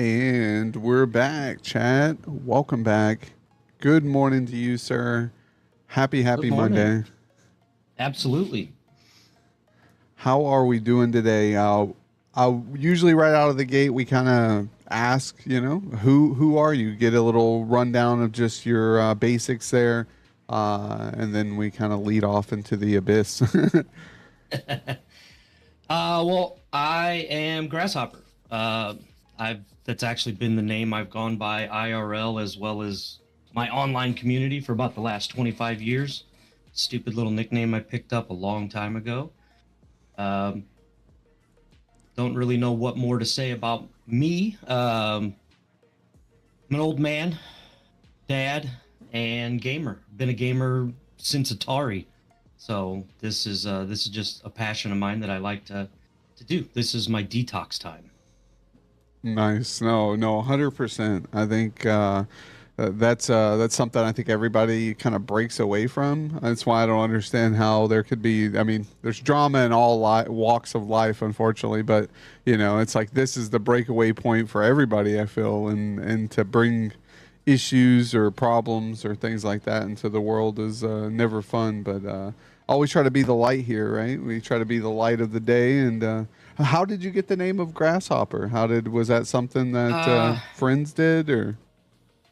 And we're back, chat. Welcome back. Good morning to you, sir. Good Happy morning. Monday. Absolutely. How are we doing today? Usually right out of the gate, we kind of ask, who are you? Get a little rundown of just your basics there, and then we kind of lead off into the abyss. Well, I am Grasshopper. I've That's actually been the name I've gone by IRL as well as my online community for about the last 25 years. Stupid little nickname I picked up a long time ago. Um, don't really know what more to say about me. I'm an old man, dad, and gamer. Been a gamer since Atari. So this is just a passion of mine that I like to do. This is my detox time. Nice. No, 100%. I think that's something I think everybody kind of breaks away from. That's why I don't understand how there could be. I mean, there's drama in all walks of life, unfortunately, but it's like this is the breakaway point for everybody. I feel, and to bring issues or problems or things like that into the world is never fun. But always try to be the light here, right? We try to be the light of the day. And how did you get the name of Grasshopper? Was that something that Uh friends did or?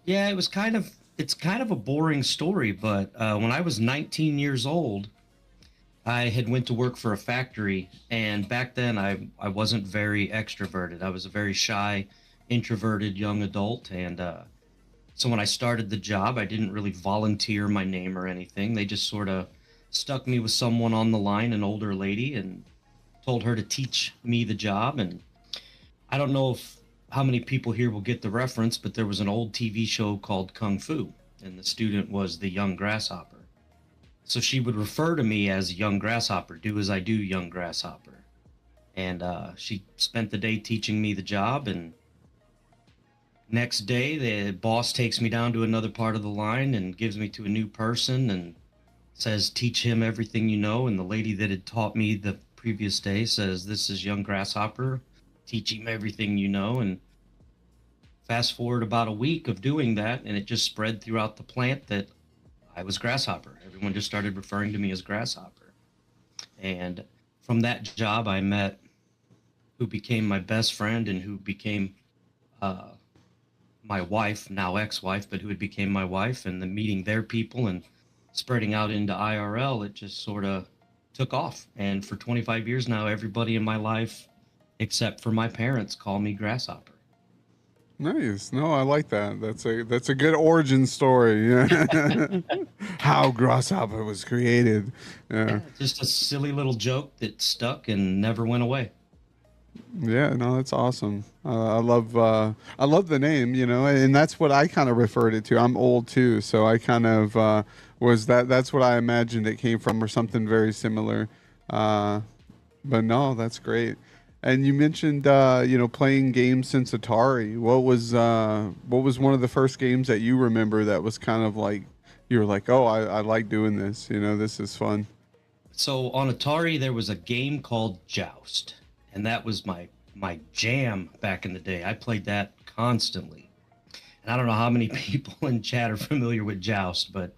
yeah, it's kind of a boring story, but when I was 19 years old, I had went to work for a factory, and back then I wasn't very extroverted. I was a very shy, introverted young adult, and so when I started the job, I didn't really volunteer my name or anything. They just sort of stuck me with someone on the line, an older lady, and told her to teach me the job. And I don't know if how many people here will get the reference, but there was an old TV show called Kung Fu, and the student was the young grasshopper. So she would refer to me as young grasshopper, do as I do, young grasshopper. And she spent the day teaching me the job, and next day, the boss takes me down to another part of the line and gives me to a new person and says, teach him everything you know. And the lady that had taught me the previous day says, this is young grasshopper, teach him everything you know. And fast forward about a week of doing that, and it just spread throughout the plant that I was grasshopper. Everyone just started referring to me as grasshopper. And from that job, I met who became my best friend and who became uh, my wife, now ex-wife, but who had became my wife, and the meeting their people and spreading out into IRL, it just sort of took off. And for 25 years now, everybody in my life, except for my parents, call me Grasshopper. Nice. No, I like that. That's a good origin story. Yeah. How Grasshopper was created. Yeah. Yeah, just a silly little joke that stuck and never went away. Yeah, no, that's awesome. I love the name, and that's what I kind of referred it to. I'm old too, so I kind of was that's what I imagined it came from or something very similar. Uh, but no, that's great. And you mentioned playing games since Atari. What was one of the first games that you remember that was kind of like you were like, "Oh, I like doing this. This is fun." So on Atari, there was a game called Joust, and that was my jam back in the day. I played that constantly. And I don't know how many people in chat are familiar with Joust, but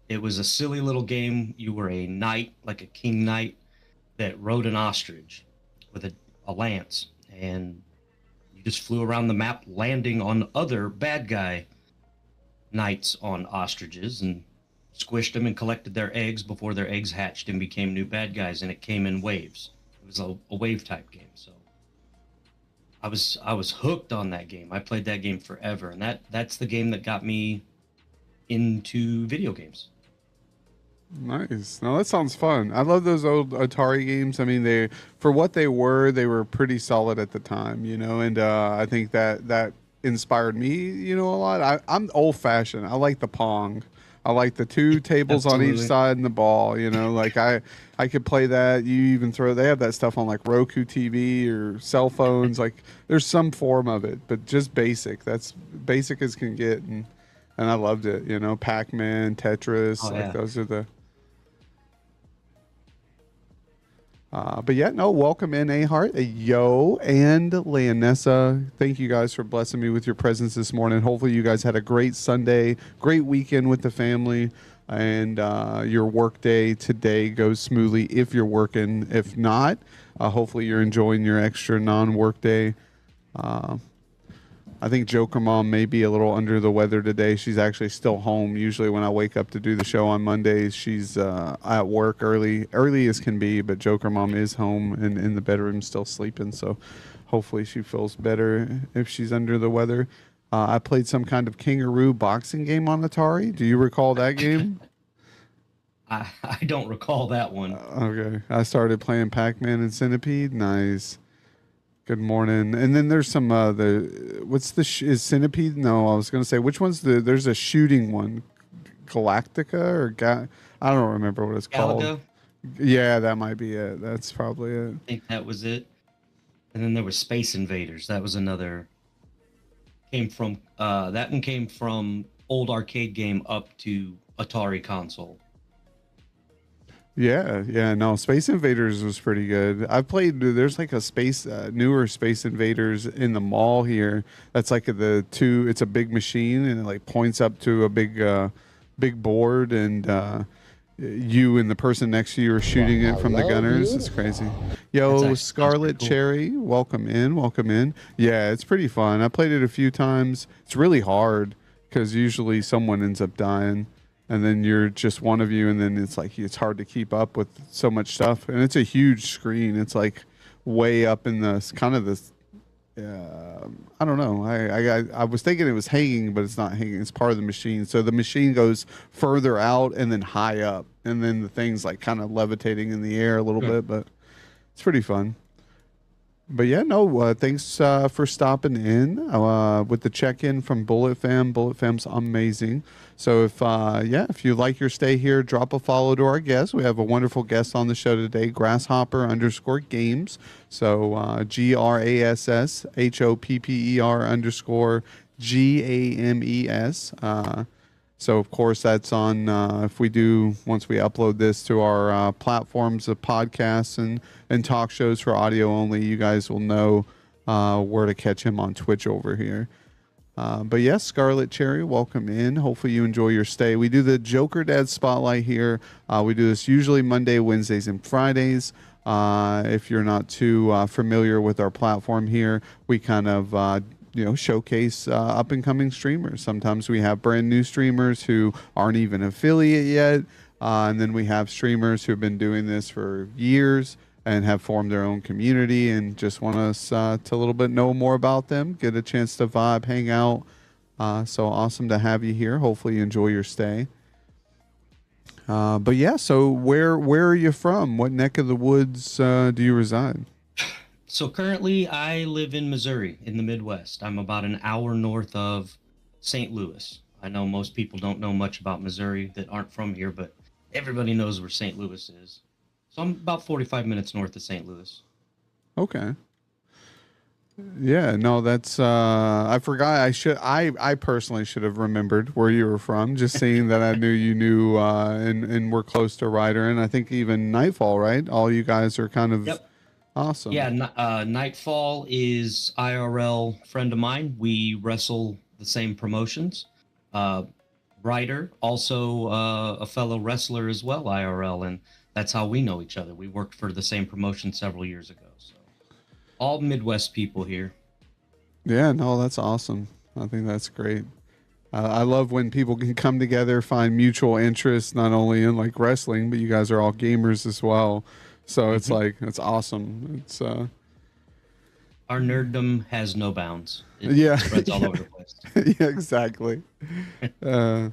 it was a silly little game. You were a knight, like a king knight, that rode an ostrich with a lance, and you just flew around the map, landing on other bad guy knights on ostriches and squished them and collected their eggs before their eggs hatched and became new bad guys. And it came in waves. It was a wave type game. So I was hooked on that game. I played that game forever, and that's the game that got me into video games. Nice. No, that sounds fun. I love those old Atari games. I mean, they for what they were pretty solid at the time, and I think that inspired me, a lot. I'm old fashioned. I like the Pong. I like the two tables on each Absolutely. side and the ball, like I could play that. You even throw they have that stuff on like Roku TV or cell phones. Like there's some form of it, but just basic. That's basic as can get and I loved it, Pac-Man, Tetris, Oh like yeah. those are the But yeah, no, welcome in A Heart, Yo, and Leonessa. Thank you guys for blessing me with your presence this morning. Hopefully, you guys had a great Sunday, great weekend with the family, and your work day today goes smoothly if you're working. If not, hopefully, you're enjoying your extra non work day. Uh, I think Joker Mom may be a little under the weather today. She's actually still home. Usually, when I wake up to do the show on Mondays, she's at work early as can be. But Joker Mom is home and in the bedroom, still sleeping. So, hopefully, she feels better if she's under the weather. I played some kind of kangaroo boxing game on Atari. Do you recall that game? I don't recall that one. Okay, I started playing Pac-Man and Centipede. Nice. Good morning. And then there's some the what's the is Centipede? No, I was gonna say which one's the there's a shooting one, Galactica or I don't remember what it's called. Galaga, Yeah, that might be it. That's probably it. I think that was it. And then there was Space Invaders. That was another came from that one came from old arcade game up to Atari console. Yeah, yeah. No, Space Invaders was pretty good. I've played. There's like a space newer Space Invaders in the mall here. That's like the two. It's a big machine and it like points up to a big board and. You and the person next to you are shooting it from the gunners. It's crazy. Yo, Sounds pretty Scarlet cool. Cherry, welcome in, welcome in. Yeah, it's pretty fun. I played it a few times. It's really hard because usually someone ends up dying, and then you're just one of you, and then it's like it's hard to keep up with so much stuff. And it's a huge screen. It's like way up in the kind of this I don't know. I was thinking it was hanging, but it's not hanging. It's part of the machine. So the machine goes further out and then high up, and then the thing's like kind of levitating in the air a little bit, but it's pretty fun. But yeah, no, thanks for stopping in with the check-in from Bullet Fam. Bullet Fam's amazing. So if you like your stay here, drop a follow to our guest. We have a wonderful guest on the show today, Grasshopper underscore games. So GRASSHOPPER underscore GAMES. So of course that's on if we do once we upload this to our platforms of podcasts and talk shows for audio only, you guys will know where to catch him on Twitch over here. But yes, Scarlet Cherry, welcome in. Hopefully you enjoy your stay. We do the Jokerdads spotlight here. We do this usually Monday, Wednesdays, and Fridays. If you're not too familiar with our platform here, we kind of showcase up and coming streamers. Sometimes we have brand new streamers who aren't even affiliate yet, and then we have streamers who have been doing this for years and have formed their own community and just want us to a little bit know more about them, get a chance to vibe, hang out. So awesome to have you here. Hopefully you enjoy your stay. But yeah, so where are you from? What neck of the woods do you reside? So currently, I live in Missouri in the Midwest. I'm about an hour north of St. Louis. I know most people don't know much about Missouri that aren't from here, but everybody knows where St. Louis is. So I'm about 45 minutes north of St. Louis. Okay. Yeah, no, that's I forgot I personally should have remembered where you were from, just seeing that I knew you knew and we're close to Ryder, and I think even Nightfall, right? All you guys are kind of Yep. awesome. Yeah, Nightfall is IRL friend of mine. We wrestle the same promotions. Ryder, also a fellow wrestler as well, IRL, and that's how we know each other. We worked for the same promotion several years ago. So all Midwest people here. Yeah, no, that's awesome. I think that's great. I love when people can come together, find mutual interests, not only in like wrestling, but you guys are all gamers as well. So it's like it's awesome. It's Our nerddom has no bounds. It yeah, spreads all over the place. yeah, exactly. Uh,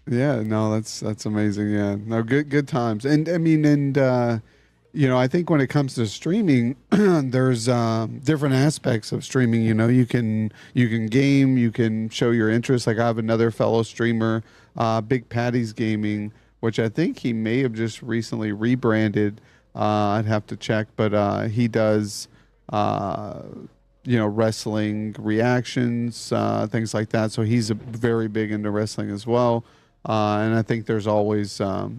yeah, no, that's amazing. Yeah, no, good times. And I mean, and I think when it comes to streaming, there's different aspects of streaming. You can game, you can show your interest. Like I have another fellow streamer, Big Patty's Gaming, which I think he may have just recently rebranded. I'd have to check, but he does, wrestling reactions, things like that. So he's very big into wrestling as well. And I think there's always, a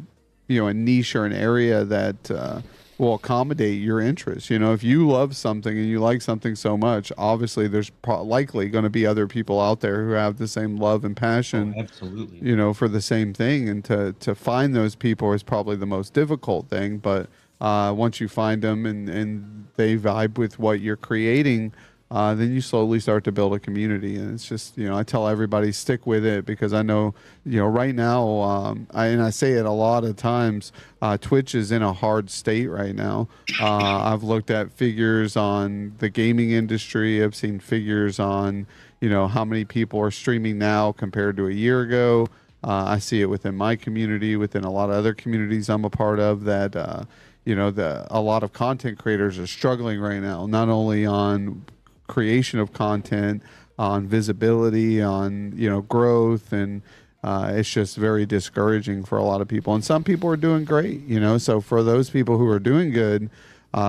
niche or an area that will accommodate your interests. You know, if you love something and you like something so much, obviously there's likely going to be other people out there who have the same love and Oh, passion, absolutely. you know, for the same thing. And to find those people is probably the most difficult thing. But once you find them and they vibe with what you're creating, then you slowly start to build a community. And it's just, you know, I tell everybody stick with it because I know, you know, right now, and I say it a lot of times, Twitch is in a hard state right now. I've looked at figures on the gaming industry. I've seen figures on, you know, how many people are streaming now compared to a year ago. I see it within my community, within a lot of other communities I'm a part of that, you know, a lot of content creators are struggling right now, not only on creation of content, on visibility, on, you know, growth, and it's just very discouraging for a lot of people. And some people are doing great, you know. So for those people who are doing good,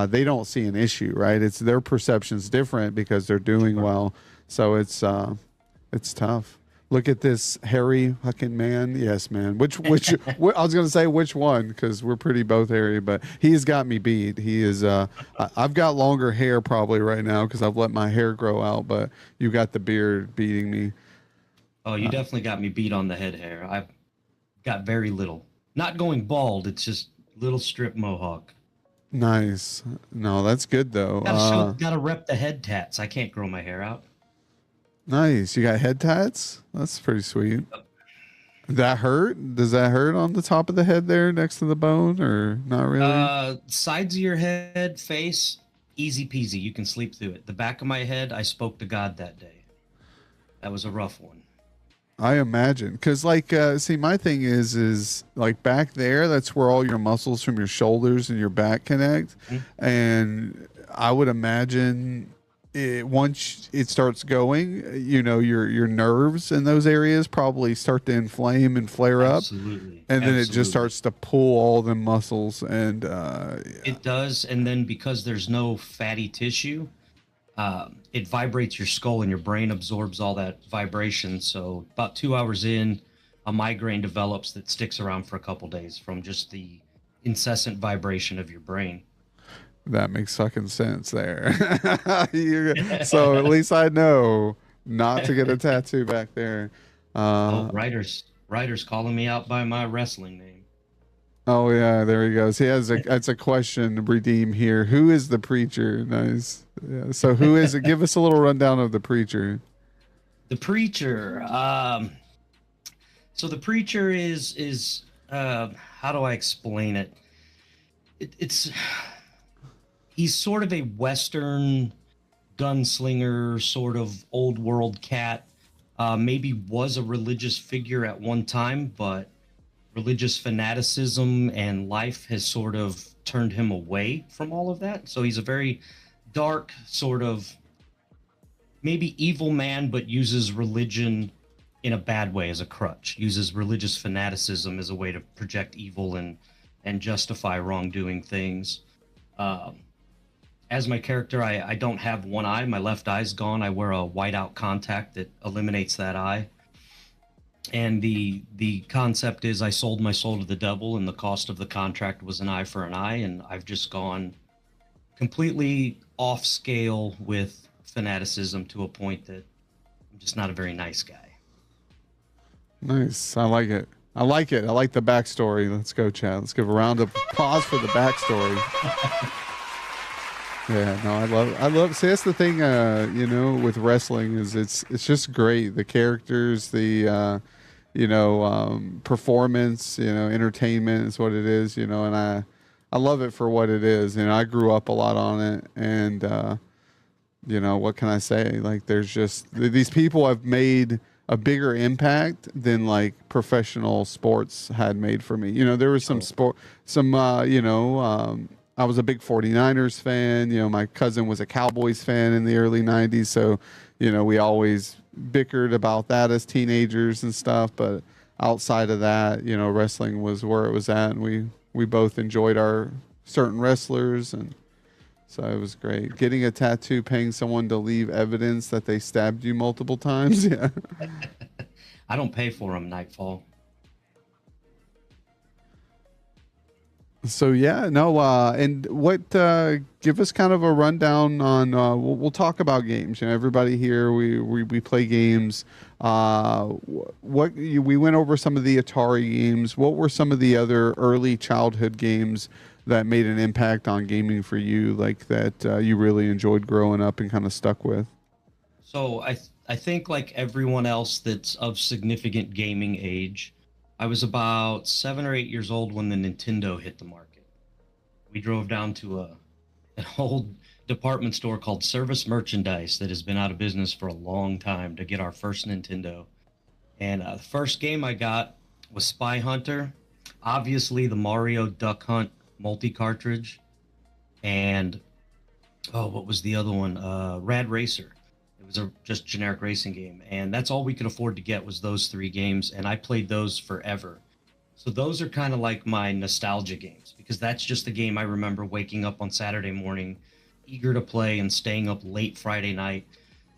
they don't see an issue, right? It's their perception's different because they're doing Sure. well. So it's tough. Look at this hairy fucking man. Yes, man. I was gonna say which one because we're pretty both hairy, but he's got me beat. He is. I've got longer hair probably right now because I've let my hair grow out, but you got the beard beating me. Oh, you Uh, definitely got me beat on the head hair. I've got very little. Not going bald, it's just little strip mohawk. nice. No, that's good though. Gotta rep the head tats. I can't grow my hair out. Nice. You got head tats. That's pretty sweet. That hurt? Does that hurt on the top of the head there next to the bone, or not really? Sides of your head, face, easy peasy. You can sleep through it. The back of my head, I spoke to God that day. That was a rough one. I imagine, because like, see, my thing is like back there. That's where all your muscles from your shoulders and your back connect, Mhm. and I would imagine once it starts going, you know, your nerves in those areas probably start to inflame and flare up, Absolutely. and then it just Absolutely. starts to pull all the muscles and It does. And then because there's no fatty tissue, it vibrates your skull and your brain absorbs all that vibration. So about 2 hours in, a migraine develops that sticks around for a couple days from just the incessant vibration of your brain. that makes fucking sense there. So at least I know not to get a tattoo back there. Oh, Uh, writers calling me out by my wrestling name. oh yeah, there he goes. He has a that's a question to redeem here. Who is the preacher? Nice. Yeah. So who is it? Give us a little rundown of the preacher. The preacher. So the preacher is how do I explain it? It's he's sort of a Western gunslinger, sort of old world cat. Maybe was a religious figure at one time, but religious fanaticism and life has sort of turned him away from all of that. So he's a very dark, sort of maybe evil man, but uses religion in a bad way as a crutch, uses religious fanaticism as a way to project evil and justify wrongdoing things. Um, as my character, I don't have one eye. My left eye's gone. I wear a whiteout contact that eliminates that eye. And the concept is I sold my soul to the devil, and the cost of the contract was an eye for an eye. And I've just gone completely off scale with fanaticism to a point that I'm just not a very nice guy. Nice. I like it. I like it. I like the backstory. Let's go, Chad. Let's give a round of applause for the backstory. Yeah, no, I love. See, that's the thing. You know, with wrestling is it's just great. The characters, the you know, performance, you know, entertainment is what it is. You know, and I love it for what it is. You know, I grew up a lot on it, and you know, what can I say? Like, there's just these people have made a bigger impact than like professional sports had made for me. You know, there was some Oh, sport, some, you know, I was a big 49ers fan. You know, my cousin was a Cowboys fan in the early 90s. So, you know, we always bickered about that as teenagers and stuff. But outside of that, you know, wrestling was where it was at. And we both enjoyed our certain wrestlers, and so it was great. Getting a tattoo, paying someone to leave evidence that they stabbed you multiple times. Yeah. I don't pay for them, Nightfall. So yeah, no, and what? Give us kind of a rundown on. We'll talk about games. You know, everybody here, we play games. We went over some of the Atari games. What were some of the other early childhood games that made an impact on gaming for you, like that you really enjoyed growing up and kind of stuck with? So I think like everyone else that's of significant gaming age, I was about 7 or 8 years old when the Nintendo hit the market. We drove down to an old department store called Service Merchandise that has been out of business for a long time to get our first Nintendo. And the first game I got was Spy Hunter, obviously the Mario Duck Hunt multi cartridge, and oh, what was the other one? Rad Racer. It was a just generic racing game, and that's all we could afford to get was those three games, and I played those forever. So those are kind of like my nostalgia games because that's just the game I remember waking up on Saturday morning, eager to play and staying up late Friday night,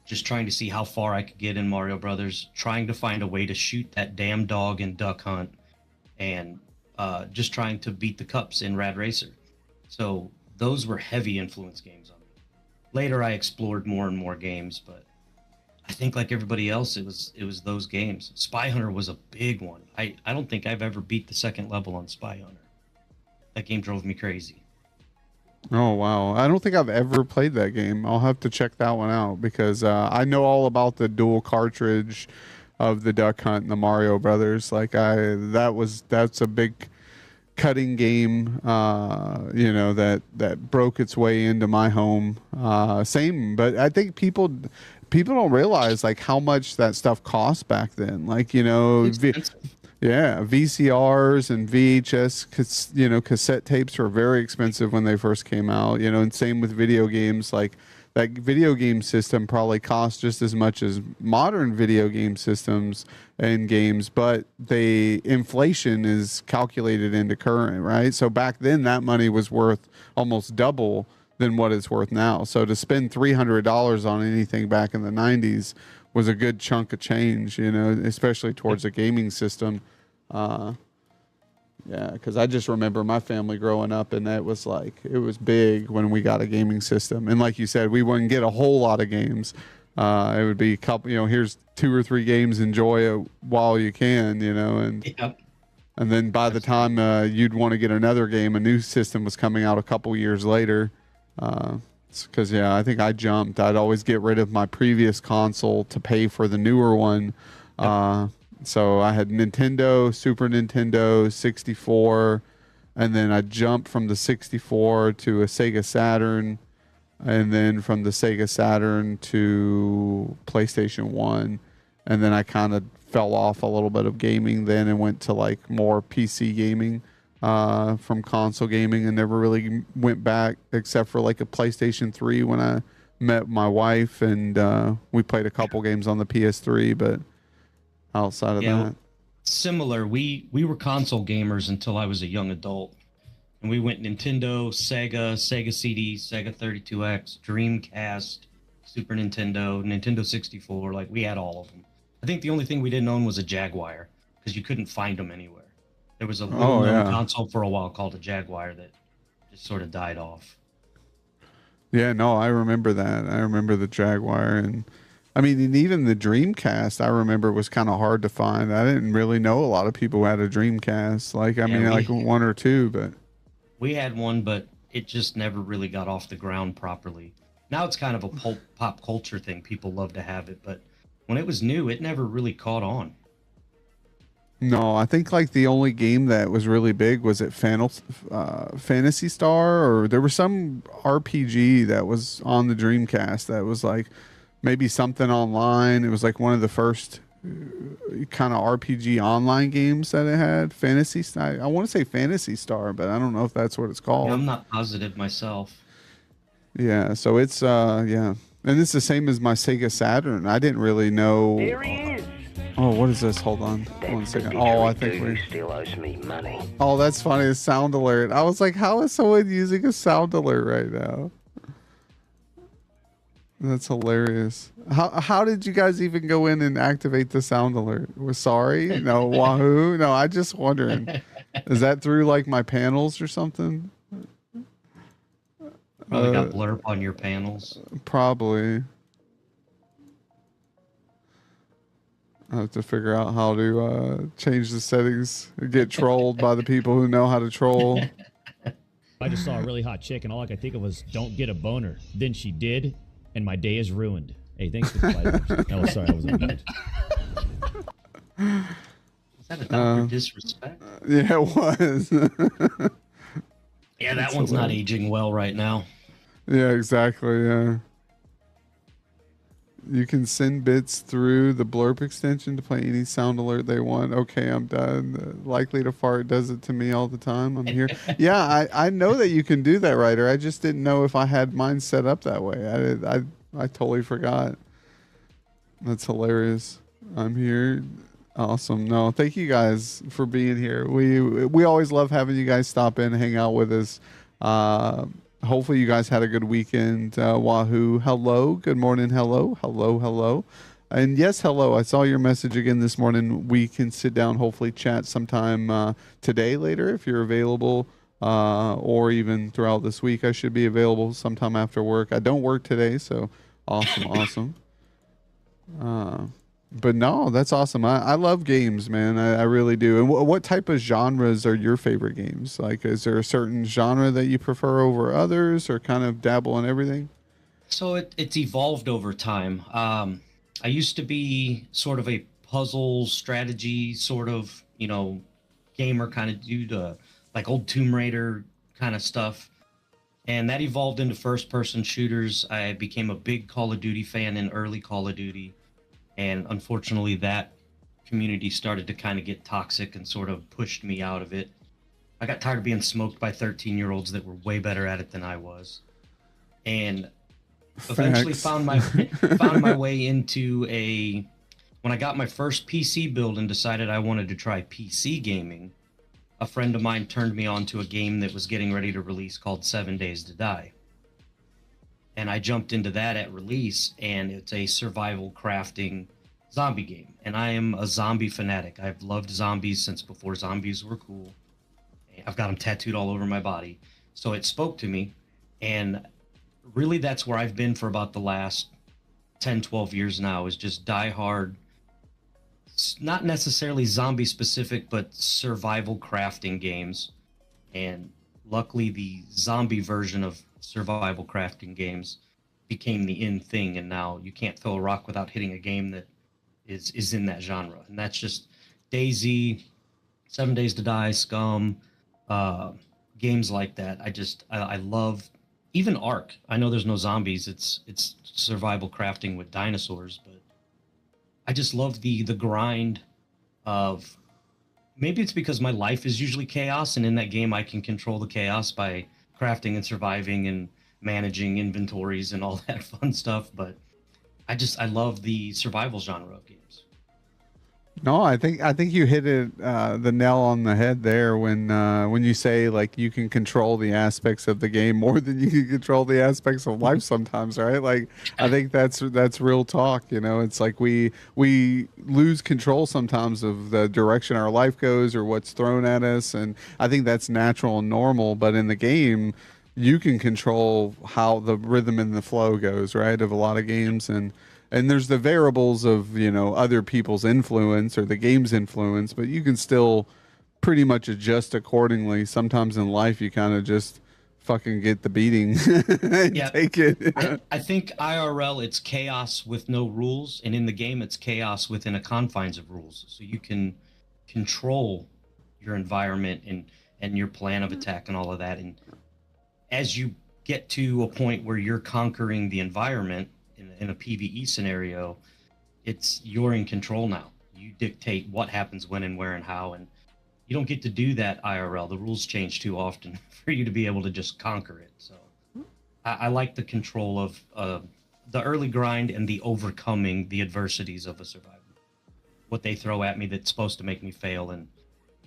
just trying to see how far I could get in Mario Brothers, trying to find a way to shoot that damn dog in Duck Hunt, and just trying to beat the cups in Rad Racer. So those were heavy influence games on me. Later, I explored more and more games, but I think like everybody else, it was those games. Spy Hunter was a big one. I don't think I've ever beat the second level on Spy Hunter. That game drove me crazy. Oh wow! I don't think I've ever played that game. I'll have to check that one out because I know all about the dual cartridge of the Duck Hunt and the Mario Brothers. Like that's a big cutting game. You know that broke its way into my home. Same, but I think people don't realize like how much that stuff cost back then. Like It's expensive. yeah, VCRs and VHS, cassette tapes were very expensive when they first came out. You know, and same with video games. Like that video game system probably cost just as much as modern video game systems and games, but the inflation is calculated into current, right? So back then, that money was worth almost double than what it's worth now. So to spend $300 on anything back in the '90s was a good chunk of change, you know, especially towards a gaming system. Uh, yeah, because I just remember my family growing up, and that was like it was big when we got a gaming system. And like you said, we wouldn't get a whole lot of games. It would be a couple, here's two or three games, enjoy it while you can, Yep, and then by the time absolutely. you'd want to get another game, a new system was coming out a couple years later. Because yeah, I think I jumped. I'd always get rid of my previous console to pay for the newer one. Yep. Uh, so I had Nintendo, Super Nintendo, 64, and then I jumped from the 64 to a Sega Saturn, and then from the Sega Saturn to PlayStation 1, and then I kind of fell off a little bit of gaming then and went to like more PC gaming from console gaming and never really went back except for like a PlayStation 3 when I met my wife and we played a couple games on the PS3, but outside of Yeah, that. similar. We were console gamers until I was a young adult, and we went Nintendo, Sega, Sega CD, Sega 32X, Dreamcast, Super Nintendo, Nintendo 64. Like we had all of them. I think the only thing we didn't own was a Jaguar because you couldn't find them anywhere. There was a little Oh known yeah. console for a while called a Jaguar that just sort of died off. Yeah, no, I remember that. I remember the Jaguar and I mean, and even the Dreamcast, I remember was kind of hard to find. I didn't really know a lot of people who had a Dreamcast. Like, I Yeah, mean, like one or two, but we had one, but it just never really got off the ground properly. Now it's kind of a pop culture thing. People love to have it, but when it was new, it never really caught on. no, I think like the only game that was really big was it Fantasy Star, or there was some RPG that was on the Dreamcast that was like maybe something online. It was like one of the first kind of RPG online games that it had. Fantasy Star. I want to say Fantasy Star, but I don't know if that's what it's Yeah, called. I'm not positive myself. Yeah, so it's yeah. And it's the same as my Sega Saturn. I didn't really know. There he is. Oh, what is this? Hold on. One That's the second. Oh, I think didgeridoo we. still owes me money. Oh, that's funny. A sound alert. I was like, how is someone using a sound alert right now? That's hilarious. How did you guys even go in and activate the sound alert? Was sorry? No, Wahoo? No, I just wondering. Is that through like my panels or something? Probably got blurb on your panels. Probably. I have to figure out how to change the settings. Get trolled by the people who know how to troll. I just saw a really hot chick, and all I could think of was, don't get a boner. Then she did, and my day is ruined. Hey, thanks for the 5 Oh, sorry, I wasn't muted. Is that a Dr. Disrespect? Yeah, it was. Yeah, that one's not aging well right now. Yeah, exactly. Yeah. You can send bits through the blurb extension to play any sound alert they want. Okay, I'm done. Likely to fart does it to me all the time. I'm here. Yeah, I know that you can do that, Ryder. I just didn't know if I had mine set up that way. I totally forgot. That's hilarious. I'm here. Awesome. No, thank you guys for being here. We always love having you guys stop in and hang out with us. Hopefully you guys had a good weekend. Wahoo. Hello. Good morning. Hello. Hello. Hello. And yes, hello. I saw your message again this morning. We can sit down, hopefully chat sometime today later if you're available, or even throughout this week. I should be available sometime after work. I don't work today, so awesome. Awesome. But no, that's awesome. I love games, man. I really do. And what type of genres are your favorite games? Like, is there a certain genre that you prefer over others, or kind of dabble in everything? So it's evolved over time. I used to be sort of a puzzle strategy sort of, gamer kind of dude, like old Tomb Raider kind of stuff. And that evolved into first person shooters. I became a big Call of Duty fan in early Call of Duty. And unfortunately, that community started to kind of get toxic and sort of pushed me out of it. I got tired of being smoked by 13-year-olds that were way better at it than I was. And eventually found my way into when I got my first PC build and decided I wanted to try PC gaming, a friend of mine turned me on to a game that was getting ready to release called 7 Days to Die. And I jumped into that at release, and it's a survival crafting zombie game. And I am a zombie fanatic. I've loved zombies since before zombies were cool. I've got them tattooed all over my body. So it spoke to me. And really, that's where I've been for about the last 10, 12 years now, is just die hard, not necessarily zombie specific, but survival crafting games. And luckily, the zombie version of survival crafting games became the in thing, and now you can't throw a rock without hitting a game that is in that genre. And that's just DayZ, 7 Days to Die, Scum, games like that. I love even Ark. I know there's no zombies, it's survival crafting with dinosaurs, but I just love the grind of, maybe it's because my life is usually chaos, and in that game I can control the chaos by crafting and surviving and managing inventories and all that fun stuff. But I love the survival genre of games. No, I think you hit it the nail on the head there when you say like you can control the aspects of the game more than you can control the aspects of life sometimes, right? Like I think that's real talk. It's like we lose control sometimes of the direction our life goes or what's thrown at us, and I think that's natural and normal. But in the game, you can control how the rhythm and the flow goes, right? Of a lot of games, and there's the variables of other people's influence or the game's influence, but you can still pretty much adjust accordingly. Sometimes in life you kind of just fucking get the beating and take it. I think IRL, it's chaos with no rules, and in the game it's chaos within a confines of rules, so you can control your environment and your plan of attack and all of that. And as you get to a point where you're conquering the environment in a PvE scenario, you're in control now. You dictate what happens when and where and how, and you don't get to do that IRL. The rules change too often for you to be able to just conquer it. So I like the control of the early grind and the overcoming the adversities of a survivor. What they throw at me that's supposed to make me fail, and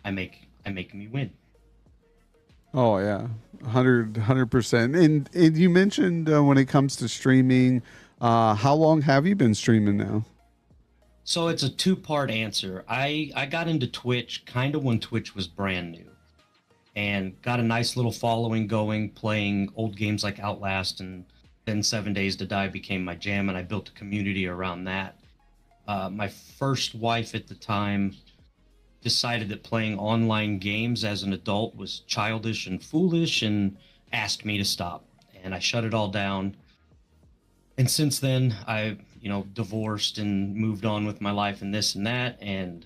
I make me win. Oh yeah, 100%. And you mentioned when it comes to streaming, how long have you been streaming now? So it's a two-part answer. I got into Twitch kind of when Twitch was brand new. and got a nice little following going, playing old games like Outlast, and then 7 Days to Die became my jam, and I built a community around that. My first wife at the time decided that playing online games as an adult was childish and foolish and asked me to stop. And I shut it all down. And since then, I, divorced and moved on with my life and this and that. And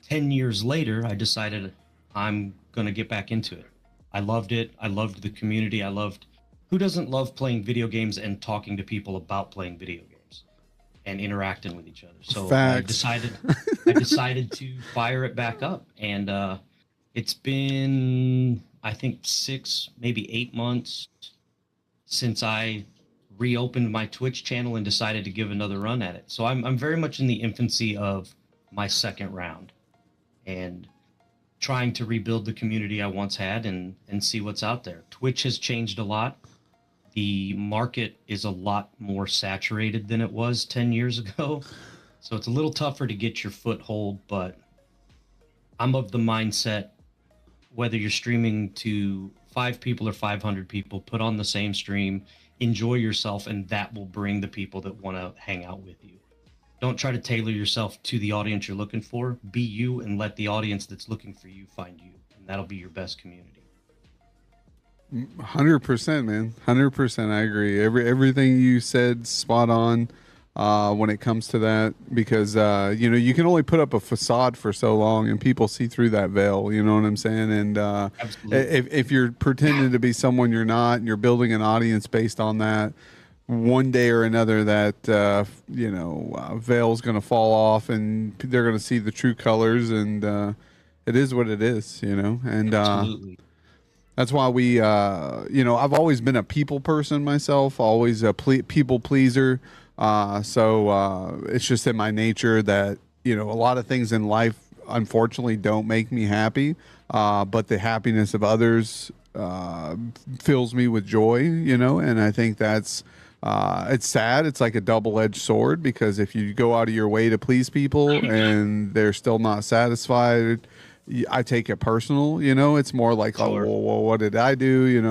10 years later, I decided I'm going to get back into it. I loved it. I loved the community. Who doesn't love playing video games and talking to people about playing video games and interacting with each other? So Facts. I decided to fire it back up. And it's been, I think, 6, maybe 8 months since I reopened my Twitch channel and decided to give another run at it. So I'm very much in the infancy of my second round and trying to rebuild the community I once had and see what's out there. Twitch has changed a lot. The market is a lot more saturated than it was 10 years ago. So it's a little tougher to get your foothold, but I'm of the mindset, whether you're streaming to 5 people or 500 people, put on the same stream, enjoy yourself, and that will bring the people that want to hang out with you. Don't try to tailor yourself to the audience you're looking for. Be you and let the audience that's looking for you find you, and that'll be your best community. 100%, man. 100%. I agree. Everything you said, spot on. When it comes to that, because you can only put up a facade for so long, and people see through that veil. You know what I'm saying? And if you're pretending to be someone you're not, and you're building an audience based on that, one day or another, that veil's going to fall off, and they're going to see the true colors, and it is what it is. And Absolutely. that's why we, I've always been a people person myself, always a people pleaser. So it's just in my nature that, a lot of things in life, unfortunately, don't make me happy. But the happiness of others fills me with joy, and I think that's, it's sad. It's like a double-edged sword, because if you go out of your way to please people and they're still not satisfied, I take it personal. It's more like, Sure. oh, well, what did I do?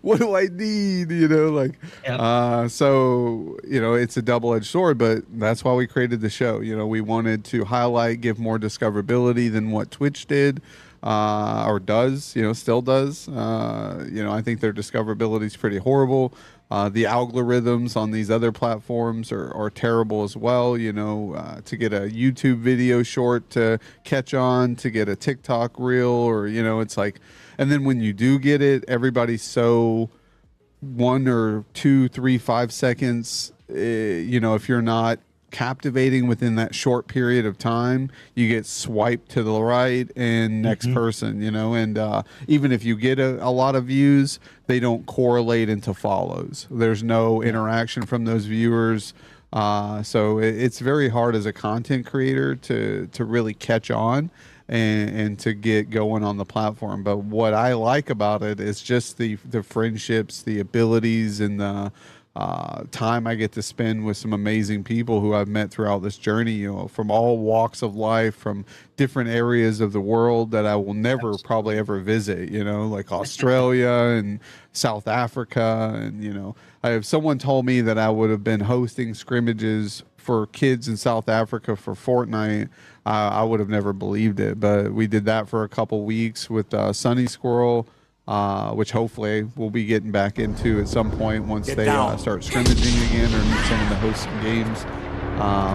What do I need? Yep. So it's a double-edged sword, but that's why we created the show. We wanted to highlight, give more discoverability than what Twitch did, or does, still does. I think their discoverability is pretty horrible. The algorithms on these other platforms are terrible as well. To get a YouTube video short to catch on, to get a TikTok reel, or, it's like, and then when you do get it, everybody's so 1 or 2, 3, 5 seconds. If you're not captivating within that short period of time, you get swiped to the right and next person, and even if you get a lot of views, they don't correlate into follows. There's no interaction from those viewers. So it's very hard as a content creator to really catch on and to get going on the platform. But what I like about it is just the friendships, the abilities, and the time I get to spend with some amazing people who I've met throughout this journey, from all walks of life, from different areas of the world that I will never probably ever visit, like Australia and South Africa. And, someone told me that I would have been hosting scrimmages for kids in South Africa for Fortnite. I would have never believed it, but we did that for a couple weeks with Sunny Squirrel, which hopefully we'll be getting back into at some point once they start scrimmaging again, or need someone to host some games.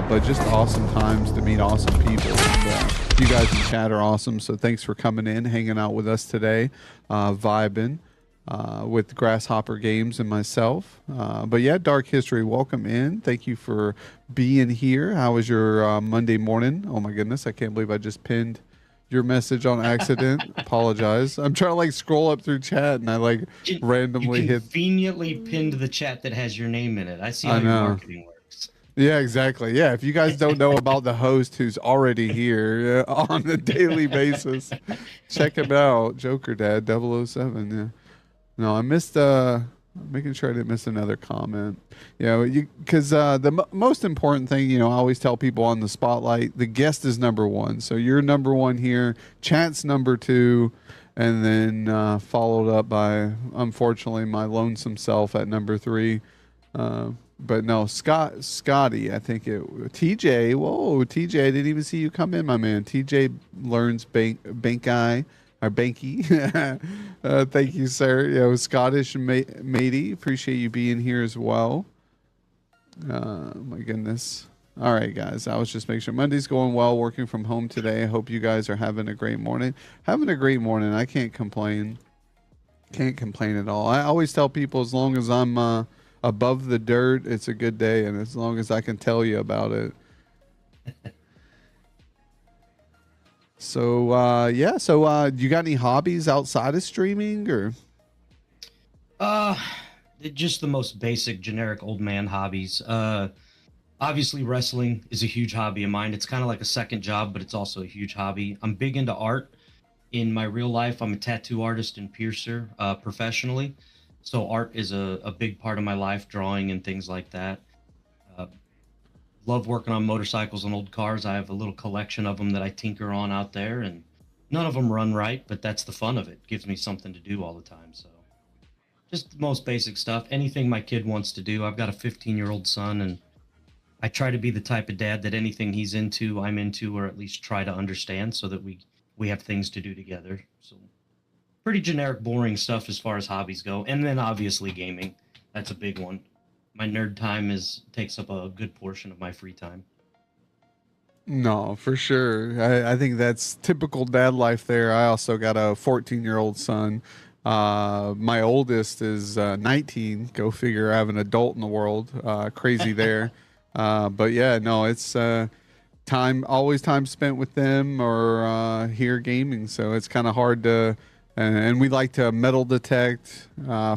But just awesome times to meet awesome people. And, you guys in chat are awesome, so thanks for coming in, hanging out with us today, vibing with Grasshopper Games and myself. But yeah, Dark History, welcome in. Thank you for being here. How was your Monday morning? Oh my goodness, I can't believe I just pinned your message on accident. Apologize. I'm trying to scroll up through chat, and I randomly you hit. Conveniently pinned the chat that has your name in it. I see how I your know. marketing works. Yeah, exactly. Yeah, if you guys don't know about the host who's already here on a daily basis, check him out. Jokerdad 007. Yeah. No, I missed Making sure I didn't miss another comment. Yeah, because most important thing, I always tell people on the spotlight, the guest is number one. So you're number one here, chat's number two, and then followed up by, unfortunately, my lonesome self at number three. But no, Scotty, I think TJ. Whoa, TJ, I didn't even see you come in, my man. TJ learns bank guy or banky. Thank you, sir. Yeah, it was Scottish matey. Appreciate you being here as well. My goodness. All right, guys. I was just making sure Monday's going well. Working from home today. I hope you guys are having a great morning. Having a great morning. I can't complain. Can't complain at all. I always tell people as long as I'm above the dirt, it's a good day, and as long as I can tell you about it. So you got any hobbies outside of streaming or? Just the most basic, generic old man hobbies. Obviously, wrestling is a huge hobby of mine. It's kind of like a second job, but it's also a huge hobby. I'm big into art. In my real life, I'm a tattoo artist and piercer professionally. So art is a big part of my life, drawing and things like that. Love working on motorcycles and old cars. I have a little collection of them that I tinker on out there, and none of them run right, but that's the fun of it. Gives me something to do all the time. So just the most basic stuff. Anything my kid wants to do. I've got a 15-year-old son, and I try to be the type of dad that anything he's into, I'm into, or at least try to understand so that we have things to do together. So pretty generic, boring stuff as far as hobbies go. And then obviously gaming. That's a big one. My nerd time takes up a good portion of my free time. No, for sure. I think that's typical dad life there. I also got a 14-year-old son. My oldest is 19. Go figure, I have an adult in the world. Crazy there. But yeah, no, it's always time spent with them or here gaming. So it's kind of hard to, and we like to metal detect,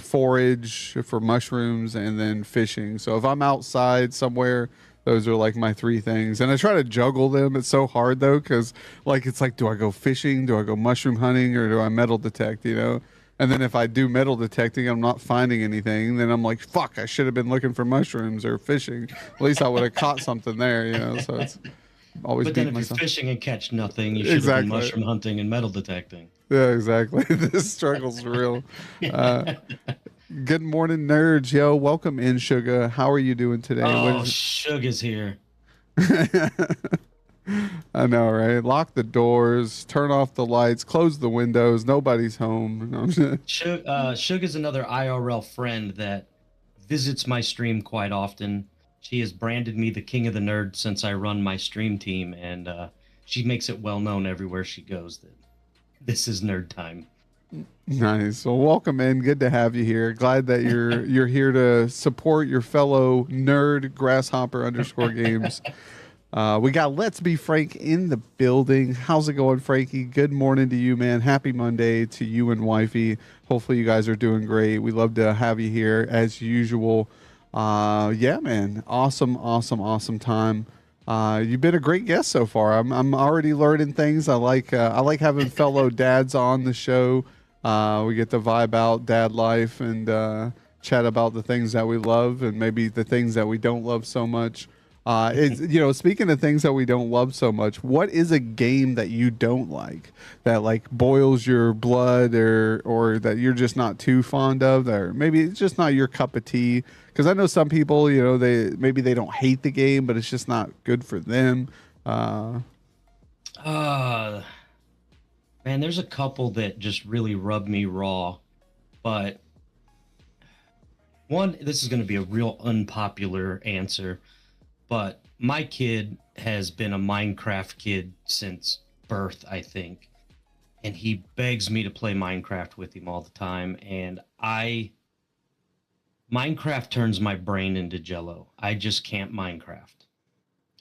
forage for mushrooms, and then fishing. So if I'm outside somewhere, those are like my three things. And I try to juggle them. It's so hard though, because it's like, do I go fishing? Do I go mushroom hunting? Or do I metal detect, And then if I do metal detecting, I'm not finding anything. Then I'm like, fuck, I should have been looking for mushrooms or fishing. At least I would have caught something there, So it's always But then if myself. you're fishing and catch nothing, you should have been mushroom hunting and metal detecting. Yeah, exactly. This struggle's real. Good morning, nerds. Yo, welcome in, Sugar. How are you doing today? Oh, Sugar's here. I know, right? Lock the doors, turn off the lights, close the windows. Nobody's home. Sugar's another IRL friend that visits my stream quite often. She has branded me the king of the nerds since I run my stream team, and she makes it well known everywhere she goes that this is nerd time. Nice. Well, welcome in. Good to have you here. Glad that you're here to support your fellow nerd grasshopper_games. We got Let's Be Frank in the building. How's it going, Frankie? Good morning to you, man. Happy Monday to you and wifey. Hopefully you guys are doing great. We love to have you here as usual. Yeah, man. Awesome time. You've been a great guest so far. I'm already learning things. I like having fellow dads on the show. We get to vibe out dad life and chat about the things that we love and maybe the things that we don't love so much. Speaking of things that we don't love so much, what is a game that you don't like that boils your blood or that you're just not too fond of, or maybe it's just not your cup of tea? Because I know some people, they don't hate the game, but it's just not good for them. Man, there's a couple that just really rub me raw, but this is going to be a real unpopular answer. But my kid has been a Minecraft kid since birth, I think. And he begs me to play Minecraft with him all the time. And Minecraft turns my brain into jello. I just can't Minecraft.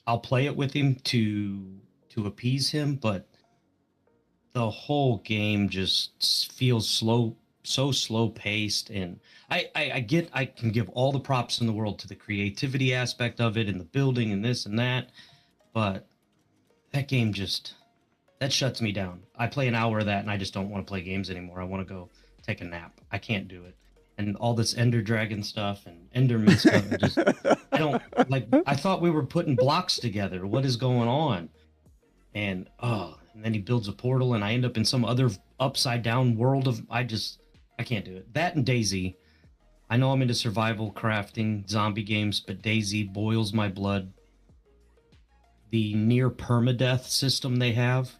I'll play it with him to appease him, but the whole game just feels so slow paced, and I can give all the props in the world to the creativity aspect of it and the building and this and that, but that game that shuts me down. I play an hour of that and I just don't want to play games anymore. I want to go take a nap. I can't do it. and all this Ender Dragon stuff and Enderman stuff. And just I don't like. I thought we were putting blocks together. What is going on? And then he builds a portal, and I end up in some other upside down world of. I can't do it. That and Daisy. I know I'm into survival crafting, zombie games, but Daisy boils my blood. The near permadeath system they have.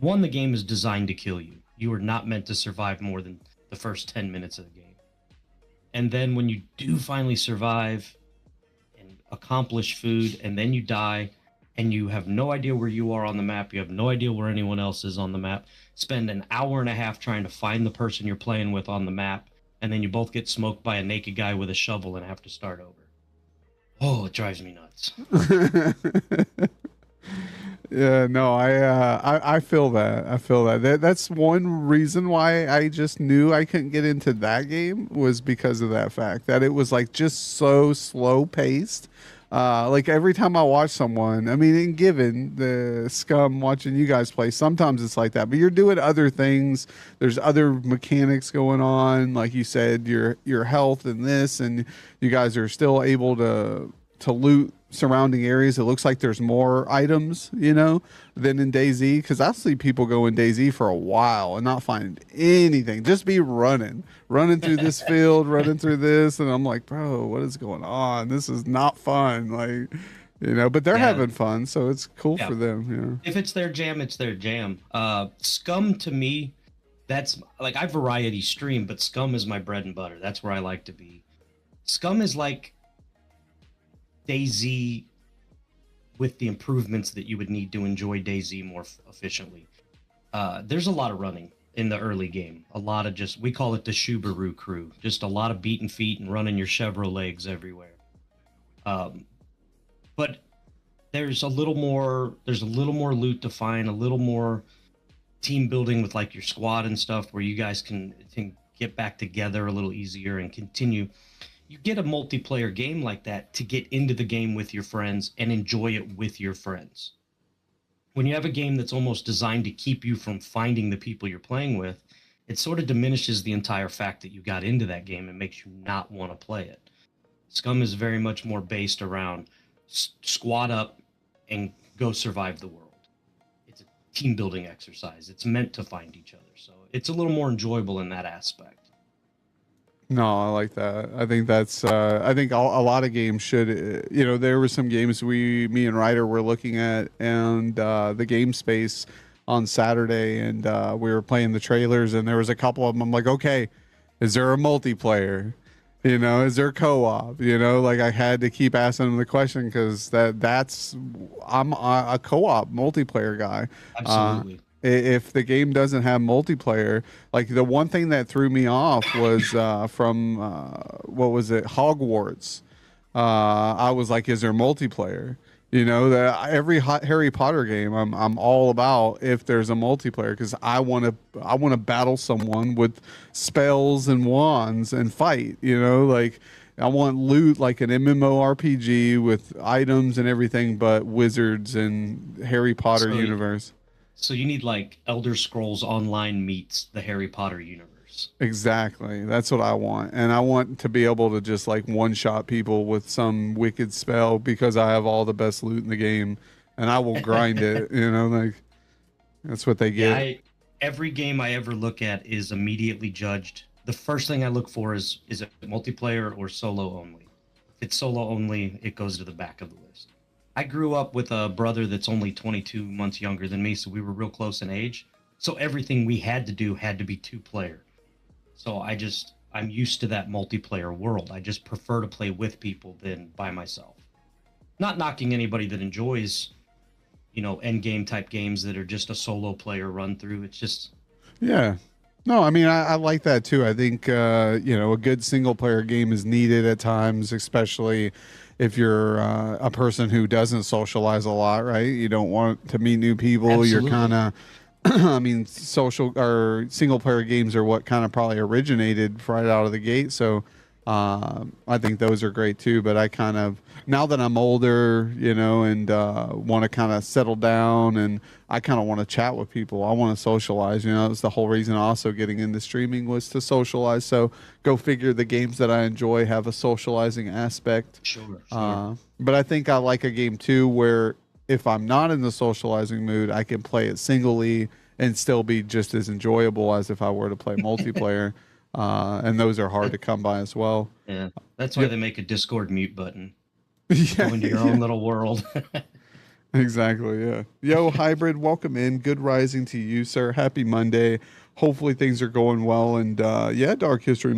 One, the game is designed to kill you. You are not meant to survive more than the first 10 minutes of the game. And then when you do finally survive and accomplish food, and then you die, and you have no idea where you are on the map, you have no idea where anyone else is on the map, spend an hour and a half trying to find the person you're playing with on the map, and then you both get smoked by a naked guy with a shovel and have to start over. Oh, it drives me nuts. Yeah, no, I feel that. I feel that. That's one reason why I just knew I couldn't get into that game, was because of that fact that it was like just so slow paced. Like every time I watch someone, I mean, and given the scum watching you guys play, sometimes it's like that, but you're doing other things. There's other mechanics going on. Like you said, your health and this, and you guys are still able to loot surrounding areas. It looks like there's more items, than in DayZ, because I see people go in DayZ for a while and not find anything, just be running through this field, running through this, and I'm like, bro, what is going on? This is not fun. Like, but they're having fun, so it's cool for them. If it's their jam, it's their jam. Scum, to me, that's like, I variety stream, but Scum is my bread and butter. That's where I like to be. Scum is like DayZ with the improvements that you would need to enjoy DayZ more efficiently. There's a lot of running in the early game. A lot of we call it the Subaru crew. Just a lot of beating feet and running your Chevrolet legs everywhere. But there's a little more loot to find, a little more team building with like your squad and stuff, where you guys can get back together a little easier and continue. You get a multiplayer game like that to get into the game with your friends and enjoy it with your friends. When you have a game that's almost designed to keep you from finding the people you're playing with, it sort of diminishes the entire fact that you got into that game and makes you not want to play it. Scum is very much more based around squad up and go survive the world. It's a team building exercise. It's meant to find each other. So it's a little more enjoyable in that aspect. No, I like that. I think that's. I think a lot of games should. There were some games me and Ryder were looking at, and the game space on Saturday, and we were playing the trailers, and there was a couple of them. I'm like, okay, is there a multiplayer? Is there co-op? Like I had to keep asking them the question, because I'm a co-op multiplayer guy. Absolutely. If the game doesn't have multiplayer, like the one thing that threw me off was from what was it, Hogwarts. I was like, is there multiplayer? That every Harry Potter game I'm all about if there's a multiplayer, because I want to battle someone with spells and wands and fight. Like I want loot like an MMORPG with items and everything, but wizards and Harry Potter universe. So you need like Elder Scrolls Online meets the Harry Potter universe. Exactly. That's what I want. And I want to be able to just like one-shot people with some wicked spell, because I have all the best loot in the game and I will grind it, like that's what they get. Yeah, every game I ever look at is immediately judged. The first thing I look for is it multiplayer or solo only? If it's solo only, it goes to the back of the list. I grew up with a brother that's only 22 months younger than me, so we were real close in age. So everything we had to do had to be two-player. So I'm used to that multiplayer world. I just prefer to play with people than by myself. Not knocking anybody that enjoys, end game type games that are just a solo player run through. It's just... Yeah. No, I mean, I like that too. I think, a good single player game is needed at times, especially if you're a person who doesn't socialize a lot, right? You don't want to meet new people. Absolutely. You're kind of, I mean, social or single player games are what kind of probably originated right out of the gate. So I think those are great too. But I kind of, now that I'm older, and want to kind of settle down, and I kind of want to chat with people. I want to socialize. It's the whole reason also getting into streaming was to socialize. So go figure, the games that I enjoy have a socializing aspect. Sure. But I think I like a game too where if I'm not in the socializing mood, I can play it singly and still be just as enjoyable as if I were to play multiplayer. And those are hard to come by as well. Yeah, that's why they make a Discord mute button. Yeah, Go into your own little world. exactly. Yeah. Yo, Hybrid, welcome in. Good rising to you, sir. Happy Monday. Hopefully things are going well. And yeah, Dark History,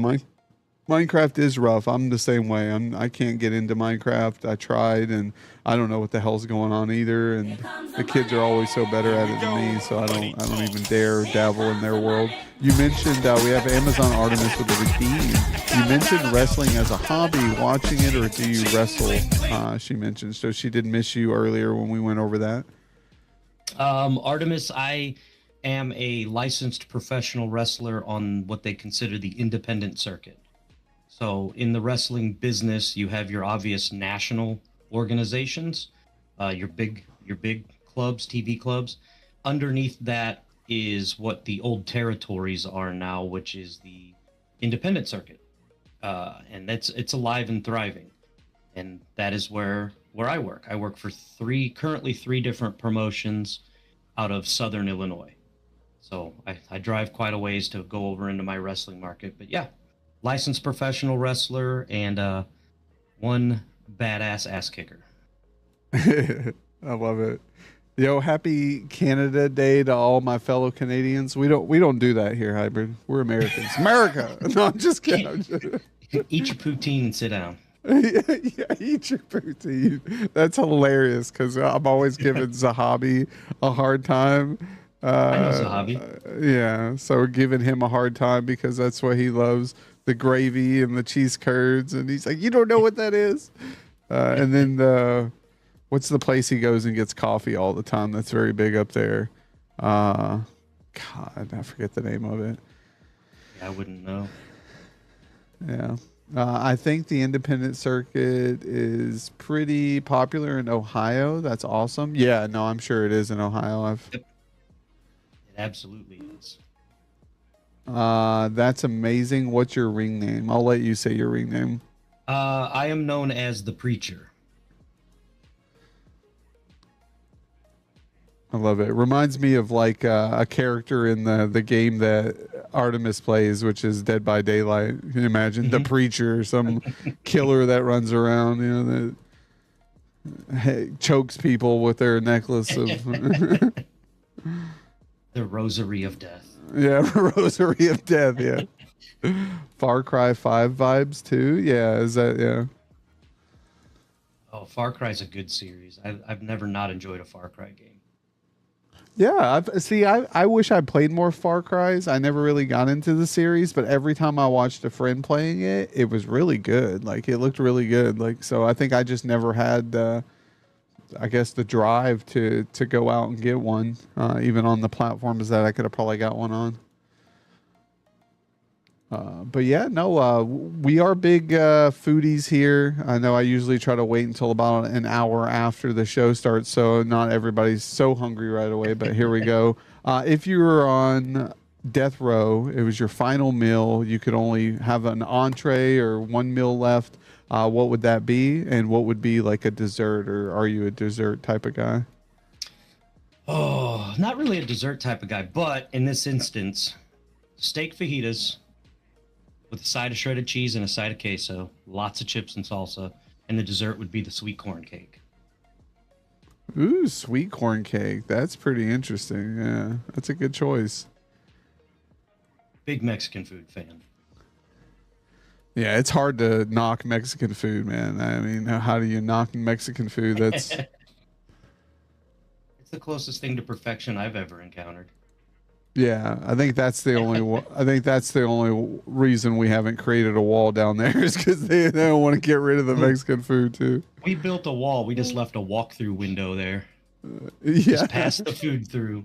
Minecraft is rough. I'm the same way. I can't get into Minecraft. I tried, and I don't know what the hell's going on either. And the kids are always so better at it than me, so I don't even dare dabble in their world. You mentioned we have Amazon Artemis with the redeem. You mentioned wrestling as a hobby, watching it, or do you wrestle? She mentioned, so she did miss you earlier when we went over that. Artemis, I am a licensed professional wrestler on what they consider the independent circuit. So in the wrestling business, you have your obvious national organizations, your big clubs, TV clubs. Underneath that is what the old territories are now, which is the independent circuit, and it's alive and thriving. And that is where I work. I work for currently three different promotions out of Southern Illinois. So I drive quite a ways to go over into my wrestling market. But yeah, licensed professional wrestler and one badass ass kicker. I love it. Yo, happy Canada Day to all my fellow Canadians. We don't do that here, Hybrid. We're Americans. America. No, I'm just kidding. Eat your poutine and sit down. Yeah, eat your poutine. That's hilarious because I'm always giving Zahabi a hard time. I know Zahabi. Yeah, so we're giving him a hard time because that's what he loves, the gravy and the cheese curds, and he's like, you don't know what that is. And then what's the place he goes and gets coffee all the time? That's very big up there. God, I forget the name of it. I wouldn't know. Yeah. I think the independent circuit is pretty popular in Ohio. That's awesome. Yeah, no, I'm sure it is in Ohio. Yep. It absolutely is. That's amazing. What's your ring name? I'll let you say your ring name. I am known as the Preacher. I love it. It reminds me of like a character in the game that Artemis plays, which is Dead by Daylight. Can you imagine the Preacher, some killer that runs around, that chokes people with their necklace of the Rosary of Death. Yeah, Rosary of Death. Yeah. Far Cry 5 vibes too. Yeah, is that Oh, Far Cry's a good series. I've never not enjoyed a Far Cry game. Yeah, I wish I played more Far Cries. I never really got into the series, but every time I watched a friend playing it, it was really good. Like it looked really good. Like so, I think I just never had, I guess, the drive to go out and get one, even on the platforms that I could have probably got one on. But yeah, no, we are big foodies here. I know I usually try to wait until about an hour after the show starts, so not everybody's so hungry right away, but here we go. If you were on death row, it was your final meal, you could only have an entree or one meal left. What would that be? And what would be like a dessert, or are you a dessert type of guy? Oh, not really a dessert type of guy, but in this instance, steak fajitas with a side of shredded cheese and a side of queso, lots of chips and salsa, and the dessert would be the sweet corn cake. Ooh, sweet corn cake. That's pretty interesting. Yeah, that's a good choice. Big Mexican food fan. Yeah, it's hard to knock Mexican food, man. I mean, how do you knock Mexican food? That's It's the closest thing to perfection I've ever encountered. yeah. I think that's the only. I think that's the only reason we haven't created a wall down there is because they don't want to get rid of the Mexican food too. We built a wall. We just left a walk-through window there. Yeah, Just pass the food through.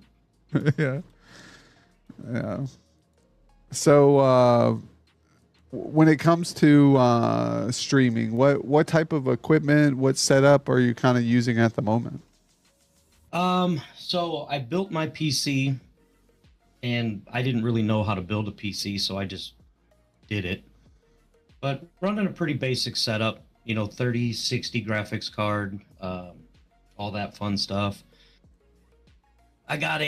yeah, yeah. So when it comes to streaming, what type of equipment, what setup are you kind of using at the moment? So I built my PC, and I didn't really know how to build a PC, so I just did it. But running a pretty basic setup, 3060 graphics card, all that fun stuff. I got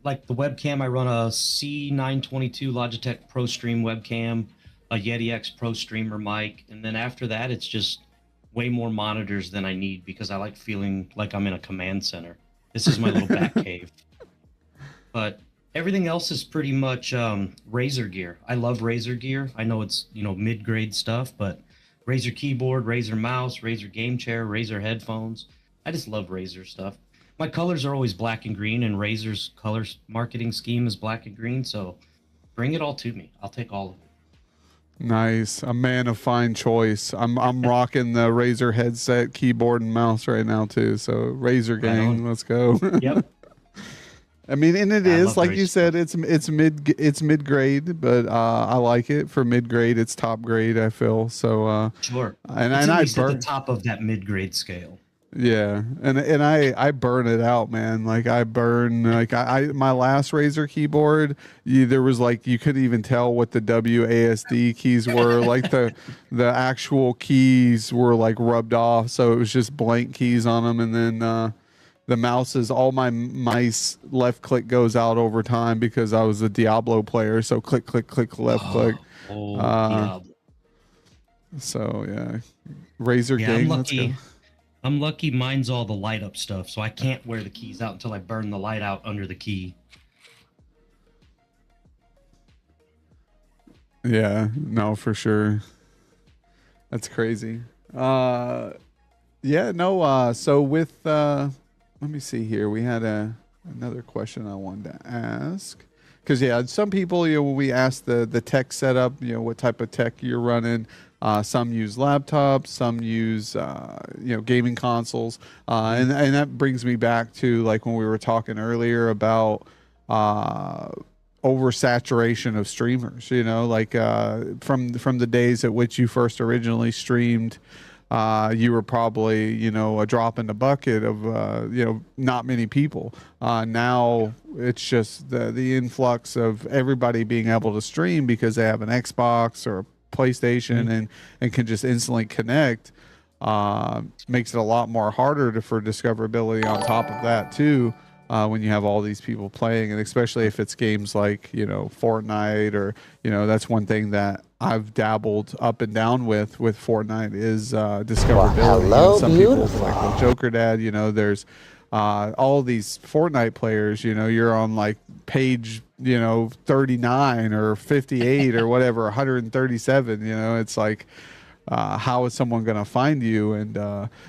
like the webcam, I run a C922 Logitech Pro Stream webcam, a Yeti X Pro Streamer mic, and then after that, it's just way more monitors than I need because I like feeling like I'm in a command center. This is my little back cave. But everything else is pretty much Razer gear. I love Razer gear. I know it's mid-grade stuff, but Razer keyboard, Razer mouse, Razer game chair, Razer headphones. I just love Razer stuff. My colors are always black and green, and Razer's colors marketing scheme is black and green. So bring it all to me. I'll take all of it. Nice, a man of fine choice. I'm rocking the Razer headset, keyboard, and mouse right now too. So Razer gang, let's go. Yep. I mean, and it I is love like you Razer. said, it's mid grade, but I like it for mid grade. It's top grade, I feel so. Sure. And It's and at I least at the burn, top of that mid-grade scale. yeah, and I burn it out, man. Like I burn like I my last Razer keyboard, there was like you couldn't even tell what the WASD keys were. Like the actual keys were like rubbed off, so it was just blank keys on them, and then. The mouses, all my mice left click goes out over time because I was a Diablo player. So click, click, click, left click. Oh, Uh, Diablo. So yeah, Razer Yeah, I'm gang, let's go. lucky. I'm lucky mine's all the light up stuff, so I can't wear the keys out until I burn the light out under the key. Yeah, no, for sure. That's crazy. Yeah, no. So with let me see here. We had another question I wanted to ask because yeah, some people when we ask the tech setup, what type of tech you're running. Some use laptops, some use gaming consoles, and that brings me back to like when we were talking earlier about oversaturation of streamers. Like from the days at which you first originally streamed. You were probably, a drop in the bucket of, not many people. Now it's just the influx of everybody being able to stream because they have an Xbox or a PlayStation and can just instantly connect. Makes it a lot more harder for discoverability on top of that too. When you have all these people playing, and especially if it's games like Fortnite or that's one thing that I've dabbled up and down with Fortnite is discoverability. hello, Some people beautiful. like Jokerdads. There's all these Fortnite players. You're on like page 39 or 58 or whatever, 137. It's like. How is someone going to find you? And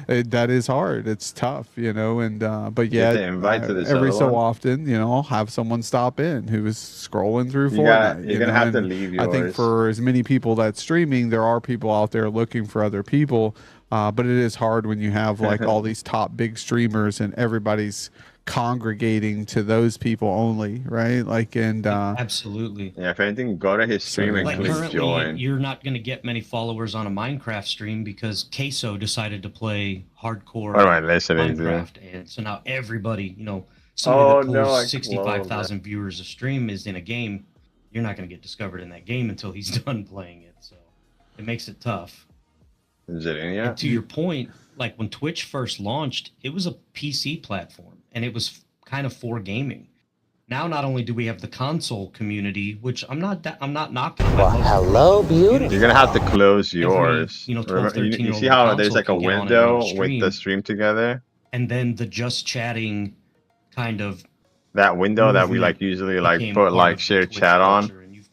that is hard. It's tough, and but You have yet to invite to this every other so one. often, I'll have someone stop in who is scrolling through You got, Fortnite. you're gonna have to and leave I think yours. for as many people that's streaming, there are people out there looking for other people. But it is hard when you have like all these top big streamers and everybody's congregating to those people only, right? Like, and Absolutely. Yeah, if anything, go to his stream and Like click currently, join. you're not going to get many followers on a Minecraft stream because Queso decided to play hardcore What am I listening to? Minecraft, and so now everybody, somebody Oh that no, pulls I 65,000 viewers a stream is in a game. You're not going to get discovered in that game until he's done playing it. So it makes it tough. Is it in And yet? to your point, like when Twitch first launched, it was a PC platform and it was kind of for gaming. Now, not only do we have the console community, which I'm not knocking. I love hello, the community. beautiful. You're gonna have to close Every, yours. 12, Remember, you 13-year-old see how console there's like a can get on and run a window with the stream together? And then the just chatting kind of That window that we movement like usually like became put part like of the shared Twitch chat on. culture, and you've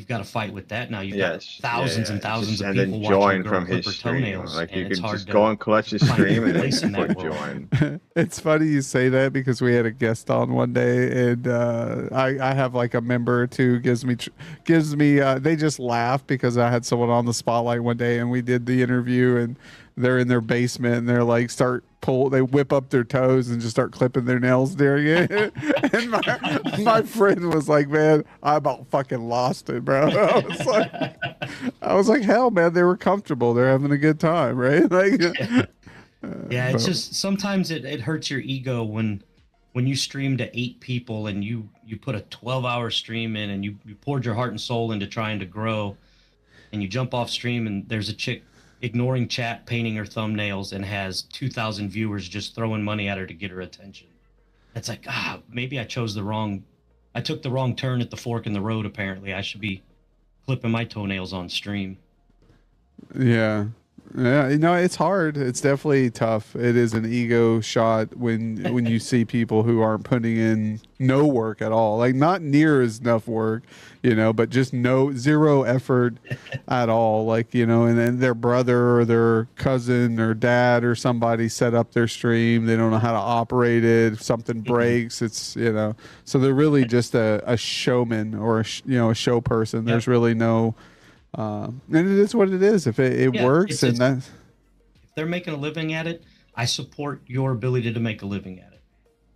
got to fight with that now. You've Yes. got thousands and yeah. thousands Just- of and people then watching a join girl from clip his her stream. toenails, Like and you it's could hard just to go and clutch his find stream your and then place in click that world. join. It's funny you say that because we had a guest on one day, and I have like a member or two gives me they just laugh because I had someone on the spotlight one day and we did the interview, and they're in their basement and they're like they whip up their toes and just start clipping their nails during it. And my friend was like, man, I about fucking lost it, bro. I was like, hell, man, they were comfortable. They're having a good time, right? Like, Yeah, it's just sometimes it hurts your ego when you stream to 8 people and you put a 12-hour stream in and you poured your heart and soul into trying to grow, and you jump off stream and there's a chick ignoring chat, painting her thumbnails, and has 2,000 viewers just throwing money at her to get her attention. It's like, maybe I took the wrong turn at the fork in the road. Apparently I should be clipping my toenails on stream. yeah. Yeah, it's hard. It's definitely tough. It is an ego shot when you see people who aren't putting in no work at all, like not near as enough work, but just zero effort at all. Like, and then their brother or their cousin or dad or somebody set up their stream. They don't know how to operate it. If something breaks, it's, so they're really just a showman or a show person. Yep. There's really no, and it is what it is. If it works, and that, if they're making a living at it, I support your ability to make a living at it.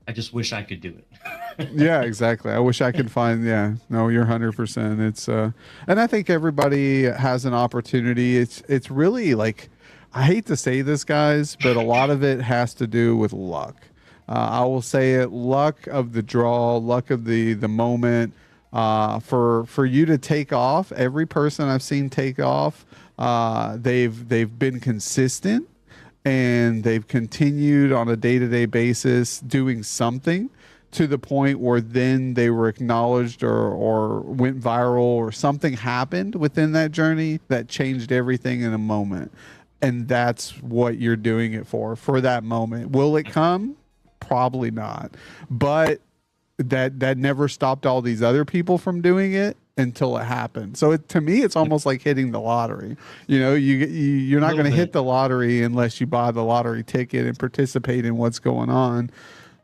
I just wish I could do it. yeah, exactly. I wish I could find. Yeah, no, you're 100%. It's and I think everybody has an opportunity. It's really like, I hate to say this, guys, but a lot of it has to do with luck. I will say it: luck of the draw, luck of the moment. For you to take off, every person I've seen take off, they've been consistent and they've continued on a day-to-day basis doing something to the point where then they were acknowledged or went viral, or something happened within that journey that changed everything in a moment. And that's what you're doing it for that moment. Will it come? Probably not. But that never stopped all these other people from doing it until it happened. So to me, it's almost like hitting the lottery. You're not going to hit the lottery unless you buy the lottery ticket and participate in what's going on.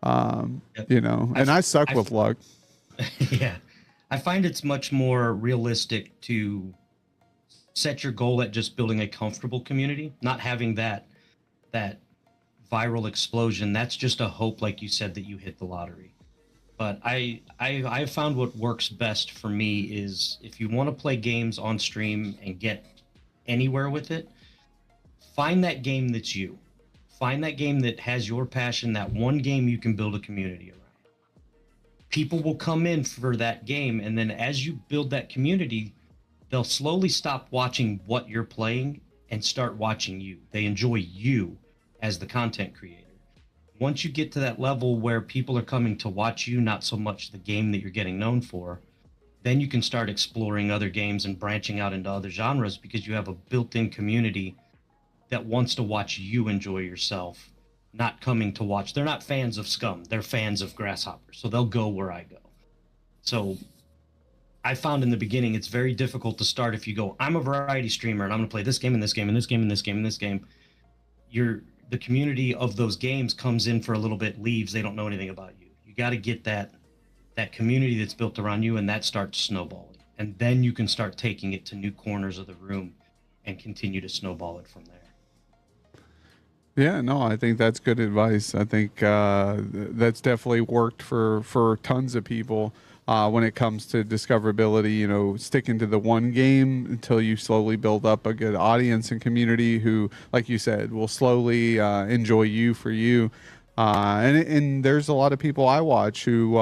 And I suck with luck. Yeah. I find it's much more realistic to set your goal at just building a comfortable community, not having that viral explosion. That's just a hope, like you said, that you hit the lottery. But I found what works best for me is, if you want to play games on stream and get anywhere with it, find that game that's you. Find that game that has your passion, that one game you can build a community around. People will come in for that game, and then as you build that community, they'll slowly stop watching what you're playing and start watching you. They enjoy you as the content creator. Once you get to that level where people are coming to watch you, not so much the game that you're getting known for, then you can start exploring other games and branching out into other genres, because you have a built-in community that wants to watch you enjoy yourself, not coming to watch. They're not fans of Scum. They're fans of Grasshopper. So they'll go where I go. So I found in the beginning, it's very difficult to start if you go, I'm a variety streamer and I'm going to play this game and this game and this game and this game and this game. The community of those games comes in for a little bit, leaves. They don't know anything about you. You got to get that community that's built around you, and that starts snowballing. And then you can start taking it to new corners of the room and continue to snowball it from there. Yeah, no, I think that's good advice. I think that's definitely worked for tons of people. When it comes to discoverability, sticking to the one game until you slowly build up a good audience and community who, like you said, will slowly enjoy you for you. And there's a lot of people I watch who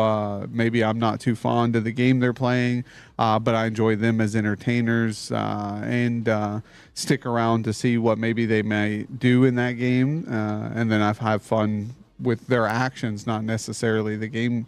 maybe I'm not too fond of the game they're playing, but I enjoy them as entertainers and stick around to see what maybe they may do in that game. And then I've had fun with their actions, not necessarily the game.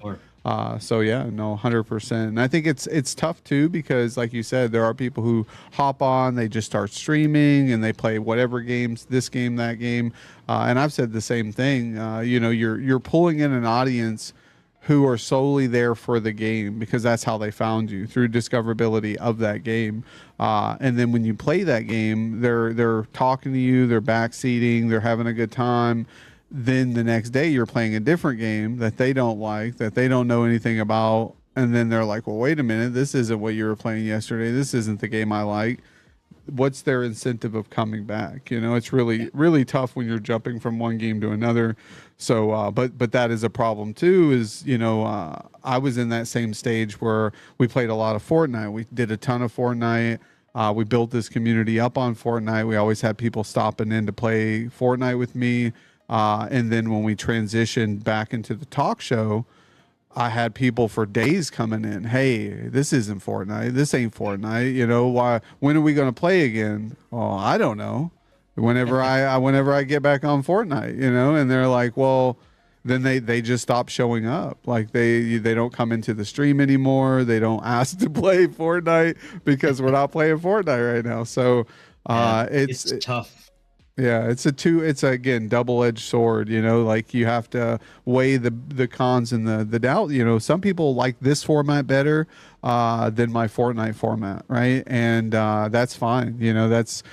So yeah, no, 100%. And I think it's tough too, because like you said, there are people who hop on, they just start streaming and they play whatever games, this game, that game. And I've said the same thing. You're pulling in an audience who are solely there for the game, because that's how they found you, through discoverability of that game. And then when you play that game, they're talking to you, they're backseating, they're having a good time. Then the next day you're playing a different game that they don't like, that they don't know anything about. And then they're like, well, wait a minute, this isn't what you were playing yesterday. This isn't the game I like. what's their incentive of coming back? You know, it's really tough when you're jumping from one game to another. So, but that is a problem too. Is, you know, I was in that same stage where we played a lot of Fortnite. We did a ton of Fortnite. We built this community up on Fortnite. We always had people stopping in to play Fortnite with me. And then when we transitioned back into the talk show, I had people for days coming in. Hey, this isn't Fortnite. This ain't Fortnite. You know, why? When are we going to play again? Oh, I don't know. Whenever I get back on Fortnite, you know, and they're like, well, then they just stop showing up. Like they don't come into the stream anymore. They don't ask to play Fortnite because we're not playing Fortnite right now. So it's tough. Yeah, it's again double-edged sword, you know, like you have to weigh the cons and the doubt. You know, some people like this format better than my Fortnite format, right? And that's fine. You know, that's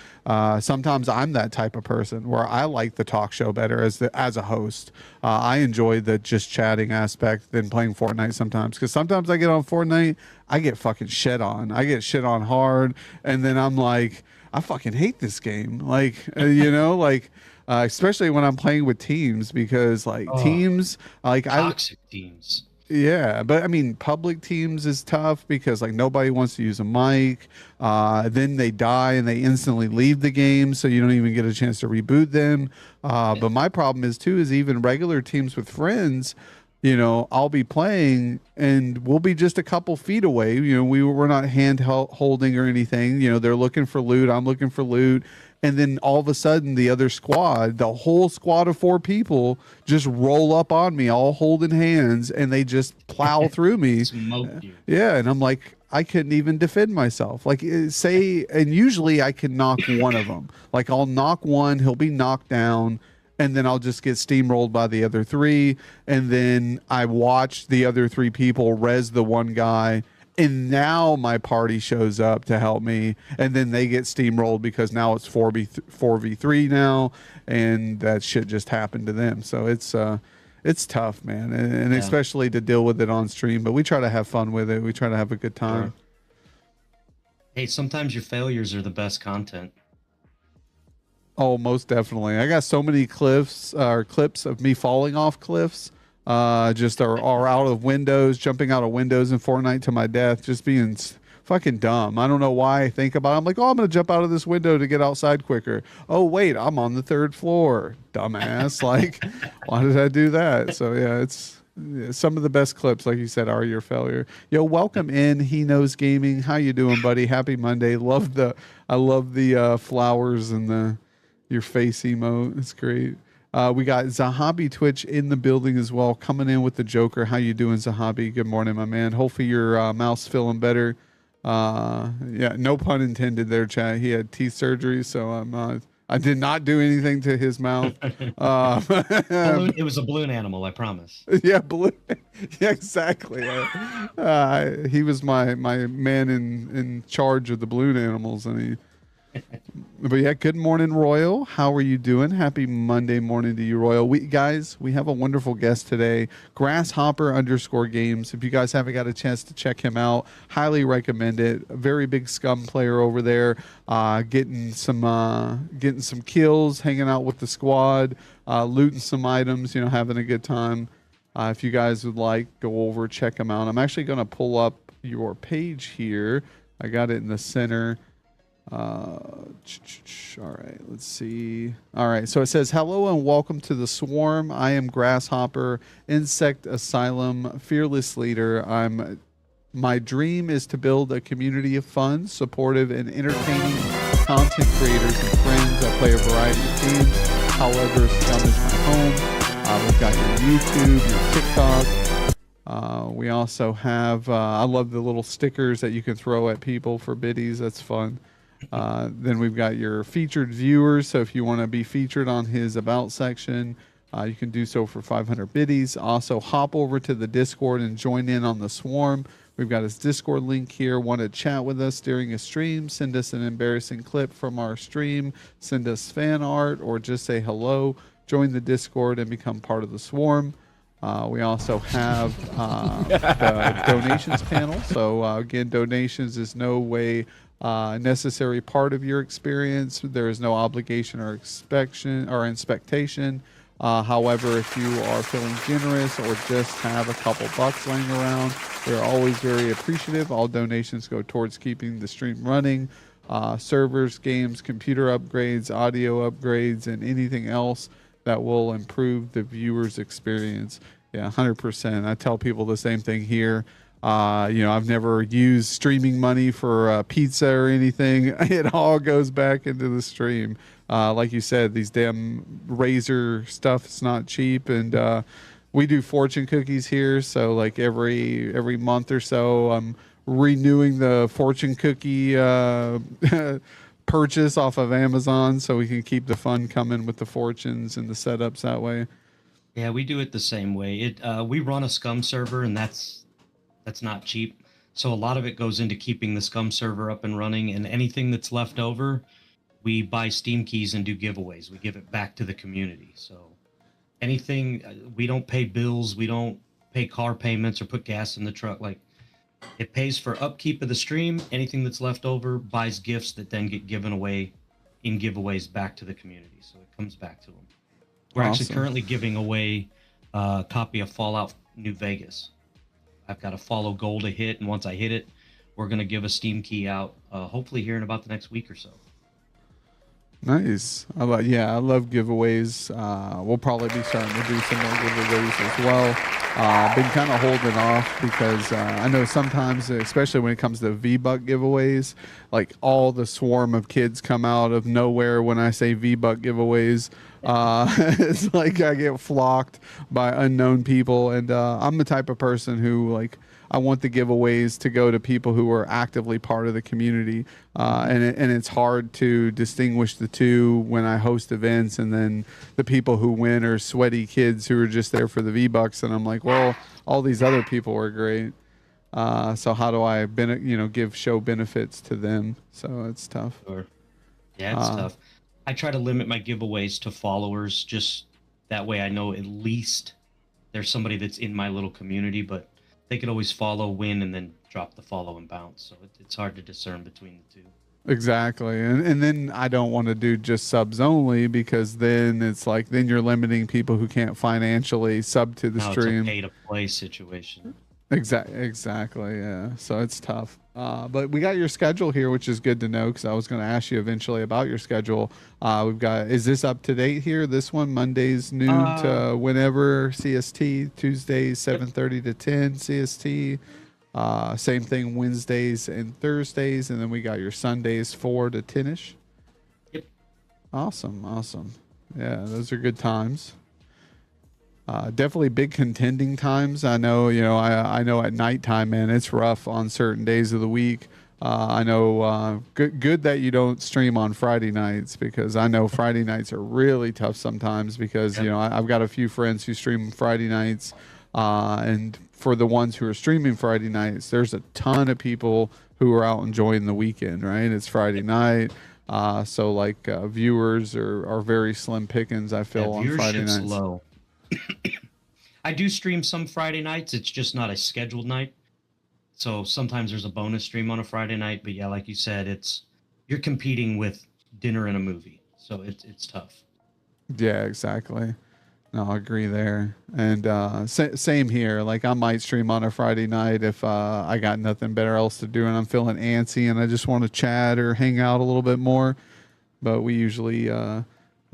sometimes I'm that type of person where I like the talk show better as a host. I enjoy the just chatting aspect than playing Fortnite sometimes, because sometimes I get on Fortnite, I get fucking shit on. I get shit on hard, and then I'm like, I fucking hate this game. Like, you know, like, especially when I'm playing with teams, because like teams, like toxic teams. Yeah, but I mean, public teams is tough because like nobody wants to use a mic. Then they die and they instantly leave the game, so you don't even get a chance to reboot them. But my problem is too is even regular teams with friends. You know, I'll be playing and we'll be just a couple feet away. You know, we're not hand holding or anything. You know, they're looking for loot. I'm looking for loot. And then all of a sudden the other squad, the whole squad of 4 people just roll up on me all holding hands and they just plow through me. Smoke you. Yeah. And I'm like, I couldn't even defend myself. Like say, and usually I can knock one of them. Like I'll knock one, he'll be knocked down, and then I'll just get steamrolled by the other 3. And then I watch the other 3 people res the one guy. And now my party shows up to help me. And then they get steamrolled because now it's 4v3 now. And that shit just happened to them. So it's tough, man. And especially to deal with it on stream. But we try to have fun with it. We try to have a good time. Sure. Hey, sometimes your failures are the best content. Oh, most definitely. I got so many clips of me falling off cliffs, just are out of windows, jumping out of windows in Fortnite to my death, just being fucking dumb. I don't know why I think about it. I'm like, oh, I'm going to jump out of this window to get outside quicker. Oh, wait, I'm on the 3rd floor. Dumbass. Like, why did I do that? So, yeah, some of the best clips, like you said, are your failure. Yo, welcome in. He Knows Gaming. How you doing, buddy? Happy Monday. I love the flowers and your face emote. It's great. We got Zahabi Twitch in the building as well, coming in with the Joker. How you doing, Zahabi? Good morning, my man. Hopefully your mouth's feeling better. Yeah, no pun intended there, chat. He had teeth surgery, so I did not do anything to his mouth. It was a balloon animal, I promise. Yeah, balloon. Yeah, exactly. He was my man in charge of the balloon animals, and he. But yeah, good morning, Royal. How are you doing? Happy Monday morning to you, Royal. We have a wonderful guest today, Grasshopper_games. If you guys haven't got a chance to check him out, highly recommend it. A very big scum player over there, getting some kills, hanging out with the squad, looting some items, having a good time. If you guys would like, go over, check him out. I'm actually going to pull up your page here. I got it in the center. All right, let's see. All right, so it says, hello and welcome to the Swarm. I am Grasshopper, Insect Asylum, Fearless Leader. My dream is to build a community of fun, supportive, and entertaining content creators and friends. I play a variety of games. However, Scum is my home. We've got your YouTube, your TikTok. We also have, I love the little stickers that you can throw at people for biddies. That's fun. Then we've got your featured viewers. So if you want to be featured on his about section, you can do so for 500 biddies. Also, hop over to the Discord and join in on the Swarm. We've got his Discord link here. Want to chat with us during a stream? Send us an embarrassing clip from our stream. Send us fan art or just say hello. Join the Discord and become part of the Swarm. We also have the donations panel. So again, donations is no way necessary part of your experience. There is no obligation or expectation. However, if you are feeling generous or just have a couple bucks laying around, they're always very appreciative. All donations go towards keeping the stream running. Servers, games, computer upgrades, audio upgrades, and anything else that will improve the viewer's experience. Yeah, 100%. I tell people the same thing here. I've never used streaming money for pizza or anything. It all goes back into the stream. Like you said, these damn razor stuff is not cheap, and we do fortune cookies here. So like every month or so, I'm renewing the fortune cookie purchase off of Amazon, so we can keep the fun coming with the fortunes and the setups that way. Yeah, we do it the same way. We run a scum server, and that's not cheap. So a lot of it goes into keeping the scum server up and running, and anything that's left over, we buy Steam keys and do giveaways. We give it back to the community. So anything, we don't pay bills, we don't pay car payments or put gas in the truck. Like, it pays for upkeep of the stream. Anything that's left over buys gifts that then get given away in giveaways back to the community. So it comes back to them. We're actually currently giving away a copy of Fallout New Vegas. I've got a follow goal to hit, and once I hit it, we're going to give a Steam key out, hopefully here in about the next week or so. Nice. I love giveaways. We'll probably be starting to do some more giveaways as well. Been kind of holding off because I know sometimes, especially when it comes to V-Buck giveaways, like all the swarm of kids come out of nowhere when I say V-Buck giveaways. It's like I get flocked by unknown people, and I'm the type of person who, like, I want the giveaways to go to people who are actively part of the community, and it's hard to distinguish the two when I host events, and then the people who win are sweaty kids who are just there for the V-Bucks, and I'm like, well, all these other people are great, so how do I show benefits to them? So it's tough. Sure. Yeah, it's tough. I try to limit my giveaways to followers, just that way I know at least there's somebody that's in my little community, but they could always follow, win, and then drop the follow and bounce. So it's hard to discern between the two. Exactly. And then I don't want to do just subs only, because then it's like, then you're limiting people who can't financially sub to the stream. It's a pay-to-play situation. Exactly. Yeah. So it's tough. But we got your schedule here, which is good to know, because I was going to ask you eventually about your schedule. Is this up to date here? This one, Mondays noon to whenever CST, Tuesdays 7:30 to 10 CST. Same thing Wednesdays and Thursdays, and then we got your Sundays 4 to 10ish. Yep. Awesome. Yeah, those are good times. Definitely big contending times. I know, I know at nighttime, man, it's rough on certain days of the week. I know, good that you don't stream on Friday nights, because I know Friday nights are really tough sometimes, because, I've got a few friends who stream Friday nights, and for the ones who are streaming Friday nights, there's a ton of people who are out enjoying the weekend, right? It's Friday night. So like, viewers are very slim pickings, I feel, on Friday nights. Low. I do stream some Friday nights. It's just not a scheduled night. So sometimes there's a bonus stream on a Friday night. But yeah, like you said, you're competing with dinner and a movie. So it's tough. Yeah, exactly. No, I agree there. And same here. Like, I might stream on a Friday night if I got nothing better else to do and I'm feeling antsy and I just want to chat or hang out a little bit more. But we usually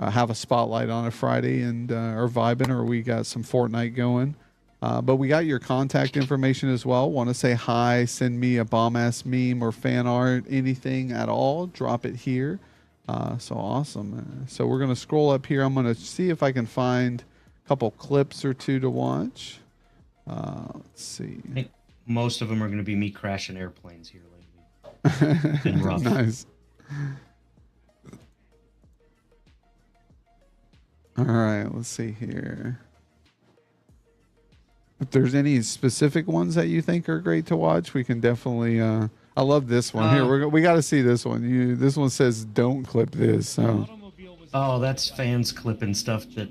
have a spotlight on a Friday and are vibing, or we got some Fortnite going. But we got your contact information as well. Want to say hi, send me a bomb-ass meme or fan art, anything at all, drop it here. So awesome. So we're going to scroll up here. I'm going to see if I can find a couple clips or two to watch. Let's see. I think most of them are going to be me crashing airplanes here lately. It's been rough. Nice. All right, let's see here. If there's any specific ones that you think are great to watch, we can definitely. I love this one here. We got to see this one. This one says, "Don't clip this." So. Oh, that's fans clipping stuff that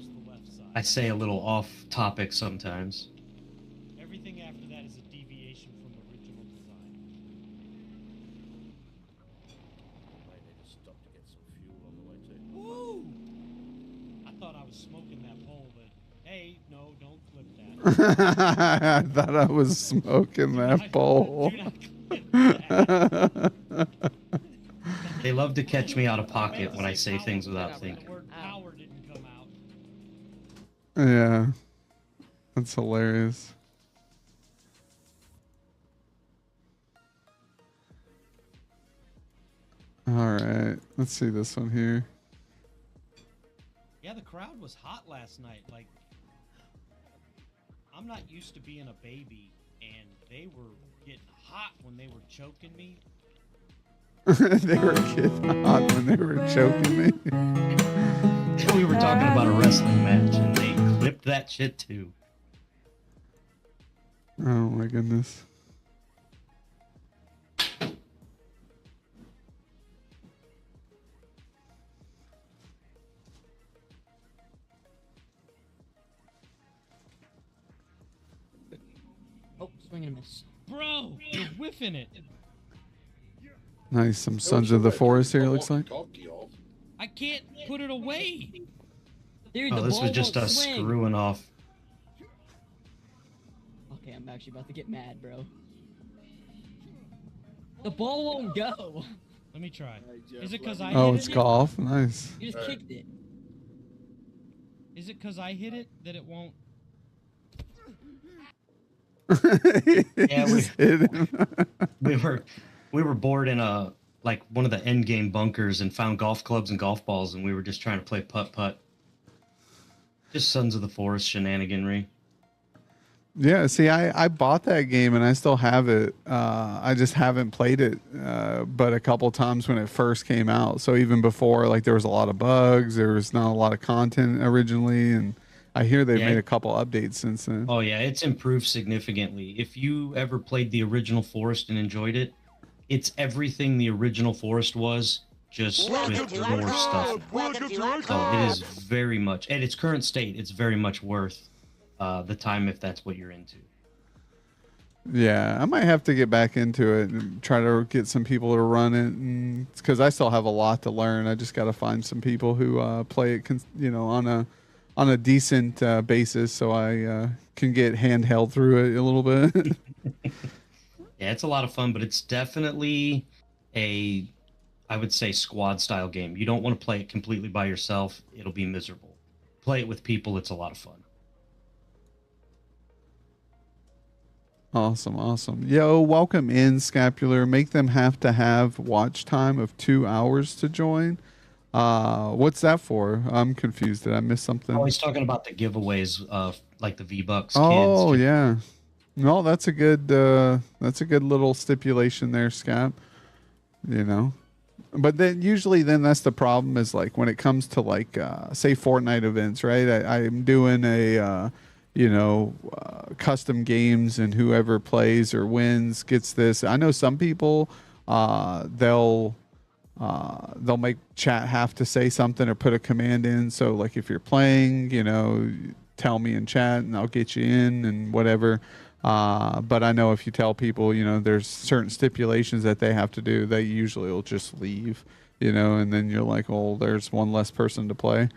I say a little off topic sometimes. Everything after that is a deviation from original design. was smoking that pole, but hey, no, don't flip that. I thought I was smoking that pole. Do not clip that. They love to catch me out of pocket when I say things The without thinking. word power didn't come out. Yeah, that's hilarious. All right, let's see this one here. Yeah, the crowd was hot last night. Like, I'm not used to being a baby, and they were getting hot when they were choking me. They were getting hot when they were choking me. We were talking about a wrestling match, and they clipped that shit too. Oh my goodness. Oh, swing and a miss. Bro, you're whiffing it. Nice, some Sons of the Forest here, it looks like. I can't put it away. Dude, Oh, the this ball was just won't us swing. screwing off. Okay, I'm actually about to get mad, bro. The ball won't go. Let me try. Is it because I Oh, hit it's it? golf. Nice. You just kicked it. Is it because I hit it that it won't? Yeah, we- Just hit him. We were bored in a like one of the end game bunkers and found golf clubs and golf balls, and we were just trying to play putt putt. Just Sons of the Forest shenaniganry. Yeah, see, I bought that game and I still have it. I just haven't played it, but a couple times when it first came out. So even before, like there was a lot of bugs, there was not a lot of content originally, and I hear they've Yeah. made a couple updates since then. Oh yeah, it's improved significantly. If you ever played the original Forest and enjoyed it, it's everything the original Forest was, just with more stuff. So it is very much, at its current state, it's very much worth the time if that's what you're into. Yeah, I might have to get back into it and try to get some people to run it, and because I still have a lot to learn. I just got to find some people who play it, on a decent basis, so I can get handheld through it a little bit. Yeah, it's a lot of fun, but it's definitely I would say, squad style game. You don't want to play it completely by yourself. It'll be miserable. Play it with people. It's a lot of fun. Awesome. Yo, welcome in, Scapular. Make them have to have watch time of 2 hours to join. What's that for? I'm confused. Did I miss something? Oh, he's talking about the giveaways of like the V-Bucks Oh, kids. yeah. No, that's a good little stipulation there, Scap. You know. But then usually that's the problem is like when it comes to like say Fortnite events, right? I'm doing a custom games, and whoever plays or wins gets this. I know some people they'll make chat have to say something or put a command in. So like if you're playing, tell me in chat and I'll get you in and whatever. But I know if you tell people, there's certain stipulations that they have to do, they usually will just leave, and then you're like, oh, there's one less person to play.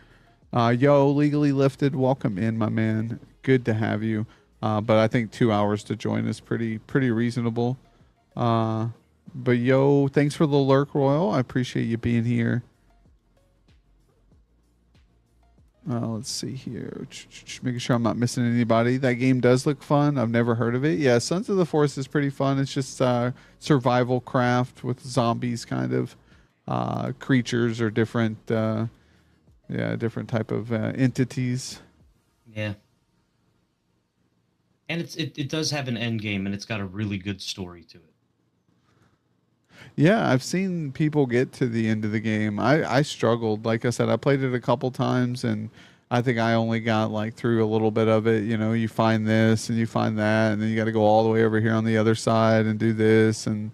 Yo, Legally Lifted, welcome in, my man. Good to have you. But I think 2 hours to join is pretty reasonable. But yo, thanks for the lurk, Royal. I appreciate you being here. Let's see here. Making sure I'm not missing anybody. That game does look fun. I've never heard of it. Yeah, Sons of the Forest is pretty fun. It's just survival craft with zombies, kind of creatures or different, different type of entities. Yeah. And it does have an end game, and it's got a really good story to it. Yeah, I've seen people get to the end of the game. I struggled. Like I said, I played it a couple times, and I think I only got like through a little bit of it. You find this and you find that, and then you got to go all the way over here on the other side and do this, and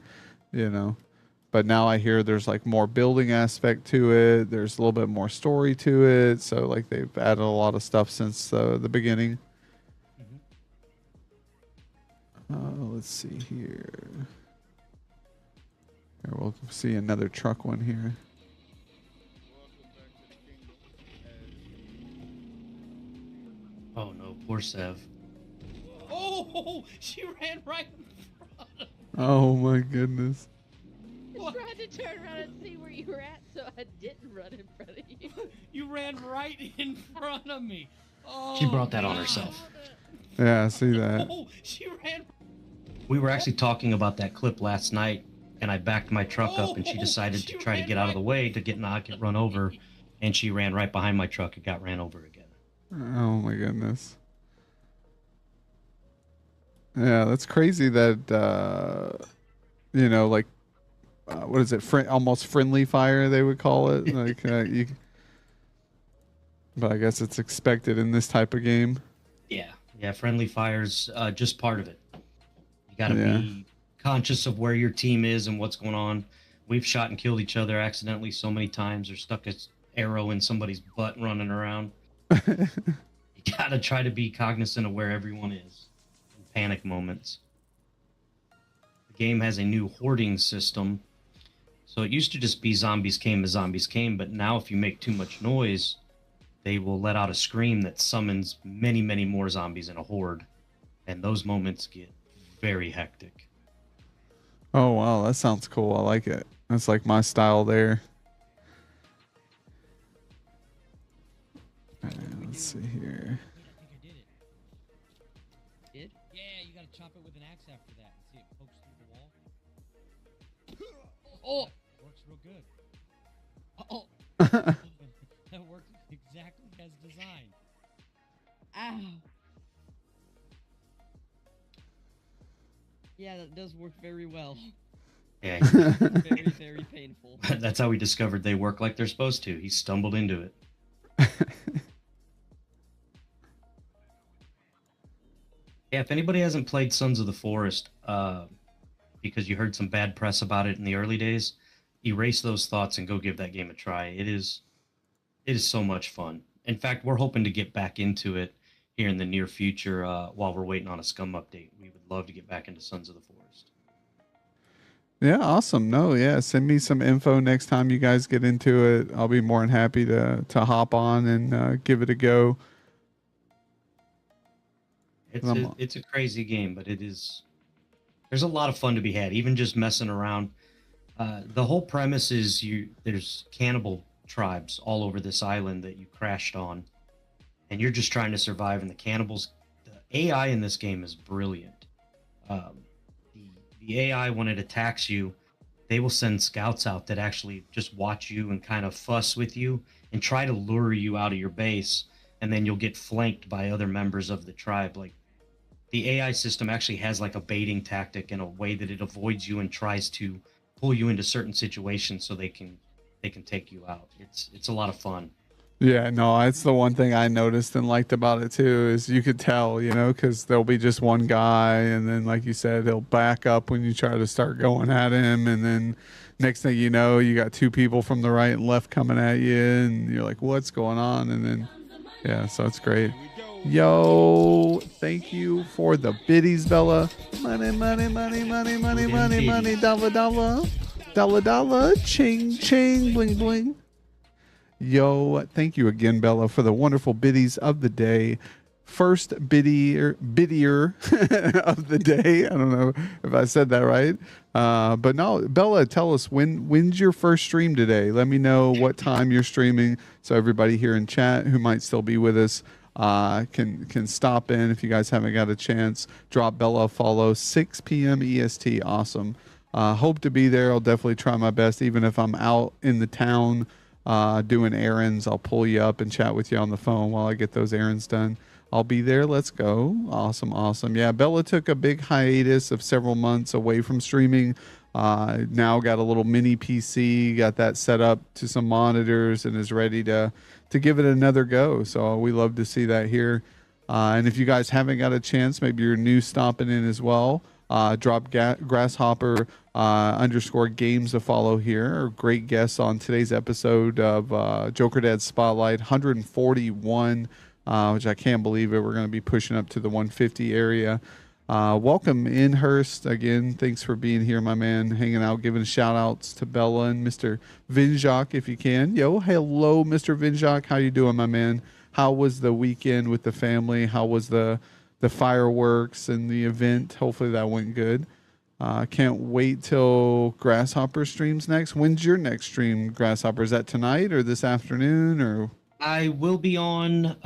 But now I hear there's like more building aspect to it. There's a little bit more story to it. So like they've added a lot of stuff since the beginning. Let's see here. Here, we'll see another truck one here. Oh no, poor Sev. Oh, she ran right in front of me. Oh my goodness. I tried to turn around and see where you were at, so I didn't run in front of you. You ran right in front of me. Oh, She brought that on God. herself. Yeah, I see that. Oh, she ran. We were actually talking about that clip last night, and I backed my truck up, and she Oh, decided she to try to ran get out of the right- way to not get run over, and she ran right behind my truck and got ran over again. Oh my goodness. Yeah, that's crazy that you know, like what is it? Almost friendly fire they would call it. Like but I guess it's expected in this type of game. Yeah, friendly fire's just part of it. You got to Yeah. be conscious of where your team is and what's going on. We've shot and killed each other accidentally so many times, or stuck an arrow in somebody's butt running around. You got to try to be cognizant of where everyone is in panic moments. The game has a new hoarding system. So it used to just be zombies came as zombies came, but now if you make too much noise, they will let out a scream that summons many, many more zombies in a horde. And those moments get very hectic. Oh wow, that sounds cool. I like it. That's like my style there. Let's see here. I think I did it. Did? Yeah, you gotta chop it with an axe after that and see it pokes through the wall. Oh, Works real good. oh, That works exactly as designed. ow. Yeah, that does work very well. Yeah, Very, very painful. that's how we discovered they work like they're supposed to. He stumbled into it. Yeah, if anybody hasn't played Sons of the Forest, because you heard some bad press about it in the early days, erase those thoughts and go give that game a try. It is so much fun. In fact, we're hoping to get back into it here in the near future while we're waiting on a Scum update. We would love to get back into Sons of the Forest. Yeah, awesome. No, yeah, send me some info next time you guys get into it. I'll be more than happy to hop on and give it a go. It's a crazy game, but there's a lot of fun to be had, even just messing around. The whole premise is there's cannibal tribes all over this island that you crashed on, and you're just trying to survive. And the AI in this game is brilliant. The AI, when it attacks you, they will send scouts out that actually just watch you and kind of fuss with you and try to lure you out of your base, and then you'll get flanked by other members of the tribe. Like, the AI system actually has like a baiting tactic in a way that it avoids you and tries to pull you into certain situations so they can take you out. It's a lot of fun. Yeah, no, that's the one thing I noticed and liked about it too, is you could tell, you know, because there'll be just one guy, and then like you said, he'll back up when you try to start going at him, and then next thing you know, you got two people from the right and left coming at you, and you're like, what's going on? And then yeah, so it's great. Yo, thank you for the biddies, Bella. Money, money, money, money, money, money, money, dollar, dollar, dollar, dollar, ching, ching, bling, bling. Yo, thank you again, Bella, for the wonderful biddies of the day. First biddier of the day. I don't know if I said that right. But no, Bella, tell us when's your first stream today? Let me know what time you're streaming so everybody here in chat who might still be with us can stop in. If you guys haven't got a chance, drop Bella a follow. 6 p.m. EST. Awesome. Hope to be there. I'll definitely try my best, even if I'm out in the town doing errands. I'll pull you up and chat with you on the phone while I get those errands done. I'll be there. Let's go. Awesome. Yeah, Bella took a big hiatus of several months away from streaming. Now got a little mini PC, got that set up to some monitors, and is ready to give it another go. So we love to see that here. And if you guys haven't got a chance, maybe you're new stomping in as well, drop Grasshopper _ games a follow here. Great guests on today's episode of Jokerdads Spotlight 141, which I can't believe it. We're going to be pushing up to the 150 area. Welcome in, Hurst. Again, thanks for being here, my man, hanging out, giving shout outs to Bella and Mr. Vinjak if you can. Yo, hello, Mr. Vinjak. How you doing, my man? how was the weekend with the family? How was the fireworks and the event? Hopefully that went good. Can't wait till Grasshopper streams next. When's your next stream, Grasshopper? Is that tonight or this afternoon or? I will be on.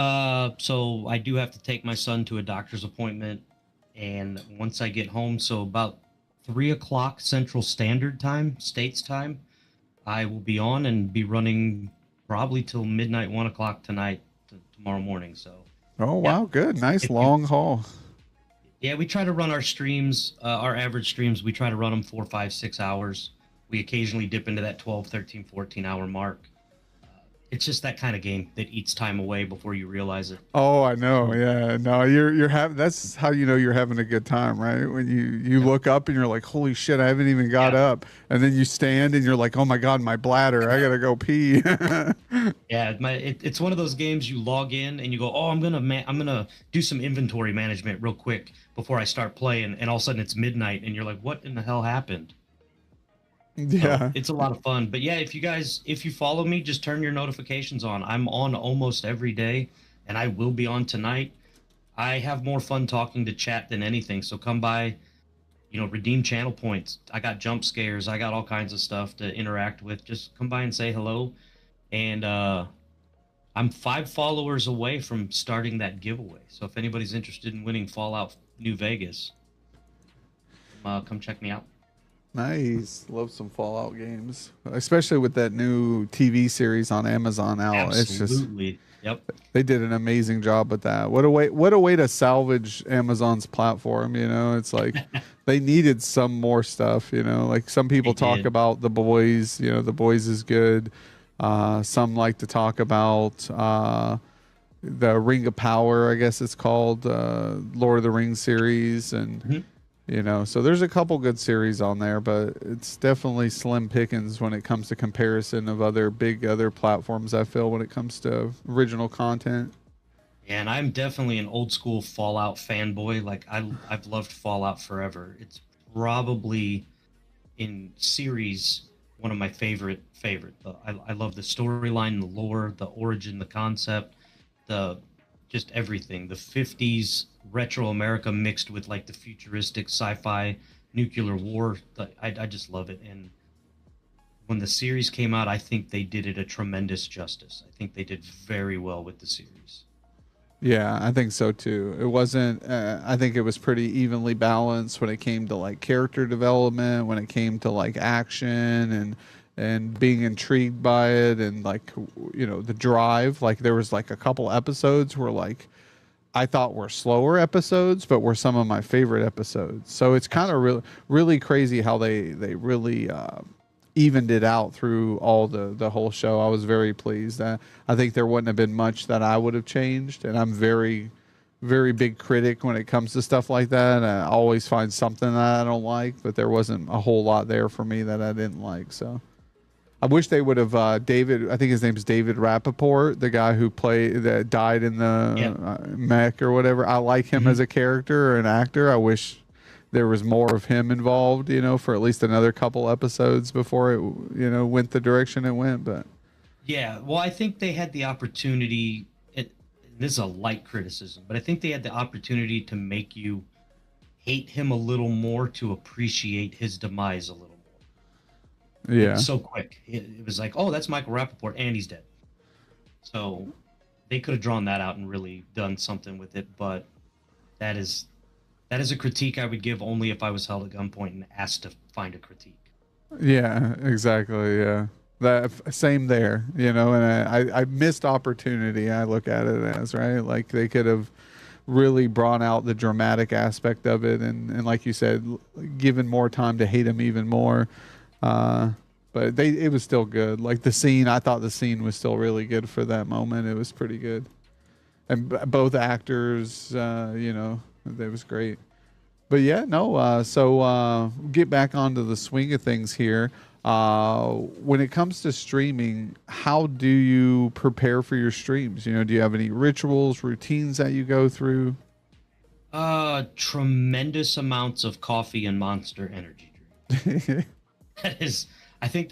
So I do have to take my son to a doctor's appointment, and once I get home, so about 3 o'clock Central Standard Time, States time, I will be on and be running probably till midnight, 1 o'clock tonight, tomorrow morning. So Oh yeah, wow, good, nice if you, long haul. yeah, we try to run our streams, our average streams. We try to run them 4, 5, 6 hours. We occasionally dip into that 12, 13, 14 hour mark. It's just that kind of game that eats time away before you realize it. Oh, I know. So, Yeah, no, you're having. That's how you know you're having a good time, right? When you look up and you're like, "Holy shit, I haven't even got Yeah. up," and then you stand and you're like, "Oh my god, my bladder! I gotta go pee." Yeah, it's one of those games you log in and you go, "Oh, I'm gonna do some inventory management real quick before I start playing," and all of a sudden it's midnight and you're like, "What in the hell happened?" So Yeah, it's a lot of fun. But yeah, if you follow me, just turn your notifications on. I'm on almost every day, and I will be on tonight. I have more fun talking to chat than anything. So come by, redeem channel points. I got jump scares. I got all kinds of stuff to interact with. Just come by and say hello. And I'm 5 followers away from starting that giveaway. So if anybody's interested in winning Fallout New Vegas, come check me out. nice. Love some Fallout games, especially with that new TV series on Amazon now. It's just Absolutely. Yep. they did an amazing job with that. What a way to salvage Amazon's platform, It's like they needed some more stuff, Like some people They talk did. about The Boys, The Boys is good. Some like to talk about the Ring of Power, I guess it's called, Lord of the Rings series and Mhm. so there's a couple good series on there, but it's definitely slim pickings when it comes to comparison of other platforms, I feel, when it comes to original content. And I'm definitely an old school Fallout fanboy. Like I've loved Fallout forever. It's probably in series one of my favorite. I love the storyline, the lore, the origin, the concept, the just everything. The 50s retro America mixed with like the futuristic sci-fi nuclear war. I just love it. And when the series came out, I think they did it a tremendous justice. I think they did very well with the series. Yeah, I think so too. It wasn't. I think it was pretty evenly balanced when it came to like character development, when it came to like action and being intrigued by it, and like the drive. Like there was like a couple episodes where like I thought were slower episodes, but were some of my favorite episodes. So it's kind of really crazy how they really evened it out through all the whole show. I was very pleased. I think there wouldn't have been much that I would have changed, and I'm very big critic when it comes to stuff like that. I always find something that I don't like, but there wasn't a whole lot there for me that I didn't like. So I wish they would have David. I think his name's David Rappaport, the guy that died in the Yep. mech or whatever. I like him as a character or an actor. I wish there was more of him involved, for at least another couple episodes before it, went the direction it went. But Yeah, well, I think they had the opportunity. This is a light criticism, but I think they had the opportunity to make you hate him a little more to appreciate his demise a little more. It yeah, was so quick. It was like, oh, that's Michael Rappaport, and he's dead. So they could have drawn that out and really done something with it. But that is a critique I would give only if I was held at gunpoint and asked to find a critique. yeah, exactly, yeah. That same there, and I missed opportunity. I look at it as right, like they could have really brought out the dramatic aspect of it, and like you said, given more time to hate him even more. Uh, but it was still good. Like the scene, I thought the scene was still really good for that moment. It was pretty good, and both actors, it was great. But yeah, no. So get back onto the swing of things here. When it comes to streaming, how do you prepare for your streams? Do you have any rituals, routines that you go through? Tremendous amounts of coffee and Monster Energy drink. That is, I think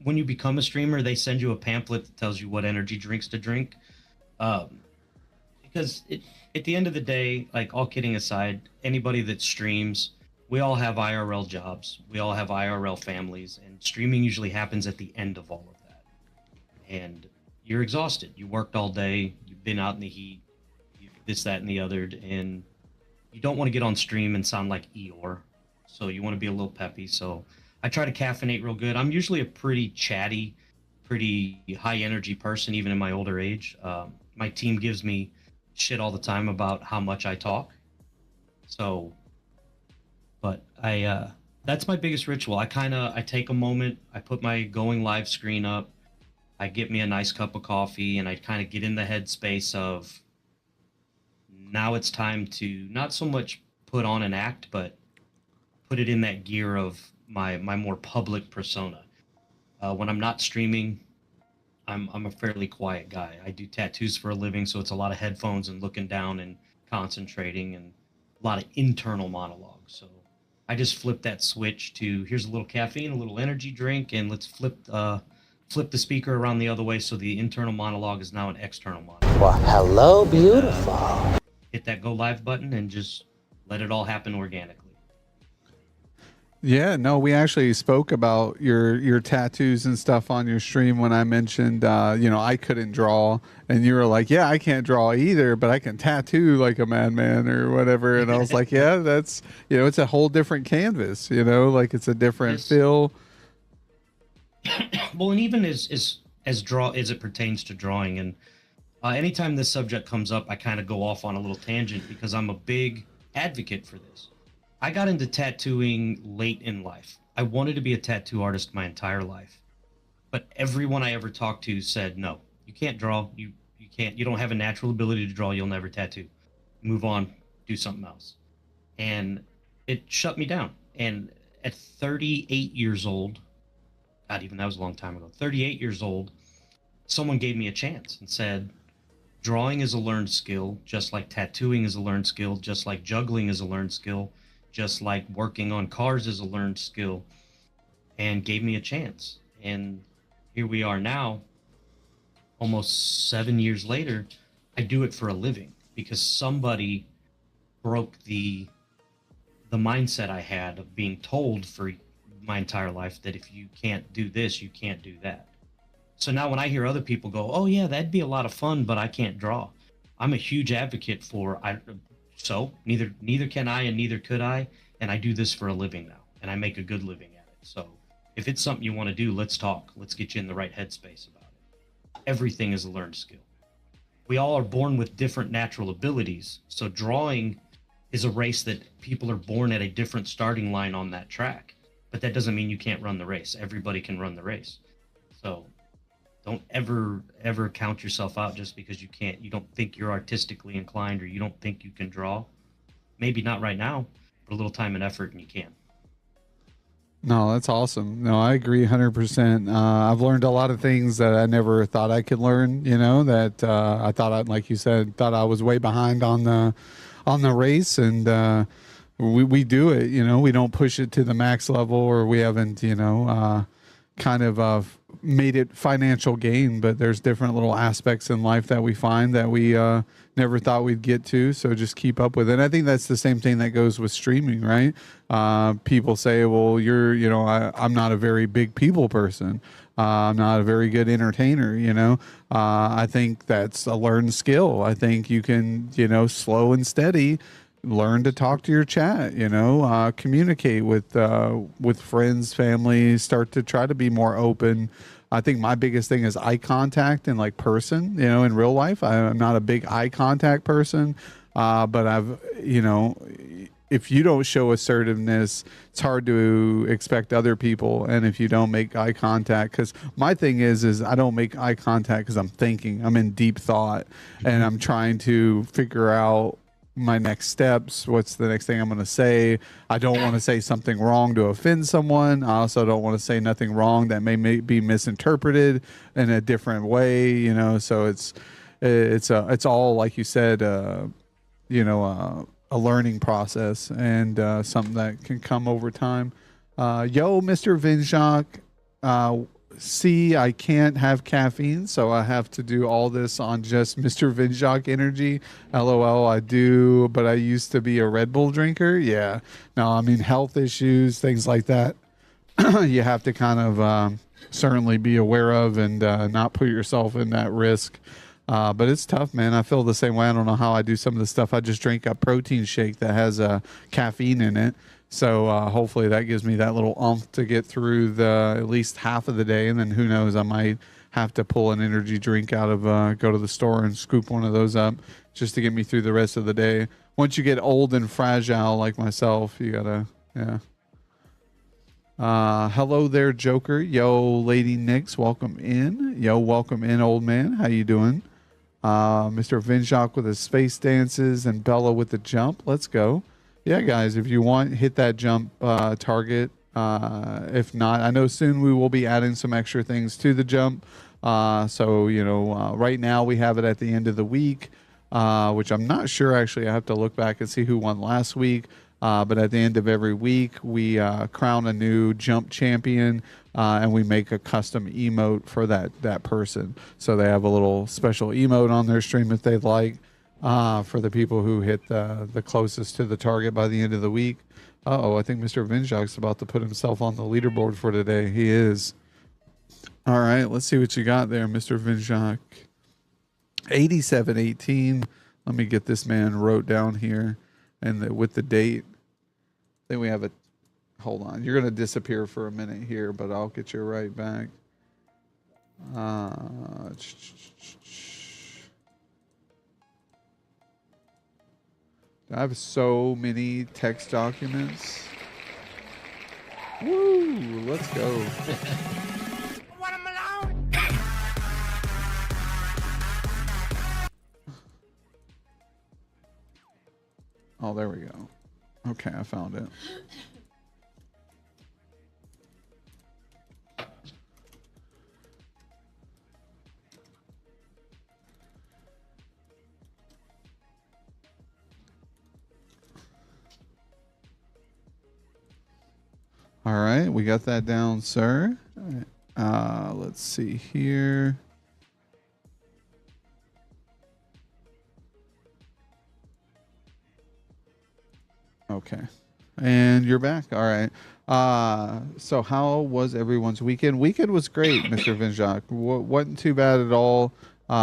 when you become a streamer, they send you a pamphlet that tells you what energy drinks to drink. Because at the end of the day, like all kidding aside, anybody that streams, we all have IRL jobs, we all have IRL families, and streaming usually happens at the end of all of that. And you're exhausted. You worked all day, you've been out in the heat, this, that, and the other, and you don't want to get on stream and sound like Eeyore. So you want to be a little peppy. So I try to caffeinate real good. I'm usually a pretty chatty, pretty high energy person, even in my older age. My team gives me shit all the time about how much I talk. So, but that's my biggest ritual. I take a moment, I put my going live screen up, I get me a nice cup of coffee, and I kind of get in the headspace of now it's time to not so much put on an act, but put it in that gear of my more public persona. When I'm not streaming, I'm a fairly quiet guy. I do tattoos for a living, so it's a lot of headphones and looking down and concentrating and a lot of internal monologues. So I just flip that switch to here's a little caffeine, a little energy drink, and let's flip the speaker around the other way so the internal monologue is now an external monologue. Well, hello, beautiful. Hit that go live button and just let it all happen organically. Yeah, no, we actually spoke about your tattoos and stuff on your stream when I mentioned, I couldn't draw, and you were like, yeah, I can't draw either, but I can tattoo like a madman or whatever. And I was like, yeah, that's, it's a whole different canvas, like it's a different feel. Well, and even as it pertains to drawing, and anytime this subject comes up, I kind of go off on a little tangent because I'm a big advocate for this. I got into tattooing late in life. I wanted to be a tattoo artist my entire life, but everyone I ever talked to said, no, you can't draw. You don't have a natural ability to draw. You'll never tattoo. Move on, do something else. And it shut me down. And at 38 years old, God, even that was a long time ago, 38 years old, someone gave me a chance and said, drawing is a learned skill, just like tattooing is a learned skill, just like juggling is a learned skill, just like working on cars is a learned skill, and gave me a chance. And here we are now, almost 7 years later. I do it for a living because somebody broke the mindset I had of being told for my entire life that if you can't do this, you can't do that. So now when I hear other people go, oh yeah, that'd be a lot of fun, but I can't draw, I'm a huge advocate for so neither can I and neither could I, and I do this for a living now, and I make a good living at it. So if it's something you want to do, let's talk. Let's get you in the right headspace about it. Everything is a learned skill. We all are born with different natural abilities, so drawing is a race that people are born at a different starting line on that track, but that doesn't mean you can't run the race. Everybody can run the race. So don't ever count yourself out just because you don't think you're artistically inclined or you don't think you can draw. Maybe not right now, but a little time and effort and you can. No, that's awesome. No, I agree 100%. I've learned a lot of things that I never thought I could learn, that I thought like you said, thought I was way behind on the race. And we do it, we don't push it to the max level, or we haven't, kind of made it financial gain, but there's different little aspects in life that we find that we never thought we'd get to. So just keep up with it. And I think that's the same thing that goes with streaming, right? People say, well, I'm not a very big people person. I'm not a very good entertainer, I think that's a learned skill. I think you can, slow and steady learn to talk to your chat, communicate with friends, family, start to try to be more open. I think my biggest thing is eye contact and like person, in real life. I'm not a big eye contact person, but if you don't show assertiveness, it's hard to expect other people. And if you don't make eye contact, because my thing is I don't make eye contact because I'm thinking, I'm in deep thought, and I'm trying to figure out my next steps. What's the next thing I'm going to say? I don't want to say something wrong to offend someone. I also don't want to say nothing wrong that may be misinterpreted in a different way, so it's all, like you said, a learning process, and something that can come over time. Yo, Mr. Vinjak, see, I can't have caffeine, so I have to do all this on just Mr. Vinjok energy. LOL, I do, but I used to be a Red Bull drinker. Yeah. No, I mean, health issues, things like that. You have to kind of certainly be aware of and not put yourself in that risk. But it's tough, man. I feel the same way. I don't know how I do some of the stuff. I just drink a protein shake that has caffeine in it. So hopefully that gives me that little oomph to get through the at least half of the day. And then who knows, I might have to pull an energy drink out of go to the store and scoop one of those up just to get me through the rest of the day. Once you get old and fragile like myself, you gotta, yeah. Hello there, Joker. Yo, Lady Nix, welcome in. Yo, welcome in, old man. How you doing? Mr. Vinjok with his space dances and Bella with the jump. Let's go. Yeah, guys, if you want, hit that jump target. If not, I know soon we will be adding some extra things to the jump. So, you know, right now we have it at the end of the week, which I'm not sure. Actually, I have to look back and see who won last week. But at the end of every week, we crown a new jump champion, and we make a custom emote for that person. So they have a little special emote on their stream if they'd like, for the people who hit the closest to the target by the end of the week. I think Mr. Vinjok's about to put himself on the leaderboard for today. He is. All right, let's see what you got there, Mr. Vinjok. 8718. Let me get this man wrote down here. And with the date, then we have a, hold on. You're going to disappear for a minute here, but I'll get you right back. I have so many text documents. Woo, let's go. Oh, there we go. Okay, I found it. All right, we got that down, sir. Let's see here. Okay. And you're back. All right. So how was everyone's weekend? Weekend was great, Mr. Vinjok. Wasn't too bad at all.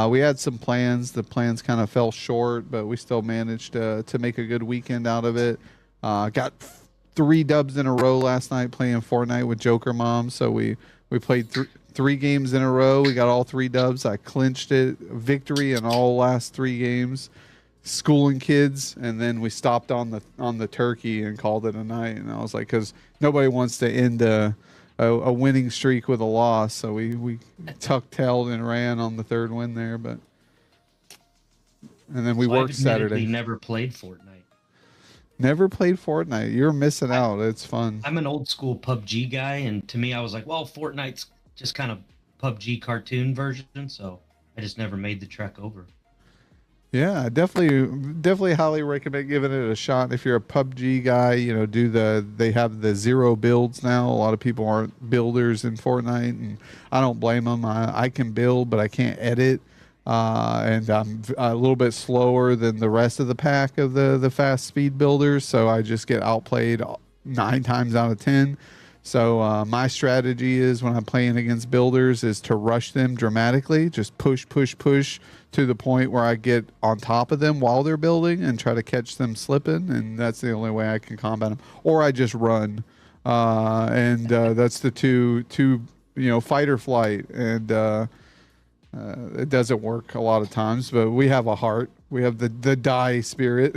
We had some plans. The plans kind of fell short, but we still managed to make a good weekend out of it. Got 3 dubs in a row last night playing Fortnite with Joker Mom. So we played three games in a row. We got all 3 dubs. I clinched it. Victory in all last 3 games. Schooling kids, and then we stopped on the turkey and called it a night. And I was like, because nobody wants to end a winning streak with a loss, so we tuck-tailed and ran on the 3rd win there. But and then we worked Saturday. Never played Fortnite. Never played Fortnite. You're missing out. It's fun. I'm an old school PUBG guy, and to me, I was like, well, Fortnite's just kind of PUBG cartoon version, so I just never made the trek over. Yeah, definitely highly recommend giving it a shot. If you're a PUBG guy, you know, they have the 0 builds now. A lot of people aren't builders in Fortnite, and I don't blame them. I can build, but I can't edit. And I'm a little bit slower than the rest of the pack of the fast speed builders, so I just get outplayed 9 times out of 10. So my strategy is when I'm playing against builders is to rush them dramatically, just push to the point where I get on top of them while they're building and try to catch them slipping, and that's the only way I can combat them. Or I just run, and that's the two fight or flight, and it doesn't work a lot of times. But we have a heart, we have the die spirit.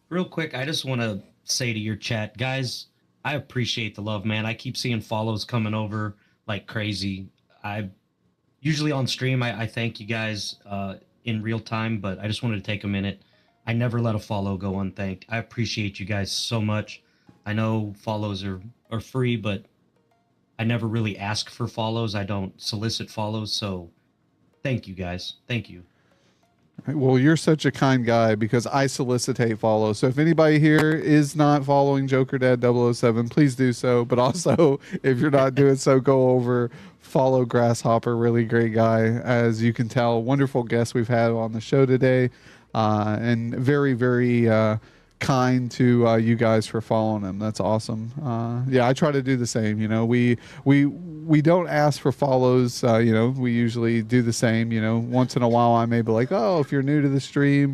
Real quick, I just want to say to your chat, guys, I appreciate the love, man. I keep seeing follows coming over like crazy. I usually on stream, I thank you guys in real time, but I just wanted to take a minute. I never let a follow go unthanked. I appreciate you guys so much. I know follows are free, but I never really ask for follows. I don't solicit follows, so thank you guys. Thank you. Well, you're such a kind guy because I solicitate follows. So if anybody here is not following Jokerdad 007, please do so. But also, if you're not doing so, go over follow Grasshopper. Really great guy, as you can tell. Wonderful guests we've had on the show today, and very, very kind to you guys for following him. That's awesome. Yeah, I try to do the same. We don't ask for follows. We usually do the same. Once in a while I may be like, oh, if you're new to the stream,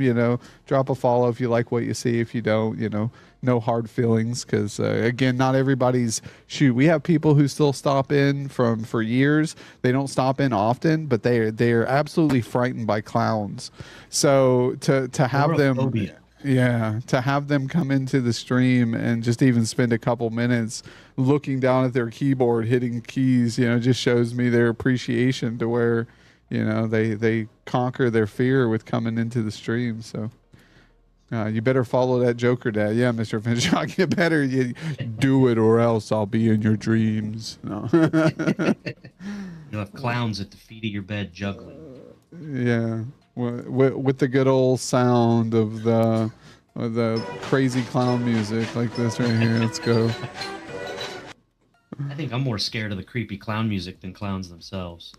drop a follow if you like what you see. If you don't, no hard feelings, because again, not everybody's shoot. We have people who still stop in for years. They don't stop in often, but they're absolutely frightened by clowns. So to have them. Agoraphobia. Yeah, to have them come into the stream and just even spend a couple minutes looking down at their keyboard, hitting keys, just shows me their appreciation to where, they conquer their fear with coming into the stream. So you better follow that Joker Dad. Yeah, Mr. Finchak, you better do it or else I'll be in your dreams. No. You'll have clowns at the feet of your bed juggling. Yeah. With the good old sound of the crazy clown music like this right here. Let's go. I think I'm more scared of the creepy clown music than clowns themselves.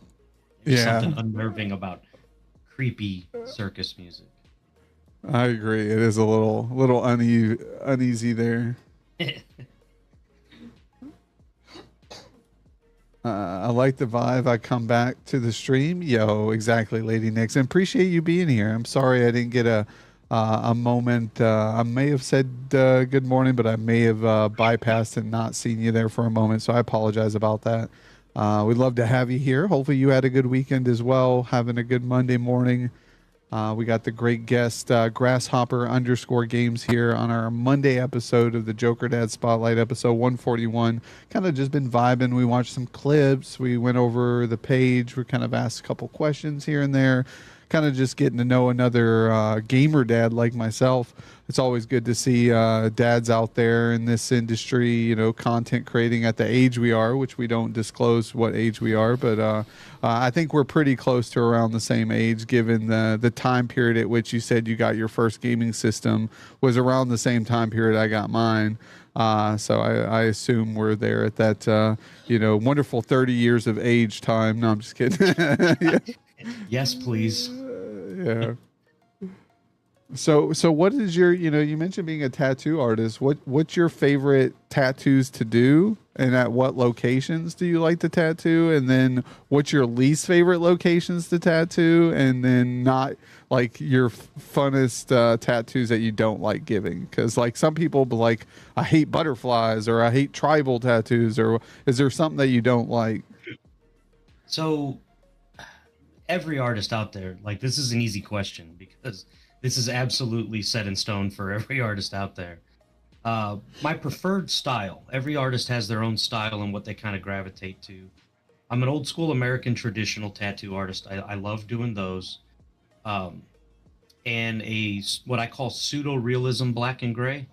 There's Yeah. something unnerving about creepy circus music. I agree. It is a little uneasy there. I like the vibe. I come back to the stream. Yo, exactly, Lady Nix. And appreciate you being here. I'm sorry I didn't get a moment. I may have said good morning, but I may have bypassed and not seen you there for a moment. So I apologize about that. We'd love to have you here. Hopefully you had a good weekend as well, having a good Monday morning. We got the great guest Grasshopper_games here on our Monday episode of the Joker Dad Spotlight, episode 141. Kind of just been vibing. We watched some clips. We went over the page. We kind of asked a couple questions here and there. Kind of just getting to know another gamer dad like myself. It's always good to see dads out there in this industry, content creating at the age we are, which we don't disclose what age we are, but I think we're pretty close to around the same age, given the time period at which you said you got your first gaming system was around the same time period I got mine. So I assume we're there at that, wonderful 30 years of age time. No, I'm just kidding. Yeah. Yes, please. Yeah. So what is your, you mentioned being a tattoo artist. What's your favorite tattoos to do, and at what locations do you like to tattoo? And then what's your least favorite locations to tattoo? And then not like your funnest tattoos that you don't like giving, because like some people be like, I hate butterflies, or I hate tribal tattoos, or is there something that you don't like? So every artist out there, like, this is an easy question because this is absolutely set in stone for every artist out there. My preferred style, every artist has their own style and what they kind of gravitate to. I'm an old school American traditional tattoo artist. I love doing those. And what I call pseudo realism black and gray.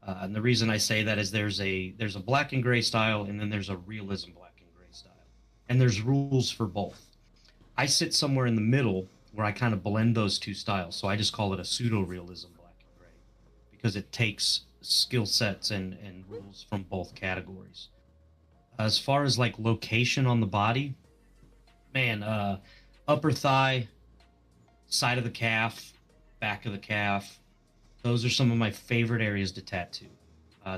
And the reason I say that is there's a black and gray style, and then there's a realism black and gray style. And there's rules for both. I sit somewhere in the middle where I kind of blend those two styles. So I just call it a pseudo realism black and gray, because it takes skill sets and rules from both categories. As far as like location on the body, man, upper thigh, side of the calf, back of the calf, those are some of my favorite areas to tattoo.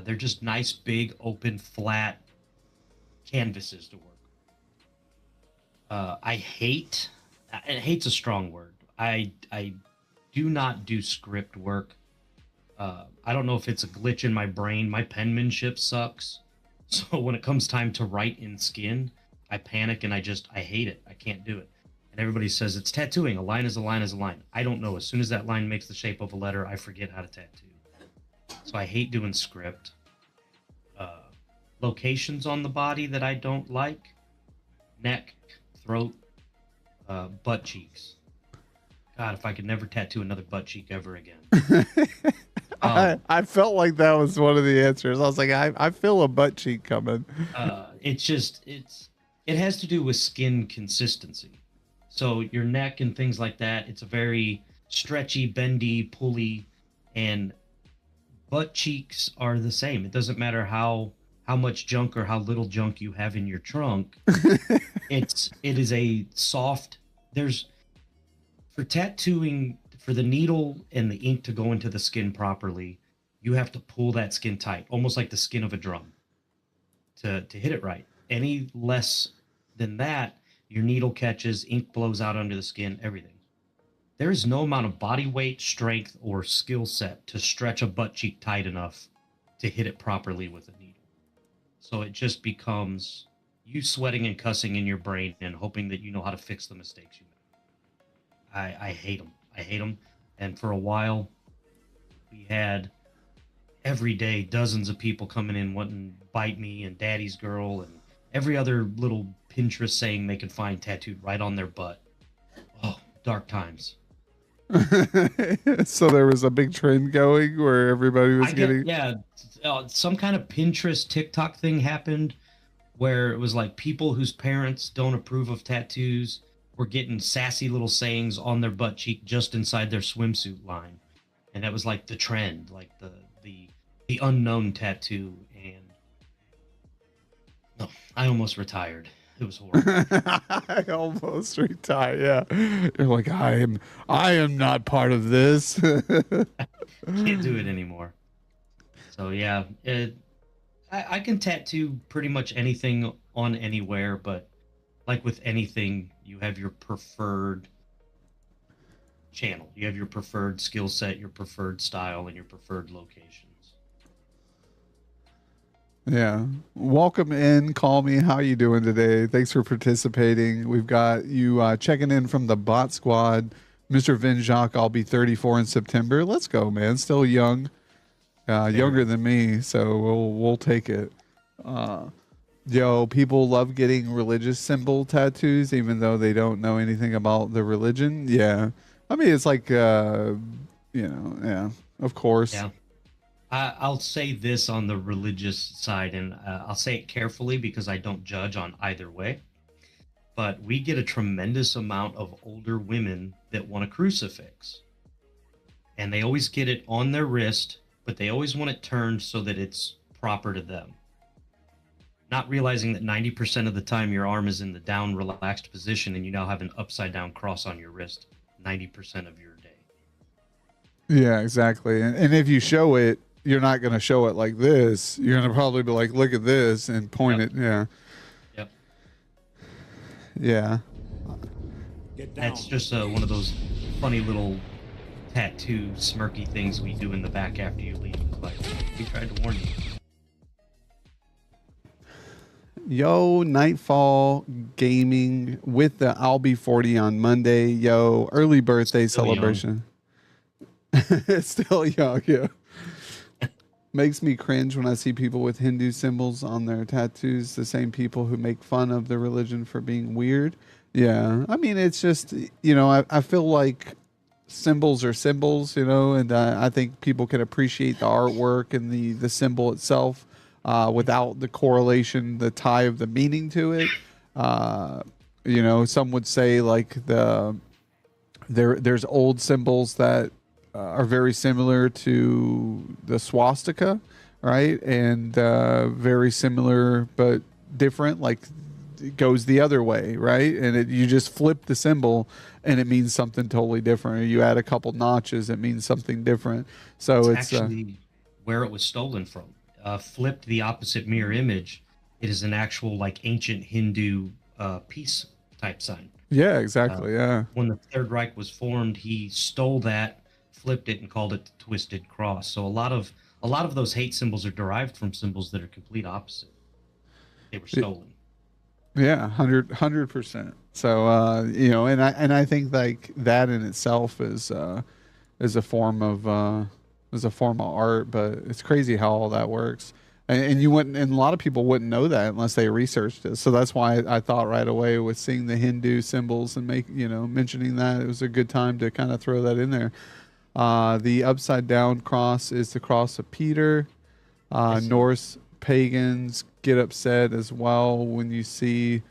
They're just nice, big, open, flat canvases to work. Hate's a strong word. I do not do script work. I don't know if it's a glitch in my brain. My penmanship sucks. So when it comes time to write in skin, I panic and I hate it. I can't do it. And everybody says it's tattooing. A line is a line is a line. I don't know. As soon as that line makes the shape of a letter, I forget how to tattoo. So I hate doing script. Locations on the body that I don't like: neck, throat, butt cheeks. God, if I could never tattoo another butt cheek ever again. I felt like that was one of the answers. I was like, I feel a butt cheek coming. It has to do with skin consistency. So your neck and things like that, it's a very stretchy, bendy, pulley, and butt cheeks are the same. It doesn't matter how much junk or how little junk you have in your trunk. It is a soft. There's for tattooing, for the needle and the ink to go into the skin properly, you have to pull that skin tight, almost like the skin of a drum, to hit it right. Any less than that, your needle catches, ink blows out under the skin, everything. There is no amount of body weight, strength, or skill set to stretch a butt cheek tight enough to hit it properly with a needle. So it just becomes you sweating and cussing in your brain and hoping that you know how to fix the mistakes you make. I hate them. I hate them. And for a while, we had every day dozens of people coming in wanting to bite me and daddy's girl and every other little Pinterest saying they could find tattooed right on their butt. Oh, dark times. So there was a big trend going where everybody was getting. Yeah, some kind of Pinterest TikTok thing happened where it was like people whose parents don't approve of tattoos were getting sassy little sayings on their butt cheek just inside their swimsuit line, and that was like the trend, like the unknown tattoo. And no, I almost retired. It was horrible. I almost retired. Yeah, you're like I am not part of this. Can't do it anymore. So yeah, I can tattoo pretty much anything on anywhere, but like with anything, you have your preferred channel. You have your preferred skill set, your preferred style, and your preferred locations. Yeah. Welcome in. Call me. How you doing today? Thanks for participating. We've got you checking in from the bot squad. Mr. Vin Jacques, I'll be 34 in September. Let's go, man. Still young. Younger than me, so we'll take it. Yo, people love getting religious symbol tattoos, even though they don't know anything about the religion. Yeah, I mean it's like yeah, of course. Yeah. I'll say this on the religious side, and I'll say it carefully because I don't judge on either way. But we get a tremendous amount of older women that want a crucifix, and they always get it on their wrist, but they always want it turned so that it's proper to them. Not realizing that 90% of the time your arm is in the down, relaxed position, and you now have an upside down cross on your wrist 90% of your day. Yeah, exactly. And if you show it, you're not going to show it like this. You're going to probably be like, look at this and point it. Yeah. Yep. Yeah. That's just one of those funny little tattoo smirky things we do in the back after you leave. It's like, we tried to warn you. Yo, Nightfall Gaming with the I'll be 40 on Monday. Yo, early birthday Still celebration. Still young, yeah. Makes me cringe when I see people with Hindu symbols on their tattoos, the same people who make fun of the religion for being weird. Yeah, I mean, it's just, I feel like symbols are symbols, and I think people can appreciate the artwork and the symbol itself without the correlation, the tie of the meaning to it. Some would say like there's old symbols that are very similar to the swastika, right? And very similar but different, like it goes the other way, right? And you just flip the symbol and it means something totally different. Or you add a couple notches, it means something different. So it's actually where it was stolen from. Flipped the opposite mirror image. It is an actual like ancient Hindu peace type sign. Yeah, exactly. Yeah. When the Third Reich was formed, he stole that, flipped it, and called it the Twisted Cross. So a lot of those hate symbols are derived from symbols that are complete opposite. They were stolen. Yeah, 100%. So and I think like that in itself is a form of art, but it's crazy how all that works. And you wouldn't, and a lot of people wouldn't know that unless they researched it. So that's why I thought right away with seeing the Hindu symbols and mentioning that it was a good time to kind of throw that in there. The upside down cross is the cross of Peter. Norse pagans get upset as well when you see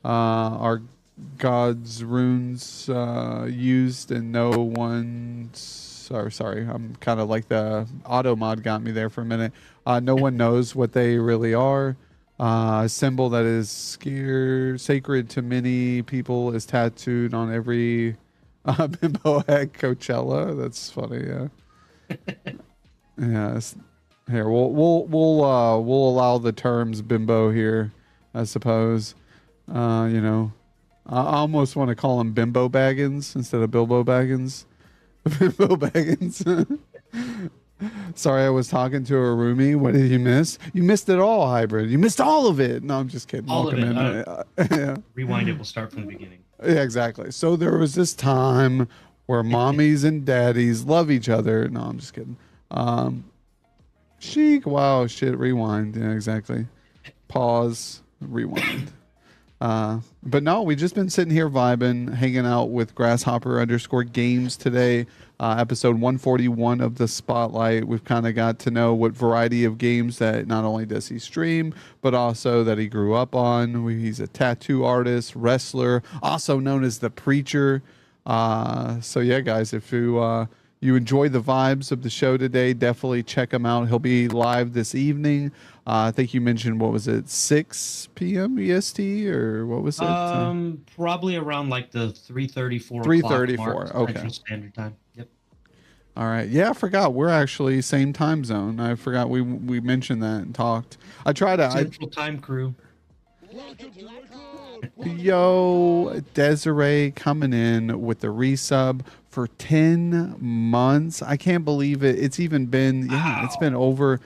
our God's runes used and no one. Sorry, I'm kind of like the auto mod got me there for a minute. No one knows what they really are. A symbol that is sacred to many people is tattooed on every bimbo at Coachella. That's funny. Yeah. Yeah. Here, we'll allow the terms bimbo here, I suppose. You know, I almost want to call him Bimbo Baggins instead of Bilbo Baggins. Bimbo Baggins. Sorry, I was talking to a roomie. What did you miss? You missed it all, hybrid. You missed all of it. No, I'm just kidding. All of Welcome it. in. Yeah. Rewind it. We'll start from the beginning. Yeah, exactly. So there was this time where mommies and daddies love each other. No, I'm just kidding. Chic. Wow. Shit. Rewind. Yeah, exactly. Pause. Rewind. But no, we just been sitting here vibing, hanging out with Grasshopper_games today. Episode 141 of the Spotlight. We've kind of got to know what variety of games that not only does he stream, but also that he grew up on. He's a tattoo artist, wrestler, also known as the Preacher. So yeah, guys, if you enjoy the vibes of the show today, definitely check him out. He'll be live this evening. I think you mentioned, what was it, 6 p.m. EST or what was it? Probably around like the 3:30, 4 3:34, o'clock mark, okay. Central Standard Time. Yep. All right. Yeah, I forgot. We're actually same time zone. I forgot we mentioned that and talked. I tried to. Central Time crew. Yo, Desiree coming in with the resub for 10 months. I can't believe it. It's even been, yeah, it's been over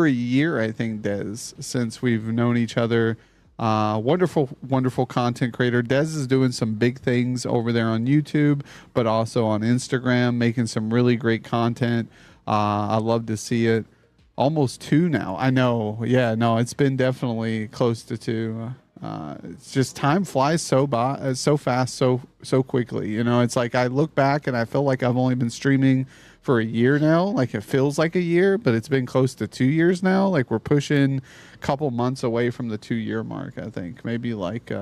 a year, I think, Des, since we've known each other. Wonderful content creator. Des is doing some big things over there on YouTube, but also on Instagram, making some really great content. I love to see it. Almost 2 now. I know. Yeah, no, it's been definitely close to 2. It's just time flies so fast, so quickly. You know, it's like I look back and I feel like I've only been streaming for a year now. Like it feels like a year, but it's been close to 2 years now. Like we're pushing a couple months away from the 2-year mark. I think maybe like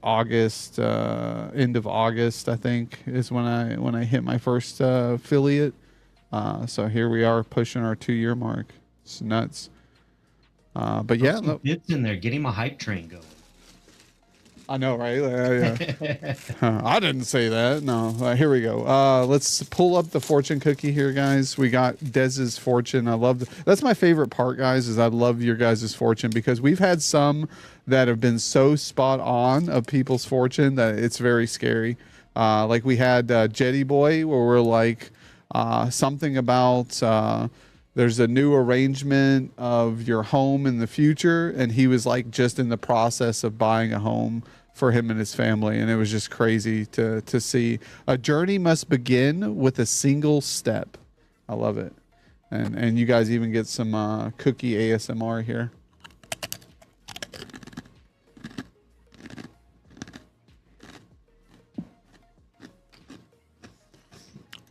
August, end of August, I think is when I hit my first affiliate. So here we are pushing our 2-year mark. It's nuts. But yeah, Some bits in there. Get him a hype train going. I know, right? Yeah. I didn't say that. No. Here we go. Let's pull up the fortune cookie here, guys. We got Dez's fortune. I love that's my favorite part, guys. Is I love your guys' fortune because we've had some that have been so spot on of people's fortune that it's very scary. Like we had Jetty Boy, where we're like something about. There's a new arrangement of your home in the future, and he was like just in the process of buying a home for him and his family, and it was just crazy to see. A journey must begin with a single step. I love it. And you guys even get some cookie ASMR here.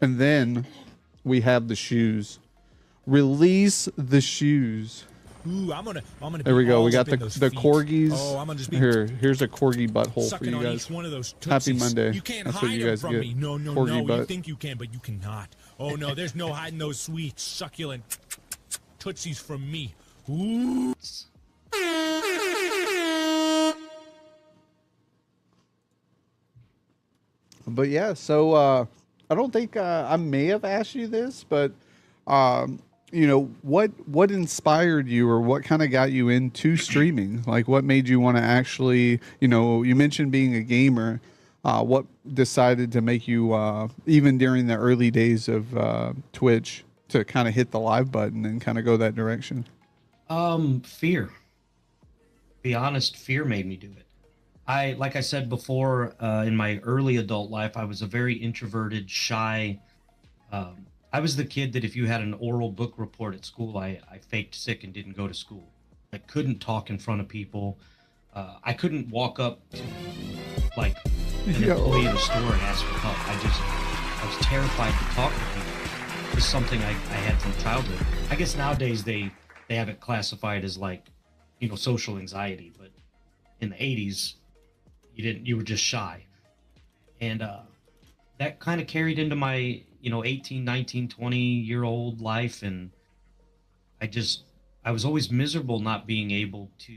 And then we have the shoes. Release the shoes. Ooh, I'm gonna there we go. We got the feet. corgis. Oh, I'm gonna just be here's a corgi butthole for sucking you on guys. each one of those Happy tootsies. Monday. You can't That's hide what you them guys from get. me. No, Corgi you butt. think you can, but you cannot. Oh no, there's no hiding those sweet, succulent tootsies from me. Ooh. But yeah, so I don't think I may have asked you this, but you know, what inspired you, or what kind of got you into streaming? Like, what made you want to actually, you know, you mentioned being a gamer. What decided to make you, even during the early days of Twitch, to kind of hit the live button and kind of go that direction? Fear. Be honest, fear made me do it. Like I said before, in my early adult life, I was a very introverted, shy. I was the kid that if you had an oral book report at school, I faked sick and didn't go to school. I couldn't talk in front of people. I couldn't walk up to like an employee in the store and ask for help. I was terrified to talk to people. It was something I had from childhood. I guess nowadays they have it classified as like, you know, social anxiety, but in the 80s, you were just shy. And that kind of carried into my 18, 19, 20-year-old life. And I just I was always miserable not being able to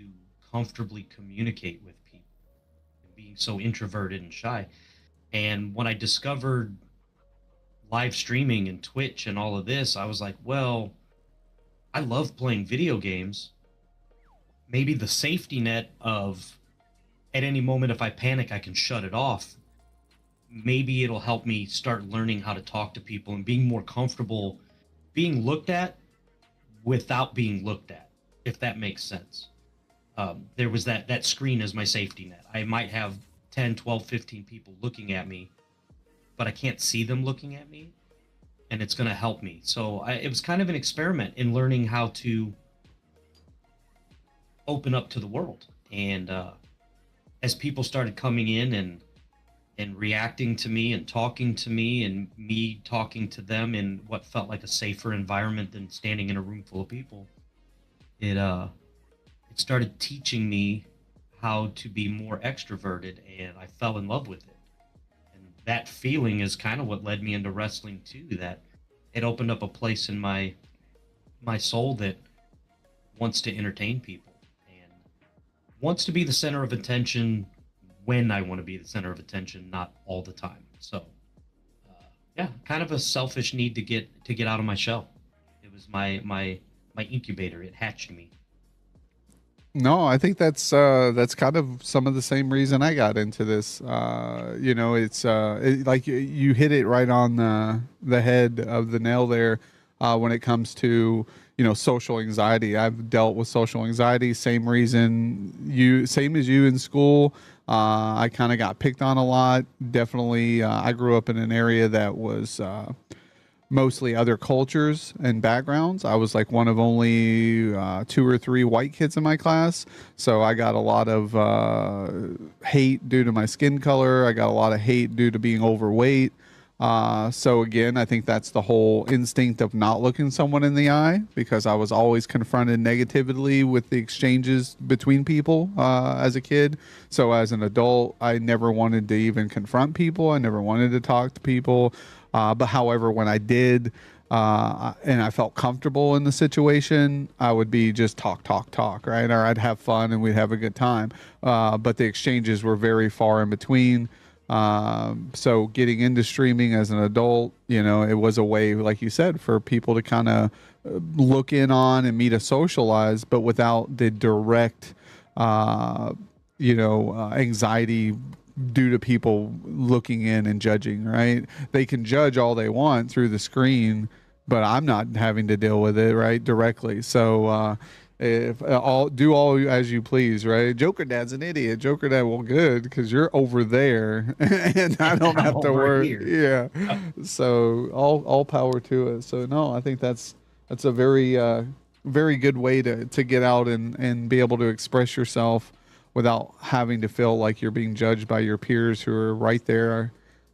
comfortably communicate with people and being so introverted and shy. And when I discovered live streaming and Twitch and all of this, I was like, well, I love playing video games. Maybe the safety net of at any moment if I panic I can shut it off. Maybe it'll help me start learning how to talk to people and being more comfortable being looked at without being looked at, if that makes sense. There was that screen as my safety net. I might have 10, 12, 15 people looking at me, but I can't see them looking at me, and it's going to help me. So it was kind of an experiment in learning how to open up to the world. And as people started coming in and reacting to me and talking to me and me talking to them in what felt like a safer environment than standing in a room full of people, it started teaching me how to be more extroverted, and I fell in love with it. And that feeling is kind of what led me into wrestling too, that it opened up a place in my soul that wants to entertain people and wants to be the center of attention when I want to be the center of attention, not all the time. So yeah, kind of a selfish need to get out of my shell. It was my incubator. It hatched me. No, I think that's kind of some of the same reason I got into this. It's like you hit it right on the head of the nail there when it comes to social anxiety. I've dealt with social anxiety. Same reason same as you in school. I kind of got picked on a lot. Definitely, I grew up in an area that was mostly other cultures and backgrounds. I was like one of only 2 or 3 white kids in my class. So I got a lot of hate due to my skin color. I got a lot of hate due to being overweight. So again, I think that's the whole instinct of not looking someone in the eye, because I was always confronted negatively with the exchanges between people as a kid. So as an adult, I never wanted to even confront people. I never wanted to talk to people. But however, when I did, and I felt comfortable in the situation, I would be just talk, right? Or I'd have fun and we'd have a good time. But the exchanges were very far in between. So getting into streaming as an adult, it was a way, like you said, for people to kind of look in on and me to socialize, but without the direct, anxiety due to people looking in and judging, right? They can judge all they want through the screen, but I'm not having to deal with it, right, directly. So if do all as you please, right? Jokerdad's an idiot. Jokerdad, well, good, because you're over there and I don't have to work. Here. Yeah. So all power to it. So no, I think that's a very good way to get out and be able to express yourself without having to feel like you're being judged by your peers who are right there.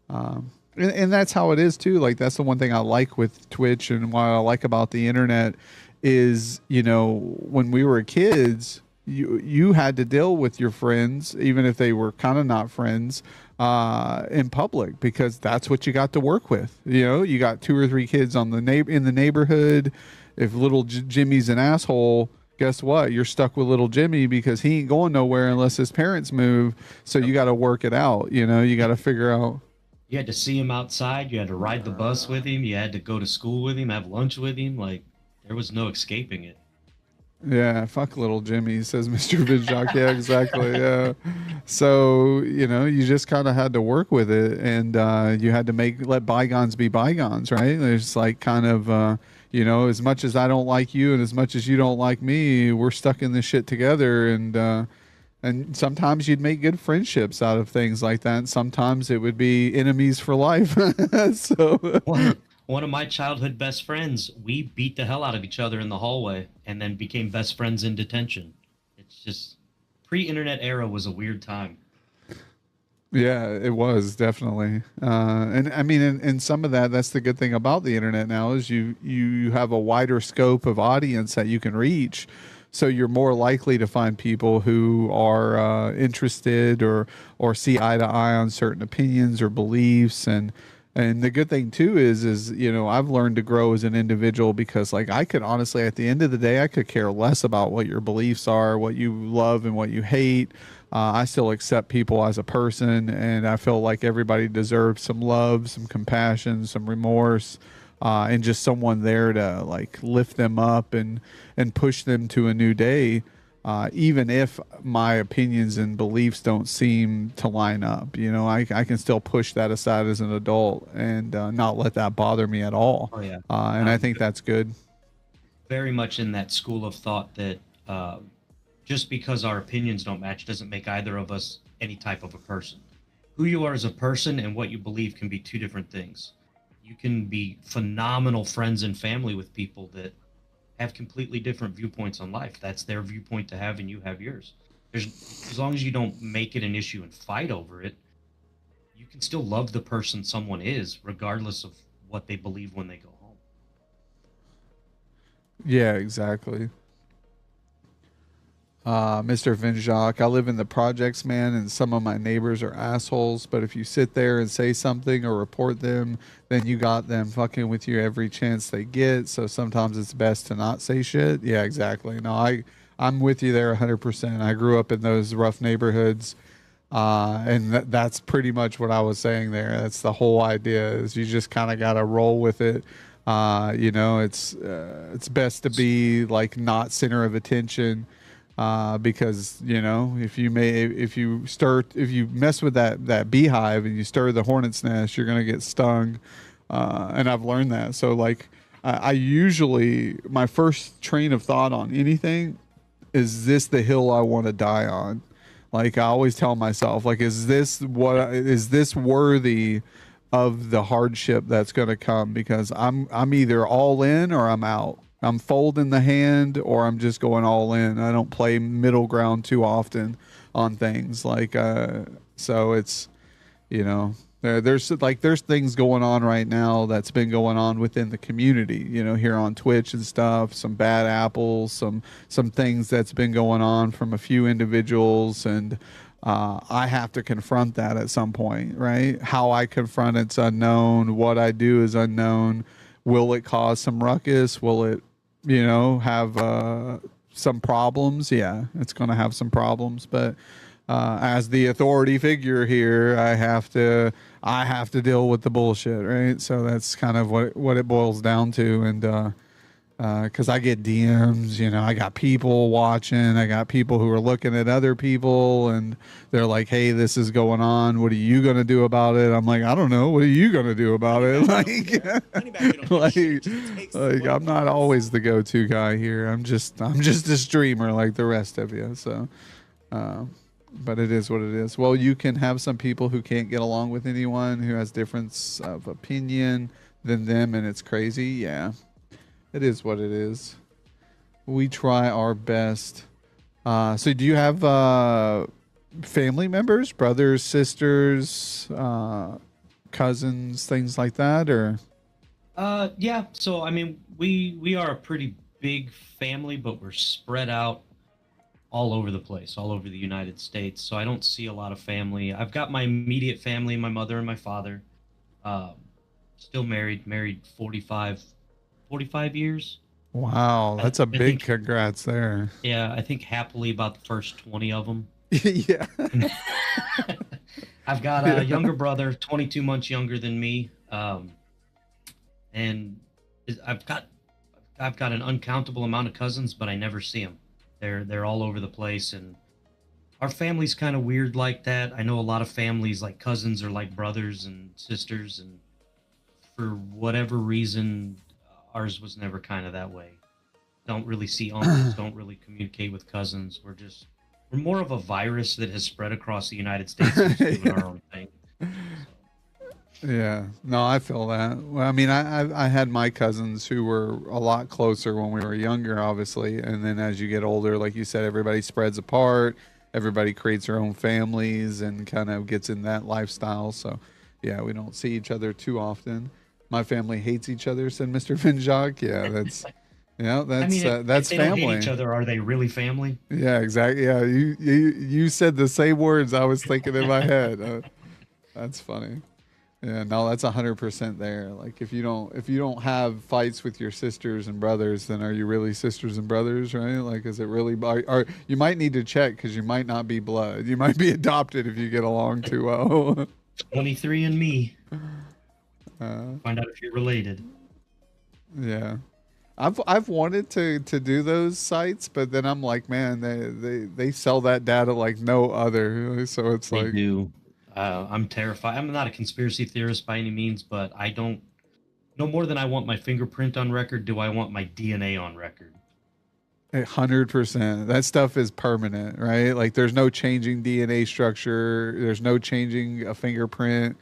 And that's how it is too. Like, that's the one thing I like with Twitch, and what I like about the internet is, when we were kids, you had to deal with your friends, even if they were kind of not friends, in public, because that's what you got to work with. You got 2 or 3 kids in the neighborhood. If little Jimmy's an asshole, guess what? You're stuck with little Jimmy, because he ain't going nowhere unless his parents move. So you got to work it out. You got to figure out. You had to see him outside. You had to ride the bus with him. You had to go to school with him, have lunch with him. Like, there was no escaping it. Yeah, fuck little Jimmy, says Mr. Vidjock. Yeah, exactly. Yeah. So, you just kind of had to work with it, and you had to let bygones be bygones, right? There's like kind of, as much as I don't like you and as much as you don't like me, we're stuck in this shit together. And sometimes you'd make good friendships out of things like that. And sometimes it would be enemies for life. So one of my childhood best friends, we beat the hell out of each other in the hallway and then became best friends in detention. It's just, pre-internet era was a weird time. Yeah, it was definitely. And I mean, and some of that's the good thing about the internet now, is you have a wider scope of audience that you can reach. So you're more likely to find people who are interested or see eye to eye on certain opinions or beliefs. And the good thing too is I've learned to grow as an individual, because like I could honestly, at the end of the day, I could care less about what your beliefs are, what you love and what you hate. I still accept people as a person, and I feel like everybody deserves some love, some compassion, some remorse, and just someone there to like lift them up and push them to a new day. Even if my opinions and beliefs don't seem to line up, I can still push that aside as an adult and not let that bother me at all. Oh yeah. And I think that's good. Very much in that school of thought that just because our opinions don't match doesn't make either of us any type of a person. Who you are as a person and what you believe can be two different things. You can be phenomenal friends and family with people that have completely different viewpoints on life. That's their viewpoint to have, and you have yours. There's, as long as you don't make it an issue and fight over it, you can still love the person someone is, regardless of what they believe when they go home. Yeah, exactly. Mr. Vinjak, I live in the projects, man, and some of my neighbors are assholes. But if you sit there and say something or report them, then you got them fucking with you every chance they get. So sometimes it's best to not say shit. Yeah, exactly. No, I'm with you there 100%. I grew up in those rough neighborhoods. And that's pretty much what I was saying there. That's the whole idea, is you just kind of got to roll with it. It's best to be like not center of attention. Because if you mess with that beehive and you stir the hornet's nest, you're gonna get stung. And I've learned that. So like, I usually, my first train of thought on anything is this the hill I want to die on? Like I always tell myself, like, is this worthy of the hardship that's going to come? Because I'm either all in or I'm out. I'm folding the hand or I'm just going all in. I don't play middle ground too often on things. Like so it's there's things going on right now that's been going on within the community, here on Twitch and stuff, some bad apples, some things that's been going on from a few individuals, and I have to confront that at some point, right? How I confront it's unknown. What I do is unknown. Will it cause some ruckus? Will it, have some problems? Yeah, it's going to have some problems, but as the authority figure here, I have to deal with the bullshit, right? So that's kind of what it boils down to. And because I get DMs, I got people watching, I got people who are looking at other people, and they're like, "Hey, this is going on. What are you gonna do about it?" I'm like, "I don't know. What are you gonna do about it?" Like I'm not always the go-to guy here. I'm just a streamer like the rest of you. So. But it is what it is. Well, you can have some people who can't get along with anyone, who has difference of opinion than them, and it's crazy. Yeah, it is what it is. We try our best. So do you have family members, brothers, sisters, cousins, things like that, or? Yeah. So I mean, we are a pretty big family, but we're spread out all over the place, all over the United States. So I don't see a lot of family. I've got my immediate family, my mother and my father. Still married 45 years. Wow, that's a big congrats there. Yeah, I think happily about the first 20 of them. Yeah. I've got a younger brother, 22 months younger than me. And I've got an uncountable amount of cousins, but I never see them. They're all over the place, and our family's kind of weird like that. I know a lot of families, like cousins, are like brothers and sisters, and for whatever reason, ours was never kind of that way. Don't really see uncles, don't really communicate with cousins. We're more of a virus that has spread across the United States and just doing our own thing. Yeah, no, I feel that. Well, I mean, I had my cousins who were a lot closer when we were younger, obviously, and then as you get older, like you said, everybody spreads apart. Everybody creates their own families and kind of gets in that lifestyle. So, yeah, we don't see each other too often. My family hates each other, said Mr. Vinjak. Yeah, Yeah, I mean, if that's they don't hate each family. other, are they really family? Yeah, exactly. Yeah, you said the same words I was thinking in my head. That's funny. Yeah, no, that's 100% there. Like if you don't have fights with your sisters and brothers, then are you really sisters and brothers, right? Like, is it really? Are you might need to check because you might not be blood. You might be adopted if you get along too well. 23 and me. uh, Find out if you're related. yeah. I've wanted to do those sites, but then I'm like, man, they sell that data like no other. So it's They like do. I'm terrified. I'm not a conspiracy theorist by any means, but I don't. No more than I want my fingerprint on record, do I want my DNA on record. 100%. That stuff is permanent, right? Like there's no changing DNA structure. There's no changing a fingerprint.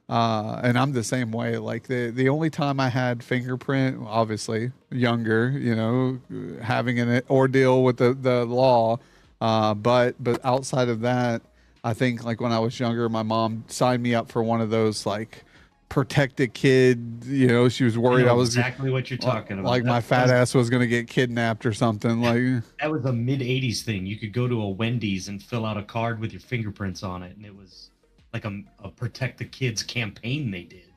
And I'm the same way. Like the only time I had fingerprint, obviously younger, you know, having an ordeal with the law. But outside of that, I think like when I was younger, my mom signed me up for one of those like protect a kid. You know, she was I worried I know was exactly what you're talking about. like my fat ass was gonna get kidnapped or something. Like That was a mid 80s thing. You could go to a Wendy's and fill out a card with your fingerprints on it, and it was like a protect the kids campaign they did.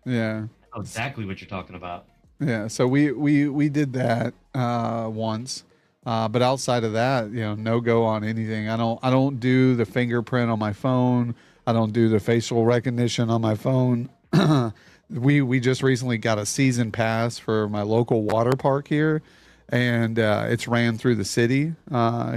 yeah. I know exactly what you're talking about. Yeah, so we did that once, but outside of that, you know, no go on anything. I don't do the fingerprint on my phone. I don't do the facial recognition on my phone. We just recently got a season pass for my local water park here, and it's ran through the city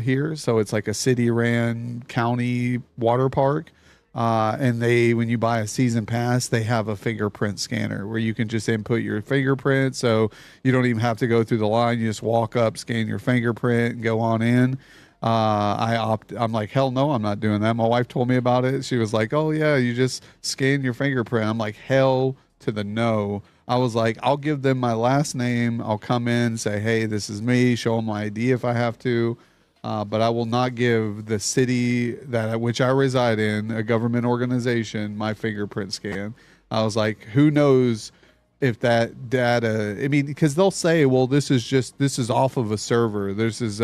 here, so it's like a city ran county water park. And when you buy a season pass, they have a fingerprint scanner where you can just input your fingerprint. So you don't even have to go through the line. You just walk up, scan your fingerprint, and go on in. I'm like, hell no, I'm not doing that. My wife told me about it. She was like, oh yeah, you just scan your fingerprint. I'm like, hell to the no. I was like, I'll give them my last name. I'll come in, say, hey, this is me, show them my ID if I have to. But I will not give the city that which I reside in, a government organization, my fingerprint scan. I was like, who knows if that data? I mean, because they'll say, well, this is off of a server. This is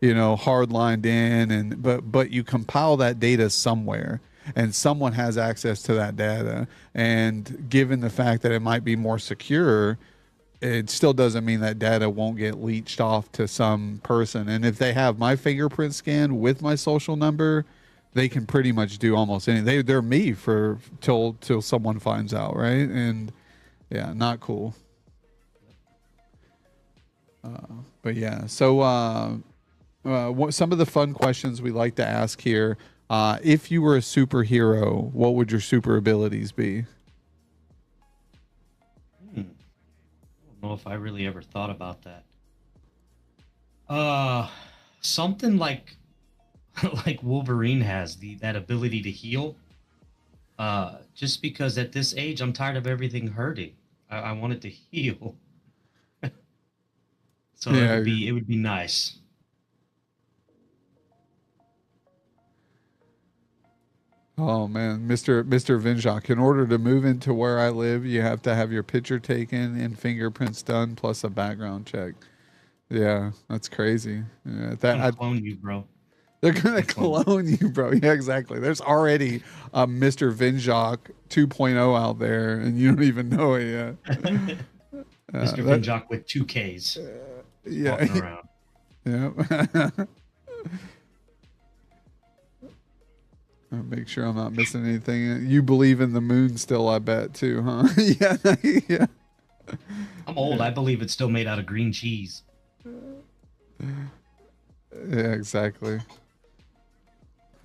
you know, hard lined in, and but you compile that data somewhere, and someone has access to that data. And given the fact that it might be more secure, it still doesn't mean that data won't get leached off to some person. And if they have my fingerprint scan with my social number, they can pretty much do almost anything. They're me for till someone finds out, right? And yeah, not cool. But yeah, so what some of the fun questions we like to ask here. If you were a superhero, what would your super abilities be? I don't know if I really ever thought about that. Something like like Wolverine has that ability to heal. Just because at this age I'm tired of everything hurting. I want it to heal. So Yeah. it would be nice. Oh man, Mr. Vinjak, in order to move into where I live, you have to have your picture taken and fingerprints done plus a background check. Yeah, that's crazy. Yeah, I'm that gonna clone you, bro. they're gonna clone you, bro. Yeah, exactly. There's already a Mr. Vinjak 2.0 out there, and you don't even know it yet. Mr. That- Vinjak with 2Ks yeah, walking around. yeah. I'll make sure I'm not missing anything. You believe in the moon still, I bet too, huh? Yeah, yeah. I'm old. I believe it's still made out of green cheese. Yeah, exactly.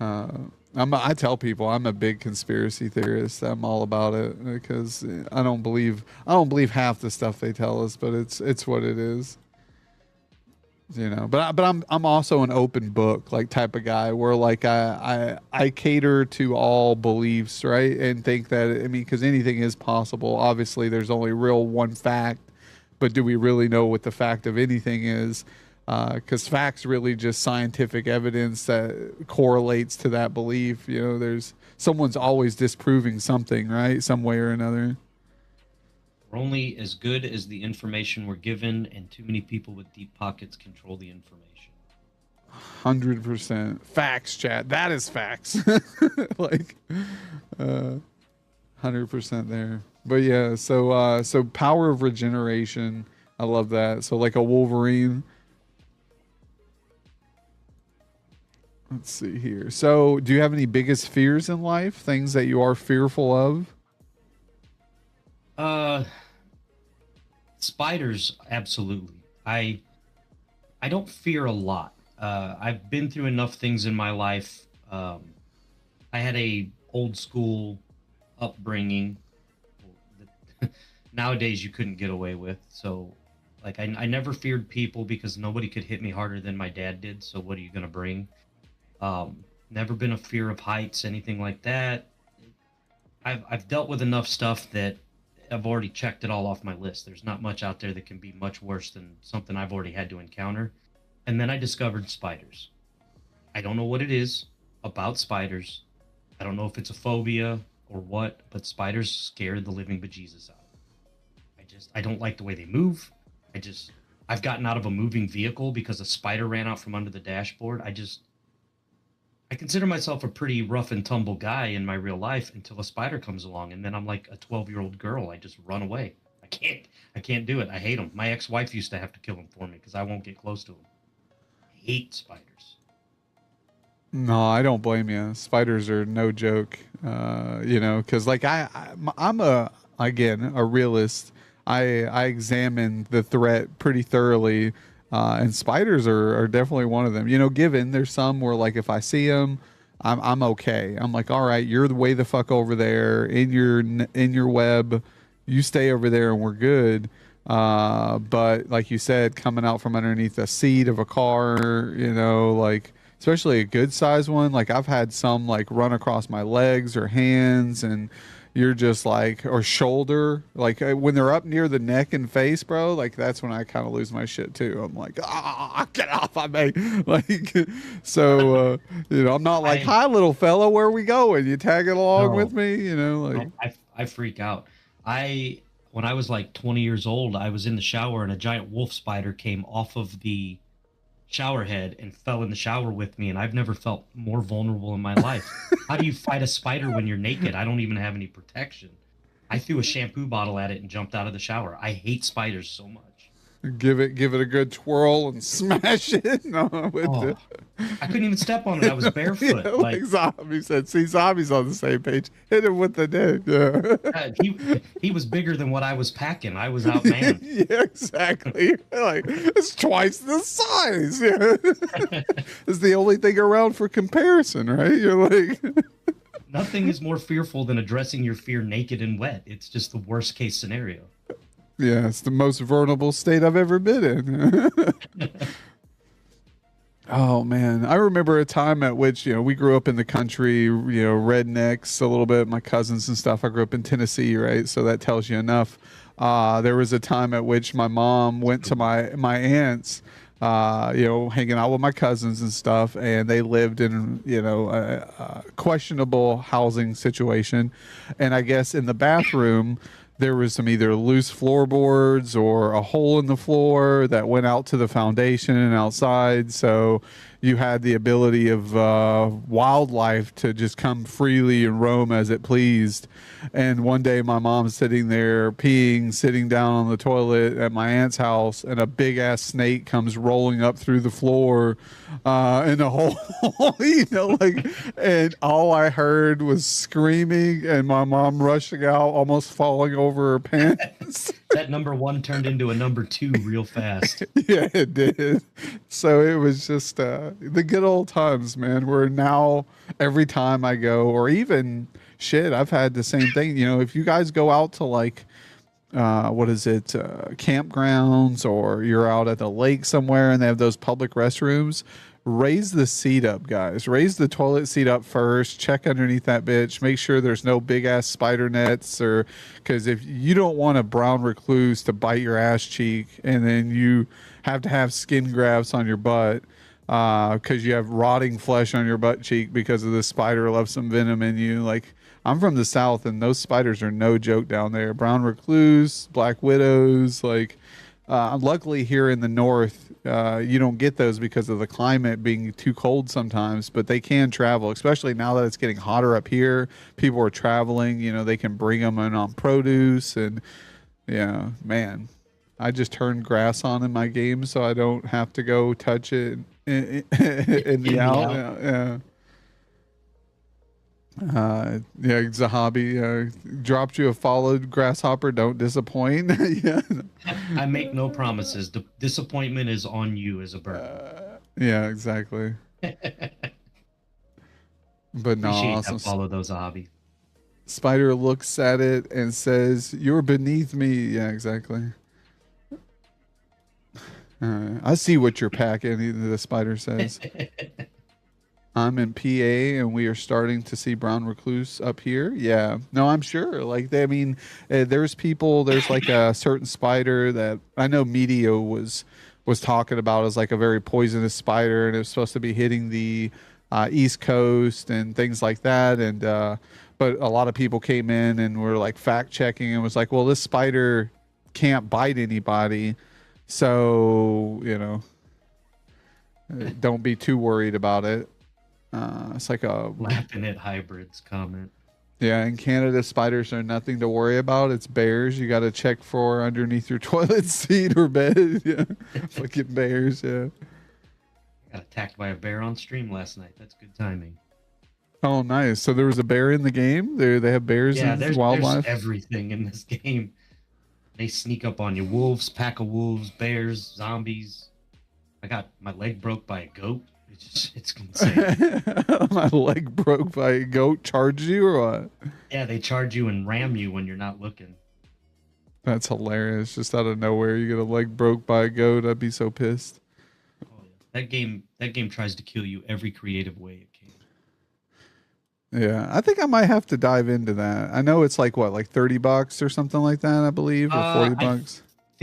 I tell people I'm a big conspiracy theorist. I'm all about it because I don't believe half the stuff they tell us, but it's what it is. You know, but I'm also an open book like type of guy where like I cater to all beliefs, right? And think that, I mean, because anything is possible. Obviously, there's only real one fact, but do we really know what the fact of anything is? Because facts really just scientific evidence that correlates to that belief. You know, someone's always disproving something, right? Some way or another. We're only as good as the information we're given, and too many people with deep pockets control the information. 100% facts, chat. That is facts. Like, 100% there. But yeah, so power of regeneration. I love that. So like a Wolverine. Let's see here. So, do you have any biggest fears in life? Things that you are fearful of? Spiders, absolutely. I don't fear a lot. I've been through enough things in my life. I had a old school upbringing that nowadays you couldn't get away with. So, like, I never feared people because nobody could hit me harder than my dad did. So, what are you gonna bring? Never been a fear of heights, anything like that. I've dealt with enough stuff that I've already checked it all off my list. There's not much out there that can be much worse than something I've already had to encounter. And then I discovered spiders. I don't know what it is about spiders. I don't know if it's a phobia or what, but spiders scare the living bejesus out. I don't like the way they move. I've gotten out of a moving vehicle because a spider ran out from under the dashboard. I consider myself a pretty rough and tumble guy in my real life until a spider comes along, and then I'm like a 12-year-old girl. I just run away. I can't do it. I hate them. My ex-wife used to have to kill them for me because I won't get close to them. I hate spiders. No, I don't blame you. Spiders are no joke. Because like I'm again a realist. I examine the threat pretty thoroughly, and spiders are definitely one of them. Given there's some where like if I see them, I'm okay. I'm like, all right, you're way the fuck over there in your web. You stay over there and we're good. But like you said, coming out from underneath the seat of a car, like especially a good size one. Like I've had some like run across my legs or hands, and you're just like, or shoulder, like when they're up near the neck and face, bro, like that's when I kind of lose my shit too. I'm like, get off of me. Like, so, I'm not like, hi little fella, where are we going? You tagging along with me? Like I freak out. When I was like 20 years old, I was in the shower and a giant wolf spider came off of the shower head and fell in the shower with me, and I've never felt more vulnerable in my life. How do you fight a spider when you're naked? I don't even have any protection. I threw a shampoo bottle at it and jumped out of the shower. I hate spiders so much. give it a good twirl and smash it. No, I couldn't even step on it. I was barefoot. Yeah, like Zombie said. See, Zombie's on the same page. Hit him with the dick. Yeah. He was bigger than what I was packing. I was outmanned. Yeah, exactly. Like it's twice the size. Yeah. It's the only thing around for comparison, right? You're like Nothing is more fearful than addressing your fear naked and wet. It's just the worst case scenario. Yeah, it's the most vulnerable state I've ever been in. Oh man, I remember a time at which we grew up in the country, rednecks a little bit. My cousins and stuff. I grew up in Tennessee, right? So that tells you enough. There was a time at which my mom went to my aunt's, hanging out with my cousins and stuff, and they lived in a questionable housing situation, and I guess in the bathroom there was some either loose floorboards or a hole in the floor that went out to the foundation and outside. So you had the ability of wildlife to just come freely and roam as it pleased. And one day my mom's sitting there peeing, sitting down on the toilet at my aunt's house, and a big ass snake comes rolling up through the floor in the hole, and all I heard was screaming and my mom rushing out, almost falling over her pants. That number one turned into a number two real fast. Yeah, it did. So it was just the good old times, man, where now every time I go, or even shit, I've had the same thing. If you guys go out to like, campgrounds, or you're out at the lake somewhere and they have those public restrooms, raise the seat up, guys. Raise the toilet seat up first. Check underneath that bitch. Make sure there's no big ass spider nets, or because if you don't want a brown recluse to bite your ass cheek and then you have to have skin grafts on your butt because you have rotting flesh on your butt cheek because of the spider left some venom in you. Like, I'm from the South, and those spiders are no joke down there. Brown recluse, black widows, like. Luckily, here in the north, you don't get those because of the climate being too cold sometimes, but they can travel, especially now that it's getting hotter up here. People are traveling, they can bring them in on produce. And yeah, man, I just turned grass on in my game so I don't have to go touch it in the out. Yeah. Yeah, Zahabi dropped you a followed grasshopper. Don't disappoint. Yeah. I make no promises. The disappointment is on you as a bird. Yeah, exactly. But no, Appreciate awesome. that. Follow those hobby. Spider looks at it and says, "You're beneath me." Yeah, exactly. I see what you're packing. The spider says. I'm in PA and we are starting to see brown recluse up here. Yeah, no, I'm sure. Like, there's people. There's like a certain spider that I know Medio was talking about as like a very poisonous spider, and it was supposed to be hitting the East Coast and things like that. And but a lot of people came in and were like fact checking and was like, well, this spider can't bite anybody, so don't be too worried about it. It's like a Laughing at hybrids comment. Yeah, in Canada, spiders are nothing to worry about. It's bears. You got to check for underneath your toilet seat or bed. Yeah, fucking bears. Yeah. I got attacked by a bear on stream last night. That's good timing. Oh, nice. So there was a bear in the game. They have bears Yeah, and there's wildlife. everything in this game. They sneak up on you. Wolves, pack of wolves, bears, zombies. I got my leg broke by a goat. It's insane. My leg broke by a goat. Charged you or what? Yeah, they charge you and ram you when you're not looking. That's hilarious. Just out of nowhere, you get a leg broke by a goat. I'd be so pissed. Oh, yeah. That game tries to kill you every creative way it can. Yeah, I think I might have to dive into that. I know it's like what, like $30 or something like that, I believe, or $40. I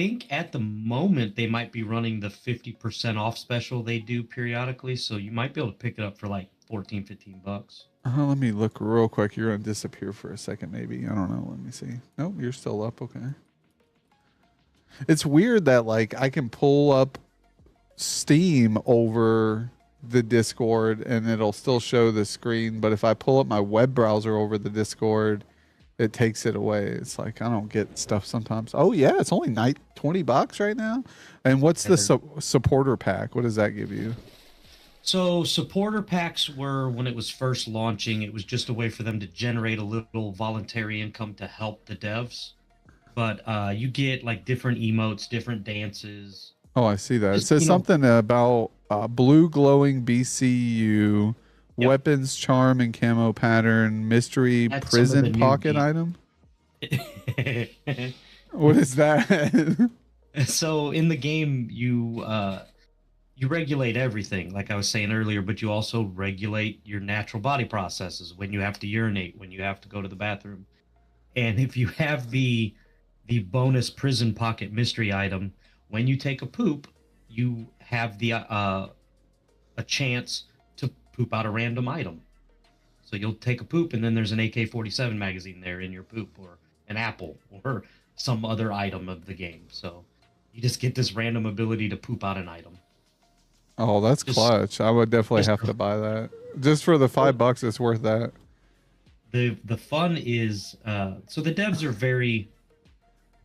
think at the moment they might be running the 50% off special they do periodically, so you might be able to pick it up for like $14-15. Let me look real quick. You're gonna disappear for a second, maybe. I don't know. Let me see. Nope, you're still up. Okay. It's weird that like I can pull up Steam over the Discord and it'll still show the screen, but if I pull up my web browser over the Discord, it takes it away. It's like I don't get stuff sometimes. Oh yeah, it's only $20 right now. And what's the supporter pack? What does that give you? So supporter packs were, when it was first launching, it was just a way for them to generate a little voluntary income to help the devs. But you get like different emotes, different dances. Oh, I see that. It says something about blue glowing BCU. Yep. Weapons, charm, and camo pattern, mystery prison pocket item. What is that? So in the game, you regulate everything, like I was saying earlier, but you also regulate your natural body processes, when you have to urinate, when you have to go to the bathroom. And if you have the bonus prison pocket mystery item, when you take a poop, you have the a chance to poop out a random item. So you'll take a poop and then there's an AK-47 magazine there in your poop, or an apple, or some other item of the game. So you just get this random ability to poop out an item. Oh, that's clutch. I would definitely have to buy that. Just for the $5, it's worth that. The fun is so the devs are very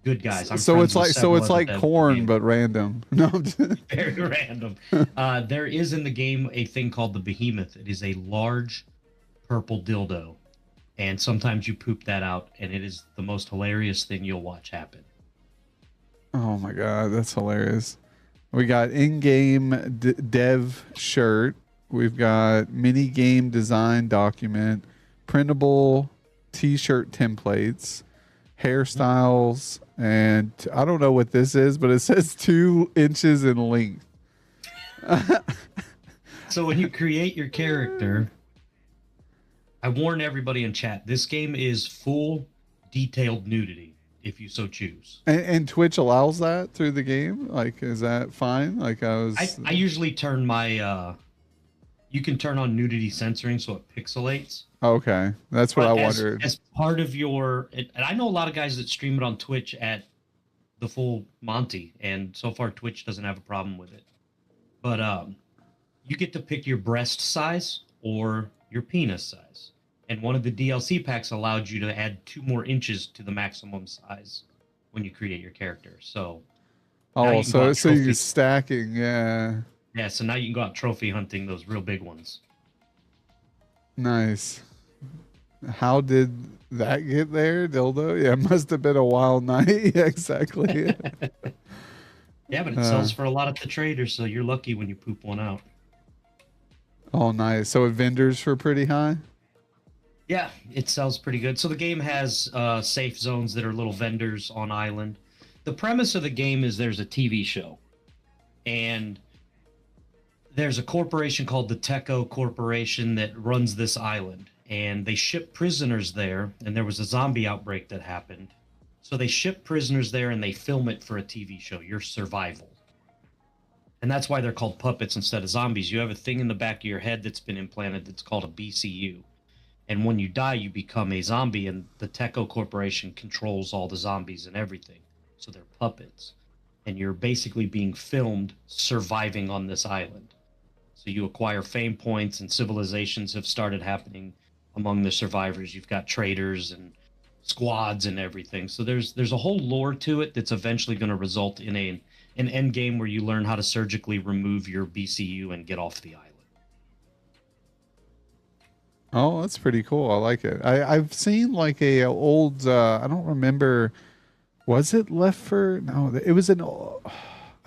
good guys. So it's like corn, but random. No, very random. There is in the game a thing called the Behemoth. It is a large purple dildo, and sometimes you poop that out, and it is the most hilarious thing you'll watch happen. Oh my god, that's hilarious. We got in-game dev shirt. We've got mini game design document, printable t-shirt templates, hairstyles, and I don't know what this is, but it says 2 inches in length. So when you create your character, I warn everybody in chat, this game is full detailed nudity, if you so choose. And Twitch allows that through the game? Like, is that fine? Like I usually turn my you can turn on nudity censoring so it pixelates. Okay, that's what But I wondered. as part of your, and I know a lot of guys that stream it on Twitch at the full Monty, and so far Twitch doesn't have a problem with it. But you get to pick your breast size or your penis size. And one of the DLC packs allowed you to add 2 more inches to the maximum size when you create your character. So now Oh, you can go out so you're trophy. stacking, yeah. Yeah, so now you can go out trophy hunting those real big ones. Nice. How did that get there, dildo? Yeah, it must have been a wild night. Yeah, exactly. Yeah, but it sells for a lot at the traders, so you're lucky when you poop one out. Oh, nice. So vendors were pretty high? Yeah, it sells pretty good. So the game has safe zones that are little vendors on island. The premise of the game is there's a TV show, and there's a corporation called the Teco Corporation that runs this island, and they ship prisoners there. And there was a zombie outbreak that happened, so they ship prisoners there and they film it for a TV show. Your survival. And that's why they're called puppets instead of zombies. You have a thing in the back of your head that's been implanted that's called a BCU. And when you die, you become a zombie, and the Teco Corporation controls all the zombies and everything. So they're puppets. And you're basically being filmed surviving on this island. So you acquire fame points, and civilizations have started happening among the survivors. You've got traders and squads and everything. So there's a whole lore to it that's eventually going to result in an end game where you learn how to surgically remove your BCU and get off the island. Oh, that's pretty cool. I like it. I've seen like a old I don't remember, was it Left for no, it was an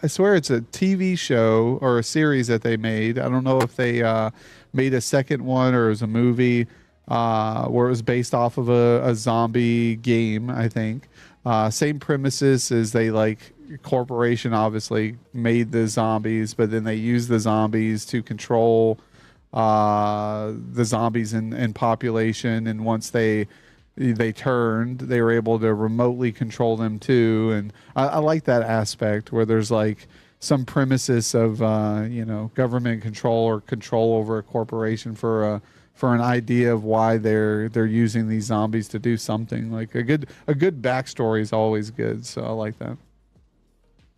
I swear it's a TV show or a series that they made. I don't know if they made a second one or it was a movie where it was based off of a zombie game, I think. Same premises as they like corporation obviously made the zombies, but then they used the zombies to control the zombies in population, and once they turned, they were able to remotely control them too. And I like that aspect where there's like some premises of government control or control over a corporation for an idea of why they're using these zombies to do something. Like a good backstory is always good, so I like that.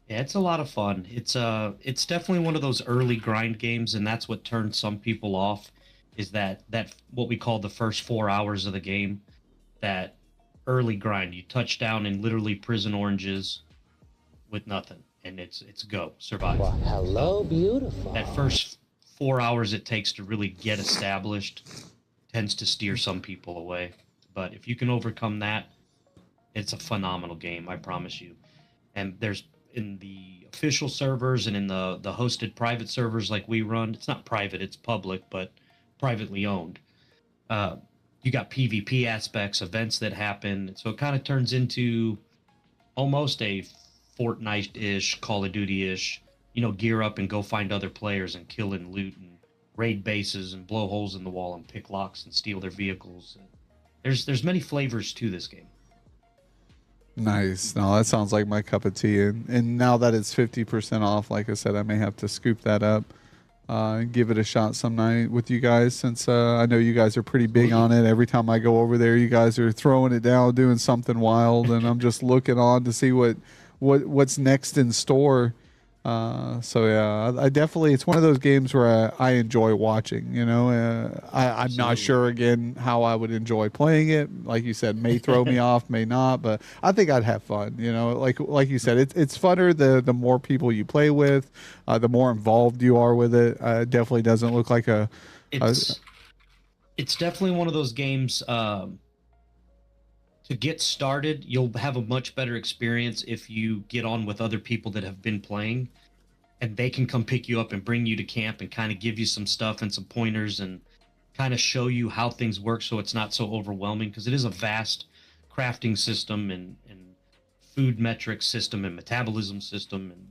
Yeah, it's a lot of fun. It's definitely one of those early grind games, and that's what turned some people off. Is that what we call the first 4 hours of the game? That early grind. You touch down in literally prison oranges with nothing, and it's go survive. Well, hello, beautiful. That first 4 hours it takes to really get established tends to steer some people away. But if you can overcome that, it's a phenomenal game. I promise you. And there's in the official servers and in the hosted private servers like we run, it's not private, it's public, but privately owned. You got PvP aspects, events that happen. So it kind of turns into almost a Fortnite-ish, Call of Duty-ish, gear up and go find other players and kill and loot and raid bases and blow holes in the wall and pick locks and steal their vehicles. There's many flavors to this game. Nice. No, that sounds like my cup of tea. And now that it's 50% off, like I said, I may have to scoop that up and give it a shot some night with you guys, since I know you guys are pretty big on it. Every time I go over there, you guys are throwing it down, doing something wild, and I'm just looking on to see what's next in store. So yeah, I definitely, it's one of those games where I enjoy watching, I'm not sure again how I would enjoy playing it. Like you said, may throw me off, may not, but I think I'd have fun, like you said, it's funner the more people you play with, the more involved you are with it. It definitely doesn't look like it's definitely one of those games, to get started, you'll have a much better experience if you get on with other people that have been playing, and they can come pick you up and bring you to camp and kind of give you some stuff and some pointers and kind of show you how things work, so it's not so overwhelming, because it is a vast crafting system and food metric system and metabolism system, and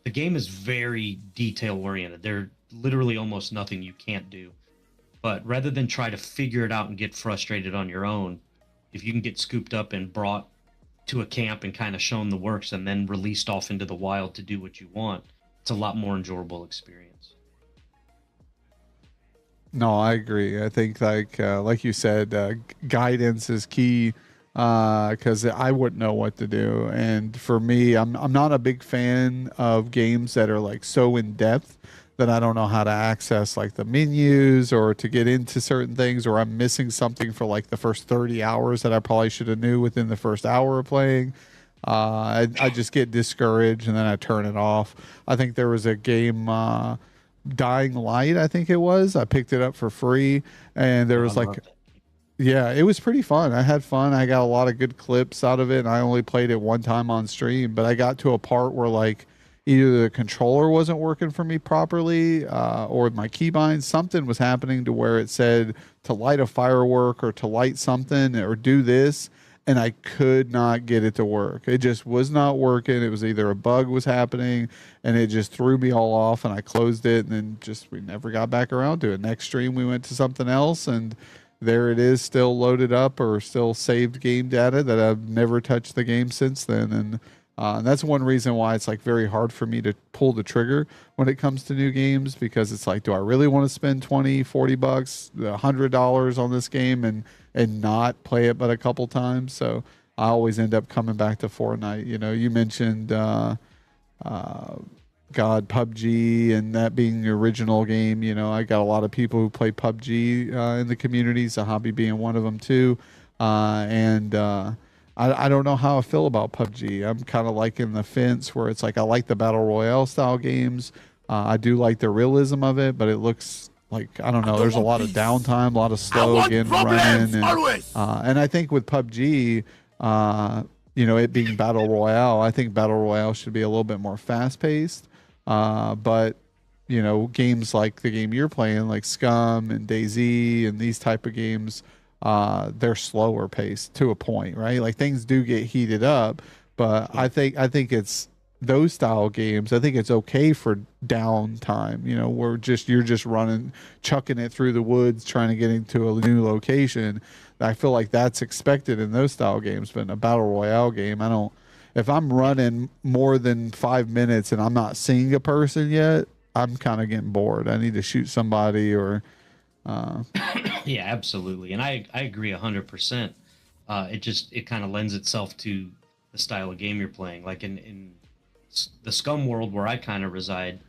the game is very detail oriented. There's literally almost nothing you can't do. But rather than try to figure it out and get frustrated on your own, if you can get scooped up and brought to a camp and kind of shown the works and then released off into the wild to do what you want, it's a lot more enjoyable experience. No, I agree. I think like you said, guidance is key because I wouldn't know what to do. And for me, I'm not a big fan of games that are like so in depth that I don't know how to access like the menus or to get into certain things, or I'm missing something for like the first 30 hours that I probably should have knew within the first hour of playing. I just get discouraged and then I turn it off. I think there was a game. Dying Light, I think it was. I picked it up for free, and there Oh, I was like, loved it. yeah, it was pretty fun. I had fun. I got a lot of good clips out of it, and I only played it one time on stream. But I got to a part where like either the controller wasn't working for me properly, or my keybind, something was happening to where it said to light a firework or to light something or do this, and I could not get it to work. It just was not working. It was either a bug was happening, and it just threw me all off. And I closed it, and then just we never got back around to it. Next stream, we went to something else, and there it is, still loaded up or still saved game data that I've never touched the game since then. And that's one reason why it's like very hard for me to pull the trigger when it comes to new games, because it's like, do I really want to spend 20, 40 bucks, $100 on this game and not play it but a couple times? So I always end up coming back to Fortnite. You know, you mentioned God, PUBG, and that being the original game. You know, I got a lot of people who play PUBG in the communities, a hobby being one of them too. I don't know how I feel about PUBG. I'm kind of like in the fence where it's like I like the battle royale style games. I do like the realism of it, but it looks like, I don't know. There's a lot of downtime, a lot of slow again running, and I think with PUBG, you know, it being battle royale, I think battle royale should be a little bit more fast paced. But you know, games like the game you're playing, like Scum and DayZ and these type of games, they're slower paced to a point, right? Like things do get heated up, but I think it's those style games. I think it's okay for downtime. You know, where just you're just running, chucking it through the woods, trying to get into a new location. I feel like that's expected in those style games, but in a battle royale game, I don't. If I'm running more than 5 minutes and I'm not seeing a person yet, I'm kind of getting bored. I need to shoot somebody or. Yeah, absolutely, and I agree 100%. It kind of lends itself to the style of game you're playing. Like in the Scum world where I kind of reside,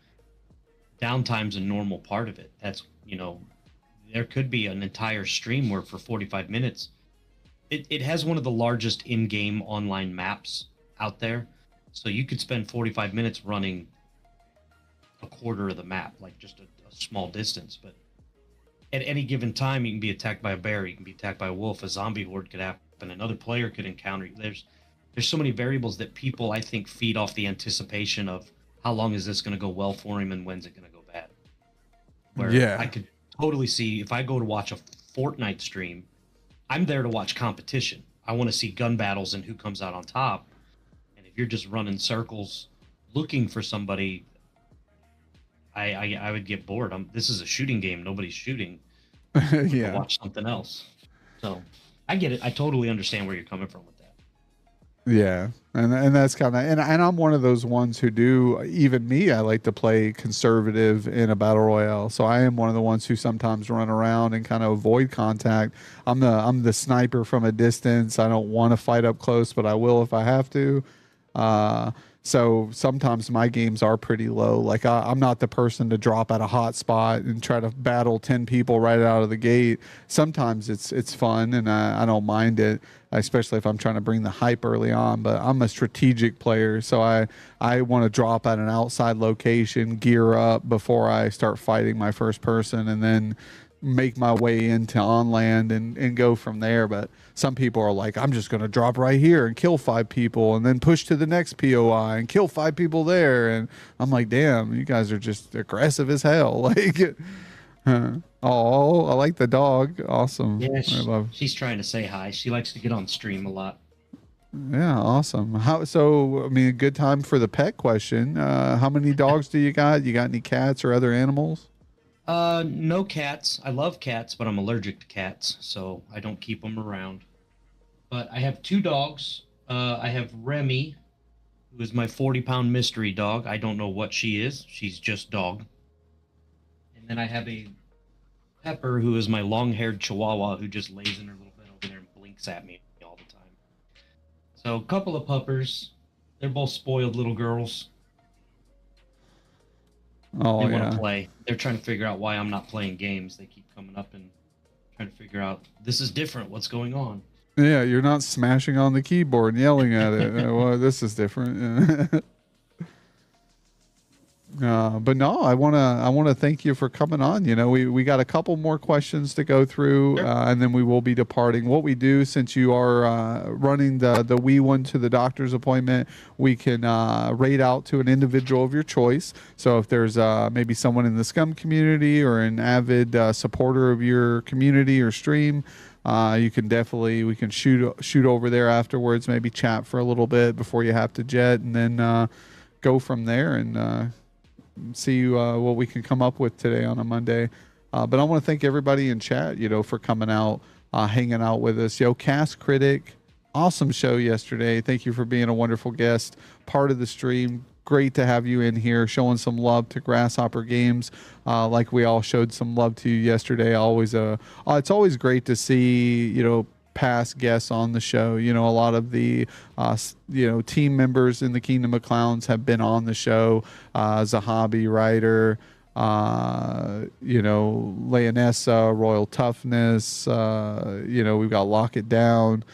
downtime's a normal part of it. That's, you know, there could be an entire stream where for 45 minutes, it has one of the largest in-game online maps out there. So you could spend 45 minutes running a quarter of the map, like just a small distance. But at any given time, you can be attacked by a bear, you can be attacked by a wolf, a zombie horde could happen, another player could encounter you. There's so many variables that people, I think, feed off the anticipation of how long is this going to go well for him and when's it going to go bad. Where Yeah. I could totally see if I go to watch a Fortnite stream, I'm there to watch competition. I want to see gun battles and who comes out on top. And if you're just running circles looking for somebody, I would get bored. This is a shooting game. Nobody's shooting. Yeah. Watch something else. So I get it. I totally understand where you're coming from with that. Yeah, and that's kind of and I'm one of those ones who do, even me, I like to play conservative in a battle royale. So I am one of the ones who sometimes run around and kind of avoid contact. I'm the sniper from a distance. I don't want to fight up close, but I will if I have to. So sometimes my games are pretty low. Like I'm not the person to drop at a hot spot and try to battle 10 people right out of the gate. Sometimes it's fun and I don't mind it, especially if I'm trying to bring the hype early on. But I'm a strategic player, so I want to drop at an outside location, gear up before I start fighting my first person, and then make my way into on land and go from there. But some people are like, I'm just going to drop right here and kill 5 people and then push to the next POI and kill 5 people there. And I'm like, damn, you guys are just aggressive as hell. Like, oh, I like the dog. Awesome. Yeah, I love. she's trying to say hi. She likes to get on stream a lot. Yeah, awesome. So, I mean, a good time for the pet question. How many dogs do you got? You got any cats or other animals? No cats. I love cats, but I'm allergic to cats, so I don't keep them around. But I have 2 dogs. I have Remy, who is my 40-pound mystery dog. I don't know what she is. She's just dog. And then I have a Pepper, who is my long-haired Chihuahua, who just lays in her little bed over there and blinks at me all the time. So a couple of puppers. They're both spoiled little girls. Oh They want yeah. to play. They're trying to figure out why I'm not playing games. They keep coming up and trying to figure out this is different. What's going on? Yeah, you're not smashing on the keyboard and yelling at it. Well, this is different. But no, I wanna thank you for coming on. You know, we got a couple more questions to go through, Sure. and then we will be departing. What we do, since you are running the wee one to the doctor's appointment, we can rate out to an individual of your choice. So if there's maybe someone in the Scum community or an avid supporter of your community or stream, you can definitely we can shoot over there afterwards. Maybe chat for a little bit before you have to jet, and then go from there and see what we can come up with today on a Monday. But I want to thank everybody in chat, you know, for coming out, hanging out with us. Yo, Cast Critic, awesome show yesterday. Thank you for being a wonderful guest, part of the stream. Great to have you in here, showing some love to Grasshopper Games, like we all showed some love to you yesterday. It's always great to see, you know, past guests on the show. You know, a lot of the team members in the Kingdom of Clowns have been on the show. Zahabi Ryder, Leonessa, Royal Toughness, we've got Lock It Down.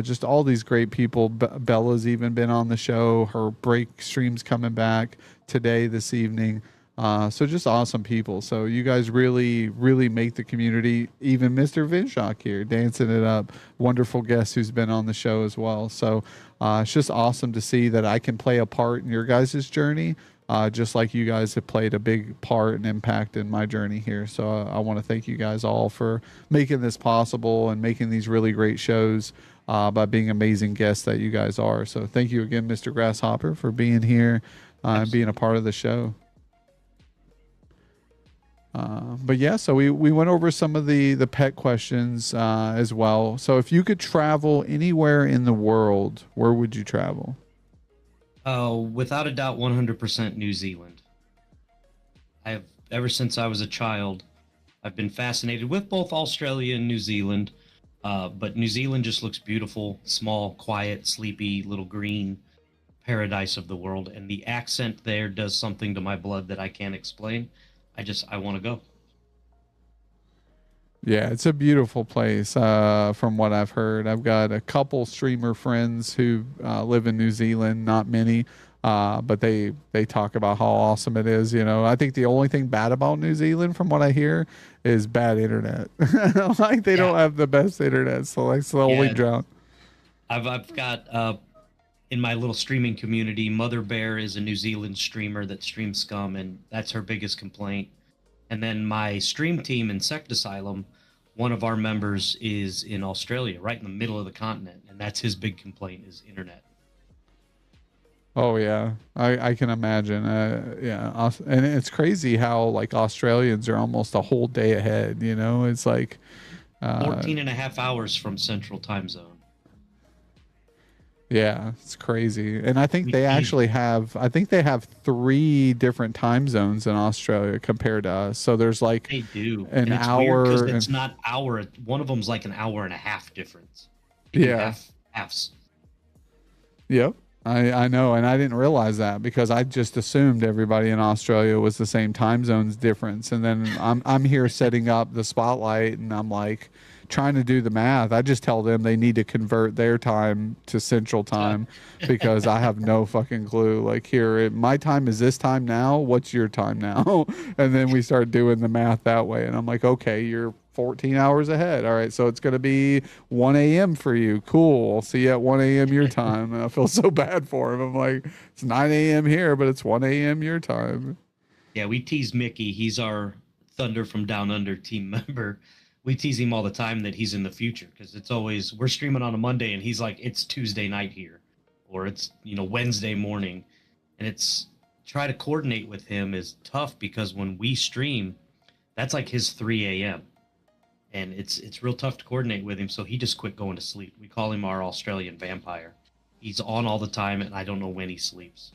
Just all these great people. Bella's even been on the show. Her break stream's coming back today, this evening. So just awesome people. So you guys really, really make the community. Even Mr. Vinshock here dancing it up. Wonderful guest who's been on the show as well. So it's just awesome to see that I can play a part in your guys' journey, just like you guys have played a big part and impact in my journey here. So I want to thank you guys all for making this possible and making these really great shows by being amazing guests that you guys are. So thank you again, Mr. Grasshopper, for being here and being a part of the show. But yeah, so we went over some of the pet questions as well. So if you could travel anywhere in the world, where would you travel? Without a doubt, 100% New Zealand. Ever since I was a child, I've been fascinated with both Australia and New Zealand. But New Zealand just looks beautiful, small, quiet, sleepy, little green paradise of the world. And the accent there does something to my blood that I can't explain. I want to go. Yeah, it's a beautiful place. From what I've heard, I've got a couple streamer friends who live in New Zealand. Not many, but they talk about how awesome it is. You know, I think the only thing bad about New Zealand, from what I hear, is bad internet. Like they don't have the best internet, so like slowly drown. I've got in my little streaming community, Mother Bear is a New Zealand streamer that streams Scum, and that's her biggest complaint. And then my stream team, Insect Asylum, one of our members is in Australia, right in the middle of the continent, and that's his big complaint is internet. Oh yeah, I can imagine. Yeah, and it's crazy how like Australians are almost a whole day ahead. You know, it's like 14 and a half hours from Central Time Zone. Yeah, it's crazy. And I think they actually have 3 different time zones in Australia compared to us. So there's like They do. an And it's hour weird 'cause and it's not hour. One of them's like an hour and a half difference. Yeah. Halves. Yep. I know, and I didn't realize that because I just assumed everybody in Australia was the same time zones difference. And then I'm here setting up the spotlight and I'm like trying to do the math. I just tell them they need to convert their time to Central Time because I have no fucking clue. Like here, my time is this time now. What's your time now? And then we start doing the math that way. And I'm like, okay, you're 14 hours ahead. All right, so it's going to be 1 a.m. for you. Cool. I'll see you at 1 a.m. your time. And I feel so bad for him. I'm like, it's 9 a.m. here, but it's 1 a.m. your time. Yeah, we tease Mickey. He's our Thunder from Down Under team member. We tease him all the time that he's in the future because it's always we're streaming on a Monday and he's like it's Tuesday night here, or it's Wednesday morning, and it's try to coordinate with him is tough because when we stream, that's like his 3 a.m. and it's real tough to coordinate with him. So he just quit going to sleep. We call him our Australian vampire. He's on all the time, and I don't know when he sleeps.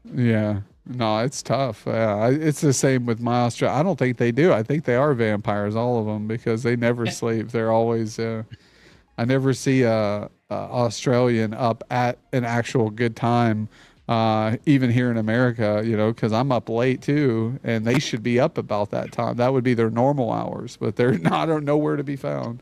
Yeah, No, it's tough. It's the same with my Australia. I don't think they do. I think they are vampires, all of them, because they never sleep. They're always. I never see a Australian up at an actual good time. Even here in America, because I'm up late too, and they should be up about that time. That would be their normal hours, but they're not. Are nowhere to be found.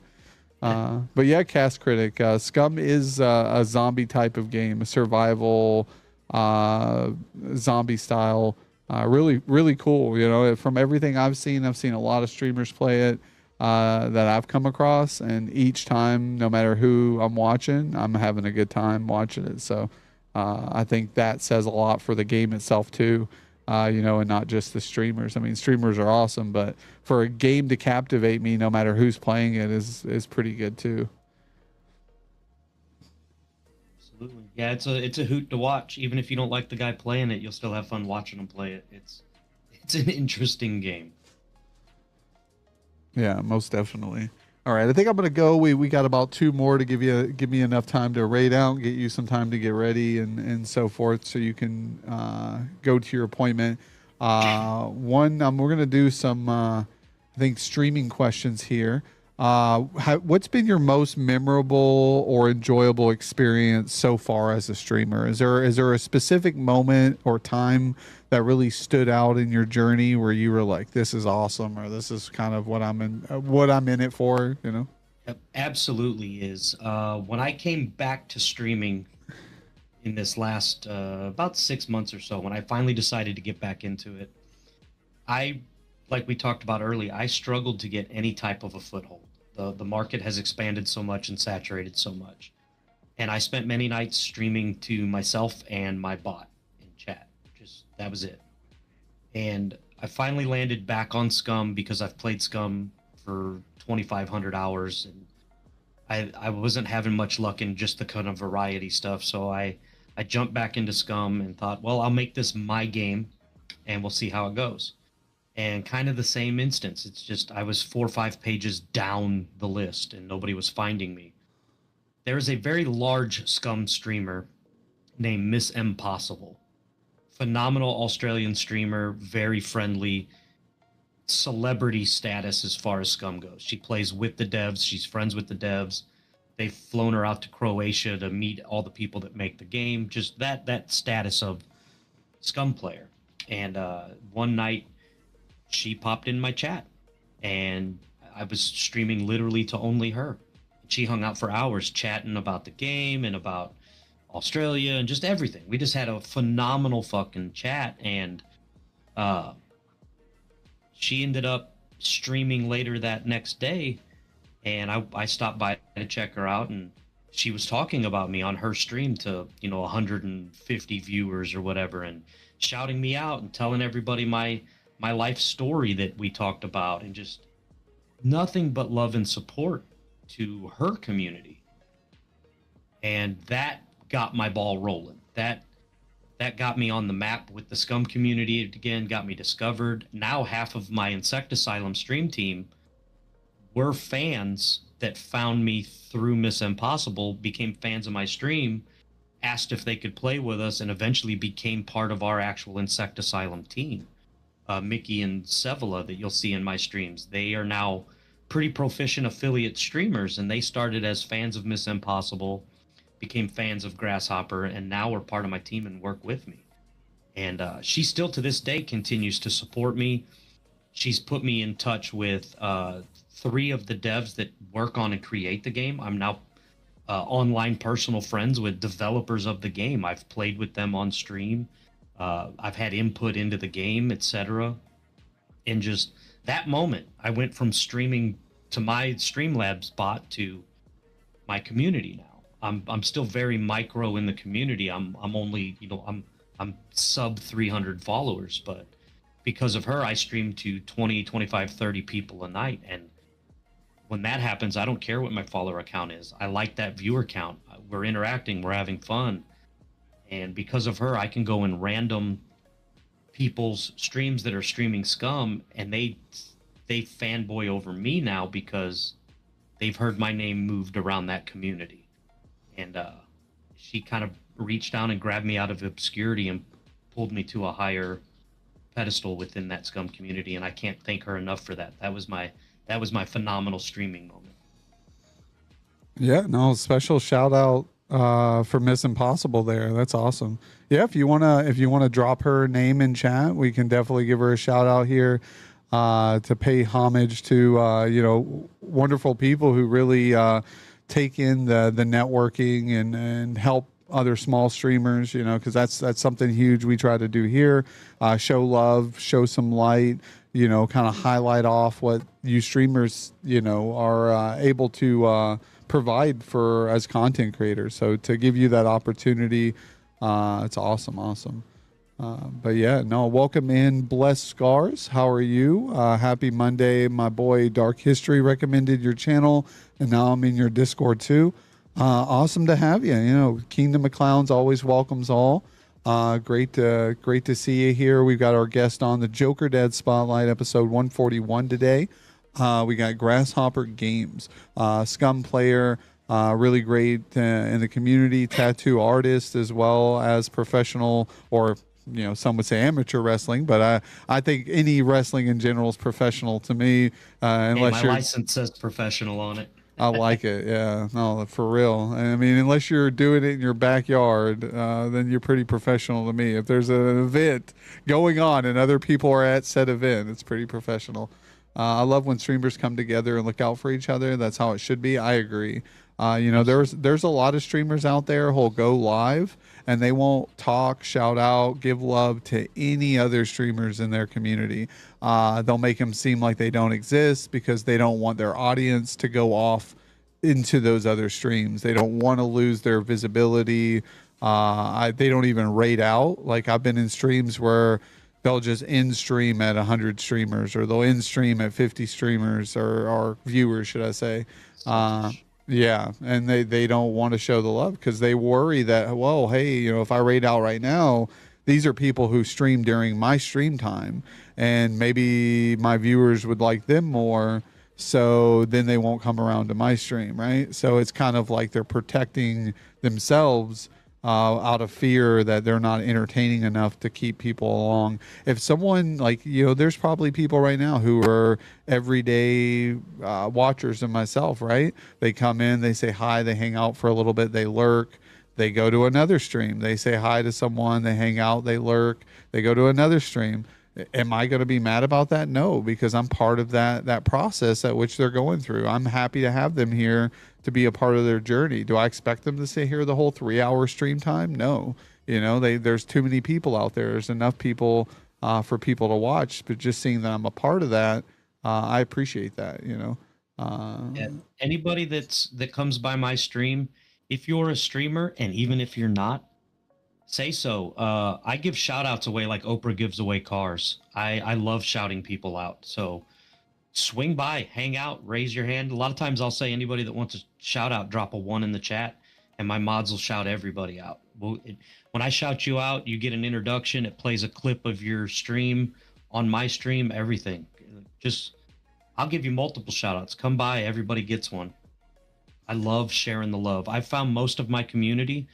But yeah, Cast Critic, Scum is a zombie type of game, a survival, uh, zombie style. Really, really cool. From everything I've seen a lot of streamers play it that I've come across, and each time, no matter who I'm watching, I'm having a good time watching it. So I think that says a lot for the game itself too. And not just the streamers. I mean, streamers are awesome, but for a game to captivate me, no matter who's playing it, is pretty good too. Absolutely. Yeah, it's a hoot to watch. Even if you don't like the guy playing it, you'll still have fun watching him play it. It's an interesting game. Yeah, most definitely. All right, I think I'm gonna go. We got about two more to give me enough time to raid out, get you some time to get ready and so forth, so you can go to your appointment. We're gonna do some I think streaming questions here. What's been your most memorable or enjoyable experience so far as a streamer? Is there a specific moment or time that really stood out in your journey where you were like, "This is awesome," or "This is kind of what I'm in it for"? Yep, absolutely is. When I came back to streaming in this last about 6 months or so, when I finally decided to get back into it, I, like we talked about earlier, I struggled to get any type of a foothold. The market has expanded so much and saturated so much. And I spent many nights streaming to myself and my bot in chat. Just that was it. And I finally landed back on Scum because I've played Scum for 2,500 hours, and I wasn't having much luck in just the kind of variety stuff. So I jumped back into Scum and thought, well, I'll make this my game and we'll see how it goes. And kind of the same instance. It's just I was 4 or 5 pages down the list and nobody was finding me. There is a very large Scum streamer named Miss Impossible. Phenomenal Australian streamer, very friendly, celebrity status as far as Scum goes. She plays with the devs, she's friends with the devs. They've flown her out to Croatia to meet all the people that make the game. Just that status of Scum player. And one night she popped in my chat and I was streaming literally to only her. She hung out for hours chatting about the game and about Australia and just everything. We just had a phenomenal fucking chat, and uh, she ended up streaming later that next day, and I stopped by to check her out, and she was talking about me on her stream to 150 viewers or whatever, and shouting me out and telling everybody my life story that we talked about, and just nothing but love and support to her community. And that got my ball rolling. That got me on the map with the Scum community again, got me discovered. Now half of my Insect Asylum stream team were fans that found me through Miss Impossible, became fans of my stream, asked if they could play with us, and eventually became part of our actual Insect Asylum team. Mickey and Sevilla that you'll see in my streams, they are now pretty proficient affiliate streamers, and they started as fans of Miss Impossible, became fans of Grasshopper, and now are part of my team and work with me. And she still to this day continues to support me. She's put me in touch with 3 of the devs that work on and create the game. I'm now online personal friends with developers of the game. I've played with them on stream. I've had input into the game, etc. And just that moment, I went from streaming to my Streamlabs bot to my community now. I'm still very micro in the community. I'm only, I'm sub 300 followers, but because of her, I stream to 20, 25, 30 people a night. And when that happens, I don't care what my follower count is. I like that viewer count. We're interacting, we're having fun. And because of her, I can go in random people's streams that are streaming Scum, and they fanboy over me now because they've heard my name moved around that community. And she kind of reached down and grabbed me out of obscurity and pulled me to a higher pedestal within that scum community, and I can't thank her enough for that. That was my phenomenal streaming moment. Yeah, no, special shout out for Miss Impossible there. That's awesome. Yeah, if you wanna drop her name in chat, we can definitely give her a shout out here to pay homage to wonderful people who really take in the networking and help other small streamers, because that's something huge we try to do here. Show love, show some light, kind of highlight off what you streamers, are able to provide for as content creators. So to give you that opportunity, it's awesome. But yeah, no, welcome in, Blessed Scars. How are you? Happy Monday. My boy Dark History recommended your channel, and now I'm in your Discord too. Awesome to have you. Kingdom of Clowns always welcomes all. Great to see you here. We've got our guest on the Jokerdads Spotlight, episode 141 today. We got Grasshopper Games, Scum player, really great in the community, tattoo artist, as well as professional, or some would say amateur wrestling, but I think any wrestling in general is professional to me, unless my you're. license says professional on it. I like it. Yeah, no, for real. I mean, unless you're doing it in your backyard, then you're pretty professional to me. If there's an event going on and other people are at said event, it's pretty professional. I love when streamers come together and look out for each other. That's how it should be. I agree. There's a lot of streamers out there who'll go live and they won't talk, shout out, give love to any other streamers in their community. They'll make them seem like they don't exist because they don't want their audience to go off into those other streams. They don't want to lose their visibility. They don't even rate out. Like, I've been in streams where they'll just end stream at 100 streamers, or they'll end stream at 50 streamers or viewers, should I say. Yeah, and they don't want to show the love because they worry that, well, hey, if I rate out right now, these are people who stream during my stream time, and maybe my viewers would like them more, so then they won't come around to my stream, right? So it's kind of like they're protecting themselves out of fear that they're not entertaining enough to keep people along. If someone there's probably people right now who are everyday watchers of myself, right? They come in, they say hi, they hang out for a little bit, they lurk, they go to another stream, they say hi to someone, they hang out, they lurk, they go to another stream. Am I going to be mad about that? No, because I'm part of that process at which they're going through. I'm happy to have them here to be a part of their journey. Do I expect them to stay here the whole 3-hour stream time? No. There's too many people out there. There's enough people for people to watch, but just seeing that I'm a part of that, I appreciate that, Anybody that comes by my stream, if you're a streamer, and even if you're not, say so. I give shout outs away like Oprah gives away cars. I love shouting people out. So swing by, hang out, raise your hand. A lot of times I'll say anybody that wants a shout out, drop a 1 in the chat, and my mods will shout everybody out. When I shout you out, you get an introduction. It plays a clip of your stream on my stream, everything. I'll give you multiple shout outs. Come by, everybody gets one. I love sharing the love. I've found most of my community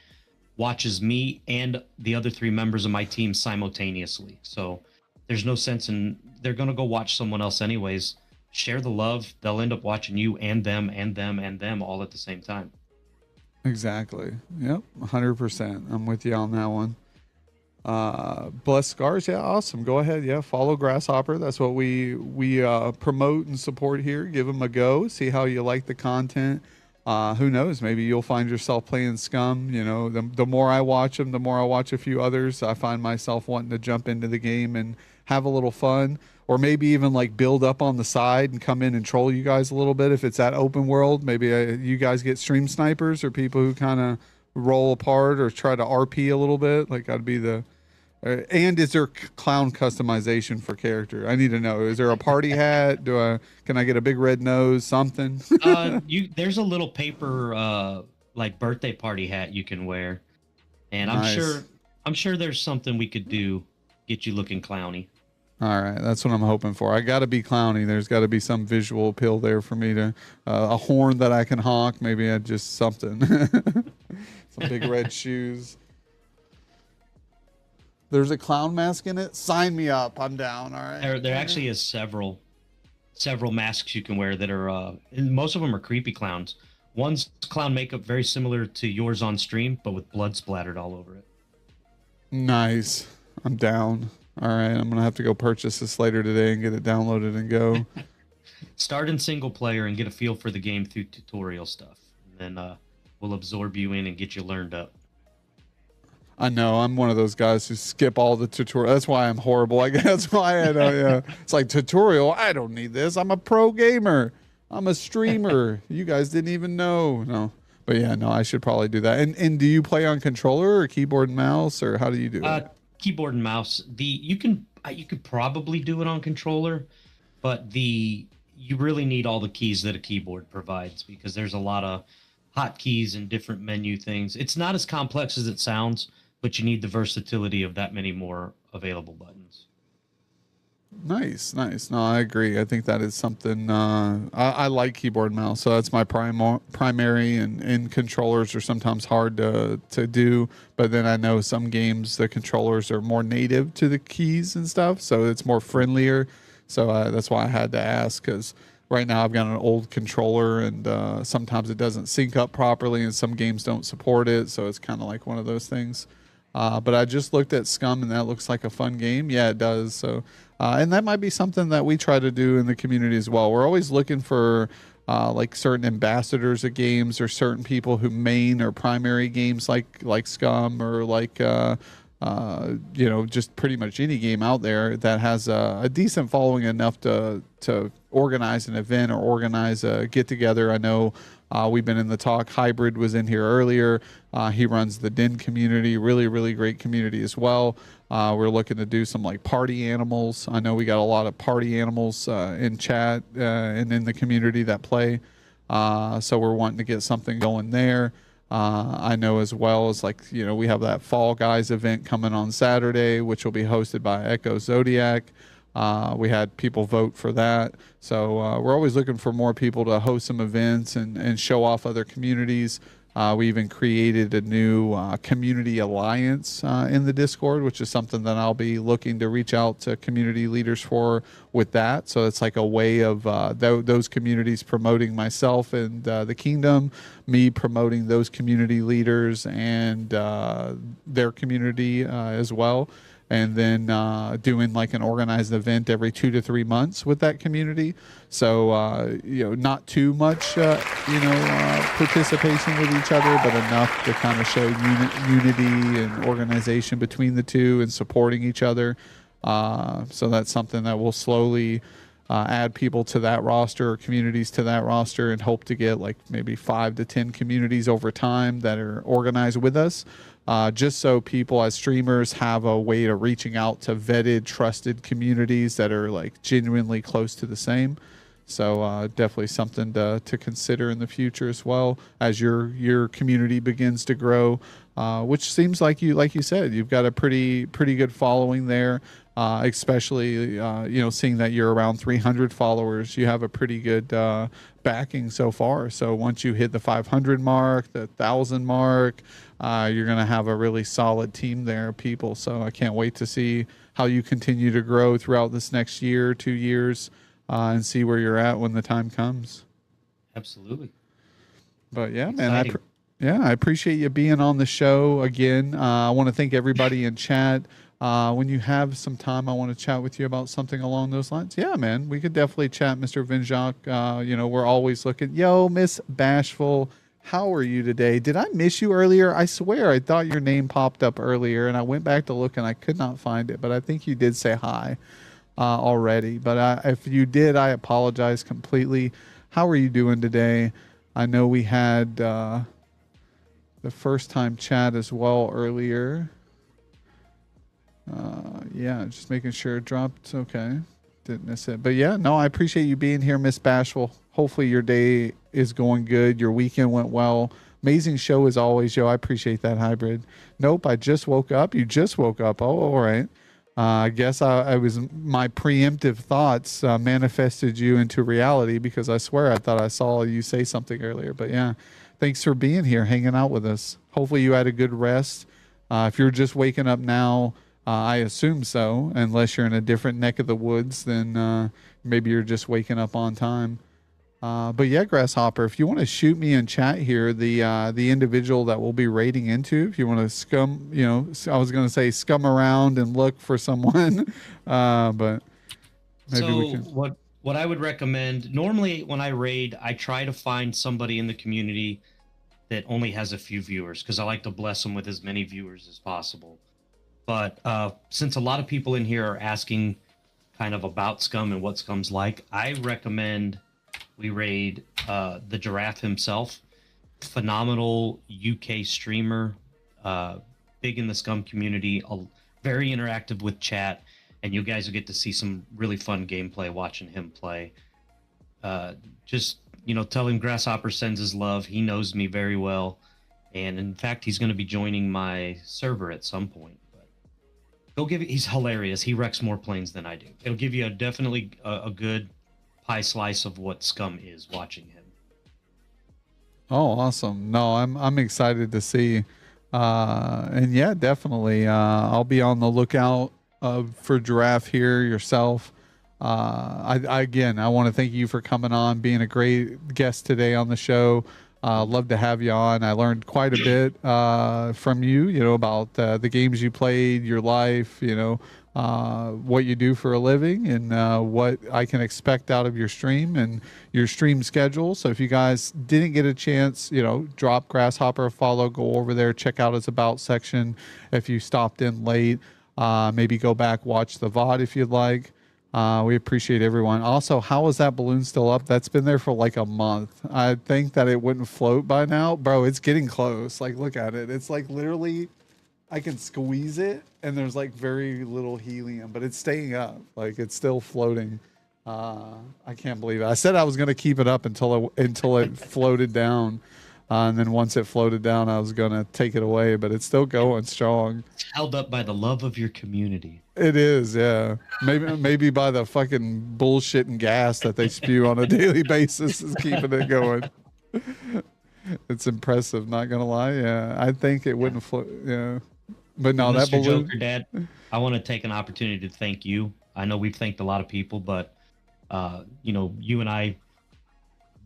watches me and the other 3 members of my team simultaneously. So there's no sense in, they're going to go watch someone else anyways. Share the love. They'll end up watching you and them and them and them all at the same time. Exactly. Yep. 100%. I'm with you on that one. Blessed Scars. Yeah. Awesome. Go ahead. Yeah. Follow Grasshopper. That's what we promote and support here. Give them a go. See how you like the content. Who knows? Maybe you'll find yourself playing Scum. The more I watch them, the more I watch a few others, I find myself wanting to jump into the game and have a little fun, or maybe even build up on the side and come in and troll you guys a little bit. If it's that open world, maybe you guys get stream snipers or people who kind of roll apart or try to RP a little bit. I'd be the. And is there clown customization for character? I need to know. Is there a party hat? Can I get a big red nose? Something? There's a little paper birthday party hat you can wear, and Nice. I'm sure there's something we could do, get you looking clowny. All right, that's what I'm hoping for. I got to be clowny. There's got to be some visual appeal there for me to a horn that I can honk. Maybe I just something. Some big red shoes. There's a clown mask in it. Sign me up. I'm down. All right. There actually is several masks you can wear that are and most of them are creepy clowns. One's clown makeup very similar to yours on stream, but with blood splattered all over it. Nice. I'm down. All right. I'm gonna have to go purchase this later today and get it downloaded and go. Start in single player and get a feel for the game through tutorial stuff, and then we'll absorb you in and get you learned up. I know I'm one of those guys who skip all the tutorial. That's why I'm horrible. I guess that's why I don't. Yeah, it's like tutorial. I don't need this. I'm a pro gamer. I'm a streamer. You guys didn't even know. No, but yeah, no. I should probably do that. And do you play on controller or keyboard and mouse, or how do you do it? Keyboard and mouse. You could probably do it on controller, but you really need all the keys that a keyboard provides because there's a lot of hotkeys and different menu things. It's not as complex as it sounds, but you need the versatility of that many more available buttons. Nice. No, I agree. I think that is something I like keyboard and mouse, so that's my primary. And controllers are sometimes hard to do, but then I know some games the controllers are more native to the keys and stuff, so it's more friendlier. So that's why I had to ask, because right now I've got an old controller and sometimes it doesn't sync up properly, and some games don't support it, so it's kind of like one of those things. But I just looked at Scum, and that looks like a fun game. Yeah, it does. So, and that might be something that we try to do in the community as well. We're always looking for like certain ambassadors of games or certain people who main or primary games like Scum or like just pretty much any game out there that has a decent following enough to organize an event or organize a get together. I know we've been in the talk. Hybrid was in here earlier. He runs the Den community, really, really great community as well. We're looking to do some like party animals. I know we got a lot of party animals in chat and in the community that play. So we're wanting to get something going there. I know as well as we have that Fall Guys event coming on Saturday, which will be hosted by Echo Zodiac. We had people vote for that. So we're always looking for more people to host some events and show off other communities. We even created a new community alliance in the Discord, which is something that I'll be looking to reach out to community leaders for with that. So it's like a way of those communities promoting myself and the kingdom, me promoting those community leaders and their community as well. And then doing like an organized event every 2 to 3 months with that community. So, not too much, participation with each other, but enough to kind of show unity and organization between the two and supporting each other. So that's something that will slowly add people to that roster or communities to that roster and hope to get like maybe 5 to 10 communities over time that are organized with us. Just so people as streamers have a way of reaching out to vetted, trusted communities that are like genuinely close to the same. So definitely something to consider in the future as well as your community begins to grow, which seems like you said, you've got a pretty good following there. Especially seeing that you're around 300 followers, you have a pretty good backing so far. So once you hit the 500 mark, the 1,000 mark, you're going to have a really solid team there of people. So I can't wait to see how you continue to grow throughout this next year, 2 years, and see where you're at when the time comes. Absolutely. But yeah, man, I appreciate you being on the show again. I want to thank everybody in chat. When you have some time, I want to chat with you about something along those lines. Yeah, man, we could definitely chat, Mr. Vinjak. We're always looking. Yo, Miss Bashful, how are you today? Did I miss you earlier? I swear I thought your name popped up earlier, and I went back to look, and I could not find it. But I think you did say hi already. But if you did, I apologize completely. How are you doing today? I know we had the first time chat as well earlier. Just making sure it dropped. Okay, didn't miss it. But yeah, no, I appreciate you being here, Miss Bashful. Hopefully your day is going good. Your weekend went well. Amazing show as always, yo. I appreciate that, Hybrid. Nope, I just woke up. You just woke up. Oh, all right. I guess I was my preemptive thoughts manifested you into reality, because I swear I thought I saw you say something earlier. But yeah, thanks for being here, hanging out with us. Hopefully you had a good rest. If you're just waking up now, I assume so, unless you're in a different neck of the woods, then maybe you're just waking up on time. But yeah, Grasshopper, if you want to shoot me in chat here, the individual that we'll be raiding into, if you want to scum, I was going to say scum around and look for someone, but maybe we So can. what I would recommend, normally when I raid, I try to find somebody in the community that only has a few viewers because I like to bless them with as many viewers as possible. But since a lot of people in here are asking kind of about Scum and what Scum's like, I recommend we raid the Giraffe himself. Phenomenal UK streamer, big in the Scum community, very interactive with chat, and you guys will get to see some really fun gameplay watching him play. Just tell him Grasshopper sends his love. He knows me very well, and in fact, he's going to be joining my server at some point. But he's hilarious. He wrecks more planes than I do. It'll give you definitely a good pie slice of what Scum is watching him. Oh, awesome! No, I'm excited to see, and yeah, definitely. I'll be on the lookout for Giraffe here yourself. I want to thank you for coming on, being a great guest today on the show. Love to have you on. I learned quite a bit from you, about the games you played, your life, what you do for a living, and what I can expect out of your stream and your stream schedule. So if you guys didn't get a chance, drop Grasshopper a follow, go over there, check out his about section. If you stopped in late, maybe go back, watch the VOD if you'd like. We appreciate everyone. Also, how is that balloon still up? That's been there for like a month. I think that it wouldn't float by now. Bro, it's getting close. Like, look at it. It's like literally, I can squeeze it and there's like very little helium, but it's staying up. Like, it's still floating. I can't believe it. I said I was going to keep it up until it floated down. And then once it floated down, I was going to take it away, but it's still going strong. It's held up by the love of your community. It is, yeah. Maybe by the fucking bullshit and gas that they spew on a daily basis is keeping it going. It's impressive, not gonna lie. Yeah, I think it wouldn't float. Yeah, but no, that Mr. balloon. Jokerdad, I want to take an opportunity to thank you. I know we've thanked a lot of people, but you and I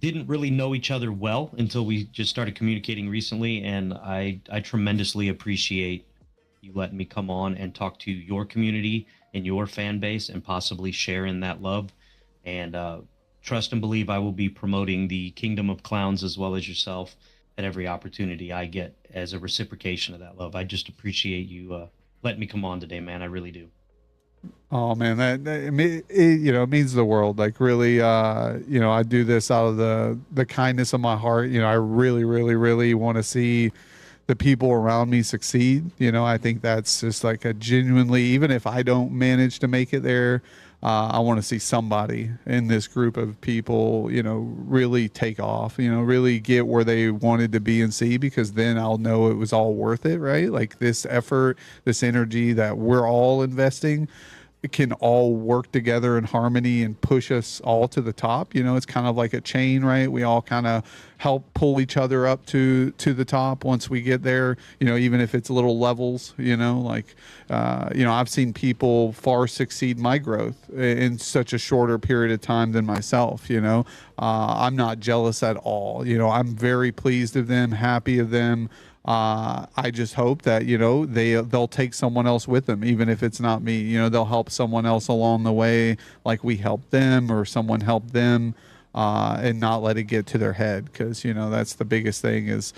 didn't really know each other well until we just started communicating recently, and I tremendously appreciate you letting me come on and talk to your community and your fan base and possibly share in that love. And trust and believe I will be promoting the Kingdom of Clowns as well as yourself at every opportunity I get as a reciprocation of that love. I just appreciate you letting me come on today, man. I really do. Oh man, it means the world. Like really, I do this out of the kindness of my heart. I really, really, really want to see the people around me succeed. I think that's just like a genuinely, even if I don't manage to make it there, I want to see somebody in this group of people, really take off, really get where they wanted to be and see, because then I'll know it was all worth it, right? Like this effort, this energy that we're all investing, it can all work together in harmony and push us all to the top. It's kind of like a chain, right? We all kind of help pull each other up to the top once we get there, even if it's little levels, I've seen people far succeed my growth in such a shorter period of time than myself. I'm not jealous at all. I'm very pleased of them, happy of them. I just hope that they'll take someone else with them, even if it's not me. They'll help someone else along the way, like we helped them or someone helped them, and not let it get to their head, because that's the biggest thing. Is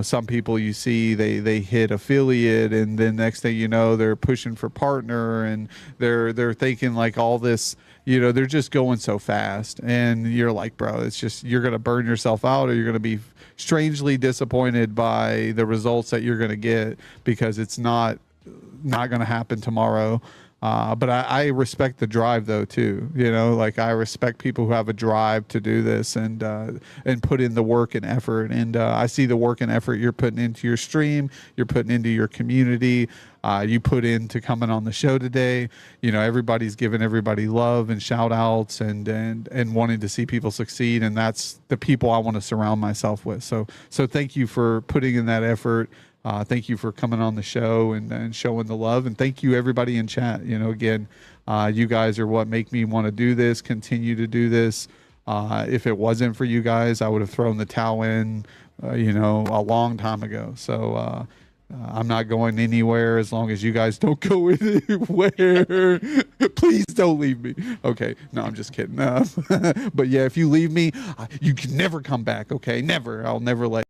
some people you see they hit affiliate, and then next thing you know they're pushing for partner, and they're thinking like all this. They're just going so fast, and you're like, bro, it's just, you're gonna burn yourself out, or you're gonna be strangely disappointed by the results that you're gonna get, because it's not gonna happen tomorrow. But I respect the drive though too. Like I respect people who have a drive to do this and put in the work and effort. And I see the work and effort you're putting into your stream, you're putting into your community, you put into coming on the show today. Everybody's giving everybody love and shout outs and wanting to see people succeed. And that's the people I want to surround myself with. So thank you for putting in that effort. Thank you for coming on the show and showing the love, and thank you everybody in chat. You know, again, you guys are what make me want to do this, continue to do this. If it wasn't for you guys, I would have thrown the towel in, a long time ago. So I'm not going anywhere as long as you guys don't go anywhere. Please don't leave me. Okay, no, I'm just kidding. But yeah, if you leave me, you can never come back. Okay, never. I'll never let.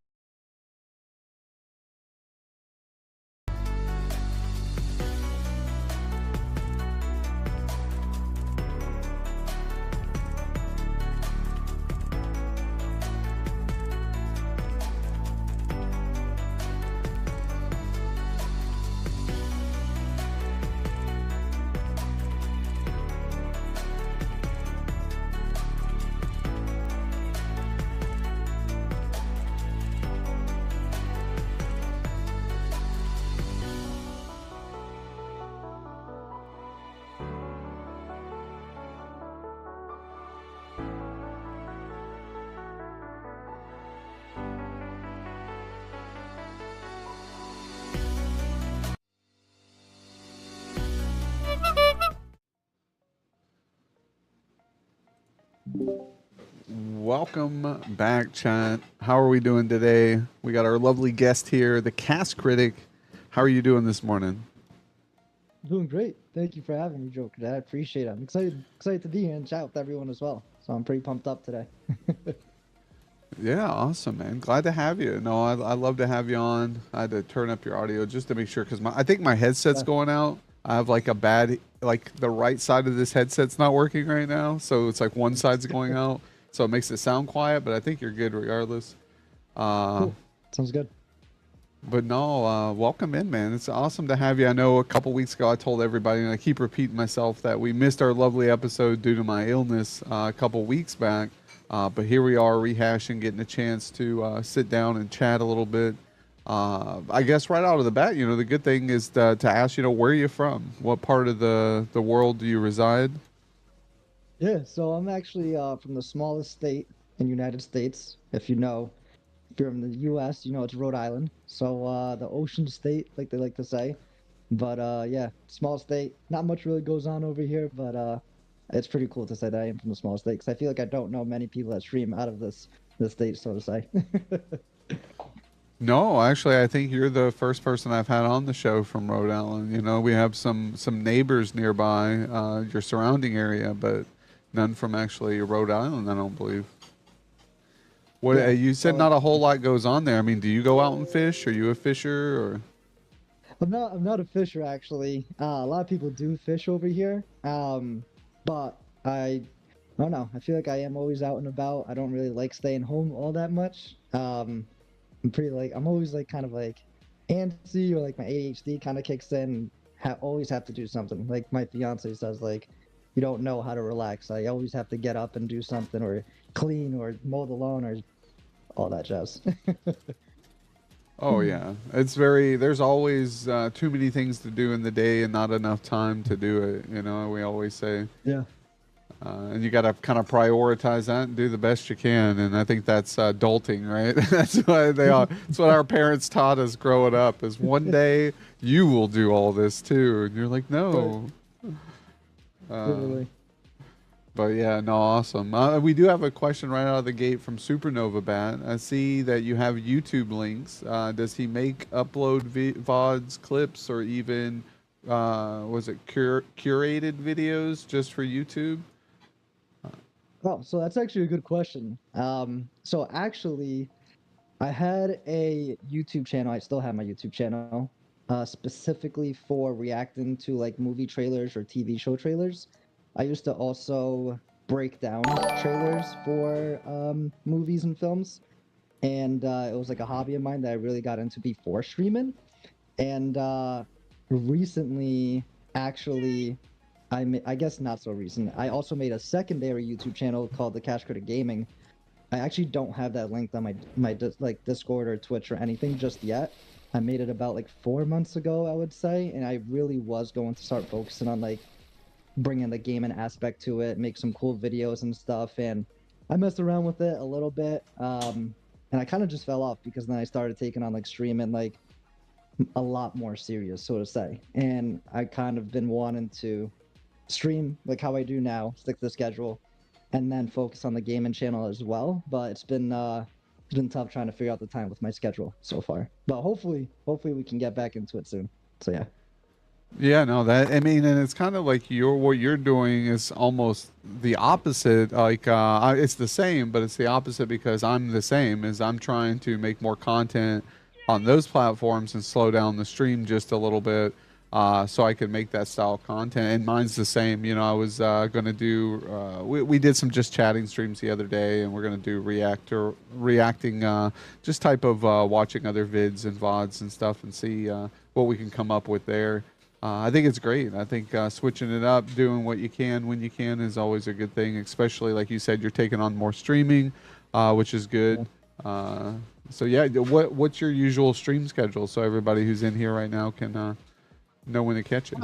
Welcome back, chat. How are we doing today? We got our lovely guest here, the cast critic. How are you doing this morning? Doing great. Thank you for having me, Joker. I appreciate it. I'm excited to be here and chat with everyone as well. So I'm pretty pumped up today. Yeah, awesome, man. Glad to have you. No, I love to have you on. I had to turn up your audio just to make sure because I think my headset's going out. I have like a bad, like the right side of this headset's not working right now, so it's like one side's going out, so it makes it sound quiet. But I think you're good regardless. Cool. Sounds good. But no, welcome in, man. It's awesome to have you. I know a couple weeks ago I told everybody, and I keep repeating myself, that we missed our lovely episode due to my illness a couple weeks back. But here we are rehashing, getting a chance to sit down and chat a little bit. I guess right out of the bat, the good thing is to ask, where are you from? What part of the world do you reside? Yeah, so I'm actually from the smallest state in the United States. If you're from the U.S., it's Rhode Island. So the ocean state, like they like to say. But yeah, small state. Not much really goes on over here, but it's pretty cool to say that I am from the small state because I feel like I don't know many people that stream out of this state, so to say. No, actually, I think you're the first person I've had on the show from Rhode Island. We have some neighbors nearby, your surrounding area, but none from actually Rhode Island, I don't believe. What Yeah, you said? Not a whole lot goes on there. I mean, do you go out and fish? Are you a fisher or? I'm not a fisher actually. A lot of people do fish over here. But I don't know. I feel like I am always out and about. I don't really like staying home all that much. I'm always like kind of like antsy, or like my ADHD kind of kicks in. Always have to do something. Like my fiance says, like you don't know how to relax. I always have to get up and do something, or clean, or mow the lawn, or all that jazz. Oh yeah, there's always too many things to do in the day and not enough time to do it. We always say. Yeah. And you got to kind of prioritize that and do the best you can. And I think that's adulting, right? That's why that's what our parents taught us growing up, is one day you will do all this too. And you're like, no. Literally. But yeah, no, awesome. We do have a question right out of the gate from Supernova Bat. I see that you have YouTube links. Does he upload VODs, clips, or even, was it curated videos just for YouTube? Oh, so that's actually a good question. So actually, I had a YouTube channel. I still have my YouTube channel, specifically for reacting to like movie trailers or TV show trailers. I used to also break down trailers for movies and films, and it was like a hobby of mine that I really got into before streaming. And recently, actually, I guess not so recent. I also made a secondary YouTube channel called the Cash Critic Gaming. I actually don't have that linked on my like Discord or Twitch or anything just yet. I made it about like 4 months ago, I would say, and I really was going to start focusing on like bringing the gaming aspect to it, make some cool videos and stuff. And I messed around with it a little bit, and I kind of just fell off because then I started taking on like streaming like a lot more serious, so to say. And I kind of been wanting to stream like how I do now, stick to the schedule, and then focus on the gaming channel as well. But it's been tough trying to figure out the time with my schedule so far. But hopefully we can get back into it soon. So yeah. Yeah, no, that I mean, and it's kind of like what you're doing is almost the opposite. Like, it's the same, but it's the opposite because I'm the same. Is I'm trying to make more content on those platforms and slow down the stream just a little bit, so I can make that style of content. And mine's the same. You know, I was gonna do. We did some just chatting streams the other day, and we're gonna do reacting, just type of watching other vids and vods and stuff, and see what we can come up with there. I think it's great. I think switching it up, doing what you can when you can is always a good thing, especially like you said, you're taking on more streaming, which is good. So yeah, what's your usual stream schedule so everybody who's in here right now can know when to catch it?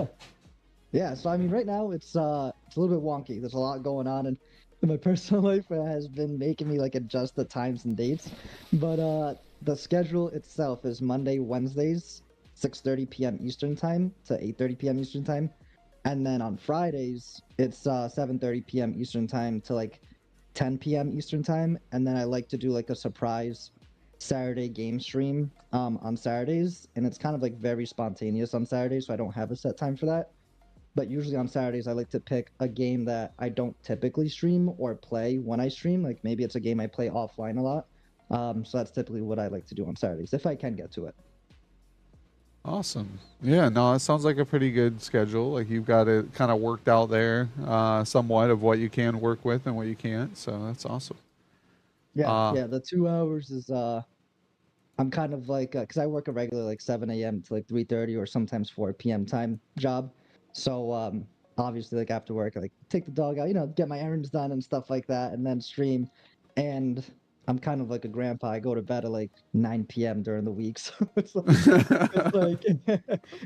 Yeah, so I mean, right now it's a little bit wonky. There's a lot going on in my personal life that has been making me like adjust the times and dates. But the schedule itself is Monday, Wednesdays, 6:30 p.m. Eastern time to 8:30 p.m. Eastern time, and then on Fridays it's 7:30 p.m. Eastern time to like 10 p.m. Eastern time, and then I like to do like a surprise Saturday game stream on Saturdays, and it's kind of like very spontaneous on Saturdays, so I don't have a set time for that. But usually on Saturdays, I like to pick a game that I don't typically stream or play when I stream. Like maybe it's a game I play offline a lot. So that's typically what I like to do on Saturdays if I can get to it. Awesome. Yeah, no, it sounds like a pretty good schedule. Like you've got it kind of worked out there, somewhat of what you can work with and what you can't. So that's awesome. Yeah, Uh, yeah. The 2 hours is I'm kind of like because I work a regular like 7 a.m. to like 3:30 or sometimes 4 p.m. time job. So obviously like after work, I like take the dog out, get my errands done and stuff like that, and then stream. And I'm kind of like a grandpa. I go to bed at like 9 p.m. during the week, so it's like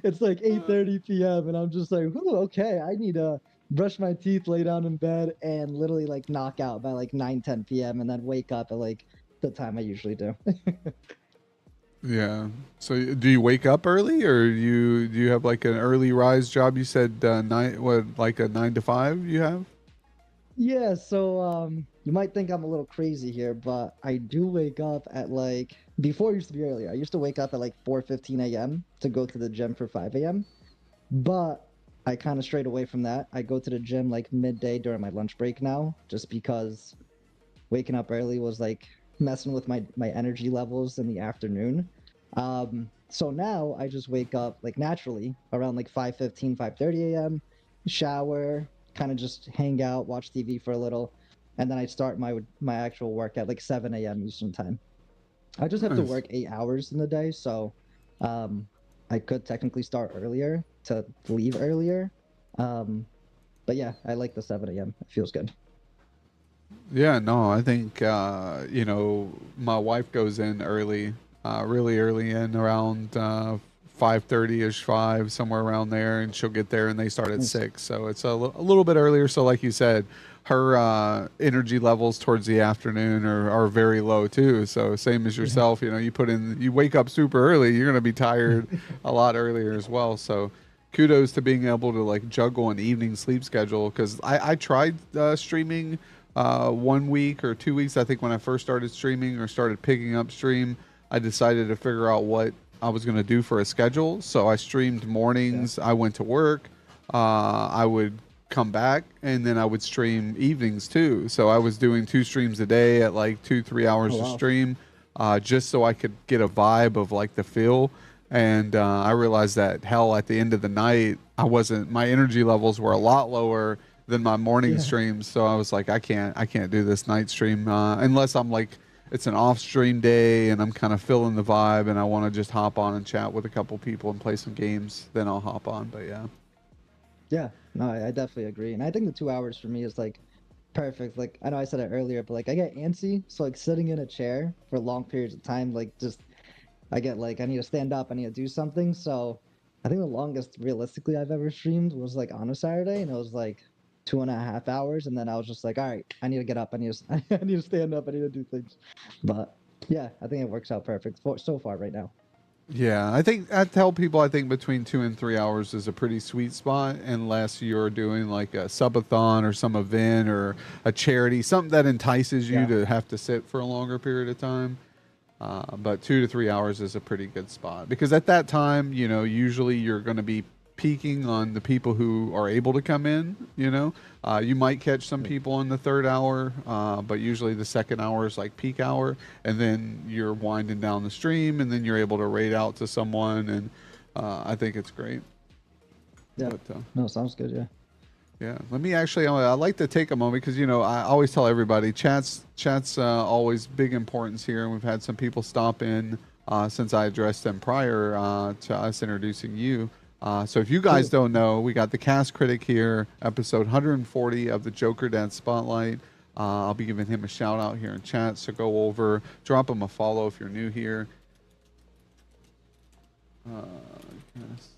it's like 8:30 p.m. and I'm just like, ooh, okay, I need to brush my teeth, lay down in bed, and literally like knock out by like 9, 10 p.m. and then wake up at like the time I usually do. yeah. So do you wake up early or do you have like an early rise job? You said like a 9 to 5 you have? Yeah, so you might think I'm a little crazy here, but I do wake up at like before it used to be earlier. I used to wake up at like 4:15 a.m. to go to the gym for 5 a.m. But I kind of strayed away from that. I go to the gym like midday during my lunch break now, just because waking up early was like messing with my energy levels in the afternoon. So now I just wake up like naturally around like 5:15, 5:30 a.m., shower, kind of just hang out, watch TV for a little, and then I start my actual work at like 7 a.m. Eastern time. I just have to Nice. work 8 hours in the day, so um, I could technically start earlier to leave earlier. Um, but yeah, I like the 7 a.m. It feels good. Yeah, no, I think my wife goes in early, really early in around 5:30 ish, 5 somewhere around there, and she'll get there and they start at Nice. 6. So it's a little bit earlier. So like you said, her energy levels towards the afternoon are very low too. So same as Yeah. yourself, you wake up super early, you're gonna be tired a lot earlier as well. So kudos to being able to like juggle an evening sleep schedule because I tried streaming 1 week or 2 weeks. I think when I first started streaming or started picking up stream, I decided to figure out what I was going to do for a schedule. So I streamed Yeah. mornings. I went to work. I would come back and then I would stream evenings too. So I was doing 2 streams a day at like 2, 3 hours Oh a wow. stream, just so I could get a vibe of like the feel. And I realized that hell, at the end of the night, my energy levels were a lot lower than my morning Yeah. streams. So I was like, I can't do this night stream unless I'm like it's an off stream day and I'm kind of feeling the vibe and I want to just hop on and chat with a couple people and play some games. Then I'll hop on. But yeah. Yeah. No, I definitely agree. And I think the 2 hours for me is like perfect. Like I know I said it earlier, but like I get antsy. So like sitting in a chair for long periods of time, like just I get like I need to stand up, I need to do something. So I think the longest realistically I've ever streamed was like on a Saturday, and it was like 2.5 hours, and then I was just like, all right, I need to get up, I need to I need to stand up, I need to do things. But yeah, I think it works out perfect for so far right now. Yeah, I tell people I think between 2 and 3 hours is a pretty sweet spot, unless you're doing like a subathon or some event or a charity, something that entices you Yeah. to have to sit for a longer period of time. But 2 to 3 hours is a pretty good spot because at that time, usually you're going to be peaking on the people who are able to come in. You might catch some people in the third hour, but usually the second hour is like peak hour, and then you're winding down the stream, and then you're able to raid out to someone, and I think it's great. Yeah. But, No, sounds good. Yeah. yeah, let me actually. I'd like to take a moment because I always tell everybody chat's always big importance here, and we've had some people stop in since I addressed them prior to us introducing you. So if you guys don't know, we got the cast critic here, episode 140 of the Jokerdads Spotlight. I'll be giving him a shout out here in chat, so go over, drop him a follow if you're new here. Yes.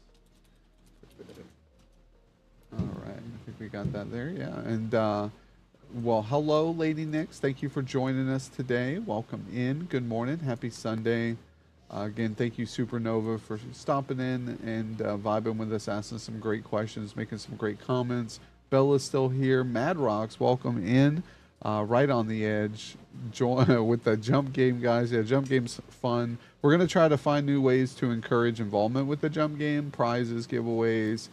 All right, I think we got that there. Yeah, and well, hello, Lady Nix. Thank you for joining us today. Welcome in. Good morning. Happy Sunday. Again, thank you, Supernova, for stopping in and vibing with us, asking some great questions, making some great comments. Bella's still here. Mad Rocks, welcome in. Right on the edge. Join with the jump game, guys. Yeah, jump game's fun. We're gonna try to find new ways to encourage involvement with the jump game, prizes, giveaways,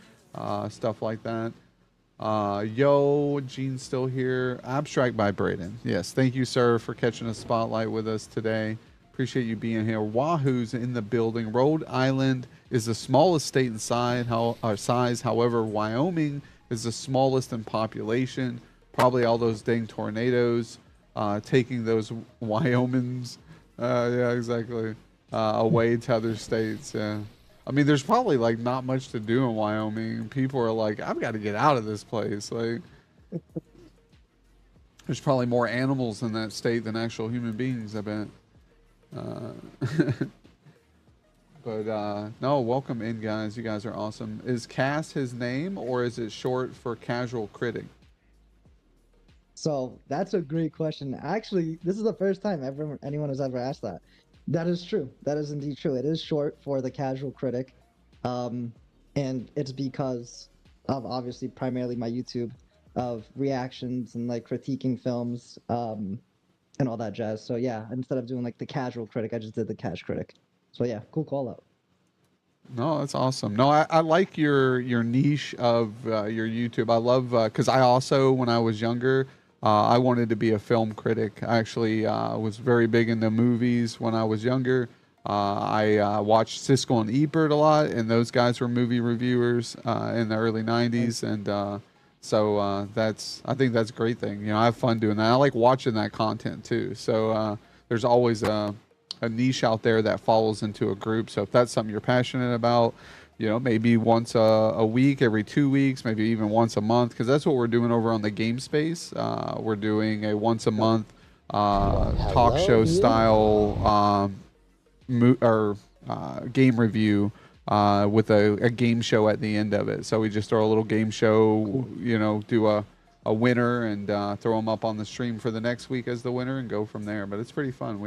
stuff like that. Yo, Gene's still here. Abstract by Braden. Yes, thank you, sir, for catching a spotlight with us today. Appreciate you being here. Wahoo's in the building. Rhode Island is the smallest state in size. However, Wyoming is the smallest in population. Probably all those dang tornadoes taking those Wyomings, yeah, exactly, away to other states. Yeah. I mean, there's probably like not much to do in Wyoming. People are like, I've got to get out of this place. Like, there's probably more animals in that state than actual human beings, I bet. But no, welcome in, guys. You guys are awesome. Is Cass his name, or is it short for casual critic? So that's a great question. Actually, this is the first time anyone has ever asked that. That is true. That is indeed true. It is short for the casual critic, and it's because of obviously primarily my YouTube of reactions and like critiquing films, and all that jazz. So yeah, instead of doing like the casual critic, I just did the cash critic. So yeah, cool call out. No, that's awesome. No, I like your niche of your YouTube. I love because I also, when I was younger, I wanted to be a film critic. I actually was very big into movies when I was younger. I watched Siskel and Ebert a lot, and those guys were movie reviewers in the early '90s, and so I think that's a great thing. I have fun doing that. I like watching that content too. So there's always a niche out there that falls into a group. So if that's something you're passionate about, maybe once a week, every 2 weeks, maybe even once a month, because that's what we're doing over on the Game Space. We're doing a once a month talk show style game review with a game show at the end of it. So we just throw a little game show, do a winner and throw them up on the stream for the next week as the winner and go from there. But it's pretty fun.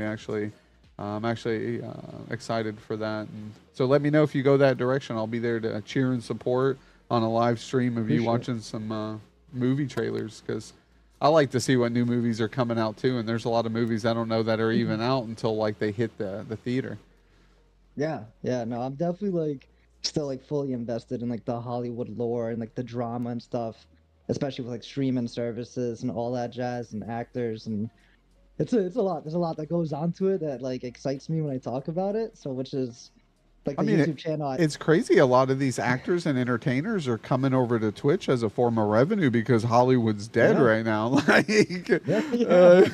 I'm actually excited for that. And so let me know if you go that direction. I'll be there to cheer and support on a live stream of you watching some movie trailers, because I like to see what new movies are coming out too. And there's a lot of movies I don't know that are even out until like they hit the theater. Yeah, no, I'm definitely like still like fully invested in like the Hollywood lore and like the drama and stuff, especially with like streaming services and all that jazz and actors, and it's a lot. There's a lot that goes onto it that like excites me when I talk about it. So which is like the YouTube channel. It's crazy. A lot of these actors and entertainers are coming over to Twitch as a form of revenue because Hollywood's dead right now. Like,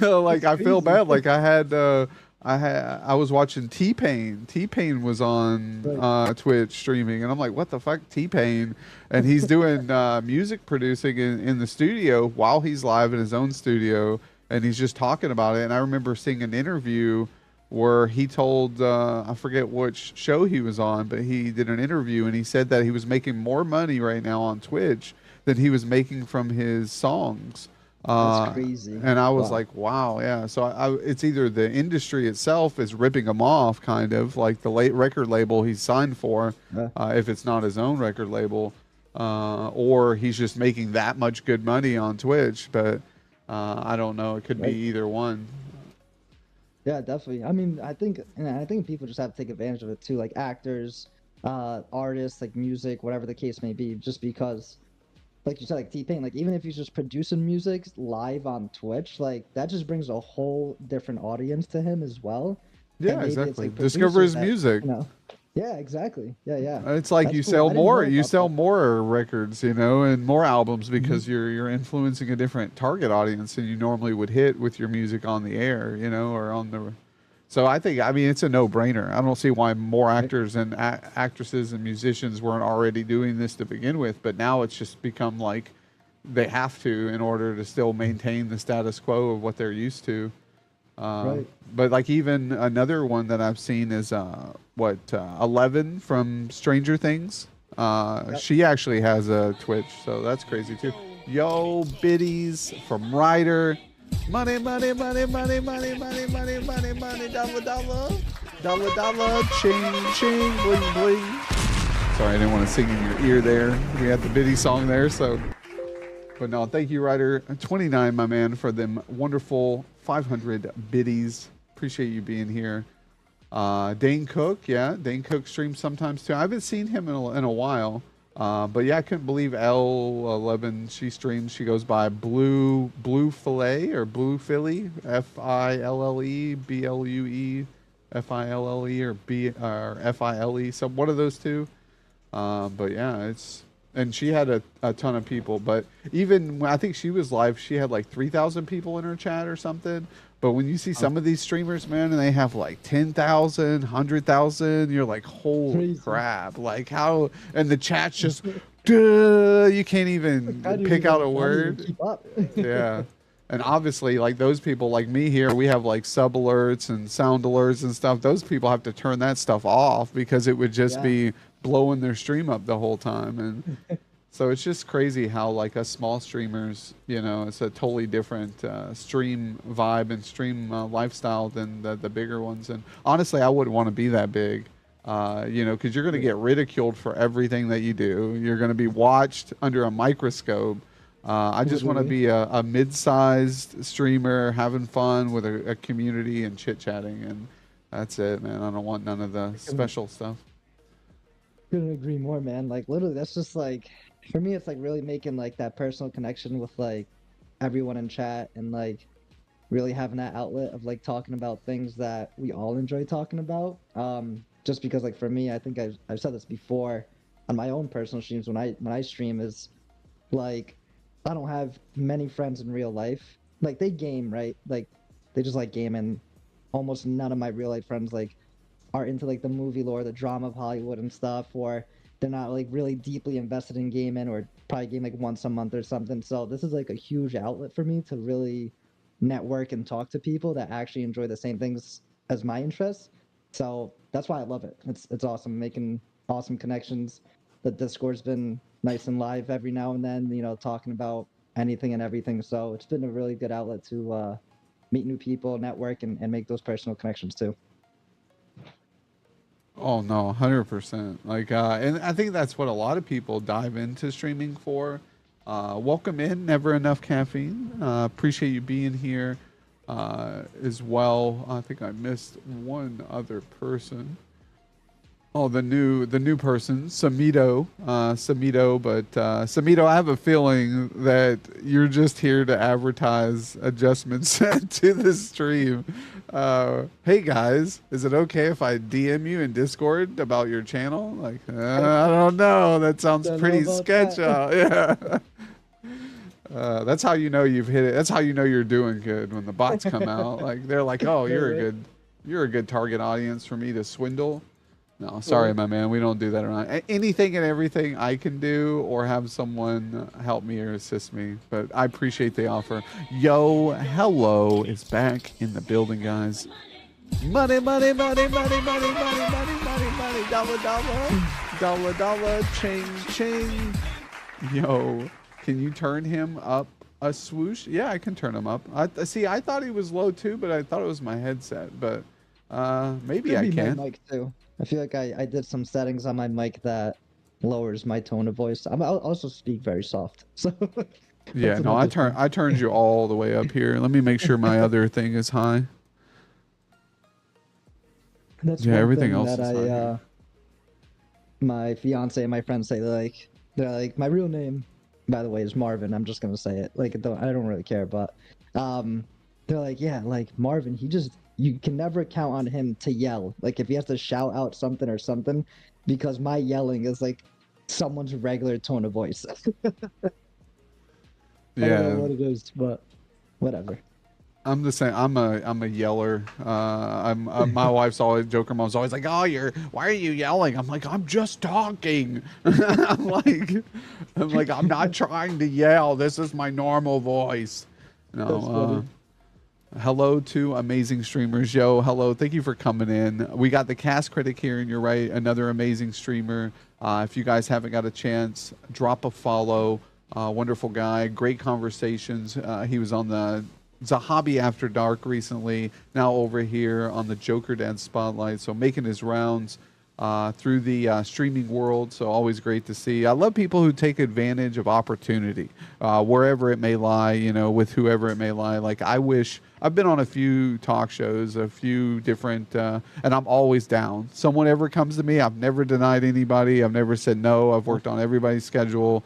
like I feel bad. Like I was watching T-Pain. T-Pain was on Twitch streaming, and I'm like, what the fuck, T-Pain? And he's doing music producing in the studio while he's live in his own studio, and he's just talking about it. And I remember seeing an interview where he told, I forget which show he was on, but he did an interview, and he said that he was making more money right now on Twitch than he was making from his songs That's crazy. And I was Wow. like, wow, yeah. So it's either the industry itself is ripping him off, kind of like the late record label he's signed for, Yeah. if it's not his own record label, or he's just making that much good money on Twitch. But I don't know. It could be Right. either one. Yeah, definitely. I mean, I think people just have to take advantage of it too, like actors, artists, like music, whatever the case may be. Just because, like you said, like T-Pain, like even if he's just producing music live on Twitch, like that just brings a whole different audience to him as well. And Yeah, maybe it's, exactly. like, Discover his producers that, music. you know. Yeah, exactly. Yeah, yeah. It's like That's you cool. sell I didn't more, know you about sell that. more records, you know, and more albums because you're influencing a different target audience than you normally would hit with your music on the air, you know, or on the. So I mean, it's a no-brainer. I don't see why more actors and actresses and musicians weren't already doing this to begin with, but now it's just become like they have to in order to still maintain the status quo of what they're used to. Right. But like even another one that I've seen is 11 from Stranger Things. She actually has a Twitch, so that's crazy too. Yo, biddies from Ryder. Money, money, money, money, money, money, money, money, money, dollar, dollar, dollar, dollar, ching, ching, bling, bling. Sorry, I didn't want to sing in your ear there. We had the biddy song there, so. But no, thank you, Ryder 29, my man, for them wonderful 500 biddies. Appreciate you being here. Dane Cook, yeah, Dane Cook streams sometimes too. I haven't seen him in a while, but yeah, I couldn't believe L11. She streams. She goes by Blue Fillet or Blue Philly, Fille BLUE, Fille or File. So one of those two. But yeah, and she had a ton of people, but even when I think she was live, she had like 3,000 people in her chat or something. But when you see some of these streamers, man, and they have like 10,000, 100,000, you're like, holy Crazy. crap. Like how, and the chat's just, duh, you can't even pick out a word. Keep up. Yeah. And obviously, like those people like me here, we have like sub alerts and sound alerts and stuff. Those people have to turn that stuff off because it would just be blowing their stream up the whole time. And so it's just crazy how like us small streamers, you know, it's a totally different stream vibe and stream lifestyle than the bigger ones. And honestly, I wouldn't want to be that big, you know, because you're going to get ridiculed for everything that you do. You're going to be watched under a microscope. I just want to be a mid-sized streamer having fun with a community and chit-chatting, and that's it, man. I don't want none of the special stuff. Couldn't agree more, man. Like literally, that's just like for me, it's like really making like that personal connection with like everyone in chat and like really having that outlet of like talking about things that we all enjoy talking about. Just because like for me, I think I've said this before on my own personal streams when I stream is like I don't have many friends in real life. Like they game, right? Like they just like game, and almost none of my real life friends like are into like the movie lore, the drama of Hollywood and stuff, or they're not like really deeply invested in gaming or probably game like once a month or something. So this is like a huge outlet for me to really network and talk to people that actually enjoy the same things as my interests. So that's why I love it. It's awesome, making awesome connections. The Discord's been nice and live every now and then, you know, talking about anything and everything. So it's been a really good outlet to meet new people, network, and make those personal connections too. Oh no, 100%. Like, and I think that's what a lot of people dive into streaming for. Welcome in, Never Enough Caffeine. Appreciate you being here as well. I think I missed one other person. Oh, the new person, Samito, but Samito, I have a feeling that you're just here to advertise adjustments to the stream. Hey guys, is it okay if I DM you in Discord about your channel? Like, I don't know. That sounds pretty sketch out. Yeah. That's how you know you've hit it. That's how you know you're doing good when the bots come out. Like they're like, oh, you're a good target audience for me to swindle. No, sorry, my man. We don't do that around. Anything and everything I can do or have someone help me or assist me. But I appreciate the offer. Yo, hello is back in the building, guys. Money, money, money, money, money, money, money, money, money, dollar, dollar, dollar, dollar, ching, ching. Yo, can you turn him up A swoosh? Yeah, I can turn him up. I see. I thought he was low too, but I thought it was my headset. But maybe Could I be my can. mic too. I feel like I did some settings on my mic that lowers my tone of voice. I'll also speak very soft, so Yeah, that's no, I another thing. turned you all the way up here. Let me make sure my other thing is high. That's Yeah, one everything thing else that is high here. my fiance and my friends say. They're like, my real name, by the way, is Marvin. I'm just gonna say it. Like, I don't really care, but um, they're like, yeah, like Marvin, you can never count on him to yell. Like, if he has to shout out something or something, because my yelling is like someone's regular tone of voice. I don't know Yeah, what it is, but whatever. I'm the same. I'm a yeller. My wife's always Joker mom's always like, "Oh, why are you yelling?" I'm like, "I'm just talking." I'm like, I'm not trying to yell. This is my normal voice. That's funny. Hello to amazing streamers. Yo, hello. Thank you for coming in. We got the cast critic here, and you're right, another amazing streamer. If you guys haven't got a chance, drop a follow. Wonderful guy. Great conversations. He was on the Hobby After Dark recently. Now over here on the Jokerdads Spotlight. So making his rounds through the streaming world. So always great to see. I love people who take advantage of opportunity, wherever it may lie, with whoever it may lie. Like I've been on a few talk shows, a few different, and I'm always down. Someone ever comes to me, I've never denied anybody. I've never said no. I've worked on everybody's schedule.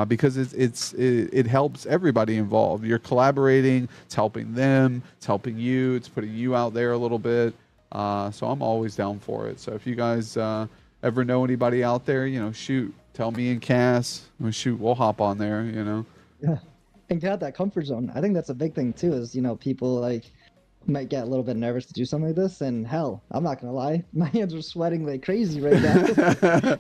Because it helps everybody involved. You're collaborating. It's helping them. It's helping you. It's putting you out there a little bit. So I'm always down for it. So if you guys ever know anybody out there, shoot, tell me and Cass. Shoot, we'll hop on there. Yeah. And get out that comfort zone. I think that's a big thing too, is people like might get a little bit nervous to do something like this, and hell, I'm not gonna lie, my hands are sweating like crazy right now.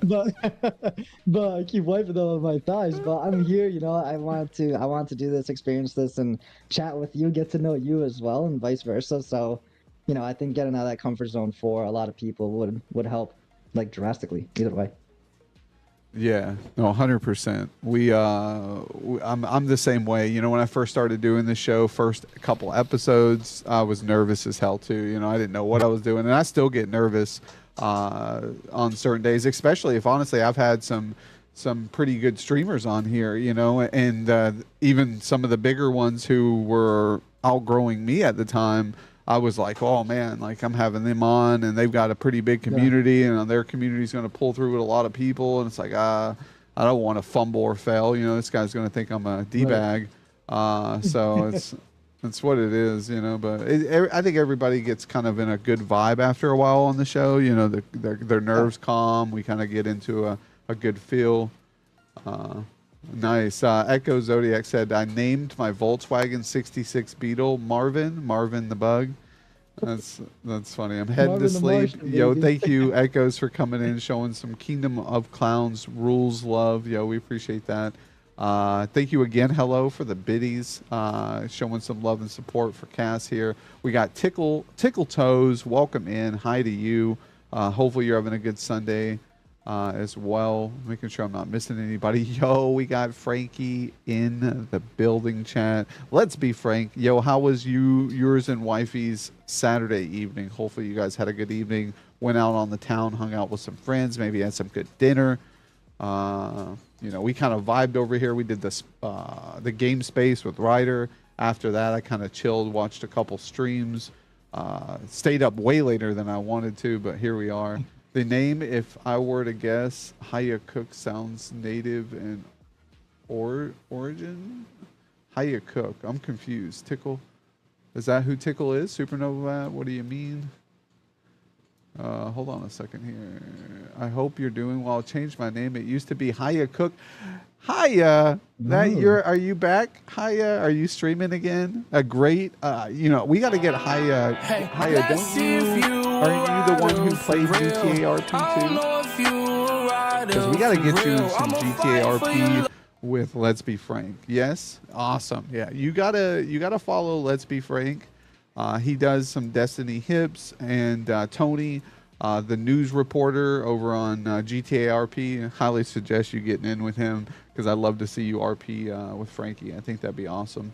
but I keep wiping them on my thighs. But I'm here, I want to do this, experience this, and chat with you, get to know you as well, and vice versa. So, I think getting out of that comfort zone for a lot of people would help, like, drastically, either way. Yeah, no, 100%. I'm the same way. When I first started doing the show, first couple episodes, I was nervous as hell too. I didn't know what I was doing, and I still get nervous on certain days, especially if honestly I've had some pretty good streamers on here, and even some of the bigger ones who were outgrowing me at the time. I was like, oh man, like I'm having them on, and they've got a pretty big community, and their community is going to pull through with a lot of people, and it's like, I don't want to fumble or fail. This guy's going to think I'm a d-bag. So it's what it is, But I think everybody gets kind of in a good vibe after a while on the show. Their nerves calm. We kind of get into a good feel. Nice. Echo Zodiac said, I named my Volkswagen 66 Beetle Marvin the Bug. That's funny. I'm heading to sleep. Yo, thank you, Echoes, for coming in, showing some Kingdom of Clowns rules love. Yo, we appreciate that. Thank you again, hello, for the biddies, showing some love and support for Cass here. We got Tickle Toes. Welcome in. Hi to you. Hopefully you're having a good Sunday. As well, making sure I'm not missing anybody. Yo, we got Frankie in the building chat. Let's be frank. Yo, how was yours and wifey's Saturday evening? Hopefully you guys had a good evening. Went out on the town, hung out with some friends, maybe had some good dinner. We kind of vibed over here. We did this the game space with Ryder. After that, I kind of chilled, watched a couple streams. Stayed up way later than I wanted to, but here we are. The name, if I were to guess, Haya Cook sounds native and origin? Haya Cook. I'm confused. Tickle. Is that who Tickle is? Supernova? What do you mean? Hold on a second here. I hope you're doing well. I changed my name. It used to be Haya Cook. Hiya. Are you back? Hiya. Are you streaming again? A great. We got to get Hiya. Hiya, don't you? Aren't you the one who played GTA RP too? Because we got to get you some GTA RP with Let's Be Frank. Yes, awesome. Yeah, you gotta follow Let's Be Frank. He does some Destiny hips, and Tony the news reporter over on GTA RP. Highly suggest you getting in with him because I'd love to see you RP with Frankie. I think that'd be awesome.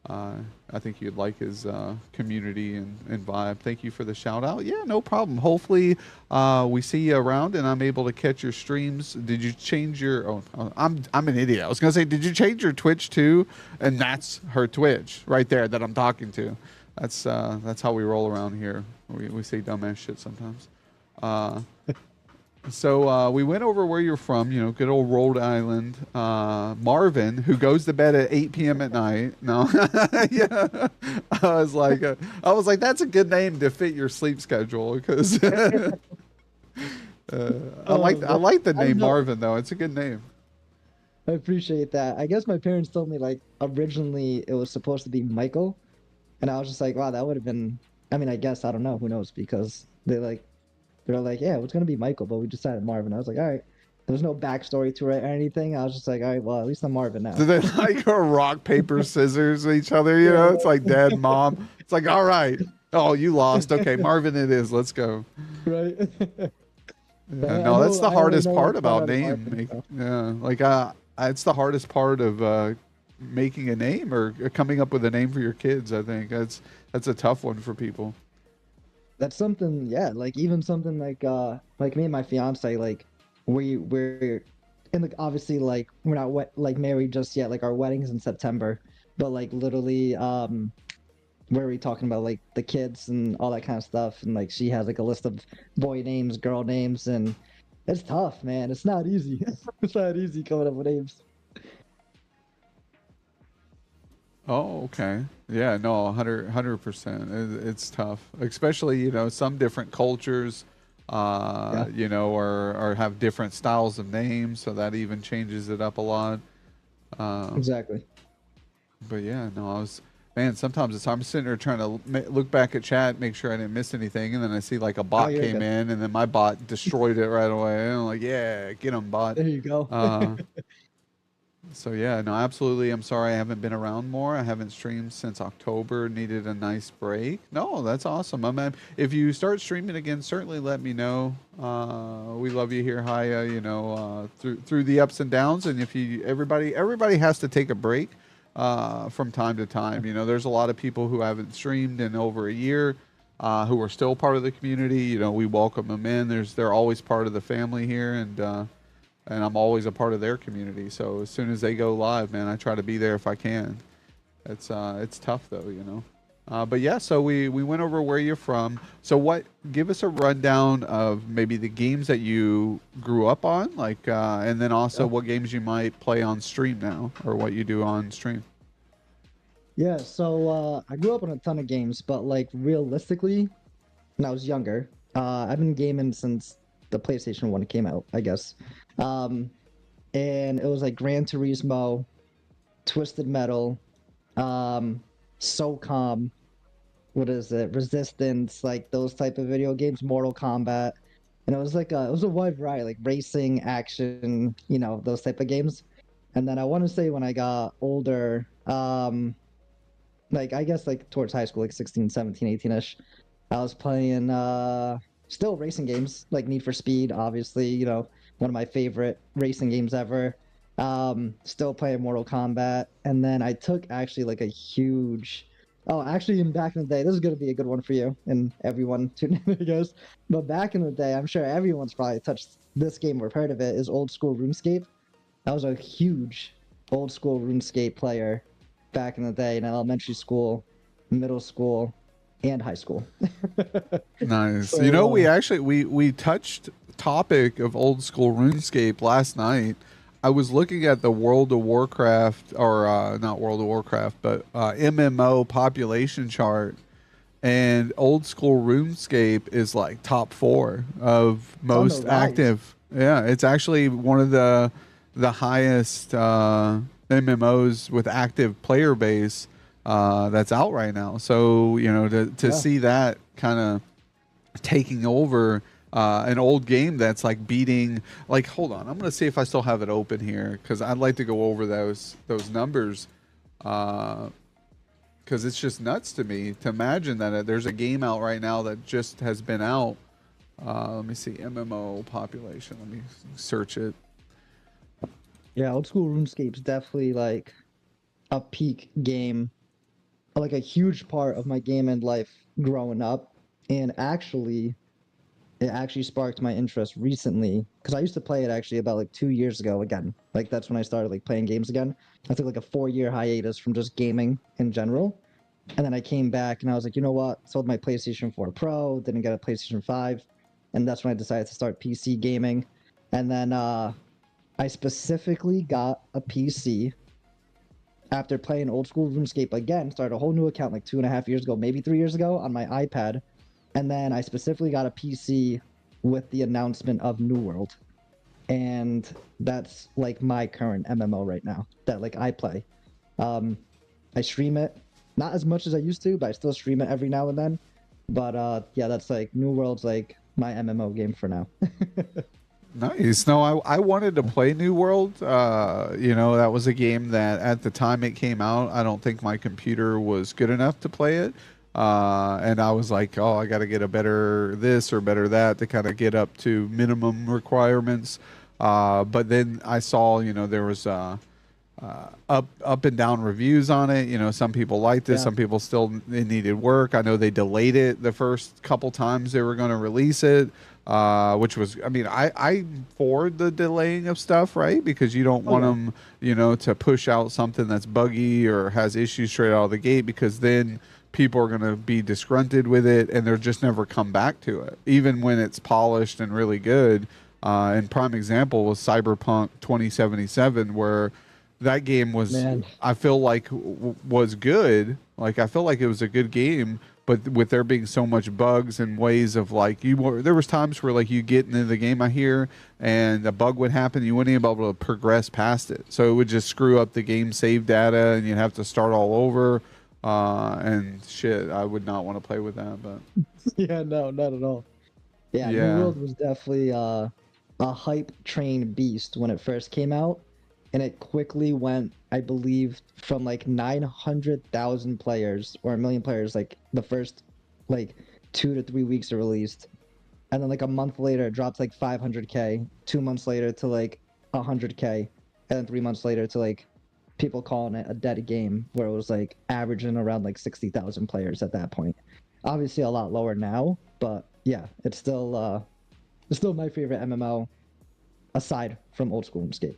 I think you'd like his community and vibe. Thank you for the shout out. Yeah, no problem. Hopefully, we see you around and I'm able to catch your streams. Did you change your? Oh, I'm an idiot. I was gonna say, did you change your Twitch too? And that's her Twitch right there that I'm talking to. That's how we roll around here. We say dumbass shit sometimes. So we went over where you're from, good old Rhode Island. Marvin, who goes to bed at 8 p.m. at night. No, yeah, I was like, that's a good name to fit your sleep schedule because I like the name Marvin though. It's a good name. I appreciate that. I guess my parents told me like originally it was supposed to be Michael, and I was just like, wow, that would have been. I mean, I guess I don't know. Who knows? Because they're like, yeah, it was gonna be Michael, but we decided Marvin. I was like, all right. There was no backstory to it or anything. I was just like, all right, well, at least I'm Marvin now. Do they like rock, paper, scissors each other? You know, it's like dad, mom. It's like, all right. Oh, you lost. Okay, Marvin, it is. Let's go. Right. Yeah, no, that's the hardest part about name. Yeah, like it's the hardest part of making a name or coming up with a name for your kids. I think that's a tough one for people. That's something, yeah, like even something like me and my fiance, like we're in the obviously like we're not married just yet, like our wedding's in September, but like literally where are we talking about like the kids and all that kind of stuff, and like she has like a list of boy names, girl names, and it's tough, man. It's not easy. It's not easy coming up with names. Oh, okay. Yeah, no, 100%. It's tough, especially, some different cultures, or have different styles of names. So that even changes it up a lot. Exactly. But yeah, no, sometimes I'm sitting there trying to look back at chat, make sure I didn't miss anything. And then I see like a bot came in and then my bot destroyed it right away. And I'm like, yeah, get him, bot. There you go. So yeah, no, absolutely. I'm sorry I haven't been around more. I haven't streamed since October. Needed a nice break. No, that's awesome. If you start streaming again, certainly let me know. We love you here, Haya. Through the ups and downs. And if everybody has to take a break from time to time. There's a lot of people who haven't streamed in over a year, who are still part of the community. We welcome them in. They're always part of the family here, and I'm always a part of their community. So as soon as they go live, man, I try to be there if I can. It's tough though, But yeah, so we went over where you're from. So give us a rundown of maybe the games that you grew up on, like, and then also what games you might play on stream now, or what you do on stream. Yeah, so I grew up on a ton of games, but like realistically, when I was younger, I've been gaming since the PlayStation 1 came out, I guess. And it was like Gran Turismo, Twisted Metal, SOCOM, what is it, Resistance, like those type of video games, Mortal Kombat. And it was like it was a wide variety, like racing, action, those type of games. And then I want to say when I got older, like I guess like towards high school, like 16, 17, 18ish, I was playing still racing games like Need for Speed, obviously, one of my favorite racing games ever. Still playing Mortal Kombat. And then I took actually like a huge, actually in back in the day, this is going to be a good one for you and everyone tuning in, I guess. But back in the day, I'm sure everyone's probably touched this game or heard of it, is old school RuneScape. I was a huge old school RuneScape player back in the day in elementary school, middle school, and high school. Nice. So, we touched topic of old school RuneScape last night. I was looking at the World of Warcraft, or not World of Warcraft, but MMO population chart, and old school RuneScape is like top 4 of most active. Yeah, it's actually one of the highest MMOs with active player base that's out right now. So to see that kind of taking over an old game that's like beating, like, hold on, I'm gonna see if I still have it open here because I'd like to go over those numbers because it's just nuts to me to imagine that there's a game out right now that just has been out Let me see MMO population. Let me search it. Yeah, old school RuneScape's definitely like a peak game, like a huge part of my gaming life growing up. And actually, it actually sparked my interest recently because I used to play it actually about like 2 years ago again. Like that's when I started like playing games again. I took like a 4 year hiatus from just gaming in general. And then I came back and I was like, you know what? Sold my PlayStation 4 Pro, didn't get a PlayStation 5. And that's when I decided to start PC gaming. And then I specifically got a PC after playing old school RuneScape again, started a whole new account like 2.5 years ago, maybe 3 years ago on my iPad. And then I specifically got a PC with the announcement of New World. And that's like my current MMO right now that like I play. I stream it, not as much as I used to, but I still stream it every now and then. But yeah, that's like New World's like my MMO game for now. Nice. No, I wanted to play New World. That was a game that at the time it came out, I don't think my computer was good enough to play it. And I was like, oh, I got to get a better this or better that to kind of get up to minimum requirements. But then I saw, there was up and down reviews on it. Some people liked it, Yeah. some people still it needed work. I know they delayed it the first couple times they were going to release it, which was, I mean, I for the delaying of stuff, right? Because you don't want them, to push out something that's buggy or has issues straight out of the gate, because then people are going to be disgruntled with it and they'll just never come back to it, even when it's polished and really good. And prime example was Cyberpunk 2077, where that game was, Man. I feel like was good. Like I feel like it was a good game, but with there being so much bugs and ways of like there was times where like you get into the game, I hear, and a bug would happen, you wouldn't even be able to progress past it. So it would just screw up the game save data, and you'd have to start all over. And shit, I would not want to play with that. But Yeah, no, not at all. Yeah, Yeah. New World was definitely a hype train beast when it first came out, and it quickly went, I believe, from like 900,000 players or 1 million players like the first like 2 to 3 weeks it released, and then like a month later it dropped like 500K, 2 months later to like 100K, and then 3 months later to like people calling it a dead game, where it was like averaging around like 60,000 players at that point. Obviously a lot lower now, but yeah, it's still my favorite MMO aside from old school RuneScape.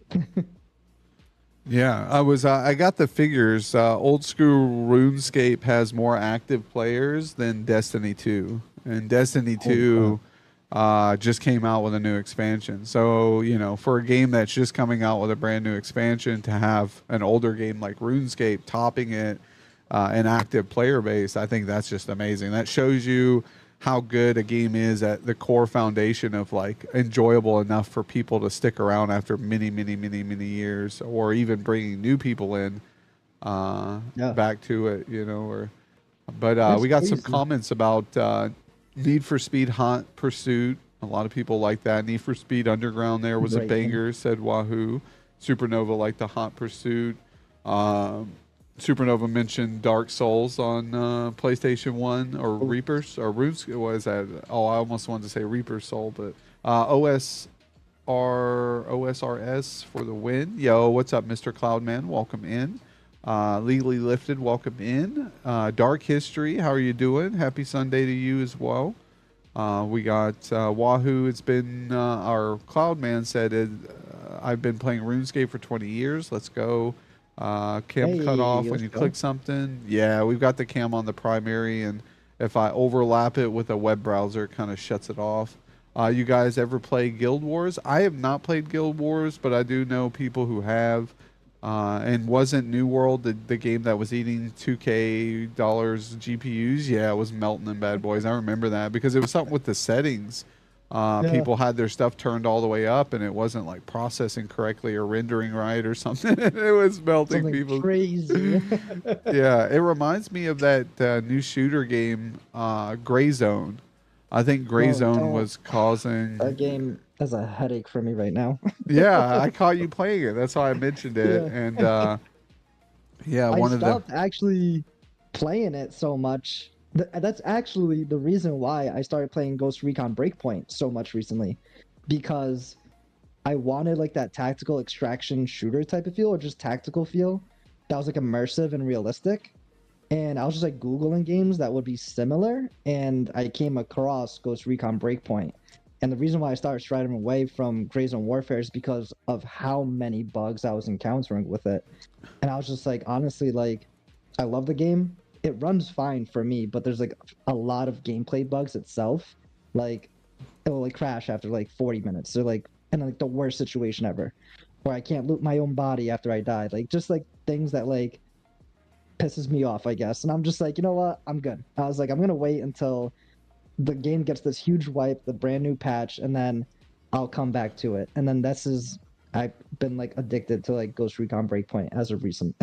yeah, I got the figures. Old school RuneScape has more active players than Destiny 2, and Destiny 2 just came out with a new expansion. So for a game that's just coming out with a brand new expansion, to have an older game like RuneScape topping it, an active player base, I think that's just amazing. That shows you how good a game is at the core foundation of like enjoyable enough for people to stick around after many, many, many, many years, or even bringing new people in back to it, but That's we got some crazy. comments about Need for Speed Hot Pursuit. A lot of people like that. Need for Speed Underground there was a Great game. banger, said Wahoo. Supernova liked the Hot Pursuit. Supernova mentioned Dark Souls on PlayStation 1, or Reapers, or Runes. What is that? Oh, I almost wanted to say Reaper's Soul, but OSRS for the win. Yo, what's up, Mr. Cloudman? Welcome in. Legally Lifted, welcome in. Dark History, how are you doing? Happy Sunday to you as well. We got Wahoo. It's been our Cloudman said I've been playing RuneScape for 20 years. Let's go. Cam cut off when let's you go. click something. Yeah, we've got the cam on the primary, and if I overlap it with a web browser, it kind of shuts it off. You guys ever play Guild Wars? I have not played Guild Wars, but I do know people who have. And wasn't New World the game that was eating $2K GPUs? Yeah, it was melting them bad boys. I remember that because it was something with the settings. People had their stuff turned all the way up, and it wasn't like processing correctly or rendering right or something. It was melting Something people. crazy. Yeah, it reminds me of that new shooter game, Gray Zone. I think Gray No, Zone don't. was causing. That game has a headache for me right now. Yeah, I caught you playing it. That's why I mentioned it. Yeah. And yeah, I one of the. stopped actually playing it so much That's actually the reason why I started playing Ghost Recon Breakpoint so much recently, because I wanted like that tactical extraction shooter type of feel, or just tactical feel that was like immersive and realistic. And I was just like Googling games that would be similar, and I came across Ghost Recon Breakpoint. And the reason why I started striding away from Gray Zone Warfare is because of how many bugs I was encountering with it. And I was just like, honestly, like, I love the game. It runs fine for me, but there's like a lot of gameplay bugs itself. Like, it will like crash after like 40 minutes. They're like in like the worst situation ever, where I can't loot my own body after I die. Like, just like things that like pisses me off, I guess. And I'm just like, you know what? I'm good. I was like, I'm gonna wait until the game gets this huge wipe, the brand new patch, and then I'll come back to it. And then this is I've been like addicted to like Ghost Recon Breakpoint as of recent.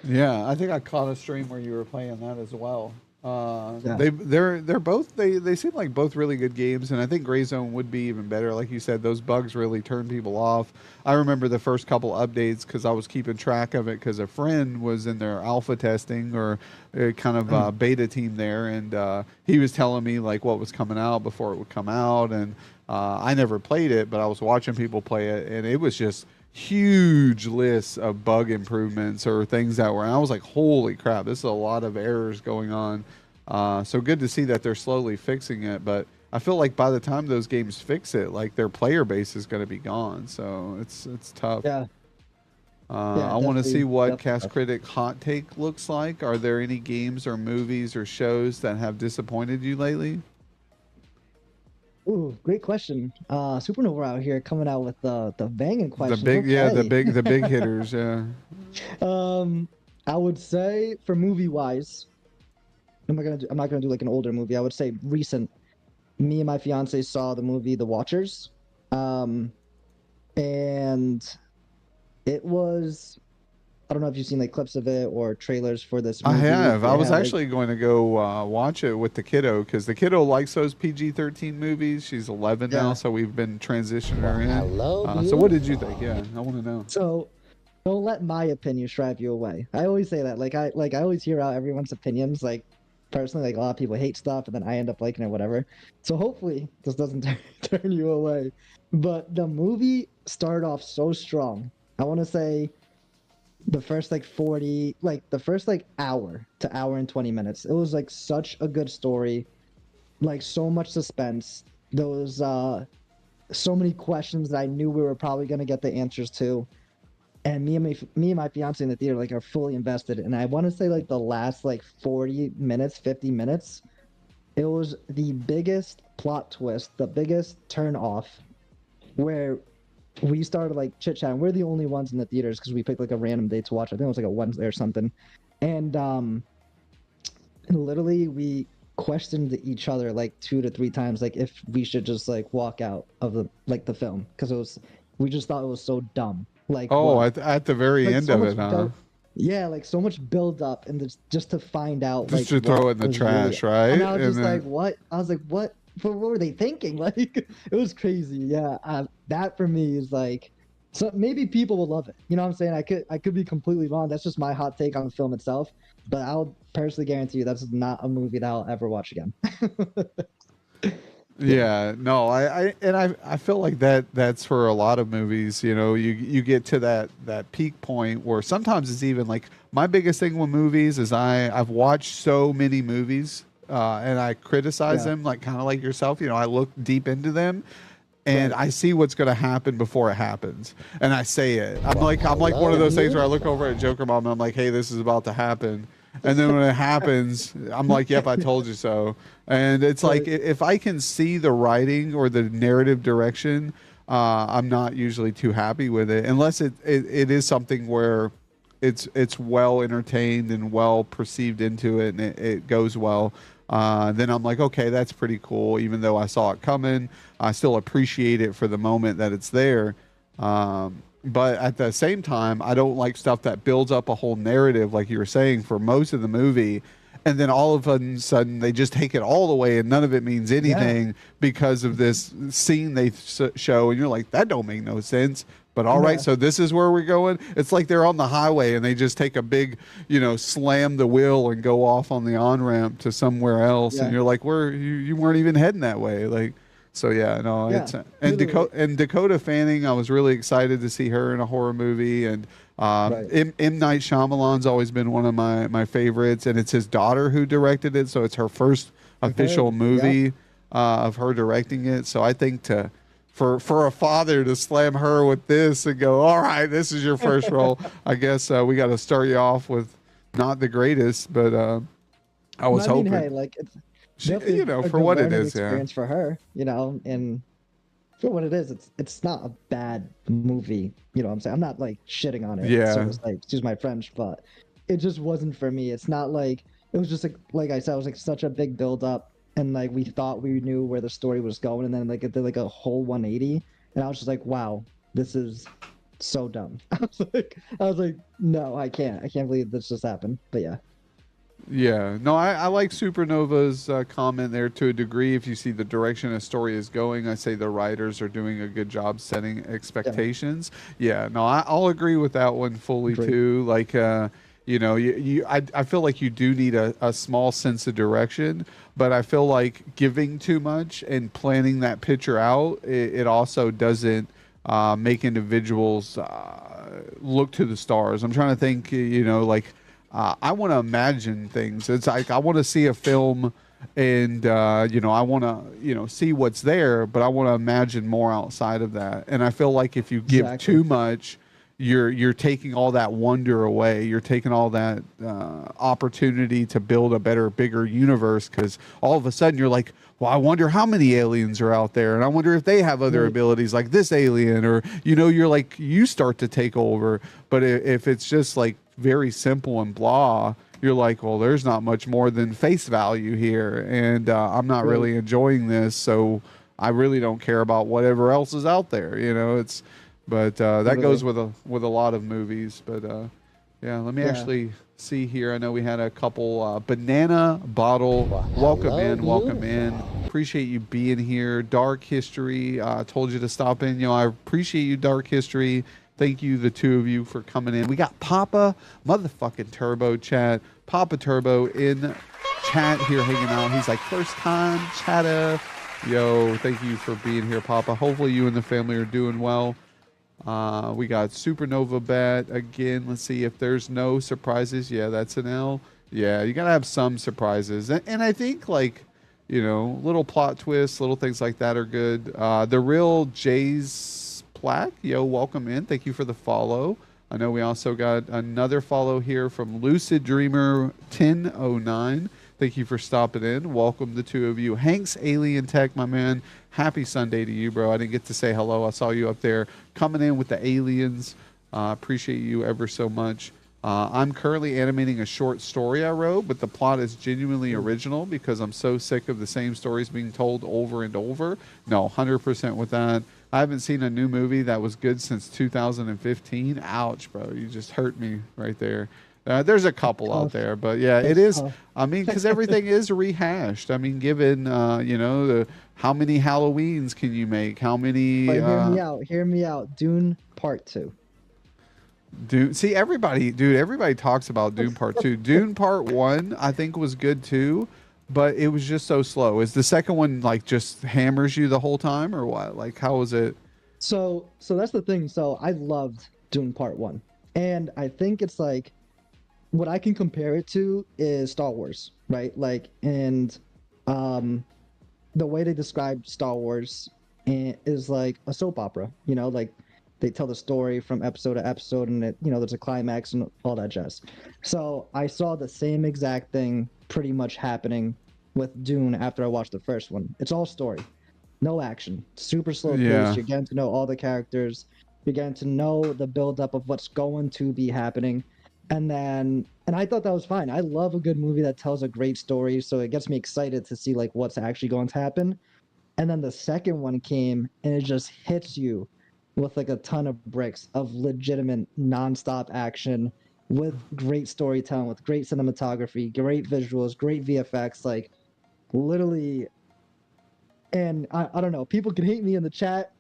Yeah, I think I caught a stream where you were playing that as well. Yeah. They're both they seem like both really good games, and I think Gray Zone would be even better. Like you said, those bugs really turn people off. I remember the first couple updates because I was keeping track of it because a friend was in their alpha testing or kind of beta team there, and he was telling me like what was coming out before it would come out, and I never played it, but I was watching people play it, and it was just huge lists of bug improvements or things that were, and I was like, holy crap, this is a lot of errors going on. So good to see that they're slowly fixing it, but I feel like by the time those games fix it, like their player base is going to be gone. So it's tough. Yeah. I want to see what definitely Cast tough. Critic Hot Take looks like. Are there any games or movies or shows that have disappointed you lately? Ooh, great question. Supernova out here coming out with the banging questions. The big hitters. Yeah. I would say for movie wise, I'm not gonna do like an older movie. I would say recent. Me and my fiance saw the movie The Watchers, and it was. I don't know if you've seen like clips of it or trailers for this I movie. have. I They was had, like- actually going to go watch it with the kiddo because the kiddo likes those PG-13 movies. She's 11 now, Yeah. so we've been transitioning her in. Hello, So what did you think? Yeah, I want to know. So don't let my opinion drive you away. I always say that. I always hear out everyone's opinions. Like personally, like a lot of people hate stuff, and then I end up liking it, whatever. So hopefully this doesn't turn you away. But the movie started off so strong. I want to say the first like 40, like the first like hour to hour and 20 minutes. It was like such a good story, like so much suspense. There was so many questions that I knew we were probably gonna get the answers to. And me and my fiance in the theater like are fully invested. And I want to say like the last like 40 minutes, 50 minutes, it was the biggest plot twist, the biggest turn off, where we started like chit chatting. We're the only ones in the theaters because we picked like a random day to watch. I think it was like a Wednesday or something. And literally we questioned each other like 2 to 3 times, like if we should just like walk out of the film because we just thought it was so dumb. Like At the very like, end so of much it, huh? build- yeah, like so much build up and just to find out, Just like to throw what it in the was trash, really- right? And I was And just then- like, what? I was like, what were they thinking? Like, it was crazy. Yeah, that for me is like, so maybe people will love it. You know what I'm saying? I could be completely wrong. That's just my hot take on the film itself. But I'll personally guarantee you that's not a movie that I'll ever watch again. Yeah, no, I feel like that's for a lot of movies. You know, you get to that peak point where sometimes it's even like my biggest thing with movies is I've watched so many movies and I criticize Yeah. them like kind of like yourself. You know, I look deep into them. And I see what's going to happen before it happens, and I say it. I'm like one of those things where I look over at Joker Mom and I'm like, "Hey, this is about to happen," and then when it happens, I'm like, "Yep, I told you so." And it's like if I can see the writing or the narrative direction, I'm not usually too happy with it, unless it is something where it's well entertained and well perceived into it, and it goes well. Then I'm like, okay, that's pretty cool. Even though I saw it coming, I still appreciate it for the moment that it's there. But at the same time, I don't like stuff that builds up a whole narrative, like you were saying, for most of the movie. And then all of a sudden, they just take it all away, and none of it means anything because of this scene they show. And you're like, that don't make no sense. But all right, Yeah. so this is where we're going. It's like they're on the highway and they just take a big, slam the wheel and go off on the on ramp to somewhere else, and Yeah. you're like, you weren't even heading that way, like. So yeah, no, Yeah, it's literally. And Dakota Fanning. I was really excited to see her in a horror movie, and Right. M Night Shyamalan's always been one of my favorites, and it's his daughter who directed it, so it's her first official Her, yep. movie of her directing it. So I think for a father to slam her with this and go, all right, this is your first role. I guess we got to start you off with not the greatest, but I was I mean, hoping. hey, like it's She, definitely a for good what it learning is, yeah. experience for her, and for what it is, it's not a bad movie. You know what I'm saying? I'm not like shitting on it. So Yeah. it's like, excuse my French, but it just wasn't for me. It's not like it was just like I said, it was like such a big build up, and like we thought we knew where the story was going, and then like it did like a whole 180, and I was just like, wow, this is so dumb. I was like, no, I can't believe this just happened. But yeah. Yeah, no, I like Supernova's comment there to a degree. If you see the direction a story is going, I say the writers are doing a good job setting expectations. Yeah, no, I'll agree with that one fully Agreed. too. Like, I feel like you do need a small sense of direction, but I feel like giving too much and planning that picture out, it also doesn't make individuals look to the stars. I'm trying to think, like. I want to imagine things. It's like I want to see a film, and I want to see what's there, but I want to imagine more outside of that. And I feel like if you give Exactly. too much, you're taking all that wonder away. You're taking all that opportunity to build a better, bigger universe. Because all of a sudden you're like, well, I wonder how many aliens are out there, and I wonder if they have other Right. abilities like this alien, or you're like you start to take over. But if it's just like very simple and blah, you're like, well, there's not much more than face value here, and I'm not Right. really enjoying this, so I really don't care about whatever else is out there. But that goes Totally. with a lot of movies. But yeah, let me Yeah. actually see here. I know we had a couple banana bottle. Well, Welcome hello, in, welcome in. beautiful. Appreciate you being here. Dark History. Told you to stop in. I appreciate you, Dark History. Thank you, the two of you, for coming in. We got Papa motherfucking Turbo chat. Papa Turbo in chat here hanging out. He's like, first time chatter. Yo, thank you for being here, Papa. Hopefully you and the family are doing well. We got Supernova Bat again. Let's see if there's no surprises. Yeah, that's an L. Yeah, you gotta have some surprises, and I think like little plot twists, little things like that are good. The real Jay's Plaque. Yo, welcome in. Thank you for the follow. I know we also got another follow here from Lucid Dreamer 1009. Thank you for stopping in. Welcome, the two of you. Hank's Alien Tech, my man. Happy Sunday to you, bro. I didn't get to say hello. I saw you up there coming in with the aliens. Appreciate you ever so much. I'm currently animating a short story I wrote, but the plot is genuinely original because I'm so sick of the same stories being told over and over. No, 100% with that. I haven't seen a new movie that was good since 2015. Ouch, bro. You just hurt me right there. There's a couple out Tough. there, but yeah, it That's is. tough. I mean, because everything is rehashed. I mean, given how many Halloweens can you make? How many? But hear me out. Hear me out. Dune Part 2. Dune. See, everybody talks about Dune Part 2. Dune Part 1, I think, was good too, but it was just so slow. Is the second one like just hammers you the whole time, or what? Like, how was it? So that's the thing. So I loved Dune Part 1. And I think it's like what I can compare it to is Star Wars, right? Like, and the way they describe Star Wars is like a soap opera, like they tell the story from episode to episode, and there's a climax and all that jazz. So I saw the same exact thing pretty much happening with Dune after I watched the first one. It's all story, no action, super slow pace. Yeah. You're getting to know all the characters, you're getting to know the buildup of what's going to be happening. And I thought that was fine. I love a good movie that tells a great story, so it gets me excited to see like what's actually going to happen. And then the second one came, and it just hits you with like a ton of bricks of legitimate nonstop action with great storytelling, with great cinematography, great visuals, great VFX. Like literally, And I don't know, people can hate me in the chat,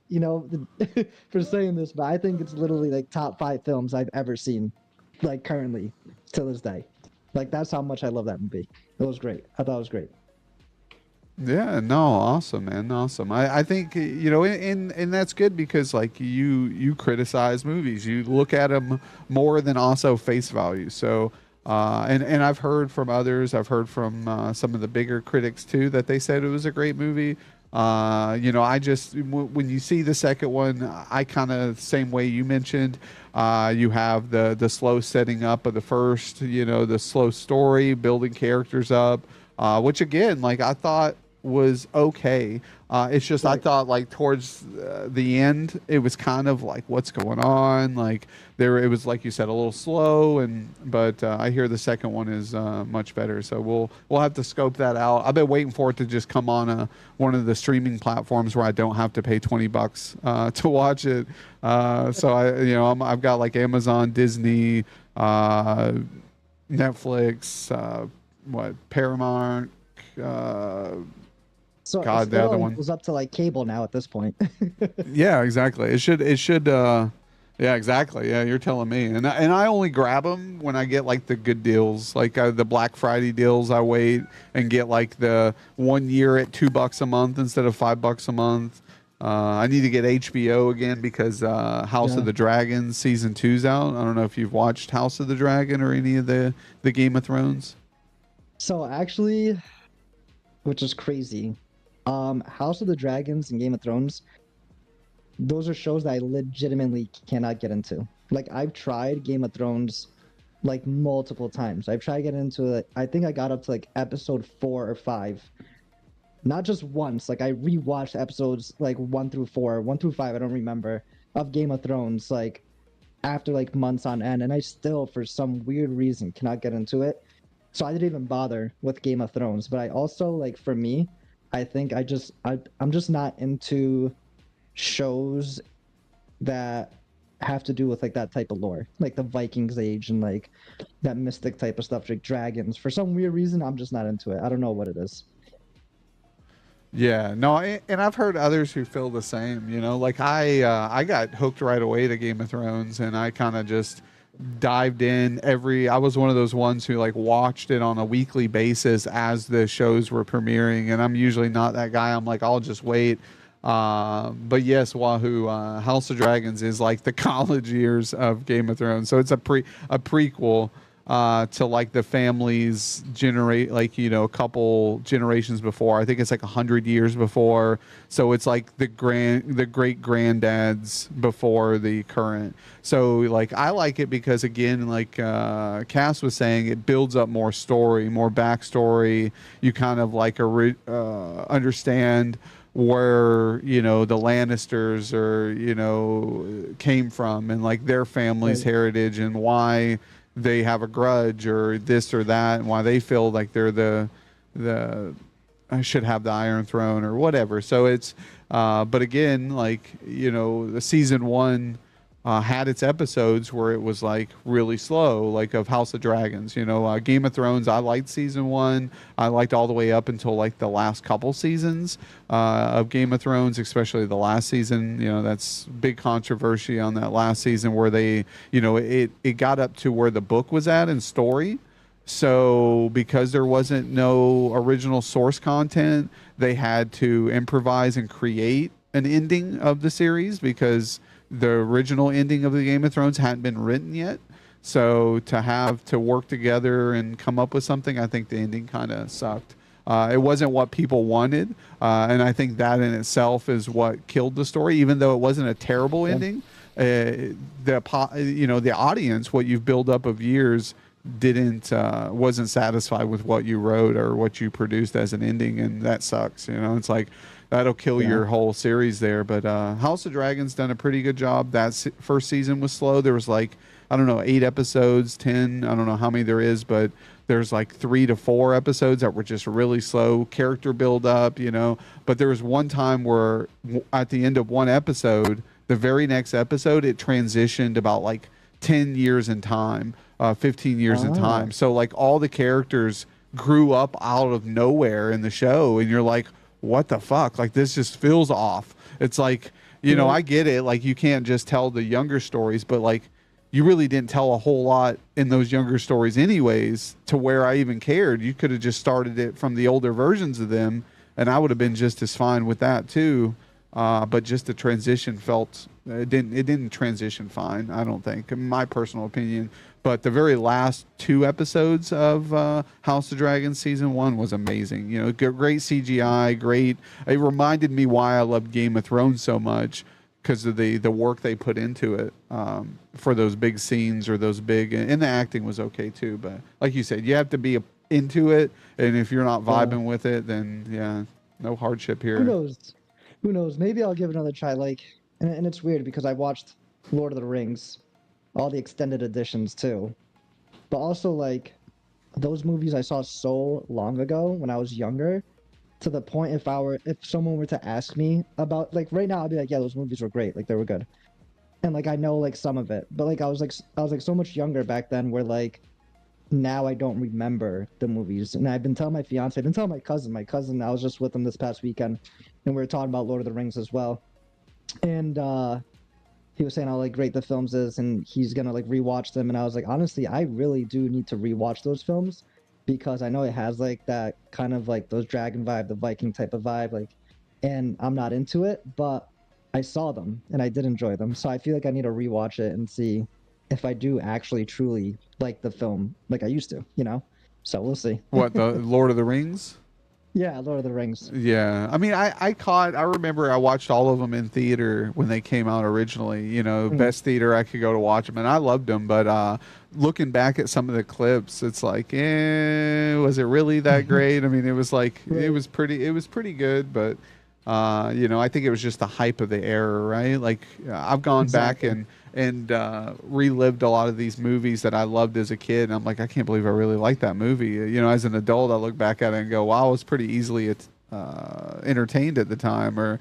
for saying this, but I think it's literally like top 5 films I've ever seen, like currently, to this day. Like that's how much I love that movie. It was great. I thought it was great. Yeah, no, awesome, man, awesome. I think and that's good because like you criticize movies, you look at them more than also face value. So, and I've heard from others, I've heard from some of the bigger critics too that they said it was a great movie. I just when you see the second one, I kind of same way you mentioned. You have the slow setting up of the first, the slow story, building characters up, which again, like I thought was okay. It's just I Right. thought like towards the end, it was kind of like what's going on. Like it was like you said a little slow, but I hear the second one is much better. So we'll have to scope that out. I've been waiting for it to just come on one of the streaming platforms where I don't have to pay $20 to watch it. So I've got like Amazon, Disney, Netflix, Paramount. So God, it the other all one. goes up to like cable now at this point. Yeah, exactly. It should. Yeah, exactly. Yeah, you're telling me. And I only grab them when I get like the good deals, like the Black Friday deals. I wait and get like the 1 year at $2 a month instead of $5 a month. I need to get HBO again because House Yeah. of the Dragon season 2's out. I don't know if you've watched House of the Dragon or any of the Game of Thrones. So actually, which is crazy, House of the Dragons and Game of Thrones, those are shows that I legitimately cannot get into. Like I've tried Game of Thrones like multiple times. I've tried to get into it. I think I got up to like episode 4 or 5. Not just once. Like I rewatched episodes like 1 through 4, 1 through 5. I don't remember, of Game of Thrones. Like after like months on end, and I still, for some weird reason, cannot get into it. So I didn't even bother with Game of Thrones. But I also, like, for me, I think I'm just not into shows that have to do with like that type of lore, like the Vikings age and like that mystic type of stuff, like dragons. For some weird reason, I'm just not into it. I don't know what it is. Yeah, no, and I've heard others who feel the same. Like I got hooked right away to Game of Thrones, and I kind of just dived in I was one of those ones who like watched it on a weekly basis as the shows were premiering, and I'm usually not that guy. I'm like, I'll just wait. But yes, Wahoo, House of Dragons is like the college years of Game of Thrones, so it's a prequel to like the families generate like a couple generations before. I think it's like 100 years before. So it's like the great granddads before the current. So like I like it because again, like Cass was saying, it builds up more story, more backstory. You kind of like understand where the Lannisters came from and like their family's Right. heritage and why they have a grudge or this or that and why they feel like they're the I should have the Iron Throne or whatever. So it's but again, like the season 1 had its episodes where it was like really slow, like of House of Dragons. Game of Thrones, I liked season 1. I liked all the way up until like the last couple seasons of Game of Thrones, especially the last season. That's big controversy on that last season where they, it got up to where the book was at in story. So because there wasn't no original source content, they had to improvise and create an ending of the series because the original ending of the Game of Thrones hadn't been written yet. So to have to work together and come up with something, I think the ending kind of sucked. It wasn't what people wanted, and I think that in itself is what killed the story. Even though it wasn't a terrible ending, the audience, what you've built up of years, wasn't satisfied with what you wrote or what you produced as an ending, and that sucks. It's like that'll kill your whole series there. But House of Dragons done a pretty good job. That first season was slow. There was like, I don't know, 8 episodes, 10. I don't know how many there is, but there's like 3 to 4 episodes that were just really slow character build up. But there was one time where at the end of one episode, the very next episode, it transitioned about like 10 years in time, 15 years in time. So like all the characters grew up out of nowhere in the show, and you're like, what the fuck? Like, this just feels off. It's like, you know, I get it. Like, you can't just tell the younger stories, but like, you really didn't tell a whole lot in those younger stories anyways, to where I even cared. You could have just started it from the older versions of them, and I would have been just as fine with that too. But just the transition felt, it didn't transition fine, I don't think, in my personal opinion. But the very last 2 episodes of House of Dragons season 1 was amazing. You know, great CGI, great. It reminded me why I loved Game of Thrones so much, because of the work they put into it, for those big scenes, or those big, and the acting was okay too. But like you said, you have to be into it, and if you're not vibing with it, then yeah, no hardship here. Who knows? Who knows? Maybe I'll give it another try. Like, and it's weird because I watched Lord of the Rings, all the extended editions too, but also like those movies I saw so long ago when I was younger, to the point if someone were to ask me about, like, right now, I'd be like, yeah, those movies were great, like they were good, and like I know like some of it, but like I was so much younger back then, where like now I don't remember the movies. And I've been telling my fiance, I've been telling my cousin, I was just with him this past weekend, and we were talking about Lord of the Rings as well, and he was saying how like great the films is, and he's gonna like rewatch them. And I was like, honestly, I really do need to rewatch those films, because I know it has like that kind of like those dragon vibe, the Viking type of vibe, like, and I'm not into it, but I saw them and I did enjoy them. So I feel like I need to rewatch it and see if I do actually truly like the film like I used to, you know? So we'll see. What, the Lord of the Rings? Yeah, Lord of the Rings. Yeah, I mean, I remember I watched all of them in theater when they came out originally. You know, best theater I could go to watch them, and I loved them. But looking back at some of the clips, it's like, was it really that great? I mean, it was like it was pretty good, but you know, I think it was just the hype of the era, right? Like, I've gone back and relived a lot of these movies that I loved as a kid, and I'm like, I can't believe I really liked that movie. You know, as an adult, I look back at it and go, wow, I was pretty easily entertained at the time.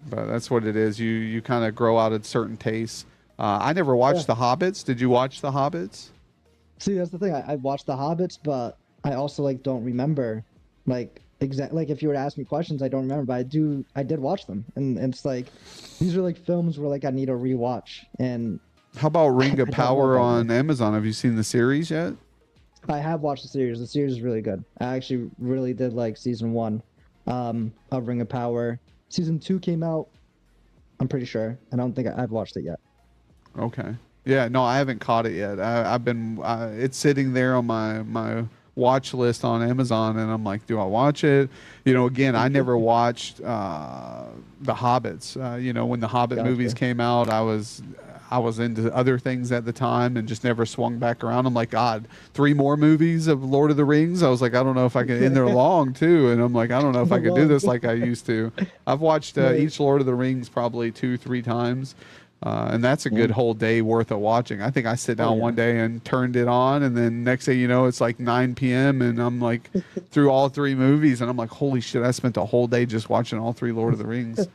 But that's what it is. You kind of grow out of certain tastes. I never watched The Hobbits. Did you watch The Hobbits? See, that's the thing. I watched The Hobbits, but I also like don't remember, like, exactly, like if you were to ask me questions, I don't remember, but I did watch them, and it's like these are like films where like I need to rewatch. And how about Ring of I don't know Power about on Amazon? Have you seen the series yet? I have watched the series. The series is really good. I actually really did like season 1 of Ring of Power. Season 2 came out, I'm pretty sure. I don't think I've watched it yet. Okay. Yeah, no, I haven't caught it yet. I've been it's sitting there on my watch list on Amazon, and I'm like, do I watch it? You know, again, I never watched The Hobbits. You know, when the Hobbit movies came out, I was into other things at the time and just never swung back around. I'm like, God, 3 more movies of Lord of the Rings? I was like, I don't know if I can, and they're long too, and I'm like, I don't know if I could do this like I used to. I've watched each Lord of the Rings probably 2-3 times. And that's a good whole day worth of watching. I think I sit down one day and turned it on, and then next thing you know, it's like 9 p.m. and I'm like through all 3 movies, and I'm like, holy shit, I spent a whole day just watching all 3 Lord of the Rings.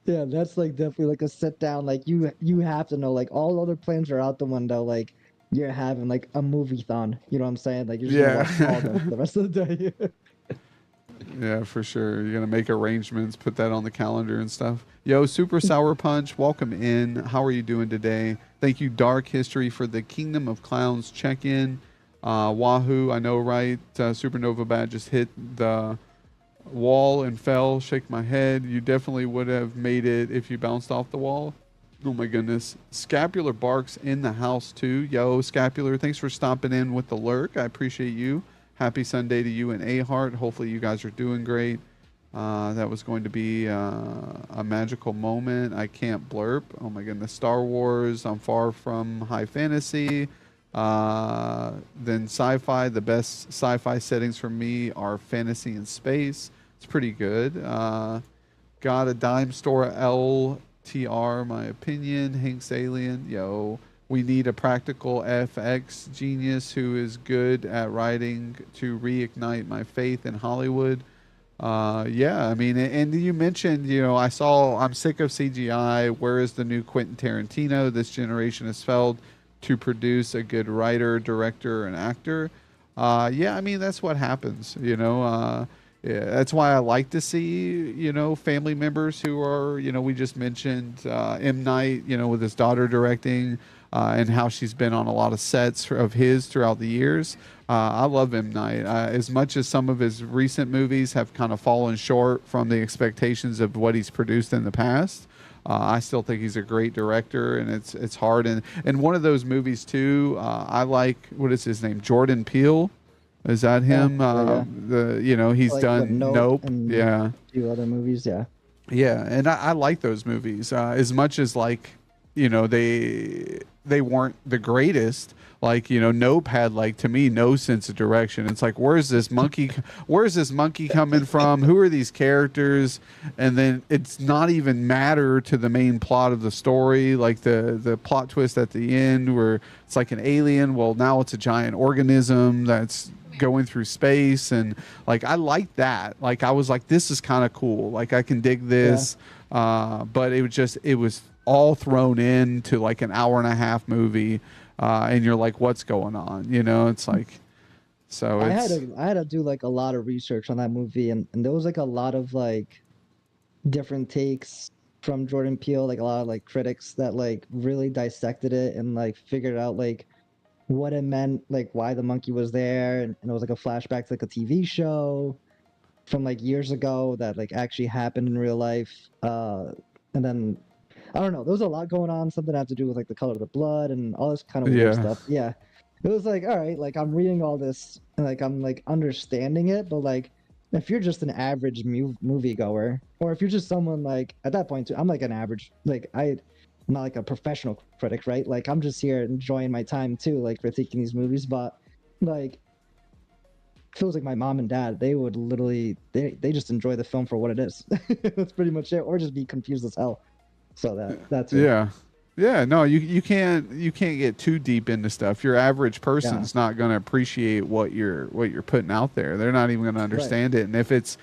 Yeah, that's like definitely like a sit down. Like you have to know, like, all other plans are out the window. Like, you're having like a movie-thon. You know what I'm saying? Like, you're just gonna watch all the rest of the day. Yeah, for sure. You're gonna make arrangements, put that on the calendar and stuff. Yo, Super Sour Punch, welcome in. How are you doing today? Thank you, Dark History, for the Kingdom of Clowns check-in. Wahoo, I know, right? Supernova Bat just hit the wall and fell. Shake my head. You definitely would have made it if you bounced off the wall. Oh my goodness. Scapular Barks in the house too. Yo, Scapular, thanks for stopping in with the lurk. I appreciate you. Happy Sunday to you and A-Heart. Hopefully you guys are doing great. That was going to be a magical moment. I can't blurp. Oh my goodness. Star Wars. I'm far from high fantasy. Then sci-fi. The best sci-fi settings for me are fantasy and space. It's pretty good. Got a dime store LTR, my opinion. Hank's Alien. Yo. We need a practical FX genius who is good at writing to reignite my faith in Hollywood. Yeah, I mean, and you mentioned, you know, I'm sick of CGI. Where is the new Quentin Tarantino? This generation has failed to produce a good writer, director, and actor. Yeah, I mean, that's what happens, you know. Yeah, that's why I like to see, family members who are, we just mentioned M. Night, with his daughter directing, and how she's been on a lot of sets of his throughout the years. I love M. Night. As much as some of his recent movies have kind of fallen short from the expectations of what he's produced in the past, I still think he's a great director, and it's hard. And one of those movies too, I like, what is his name? Jordan Peele. Is that him? He's Like with done Nope Nope. and Yeah. a few other movies. Yeah. Yeah, and I like those movies as much as like, they weren't the greatest. Like, Nope had, like, to me, no sense of direction. It's like, where's this monkey coming from? Who are these characters? And then it's not even matter to the main plot of the story. Like the plot twist at the end where it's like an alien. Well, now it's a giant organism that's going through space, and like I like that. Like I was like, this is kind of cool. Like I can dig this. But it was all thrown into like an hour and a half movie, and you're like, what's going on? It's like, so I it's had to do like a lot of research on that movie, and there was like a lot of like different takes from Jordan Peele, like a lot of like critics that like really dissected it and like figured out like what it meant, like why the monkey was there, and it was like a flashback to like a TV show from like years ago that like actually happened in real life. And then I don't know, there was a lot going on, something had to do with like the color of the blood and all this kind of weird yeah. stuff. Yeah. It was like, all right, like I'm reading all this and like I'm like understanding it, but like if you're just an average moviegoer, or if you're just someone like at that point too, I'm like an average, like I'm not like a professional critic, right? Like I'm just here enjoying my time too, like critiquing these movies, but like feels like my mom and dad, they would literally they just enjoy the film for what it is. That's pretty much it, or just be confused as hell. So that's it. Yeah, no, you can't get too deep into stuff. Your average person's not going to appreciate what you're putting out there. They're not even going to understand it. And if it's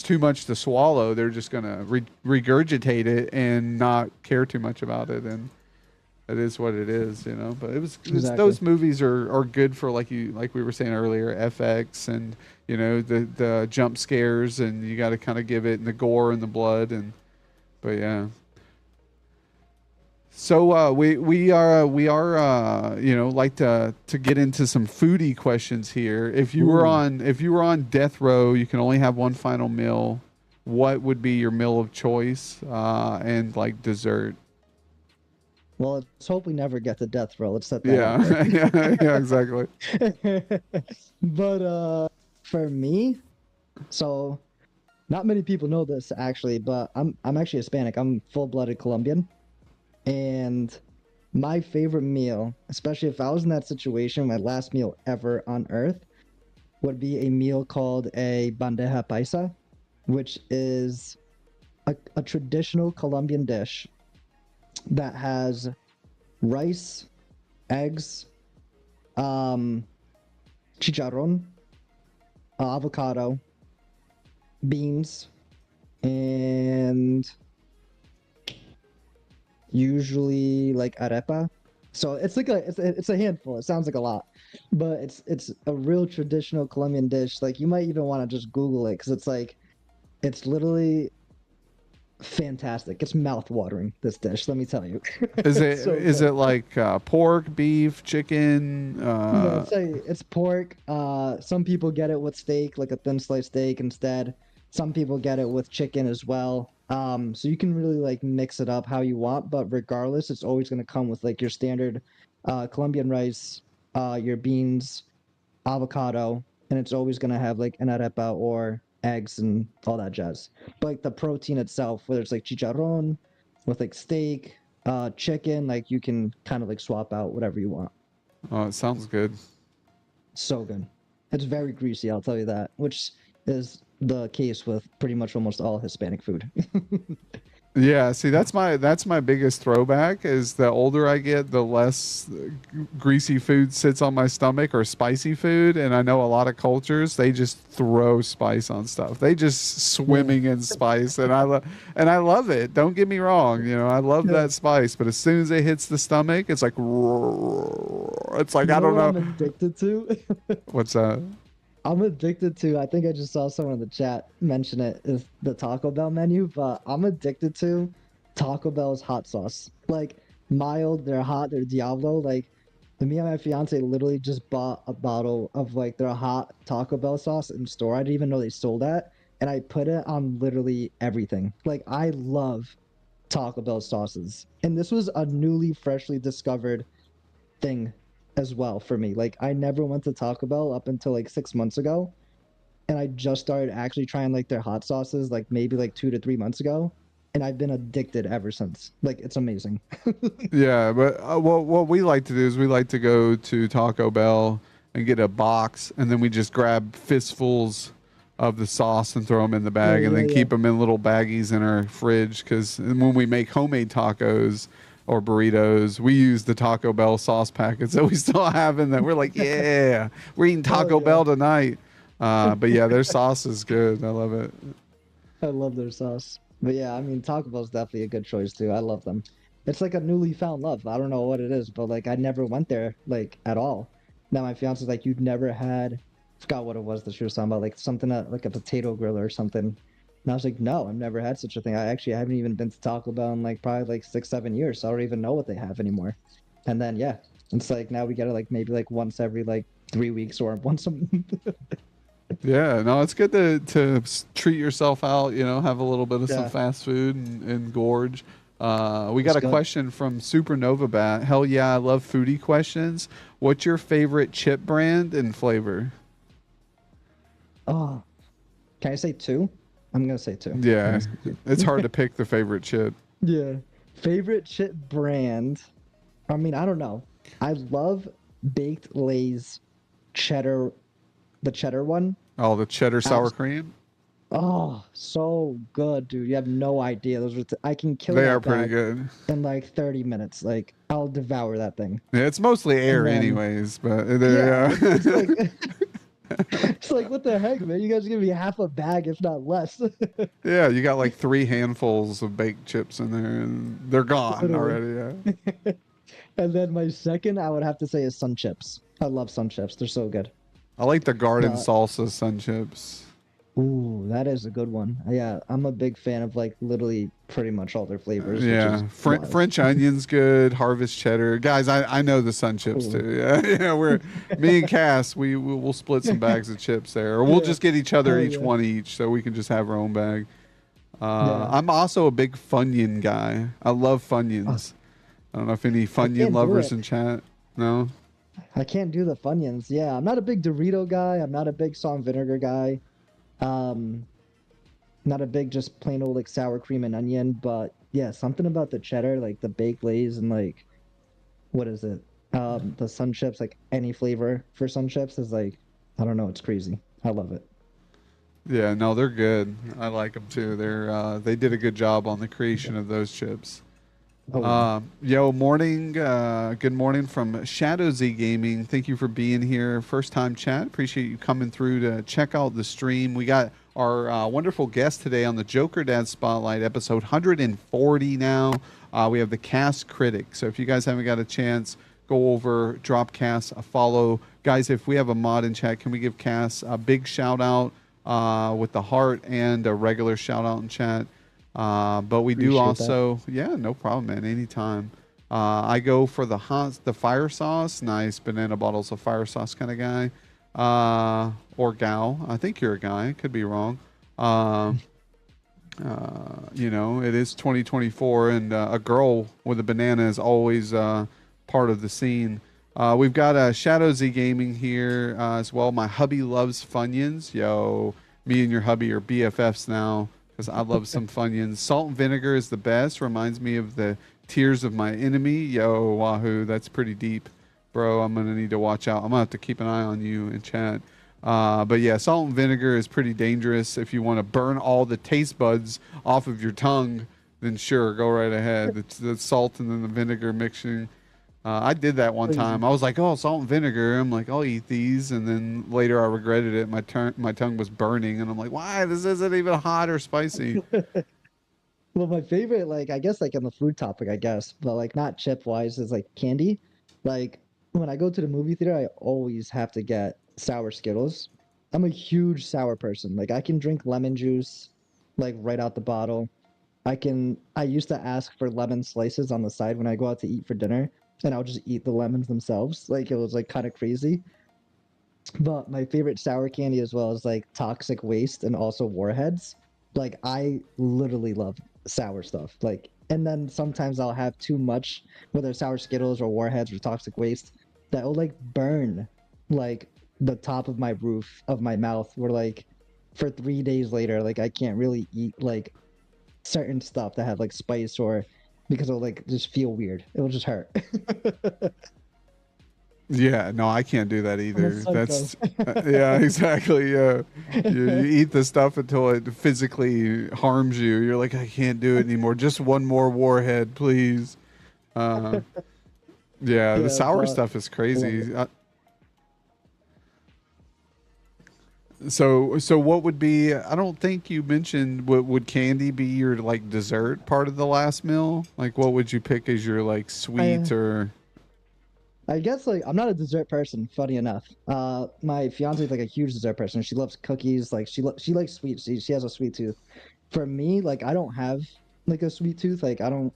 too much to swallow, they're just going to regurgitate it and not care too much about it. And it is what it is, But those movies are good for like we were saying earlier, FX and the jump scares, and you got to kind of give it and the gore and the blood but yeah. So we are like to get into some foodie questions here. If you were on death row, you can only have one final meal. What would be your meal of choice and like dessert? Well, let's hope we never get to death row. Let's set that up. Yeah, exactly. But for me, so not many people know this actually, but I'm actually Hispanic. I'm full-blooded Colombian. And my favorite meal, especially if I was in that situation, my last meal ever on earth, would be a meal called a bandeja paisa, which is a traditional Colombian dish that has rice, eggs, chicharrón, avocado, beans, and usually like arepa. So it's like it's a handful. It sounds like a lot, but it's a real traditional Colombian dish. Like you might even want to just Google it because it's literally fantastic. It's mouth watering, this dish, let me tell you. Is it like pork, beef, chicken? No, it's pork. Some people get it with steak, like a thin sliced steak instead. Some people get it with chicken as well. So you can really like mix it up how you want, but regardless, it's always going to come with like your standard Colombian rice, your beans, avocado, and it's always going to have like an arepa or eggs and all that jazz. But like the protein itself, whether it's like chicharrón with like steak, chicken, like you can kind of like swap out whatever you want. Oh, it sounds good. So good. It's very greasy, I'll tell you that, which is the case with pretty much almost all Hispanic food. Yeah, see, that's my biggest throwback is the older I get, the less greasy food sits on my stomach or spicy food. And I know a lot of cultures, they just throw spice on stuff. They just swimming in spice, and I love it. Don't get me wrong, I love that spice, but as soon as it hits the stomach, it's like I don't know. I'm addicted to. What's that? I'm addicted to, I think I just saw someone in the chat mention it, is the Taco Bell menu, but I'm addicted to Taco Bell's hot sauce. Like mild, they're hot, they're Diablo. Like me and my fiance literally just bought a bottle of like their hot Taco Bell sauce in store. I didn't even know they sold that. And I put it on literally everything. Like I love Taco Bell sauces. And this was a newly, freshly discovered thing as well for me. Like I never went to Taco Bell up until like 6 months ago, and I just started actually trying like their hot sauces like maybe like 2 to 3 months ago, and I've been addicted ever since. Like it's amazing. Yeah, but what we like to do is we like to go to Taco Bell and get a box, and then we just grab fistfuls of the sauce and throw them in the Yeah, bag, and yeah, then yeah. keep them in little baggies in our fridge. Because when we make homemade tacos or burritos, we use the Taco Bell sauce packets that we still have in there. We're like, yeah, we're eating Hell Taco yeah. Bell tonight. But yeah, their sauce is good. I love it. I love their sauce. But yeah, I mean Taco Bell's definitely a good choice too. I love them. It's like a newly found love. I don't know what it is, but like I never went there like at all. Now my fiance's like, you've never had, forgot what it was that she was talking about, like something like a potato grill or something. And I was like, no, I've never had such a thing. I actually haven't even been to Taco Bell in like probably like 6, 7 years. So I don't even know what they have anymore. And then yeah, it's like now we get it like maybe like once every like 3 weeks or once a month. Yeah, no, it's good to treat yourself out, have a little bit of some Yeah, fast food and gorge. We got it's a good. question from Supernova Bat. Hell yeah, I love foodie questions. What's your favorite chip brand and flavor? Oh, can I say two? I'm gonna say two. I'm Yeah, gonna say two. it's hard to pick the favorite chip. Yeah. Favorite chip brand? I mean, I don't know. I love baked Lay's cheddar, the cheddar one. Oh, the cheddar sour Abs- cream. oh, so good, dude. You have no idea. I can kill They are that pretty bag good. in like 30 minutes. Like I'll devour that thing. Yeah, it's mostly And air then anyways, but yeah, it's yeah. like it's like what the heck, man? You guys give me half a bag, if not less. Yeah, you got like three handfuls of baked chips in there and they're gone Literally. already. Yeah. And then my second, I would have to say, is Sun Chips. I love Sun Chips. They're so good. I like the garden But salsa sun chips. ooh, that is a good one. Yeah, I'm a big fan of like literally pretty much all their flavors, which is Yeah, wild. French onions good. Harvest cheddar, guys. I know the sun chips Ooh. too. Yeah, yeah. We're me and Cass. We'll split some bags of chips there, or we'll Yeah. just get each other Hell each yeah. one each, so we can just have our own bag. Yeah. I'm also a big Funyun guy. I love Oh, Funyuns. I don't know if any I Funyun can't do lovers it. in chat. No. I can't do the Funyuns. Yeah, I'm not a big Dorito guy. I'm not a big salt and vinegar guy. Um, not a big just plain old like sour cream and onion. But yeah, something about the cheddar, like the baked lays and like what is it? The sun chips, like any flavor for sun chips is like, I don't know, it's crazy. I love it. Yeah, no, they're good. I like them too. They did a good job on the creation of those chips. Oh yeah. Yo, morning. Good morning from Shadow Z Gaming. Thank you for being here. First time chat. Appreciate you coming through to check out the stream. We got our wonderful guest today on the Jokerdads Spotlight, episode 140 now. We have the Cast Critic. So if you guys haven't got a chance, go over, drop Cass a follow. Guys, if we have a mod in chat, can we give Cass a big shout out with the heart and a regular shout out in chat? But we do Appreciate that. also, yeah, no problem, man. Anytime. I go for the fire sauce. Nice banana bottles of fire sauce kind of guy. Or gal. I think you're a guy. Could be wrong. It is 2024, and a girl with a banana is always part of the scene. We've got Shadow Z Gaming here as well. My hubby loves Funyuns. Yo, me and your hubby are BFFs now because I love some Funyuns. Salt and vinegar is the best. Reminds me of the tears of my enemy. Yo, Wahoo, that's pretty deep, bro. I'm going to need to watch out. I'm going to have to keep an eye on you in chat. But yeah, salt and vinegar is pretty dangerous. If you want to burn all the taste buds off of your tongue, then sure, go right ahead. It's the salt and then the vinegar mixing. I did that one Crazy. time. I was like, oh, salt and vinegar. I'm like, I'll eat these. And then later I regretted it. My tongue was burning. And I'm like, why? This isn't even hot or spicy. Well, my favorite, like, I guess, like, on the food topic, I guess, but, like, not chip-wise, is, like, candy. Like, when I go to the movie theater, I always have to get sour Skittles. I'm a huge sour person. Like I can drink lemon juice like right out the bottle. I used to ask for lemon slices on the side when I go out to eat for dinner, and I'll just eat the lemons themselves. Like it was like kind of crazy. But my favorite sour candy as well is like toxic waste and also warheads. Like I literally love sour stuff. Like and then sometimes I'll have too much, whether sour Skittles or warheads or toxic waste, that will like burn like the top of my roof of my mouth where like for 3 days later, like I can't really eat like certain stuff that have like spice or because it'll like just feel weird. It'll just hurt. Yeah, no, I can't do that either. psycho. That's yeah, exactly. Yeah, you eat the stuff until it physically harms you. You're like, I can't do it anymore. Just one more warhead, please. Uh, yeah, the Yeah, sour but stuff is I love crazy. So what would be? I don't think you mentioned would candy be your like dessert part of the last meal? Like, what would you pick as your like I sweet or? I guess like I'm not a dessert person, funny enough. My fiance is like a huge dessert person. She loves cookies, like she likes sweets. She has a sweet tooth. For me, like I don't have like a sweet tooth. I don't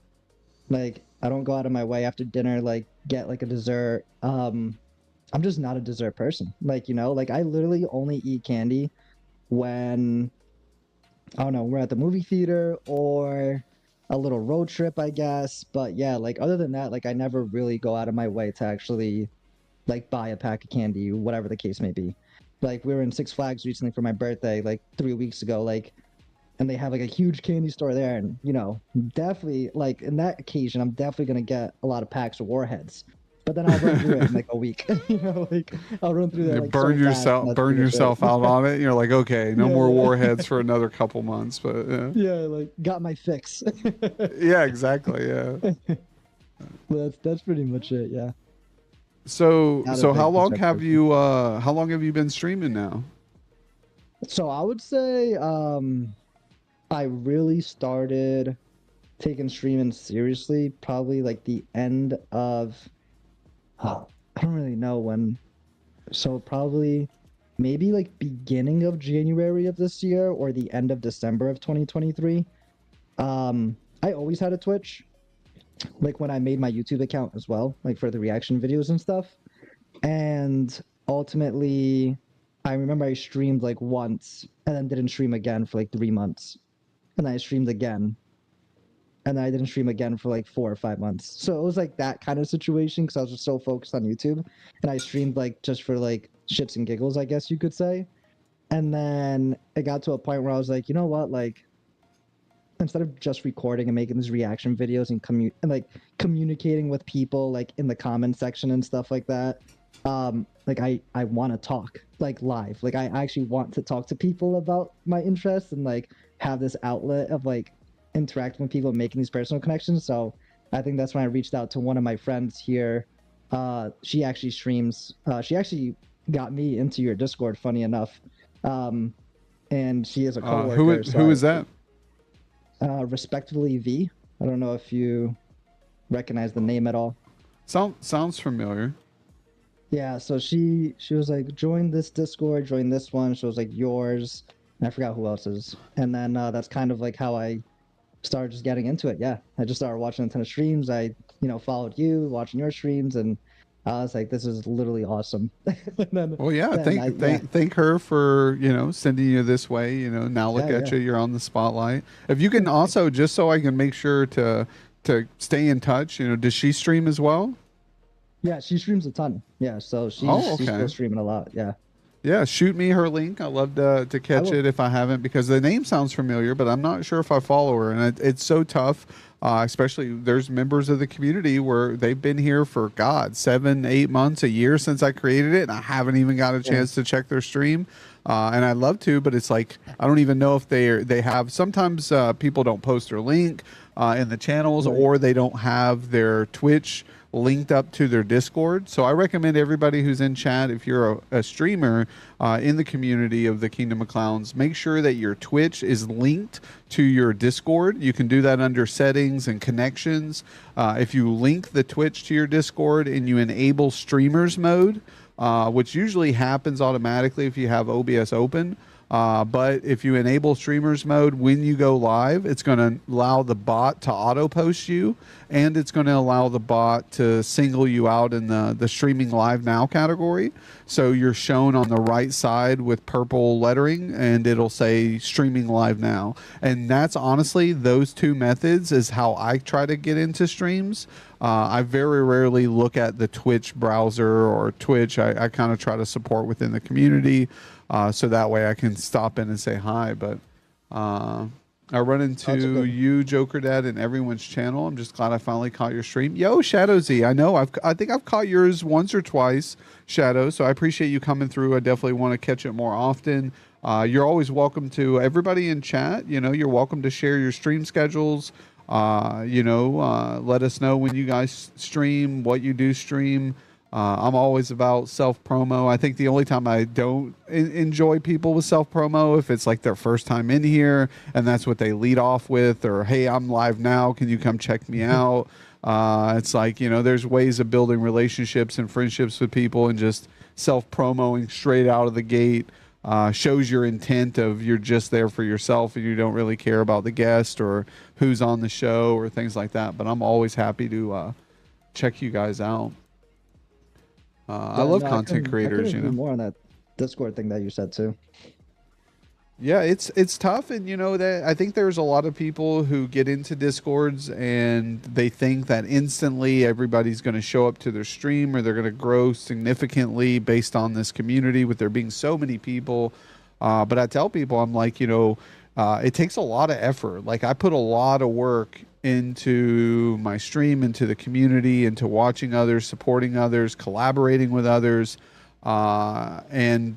go out of my way after dinner like get like a dessert. I'm just not a dessert person. Like, like I literally only eat candy when I don't know, we're at the movie theater or a little road trip, I guess. But yeah, like other than that, like I never really go out of my way to actually like buy a pack of candy, whatever the case may be. Like we were in Six Flags recently for my birthday, like 3 weeks ago, like and they have like a huge candy store there, and definitely like in that occasion, I'm definitely gonna get a lot of packs of Warheads. But then I'll run through it in like a week. Like I'll run through that You like so fast, and that's burn pretty much yourself it. out on it. You're like, okay, no Yeah, more yeah. warheads for another couple months. But yeah, Yeah, like got my fix. yeah, exactly. Yeah. That's pretty much it. Yeah, not a So big dessert person. how long have you been streaming now? So I would say I really started taking streaming seriously probably like the end of I don't really know when. So probably maybe like beginning of January of this year or the end of December of 2023. I always had a Twitch, like when I made my YouTube account as well, like for the reaction videos and stuff. And ultimately, I remember I streamed like once and then didn't stream again for like 3 months. And then I streamed again. And then I didn't stream again for like 4 or 5 months. So it was like that kind of situation because I was just so focused on YouTube. And I streamed like just for like shits and giggles, I guess you could say. And then it got to a point where I was like, you know what? Like, instead of just recording and making these reaction videos and like communicating with people like in the comment section and stuff like that, like I want to talk like live. Like I actually want to talk to people about my interests and like have this outlet of like interacting with people and making these personal connections. So I think that's when I reached out to one of my friends here. She actually streams. She actually got me into your Discord, funny enough. And she is a coworker. Who is that? Respectively V. I don't know if you recognize the name at all. Sounds familiar. Yeah, so she was like, join this Discord, join this one. She was like, yours. And I forgot who else's. And then that's kind of like how I started just getting into it. Yeah, I just started watching a ton of streams. I followed you, watching your streams, and I was like, this is literally awesome. And then, Well, yeah, yeah, thank her for, sending you this way, now look yeah, at yeah. you, you're on the spotlight. If you can also, just so I can make sure to stay in touch, does she stream as well? Yeah, she streams a ton. Yeah, so she's Oh, she's okay. still streaming a lot. Yeah. Yeah, shoot me her link. I'd love to catch will. it if I haven't, because the name sounds familiar, but I'm not sure if I follow her. And it's so tough, especially there's members of the community where they've been here for, God, 7, 8 months, a year since I created it, and I haven't even got a chance to check their stream. And I'd love to, but it's like I don't even know if they have. Sometimes people don't post their link in the channels, Right. or they don't have their Twitch linked up to their Discord. So I recommend everybody who's in chat, if you're a streamer in the community of the Kingdom of Clowns, make sure that your Twitch is linked to your Discord. You can do that under settings and connections. If you link the Twitch to your Discord and you enable streamers mode, which usually happens automatically if you have OBS open. But if you enable streamers mode when you go live, it's going to allow the bot to auto post you, and it's going to allow the bot to single you out in the streaming live now category. So you're shown on the right side with purple lettering, and it'll say streaming live now. And that's honestly, those two methods is how I try to get into streams. I very rarely look at the Twitch browser or Twitch. I kind of try to support within the community. So that way I can stop in and say hi. But I run into you, Jokerdad, and everyone's channel. I'm just glad I finally caught your stream. Yo, Shadow Z, I know I think I've caught yours once or twice, Shadow. So I appreciate you coming through. I definitely want to catch it more often. You're always welcome to everybody in chat. You know, you're welcome to share your stream schedules. Let us know when you guys stream, what you do stream. I'm always about self promo. I think the only time I don't enjoy people with self promo if it's like their first time in here and that's what they lead off with, or hey, I'm live now, can you come check me out? It's like, you know, there's ways of building relationships and friendships with people, and just self promoing straight out of the gate shows your intent of you're just there for yourself and you don't really care about the guest or who's on the show or things like that. But I'm always happy to check you guys out. I love content creators, you know. More on that Discord thing that you said too. Yeah, it's tough, and you know that I think there's a lot of people who get into Discords and they think that instantly everybody's going to show up to their stream or they're going to grow significantly based on this community with there being so many people. But I tell people, I'm like, you know, it takes a lot of effort. Like I put a lot of work into my stream, into the community, into watching others, supporting others, collaborating with others, and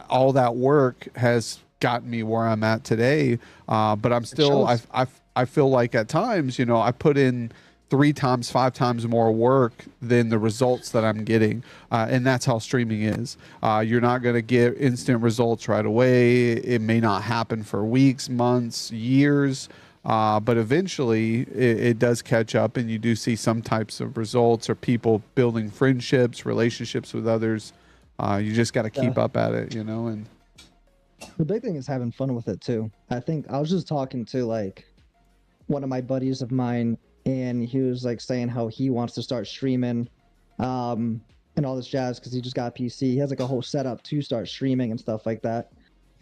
all that work has gotten me where I'm at today. But I'm still, I feel like at times, you know, I put in 3 times, 5 times more work than the results that I'm getting. And that's how streaming is. You're not going to get instant results right away. It may not happen for weeks, months, years. But eventually it does catch up, and you do see some types of results or people building friendships, relationships with others. You just got to keep up at it, you know. And the big thing is having fun with it too. I think I was just talking to like one of my buddies of mine, and he was like saying how he wants to start streaming and all this jazz because he just got a PC. He has like a whole setup to start streaming and stuff like that.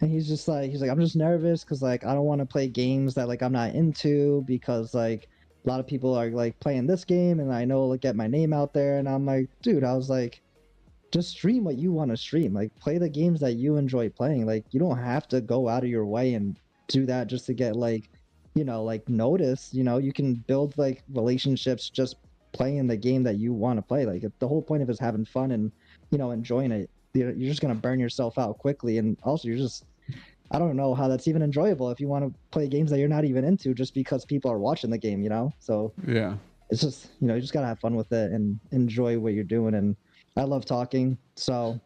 And he's like, I'm just nervous because like I don't want to play games that like I'm not into, because like a lot of people are like playing this game and I know like get my name out there. And I'm like, dude, I was like, just stream what you want to stream. Like play the games that you enjoy playing. Like you don't have to go out of your way and do that just to get like, you know, like noticed. You know, you can build like relationships just playing the game that you want to play. Like the whole point of it is having fun and, you know, enjoying it. You're just going to burn yourself out quickly. And also you're just, I don't know how that's even enjoyable if you want to play games that you're not even into just because people are watching the game, you know? So yeah, it's just, you know, you just got to have fun with it and enjoy what you're doing. And I love talking. So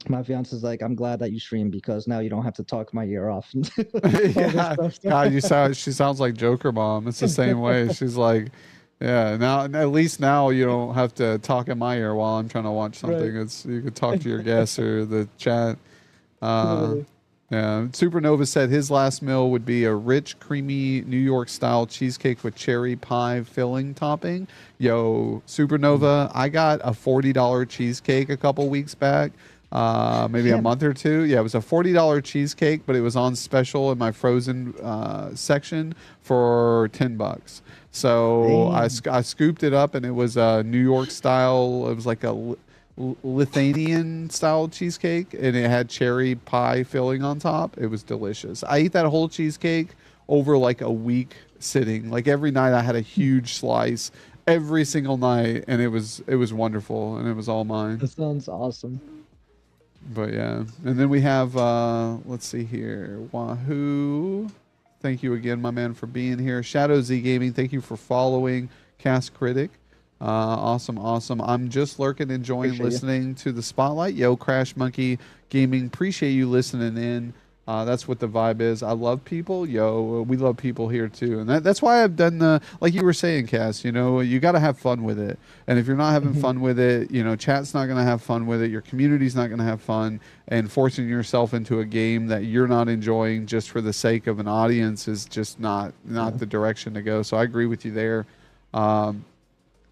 my fiance's like, I'm glad that you stream because now you don't have to talk my ear off. yeah, God, she sounds like Joker Mom. It's the same way. She's like, yeah, now at least now you don't have to talk in my ear while I'm trying to watch something. Right. It's you could talk to your guests or the chat. Yeah, Supernova said his last meal would be a rich, creamy New York style cheesecake with cherry pie filling topping. Yo, Supernova, I got a $40 cheesecake a couple weeks back. Maybe a month or two. Yeah, it was a $40 cheesecake, but it was on special in my frozen section for $10. So I scooped it up, and it was a New York style. It was like a Lithuanian style cheesecake, and it had cherry pie filling on top. It was delicious. I ate that whole cheesecake over like a week sitting. Like every night, I had a huge slice every single night, and it was wonderful, and it was all mine. That sounds awesome. But yeah, and then we have let's see here, Wahoo. Thank you again, my man, for being here. Shadow Z Gaming, thank you for following. Cast Critic, awesome. I'm just lurking, enjoying listening to the spotlight. Yo, Crash Monkey Gaming, appreciate you listening in. That's what the vibe is. I love people, yo. We love people here too, and that's why I've done the like you were saying, Cass. You know, you got to have fun with it, and if you're not having fun with it, you know, chat's not gonna have fun with it. Your community's not gonna have fun, and forcing yourself into a game that you're not enjoying just for the sake of an audience is just not the direction to go. So I agree with you there. Um,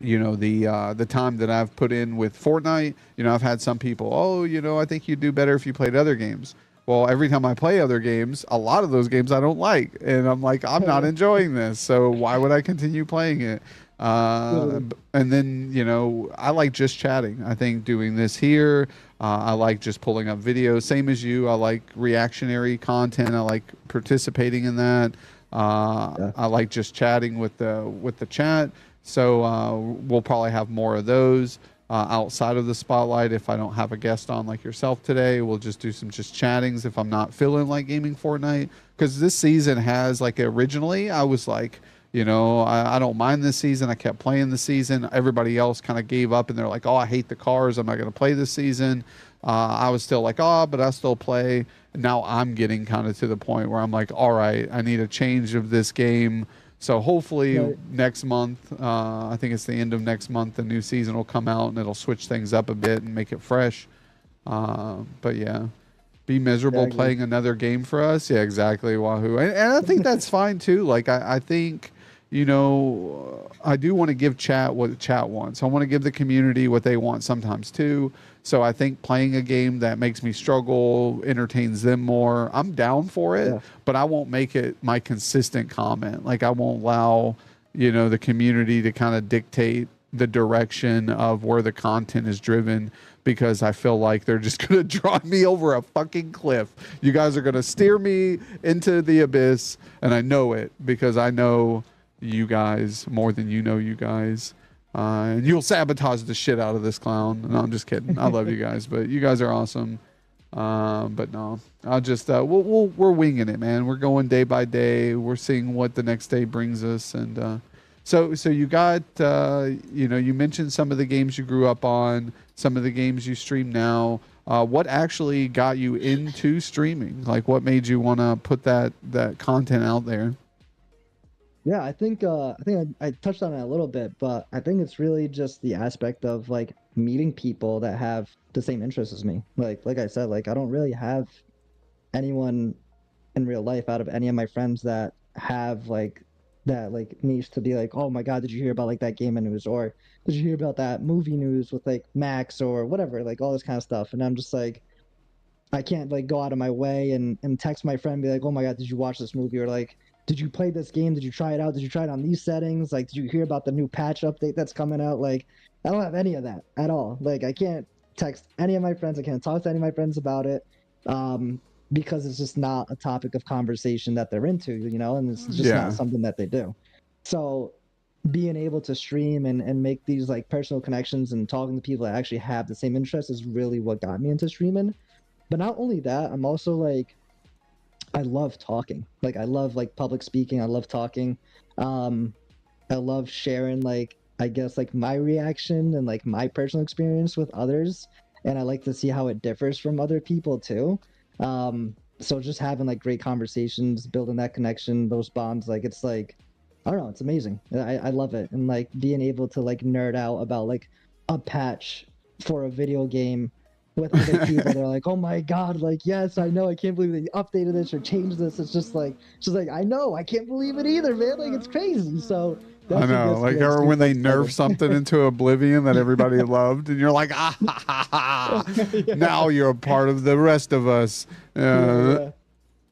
you know, the time that I've put in with Fortnite, you know, I've had some people, oh, you know, I think you'd do better if you played other games. Well, every time I play other games, a lot of those games I don't like, and I'm like, I'm not enjoying this, so why would I continue playing it? And then, you know, I like just chatting. I think doing this here, I like just pulling up videos, same as you. I like reactionary content. I like participating in that. I like just chatting with the chat. So we'll probably have more of those. Outside of the spotlight, if I don't have a guest on like yourself today, we'll just do some just chattings if I'm not feeling like gaming Fortnite. Because this season has, like, originally I was like, you know, I don't mind this season. I kept playing the season. Everybody else kind of gave up and they're like, oh, I hate the cars. I'm not going to play this season. I was still like, oh, but I still play. And now I'm getting kind of to the point where I'm like, all right, I need a change of this game. So hopefully next month, I think it's the end of next month, the new season will come out and it'll switch things up a bit and make it fresh. But yeah, be miserable playing another game for us. Yeah, exactly. Wahoo. And I think that's fine too. Like, I think, you know, I do want to give chat what chat wants. I want to give the community what they want sometimes too. So I think playing a game that makes me struggle, entertains them more, I'm down for it, but I won't make it my consistent comment. Like, I won't allow, you know, the community to kind of dictate the direction of where the content is driven, because I feel like they're just going to drive me over a fucking cliff. You guys are going to steer me into the abyss, and I know it because I know you guys more than you know you guys. And you'll sabotage the shit out of this clown. No, I'm just kidding. I love you guys, but you guys are awesome. But no, I'll just we're winging it, man. We're going day by day. We're seeing what the next day brings us, and so you got you know, you mentioned some of the games you grew up on, some of the games you stream now. What actually got you into streaming? Like, what made you want to put that content out there? Yeah, I think I touched on it a little bit, but I think it's really just the aspect of like meeting people that have the same interests as me. Like I said, like I don't really have anyone in real life out of any of my friends that have like that like niche to be like, oh my God, did you hear about like that gaming news, or did you hear about that movie news with like Max or whatever, like all this kind of stuff. And I'm just like, I can't like go out of my way and text my friend and be like, oh my God, did you watch this movie? Or like, did you play this game? Did you try it out? Did you try it on these settings? Like, did you hear about the new patch update that's coming out? Like, I don't have any of that at all. Like, I can't text any of my friends. I can't talk to any of my friends about it, because it's just not a topic of conversation that they're into, you know, and it's just not something that they do. So being able to stream and make these like personal connections and talking to people that actually have the same interests is really what got me into streaming. But not only that, I'm also like, I love talking. Like, I love like public speaking. I love talking. I love sharing, like, I guess like my reaction and like my personal experience with others. And I like to see how it differs from other people too. So just having like great conversations, building that connection, those bonds, like it's like, I don't know, it's amazing. I love it. And like being able to like nerd out about like a patch for a video game with other people. They're like, oh my God, like, yes, I know, I can't believe they updated this or changed this. It's just like, I know, I can't believe it either, man. Like, it's crazy. So that's I know, like, or when they nerf something into oblivion that everybody loved, and you're like, ah, ha, ha, ha. Now you're a part of the rest of us. But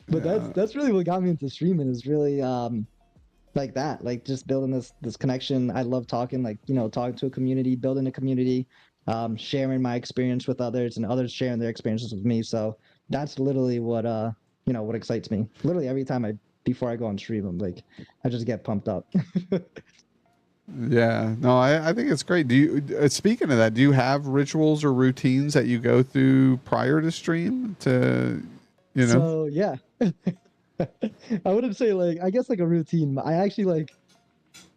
that's really what got me into streaming, is really like that, like just building this connection. I love talking, like, you know, talking to a community, building a community, sharing my experience with others and others sharing their experiences with me. So that's literally what you know, what excites me. Literally every time before I go on stream, I'm like, I just get pumped up. Yeah, no, I think it's great. Do you, speaking of that, do you have rituals or routines that you go through prior to stream to, you know? So yeah, I wouldn't say like, I guess like a routine. I actually like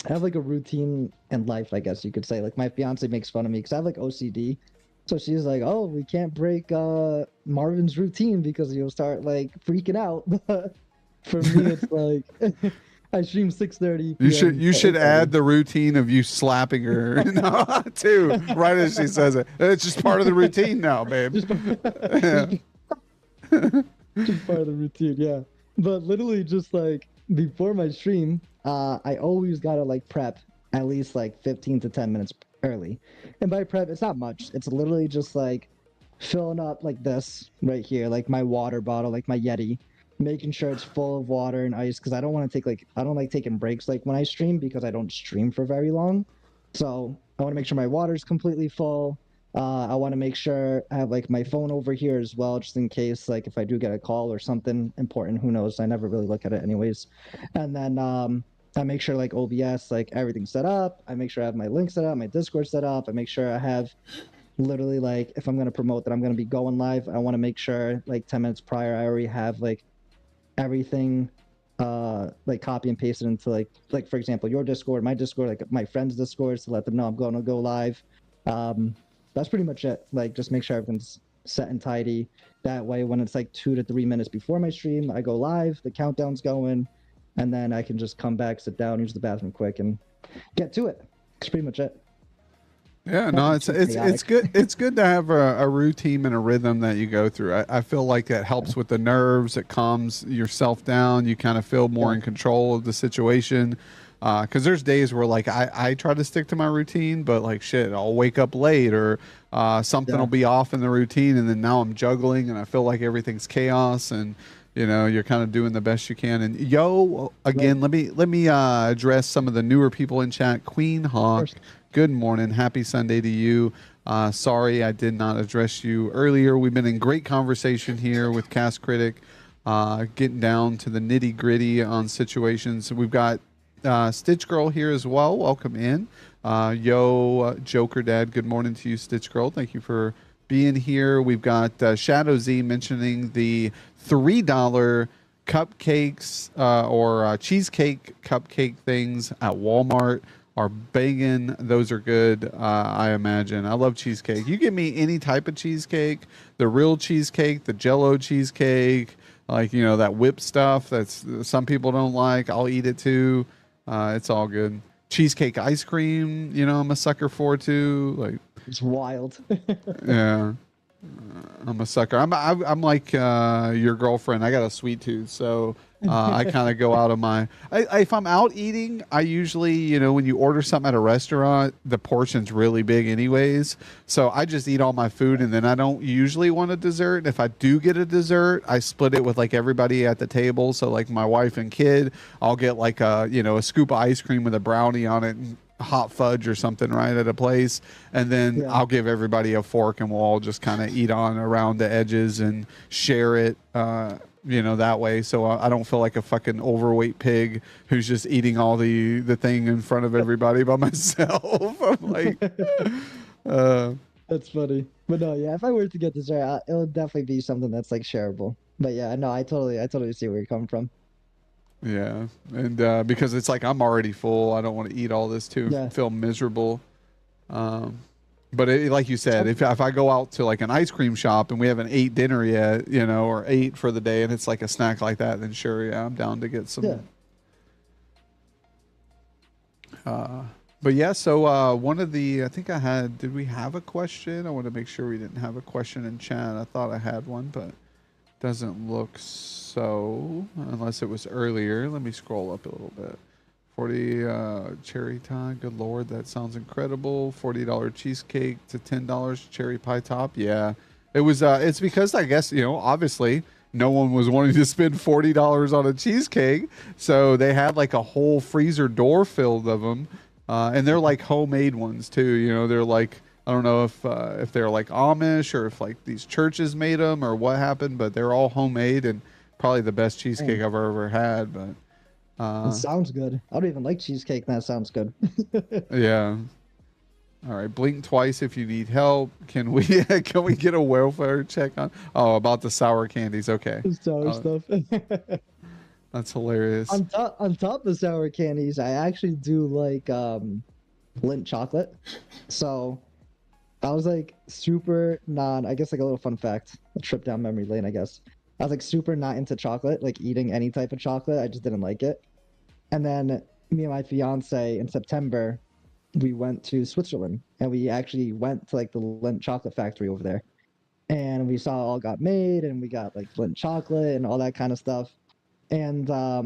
have like a routine in life, I guess you could say. Like my fiance makes fun of me because I have like OCD. So she's like, "Oh, we can't break Marvin's routine because he'll start like freaking out." But for me, it's like I stream 6:30 You p.m. should to add 8:30. the routine of you slapping her too, right as she says it. It's just part of the routine now, babe. Just, Yeah. just part of the routine, yeah. But literally, just like before my stream, I always gotta like prep at least like 15 to 10 minutes early. And by prep, it's not much. It's literally just like filling up like this right here, like my water bottle, like my Yeti, making sure it's full of water and ice because I don't want to take like I don't like taking breaks like when I stream because I don't stream for very long. So I want to make sure my water's completely full. I want to make sure I have like my phone over here as well, just in case like if I do get a call or something important. Who knows? I never really look at it anyways. And then I make sure like OBS, like everything's set up. I make sure I have my link set up, my Discord set up. I make sure I have literally like if I'm gonna promote that I'm gonna be going live, I want to make sure like 10 minutes prior I already have like everything like copy and paste it into like for example your Discord, my Discord, like my friends' Discords to let them know I'm going to go live. That's pretty much it. Like just make sure everything's set and tidy. That way when it's like 2 to 3 minutes before my stream, I go live, the countdown's going, and then I can just come back, sit down, use the bathroom quick, and get to it. That's pretty much it. Yeah, no, it's good. It's good to have a routine and a rhythm that you go through. I feel like that helps with the nerves. It calms yourself down. You kind of feel more in control of the situation. Because there's days where like I try to stick to my routine, but like shit, I'll wake up late or something will be off in the routine, and then now I'm juggling and I feel like everything's chaos, and you know you're kind of doing the best you can. And yo, again, let me address some of the newer people in chat. Queen Hawk. Good morning. Happy Sunday to you. Sorry I did not address you earlier. We've been in great conversation here with Cast Critic, getting down to the nitty gritty on situations. We've got Stitch Girl here as well. Welcome in. Joker Dad. Good morning to you, Stitch Girl. Thank you for being here. We've got Shadow Z mentioning the $3 cupcakes or cheesecake cupcake things at Walmart are banging. Those are good. I imagine. I love cheesecake. You give me any type of cheesecake, the real cheesecake, the Jello cheesecake, like you know that whipped stuff that's some people don't like. I'll eat it too. It's all good. Cheesecake ice cream, you know, I'm a sucker for too. Like it's wild. Yeah. I'm a sucker. I'm like your girlfriend. I got a sweet tooth, so I kind of go out of my. If I'm out eating, I usually, you know, when you order something at a restaurant, the portion's really big, anyways. So I just eat all my food, and then I don't usually want a dessert. If I do get a dessert, I split it with like everybody at the table. So like my wife and kid, I'll get like a a scoop of ice cream with a brownie on it. And hot fudge or something right at a place, and then I'll give everybody a fork and we'll all just kind of eat on around the edges and share it that way, so I don't feel like a fucking overweight pig who's just eating all the thing in front of everybody by myself. I'm like that's funny. But no, yeah, if I were to get dessert, it would definitely be something that's like shareable. But yeah, no, I totally see where you're coming from. Yeah, and because it's like I'm already full, I don't want to eat all this too. Feel miserable. But like you said, if I go out to like an ice cream shop and we haven't ate dinner yet, or ate for the day, and it's like a snack like that, then sure, yeah, I'm down to get some. Yeah. But yeah, so one of the, I think did we have a question? I want to make sure we didn't have a question in chat. I thought I had one, but doesn't look so, unless it was earlier. Let me scroll up a little bit. 40 cherry time. Good Lord, that sounds incredible. $40 cheesecake to $10 cherry pie top. Yeah, it was. It's because I guess, obviously no one was wanting to spend $40 on a cheesecake. So they had like a whole freezer door filled of them. And they're like homemade ones too. They're like, I don't know if they're like Amish or if like these churches made them or what happened, but they're all homemade and probably the best cheesecake I've ever had. But it sounds good. I don't even like cheesecake. And that sounds good. Yeah. All right. Blink twice if you need help. Can we get a welfare check on? Oh, about the sour candies. Okay. The sour stuff. That's hilarious. On top of sour candies, I actually do like Lindt chocolate. So I was like super non. I guess like a little fun fact, a trip down memory lane. I guess I was like super not into chocolate, like eating any type of chocolate. I just didn't like it. And then me and my fiance in September, we went to Switzerland, and we actually went to like the Lindt chocolate factory over there, and we saw it all got made, and we got like Lindt chocolate and all that kind of stuff. And I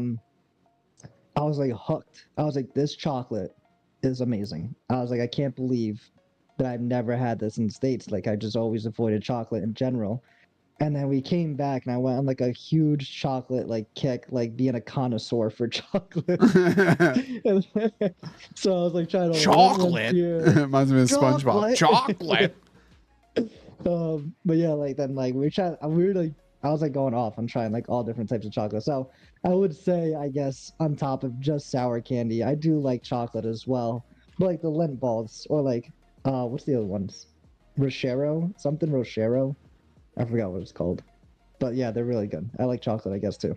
was like hooked. I was like, this chocolate is amazing. I was like, I can't believe that I've never had this in the States. Like, I just always avoided chocolate in general. And then we came back, and I went on like a huge chocolate like kick, like being a connoisseur for chocolate. So I was like trying to Chocolate. Yeah. Reminds me of SpongeBob. Chocolate. But yeah, like then like we were like I was like going off on trying like all different types of chocolate. So I would say, I guess, on top of just sour candy, I do like chocolate as well. But like the Lindt balls, or like what's the other ones? Rochero, something Rochero. I forgot what it's called. But yeah, they're really good. I like chocolate, I guess, too.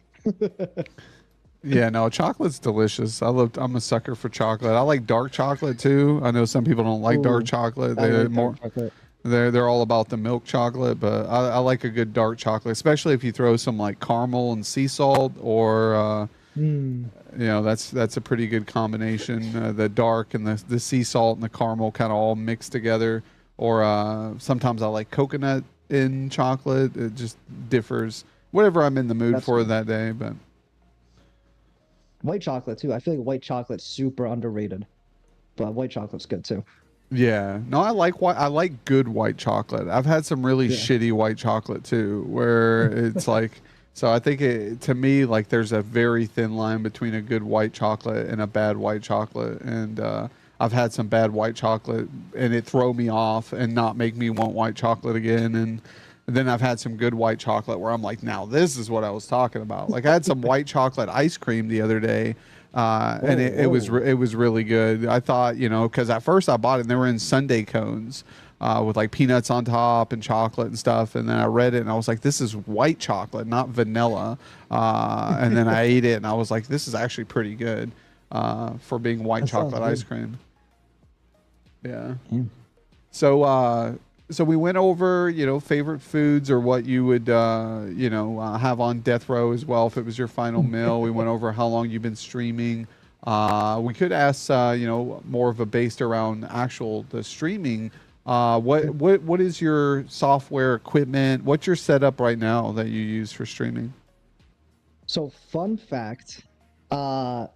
Yeah, no, chocolate's delicious. I'm a sucker for chocolate. I like dark chocolate too. I know some people don't like dark Ooh, chocolate. I They're like more dark chocolate. they're all about the milk chocolate, but I like a good dark chocolate, especially if you throw some like caramel and sea salt, or Mm, you know, that's a pretty good combination. The dark and the sea salt and the caramel kind of all mixed together. Or sometimes I like coconut in chocolate. It just differs. Whatever I'm in the mood That's for good. that day, but white chocolate, too. I feel like white chocolate's super underrated. But white chocolate's good, too. yeah. No, I like white. I like good white chocolate. I've had some really Yeah. shitty white chocolate too, where it's like. So I think to me, like, there's a very thin line between a good white chocolate and a bad white chocolate, and I've had some bad white chocolate, and it throw me off and not make me want white chocolate again, and then I've had some good white chocolate where I'm like, now this is what I was talking about. Like I had some white chocolate ice cream the other day. And it was really good. I thought, you know, because at first I bought it and they were in sundae cones with like peanuts on top and chocolate and stuff. And then I read it and I was like, this is white chocolate, not vanilla. And then I ate it and I was like, this is actually pretty good for being white That sounds chocolate good. ice cream. Yeah. Mm. So we went over, you know, favorite foods or what you would, have on death row as well if it was your final meal. We went over how long you've been streaming. We could ask, more of a based around the streaming. What is your software equipment? What's your setup right now that you use for streaming? So, fun fact,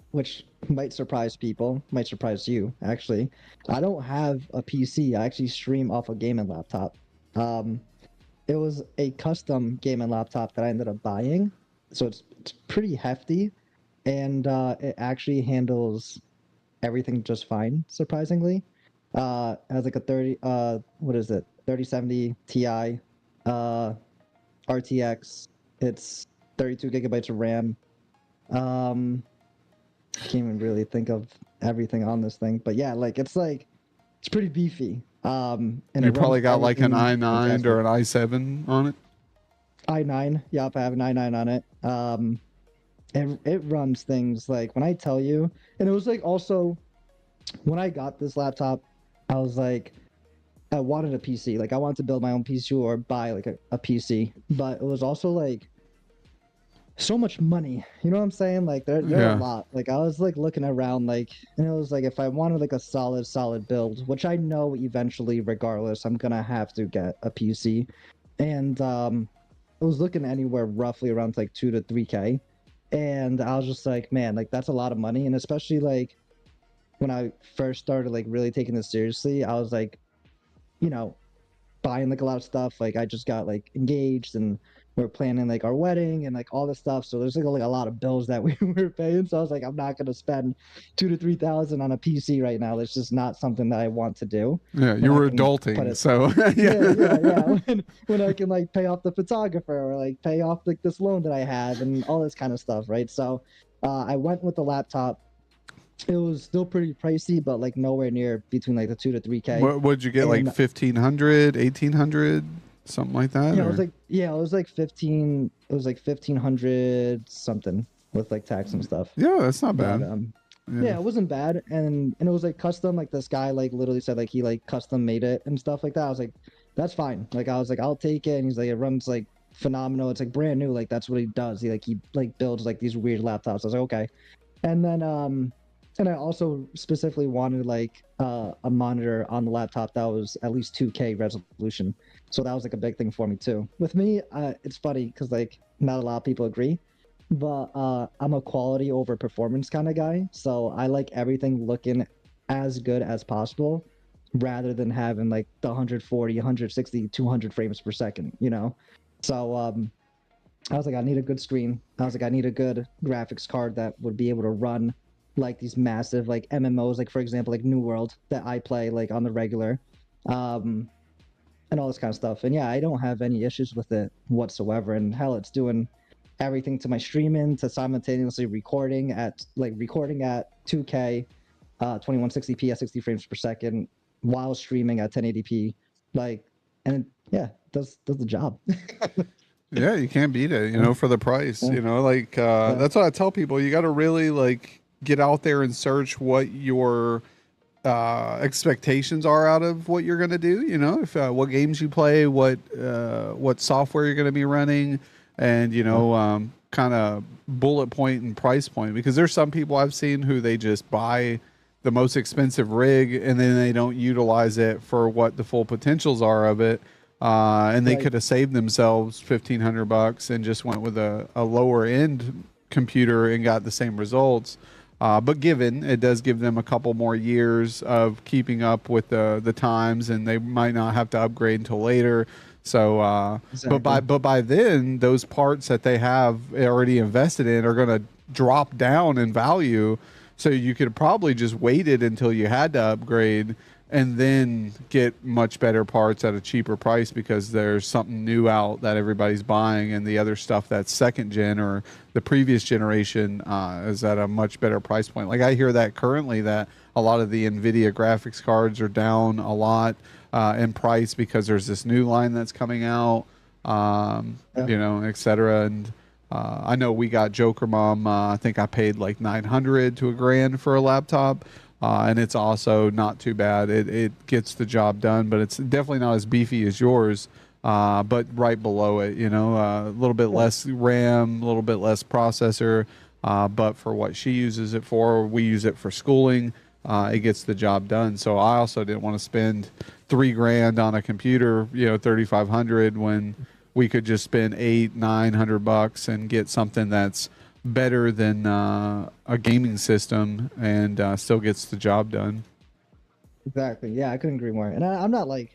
which might surprise people, might surprise you, actually. I don't have a PC. I actually stream off a gaming laptop. It was a custom gaming laptop that I ended up buying. So it's pretty hefty, and it actually handles everything just fine, surprisingly. It has like a 3070 Ti, RTX. It's 32 gigabytes of RAM. I can't even really think of everything on this thing, but yeah, it's pretty beefy. And You it probably runs got like an everything i9 or fantastic. an i7 on it. i9, yep, I have an i9 on it. It runs things like when I tell you, and it was like also when I got this laptop, I was like, I wanted a PC. Like I wanted to build my own PC or buy like a PC, but it was also like so much money. You know what I'm saying? Like there are Yeah. a lot. Like I was like looking around like, and it was like if I wanted like a solid build, which I know eventually regardless I'm gonna have to get a PC. And I was looking anywhere roughly around like 2 to 3K. And I was just like, man, like that's a lot of money. And especially like when I first started like really taking this seriously, I was like, you know, buying like a lot of stuff. Like I just got like engaged and we're planning like our wedding and like all this stuff. So there's like a lot of bills that we were paying. So I was like, I'm not gonna spend 2 to 3 thousand on a PC right now. That's just not something that I want to do. Yeah, When you I were can put adulting, it- so yeah. When I can like pay off the photographer or like pay off like this loan that I have and all this kind of stuff, right? So I went with the laptop. It was still pretty pricey, but like nowhere near between like the 2 to 3K. What'd you get? Like And- 1,500, 1,800, something like that? Yeah, or- it was like 15. It was like 1,500 something with like tax and stuff. Yeah, that's not But, bad. Yeah, it wasn't bad, and it was like custom. Like this guy like literally said like he like custom made it and stuff like that. I was like, that's fine. Like I was like, I'll take it. And he's like, it runs like phenomenal. It's like brand new. Like that's what he does. He builds like these weird laptops. I was like, okay. And then and I also specifically wanted like a monitor on the laptop that was at least 2K resolution. So that was like a big thing for me too. With me, it's funny because like not a lot of people agree, but I'm a quality over performance kind of guy. So I like everything looking as good as possible rather than having like the 140, 160, 200 frames per second, you know? So I was like, I need a good screen. I was like, I need a good graphics card that would be able to run like these massive like MMOs, like for example, like New World that I play like on the regular, and all this kind of stuff. And yeah, I don't have any issues with it whatsoever. And hell, it's doing everything to my streaming to simultaneously recording at 2K, 2160p at 60 frames per second while streaming at 1080p. Like, and yeah, does the job. Yeah, you can't beat it, you know, for the price. You know, like that's what I tell people. You got to really like get out there and search what your expectations are out of what you're going to do. You know, if what games you play, what software you're going to be running, and you know, kind of bullet point and price point. Because there's some people I've seen who they just buy the most expensive rig and then they don't utilize it for what the full potentials are of it. And they could have saved themselves $1,500 and just went with a lower end computer and got the same results. But given it does give them a couple more years of keeping up with the times, and they might not have to upgrade until later. So, Exactly. but by then, those parts that they have already invested in are going to drop down in value. So you could probably just waited until you had to upgrade and then get much better parts at a cheaper price because there's something new out that everybody's buying, and the other stuff that's second gen or the previous generation is at a much better price point. Like I hear that currently that a lot of the NVIDIA graphics cards are down a lot in price because there's this new line that's coming out, you know, et cetera. And I know we got Joker Mom. I think I paid like $900 to $1,000 for a laptop. And it's also not too bad. It gets the job done, but it's definitely not as beefy as yours. But right below it, you know, a little bit less RAM, a little bit less processor. But for what she uses it for, we use it for schooling. It gets the job done. So I also didn't want to spend $3,000 on a computer, you know, 3,500 when we could just spend $800-900 and get something that's better than a gaming system and still gets the job done. Exactly. Yeah, I couldn't agree more. And I'm not going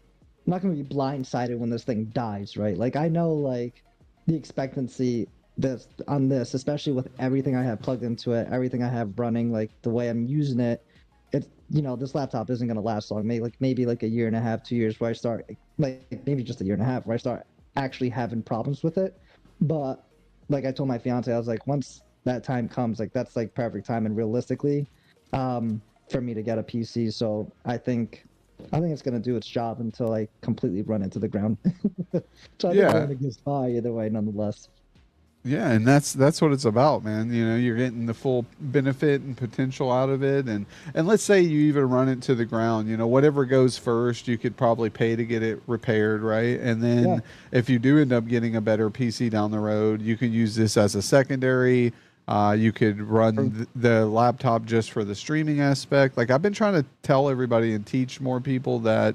to be blindsided when this thing dies, right? Like I know like the expectancy on this, especially with everything I have plugged into it, everything I have running, like the way I'm using it. It's, you know, this laptop isn't going to last long. Maybe like a year and a half, 2 years where I start like maybe just a year and a half where I start actually having problems with it. But like I told my fiance, I was like, once that time comes, like that's like perfect time and realistically, for me to get a PC. So I think it's gonna do its job until I completely run into the ground. So I think I'm gonna get by either way, nonetheless. Yeah, and that's what it's about, man. You know, you're getting the full benefit and potential out of it, and let's say you even run it to the ground. You know, whatever goes first, you could probably pay to get it repaired, right? And then if you do end up getting a better PC down the road, you could use this as a secondary. You could run the laptop just for the streaming aspect. Like I've been trying to tell everybody and teach more people that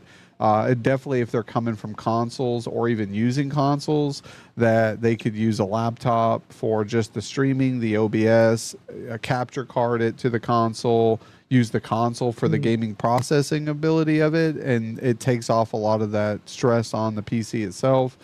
definitely if they're coming from consoles or even using consoles, that they could use a laptop for just the streaming, the OBS, capture card it to the console, use the console for the gaming processing ability of it, and it takes off a lot of that stress on the PC itself.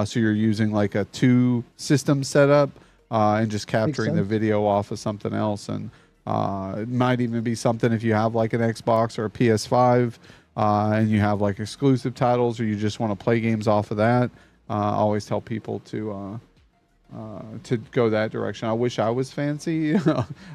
So you're using like a 2 system setup and just capturing the video off of something else. And it might even be something if you have like an Xbox or a PS5 and you have like exclusive titles or you just want to play games off of that. I always tell people to go that direction. I wish I was fancy.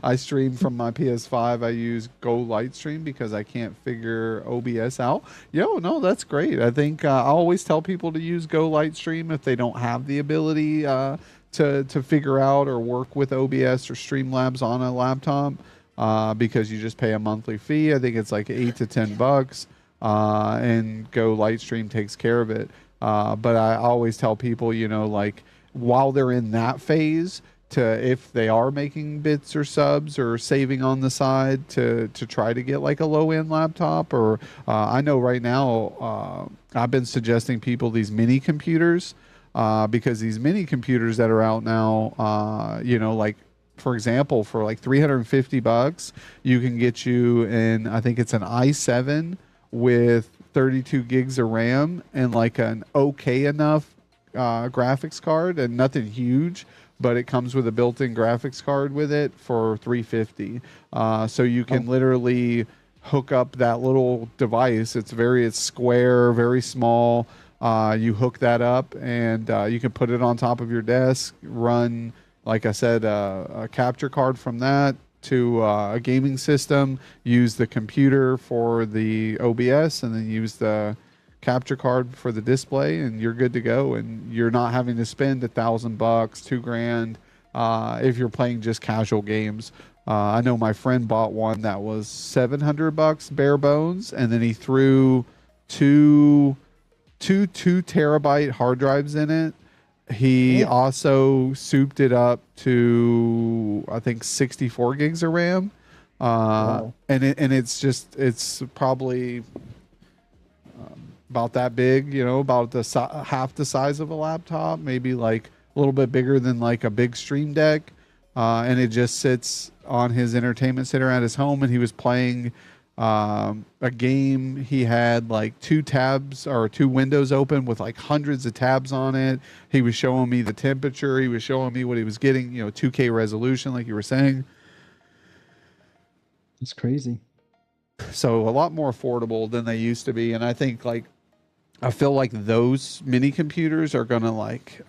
I stream from my PS5. I use Go Lightstream because I can't figure OBS out. No, that's great. I think I always tell people to use Go Lightstream if they don't have the ability to figure out or work with OBS or Streamlabs on a laptop. because you just pay a monthly fee. I think it's like $8 to $10, and Go Lightstream takes care of it. But I always tell people, you know, like while they're in that phase, to if they are making bits or subs or saving on the side to try to get like a low end laptop, or I know right now I've been suggesting people these mini computers, because these mini computers that are out now, you know, like for example, for like $350, you can get you in, I think it's an i7 with 32 gigs of RAM and like an okay enough graphics card, and nothing huge, but it comes with a built-in graphics card with it for 350. So you can literally hook up that little device. It's square, very small. You hook that up, and you can put it on top of your desk, run, like I said, a capture card from that to a gaming system, use the computer for the OBS, and then use the capture card for the display, and you're good to go. And you're not having to spend $1,000, $2,000 if you're playing just casual games. I know my friend bought one that was $700 bare bones, and then he threw two 2 terabyte hard drives in it. He also souped it up to, I think, 64 gigs of RAM. And it's probably about that big, you know, about the half the size of a laptop, maybe like a little bit bigger than like a big Stream Deck. And it just sits on his entertainment center at his home, and he was playing a game. He had like 2 windows open with like hundreds of tabs on it. He was showing me the temperature. He was showing me what he was getting, you know, 2K resolution, like you were saying. It's crazy. So a lot more affordable than they used to be. And I think like, I feel like those mini computers are going to like,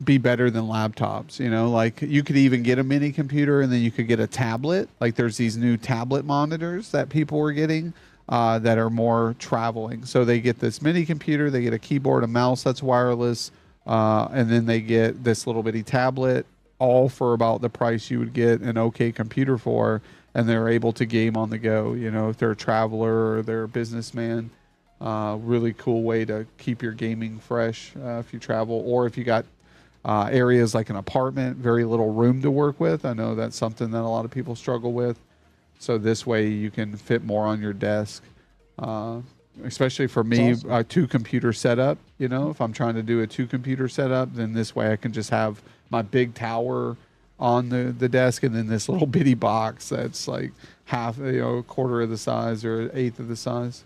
be better than laptops. You know, like you could even get a mini computer and then you could get a tablet. Like there's these new tablet monitors that people were getting that are more traveling. So they get this mini computer, they get a keyboard, a mouse that's wireless, and then they get this little bitty tablet, all for about the price you would get an okay computer for, and they're able to game on the go. You know, if they're a traveler or they're a businessman, really cool way to keep your gaming fresh if you travel, or if you got areas like an apartment, very little room to work with. I know that's something that a lot of people struggle with. So this way you can fit more on your desk. Especially for me, awesome. a 2-computer setup. You know, if I'm trying to do a 2-computer setup, then this way I can just have my big tower on the desk, and then this little bitty box that's like half, you know, a quarter of the size or an eighth of the size.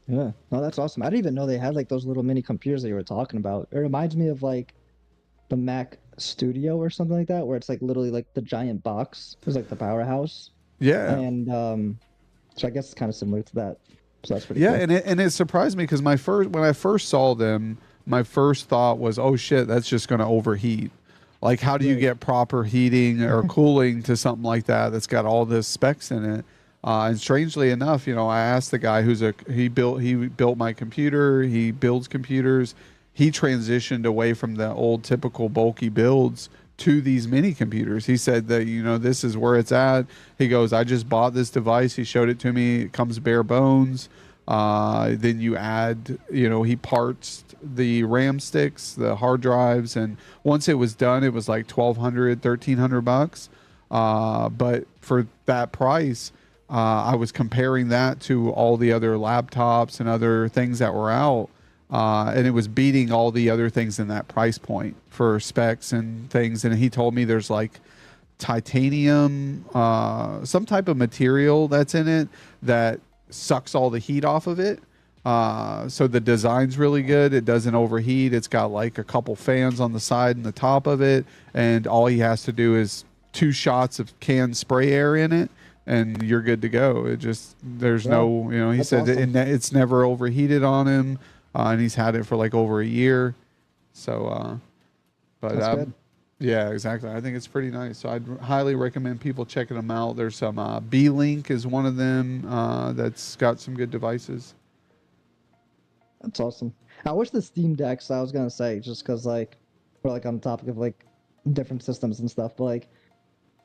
Yeah, no, that's awesome. I didn't even know they had like those little mini computers that you were talking about. It reminds me of like the Mac Studio or something like that, where it's like literally like the giant box. It was like the powerhouse. Yeah. And so I guess it's kind of similar to that. So that's pretty Yeah, cool. and it surprised me because when I first saw them, my first thought was, oh shit, that's just going to overheat. Like, how do you get proper heating or cooling to something like that that's got all this specs in it? And strangely enough, you know, I asked the guy he built my computer. He builds computers. He transitioned away from the old typical bulky builds to these mini computers. He said that, you know, this is where it's at. He goes, I just bought this device. He showed it to me. It comes bare bones. Then you add, you know, he parts the RAM sticks, the hard drives, and once it was done, it was like $1,200, $1,300. But for that price, I was comparing that to all the other laptops and other things that were out, and it was beating all the other things in that price point for specs and things. And he told me there's like titanium, some type of material that's in it that sucks all the heat off of it. So the design's really good. It doesn't overheat. It's got like a couple fans on the side and the top of it, and all he has to do is 2 shots of canned spray air in it, and you're good to go. It just, there's no, you know, he said awesome. it's never overheated on him, and he's had it for like over a year. So, but That's good. yeah, exactly. I think it's pretty nice. So I'd highly recommend people checking them out. There's some B-Link is one of them that's got some good devices. That's awesome. I wish the Steam Decks, I was gonna say, just because like we're like on the topic of like different systems and stuff, but like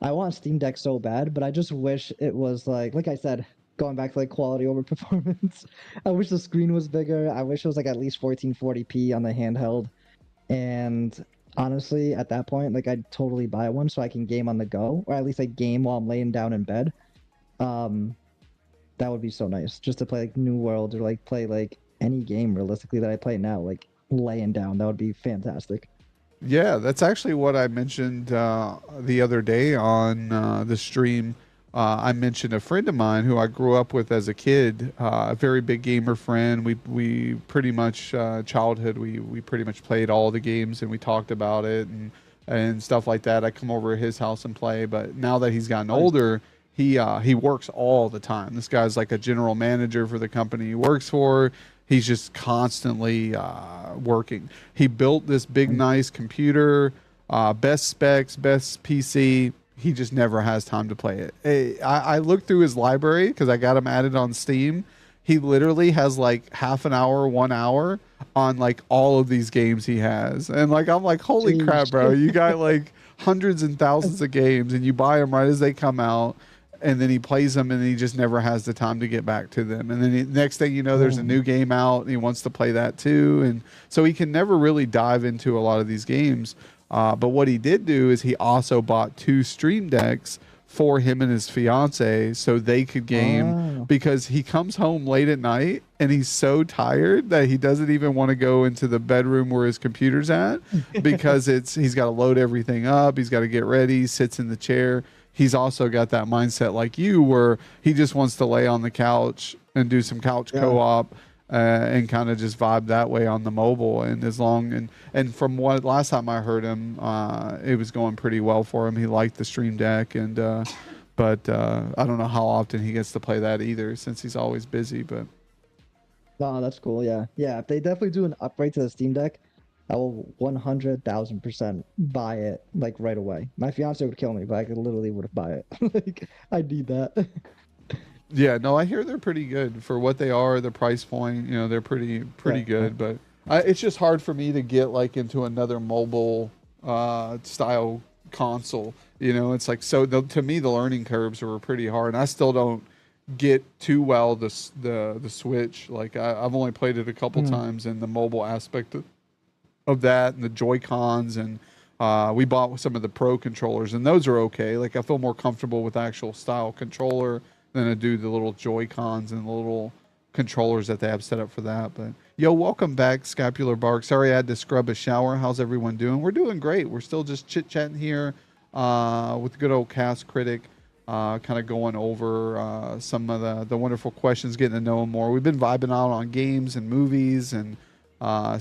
I want Steam Deck so bad, but I just wish it was like I said, going back to like quality over performance. I wish the screen was bigger. I wish it was like at least 1440p on the handheld. And honestly, at that point, like I'd totally buy one so I can game on the go, or at least like game while I'm laying down in bed. Um, that would be so nice, just to play like New World or like play like any game realistically that I play now, like laying down. That would be fantastic. Yeah, that's actually what I mentioned the other day on the stream. I mentioned a friend of mine who I grew up with as a kid, a very big gamer friend. We pretty much childhood we pretty much played all the games and we talked about it and stuff like that. I come over to his house and play, but now that he's gotten Nice. older, he works all the time. This guy's like a general manager for the company he works for. He's just constantly working. He built this big, nice computer, best specs, best PC. He just never has time to play it. I looked through his library because I got him added on Steam. He literally has like half an hour, 1 hour on like all of these games he has. And like, I'm like, holy crap, bro. You got like hundreds and thousands of games and you buy them right as they come out and then he plays them and he just never has the time to get back to them. And then next thing you know, there's a new game out and he wants to play that too. And so he can never really dive into a lot of these games. But what he did do is he also bought 2 Stream Decks for him and his fiance so they could game because he comes home late at night and he's so tired that he doesn't even want to go into the bedroom where his computer's at because he's got to load everything up, he's got to get ready, sits in the chair. He's also got that mindset like you where he just wants to lay on the couch and do some couch co-op and kind of just vibe that way on the mobile. And as long and from what last time I heard him, it was going pretty well for him. He liked the Stream Deck and but I don't know how often he gets to play that either since he's always busy. But Oh, that's cool. Yeah. Yeah. If they definitely do an upgrade to the Steam Deck, I will 100,000% buy it like right away. My fiance would kill me, but I could literally would buy it. Like, I need that. yeah, no, I hear they're pretty good for what they are. The price point, you know, they're pretty Yeah. good. But it's just hard for me to get like into another mobile style console. You know, it's like to me the learning curves were pretty hard. And I still don't get too well the Switch. Like I've only played it a couple times in the mobile aspect of that and the Joy Cons and we bought some of the Pro controllers and those are okay. Like I feel more comfortable with actual style controller than I do the little Joy Cons and the little controllers that they have set up for that. But yo, welcome back, Scapular Bark. Sorry I had to scrub a shower. How's everyone doing? We're doing great. We're still just chit chatting here with the good old Cast Critic. Kind of going over some of the wonderful questions, getting to know him more. We've been vibing out on games and movies and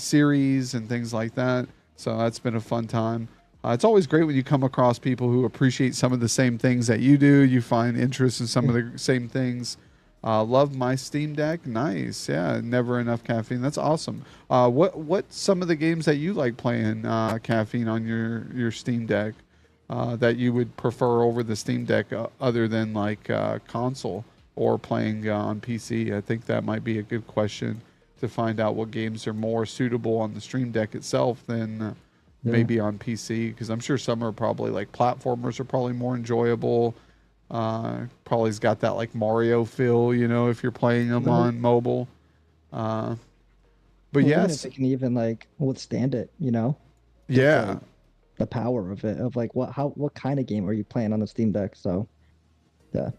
series and things like that. So that's been a fun time. It's always great when you come across people who appreciate some of the same things that you do. You find interest in some of the same things. Love my Steam Deck. Nice. Yeah, never enough caffeine. That's awesome. What some of the games that you like playing caffeine on your Steam Deck that you would prefer over the Steam Deck other than like console or playing on PC? I think that might be a good question to find out what games are more suitable on the Stream Deck itself than maybe on PC, because I'm sure some are probably like platformers are probably more enjoyable. Probably's got that like Mario feel, you know, if you're playing them on mobile. But Well, even yes, if it can even like withstand it, you know? yeah. Like, the power of it, of like what kind of game are you playing on the Steam Deck? So, yeah.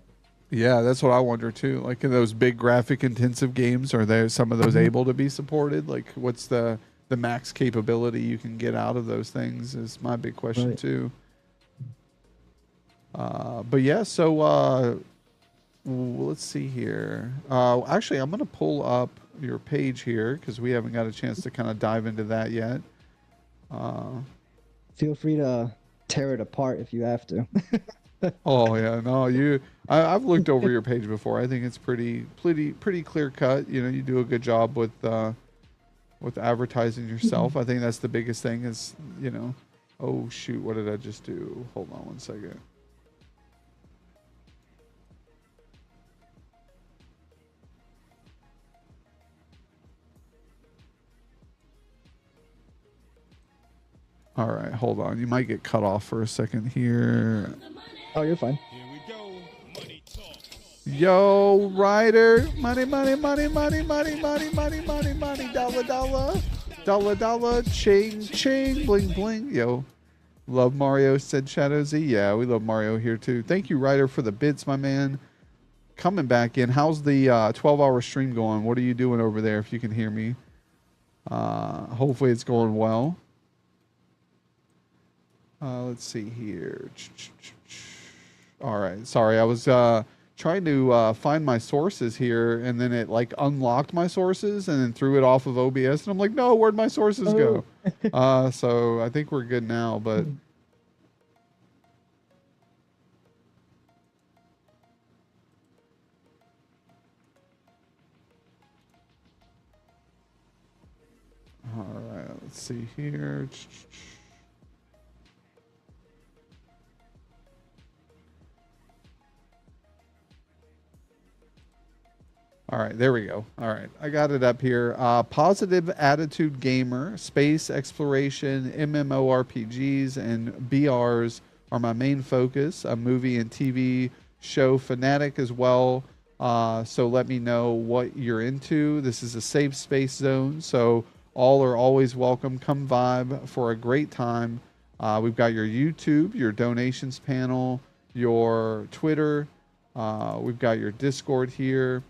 Yeah, that's what I wonder too. Like in those big graphic intensive games, are there some of those able to be supported? Like what's the max capability you can get out of those things is my big question too. But yeah, so let's see here. Actually, I'm going to pull up your page here because we haven't got a chance to kind of dive into that yet. Feel free to tear it apart if you have to. Oh yeah, no, I've looked over your page before. I think it's pretty clear cut. You know, you do a good job with advertising yourself. I think that's the biggest thing is, you know, oh shoot, what did I just do? Hold on one second. All right, hold on. You might get cut off for a second here. Oh, you're fine. Here we go. Money talk. Yo, Ryder, money, money, money, money, money, money, money, money, money, dollar, dollar, dollar, dollar, ching, ching, bling, bling. Yo, love Mario, said Shadow Z. Yeah, we love Mario here too. Thank you, Ryder, for the bits, my man. Coming back in. How's the 12-hour stream going? What are you doing over there? If you can hear me, hopefully it's going well. Let's see here. All right, sorry, I was trying to find my sources here, and then it like unlocked my sources and then threw it off of OBS, and I'm like, no, where'd my sources go? So I think we're good now, but all right, let's see here. All right, there we go. All right, I got it up here. Positive Attitude Gamer, space exploration, MMORPGs, and BRs are my main focus. A movie and TV show fanatic as well. So let me know what you're into. This is a safe space zone, so all are always welcome. Come vibe for a great time. We've got your YouTube, your donations panel, your Twitter. We've got your Discord here.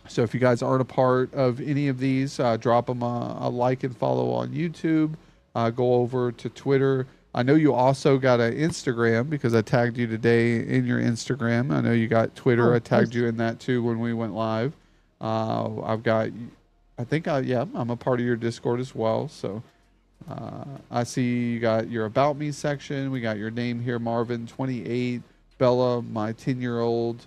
So if you guys aren't a part of any of these, drop them a like and follow on YouTube. Go over to Twitter. I know you also got an Instagram because I tagged you today in your Instagram. I know you got Twitter. I tagged you in that too when we went live. I've got, I think, yeah, I'm a part of your Discord as well. So I see you got your About Me section. We got your name here, Marvin, 28. Bella, my 10-year-old.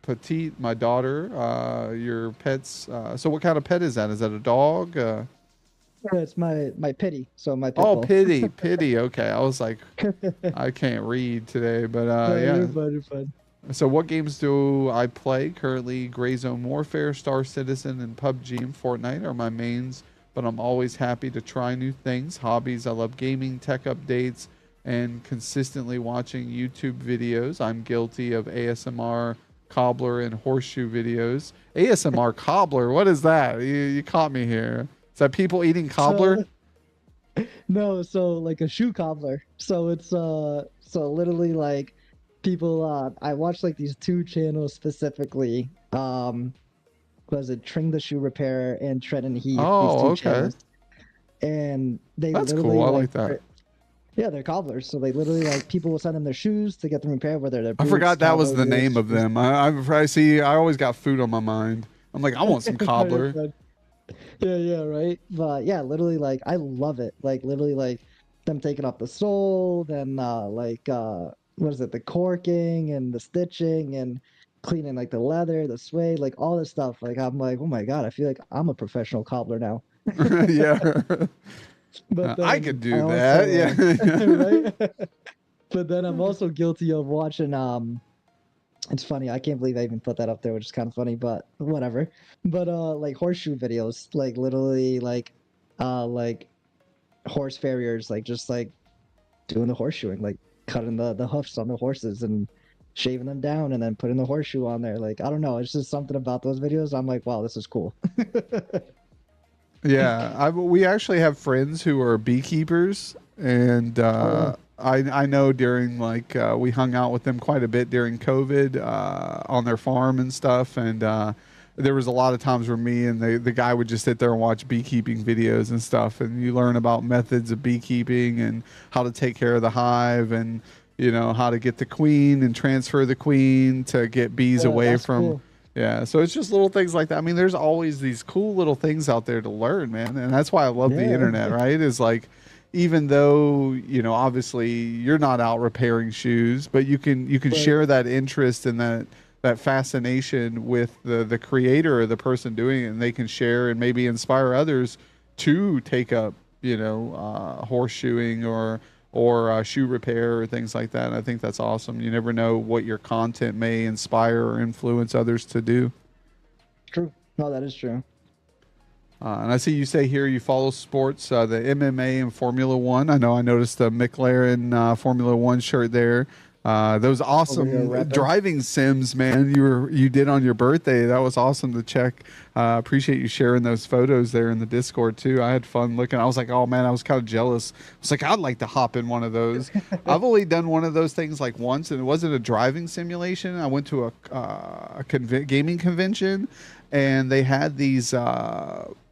Petite, my daughter, your pets. So what kind of pet is that? Is that a dog? Yeah, it's my pity. So my pit Oh, bull. pity. Okay, I was like, I can't read today, but yeah. You're fine. So what games do I play currently? Gray Zone Warfare, Star Citizen, and PUBG and Fortnite are my mains, but I'm always happy to try new things. Hobbies, I love gaming, tech updates, and consistently watching YouTube videos. I'm guilty of ASMR, cobbler, and horseshoe videos. ASMR cobbler, what is that? You caught me here. Is that people eating cobbler? No, so like a shoe cobbler. So it's so literally like people I watch like these two channels specifically. Was it Tring the Shoe Repair and Tread and Heath, Oh, these two okay. channels. And they That's literally cool. I like that. Yeah, they're cobblers. So they literally like people will send them their shoes to get them repaired, whether they're I boots, forgot that was cowboy the name boots, of them. I see. I always got food on my mind. I'm like, I want some cobbler. Yeah, right. But yeah, literally like I love it. Like literally like them taking off the sole, then what is it, the corking and the stitching and cleaning like the leather, the suede, like all this stuff. Like I'm like, oh my god, I feel like I'm a professional cobbler now. Yeah. But then I could do I that. also, Yeah. right? But then I'm also guilty of watching it's funny, I can't believe I even put that up there, which is kind of funny, but whatever. But like horseshoe videos, like literally like horse farriers, like just like doing the horseshoeing, like cutting the hoofs on the horses and shaving them down and then putting the horseshoe on there. Like I don't know, it's just something about those videos. I'm like, wow, this is cool. Yeah, we actually have friends who are beekeepers, and I know during like we hung out with them quite a bit during COVID on their farm and stuff, and there was a lot of times where me and the guy would just sit there and watch beekeeping videos and stuff, and you learn about methods of beekeeping and how to take care of the hive, and you know how to get the queen and transfer the queen to get bees Yeah, away that's from. cool. Yeah, so it's just little things like that. I mean, there's always these cool little things out there to learn, man, and that's why I love the Yeah. internet, right? Is like, even though you know, obviously, you're not out repairing shoes, but you can Right. share that interest and that fascination with the creator or the person doing it, and they can share and maybe inspire others to take up, you know, horseshoeing or shoe repair or things like that. And I think that's awesome. You never know what your content may inspire or influence others to do. True. No, that is true. And I see you say here you follow sports, the MMA and Formula One. I know I noticed the McLaren Formula One shirt there. Those Over here awesome repping. driving sims, man. You did on your birthday. That was awesome to check. Appreciate you sharing those photos there in the Discord too. I had fun looking. I was like, oh man, I was kind of jealous. I was like, I'd like to hop in one of those. I've only done one of those things like once, and it wasn't a driving simulation. I went to a gaming convention, and they had these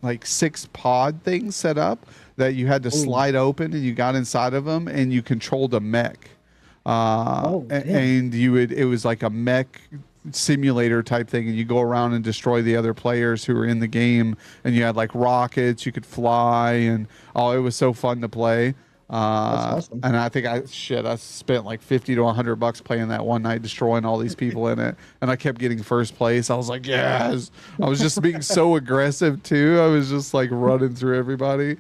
like 6 pod things set up that you had to slide open, and you got inside of them, and you controlled a mech. Damn. And it was like a mech simulator type thing, and you go around and destroy the other players who were in the game, and you had like rockets, you could fly, and it was so fun to play. awesome. And I think I spent like 50 to $100 playing that one night, destroying all these people in it, and I kept getting first place. I was like, yes. I was just being so aggressive too. I was just like running through everybody,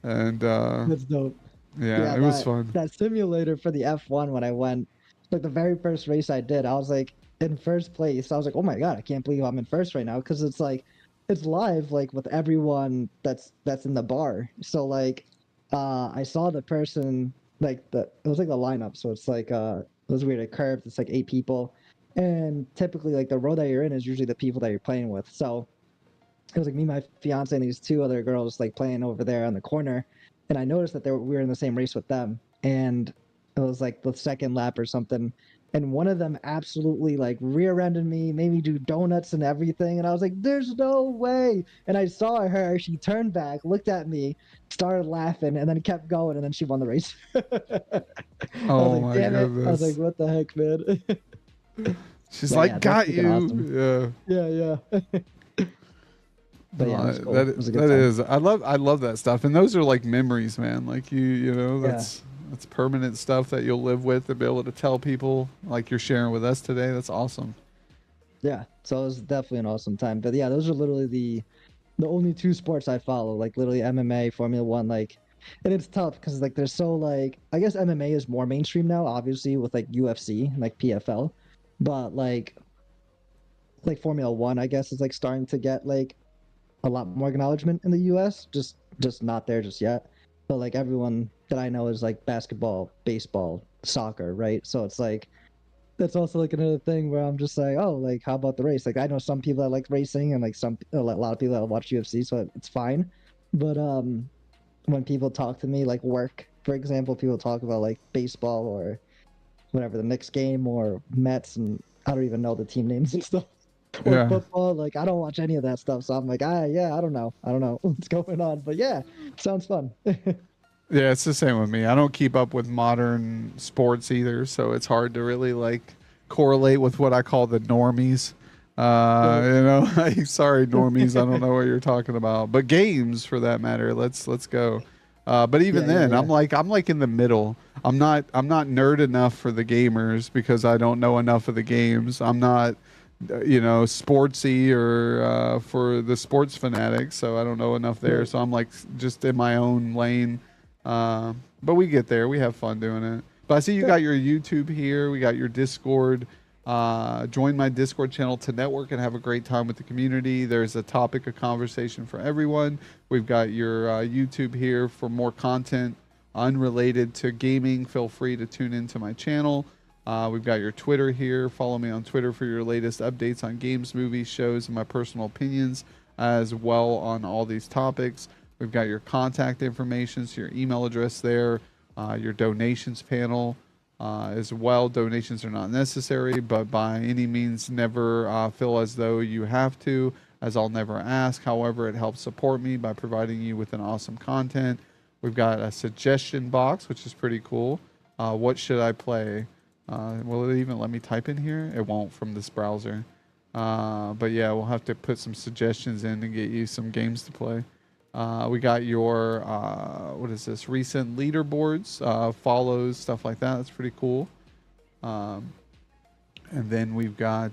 and That's dope. yeah, it was fun. That simulator for the F1 when I went, like the very first race I did, I was like in first place. I was like, oh my god, I can't believe I'm in first right now, because it's like it's live like with everyone that's in the bar. So like I saw the person like it was like the lineup. So it's like it was weird. It curved. It's like 8 people, and typically like the row that you're in is usually the people that you're playing with. So it was like me, my fiance, and these 2 other girls like playing over there on the corner, and I noticed that we were in the same race with them, and it was like the second lap or something, and one of them absolutely like rear-ended me, made me do donuts and everything, and I was like, "There's no way!" And I saw her; she turned back, looked at me, started laughing, and then kept going, and then she won the race. I Oh was like, my "Damn it!" I was goodness. like, "What the heck, man?" She's But like, yeah, that's got freaking you. awesome. Yeah. But yeah, it was cool. That It was a good that time. is. I love that stuff, and those are like memories, man. Like you know, Yeah. that's permanent stuff that you'll live with and be able to tell people like you're sharing with us today. That's awesome. Yeah, so it was definitely an awesome time. But yeah, those are literally the only 2 sports I follow, like literally MMA, Formula One, like, and it's tough because like there's so like I guess MMA is more mainstream now, obviously with like UFC and like PFL, but like Formula One, I guess is like starting to get like a lot more acknowledgement in the US, just not there just yet. But like everyone that I know is like basketball, baseball, soccer, right? So it's like that's also like another thing where I'm just like, oh, like how about the race? Like I know some people that like racing and like a lot of people that watch UFC, so it's fine. But when people talk to me like work, for example, people talk about like baseball or whatever the Knicks game or Mets, and I don't even know the team names and stuff. Or Yeah. football, like I don't watch any of that stuff, so I'm like, yeah, I don't know what's going on, but yeah, sounds fun. Yeah, it's the same with me. I don't keep up with modern sports either, so it's hard to really like correlate with what I call the normies. You know, like, sorry, normies, I don't know what you're talking about, but games for that matter. Let's go. But even Yeah, then, yeah. I'm like in the middle. I'm not nerd enough for the gamers because I don't know enough of the games. I'm not sportsy or for the sports fanatics, so I don't know enough there. Right. So I'm like just in my own lane. But we get there. We have fun doing it. But I see you Yeah. got your YouTube here. We got your Discord. Join my Discord channel to network and have a great time with the community. There's a topic of conversation for everyone. We've got your YouTube here for more content unrelated to gaming. Feel free to tune into my channel. We've got your Twitter here. Follow me on Twitter for your latest updates on games, movies, shows, and my personal opinions as well on all these topics. We've got your contact information, so your email address there, your donations panel as well. Donations are not necessary, but by any means, never feel as though you have to, as I'll never ask. However, it helps support me by providing you with an awesome content. We've got a suggestion box, which is pretty cool. What should I play? Will it even let me type in here? It won't from this browser. But yeah, we'll have to put some suggestions in and get you some games to play. We got your, what is this? Recent leaderboards, follows, stuff like that. That's pretty cool. And then we've got,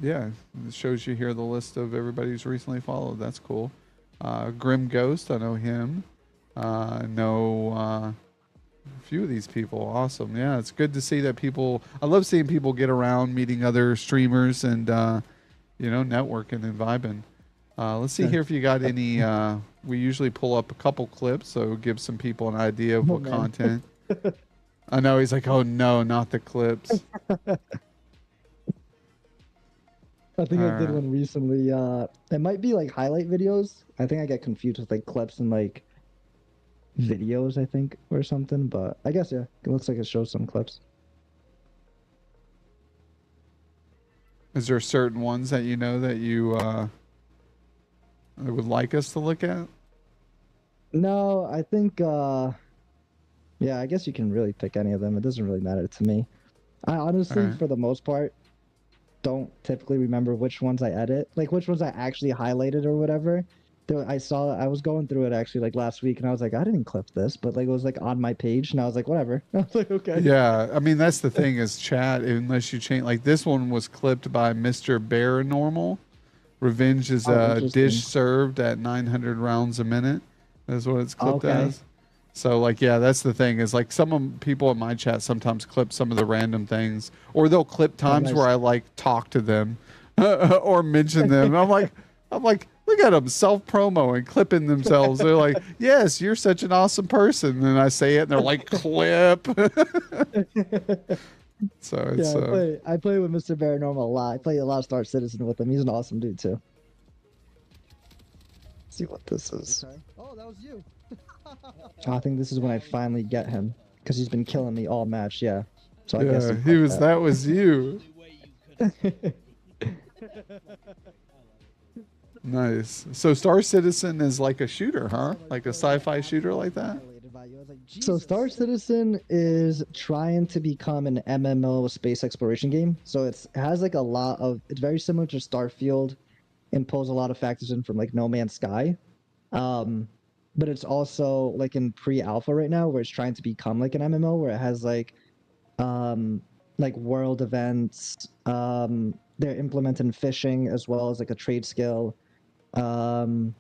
yeah, it shows you here the list of everybody who's recently followed. That's cool. Grim Ghost, I know him. Know a few of these people. Awesome. Yeah, it's good to see that people, I love seeing people get around, meeting other streamers and, networking and vibing. Let's see Okay. here if you got any. We usually pull up a couple clips, so give some people an idea of Oh, what man. content. I know he's like, oh no, not the clips. I think I did Alright. one recently. It might be like highlight videos. I think I get confused with like clips and like videos, I think, or something. But I guess yeah, it looks like it shows some clips. Is there certain ones that you know that you would like us to look at? No, I think yeah, I guess you can really pick any of them. It doesn't really matter to me. I honestly, Alright. for the most part, don't typically remember which ones I edit, like which ones I actually highlighted or whatever. I was going through it actually like last week, and I was like, I didn't clip this, but like it was like on my page, and I was like, whatever. I was like, okay. Yeah, I mean that's the thing is chat. Unless you change, like this one was clipped by Mr. Bear Normal. Revenge is Oh, a dish interesting. served at 900 rounds a minute. That's what it's clipped Okay. as. So like yeah, that's the thing is like people in my chat sometimes clip some of the random things, or they'll clip Oh, times nice. where I like talk to them or mention them. I'm like, look at them self promo and clipping themselves. They're like, yes, you're such an awesome person, and I say it, and they're like, clip. So it's Yeah, I play with Mr. Paranormal a lot. I play a lot of Star Citizen with him. He's an awesome dude too. Let's see what this is. Oh, that was you. I think this is when I finally get him because he's been killing me all match. Yeah. So I guess yeah, he liked that was you. that. Nice. So Star Citizen is like a shooter, huh? Like a sci-fi shooter like that? So Star Citizen is trying to become an MMO space exploration game. So it has like a lot of, it's very similar to Starfield and pulls a lot of factors in from like No Man's Sky. But it's also like in pre-alpha right now where it's trying to become like an MMO where it has like world events. They're implementing fishing as well as like a trade skill.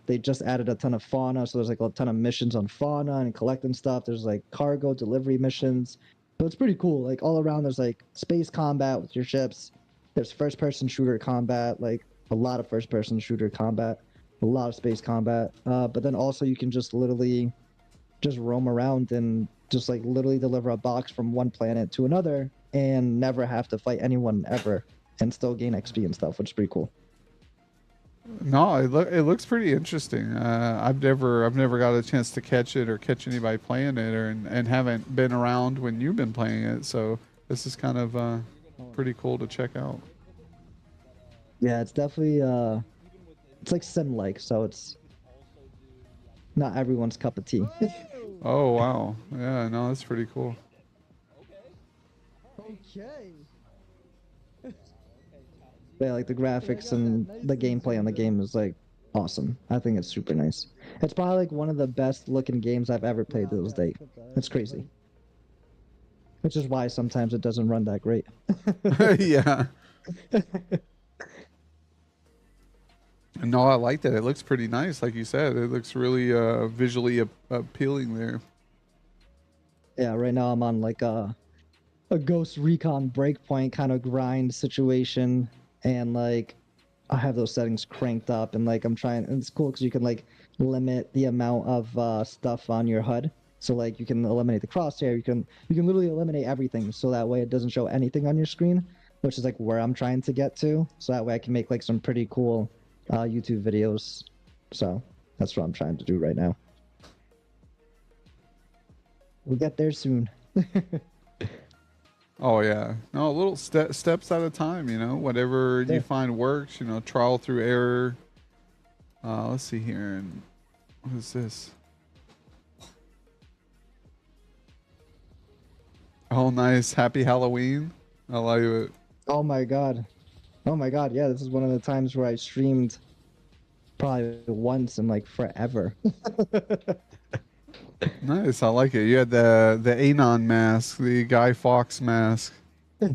They just added a ton of fauna, so there's like a ton of missions on fauna and collecting stuff. There's like cargo delivery missions. So it's pretty cool. Like all around there's like space combat with your ships. There's first person shooter combat, like a lot of first person shooter combat, a lot of space combat. But then also you can just literally just roam around and just like literally deliver a box from one planet to another and never have to fight anyone ever and still gain XP and stuff, which is pretty cool. No, it looks pretty interesting. I've never got a chance to catch it or catch anybody playing it, and haven't been around when you've been playing it. So this is kind of pretty cool to check out. Yeah, it's definitely it's like sim-like, so it's not everyone's cup of tea. Oh wow, yeah, no, that's pretty cool. Okay. Yeah, like the graphics and the gameplay on the game is like awesome. I think it's super nice. It's probably like one of the best looking games I've ever played to this date. It's crazy. Which is why sometimes it doesn't run that great. Yeah. No, I like that. It looks pretty nice, like you said. It looks really visually appealing there. Yeah, right now I'm on like a Ghost Recon Breakpoint kind of grind situation, and like I have those settings cranked up, and like I'm trying, and it's cool because you can like limit the amount of stuff on your HUD. So like you can eliminate the crosshair, you can literally eliminate everything, so that way it doesn't show anything on your screen, which is like where I'm trying to get to. So that way I can make like some pretty cool YouTube videos. So that's what I'm trying to do right now. We'll get there soon. Oh yeah, no, little steps at a time. You know, whatever Yeah. you find works. You know, trial through error. Let's see here, and what is this? Oh, nice! Happy Halloween! I like it. Oh my god. Oh my god, yeah, this is one of the times where I streamed probably once in like forever. Nice, I like it. You had the Anon mask, the Guy Fawkes mask. I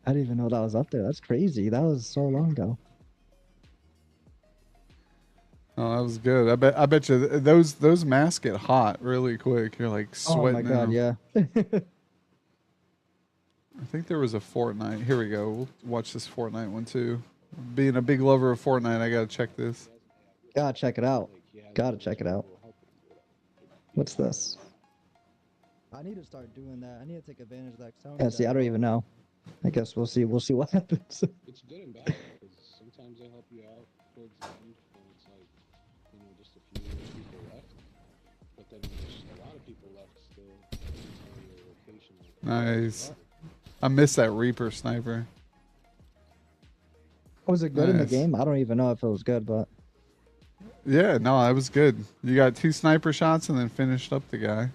didn't even know that was up there. That's crazy. That was so long ago. Oh, that was good. I bet you those masks get hot really quick. You're like Oh my sweating god, out. yeah. I think there was a Fortnite. Here we go. We'll watch this Fortnite one too. Being a big lover of Fortnite, I gotta check this. Gotta check it out. Gotta check it out. What's this? I need to start doing that. I need to take advantage of that. Yeah, see, I don't even know. I guess we'll see. We'll see what happens. It's good and bad because sometimes they help you out towards the end, and it's like, you know, just a few people left. But then there's a lot of people left still. On your location. Nice. I miss that Reaper sniper. Was it good in the Nice. game? I don't even know if it was good, but Yeah, no, that was good. You got 2 sniper shots and then finished up the guy.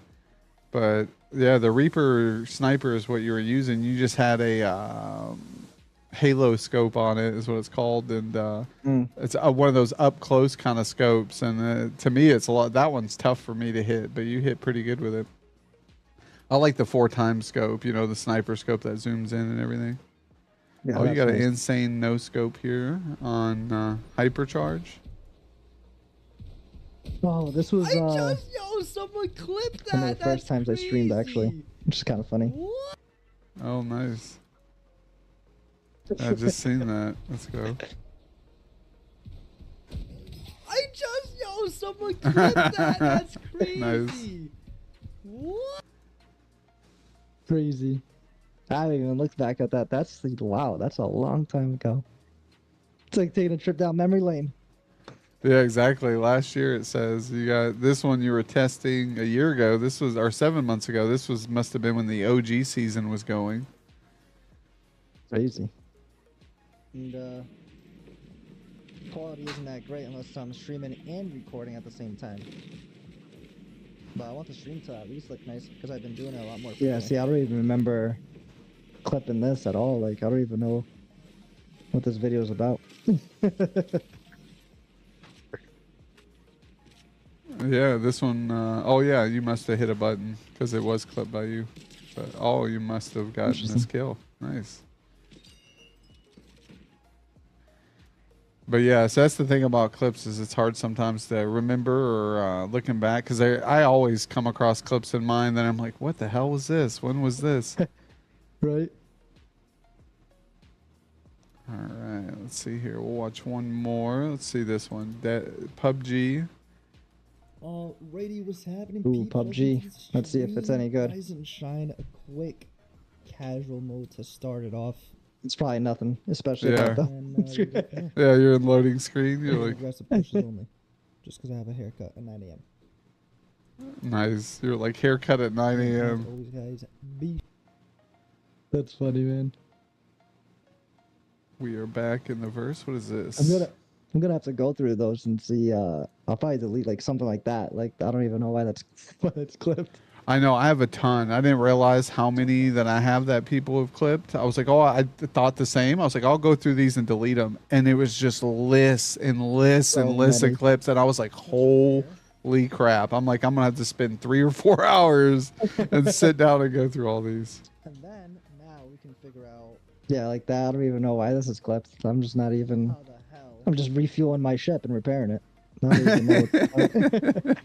But yeah, the Reaper sniper is what you were using. You just had a halo scope on it, is what it's called, and it's one of those up close kind of scopes. And to me, it's a lot. That one's tough for me to hit, but you hit pretty good with it. I like the 4x scope. You know, the sniper scope that zooms in and everything. yeah, Oh, you that's got an nice. insane no scope here on hypercharge. Oh, this was yo, someone clipped that. one of the first times I streamed actually, which is kind of funny. Oh, nice. I've just seen that. Let's go. Someone clipped that. That's crazy. Nice. What? Crazy. I haven't even looked back at that. That's wow. That's a long time ago. It's like taking a trip down memory lane. Yeah, exactly. Last year it says you got this one you were testing a year ago. This was or 7 months ago. This was must have been when the OG season was going. Crazy. And quality isn't that great unless I'm streaming and recording at the same time. But I want the stream to at least look nice because I've been doing it a lot more. Yeah, see, I don't even remember clipping this at all. Like, I don't even know what this video is about. Yeah, this one. Oh yeah, you must have hit a button because it was clipped by you. But oh, you must have gotten this kill. Nice. But yeah, so that's the thing about clips is it's hard sometimes to remember or looking back because I always come across clips in mind that I'm like, what the hell was this? When was this? Right. All right, let's see here. We'll watch one more. Let's see this one. PUBG. Rady, what's happening? Ooh, PUBG. Let's see if it's any good. Rise and shine a quick casual mode to start it off. It's probably nothing, especially Yeah. about And, Yeah, you're in loading screen. You're like, aggressive pushes only. Just because I have a haircut at 9 a.m. nice. You're like haircut at 9 a.m. Always, guys, be. That's funny, man. We are back in the verse. What is this? I'm gonna have to go through those and see. I'll probably delete like something like that. Like I don't even know why that's why that's clipped. I know I have a ton. I didn't realize how many that I have that people have clipped. I was like, oh, I thought the same. I was like, I'll go through these and delete them. And it was just lists and lists and So lists many. of clips. And I was like, holy crap. I'm like, I'm going to have to spend 3 or 4 hours and sit down and go through all these. And then now we can figure out Yeah, like that. I don't even know why this is clipped. I'm just not even. how the hell. I'm just refueling my ship and repairing it. I don't even know what-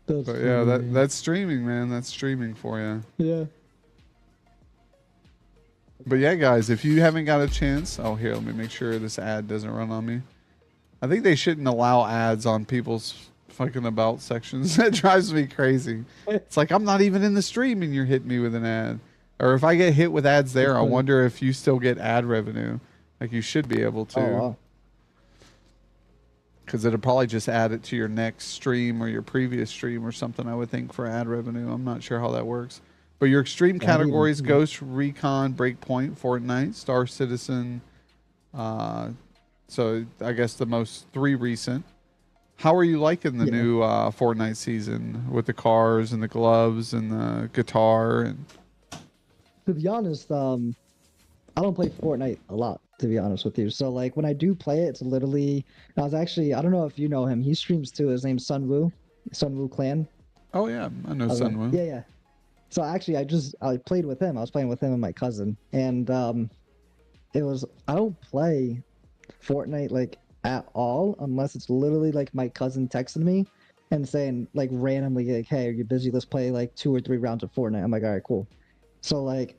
That's But yeah, funny, man. that's streaming, man. That's streaming for you. Yeah. But yeah, guys, if you haven't got a chance, oh, here, let me make sure this ad doesn't run on me. I think they shouldn't allow ads on people's fucking about sections. That drives me crazy. It's like I'm not even in the stream and you're hitting me with an ad. Or if I get hit with ads there, I wonder if you still get ad revenue. Like you should be able to. Oh, wow. Because it'll probably just add it to your next stream or your previous stream or something, I would think, for ad revenue. I'm not sure how that works. But your extreme categories, Ghost Recon, Breakpoint, Fortnite, Star Citizen. So I guess the most 3 recent. How are you liking the new Fortnite season with the cars and the gloves and the guitar? And To be honest, I don't play Fortnite a lot, to be honest with you. So like when I do play it, it's literally I don't know if you know him. He streams too. His name's Sunwoo Clan. Oh yeah, I know Sunwoo. Yeah, yeah. So actually I played with him. I was playing with him and my cousin. And it was I don't play Fortnite like at all unless it's literally like my cousin texting me and saying like randomly like, hey, are you busy? Let's play like 2 or 3 rounds of Fortnite. I'm like, all right, cool. So like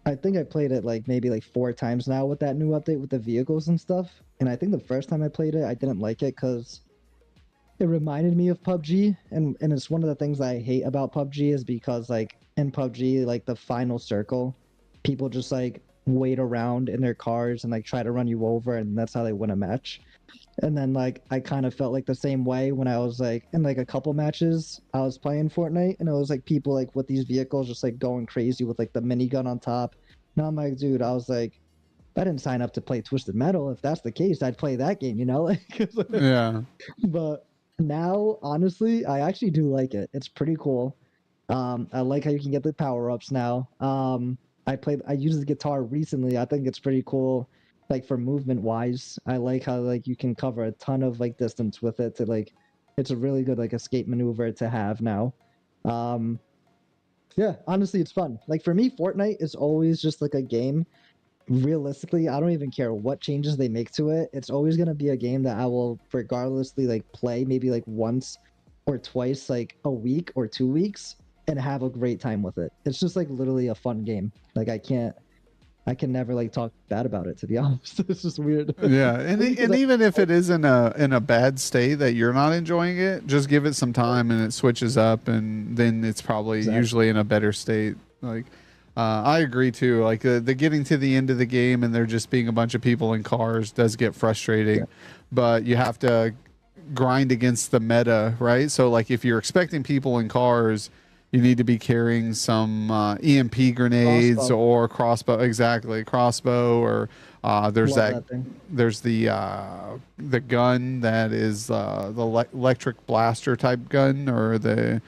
I think I played it like maybe like 4 times now with that new update with the vehicles and stuff. And I think the first time I played it, I didn't like it because it reminded me of PUBG, and it's one of the things I hate about PUBG is because like in PUBG, like the final circle, people just like wait around in their cars and like try to run you over, and that's how they win a match. And then like I kind of felt like the same way when I was like in like a couple matches I was playing Fortnite, and it was like people like with these vehicles just like going crazy with like the minigun on top. And I'm like, dude, I was like, I didn't sign up to play Twisted Metal. If that's the case, I'd play that game, you know? Like, Yeah. but now, honestly, I actually do like it. It's pretty cool. I like how you can get the power ups now. I used the guitar recently. I think it's pretty cool, like for movement wise. I like how like you can cover a ton of like distance with it. To like, it's a really good like escape maneuver to have now. Um, yeah, honestly, it's fun. Like for me, Fortnite is always just like a game. Realistically, I don't even care what changes they make to it. It's always gonna be a game that I will regardlessly like play maybe like once or twice like a week or 2 weeks and have a great time with it. It's just like literally a fun game. Like I can never like talk bad about it, to be honest. It's just weird. Yeah, and even if it is in a bad state that you're not enjoying it, just give it some time and it switches up, and then it's probably usually in a better state. Like, I agree too. Like the getting to the end of the game and there just being a bunch of people in cars does get frustrating, but you have to grind against the meta, right? So like if you're expecting people in cars, you need to be carrying some EMP grenades Crossbow. or crossbow. Exactly, crossbow or there's Love that. thing. There's the gun that is the electric blaster type gun, or the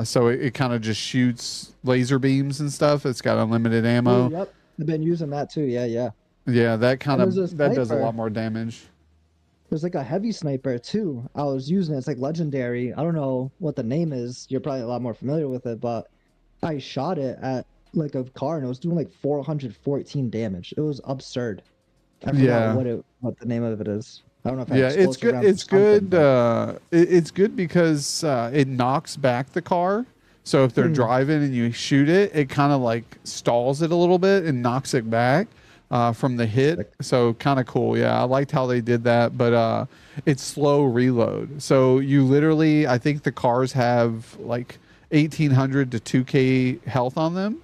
so it kind of just shoots laser beams and stuff. It's got unlimited ammo. Oh, yep. I've been using that too. Yeah, yeah. Yeah, that kind And there's of a that does a sniper. lot more damage. There's like a heavy sniper too. I was using it. It's like legendary. I don't know what the name is. You're probably a lot more familiar with it, but I shot it at like a car and it was doing like 414 damage. It was absurd. I forgot Yeah. what the name of it is. I don't know if I had Yeah, it's explosive good. rounds or It's something, good. but It's good because it knocks back the car. So if they're driving and you shoot it, it kind of like stalls it a little bit and knocks it back from the hit. So kind of cool. Yeah, I liked how they did that. But it's slow reload. So you literally, I think the cars have like 1,800 to 2K health on them.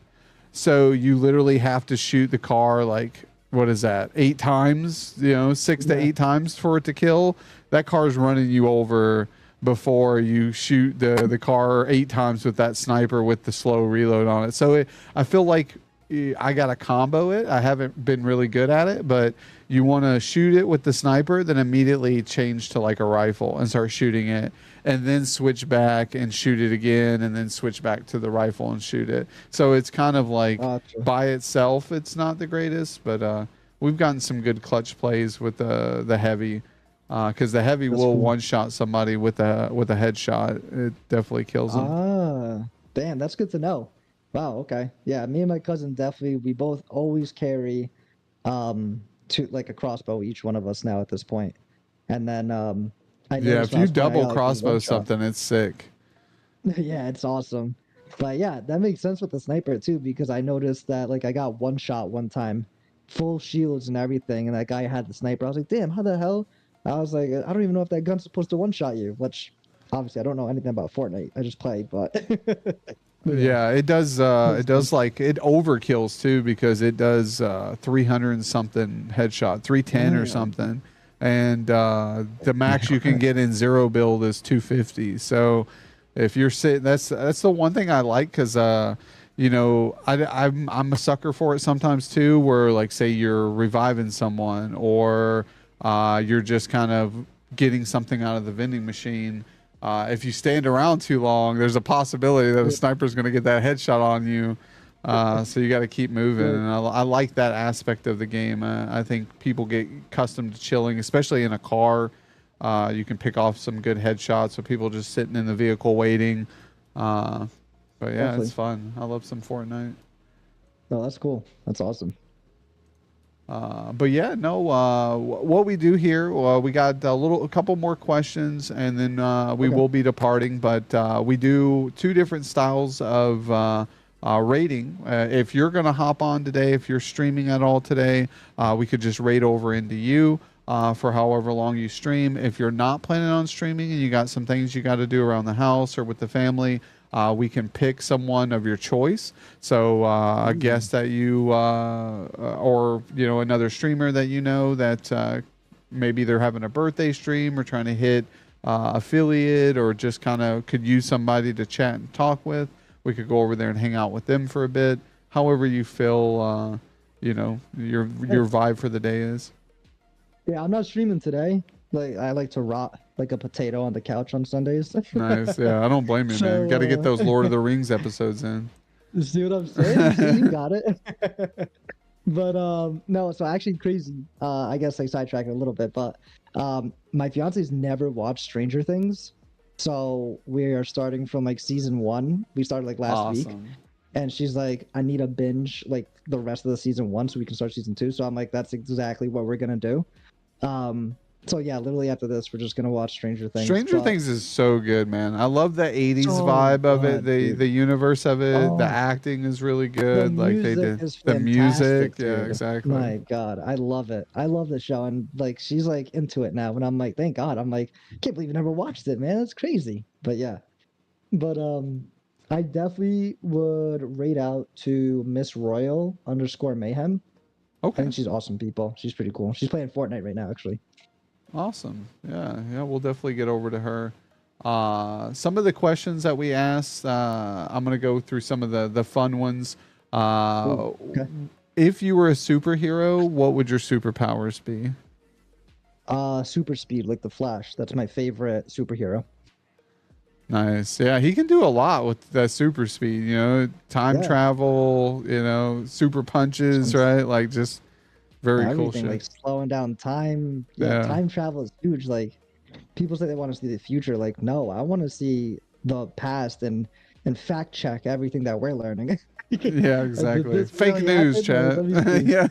So you literally have to shoot the car like, what is that, 8 times, 6 to 8 times for it to kill. That car's running you over before you shoot the car 8 times with that sniper with the slow reload on it. So I feel like I got to combo it. I haven't been really good at it, but you want to shoot it with the sniper, then immediately change to like a rifle and start shooting it, and then switch back and shoot it again, and then switch back to the rifle and shoot it. So it's kind of like by itself, it's not the greatest, but we've gotten some good clutch plays with the heavy, because the heavy will one shot somebody with a headshot. It definitely kills them. Damn, that's good to know. Wow, okay. Yeah, me and my cousin definitely, we both always carry like a crossbow, each one of us now at this point. And then I Yeah, noticed if when I you was playing, I double got, like, a crossbow one-shot. something, it's sick. Yeah, it's awesome. But yeah, that makes sense with the sniper too, because I noticed that like I got one shot one time, full shields and everything, and that guy had the sniper. I was like, damn, how the hell? I was like, I don't even know if that gun's supposed to one shot you, which obviously I don't know anything about Fortnite. I just play, but Yeah, it does. It does like it overkills too, because it does 300 and something headshot, 310 or Damn. something, and the max you can get in zero build is 250. So if you're sitting, that's the one thing I like, because I'm a sucker for it sometimes too, where like say you're reviving someone, or you're just kind of getting something out of the vending machine. If you stand around too long, there's a possibility that a sniper's going to get that headshot on you. So you got to keep moving. And I like that aspect of the game. I think people get accustomed to chilling, especially in a car. You can pick off some good headshots with people just sitting in the vehicle waiting. But yeah, Definitely. it's fun. I love some Fortnite. no, that's cool. That's awesome. But yeah, no. What we do here, we got a couple more questions, and then we will be departing. But we do two different styles of rating. If you're going to hop on today, if you're streaming at all today, we could just raid over into you for however long you stream. If you're not planning on streaming and you got some things you got to do around the house or with the family, we can pick someone of your choice. So a guest that you or another streamer that that maybe they're having a birthday stream or trying to hit affiliate or just kind of could use somebody to chat and talk with. We could go over there and hang out with them for a bit. However you feel, your vibe for the day is. Yeah, I'm not streaming today. Like I like to rot like a potato on the couch on Sundays. Nice. Yeah, I don't blame you, man. Got to get those Lord of the Rings episodes in. You see what I'm saying? You got it. But no, so actually crazy. I guess I sidetracked a little bit, but my fiance's never watched Stranger Things. So we are starting from like season 1. We started like last week. And she's like, I need a binge like the rest of the season 1 so we can start season 2. So I'm like, that's exactly what we're gonna do. So yeah, literally after this, we're just gonna watch Stranger Things. Stranger Things is so good, man. I love the 80s vibe of it, the universe of it. The acting is really good. Like they did the music. Dude. Yeah, exactly. My God, I love it. I love the show, and like she's like into it now. And I'm like, thank God. I'm like, can't believe you never watched it, man. That's crazy. But yeah, but I definitely would rate out to Miss Royal _ Mayhem. Okay. I think she's awesome, people. She's pretty cool. She's playing Fortnite right now, actually. Awesome. Yeah, we'll definitely get over to her. Some of the questions that we asked, I'm going to go through some of the fun ones. Okay. If you were a superhero, what would your superpowers be? Super speed, like the Flash. That's my favorite superhero. Nice. Yeah, he can do a lot with that super speed, time travel, super punches, right? Like just very cool shit. Like slowing down time. Yeah, time travel is huge. Like people say they want to see the future. Like, no, I want to see the past and fact check everything that we're learning. Yeah, exactly. Fake news, chat. Yeah.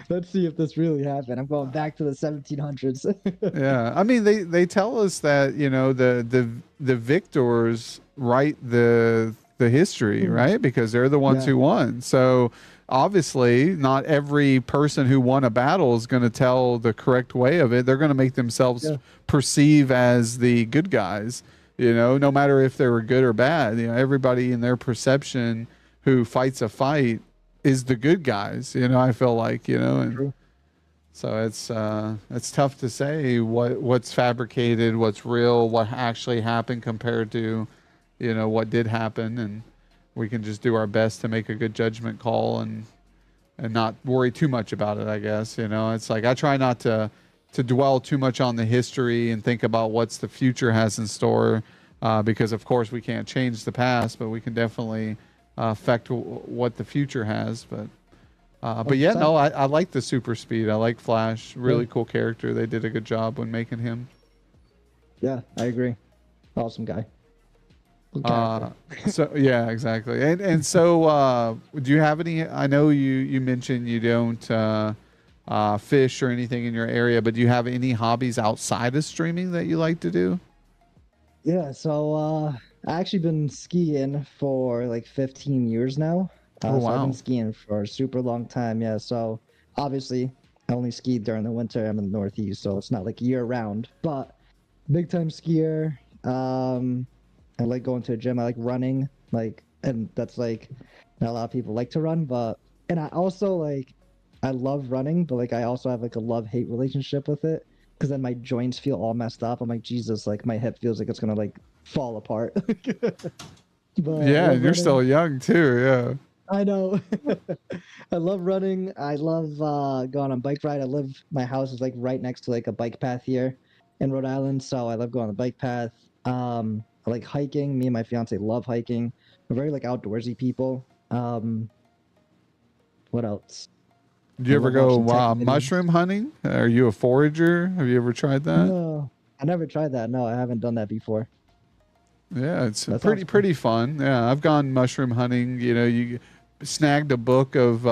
Let's see if this really happened. I'm going back to the 1700s. Yeah, I mean they tell us that the victors write the history, right? Because they're the ones who won. So obviously, not every person who won a battle is going to tell the correct way of it. They're going to make themselves perceive as the good guys. No matter if they were good or bad. Everybody in their perception who fights a fight is the good guys, I feel like, and True. So it's tough to say what's fabricated, what's real, what actually happened compared to, what did happen, and we can just do our best to make a good judgment call and not worry too much about it, I guess. It's like I try not to dwell too much on the history and think about what's the future has in store, because of course we can't change the past, but we can definitely affect what the future has. But yeah, no, I like the super speed. I like Flash. Really cool character. They did a good job when making him. Yeah, I agree. Awesome guy. So yeah, exactly. And so do you have any? I know you mentioned you don't fish or anything in your area, but do you have any hobbies outside of streaming that you like to do? Yeah, so I actually been skiing for like 15 years now. Oh, So I've wow. been skiing for a super long time. Yeah, so obviously I only skied during the winter. I'm in the Northeast, so it's not like year round. But big time skier. I like going to a gym. I like running. And that's like not a lot of people like to run, and I also I love running, but like I also have like a love-hate relationship with it. Because then my joints feel all messed up. I'm like, Jesus, like my hip feels like it's gonna like fall apart. But Yeah, and you're still young too. Yeah. I know. I love running. I love going on bike ride. My house is like right next to like a bike path here in Rhode Island, so I love going on the bike path. I like hiking. Me and my fiance love hiking. We're very like outdoorsy people. What else? Do you I ever love go watching tech videos. mushroom hunting? Are you a forager? Have you ever tried that? No, I never tried that. No, I haven't done that before. Yeah, it's That sounds pretty fun. Yeah, I've gone mushroom hunting. snagged a book of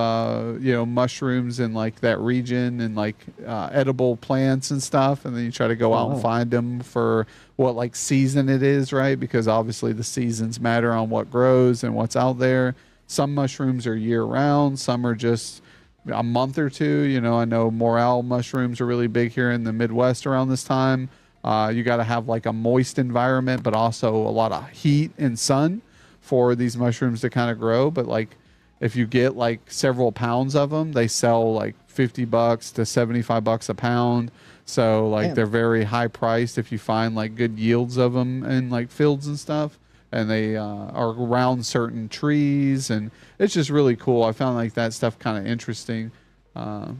mushrooms in like that region and like edible plants and stuff, and then you try to go Oh, out and wow. find them for what like season it is, right? Because obviously the seasons matter on what grows and what's out there. Some mushrooms are year round, some are just a month or two. I know morel mushrooms are really big here in the Midwest around this time. You got to have like a moist environment, but also a lot of heat and sun for these mushrooms to kind of grow. But like if you get like several pounds of them, they sell like $50 to $75 a pound. So like Damn. they're very high priced if you find like good yields of them in like fields and stuff. And they are around certain trees, and it's just really cool. I found like that stuff kind of interesting. Oh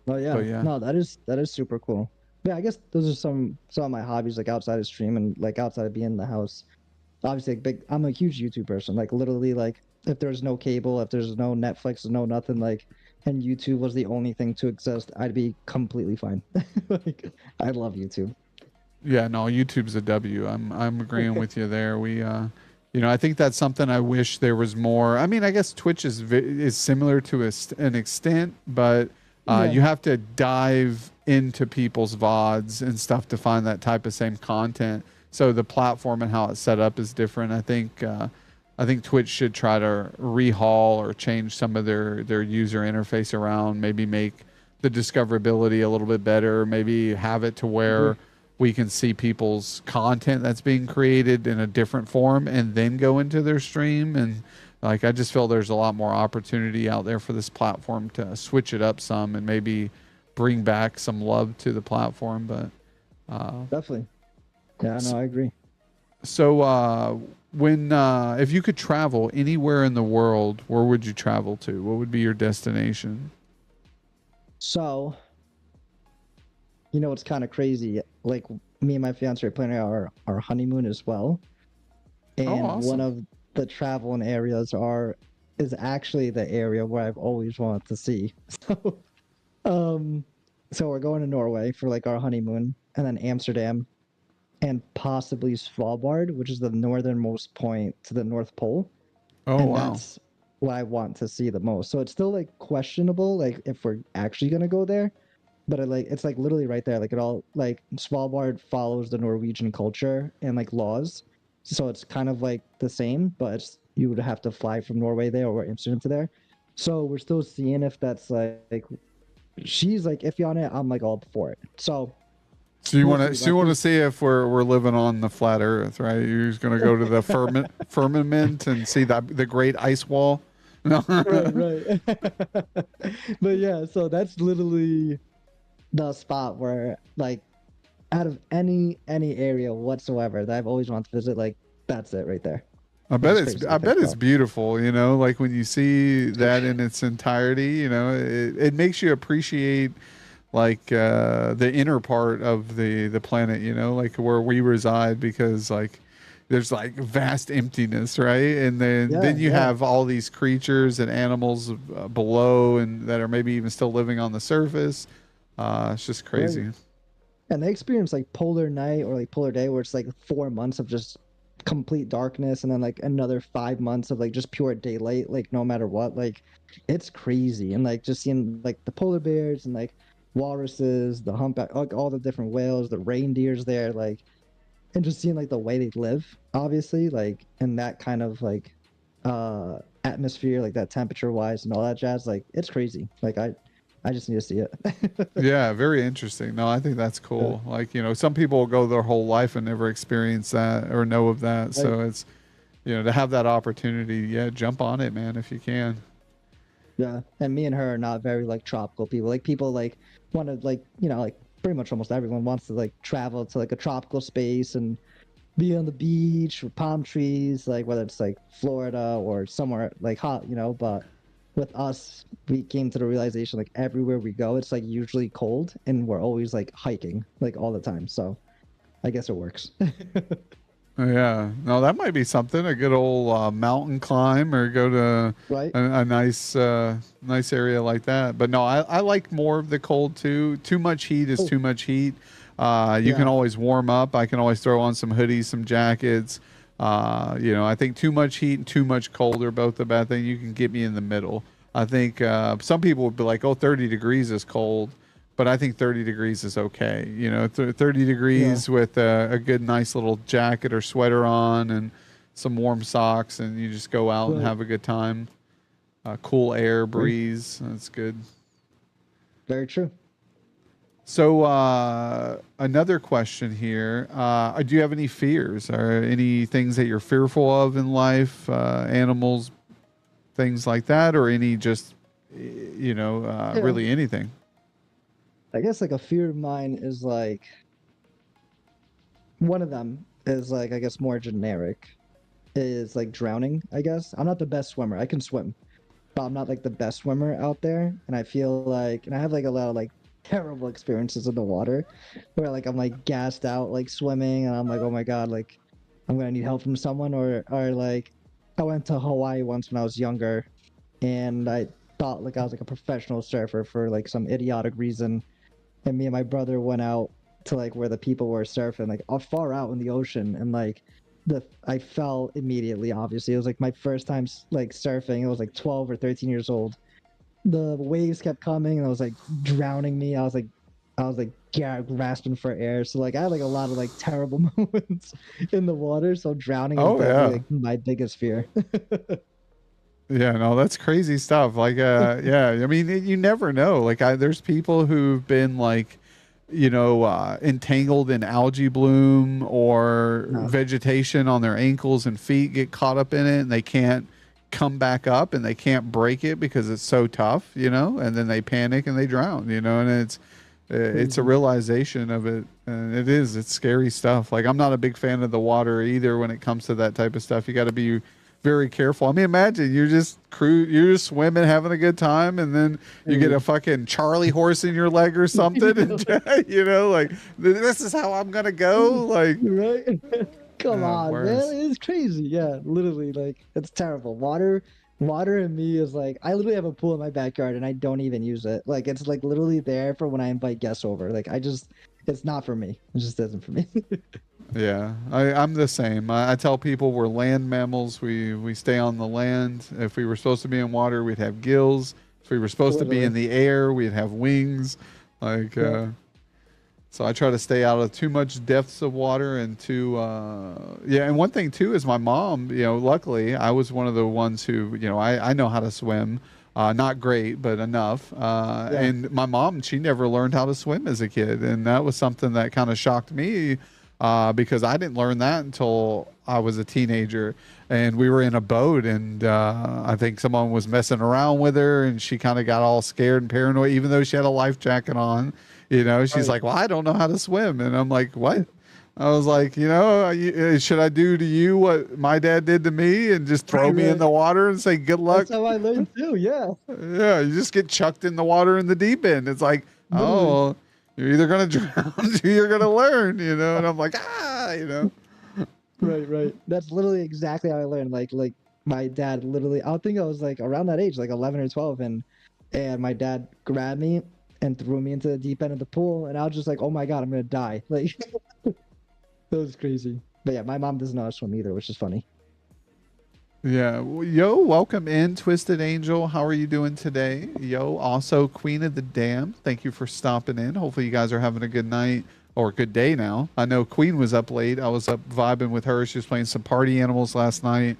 yeah. But yeah. No, that is super cool. Yeah, I guess those are some of my hobbies, like outside of stream and like outside of being in the house. Obviously, I'm a huge YouTube person. Like literally, like if there's no cable, if there's no Netflix, no nothing, like, and YouTube was the only thing to exist, I'd be completely fine. Like, I love YouTube. Yeah, no, YouTube's a W. I'm agreeing with you there. I think that's something I wish there was more. I mean, I guess Twitch is similar to an extent, but Yeah. you have to dive into people's VODs and stuff to find that type of same content. So the platform and how it's set up is different. I think Twitch should try to rehaul or change some of their user interface around. Maybe make the discoverability a little bit better. Maybe have it to where we can see people's content that's being created in a different form and then go into their stream. And like, I just feel there's a lot more opportunity out there for this platform to switch it up some and maybe bring back some love to the platform. But Definitely. Yeah, no, I agree. so when if you could travel anywhere in the world, where would you travel to? What would be your destination? So, it's kind of crazy. Like me and my fiance are planning our honeymoon as well, and awesome. one of the traveling areas is actually the area where I've always wanted to see. So we're going to Norway for like our honeymoon, and then Amsterdam, and possibly Svalbard, which is the northernmost point to the North Pole. Oh, And wow. that's what I want to see the most. So it's still like questionable, like if we're actually gonna go there. But it's like literally right there. Like it all like Svalbard follows the Norwegian culture and like laws. So it's kind of like the same, but you would have to fly from Norway there or Amsterdam to there. So we're still seeing if that's like she's like iffy on it. I'm like all for it. So So you we'll want to see. so you want to see if we're living on the flat Earth, right? You're just gonna go to the firmament and see the great ice wall. No. Right. But yeah, so that's literally the spot where like out of any area whatsoever that I've always wanted to visit, like that's it right there. I bet Which is it's crazy to I think bet it's about. beautiful, like when you see that in its entirety, it makes you appreciate like the inner part of the planet, like where we reside, because like there's like vast emptiness, right? And then you have all these creatures and animals below and that are maybe even still living on the surface. It's just crazy. Right. And they experience like polar night or like polar day where it's like 4 months of just complete darkness and then like another 5 months of like just pure daylight, like no matter what. Like it's crazy. And like just seeing like the polar bears and like walruses, the humpback, like all the different whales, the reindeers there, like, and just seeing like the way they live, obviously, like in that kind of like atmosphere, like that temperature wise and all that jazz. Like it's crazy. Like I just need to see it. Yeah, very interesting. No, I think that's cool. Like, some people will go their whole life and never experience that or know of that. So it's, to have that opportunity, jump on it, man, if you can. Yeah, and me and her are not very like tropical people. Like people like want to like like pretty much almost everyone wants to like travel to like a tropical space and be on the beach with palm trees, like whether it's like Florida or somewhere like hot, But with us, we came to the realization like everywhere we go, it's like usually cold, and we're always like hiking like all the time. So I guess it works. Yeah, no, that might be something. A good old mountain climb, or go to Right. a nice nice area like that. But no, I like more of the cold too. Too much heat is too much heat. You can always warm up. I can always throw on some hoodies, some jackets. I think too much heat and too much cold are both a bad thing. You can get me in the middle. I think some people would be like, oh, 30 degrees is cold, but I think 30 degrees is okay. 30 degrees with a good, nice little jacket or sweater on and some warm socks, and you just go out and have a good time. Cool air, breeze. That's good. Very true. So another question here. Do you have any fears or any things that you're fearful of in life? Animals, things like that, or any just, really anything? I guess like a fear of mine is like, one of them is like, I guess more generic, is like drowning, I guess. I'm not the best swimmer. I can swim, but I'm not like the best swimmer out there. And I feel like, and I have like a lot of like terrible experiences in the water where like I'm like gassed out like swimming and I'm like, oh my God, like I'm gonna need help from someone. Or like I went to Hawaii once when I was younger and I thought like I was like a professional surfer for like some idiotic reason. And me and my brother went out to like where the people were surfing, like far out in the ocean, and like I fell immediately. Obviously, it was like my first time like surfing. I was like 12 or 13 years old. The waves kept coming, and I was like drowning me. I was like grasping for air. So like I had like a lot of like terrible moments in the water. So drowning is definitely like my biggest fear. Yeah, no, that's crazy stuff. Like, yeah, I mean, you never know. Like, there's people who've been like, entangled in algae bloom or vegetation on their ankles and feet, get caught up in it, and they can't come back up, and they can't break it because it's so tough, and then they panic and they drown, and it's a realization of it, and it's scary stuff. Like, I'm not a big fan of the water either when it comes to that type of stuff. You got to be very careful. I mean, imagine you're just swimming, having a good time, and then you get a fucking Charlie horse in your leg or something, and like, this is how I'm gonna go. Like, right? Come on, man, it's crazy. Yeah, literally, like it's terrible. Water in me is like, I literally have a pool in my backyard and I don't even use it. Like it's like literally there for when I invite guests over. Like it's not for me. It just isn't for me. Yeah, I'm the same. I tell people we're land mammals. We stay on the land. If we were supposed to be in water, we'd have gills. If we were supposed to be in the air, we'd have wings. Like, so I try to stay out of too much depths of water and and one thing too is my mom, luckily I was one of the ones who, I know how to swim. Not great, but enough. And my mom, she never learned how to swim as a kid. And that was something that kind of shocked me. Because I didn't learn that until I was a teenager, and we were in a boat, and I think someone was messing around with her, and she kind of got all scared and paranoid, even though she had a life jacket on. She's like, "Well, I don't know how to swim," and I'm like, "What?" I was like, should I do to you what my dad did to me and just throw me in the water and say good luck? That's how I learned too. Yeah. Yeah, you just get chucked in the water in the deep end. It's like, oh. You're either gonna drown or you're gonna learn, and I'm like, Right. That's literally exactly how I learned. Like my dad literally, I think I was like around that age, like 11 or 12, and my dad grabbed me and threw me into the deep end of the pool, and I was just like, oh my God, I'm gonna die. Like that was crazy. But yeah, my mom doesn't know how to swim either, which is funny. Yeah. Yo, welcome in, Twisted Angel. How are you doing today? Yo, also Queen of the Dam. Thank you for stopping in. Hopefully you guys are having a good night or a good day now. I know Queen was up late. I was up vibing with her. She was playing some Party Animals last night.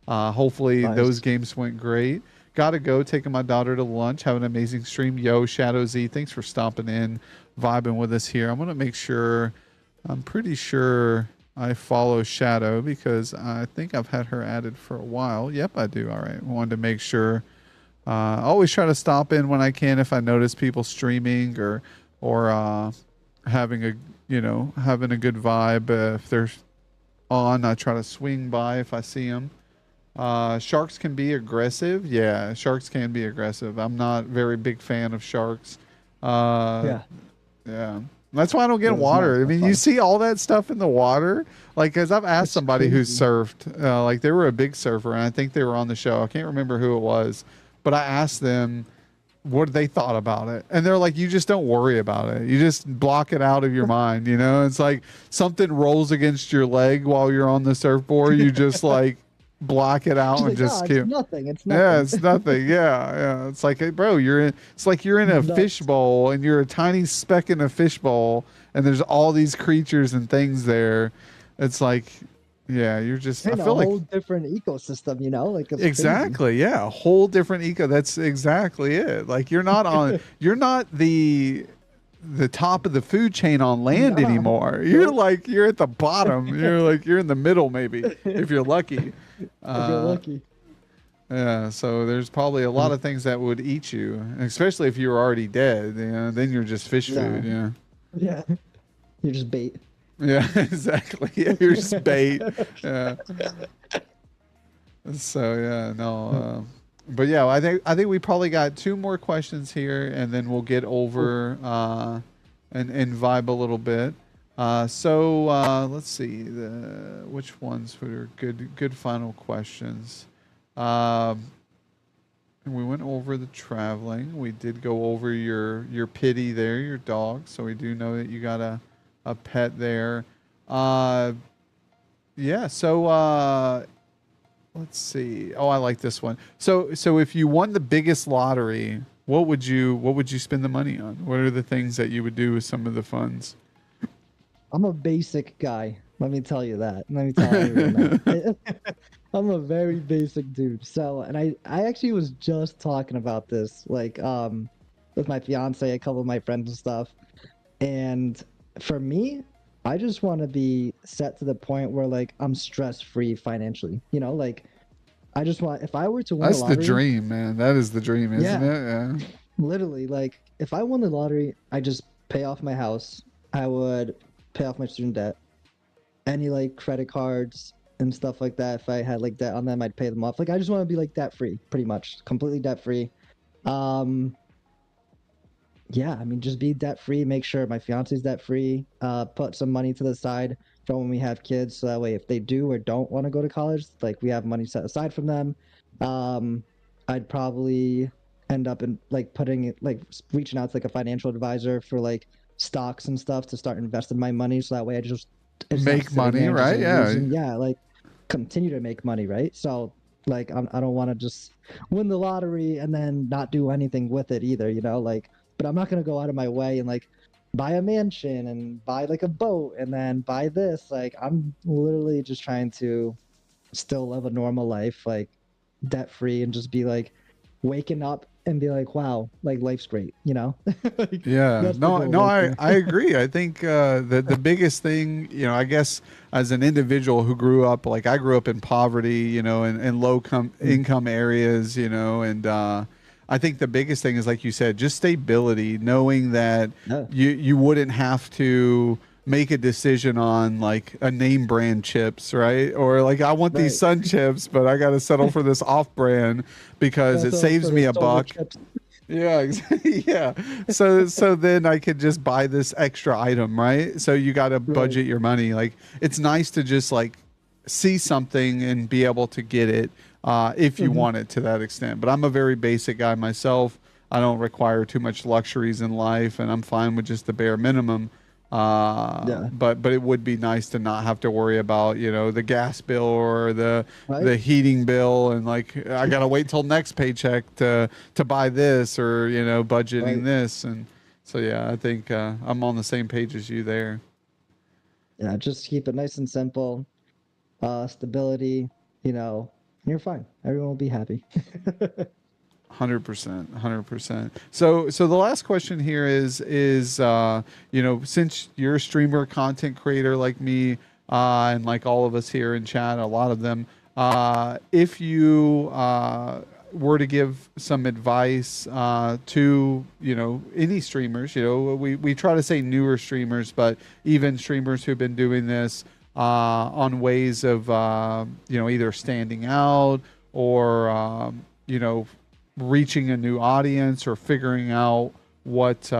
Hopefully those games went great. Gotta go, taking my daughter to lunch. Have an amazing stream. Yo, Shadow Z, thanks for stopping in, vibing with us here. I'm going to make sure, I'm pretty sure I follow Shadow because I think I've had her added for a while. Yep, I do. All right. Wanted to make sure. I always try to stop in when I can if I notice people streaming or having a good vibe. If they're on, I try to swing by if I see them. Sharks can be aggressive. Yeah, sharks can be aggressive. I'm not a very big fan of sharks. Yeah. That's why I don't get in water. I mean, you see all that stuff in the water. Like, because I've asked somebody who surfed, like they were a big surfer, and I think they were on the show. I can't remember who it was, but I asked them, what they thought about it. And they're like, you just don't worry about it. You just block it out of your mind. You know, it's like something rolls against your leg while you're on the surfboard. You just like block it out She's and like, just "Ah, keep. it's nothing. It's nothing. Yeah, it's nothing. Yeah. It's like, hey, bro, it's like you're in a Nuts. fishbowl and you're a tiny speck in a fishbowl and there's all these creatures and things there. It's like, yeah, you're just, I In a feel like, whole different ecosystem, you know, like it's crazy. exactly. Yeah. A whole different eco. That's exactly it. Like you're not on, you're not the top of the food chain on land Nah. anymore. You're like, you're at the bottom. You're like, you're in the middle maybe if you're lucky. If you're lucky. Yeah, so there's probably a lot of things that would eat you, especially if you were already dead. You know, then you're just fish food. Yeah, Yeah. You're just bait. yeah, exactly. Yeah, you're just bait. Yeah. So yeah, no, but yeah, I think we probably got two more questions here, and then we'll get over and vibe a little bit. Let's see which ones were good final questions. We went over the traveling. We did go over your pity there, your dog. So we do know that you got a pet there. Yeah. So let's see. Oh, I like this one. So if you won the biggest lottery, what would you spend the money on? What are the things that you would do with some of the funds? I'm a basic guy. Let me tell you that. Let me tell everyone that. I'm a very basic dude. So, and I actually was just talking about this, like, with my fiance, a couple of my friends and stuff. And for me, I just want to be set to the point where, like, I'm stress-free financially. You know, like, I just want, if I were to win That's a lottery, the dream, man. That is the dream, isn't Yeah. it? Yeah. literally, like, if I won the lottery, I just pay off my house. I would pay off my student debt. Any, like, credit cards and stuff like that. If I had, like, debt on them, I'd pay them off. Like, I just want to be, like, debt-free, pretty much. Completely debt-free. Yeah, I mean, just be debt-free. Make sure my fiance's debt-free. Put some money to the side for when we have kids. So that way, if they do or don't want to go to college, like, we have money set aside from them. I'd probably end up in, like, putting it, like, reaching out to, like, a financial advisor for, like, stocks and stuff to start investing my money. So that way I just it's not Make sitting money, there and just right? Yeah. losing. Yeah, like, continue to make money, right? So, like, I don't want to just win the lottery and then not do anything with it either, you know? Like, but I'm not going to go out of my way and, like, buy a mansion and buy, like, a boat and then buy this. Like, I'm literally just trying to still live a normal life, like, debt free, and just be, like, waking up and be like, wow, like, life's great, you know? Like, Yeah, that's the no, goal no, right I there. agree. I think the biggest thing, you know, I guess as an individual who grew up, like I grew up in poverty, you know, in low income areas, you know, and I think the biggest thing is, like you said, just stability, knowing that Yeah. you wouldn't have to make a decision on like a name brand chips, right? Or like I want Right. these Sun chips, but I got to settle for this off brand because it That's all saves for me the a Stoner buck. chips. Yeah, yeah. So then I could just buy this extra item, right? So you got to budget your money. Like it's nice to just like see something and be able to get it if you want it to that extent. But I'm a very basic guy myself. I don't require too much luxuries in life, and I'm fine with just the bare minimum. Yeah. But it would be nice to not have to worry about, you know, the gas bill or the Right. heating bill, and like I gotta wait till next paycheck to buy this, or you know, budgeting Right. this. And so yeah, I think I'm on the same page as you there. Yeah, just keep it nice and simple. Stability, you know, you're fine. Everyone will be happy. 100%, 100%. So the last question here is you know, since you're a streamer, content creator like me, and like all of us here in chat, a lot of them, if you were to give some advice to, you know, any streamers, you know, we try to say newer streamers, but even streamers who've been doing this on ways of you know, either standing out or you know, reaching a new audience or figuring out what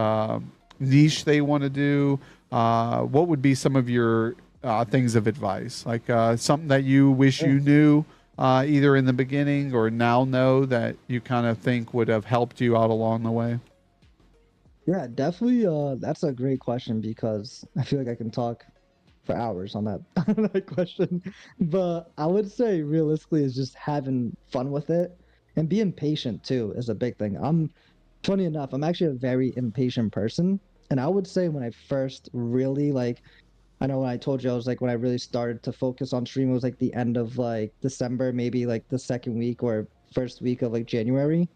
niche they want to do, what would be some of your things of advice, like something that you wish you knew either in the beginning or now know that you kind of think would have helped you out along the way? Yeah, definitely. That's a great question because I feel like I can talk for hours on that on that question. But I would say realistically is just having fun with it and being patient too is a big thing. I'm funny enough, I'm actually a very impatient person. And I would say when I first really like I know when I told you I was like when I really started to focus on stream, it was like the end of like December, maybe like the second week or first week of like January.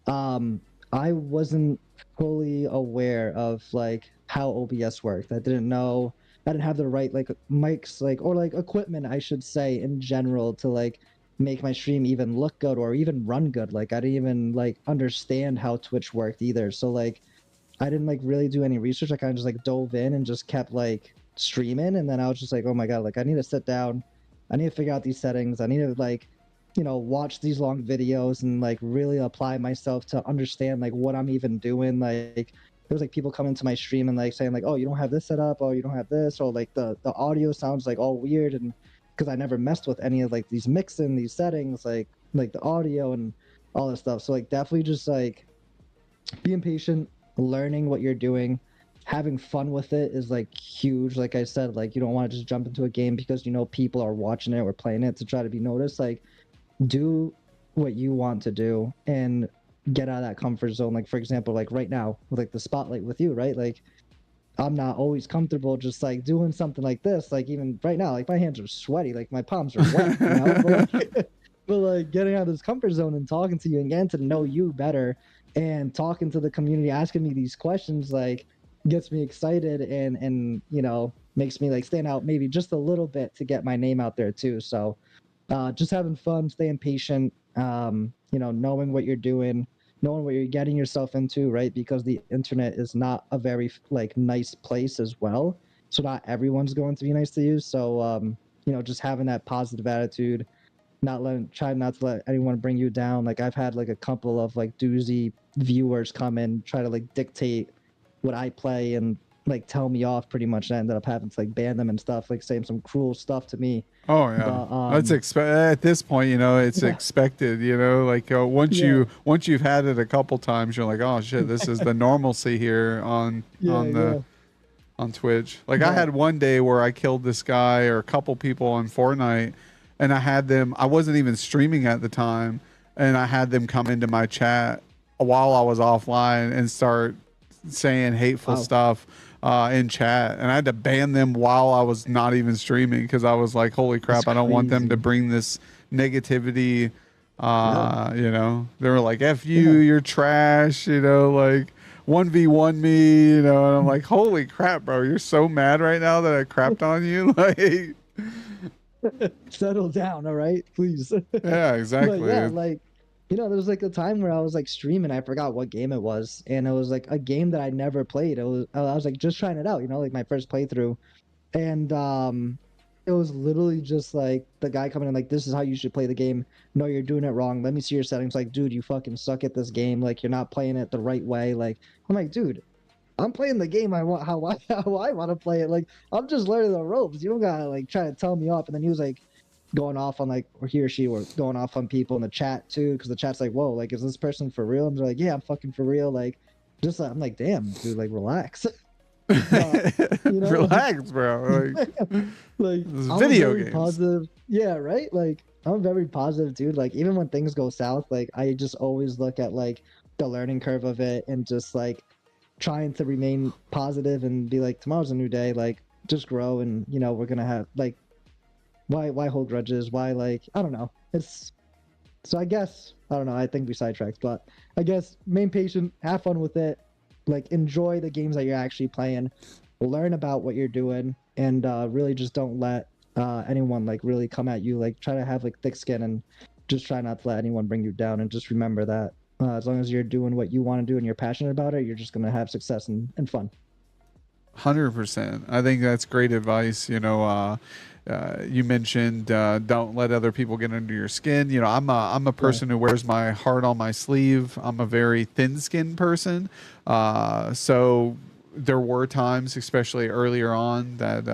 um I wasn't fully aware of like how OBS worked. I didn't know, I didn't have the right like mics like or like equipment I should say in general to like make my stream even look good or even run good. Like I didn't even like understand how Twitch worked either. So like I didn't like really do any research. I kind of just like dove in and just kept like streaming, and then I was just like, oh my god, like I need to sit down, I need to figure out these settings, I need to like, watch these long videos and like really apply myself to understand like what I'm even doing. Like there was like people coming to my stream and like saying like, oh, you don't have this set up, oh, you don't have this, or like the audio sounds like all weird, and because I never messed with any of like these mixing these settings, like the audio and all this stuff. So like definitely just like being patient, learning what you're doing, having fun with it is like huge. Like I said, like you don't want to just jump into a game because people are watching it or playing it to try to be noticed. Like do what you want to do and get out of that comfort zone. Like for example, like right now with like the spotlight with you, right? Like I'm not always comfortable just like doing something like this. Like even right now, like my hands are sweaty, like my palms are wet, But like, but like getting out of this comfort zone and talking to you and getting to know you better and talking to the community, asking me these questions, like gets me excited and makes me like stand out maybe just a little bit to get my name out there too. So just having fun, staying patient, knowing what you're doing, knowing what you're getting yourself into, right? Because the internet is not a very like nice place as well. So not everyone's going to be nice to you. So just having that positive attitude, try not to let anyone bring you down. Like I've had like a couple of like doozy viewers come in, try to like dictate what I play and like tell me off pretty much. I ended up having to like ban them and stuff, like saying some cruel stuff to me. Oh yeah, But that's at this point. It's yeah, expected. Like yeah, once you've had it a couple times, you're like, oh shit, this is the normalcy here on yeah, yeah. on Twitch. Like I But had one day where I killed this guy or a couple people on Fortnite, and I had them. I wasn't even streaming at the time, and I had them come into my chat while I was offline and start saying hateful wow, stuff in chat, and I had to ban them while I was not even streaming because I was like, holy that's crap, I don't want them to crazy. bring this negativity. Yeah, They were like, F you, yeah. you're trash, like 1v1 me, and I'm like, holy crap, bro, you're so mad right now that I crapped on you. Like, Settle down, all right, please. yeah, But yeah, exactly. like there was like a time where I was like streaming, I forgot what game it was, and it was like a game that I never played. I was like just trying it out, like my first playthrough, and it was literally just like the guy coming in like, this is how you should play the game. No, you're doing it wrong. Let me see your settings. Like, dude, you fucking suck at this game. Like, you're not playing it the right way. Like, I'm like, dude, I'm playing the game I want how I want to play it. Like, I'm just learning the ropes. You don't gotta like try to tell me off. And then he was like going off on like, or he or she were going off on people in the chat too, because the chat's like, whoa, like, is this person for real? And they're like, yeah, I'm fucking for real. Like, just I'm like, damn, dude, like, relax. But like Relax, bro. Like, like this is I'm a video very games. positive. Yeah, right? Like I'm a very positive dude. Like even when things go south, like I just always look at like the learning curve of it and just like trying to remain positive and be like tomorrow's a new day, like just grow and we're gonna have like why hold grudges? Why like I don't know. It's so I guess I don't know, I think we sidetracked, but I guess main patient, have fun with it, like enjoy the games that you're actually playing, learn about what you're doing, and really just don't let anyone like really come at you. Like try to have like thick skin and just try not to let anyone bring you down. And just remember that as long as you're doing what you want to do and you're passionate about it, you're just gonna have success and fun. 100%. I think that's great advice. You mentioned don't let other people get under your skin. I'm a Yeah, person who wears my heart on my sleeve. I'm a very thin-skinned person, so there were times, especially earlier on, that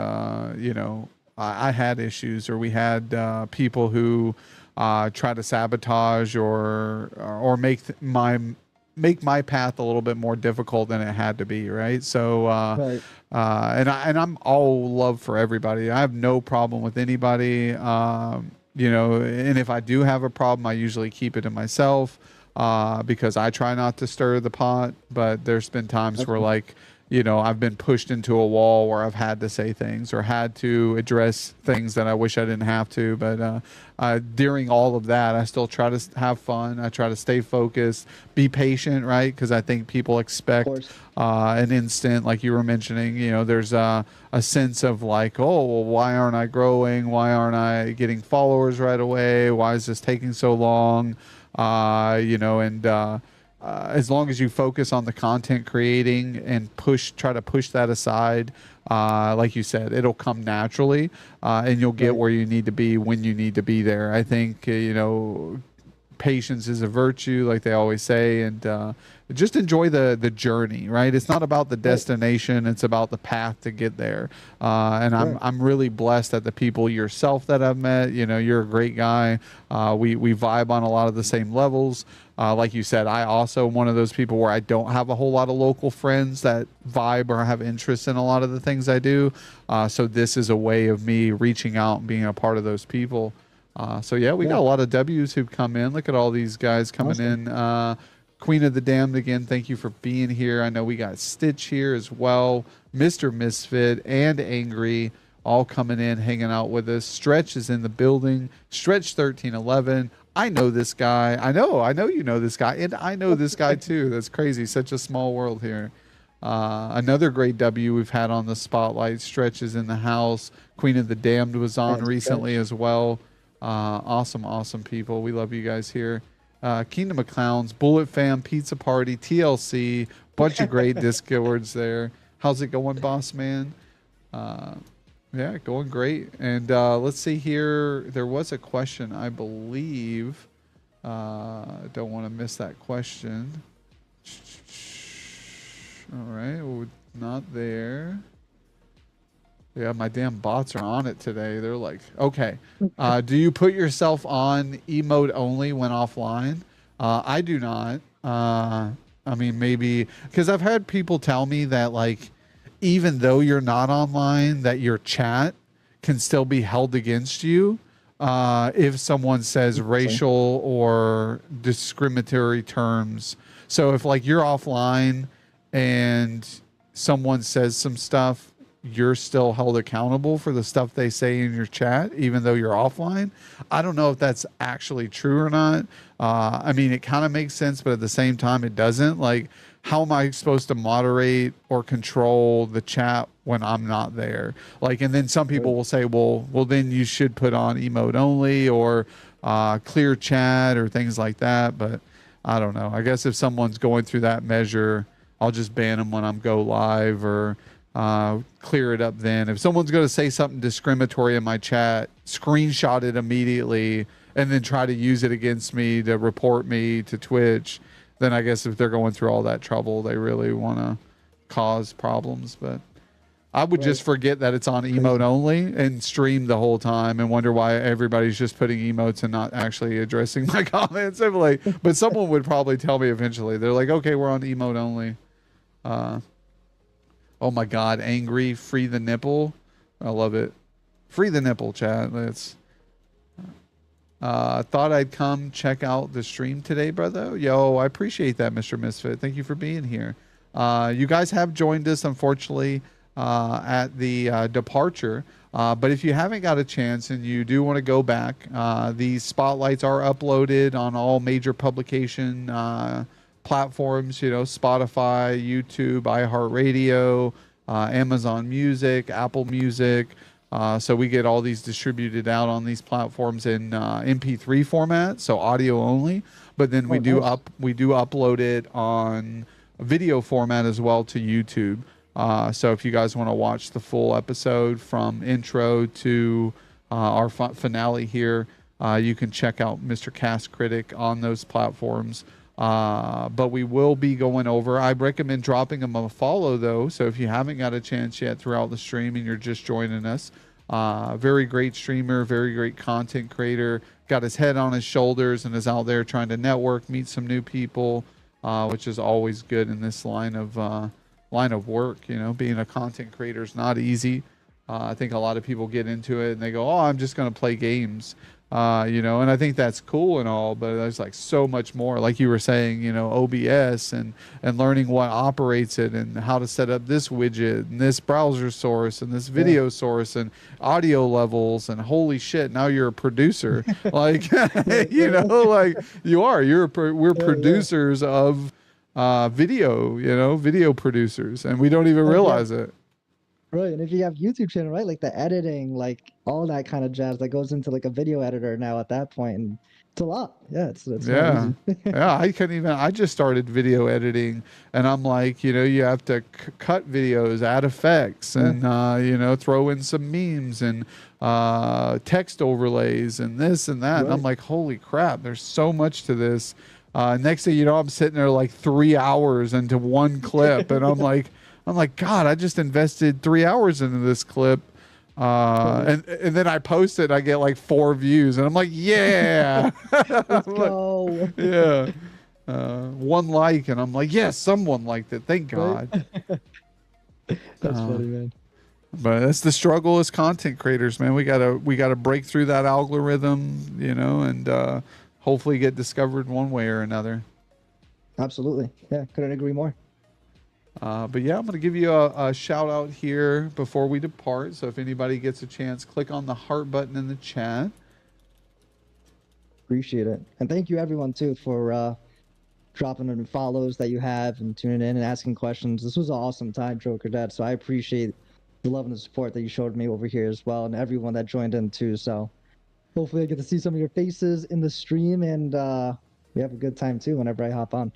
I had issues, or we had people who try to sabotage or make my path a little bit more difficult than it had to be, right? So Right. and I'm all love for everybody. I have no problem with anybody. You know, and if I do have a problem, I usually keep it to myself because I try not to stir the pot. But there's been times where, like, you know, I've been pushed into a wall where I've had to say things or had to address things that I wish I didn't have to. But during all of that, I still try to have fun. I try to stay focused, be patient, right? Because I think people expect an instant, like you were mentioning. You know, there's a sense of like, oh, well, why aren't I growing? Why aren't I getting followers right away? Why is this taking so long? You know, and as long as you focus on the content creating and try to push that aside, like you said, it'll come naturally, and you'll get where you need to be when you need to be there. I think, you know, patience is a virtue, like they always say, and just enjoy the journey, right? It's not about the destination, it's about the path to get there. And I'm really blessed at the people yourself that I've met. You know, you're a great guy. We vibe on a lot of the same levels. Like you said, I also am one of those people where I don't have a whole lot of local friends that vibe or have interest in a lot of the things I do. So this is a way of me reaching out and being a part of those people. So yeah, we got a lot of W's who've come in. Look at all these guys coming in. Queen of the Damned, again, thank you for being here. I know we got Stitch here as well. Mr. Misfit and Angry all coming in, hanging out with us. Stretch is in the building. Stretch 1311. I know this guy. I know you know this guy. And I know this guy too. That's crazy. Such a small world here. Another great W we've had on the spotlight. Stretch is in the house. Queen of the Damned was on recently as well. Awesome people. We love you guys here. Kingdom of Clowns, Bullet Fam, Pizza Party, TLC, bunch of great Discords there. How's it going, boss man? Yeah, going great. And let's see here. There was a question, I believe. Don't want to miss that question. All right, well, not there. Yeah, my damn bots are on it today. They're like, okay, do you put yourself on emote only when offline? I do not. I mean, maybe because I've had people tell me that, like, even though you're not online, that your chat can still be held against you if someone says racial or discriminatory terms. So if, like, you're offline and someone says some stuff, you're still held accountable for the stuff they say in your chat, even though you're offline. I don't know if that's actually true or not. I mean, it kind of makes sense, but at the same time, it doesn't. Like, how am I supposed to moderate or control the chat when I'm not there? Like, and then some people will say, well, then you should put on emote only or clear chat or things like that. But I don't know. I guess if someone's going through that measure, I'll just ban them when I'm go live or clear it up then. If someone's going to say something discriminatory in my chat, screenshot it immediately and then try to use it against me to report me to Twitch, then I guess if they're going through all that trouble, they really want to cause problems. But I would just forget that it's on emote only and stream the whole time and wonder why everybody's just putting emotes and not actually addressing my comments. I'm like, but someone would probably tell me eventually. They're like, okay, we're on emote only. Oh my God, Angry, free the nipple. I love it. Free the nipple, chat. Let's. Thought I'd come check out the stream today, brother. Yo, I appreciate that, Mr. Misfit. Thank you for being here. You guys have joined us, unfortunately, at the departure. But if you haven't got a chance and you do want to go back, these spotlights are uploaded on all major publication platforms, you know, Spotify, YouTube, iHeartRadio, Amazon Music, Apple Music. So we get all these distributed out on these platforms in MP3 format, so audio only. But then we do upload it on video format as well to YouTube. So if you guys want to watch the full episode from intro to our finale here, you can check out Mr. Cast Critic on those platforms. But we will be going over. I recommend dropping him a follow, though. So if you haven't got a chance yet throughout the stream and you're just joining us, very great streamer, very great content creator, got his head on his shoulders and is out there trying to network, meet some new people, which is always good in this line of work. You know, being a content creator is not easy. I think a lot of people get into it and they go, "Oh, I'm just going to play games," you know, and I think that's cool and all, but there's like so much more. Like you were saying, you know, OBS and learning what operates it and how to set up this widget and this browser source and this video source and audio levels and holy shit, now you're a producer. Like, you know, like we're producers of video, you know, video producers, and we don't even realize it. Right, and if you have YouTube channel, right, like the editing, like all that kind of jazz that goes into like a video editor now at that point, and it's a lot. Yeah, it's not Yeah. easy. Yeah, I just started video editing, and I'm like, you know, you have to cut videos, add effects, and you know, throw in some memes and text overlays and this and that. And I'm like, holy crap, there's so much to this. Next thing you know, I'm sitting there like 3 hours into one clip, and I'm like, God, I just invested 3 hours into this clip. And then I post it, I get like 4 views, and I'm like, yeah. Let's go. Yeah. 1 like, and I'm like, yes, someone liked it. Thank God. That's funny, man. But that's the struggle as content creators, man. We gotta break through that algorithm, you know, and hopefully get discovered one way or another. Absolutely. Yeah, couldn't agree more. But yeah, I'm going to give you a shout out here before we depart. So if anybody gets a chance, click on the heart button in the chat. Appreciate it. And thank you everyone too for dropping in follows that you have and tuning in and asking questions. This was an awesome time, Jokerdads. So I appreciate the love and the support that you showed me over here as well, and everyone that joined in too. So hopefully I get to see some of your faces in the stream, and we have a good time too whenever I hop on.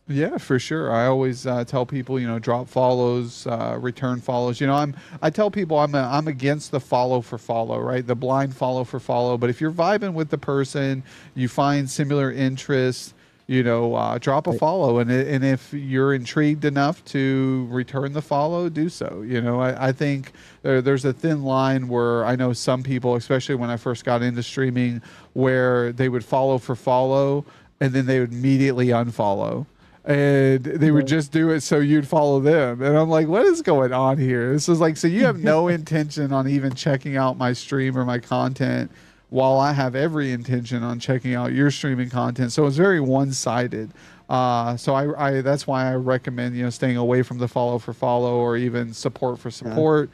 Yeah, for sure. I always tell people, you know, drop follows, return follows. You know, I tell people I'm against the follow for follow, right? The blind follow for follow. But if you're vibing with the person, you find similar interests, you know, drop a follow. And if you're intrigued enough to return the follow, do so. You know, I think there's a thin line where I know some people, especially when I first got into streaming, where they would follow for follow and then they would immediately unfollow. And they would just do it so you'd follow them. And I'm like, what is going on here? This is like, so you have no intention on even checking out my stream or my content, while I have every intention on checking out your streaming content. So it's very one-sided. So I that's why I recommend, you know, staying away from the follow for follow or even support for support.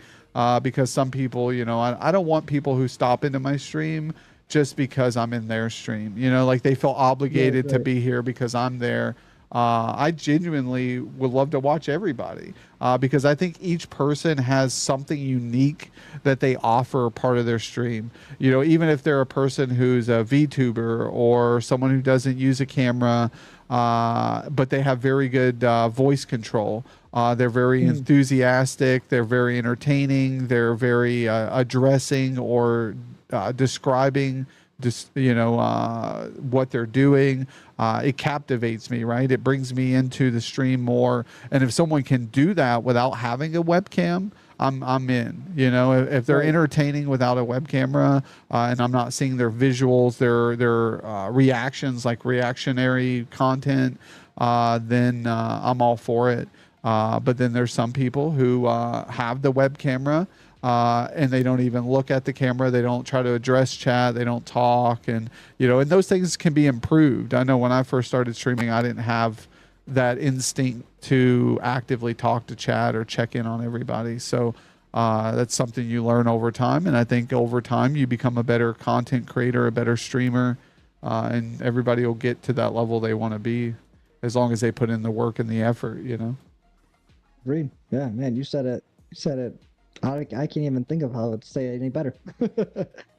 Because some people, you know, I don't want people who stop into my stream just because I'm in their stream. You know, like they feel obligated to be here because I'm there. I genuinely would love to watch everybody because I think each person has something unique that they offer part of their stream. You know, even if they're a person who's a VTuber or someone who doesn't use a camera, but they have very good voice control. They're very enthusiastic. They're very entertaining. They're very addressing or describing just, you know, what they're doing. It captivates me, right? It brings me into the stream more. And if someone can do that without having a webcam, I'm in. You know, if they're entertaining without a web camera, and I'm not seeing their visuals, their reactions, like reactionary content, then I'm all for it. But then there's some people who have the web camera, and they don't even look at the camera. They don't try to address chat. They don't talk. And, you know, and those things can be improved. I know when I first started streaming, I didn't have that instinct to actively talk to chat or check in on everybody. So that's something you learn over time. And I think over time you become a better content creator, a better streamer, and everybody will get to that level they want to be as long as they put in the work and the effort, you know? Agreed. Yeah, man, you said it. You said it. I can't even think of how to say it any better.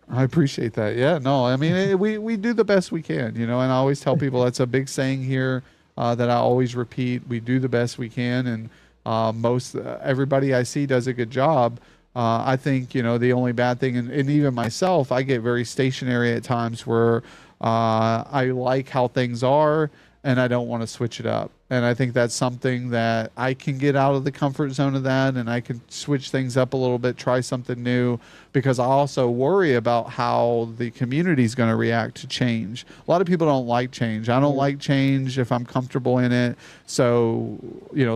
I appreciate that. Yeah, no, I mean, we do the best we can, you know, and I always tell people that's a big saying here that I always repeat. We do the best we can, and everybody I see does a good job. I think, you know, the only bad thing, and even myself, I get very stationary at times where I like how things are, and I don't want to switch it up. And I think that's something that I can get out of the comfort zone of that, and I can switch things up a little bit, try something new, because I also worry about how the community is going to react to change. A lot of people don't like change. I don't like change if I'm comfortable in it. So,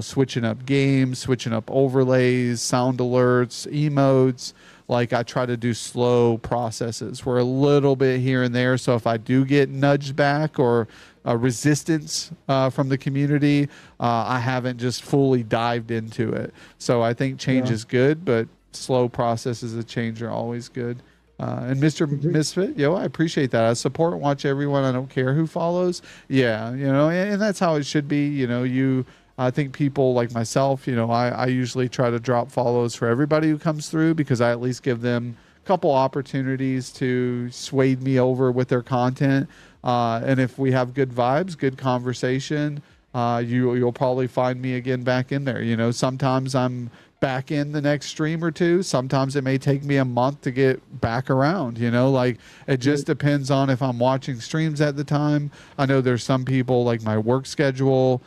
switching up games, switching up overlays, sound alerts, emotes, like I try to do slow processes. We're a little bit here and there. So if I do get nudged back or resistance from the community, I haven't just fully dived into it. So I think change is good, but slow processes of change are always good. And Mr. Misfit, I appreciate that. I support and watch everyone. I don't care who follows. Yeah, and that's how it should be. I think people like myself, I usually try to drop follows for everybody who comes through, because I at least give them a couple opportunities to sway me over with their content. And if we have good vibes, good conversation, you'll probably find me again back in there. Sometimes I'm back in the next stream or two. Sometimes it may take me a month to get back around, like it just depends on if I'm watching streams at the time. I know there's some people, like my work schedule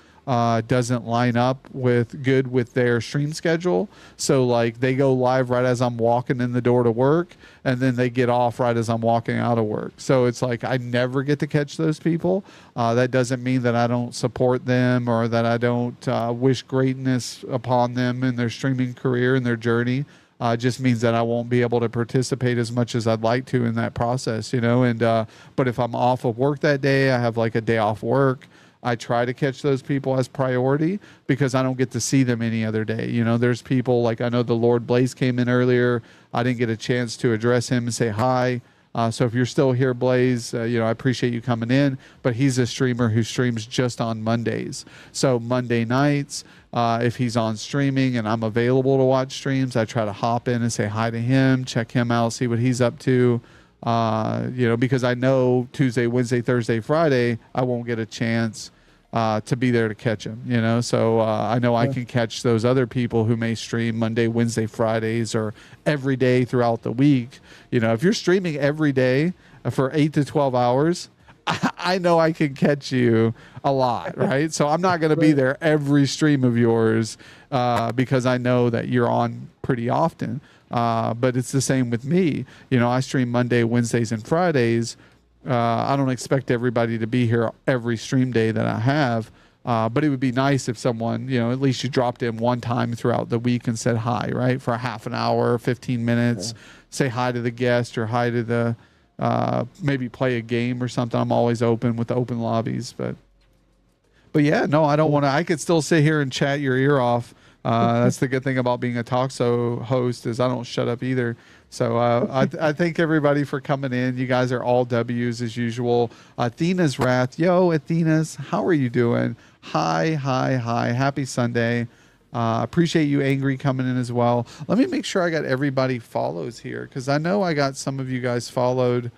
doesn't line up with their stream schedule. So like they go live right as I'm walking in the door to work, and then they get off right as I'm walking out of work. So it's like I never get to catch those people. That doesn't mean that I don't support them or that I don't wish greatness upon them in their streaming career and their journey. Just means that I won't be able to participate as much as I'd like to in that process, and but if I'm off of work that day, I have like a day off work, I try to catch those people as priority, because I don't get to see them any other day. There's people like, I know the Lord Blaze came in earlier. I didn't get a chance to address him and say hi. So if you're still here, Blaze, I appreciate you coming in, but he's a streamer who streams just on Mondays. So Monday nights, if he's on streaming and I'm available to watch streams, I try to hop in and say hi to him, check him out, see what he's up to. Because I know Tuesday, Wednesday, Thursday, Friday, I won't get a chance to be there to catch him, so I know I can catch those other people who may stream Monday, Wednesday, Fridays, or every day throughout the week. If you're streaming every day for 8 to 12 hours, I know I can catch you a lot, right? So I'm not going to be there every stream of yours because I know that you're on pretty often. But it's the same with me. I stream Monday, Wednesdays, and Fridays. I don't expect everybody to be here every stream day that I have. But it would be nice if someone, at least you dropped in one time throughout the week and said hi, right? For a half an hour, 15 minutes, say hi to the guest or hi to the, maybe play a game or something. I'm always open with open lobbies, but yeah, no, I don't want to. I could still sit here and chat your ear off. That's the good thing about being a talk show host, is I don't shut up either. So I thank everybody for coming in. You guys are all W's as usual. Athena's Wrath. Yo, Athena's, how are you doing? Hi. Happy Sunday. Appreciate you, Angry, coming in as well. Let me make sure I got everybody follows here, because I know I got some of you guys followed.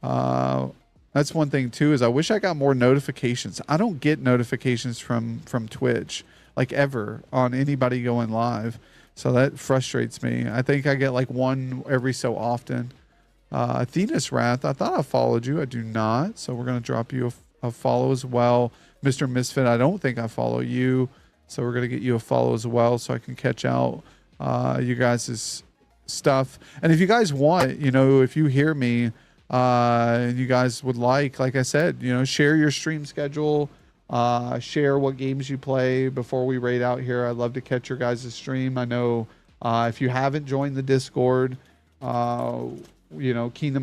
That's one thing too, is I wish I got more notifications. I don't get notifications from Twitch, like ever, on anybody going live. So that frustrates me. I think I get like one every so often. Athena's Wrath, I thought I followed you. I do not. So we're going to drop you a follow as well. Mr. Misfit, I don't think I follow you. So we're going to get you a follow as well, so I can catch out you guys' stuff. And if you guys want, if you hear me and you guys would like I said, share your stream schedule. Share what games you play before we raid out here. I'd love to catch your guys' stream. I know if you haven't joined the Discord, Kingdom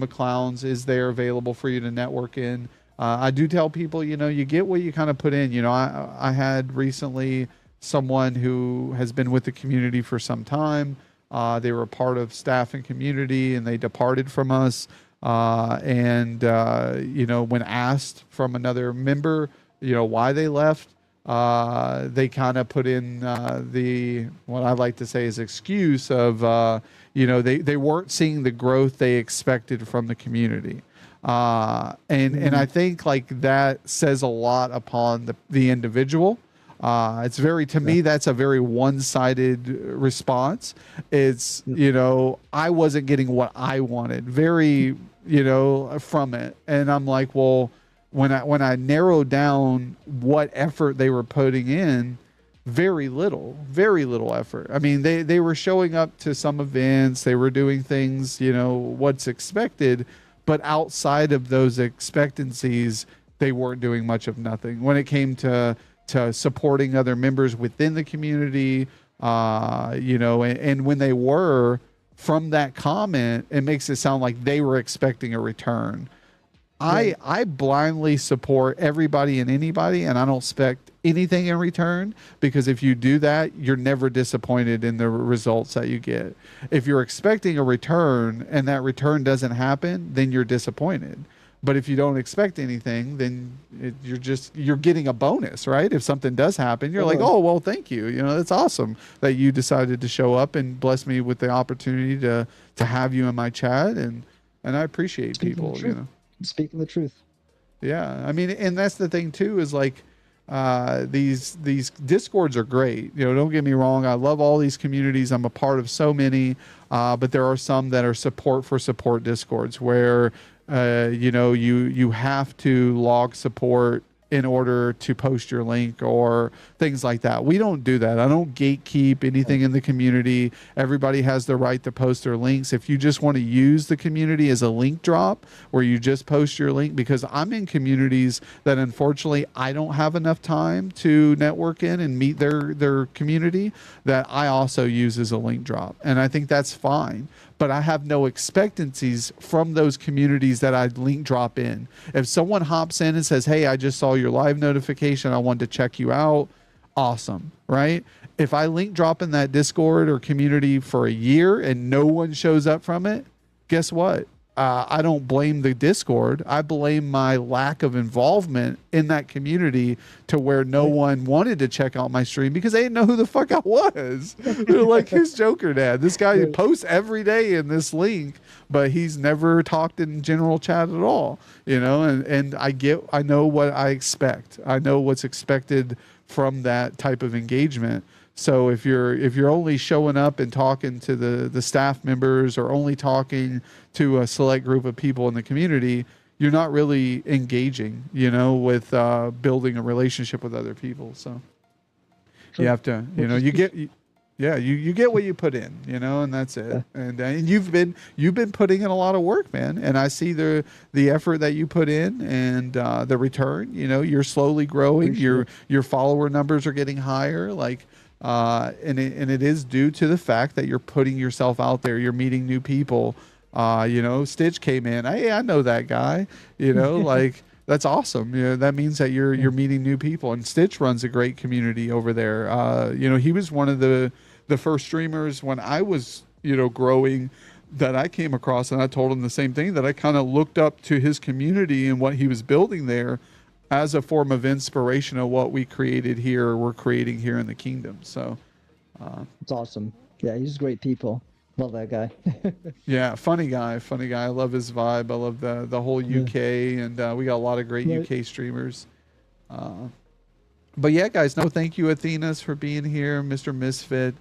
of Clowns is there available for you to network in. I do tell people, you get what you kind of put in. I had recently someone who has been with the community for some time. They were part of staff and community, and they departed from us. When asked from another member, why they left, they kind of put in what I like to say is excuse of, they weren't seeing the growth they expected from the community. And I think like that says a lot upon the individual. It's to me, that's a very one-sided response. It's, I wasn't getting what I wanted from it. And I'm like, well, when I narrowed down what effort they were putting in, very little effort. I mean, they were showing up to some events, they were doing things, what's expected, but outside of those expectancies, they weren't doing much of nothing. When it came to supporting other members within the community, and when they were, from that comment, it makes it sound like they were expecting a return. I blindly support everybody and anybody, and I don't expect anything in return, because if you do that, you're never disappointed in the results that you get. If you're expecting a return and that return doesn't happen, then you're disappointed. But if you don't expect anything, then you're getting a bonus, right? If something does happen, you're like, oh, well, thank you. That's awesome that you decided to show up and bless me with the opportunity to have you in my chat, and I appreciate people, Speaking the truth. Yeah, I mean, and that's the thing too, is like these discords are great. Don't get me wrong, I love all these communities. I'm a part of so many, but there are some that are support for support discords where you have to log support in order to post your link or things like that. We don't do that. I don't gatekeep anything in the community. Everybody has the right to post their links. If you just want to use the community as a link drop where you just post your link, because I'm in communities that unfortunately I don't have enough time to network in and meet their community, that I also use as a link drop. And I think that's fine. But I have no expectancies from those communities that I link drop in. If someone hops in and says, hey, I just saw your live notification, I wanted to check you out, awesome, right? If I link drop in that Discord or community for a year and no one shows up from it, guess what? I don't blame the Discord. I blame my lack of involvement in that community, to where no one wanted to check out my stream because they didn't know who the fuck I was. They're like, who's Jokerdad? This guy posts every day in this link, but he's never talked in general chat at all. And I know what I expect. I know what's expected from that type of engagement. So if you're only showing up and talking to the staff members, or only talking to a select group of people in the community, you're not really engaging, with building a relationship with other people. So you have to, you get what you put in, and that's it. And you've been putting in a lot of work, man. And I see the effort that you put in, and the return. You're slowly growing. Your follower numbers are getting higher. And it is due to the fact that you're putting yourself out there. You're meeting new people. Stitch came in. Hey, I know that guy. That's awesome. That means that you're meeting new people. And Stitch runs a great community over there. He was one of the first streamers when I was growing that I came across, and I told him the same thing, that I kind of looked up to his community and what he was building there as a form of inspiration of what we're creating here in the kingdom. So it's awesome. Yeah, he's great people. Love that guy. Yeah, funny guy. I love his vibe. I love the whole UK, and we got a lot of great UK streamers. But yeah, guys, no, thank you, Athenas, for being here. Mr. Misfit,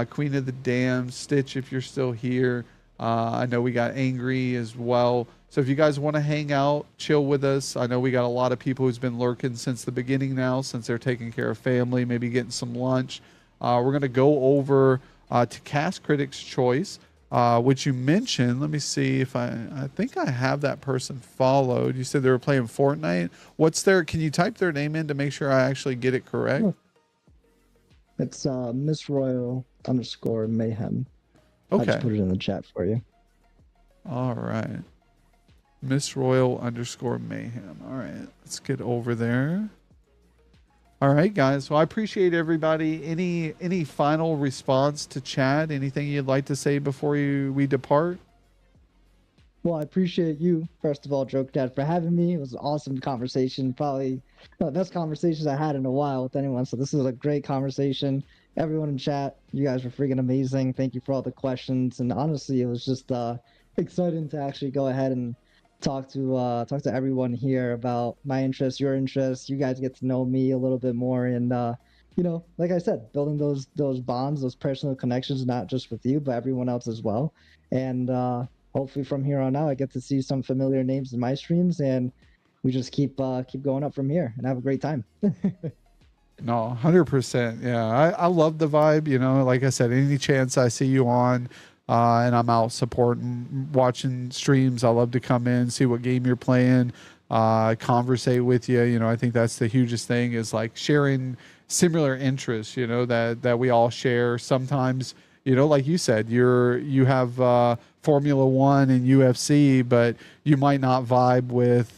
Queen of the Damned, Stitch, if you're still here. I know we got Angry as well. So if you guys want to hang out, chill with us. I know we got a lot of people who's been lurking since the beginning now, since they're taking care of family, maybe getting some lunch. We're going to go over to Cast Critics Choice, which you mentioned. Let me see if I think I have that person followed. You said they were playing Fortnite. Can you type their name in to make sure I actually get it correct? It's Miss Royal _Mayhem. Okay. I just put it in the chat for you. All right. Miss Royal _Mayhem. All right. Let's get over there. All right, guys. Well, I appreciate everybody. Any final response to chat? Anything you'd like to say before we depart? Well, I appreciate you, first of all, Jokedad, for having me. It was an awesome conversation. Probably the best conversations I had in a while with anyone. So this was a great conversation. Everyone in chat, you guys were freaking amazing. Thank you for all the questions. And honestly, it was just exciting to actually go ahead and talk to everyone here about my interests, your interests. You guys get to know me a little bit more, and like I said, building those bonds, those personal connections, not just with you, but everyone else as well. And hopefully from here on out, I get to see some familiar names in my streams, and we just keep going up from here and have a great time. No, 100%. Yeah, I love the vibe. You know, like I said, any chance I see you on, and I'm out supporting, watching streams, I love to come in, see what game you're playing, conversate with you. You know, I think that's the hugest thing is like sharing similar interests. You know, that we all share. Sometimes, you know, like you said, you have Formula One and UFC, but you might not vibe with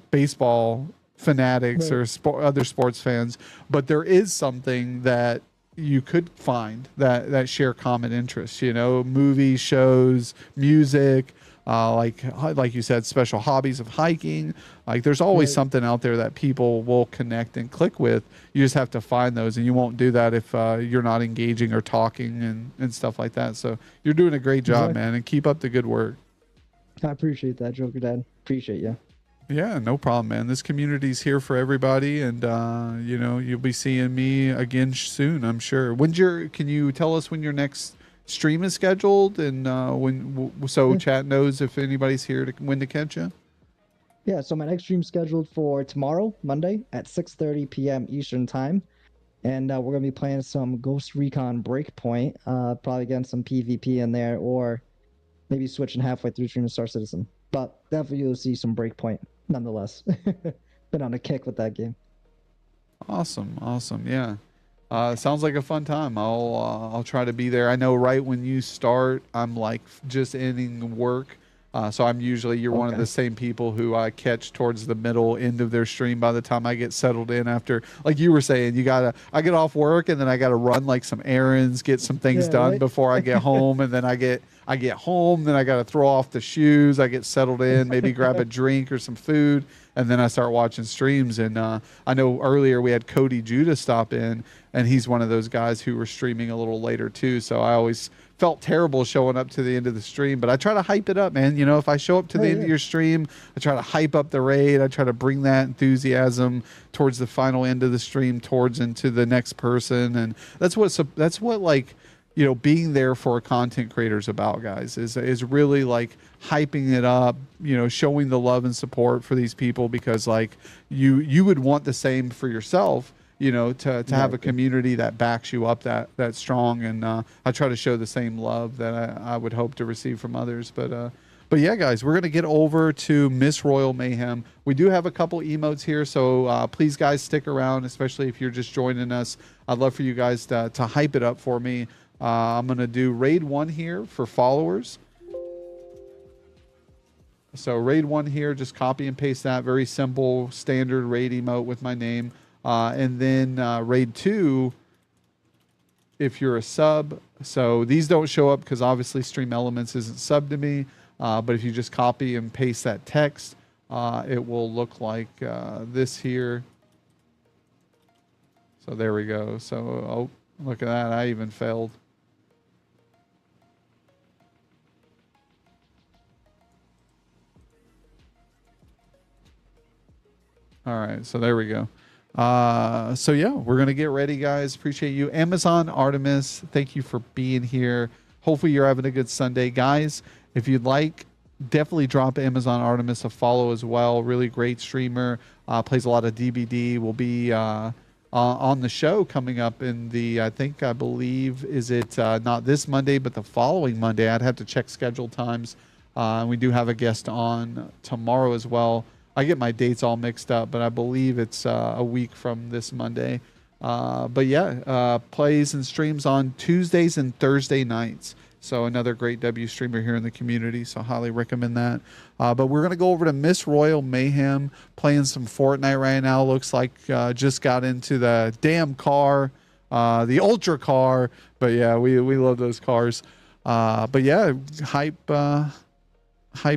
baseball fanatics or other sports fans, but there is something that you could find that share common interests, you know, movies, shows, music, like you said, special hobbies of hiking. Like there's always something out there that people will connect and click with. You just have to find those, and you won't do that if you're not engaging or talking and stuff like that. So you're doing a great job, man, and keep up the good work. I appreciate that, Joker Dad. Appreciate you. Yeah, no problem, man. This community's here for everybody, and you know, you'll be seeing me again soon, I'm sure. Can you tell us when your next stream is scheduled, and so chat knows if anybody's here when to catch you? Yeah, so my next stream scheduled for tomorrow, Monday, at 6:30 p.m. Eastern Time. And we're going to be playing some Ghost Recon Breakpoint, probably getting some PvP in there, or maybe switching halfway through stream to Star Citizen. But definitely you'll see some Breakpoint, nonetheless. Been on a kick with that game. Awesome. Yeah. Sounds like a fun time. I'll try to be there. I know right when you start, I'm like just ending work. So you're one of the same people who I catch towards the middle end of their stream by the time I get settled in after, like you were saying, I get off work and then I got to run like some errands, get some things done before I get home. And then I get home, then I got to throw off the shoes. I get settled in, maybe grab a drink or some food. And then I start watching streams. And I know earlier we had Cody Judah stop in, and he's one of those guys who were streaming a little later too. So I always felt terrible showing up to the end of the stream, but I try to hype it up, man. You know, if I show up to the end of your stream, I try to hype up the raid. I try to bring that enthusiasm towards the final end of the stream, towards into the next person. And that's what like, you know, being there for a content creator is about, guys, is really like hyping it up, you know, showing the love and support for these people, because like you would want the same for yourself, you know, to have a community that backs you up that strong. And I try to show the same love that I would hope to receive from others. But yeah, guys, we're going to get over to Miss Royal Mayhem. We do have a couple emotes here, so please, guys, stick around, especially if you're just joining us. I'd love for you guys to hype it up for me. I'm going to do raid 1 here for followers. So raid 1 here, just copy and paste that. Very simple, standard raid emote with my name. And then raid 2, if you're a sub. So these don't show up because obviously Stream Elements isn't sub to me. But if you just copy and paste that text, it will look like this here. So there we go. So, oh, look at that. I even failed. All right, so there we go. So yeah, we're gonna get ready, guys. Appreciate you, Amazon Artemis. Thank you for being here. Hopefully you're having a good Sunday, guys. If you'd like, definitely drop Amazon Artemis a follow as well. Really great streamer. Plays a lot of DBD. Will be on the show coming up in the I believe is it not this Monday but the following Monday. I'd have to check schedule times. And we do have a guest on tomorrow as well. I get my dates all mixed up, but I believe it's a week from this Monday. But yeah, plays and streams on Tuesdays and Thursday nights. So another great W streamer here in the community. So highly recommend that. But we're going to go over to Miss Royal Mayhem, playing some Fortnite right now. Looks like just got into the damn car, the Ultra car. But yeah, we love those cars. But yeah, hype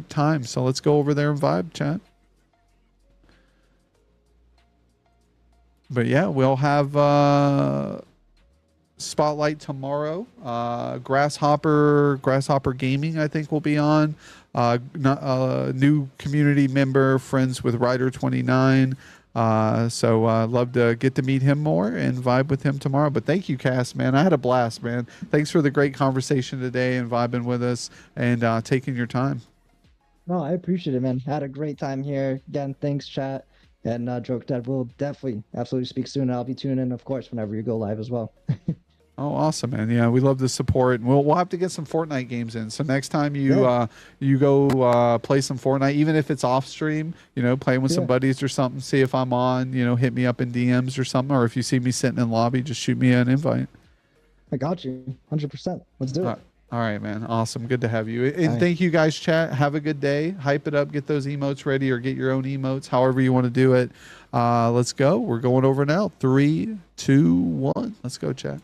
time. So let's go over there and vibe, chat. But yeah, we'll have Spotlight tomorrow. Grasshopper Gaming, I think, will be on. New community member, friends with Rider 29. So love to get to meet him more and vibe with him tomorrow. But thank you, Cass, man. I had a blast, man. Thanks for the great conversation today and vibing with us and taking your time. No, I appreciate it, man. Had a great time here. Again, thanks, chat. And Jokedad will definitely, absolutely speak soon. I'll be tuning in, of course, whenever you go live as well. Oh, awesome, man! Yeah, we love the support. We'll have to get some Fortnite games in. So next time you Yeah. you go play some Fortnite, even if it's off stream, playing with some Yeah. buddies or something. See if I'm on. Hit me up in DMs or something. Or if you see me sitting in lobby, just shoot me an invite. I got you, 100%. Let's do it. All right, man. Awesome. Good to have you. And right. thank you guys, chat. Have a good day. Hype it up. Get those emotes ready or get your own emotes, however you want to do it. Let's go. We're going over now. 3, 2, 1. Let's go, chat.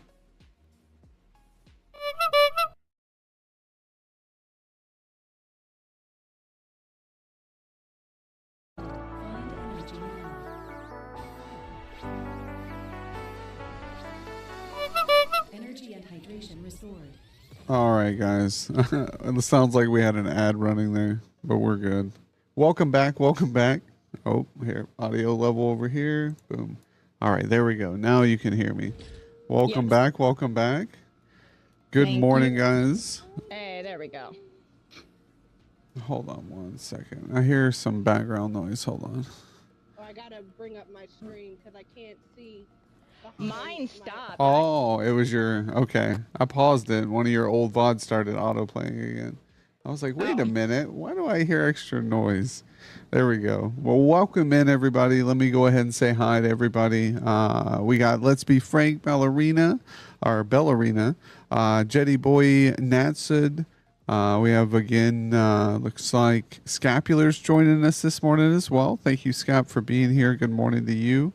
Energy and hydration restored. All right, guys. It sounds like we had an ad running there, but we're good. Welcome back. Welcome back. Oh, here. Audio level over here. Boom. All right, there we go. Now you can hear me. Welcome back. Welcome back. Good morning, guys. Hey, there we go. Hold on one second. I hear some background noise. Hold on. Oh, I gotta bring up my screen because I can't see. Mine stopped. Oh, it was your okay. I paused it. One of your old VODs started auto playing again. I was like, wait a minute. Why do I hear extra noise? There we go. Well, welcome in everybody. Let me go ahead and say hi to everybody. We got Let's Be Frank Ballerina, Jetty Boy Natsud. We have again, looks like Scapular's joining us this morning as well. Thank you, Scap, for being here. Good morning to you.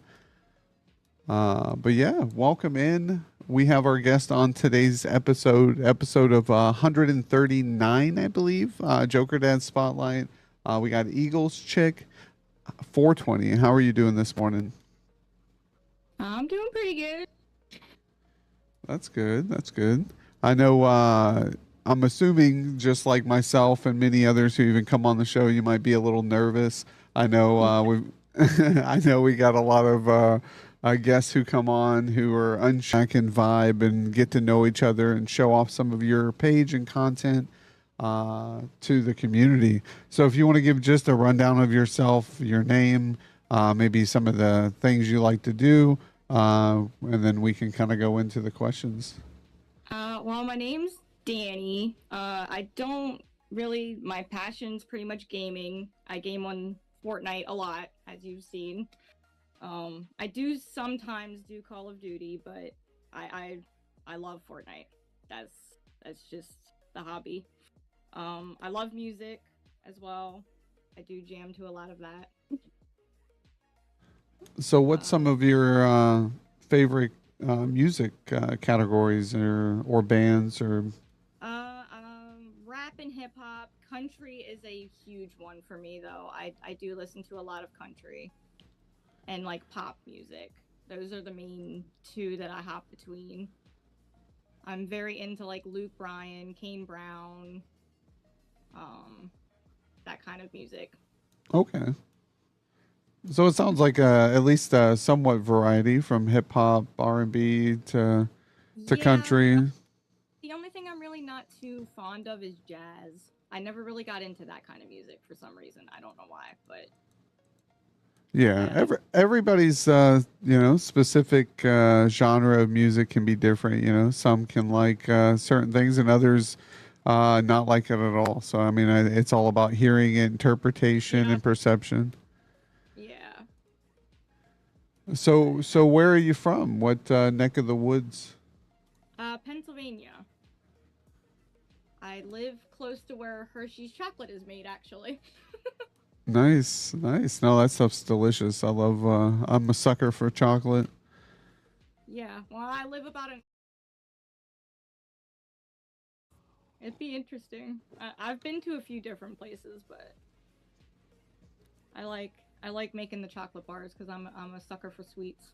But yeah, welcome in. We have our guest on today's episode of 139, I believe. Jokerdads Spotlight. We got Eagles Chick, 420. How are you doing this morning? I'm doing pretty good. That's good. That's good. I know. I'm assuming, just like myself and many others who even come on the show, you might be a little nervous. I know. I know we got a lot of guests who come on who are unshack and vibe and get to know each other and show off some of your page and content to the community. So if you want to give just a rundown of yourself, your name, maybe some of the things you like to do, and then we can kind of go into the questions. Well, my name's Danny. I don't really, my passion's pretty much gaming. I game on Fortnite a lot, as you've seen. I do sometimes do Call of Duty, but I love Fortnite. That's just the hobby. I love music as well. I do jam to a lot of that. So what's some of your favorite music categories or bands or? Rap and hip hop. Country is a huge one for me, though. I do listen to a lot of country and like pop music. Those are the main two that I hop between. I'm very into like Luke Bryan, Kane Brown, that kind of music. Okay. So it sounds like at least somewhat variety from hip hop, R&B to country. The only thing I'm really not too fond of is jazz. I never really got into that kind of music for some reason. I don't know why, but yeah, everybody's specific genre of music can be different. Some can like certain things and others not like it at all. So I mean, it's all about hearing it, interpretation, and perception. yeah. So where are you from? What neck of the woods? Pennsylvania. I live close to where Hershey's chocolate is made, actually. Nice. No, that stuff's delicious. I love. I'm a sucker for chocolate. Yeah. Well, I live about an. It'd be interesting. I've been to a few different places, but I like making the chocolate bars because I'm a sucker for sweets.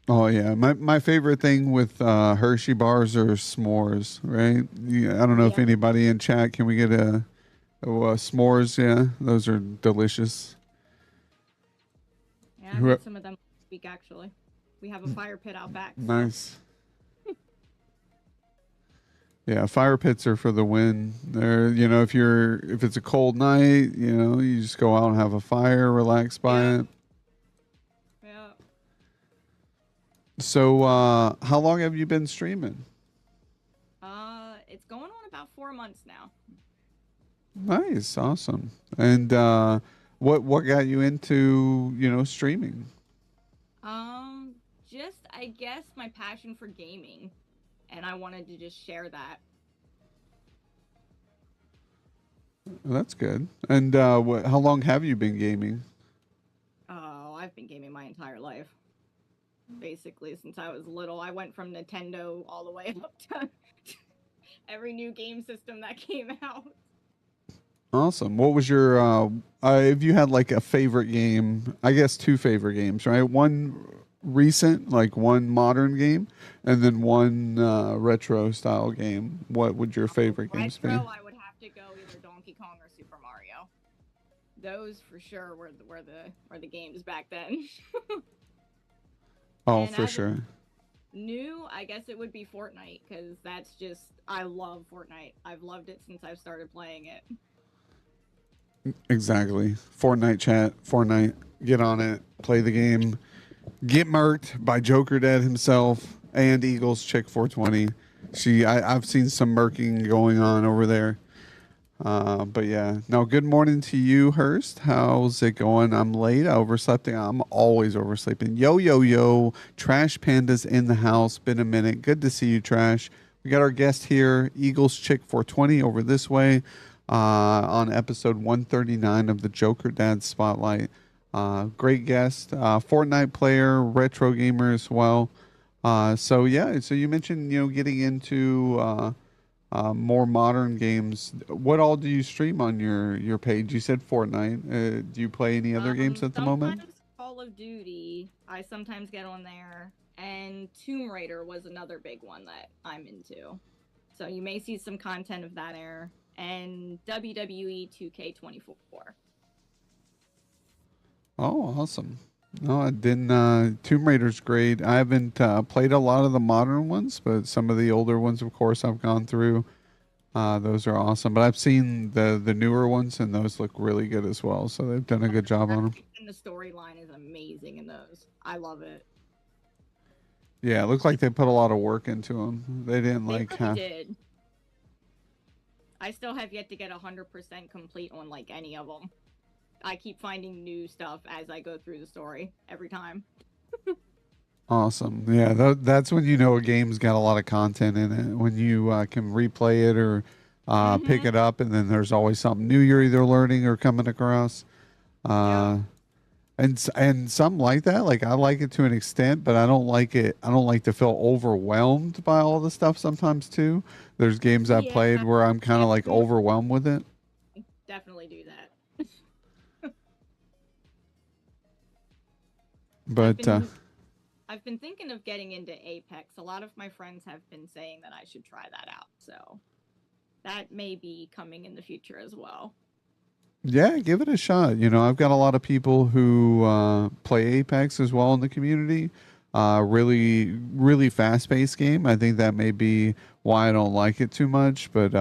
Oh yeah, my favorite thing with Hershey bars are s'mores, right? Yeah, I don't know if anybody in chat can we get a s'mores? Yeah, those are delicious. Yeah, I made some of them last week actually. We have a fire pit out back. So. Nice. Yeah, fire pits are for the win. There, if it's a cold night, you just go out and have a fire, relax by it. Yeah. So, how long have you been streaming? It's going on about 4 months now. Nice, awesome. And what got you into streaming? Just I guess my passion for gaming, and I wanted to just share that. That's good. And how long have you been gaming? Oh, I've been gaming my entire life. Basically, since I was little, I went from Nintendo all the way up to every new game system that came out. Awesome. What was your if you had like a favorite game, I guess two favorite games, right? One recent, like one modern game, and then one retro style game. What would your favorite games be? Retro, I would have to go either Donkey Kong or Super Mario. Those for sure were the games back then. Oh, And for as a sure. New, I guess it would be Fortnite, because that's just, I love Fortnite. I've loved it since I've started playing it. Exactly. Fortnite chat, Fortnite, get on it, play the game, get murked by Jokerdad himself and Eagles Chick 420. I've seen some murking going on over there. But yeah, no, good morning to you, Hurst. How's it going? I'm late. I overslept. I'm always oversleeping. Yo, yo, yo. Trash Panda's in the house. Been a minute. Good to see you, Trash. We got our guest here, Eagles Chick 420, over this way on episode 139 of the Jokerdads Spotlight. Great guest. Fortnite player, retro gamer as well. So you mentioned, getting into more modern games. What all do you stream on your page? You said Fortnite. Do you play any other games at the moment? Sometimes Call of Duty, I sometimes get on there, and Tomb Raider was another big one that I'm into. So you may see some content of that there, and WWE 2K24. Oh, awesome. No, I didn't. Tomb Raider's great. I haven't played a lot of the modern ones, but some of the older ones, of course, I've gone through. Those are awesome. But I've seen the newer ones, and those look really good as well. So they've done a good job on them. And the storyline is amazing in those. I love it. Yeah, it looked like they put a lot of work into them. They didn't They like really have. did. I still have yet to get 100% complete on like any of them. I keep finding new stuff as I go through the story every time. Awesome. Yeah, that's when you know a game's got a lot of content in it. When you can replay it or pick it up, and then there's always something new you're either learning or coming across. And some like that. Like I like it to an extent, but I don't like it. I don't like to feel overwhelmed by all the stuff sometimes too. There's games I've played where I'm kind of like overwhelmed with it. Definitely do that. But I've been thinking of getting into Apex. A lot of my friends have been saying that I should try that out. So that may be coming in the future as well. yeah, give it a shot. I've got a lot of people who play Apex as well in the community. Really, really fast-paced game. I think that may be why I don't like it too much. But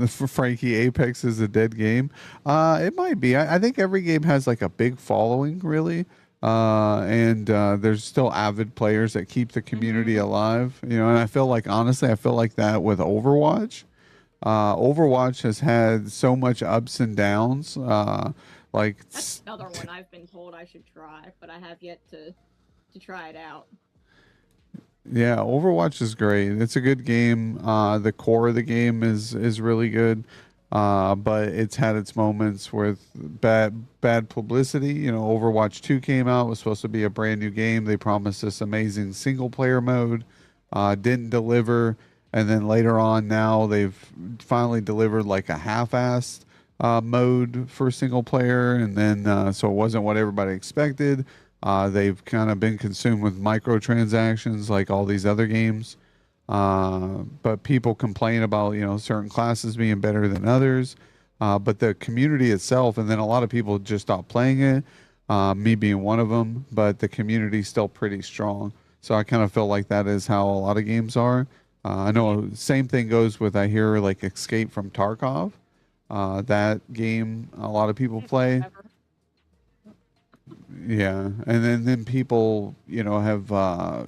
for Frankie, Apex is a dead game. It might be. I think every game has like a big following, really. And there's still avid players that keep the community alive. And I feel like, honestly, that with Overwatch. Overwatch has had so much ups and downs. That's another one I've been told I should try, but I have yet to try it out. Yeah, Overwatch is great. It's a good game. The core of the game is really good. But it's had its moments with bad publicity. Overwatch 2 came out, was supposed to be a brand new game. They promised this amazing single player mode, didn't deliver, and then later on now they've finally delivered like a half-assed mode for single player, and then so it wasn't what everybody expected. They've kind of been consumed with microtransactions like all these other games. But people complain about certain classes being better than others, but the community itself, and then a lot of people just stop playing it, me being one of them, but the community's still pretty strong. So I kind of feel like that is how a lot of games are. I know same thing goes with, I hear, like Escape from Tarkov. That game a lot of people play. Yeah, and then people, have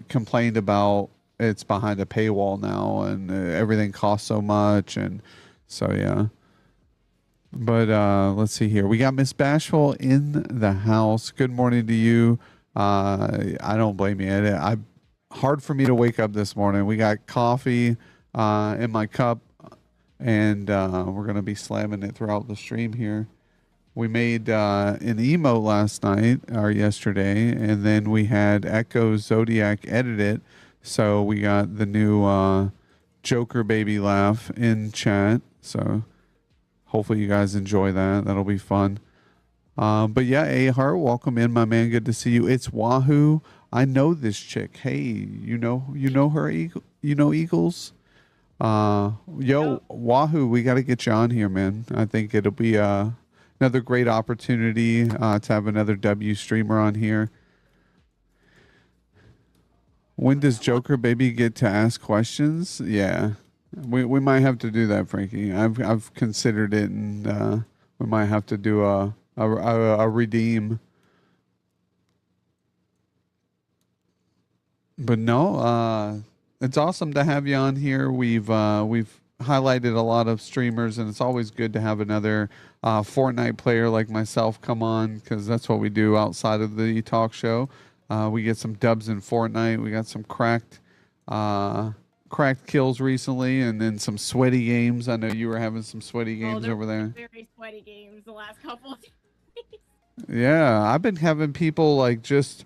complained about it's behind a paywall now, and everything costs so much, and so yeah. But let's see here. We got Miss Bashful in the house. Good morning to you. I don't blame you. Hard for me to wake up this morning. We got coffee in my cup, and we're gonna be slamming it throughout the stream here. We made an emote last night or yesterday, and then we had Echo Zodiac edit it. So we got the new Joker baby laugh in chat. So hopefully you guys enjoy that. That'll be fun. But yeah, Ahart, welcome in, my man. Good to see you. It's Wahoo. I know this chick. Hey, you know her, Eagles? Yo, Wahoo, we got to get you on here, man. I think it'll be another great opportunity to have another W streamer on here. When does Joker baby get to ask questions? Yeah, we might have to do that, Frankie. I've considered it, and we might have to do a redeem. But no, it's awesome to have you on here. We've highlighted a lot of streamers, and it's always good to have another Fortnite player like myself come on, because that's what we do outside of the talk show. We get some dubs in Fortnite. We got some cracked kills recently, and then some sweaty games. I know you were having some sweaty games over there. Very sweaty games the last couple of days. Yeah, I've been having people like just,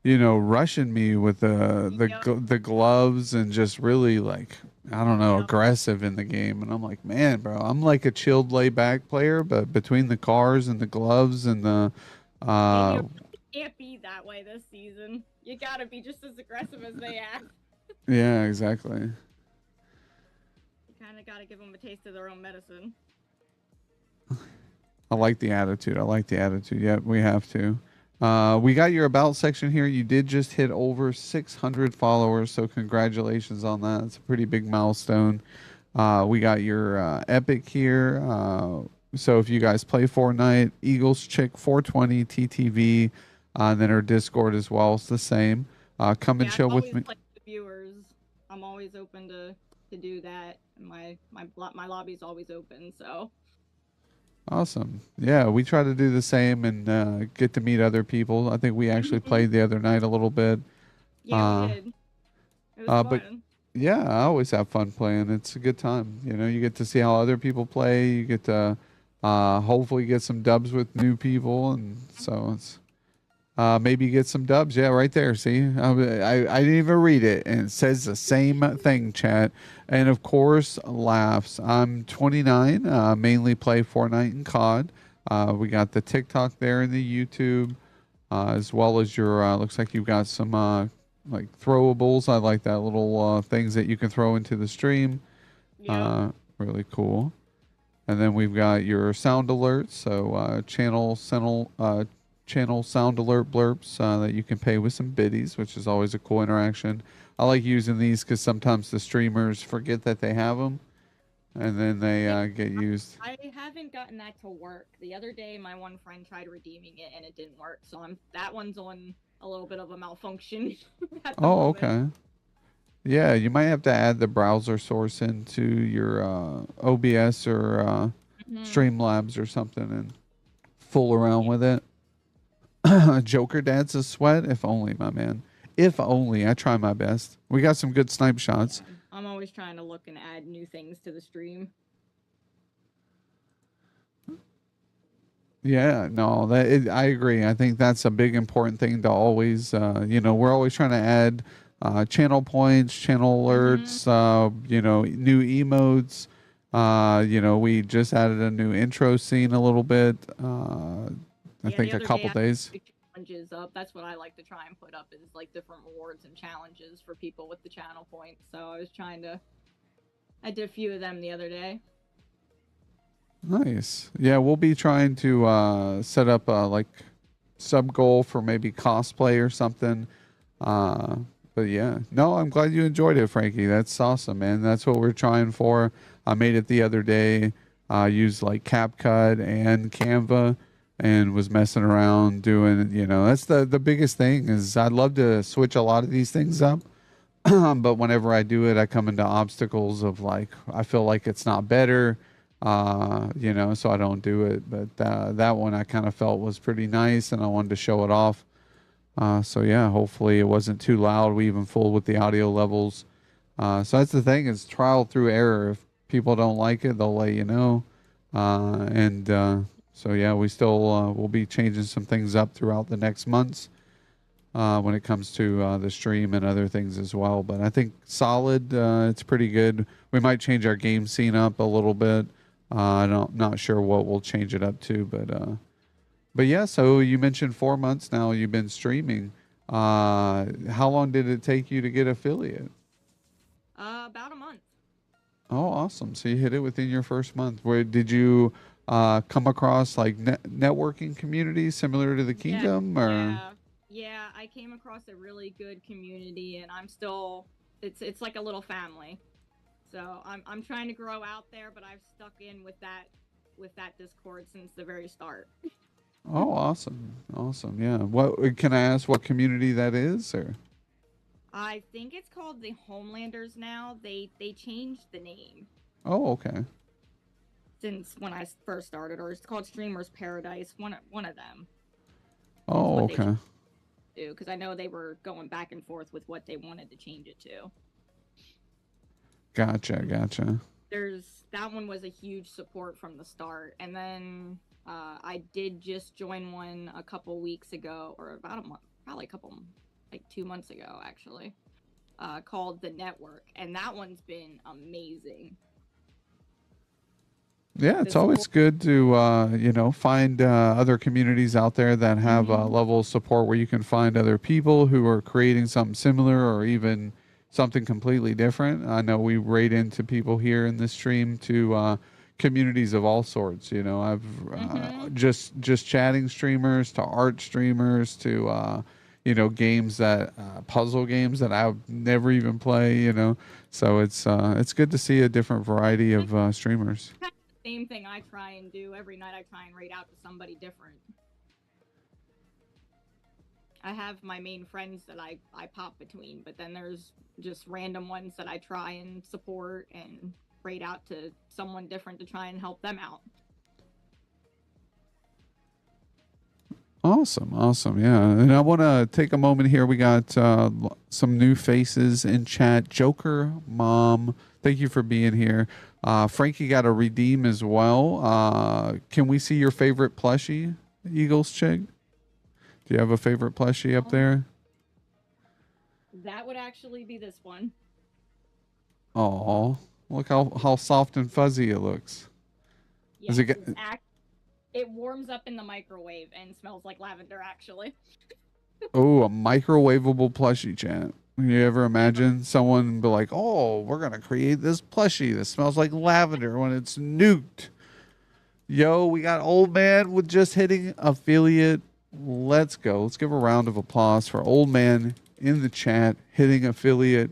rushing me with the gloves, and just really, like, I don't know, aggressive in the game. And I'm like, man, bro, I'm like a chilled, laid back player, but between the cars and the gloves and the You can't be that way this season. You gotta be just as aggressive as they act. yeah, exactly. You kind of gotta give them a taste of their own medicine. I like the attitude. Yeah, we have to. We got your about section here. You did just hit over 600 followers, so congratulations on that. It's a pretty big milestone. We got your epic here. So if you guys play Fortnite, Eagles Chick 420 TTV, and then our Discord as well. It's the same. Come and chill with me. Like the viewers, I'm always open to do that. My lobby's always open, so. Awesome. Yeah, we try to do the same and get to meet other people. I think we actually played the other night a little bit. Yeah, we did. It was fun. But yeah, I always have fun playing. It's a good time. You get to see how other people play. You get to hopefully get some dubs with new people, and so it's maybe get some dubs. Yeah, right there. See, I didn't even read it, and it says the same thing, chat. And of course, laughs. I'm 29. Mainly play Fortnite and COD. We got the TikTok there and the YouTube, as well as your. Looks like you've got some like throwables. I like that little things that you can throw into the stream. Yeah. Really cool. And then we've got your sound alerts. So channel sound alert blurps that you can pay with some biddies, which is always a cool interaction. I like using these because sometimes the streamers forget that they have them, and then they get used. I haven't gotten that to work. The other day, my one friend tried redeeming it, and it didn't work. So that one's on a little bit of a malfunction. Oh, okay. Yeah, you might have to add the browser source into your OBS or Streamlabs or something and fool around with it. Jokerdads a sweat? If only, my man. If only. I try my best. We got some good snipe shots. I'm always trying to look and add new things to the stream. Yeah, no, I agree. I think that's a big important thing to always, we're always trying to add channel points, channel alerts, new emotes. We just added a new intro scene a little bit. I think a couple days. Challenges up. That's what I like to try and put up is like different rewards and challenges for people with the channel points. So I did a few of them the other day. Nice. Yeah, we'll be trying to set up like sub goal for maybe cosplay or something. But yeah, no, I'm glad you enjoyed it, Frankie. That's awesome, man. That's what we're trying for. I made it the other day. I used like CapCut and Canva, and was messing around doing. That's the biggest thing is I'd love to switch a lot of these things up. But whenever I do it, I come into obstacles of like I feel like it's not better, so I don't do it. But that one I kind of felt was pretty nice, and I wanted to show it off. So yeah, hopefully it wasn't too loud. We even fooled with the audio levels. So that's the thing is trial through error. If people don't like it, they'll let you know. So yeah, we still will be changing some things up throughout the next months when it comes to the stream and other things as well. But I think solid. It's pretty good. We might change our game scene up a little bit. Not sure what we'll change it up to, but yeah. So you mentioned 4 months now you've been streaming. How long did it take you to get affiliate? About a month. Oh, awesome. So you hit it within your first month. Where did you come across like networking communities similar to the Kingdom or? Yeah, I came across a really good community, and I'm still. It's like a little family. So I'm trying to grow out there, but I've stuck in with that Discord since the very start. Oh, awesome. Awesome. Yeah. What can I ask what community that is or? I think it's called the Homelanders now. They changed the name Oh, okay. since when I first started, or it's called Streamers Paradise. One of them. Oh, okay. Because I know they were going back and forth with what they wanted to change it to. Gotcha. That one was a huge support from the start, and then I did just join one a couple weeks ago, or about a month, probably 2 months ago actually, called The Network, and that one's been amazing. Yeah, it's always good to find other communities out there that have a level of support where you can find other people who are creating something similar or even something completely different. I know we rate into people here in this stream to communities of all sorts. I've just chatting streamers to art streamers to games that puzzle games that I've never even play. So it's good to see a different variety of streamers. Same thing I try and do every night. I try and rate out to somebody different. I have my main friends that I pop between, but then there's just random ones that I try and support and rate out to someone different to try and help them out. Awesome. Yeah. And I want to take a moment here. We got some new faces in chat. Joker Mom, thank you for being here. Frankie got a redeem as well. Can we see your favorite plushie, Eagles Chick? Do you have a favorite plushie up there? That would actually be this one. Oh, look how soft and fuzzy it looks. Yes, it warms up in the microwave and smells like lavender, actually. Oh, a microwavable plushie, chat. You ever imagine someone be like, oh, we're going to create this plushie that smells like lavender when it's nuked? Yo, we got Old Man with just hitting affiliate. Let's go. Let's give a round of applause for Old Man in the chat hitting affiliate.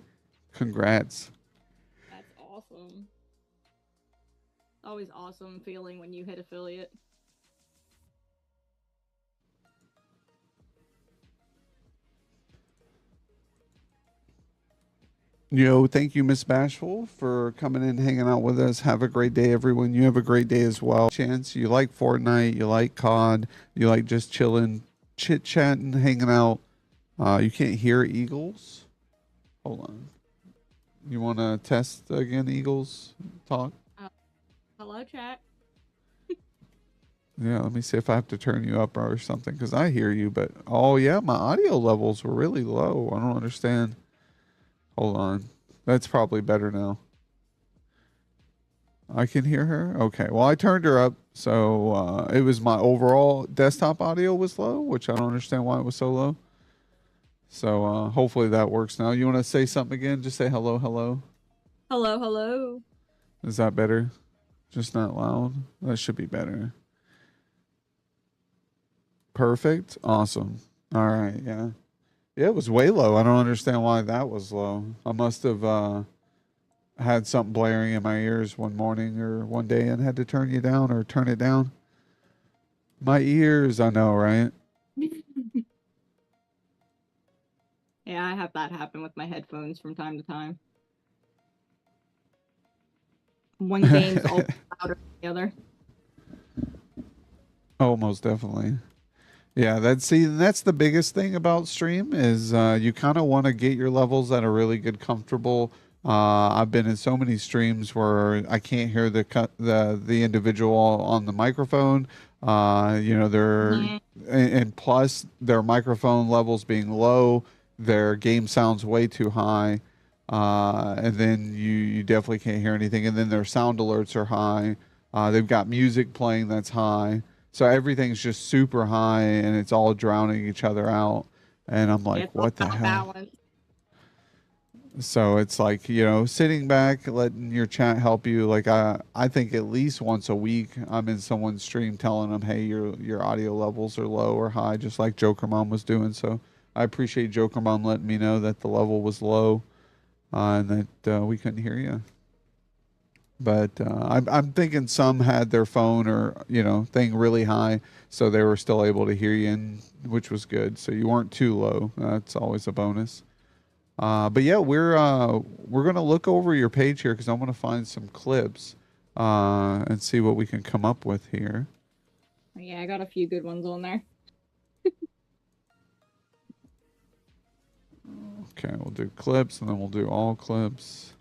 Congrats. That's awesome. Always awesome feeling when you hit affiliate. Yo, thank you, Miss Bashful, for coming in and hanging out with us. Have a great day, everyone. You have a great day as well. Chance, you like Fortnite, you like COD, you like just chilling, chit-chatting, hanging out. You can't hear Eagles? Hold on. You want to test again, Eagles? Talk? Hello, chat. Yeah, let me see if I have to turn you up or something, because I hear you, but... Oh, yeah, my audio levels were really low. I don't understand. Hold on. That's probably better now. I can hear her? Okay. Well, I turned her up, so it was my overall desktop audio was low, which I don't understand why it was so low. So hopefully that works now. You want to say something again? Just say hello, hello. Hello. Is that better? Just not loud? That should be better. Perfect. Awesome. All right. Yeah. Yeah, it was way low. I don't understand why that was low. I must have had something blaring in my ears one morning or one day and had to turn you down or turn it down. My ears, I know, right? Yeah, I have that happen with my headphones from time to time. One game's all louder than the other. Oh, most definitely. Yeah, that's the biggest thing about stream is you kind of want to get your levels at a really good, comfortable. I've been in so many streams where I can't hear the individual on the microphone. You know, and plus their microphone levels being low, their game sounds way too high, and then you definitely can't hear anything. And then their sound alerts are high. They've got music playing that's high. So everything's just super high and it's all drowning each other out. And I'm like, what the hell? Balance. So it's like, you know, sitting back, letting your chat help you. Like I think at least once a week I'm in someone's stream telling them, hey, your audio levels are low or high, just like Joker Mom was doing. So I appreciate Joker Mom letting me know that the level was low and that we couldn't hear you. But I'm thinking some had their phone or thing really high, so they were still able to hear you, which was good. So you weren't too low. That's always a bonus. But yeah, we're gonna look over your page here because I want to find some clips and see what we can come up with here. Yeah, I got a few good ones on there. Okay, we'll do clips and then we'll do all clips.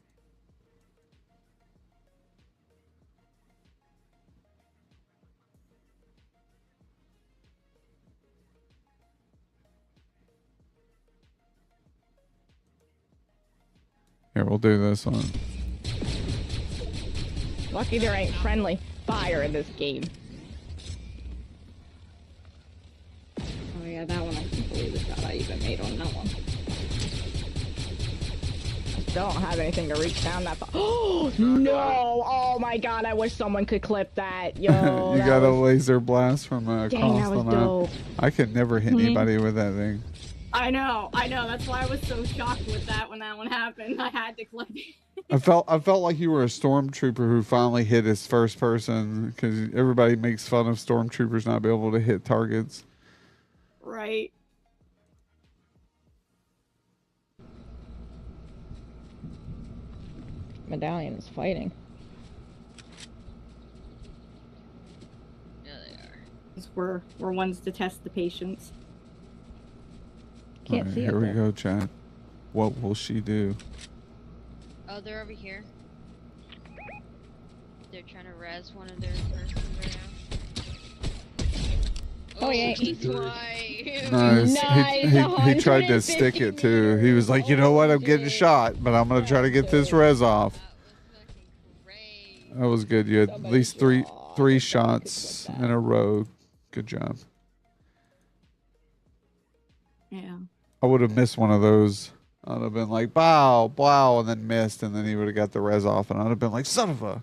Here, we'll do this one. Lucky there ain't friendly fire in this game. Oh yeah, that one I can't believe the shot I even made on that one. I still don't have anything to reach down that far. Oh no! Oh my god, I wish someone could clip that. Yo, You got a laser blast from across that was the map. dope. I could never hit anybody with that thing. I know. That's why I was so shocked with that when that one happened. I had to clip it. I felt like you were a stormtrooper who finally hit his first person because everybody makes fun of stormtroopers not being able to hit targets. Right. Medallion is fighting. Yeah, they are. We're ones to test the patience. Can't see it. Here we go, chat. What will she do? Oh, they're over here. They're trying to res one of their persons right now. Oh, yeah. Nice. Nice. He tried to stick it too. He was like, you know what? I'm getting shot, but I'm gonna try to get this res off. That was good. You had at least three shots in a row. Good job. Yeah. I would have missed one of those. I'd have been like, bow, and then missed, and then he would have got the res off, and I'd have been like, son of a.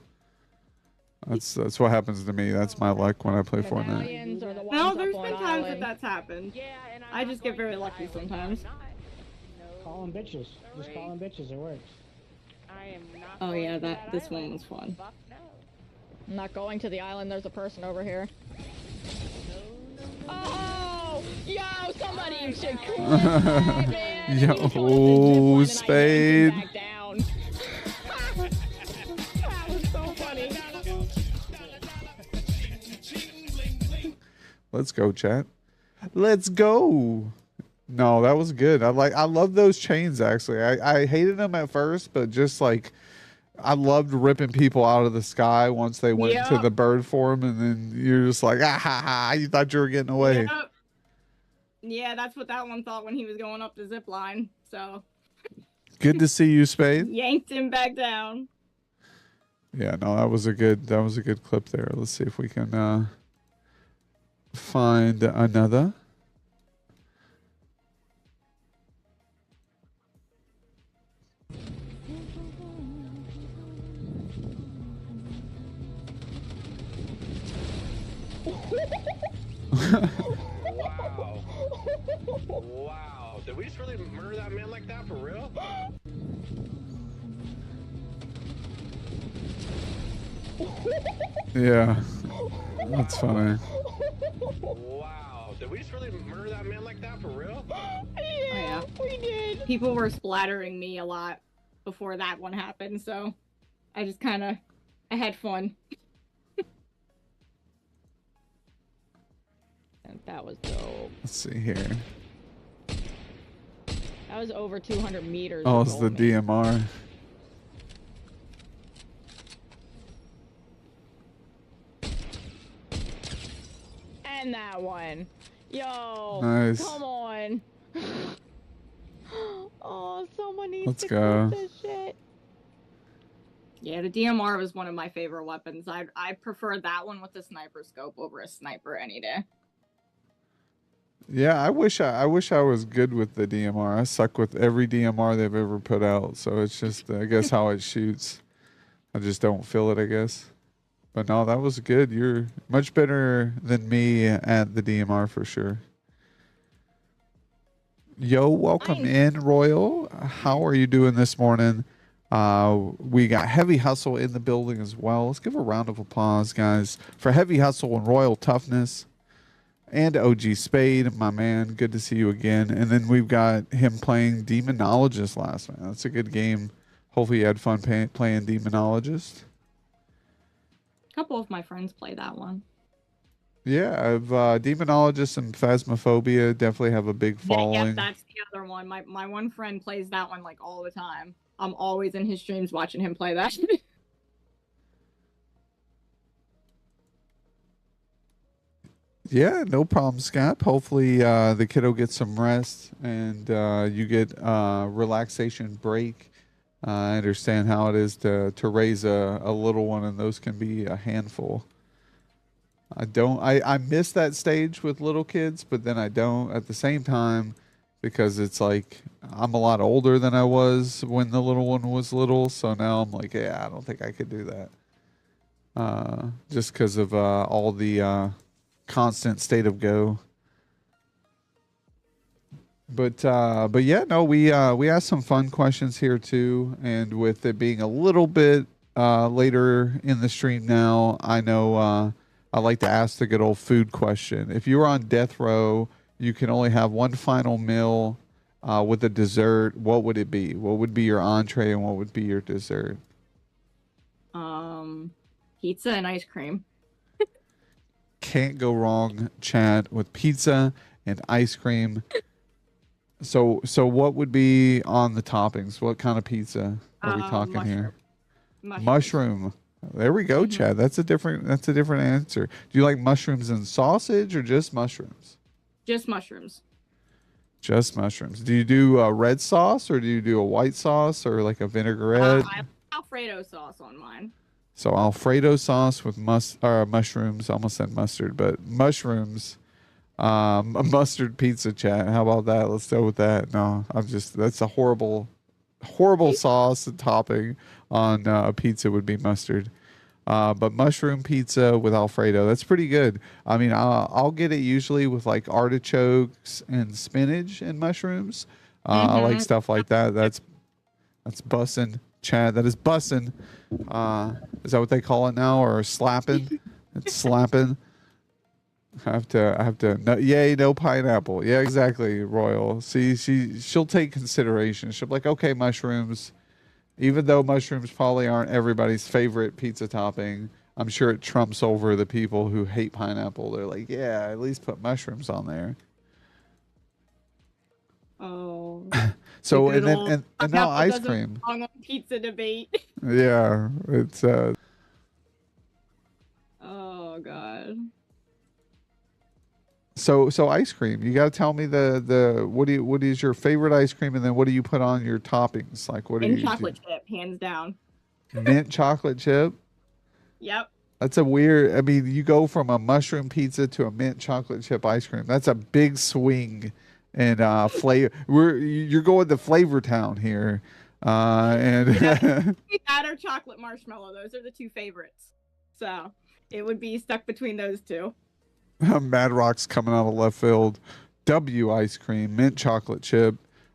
That's what happens to me. That's my luck when I play Fortnite. No, there's been times that's happened. I just get very lucky sometimes. Call them bitches. Just call them bitches. It works. Oh yeah, this one was fun. I'm not going to the island. There's a person over here. Oh, yo, somebody should quit that, man. Yo, Spade. That was so funny. Let's go, chat. Let's go. No, that was good. I love those chains actually. I hated them at first, but just like I loved ripping people out of the sky once they went to the bird form, and then you're just like, ah ha ha, you thought you were getting away. Yep. Yeah, that's what that one thought when he was going up the zip line. So Good to see you, Spade. yanked him back down. Yeah, no, that was a good clip there. Let's see if we can find another. Wow. Wow. Wow, did we just really murder that man like that for real? Yeah, that's funny. Wow, did we just really murder that man like that for real? Yeah, we did. People were splattering me a lot before that one happened, so I just I had fun. And that was dope. Let's see here. That was over 200 meters. Oh, it's the DMR. And that one. Yo. Nice. Come on. Oh, someone needs Let's to go. clip this shit. Yeah, the DMR was one of my favorite weapons. I prefer that one with the sniper scope over a sniper any day. Yeah, I wish I was good with the DMR. I suck with every DMR they've ever put out, so it's just I guess how it shoots. I just don't feel it, I guess. But no, that was good. You're much better than me at the DMR for sure. Yo, welcome in, Royal. How are you doing this morning? We got Heavy Hustle in the building as well. Let's give a round of applause, guys, for Heavy Hustle and Royal Toughness. And OG Spade, my man. Good to see you again. And then we've got him playing Demonologist last night. That's a good game. Hopefully you had fun playing Demonologist. A couple of my friends play that one. Yeah, I've Demonologist and Phasmophobia definitely have a big following. Yeah, that's the other one. My one friend plays that one like all the time. I'm always in his streams watching him play that. Yeah, no problem, Scap. Hopefully the kiddo gets some rest and you get relaxation break. I understand how it is to raise a little one, and those can be a handful. I miss that stage with little kids, but then I don't at the same time because it's like I'm a lot older than I was when the little one was little. So now I'm like, yeah, I don't think I could do that. Just because of all the constant state of go. But yeah, no, we asked some fun questions here too, and with it being a little bit later in the stream now, I know I like to ask the good old food question. If you were on death row, you can only have one final meal with a dessert. What would it be? What would be your entree and what would be your dessert? Pizza and ice cream. Can't go wrong, Chad, with pizza and ice cream. So what would be on the toppings? What kind of pizza are we talking Mushroom. here? Mushrooms. Mushroom. There we go, Chad. That's a different answer. Do you like mushrooms and sausage or just mushrooms? Just mushrooms. Just mushrooms. Do you do a red sauce or do you do a white sauce or like a vinaigrette? I have Alfredo sauce on mine. So Alfredo sauce with mushrooms. I almost said mustard, but mushrooms. A mustard pizza, chat. How about that? Let's go with that. No, that's a horrible sauce and topping on a pizza would be mustard. But mushroom pizza with Alfredo, that's pretty good. I mean, I'll get it usually with like artichokes and spinach and mushrooms. I like stuff like that. That's bussin', Chad. That is bussin'. Is that what they call it now, or slapping? It's slapping. I have to. No, yay, no pineapple. Yeah, exactly. Royal. See, she'll take consideration. She'll be like, okay, mushrooms. Even though mushrooms probably aren't everybody's favorite pizza topping, I'm sure it trumps over the people who hate pineapple. They're like, yeah, at least put mushrooms on there. Oh. So and now ice cream. On pizza debate. Yeah, it's Oh god. So ice cream. You got to tell me the what is your favorite ice cream, and then what do you put on your toppings? Like what do you chocolate chip, hands down. Mint chocolate chip. Yep. That's a weird. I mean, you go from a mushroom pizza to a mint chocolate chip ice cream. That's a big swing, and flavor. You're going to Flavor Town here, and That or chocolate marshmallow. Those are the two favorites. So it would be stuck between those two. Mad Rock's coming out of left field. W ice cream, mint chocolate chip.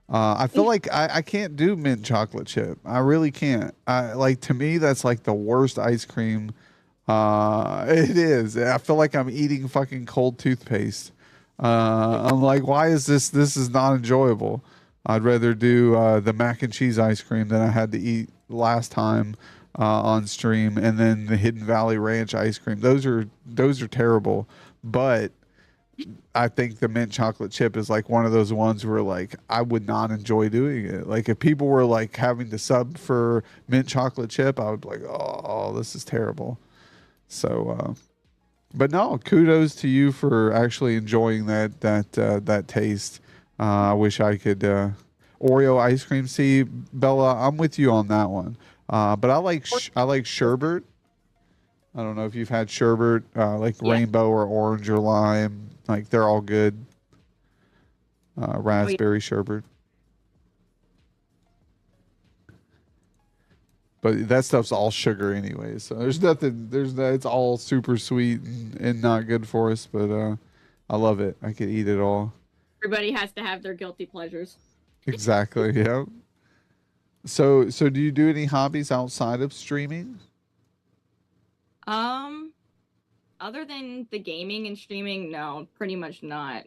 I feel like I can't do mint chocolate chip. I really can't. To me, that's like the worst ice cream. It is. I feel like I'm eating fucking cold toothpaste. I'm like, why is this? This is not enjoyable. I'd rather do the mac and cheese ice cream that I had to eat last time on stream, and then the Hidden Valley Ranch ice cream. Those are terrible. But I think the mint chocolate chip is like one of those ones where like I would not enjoy doing it. Like if people were like having to sub for mint chocolate chip, I would be like, oh, this is terrible. So, but no, kudos to you for actually enjoying that taste. I wish I could Oreo ice cream. See, Bella, I'm with you on that one. But I like sherbet. I don't know if you've had sherbet, like rainbow or orange or lime. Like they're all good. Raspberry sherbet. But that stuff's all sugar anyway, so there's nothing. It's all super sweet and not good for us. But I love it. I could eat it all. Everybody has to have their guilty pleasures. Exactly. Yeah. So do you do any hobbies outside of streaming? Other than the gaming and streaming, no, pretty much not.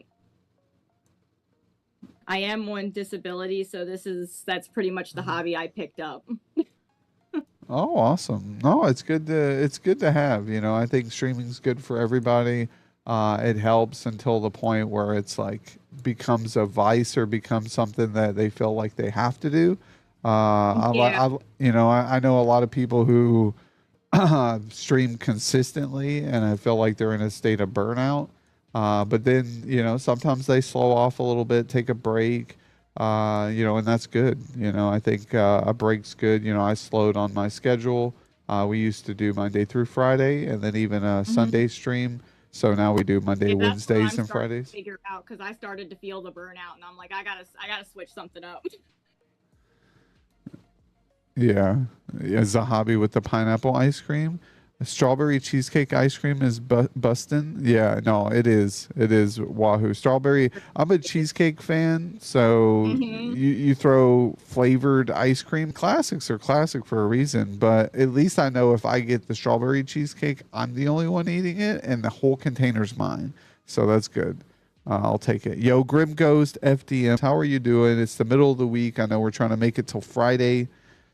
I am on disability, so that's pretty much the hobby I picked up. Oh, awesome. No, it's good to have, I think streaming's good for everybody. It helps until the point where it's like becomes a vice or becomes something that they feel like they have to do. I know a lot of people who stream consistently, and I feel like they're in a state of burnout. But then, sometimes they slow off a little bit, take a break, and that's good. I think a break's good. I slowed on my schedule. We used to do Monday through Friday, and then even a Sunday stream. So now we do Monday, Wednesdays, and Fridays. Figure out because I started to feel the burnout, and I'm like, I gotta switch something up. Yeah, as a hobby with the pineapple ice cream. Strawberry cheesecake ice cream is bustin'. Yeah, no, it is. It is wahoo. Strawberry. I'm a cheesecake fan, so you throw flavored ice cream. Classics are classic for a reason, but at least I know if I get the strawberry cheesecake, I'm the only one eating it, and the whole container's mine. So that's good. I'll take it. Yo, Grim Ghost, FDM. How are you doing? It's the middle of the week. I know we're trying to make it till Friday,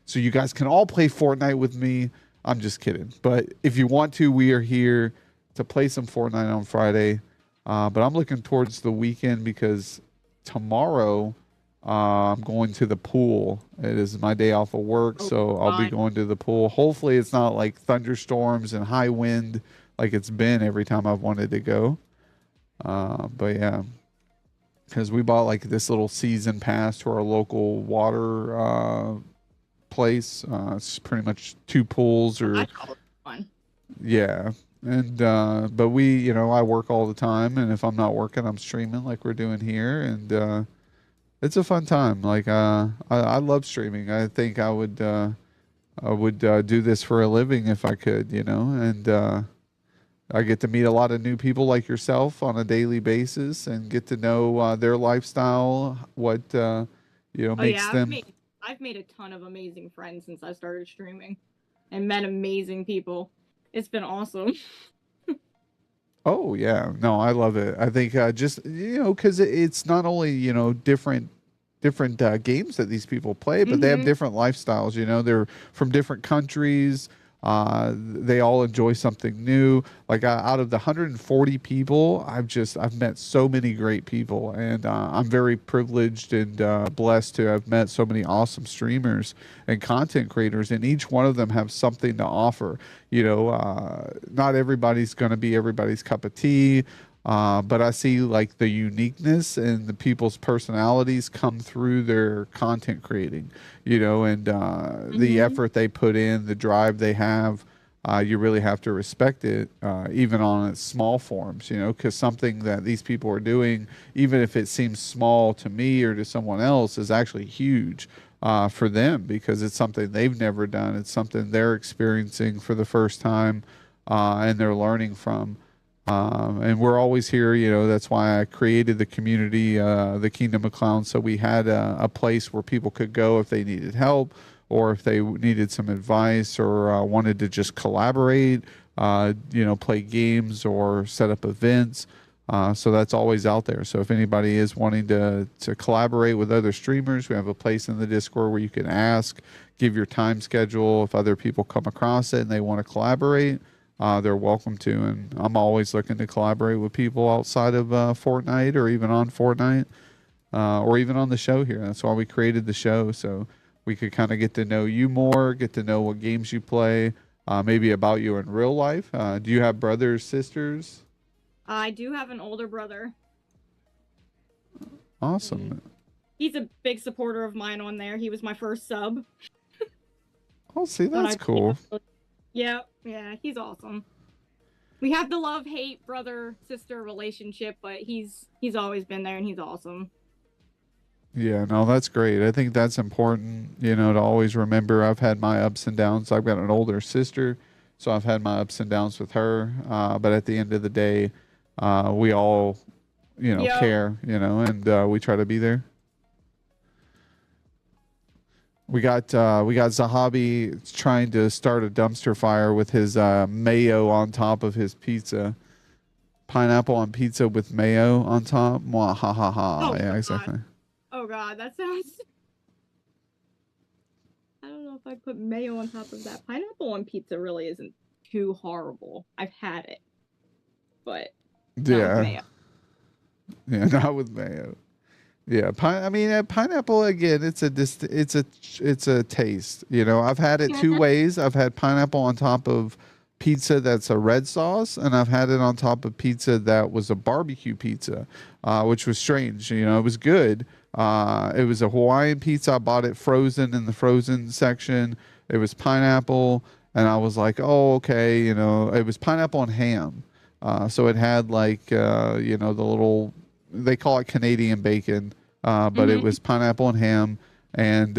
so you guys can all play Fortnite with me. I'm just kidding. But if you want to, we are here to play some Fortnite on Friday. But I'm looking towards the weekend because tomorrow I'm going to the pool. It is my day off of work, so I'll be going to the pool. Hopefully it's not like thunderstorms and high wind like it's been every time I've wanted to go. But yeah, because we bought like this little season pass to our local water place. It's pretty much two pools or fun. Yeah. And but we, I work all the time, and if I'm not working, I'm streaming like we're doing here, and it's a fun time. Like I love streaming. I think I would do this for a living if I could, and I get to meet a lot of new people like yourself on a daily basis and get to know their lifestyle, what makes them. I've made a ton of amazing friends since I started streaming and met amazing people. It's been awesome. Oh, yeah. No, I love it. I think just, because it's not only, different games that these people play, but they have different lifestyles. They're from different countries. They all enjoy something new. Like out of the 140 people, I've met so many great people, and I'm very privileged and blessed to have met so many awesome streamers and content creators, and each one of them have something to offer. Not everybody's going to be everybody's cup of tea. But I see like the uniqueness and the people's personalities come through their content creating, and the effort they put in, the drive they have. You really have to respect it, even on its small forms, because something that these people are doing, even if it seems small to me or to someone else, is actually huge for them because it's something they've never done. It's something they're experiencing for the first time, and they're learning from. And we're always here. That's why I created the community, the Kingdom of Clowns, so we had a place where people could go if they needed help, or if they needed some advice, or wanted to just collaborate, play games or set up events. So that's always out there. So if anybody is wanting to collaborate with other streamers, we have a place in the Discord where you can ask, give your time schedule. If other people come across it and they want to collaborate, they're welcome to. And I'm always looking to collaborate with people outside of Fortnite, or even on Fortnite, or even on the show here. That's why we created the show, so we could kind of get to know you more, get to know what games you play, maybe about you in real life. Do you have brothers, sisters? I do have an older brother. Awesome. He's a big supporter of mine on there. He was my first sub. Oh, see, that's cool. Yeah, he's awesome. We have the love-hate brother-sister relationship, but he's always been there and he's awesome. Yeah, no, that's great. I think that's important, to always remember. I've had my ups and downs. I've got an older sister, so I've had my ups and downs with her. But at the end of the day, we all, care, and we try to be there. We got Zahabi trying to start a dumpster fire with his mayo on top of his pizza. Pineapple on pizza with mayo on top. Mwah, ha ha ha. Oh, yeah, God. exactly. Oh god, that sounds... I don't know if I put mayo on top of that. Pineapple on pizza really isn't too horrible. I've had it, but not with mayo. Yeah, not with mayo. Yeah, pineapple again. It's a taste. I've had it two ways. I've had pineapple on top of pizza that's a red sauce, and I've had it on top of pizza that was a barbecue pizza, which was strange. It was good. It was a Hawaiian pizza. I bought it frozen in the frozen section. It was pineapple, and I was like, oh, okay. It was pineapple and ham. So it had the little, they call it Canadian bacon, but it was pineapple and ham. And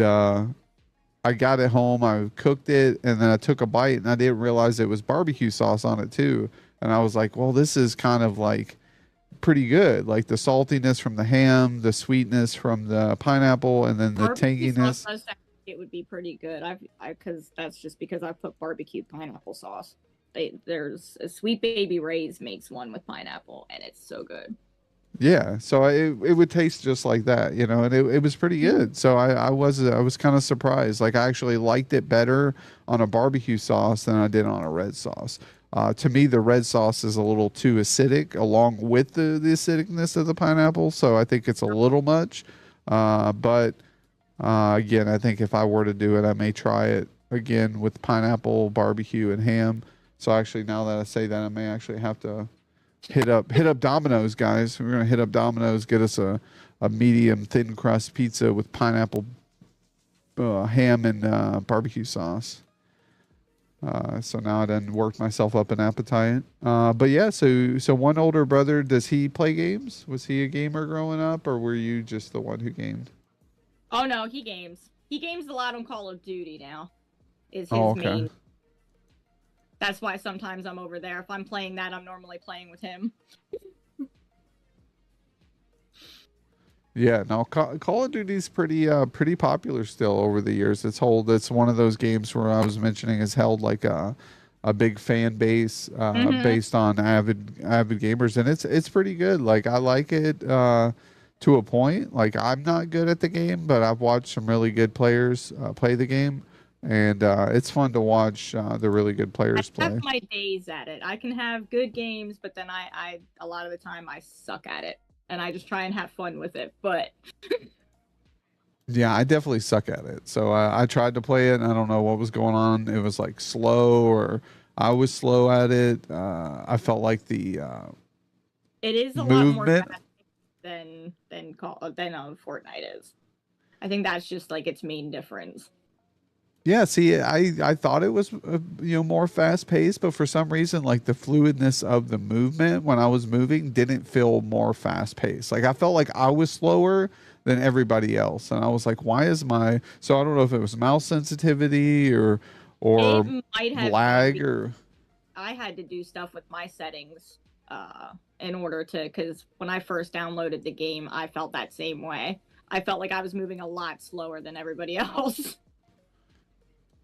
I got it home, I cooked it, and then I took a bite, and I didn't realize it was barbecue sauce on it too. And I was like, well, this is kind of like pretty good. Like the saltiness from the ham, the sweetness from the pineapple, and then the Barbecue tanginess. sauce does sound like it would be pretty good. Because that's just because I put barbecue pineapple sauce. There's a Sweet Baby Ray's makes one with pineapple, and it's so good. Yeah, so it would taste just like that, and it was pretty good. So I was kind of surprised. Like I actually liked it better on a barbecue sauce than I did on a red sauce. To me, the red sauce is a little too acidic, along with the acidicness of the pineapple. So I think it's a little much. But again, I think if I were to do it, I may try it again with pineapple, barbecue, and ham. So actually, now that I say that, I may actually have to hit up Domino's, guys. We're gonna hit up Domino's, get us a medium thin crust pizza with pineapple, ham, and barbecue sauce. So now I done worked myself up an appetite. But yeah, so one older brother, does he play games? Was he a gamer growing up, or were you just the one who gamed? Oh no, he games. He games a lot on Call of Duty now. Is his okay. main. That's why sometimes I'm over there. If I'm playing that, I'm normally playing with him. Yeah, no, Call of Duty's pretty popular still over the years. It's one of those games where I was mentioning has held like a big fan base based on avid gamers, and it's pretty good. Like I like it to a point. Like I'm not good at the game, but I've watched some really good players play the game. And it's fun to watch the really good players play. I have my days at it. I can have good games, but then I a lot of the time I suck at it, and I just try and have fun with it. But yeah, I definitely suck at it. So I tried to play it, and I don't know what was going on. It was like slow, or I was slow at it. I felt like the it is a movement. lot more fast than Fortnite is. I think that's just like its main difference. Yeah, see, I thought it was more fast paced, but for some reason, like the fluidness of the movement when I was moving didn't feel more fast paced. Like I felt like I was slower than everybody else, and I was like, why is my? So I don't know if it was mouse sensitivity or It might have lag or. I had to do stuff with my settings in order to, because when I first downloaded the game, I felt that same way. I felt like I was moving a lot slower than everybody else.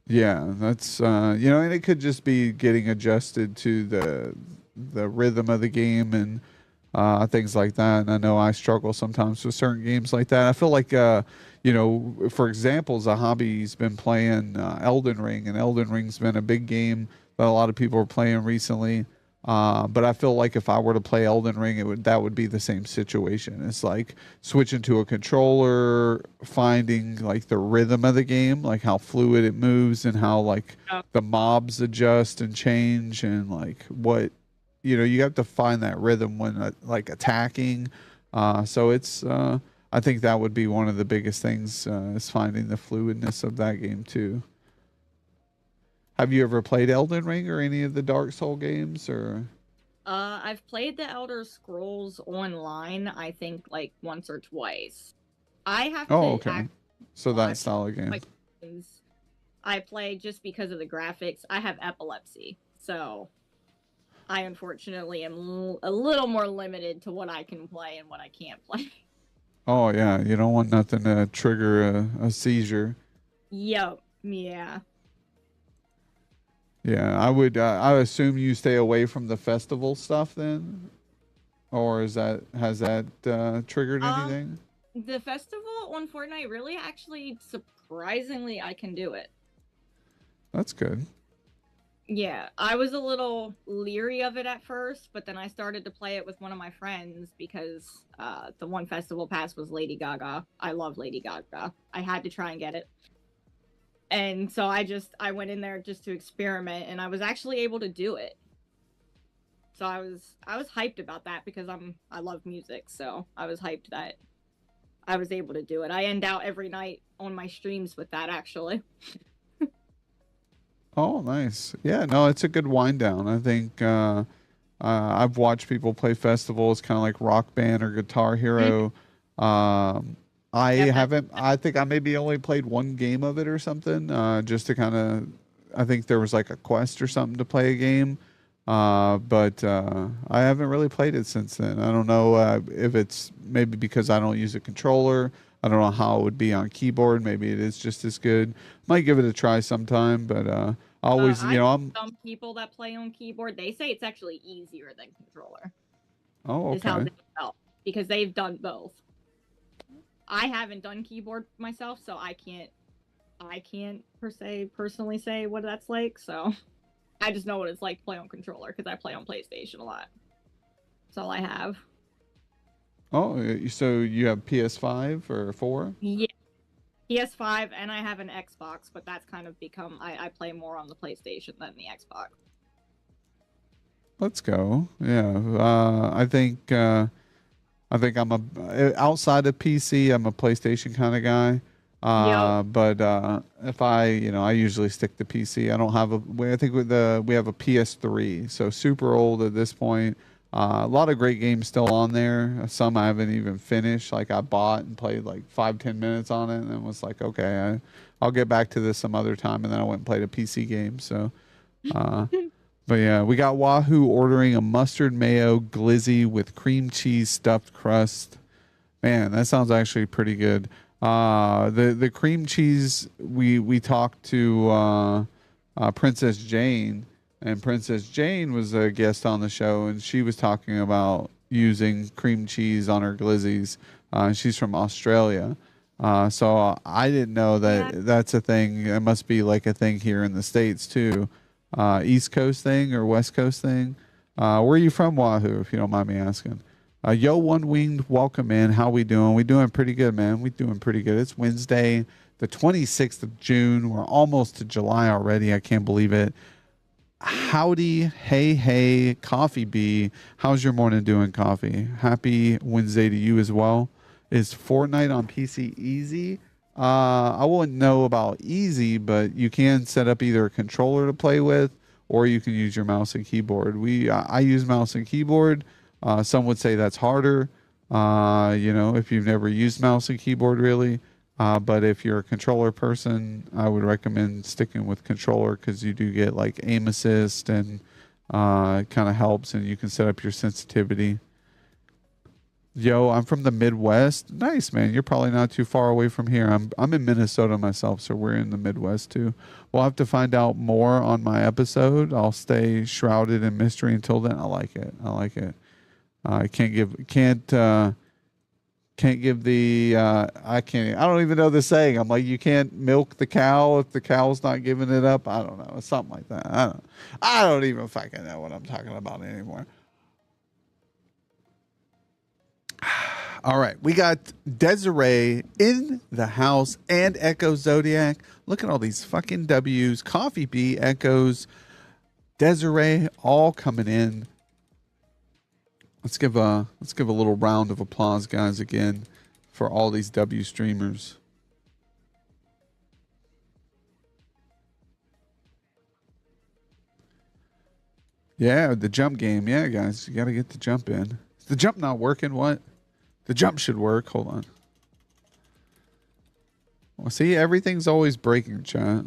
Yeah, that's and it could just be getting adjusted to the rhythm of the game and things like that. And I know I struggle sometimes with certain games like that. I feel like for example, Zahabi's been playing Elden Ring, and Elden Ring's been a big game that a lot of people are playing recently. But I feel like if I were to play Elden Ring, that would be the same situation. It's like switching to a controller, finding like the rhythm of the game, like how fluid it moves and how like the mobs adjust and change, and like what you have to find that rhythm when like attacking. So it's I think that would be one of the biggest things is finding the fluidness of that game too. Have you ever played Elden Ring or any of the Dark Soul games or? I've played the Elder Scrolls Online, I think like once or twice. I have to Okay. So that style of game. like I play just because of the graphics. I have epilepsy, so I unfortunately am a little more limited to what I can play and what I can't play. Oh yeah, you don't want nothing to trigger a seizure. Yep. Yeah. Yeah, I assume you stay away from the festival stuff then, or has that triggered anything? The festival on Fortnite really actually surprisingly I can do it. That's good. Yeah, I was a little leery of it at first, but then I started to play it with one of my friends because the one festival pass was Lady Gaga. I love Lady Gaga. I had to try and get it. And so I went in there just to experiment, and I was actually able to do it. So I was hyped about that because I love music, so I was hyped that I was able to do it. I end out every night on my streams with that actually. Oh, nice. Yeah, no, it's a good wind down. I think I've watched people play festivals, kind of like Rock Band or Guitar Hero. I haven't. I think I maybe only played one game of it or something, just to kind of. I think there was like a quest or something to play a game, but I haven't really played it since then. I don't know if it's maybe because I don't use a controller. I don't know how it would be on keyboard. Maybe it is just as good. Might give it a try sometime, but always, I'm. Some people that play on keyboard, they say it's actually easier than controller. Oh, Is how okay. they felt because they've done both. I haven't done keyboard myself, so I can't per se personally say what that's like. So I just know what it's like to play on controller because I play on PlayStation a lot. That's all I have. Oh, so you have PS5 or 4? Yeah, PS5, and I have an Xbox, but that's kind of become I play more on the PlayStation than the Xbox. Let's go. Yeah, I think I'm outside of PC. I'm a PlayStation kind of guy. But if I usually stick to PC. I don't have I think we have a PS3, so super old at this point. A lot of great games still on there. Some I haven't even finished. Like I bought and played like 5-10 minutes on it, and then was like, okay, I'll get back to this some other time. And then I went and played a PC game. So, but yeah, we got Wahoo ordering a mustard mayo glizzy with cream cheese stuffed crust. Man, that sounds actually pretty good. The cream cheese we talked to Princess Jane, and Princess Jane was a guest on the show, and she was talking about using cream cheese on her glizzies. She's from Australia, so I didn't know that that's a thing. It must be like a thing here in the States too. East Coast thing or West Coast thing. Where are you from, Wahoo? If you don't mind me asking. Yo, One Winged, welcome in. How we doing? We doing pretty good, man. We doing pretty good. It's Wednesday, the 26th of June. We're almost to July already. I can't believe it. Howdy, hey, Coffee Bee. How's your morning doing, Coffee? Happy Wednesday to you as well. Is Fortnite on PC easy? I wouldn't know about easy, but you can set up either a controller to play with, or you can use your mouse and keyboard. I use mouse and keyboard. Some would say that's harder, if you've never used mouse and keyboard really. But if you're a controller person, I would recommend sticking with controller because you do get like aim assist and It kind of helps, and you can set up your sensitivity. Yo, I'm from the Midwest. Nice, man. You're probably not too far away from here. I'm in Minnesota myself, so we're in the Midwest too. We'll have to find out more on my episode. I'll stay shrouded in mystery until then. I like it. I like it. I can't give the I don't even know the saying. I'm like, you can't milk the cow if the cow's not giving it up. I don't know. It's something like that. I don't even fucking know what I'm talking about anymore. All right, we got Desiree in the house and Echo Zodiac. Look at all these fucking W's. Coffee Bee, Echoes, Desiree, all coming in. Let's give a little round of applause, guys, again for all these W streamers. Yeah, the jump game. Yeah, guys, you got to get the jump in. Is the jump not working? What? The jump should work. Hold on. Well, see, everything's always breaking, chat.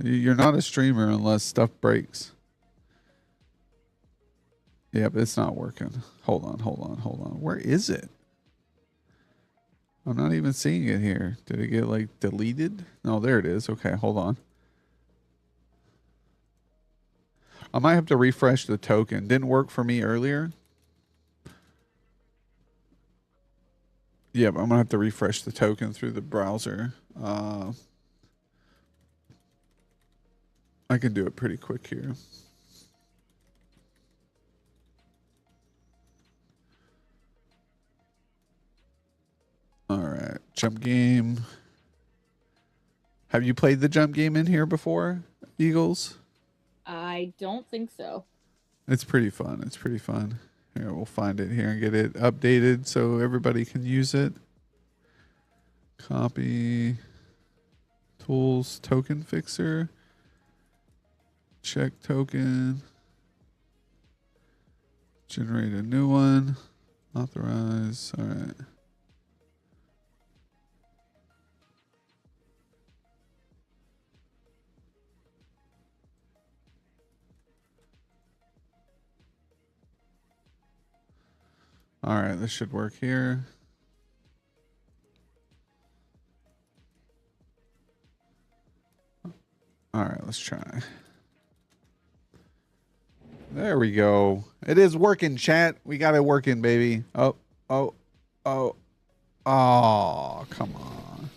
You're not a streamer unless stuff breaks. Yeah, but it's not working. Hold on. Where is it? I'm not even seeing it here. Did it get like deleted? No, there it is. Okay, hold on. I might have to refresh the token. Didn't work for me earlier. Yeah, but I'm gonna have to refresh the token through the browser. I can do it pretty quick here. All right, jump game. Have you played the jump game in here before, Eagles? I don't think so. It's pretty fun. It's pretty fun. Here, we'll find it here and get it updated so everybody can use it. Copy. Tools, token fixer. Check token. Generate a new one. Authorize. All right. All right, this should work here. All right, let's try. There we go. It is working, chat. We got it working, baby. Oh, come on.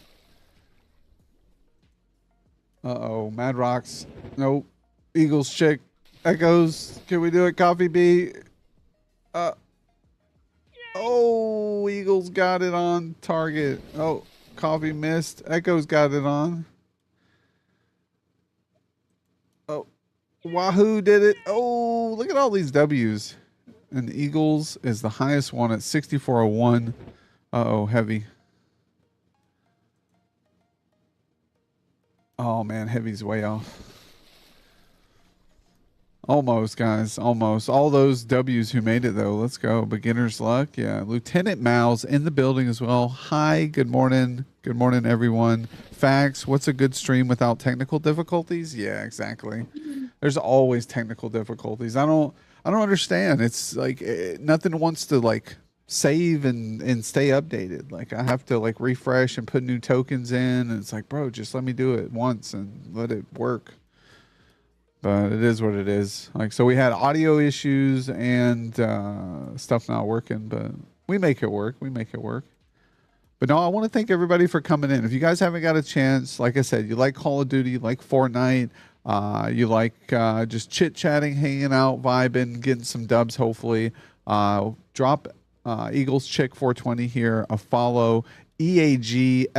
Uh-oh, Mad Rocks. Nope. Eagles chick. Echoes. Can we do it, Coffee Bee? Oh, Eagles got it on target. Oh, Coffee missed. Echoes got it on. Oh, Wahoo did it. Oh, look at all these W's. And Eagles is the highest one at 6401. Uh-oh, heavy. Oh, man, heavy's way off. Almost, guys. Almost. All those W's who made it, though. Let's go. Beginner's luck. Yeah. Lieutenant Mal's in the building as well. Hi. Good morning. Good morning, everyone. Facts. What's a good stream without technical difficulties? Yeah, exactly. There's always technical difficulties. I don't understand. It's like nothing wants to like save and stay updated. Like I have to like refresh and put new tokens in. And it's like, bro, just let me do it once and let it work. But it is what it is. Like, so we had audio issues and stuff not working, but we make it work. But no, I want to thank everybody for coming in. If you guys haven't got a chance, like I said, you like Call of Duty, you like Fortnite, you like just chit-chatting, hanging out, vibing, getting some dubs, hopefully, drop Eagles Chick 420 here, a follow, EAGLESCHIK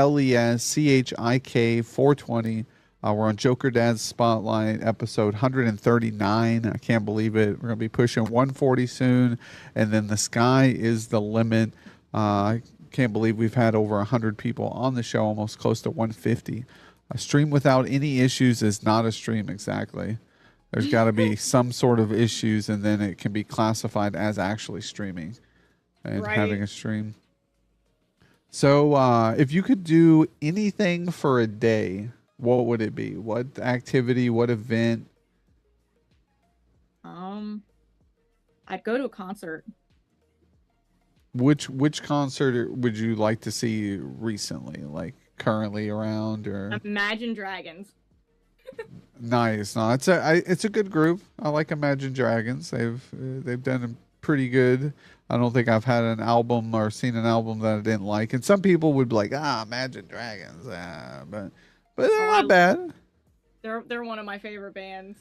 420. We're on Jokerdads Spotlight, episode 139. I can't believe it. We're going to be pushing 140 soon, and then the sky is the limit. I can't believe we've had over 100 people on the show, almost close to 150. A stream without any issues is not a stream, exactly. There's got to be some sort of issues, and then it can be classified as actually streaming and having a stream. So if you could do anything for a day, what would it be? What activity? What event? I I'd go to a concert. Which concert would you like to see recently, like currently around or? Imagine Dragons. Nice. No, it's a good group. I like Imagine Dragons. They've done pretty good. I don't think I've had an album or seen an album that I didn't like. And some people would be like, Imagine Dragons, but they're not bad. They're one of my favorite bands.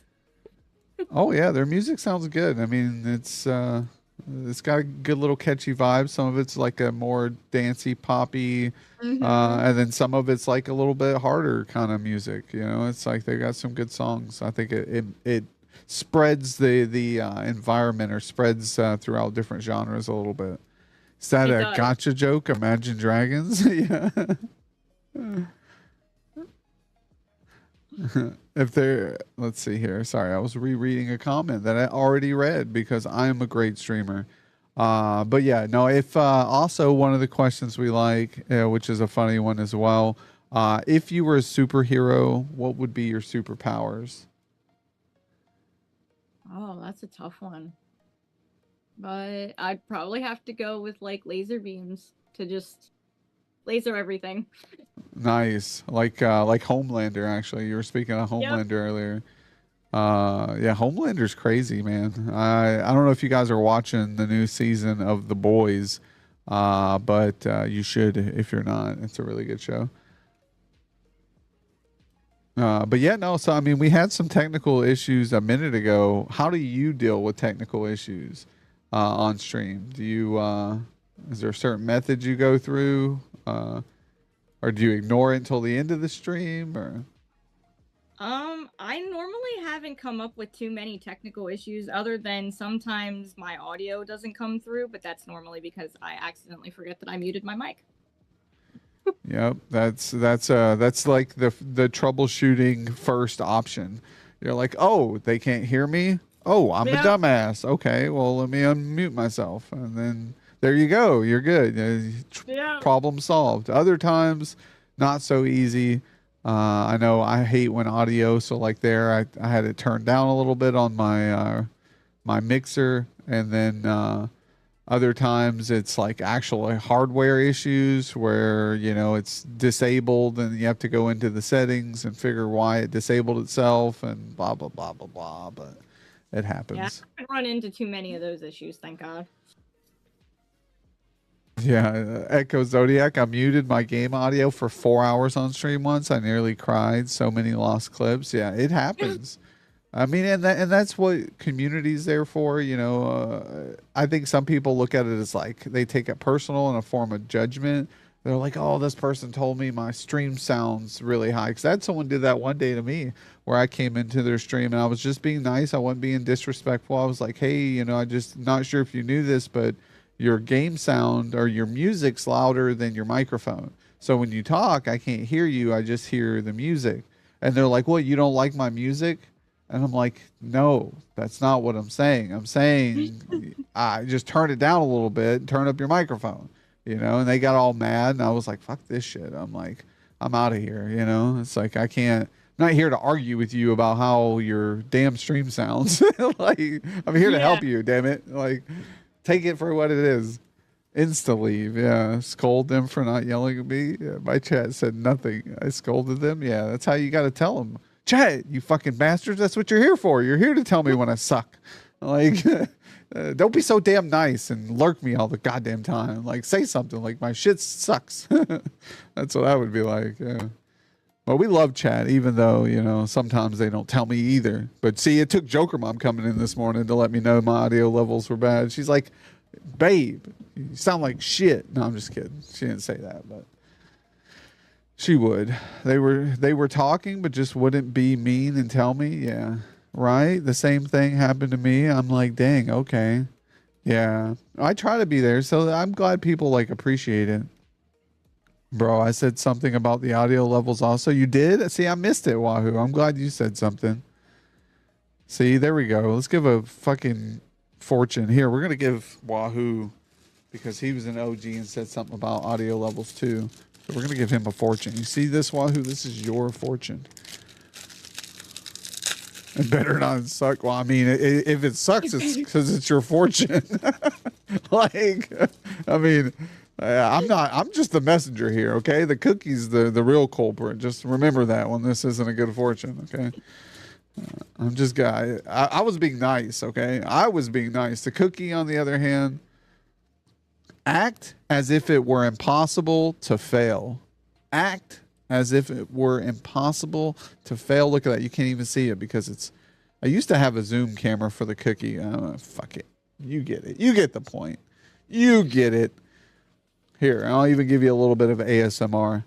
Oh yeah, their music sounds good. I mean, it's got a good little catchy vibe. Some of it's like a more dancey, poppy, and then some of it's like a little bit harder kind of music. You know, it's like they got some good songs. I think it spreads the environment or spreads throughout different genres a little bit. Is that a gotcha joke? Imagine Dragons? Yeah. If they're, let's see here. Sorry, I was rereading a comment that I already read because I'm a great streamer. But yeah, no, if also one of the questions we like, which is a funny one as well. If you were a superhero, what would be your superpowers? Oh, that's a tough one. But I'd probably have to go with like laser beams to just laser everything. Nice. Like Homelander, actually. You were speaking of Homelander earlier. Yeah, Homelander's crazy, man. I don't know if you guys are watching the new season of The Boys, but you should if you're not. It's a really good show. But yeah, no, so I mean, we had some technical issues a minute ago. How do you deal with technical issues on stream? Do you is there a certain method you go through? Or do you ignore it until the end of the stream or? I normally haven't come up with too many technical issues other than sometimes my audio doesn't come through, but that's normally because I accidentally forget that I muted my mic. Yep, that's like the troubleshooting first option. You're like, oh, they can't hear me. Oh, I'm a dumbass. Okay, well, let me unmute myself, and then there you go. You're good. Problem solved. Other times, not so easy. I know I hate when audio. So like there, I had it turned down a little bit on my my mixer, and then other times it's like actual hardware issues where it's disabled, and you have to go into the settings and figure why it disabled itself, and blah blah blah blah blah. But it happens. Yeah, I haven't run into too many of those issues, thank God. Yeah, Echo Zodiac. I muted my game audio for 4 hours on stream once. I nearly cried. So many lost clips. Yeah, it happens. I mean, and that's what community's there for. I think some people look at it as like they take it personal and a form of judgment. They're like, "Oh, this person told me my stream sounds really high." Because I had someone did that one day to me, where I came into their stream and I was just being nice. I wasn't being disrespectful. I was like, "Hey, I just not sure if you knew this, but your game sound or your music's louder than your microphone. So when you talk, I can't hear you. I just hear the music." And they're like, "What, you don't like my music?" And I'm like, "No, that's not what I'm saying. I'm saying I just turn it down a little bit and turn up your microphone, And they got all mad. And I was like, "Fuck this shit." I'm like, I'm out of here. It's like, I'm not here to argue with you about how your damn stream sounds. Like, I'm here to help you, damn it. Like, take it for what it is. Insta leave. Yeah. Scold them for not yelling at me. Yeah, my chat said nothing. I scolded them. Yeah. That's how you got to tell them. Chat, you fucking bastards. That's what you're here for. You're here to tell me when I suck. Like, don't be so damn nice and lurk me all the goddamn time. Like, say something like my shit sucks. That's what I would be like. Yeah. Well, we love chat, even though, sometimes they don't tell me either. But see, it took Joker Mom coming in this morning to let me know my audio levels were bad. She's like, "Babe, you sound like shit." No, I'm just kidding. She didn't say that, but she would. They were talking, but just wouldn't be mean and tell me. Yeah, right? The same thing happened to me. I'm like, dang, okay. Yeah, I try to be there, so I'm glad people, appreciate it. Bro, I said something about the audio levels also. You did? See, I missed it, Wahoo. I'm glad you said something. See, there we go. Let's give a fucking fortune. Here, we're going to give Wahoo, because he was an OG and said something about audio levels too. So we're going to give him a fortune. You see this, Wahoo? This is your fortune. It better not suck. Well, I mean, if it sucks, it's because it's your fortune. Like, I mean, I'm not. I'm just the messenger here. Okay, the cookie's the real culprit. Just remember that when this isn't a good fortune. Okay. I'm just guy. I was being nice. Okay, I was being nice. The cookie, on the other hand, act as if it were impossible to fail. Act as if it were impossible to fail. Look at that. You can't even see it because it's. I used to have a zoom camera for the cookie. Fuck it. You get it. You get the point. You get it. Here, I'll even give you a little bit of ASMR.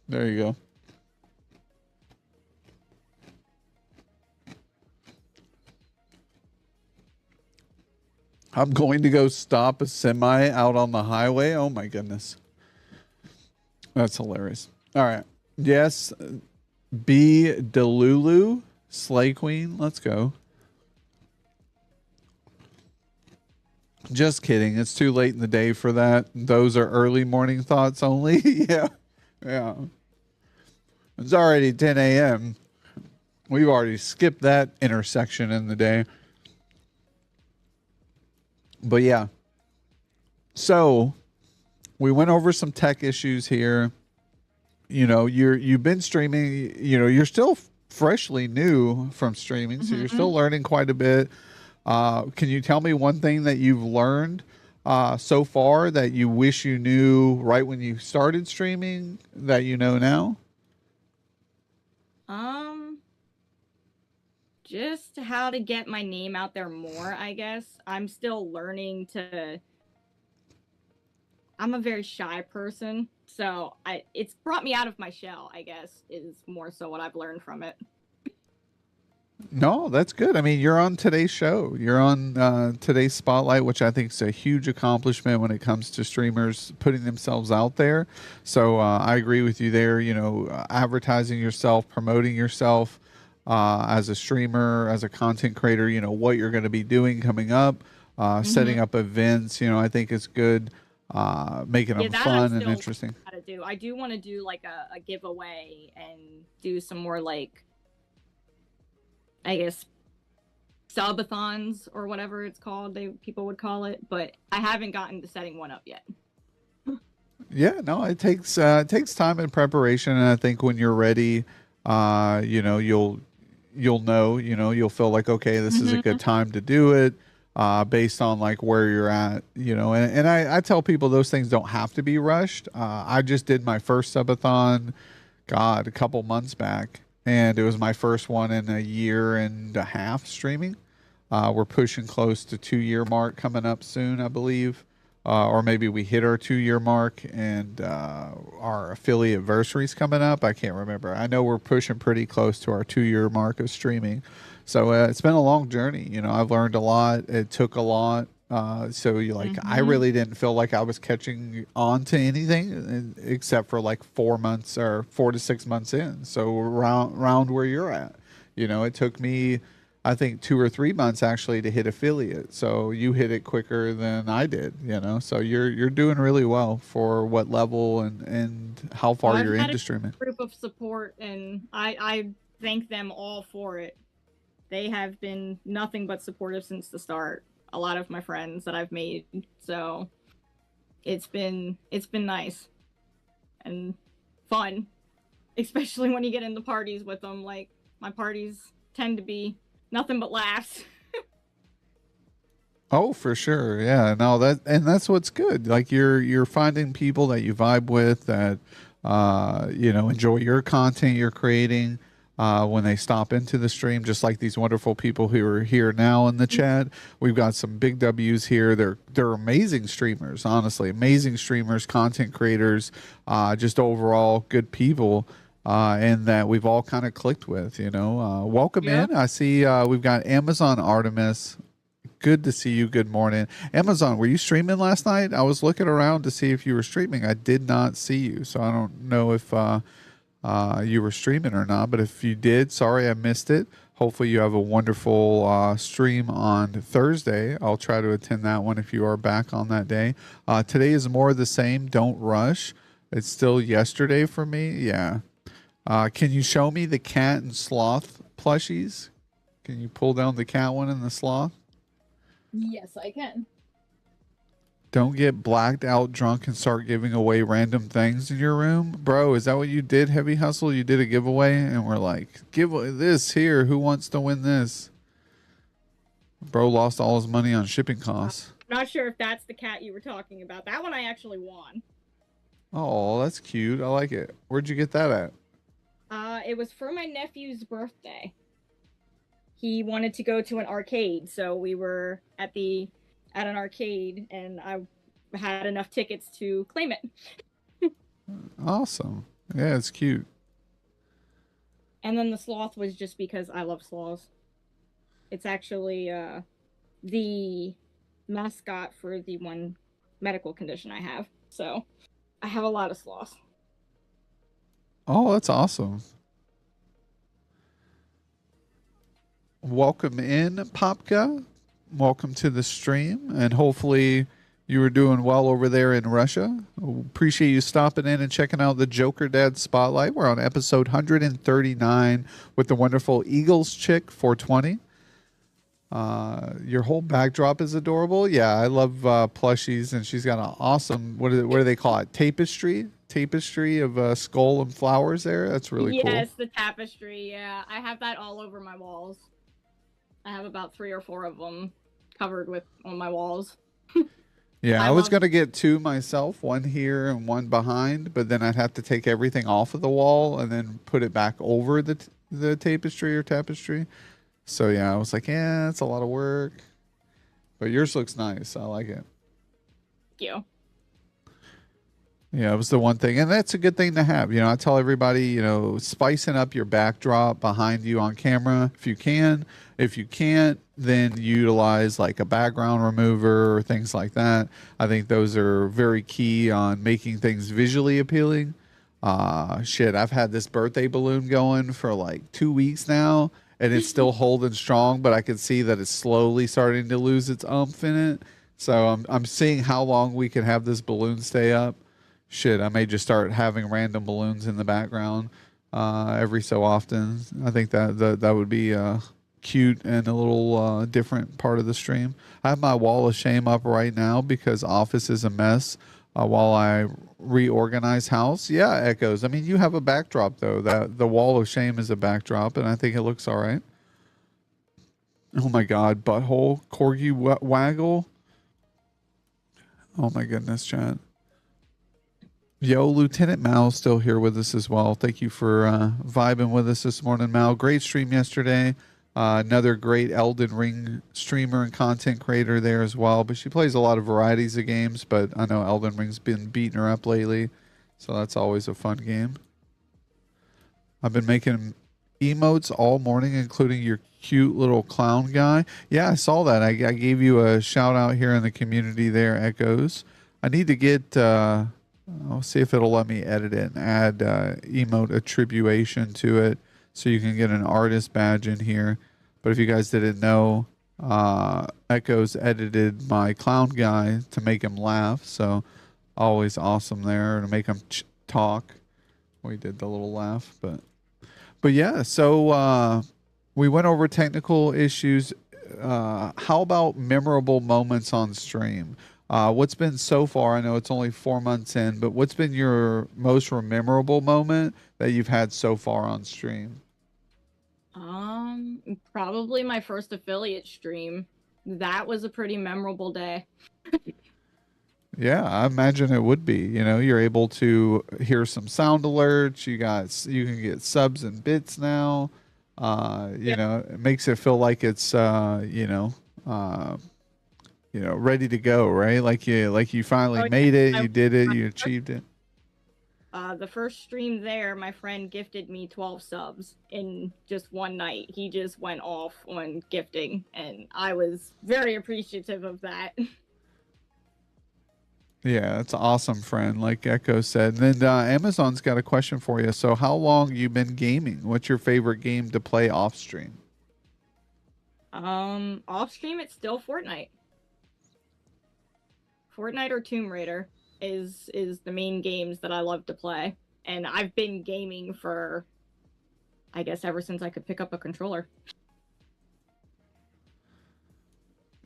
There you go. I'm going to go stop a semi out on the highway. Oh my goodness. That's hilarious. All right. Yes. B. Delulu. Slay Queen. Let's go. Just kidding. It's too late in the day for that. Those are early morning thoughts only. Yeah. Yeah. It's already 10 a.m. We've already skipped that intersection in the day. But yeah. So we went over some tech issues here. You know, you've been streaming, you know, you're still freshly new from streaming, so you're still learning quite a bit. Can you tell me one thing that you've learned so far that you wish you knew right when you started streaming that you know now? Just how to get my name out there more, I guess. I'm still learning to. I'm a very shy person, so it's brought me out of my shell, I guess, is more so what I've learned from it. No, that's good. I mean, you're on today's show. You're on today's spotlight, which I think is a huge accomplishment when it comes to streamers putting themselves out there. So I agree with you there. You know, advertising yourself, promoting yourself as a streamer, as a content creator. You know what you're going to be doing coming up, setting up events. You know, I think it's good, making them fun and interesting. How to do? I do want to do like a giveaway and do some more like, I guess, subathons or whatever it's called. People would call it, but I haven't gotten to setting one up yet. Yeah, no, it takes time and preparation, and I think when you're ready, you know, you'll know, you know, you'll feel like, okay, this is a good time to do it, based on like where you're at, you know, and I tell people those things don't have to be rushed. I just did my first subathon, God, a couple months back. And it was my first one in a year and a half streaming. We're pushing close to 2-year mark coming up soon, I believe. Or maybe we hit our 2-year mark and our affiliate anniversary's coming up. I can't remember. I know we're pushing pretty close to our 2-year mark of streaming. So it's been a long journey. You know, I've learned a lot. It took a lot. So you like, I really didn't feel like I was catching on to anything except for like 4 months or 4 to 6 months in. So around where you're at, you know, it took me, I think 2 or 3 months actually to hit affiliate. So you hit it quicker than I did, you know, so you're doing really well for what level and how far you're into streaming. Group of support, and I thank them all for it. They have been nothing but supportive since the start. A lot of my friends that I've made, so it's been nice and fun, especially when you get into parties with them. Like, my parties tend to be nothing but laughs. Oh, for sure. Yeah, no, that's what's good. Like you're finding people that you vibe with that you know, enjoy your content you're creating. When they stop into the stream, just like these wonderful people who are here now in the chat. We've got some big W's here. They're amazing streamers, honestly, amazing streamers, content creators, just overall good people, and that we've all kind of clicked with, you know. Welcome in. I see we've got Amazon Artemis. Good to see you. Good morning. Amazon, were you streaming last night? I was looking around to see if you were streaming. I did not see you, so I don't know if you were streaming or not, but if you did, sorry I missed it. Hopefully you have a wonderful stream on Thursday. I'll try to attend that one if you are back on that day. Today is more of the same. Don't rush. It's still yesterday for me. Yeah. Can you show me the cat and sloth plushies? Can you pull down the cat one and the sloth? Yes, I can. Don't get blacked out drunk and start giving away random things in your room. Bro, is that what you did, Heavy Hustle? You did a giveaway and we're like, give this here. Who wants to win this? Bro lost all his money on shipping costs. I'm not sure if that's the cat you were talking about. That one I actually won. Oh, that's cute. I like it. Where'd you get that at? It was for my nephew's birthday. He wanted to go to an arcade, so we were at an arcade, and I had enough tickets to claim it. Awesome. Yeah, it's cute. And then the sloth was just because I love sloths. It's actually the mascot for the one medical condition I have. So I have a lot of sloths. Oh, that's awesome. Welcome in, Popka. Welcome to the stream, and hopefully you were doing well over there in Russia. Appreciate you stopping in and checking out the Jokerdads Spotlight. We're on episode 139 with the wonderful Eagles chick 420. Your whole backdrop is adorable. Yeah, I love plushies, and she's got an awesome, what do they call it? Tapestry of skull and flowers there. That's really cool. Yes, the tapestry. Yeah, I have that all over my walls. I have about 3 or 4 of them covered on my walls. Yeah, I was going to get 2 myself, one here and one behind, but then I'd have to take everything off of the wall and then put it back over the tapestry. So yeah, I was like, yeah, it's a lot of work. But yours looks nice. I like it. Thank you. Yeah, it was the one thing. And that's a good thing to have. You know, I tell everybody, spicing up your backdrop behind you on camera if you can. If you can't, then utilize like a background remover or things like that. I think those are very key on making things visually appealing. I've had this birthday balloon going for like 2 weeks now, and it's still holding strong, but I can see that it's slowly starting to lose its oomph in it. So I'm seeing how long we can have this balloon stay up. I may just start having random balloons in the background every so often. I think that would be cute and a little different part of the stream. I have my wall of shame up right now because office is a mess while I reorganize house. Yeah, Echoes. I mean, you have a backdrop though. That the wall of shame is a backdrop, and I think it looks all right. Oh my God, butthole corgi waggle. Oh my goodness, chat. Yo, Lieutenant Mal's still here with us as well. Thank you for vibing with us this morning, Mal. Great stream yesterday. Another great Elden Ring streamer and content creator there as well. But she plays a lot of varieties of games, but I know Elden Ring's been beating her up lately. So that's always a fun game. I've been making emotes all morning, including your cute little clown guy. Yeah, I saw that. I gave you a shout out here in the community there, Echoes. I need to get... I'll see if it'll let me edit it and add emote attribution to it so you can get an artist badge in here. But if you guys didn't know, Echoes edited my clown guy to make him laugh. So always awesome there to make him talk. We did the little laugh. But yeah, so we went over technical issues. How about memorable moments on stream? What's been so far? I know it's only 4 months in, but what's been your most memorable moment that you've had so far on stream? Probably my first affiliate stream. That was a pretty memorable day. Yeah, I imagine it would be. You're able to hear some sound alerts. You can get subs and bits now. It makes it feel like it's ready to go, right? Like you finally made it, you did it, you achieved it. The first stream there, my friend gifted me 12 subs in just one night. He just went off on gifting, and I was very appreciative of that. Yeah, that's awesome, friend. Like Echo said. And then Amazon's got a question for you. So how long you been gaming? What's your favorite game to play off stream? Off stream, it's still Fortnite. Fortnite or Tomb Raider. is the main games that I love to play. And I've been gaming for, I guess, ever since I could pick up a controller.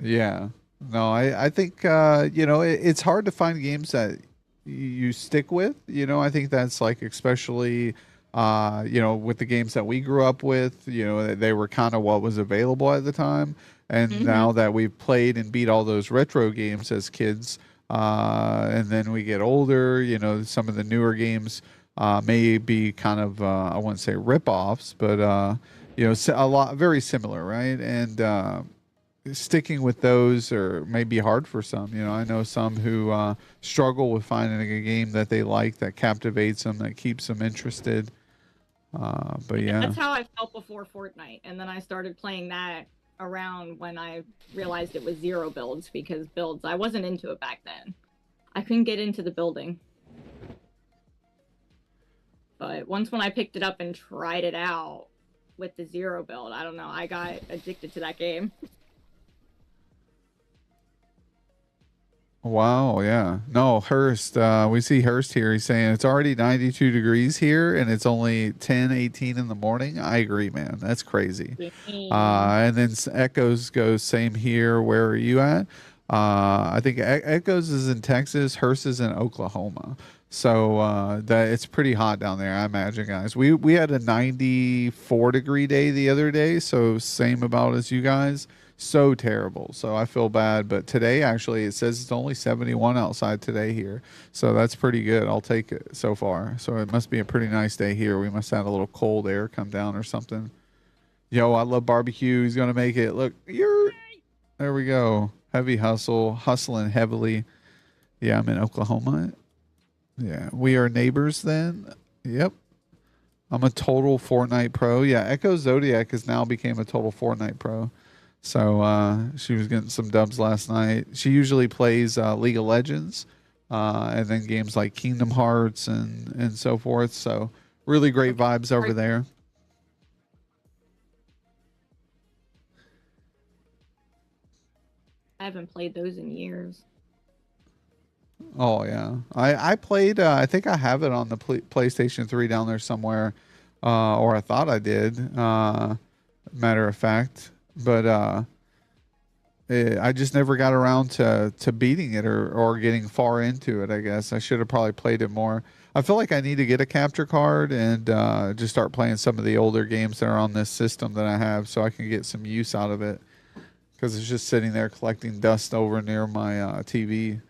Yeah. No, I think it's hard to find games that you stick with. I think that's like especially with the games that we grew up with, they were kind of what was available at the time. And now that we've played and beat all those retro games as kids, and then we get older, some of the newer games may be kind of I wouldn't say rip-offs, but a lot very similar, right? And sticking with those or may be hard for some. I know some who struggle with finding a game that they like, that captivates them, that keeps them interested. But yeah, that's how I felt before Fortnite, and then I started playing that around when I realized it was zero builds, because builds, I wasn't into it back then. I couldn't get into the building. But once when I picked it up and tried it out with the zero build, I don't know, I got addicted to that game. Wow, yeah. No, Hurst, we see Hurst here. He's saying it's already 92 degrees here and it's only 10:18 in the morning. I agree, man. That's crazy. And then Echoes goes, same here. Where are you at? I think Echoes is in Texas. Hurst is in Oklahoma. So that it's pretty hot down there, I imagine, guys. We had a 94-degree day the other day, so same about as you guys. So terrible. So I feel bad. But today, actually, it says it's only 71 outside today here. So that's pretty good. I'll take it so far. So it must be a pretty nice day here. We must have a little cold air come down or something. Yo, I love barbecue. He's going to make it. Look, there we go. Heavy hustle, hustling heavily. Yeah, I'm in Oklahoma. Yeah, we are neighbors then. Yep. I'm a total Fortnite pro. Yeah, Echo Zodiac has now became a total Fortnite pro. So she was getting some dubs last night. She usually plays League of Legends and then games like Kingdom Hearts and so forth. So really great vibes over there. I haven't played those in years. Oh, yeah. I played, I think I have it on the PlayStation 3 down there somewhere, or I thought I did, matter of fact. But I just never got around to beating it or getting far into it, I guess. I should have probably played it more. I feel like I need to get a capture card and just start playing some of the older games that are on this system that I have so I can get some use out of it. Because it's just sitting there collecting dust over near my TV.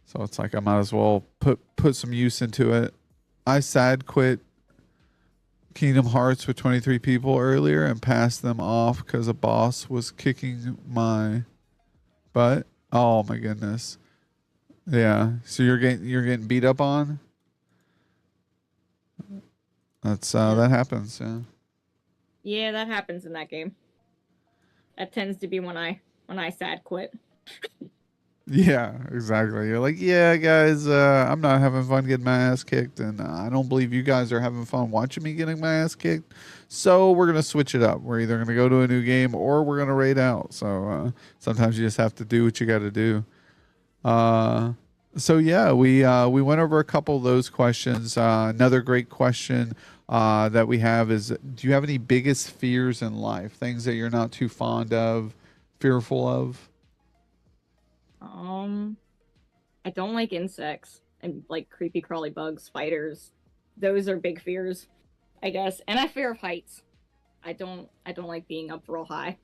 So it's like I might as well put some use into it. I sad quit Kingdom Hearts with 23 people earlier and passed them off because a boss was kicking my butt. Oh my goodness. Yeah. So you're getting beat up on? That's that happens, yeah. Yeah, that happens in that game. That tends to be when I sad quit. Yeah, exactly. You're like, yeah, guys, I'm not having fun getting my ass kicked, and I don't believe you guys are having fun watching me getting my ass kicked. So we're gonna switch it up. We're either gonna go to a new game or we're gonna raid out. So sometimes you just have to do what you got to do. So yeah, we went over a couple of those questions. Another great question that we have is, do you have any biggest fears in life? Things that you're not too fond of, fearful of? I don't like insects and like creepy crawly bugs, spiders. Those are big fears, I guess. And I fear of heights. I don't like being up real high.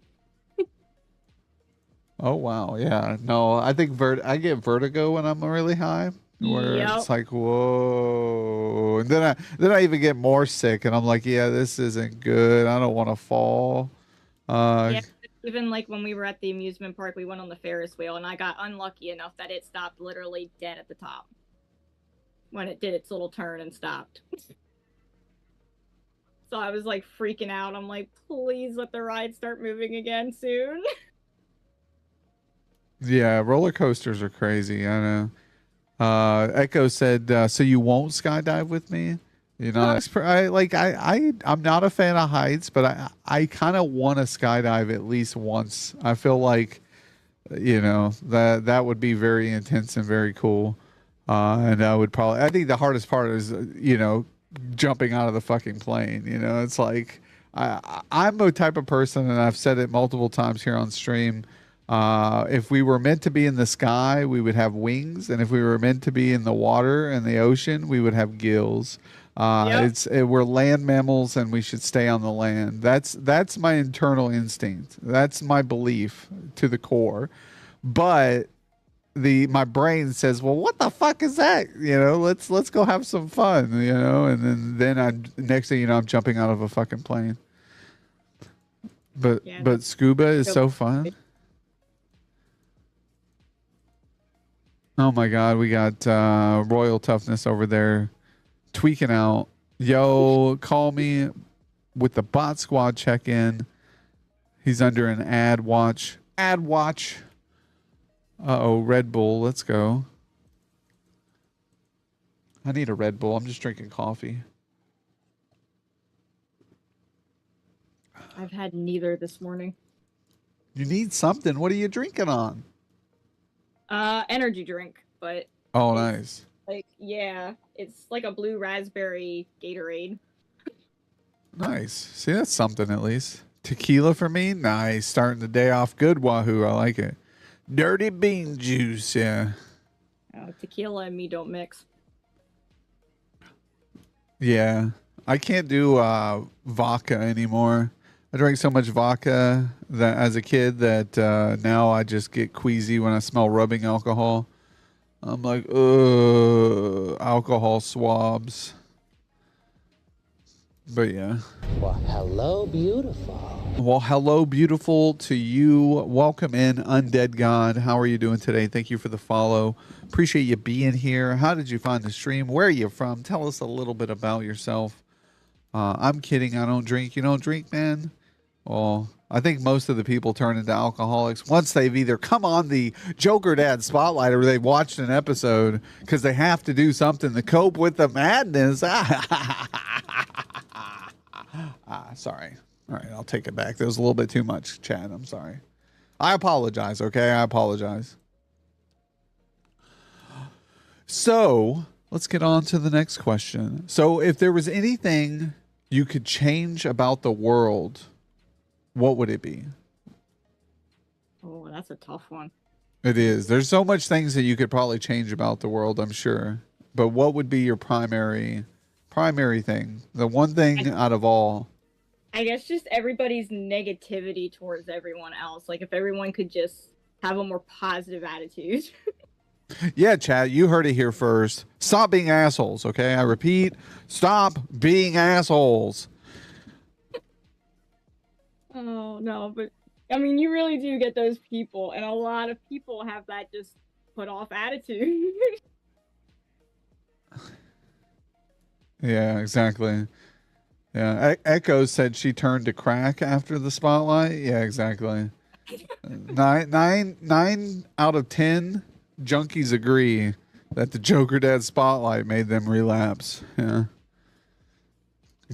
Oh wow, yeah. No, I think I get vertigo when I'm really high, where it's like whoa, and then I even get more sick, and I'm like, yeah, this isn't good. I don't want to fall. Yeah, even like when we were at the amusement park, we went on the Ferris wheel, and I got unlucky enough that it stopped literally dead at the top when it did its little turn and stopped. So I was like freaking out. I'm like, please let the ride start moving again soon. Yeah, roller coasters are crazy. I know. Echo said, "So you won't skydive with me?" You know, I'm not a fan of heights, but I kind of want to skydive at least once. I feel like, that would be very intense and very cool. And I think the hardest part is, jumping out of the fucking plane. It's like, I'm the type of person, and I've said it multiple times here on stream. If we were meant to be in the sky, we would have wings, and if we were meant to be in the water and the ocean, we would have gills. We're land mammals, and we should stay on the land. That's my internal instinct. That's my belief to the core. But my brain says, well, what the fuck is that? Let's go have some fun. And then next thing you know, I'm jumping out of a fucking plane. But scuba is so fun. Oh my god, we got Royal Toughness over there tweaking out. Yo, call me with the bot squad check-in. He's under an ad watch. Ad watch. Uh-oh, Red Bull. Let's go. I need a Red Bull. I'm just drinking coffee. I've had neither this morning. You need something. What are you drinking on? Energy drink, but oh, nice. Like, yeah, it's like a blue raspberry Gatorade. Nice. See, that's something at least. Tequila for me? Nice. Starting the day off good, Wahoo. I like it. Dirty bean juice, yeah. Tequila and me don't mix. Yeah. I can't do vodka anymore. I drank so much vodka that as a kid that now I just get queasy when I smell rubbing alcohol. I'm like, ugh, alcohol swabs. But yeah. Well, hello, beautiful. Well, hello, beautiful to you. Welcome in, Undead God. How are you doing today? Thank you for the follow. Appreciate you being here. How did you find the stream? Where are you from? Tell us a little bit about yourself. I'm kidding. I don't drink. You don't drink, man? Well, I think most of the people turn into alcoholics once they've either come on the Jokerdads spotlight or they've watched an episode because they have to do something to cope with the madness. Sorry. All right, I'll take it back. That was a little bit too much, Chad. I'm sorry. I apologize, okay? I apologize. So, let's get on to the next question. So, if there was anything you could change about the world, what would it be? Oh, that's a tough one. It is. There's so much things that you could probably change about the world, I'm sure. But what would be your primary thing? The one thing out of all. I guess just everybody's negativity towards everyone else. Like if everyone could just have a more positive attitude. Yeah, Chad, you heard it here first. Stop being assholes, okay? I repeat, stop being assholes. Oh, no, but I mean, you really do get those people, and a lot of people have that just put off attitude. Yeah, exactly. Yeah, Echo said she turned to crack after the spotlight. Yeah, exactly. Nine out of 10 junkies agree that the Jokerdads spotlight made them relapse. Yeah.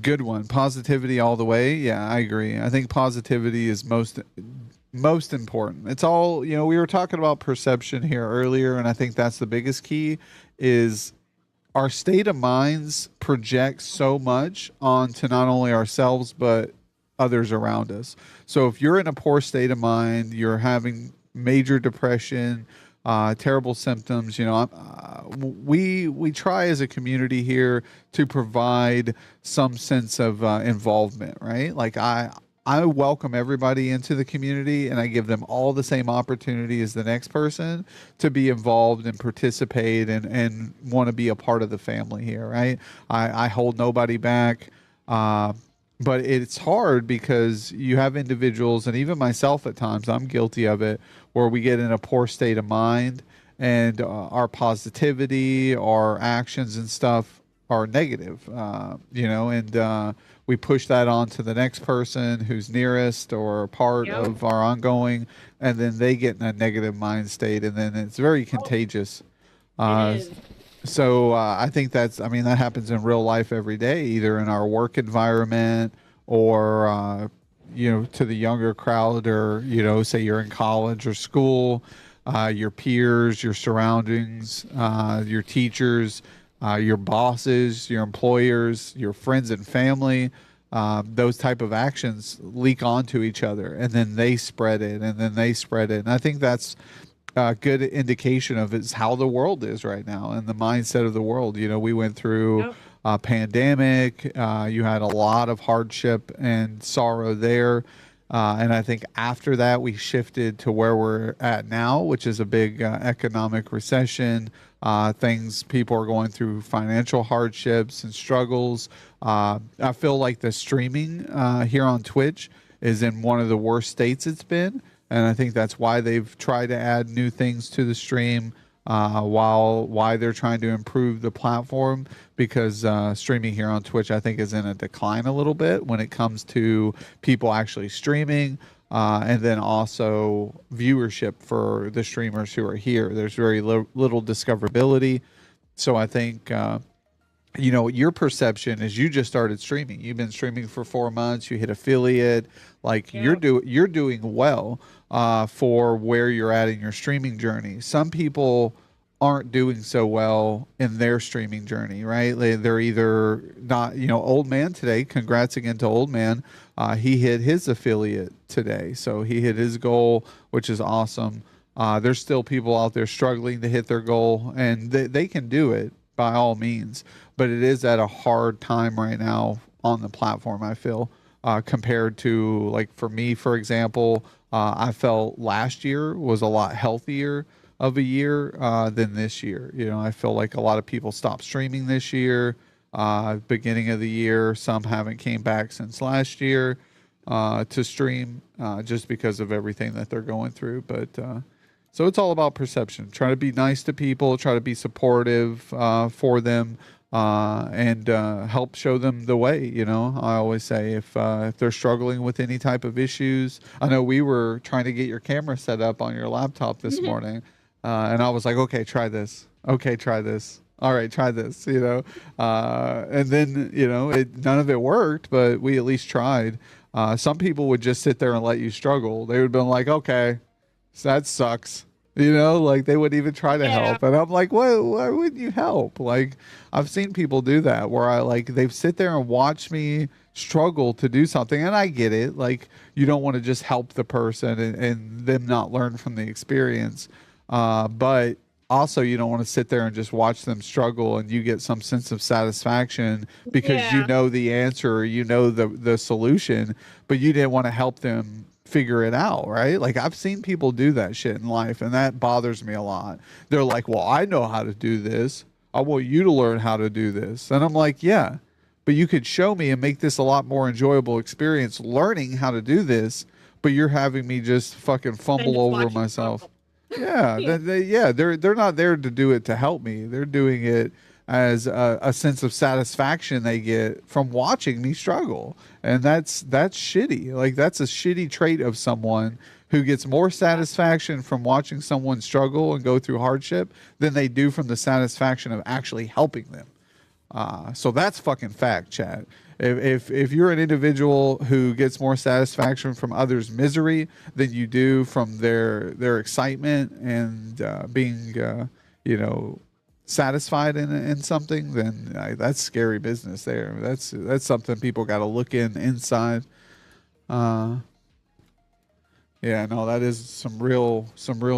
Good one. Positivity all the way. Yeah, I agree. I think positivity is most important. It's all, we were talking about perception here earlier, and I think that's the biggest key is our state of minds projects so much onto not only ourselves, but others around us. So if you're in a poor state of mind, you're having major depression, terrible symptoms, we try as a community here to provide some sense of involvement, right? Like I welcome everybody into the community and I give them all the same opportunity as the next person to be involved and participate and want to be a part of the family here, right? I hold nobody back. But it's hard because you have individuals, and even myself at times, I'm guilty of it, where we get in a poor state of mind and our positivity, our actions and stuff are negative, and we push that on to the next person who's nearest or part of our ongoing, and then they get in a negative mind state, and then it's very contagious. So I think that happens in real life every day, either in our work environment or, to the younger crowd or, say you're in college or school. your peers, your surroundings, your teachers, your bosses, your employers, your friends and family. Those type of actions leak onto each other, and then they spread it, and then they spread it. And I think that's a good indication of is how the world is right now and the mindset of the world. You know, we went through a pandemic. You had a lot of hardship and sorrow there. And I think after that, we shifted to where we're at now, which is a big economic recession. Things people are going through financial hardships and struggles. I feel like the streaming here on Twitch is in one of the worst states it's been. And I think that's why they've tried to add new things to the stream, why they're trying to improve the platform, because streaming here on Twitch, I think, is in a decline a little bit when it comes to people actually streaming, and then also viewership for the streamers who are here. There's very little discoverability. So I think you know, your perception is you just started streaming. You've been streaming for 4 months. You hit affiliate. Like you're doing well for where you're at in your streaming journey. Some people aren't doing so well in their streaming journey, right? They're either not, you know, Old Man today. Congrats again to Old Man. He hit his affiliate today, so he hit his goal, which is awesome. There's still people out there struggling to hit their goal, and they can do it by all means, but it is at a hard time right now on the platform, I feel, compared to, like, for me, for example, I felt last year was a lot healthier of a year than this year. You know, I feel like a lot of people stopped streaming this year, beginning of the year. Some haven't came back since last year to stream just because of everything that they're going through. But so it's all about perception. Try to be nice to people, try to be supportive for them, and help show them the way. You know, I always say if they're struggling with any type of issues, I know we were trying to get your camera set up on your laptop this morning, and I was like, okay, try this. Okay, try this. All right, try this. You know, and then, you know, none of it worked, but we at least tried. Some people would just sit there and let you struggle. They would have been like, okay, so that sucks. You know, like they wouldn't even try to help. And I'm like, why wouldn't you help? Like, I've seen people do that where they've sit there and watch me struggle to do something. And I get it. Like, you don't want to just help the person and them not learn from the experience. But also you don't want to sit there and just watch them struggle and you get some sense of satisfaction because you know the answer, you know the solution, but you didn't want to help them figure it out, right? Like, I've seen people do that shit in life, and that bothers me a lot. They're like, well, I know how to do this. I want you to learn how to do this. And I'm like, yeah, but you could show me and make this a lot more enjoyable experience learning how to do this, but you're having me just fucking fumble over myself. Yeah, they're not there to do it to help me. They're doing it as a sense of satisfaction they get from watching me struggle, and that's shitty. Like, that's a shitty trait of someone who gets more satisfaction from watching someone struggle and go through hardship than they do from the satisfaction of actually helping them. So that's fucking fact, chat. If you're an individual who gets more satisfaction from others' misery than you do from their excitement and being you know, satisfied in something, then that's scary business there. That's something people got to look inside. Yeah, no, that is some real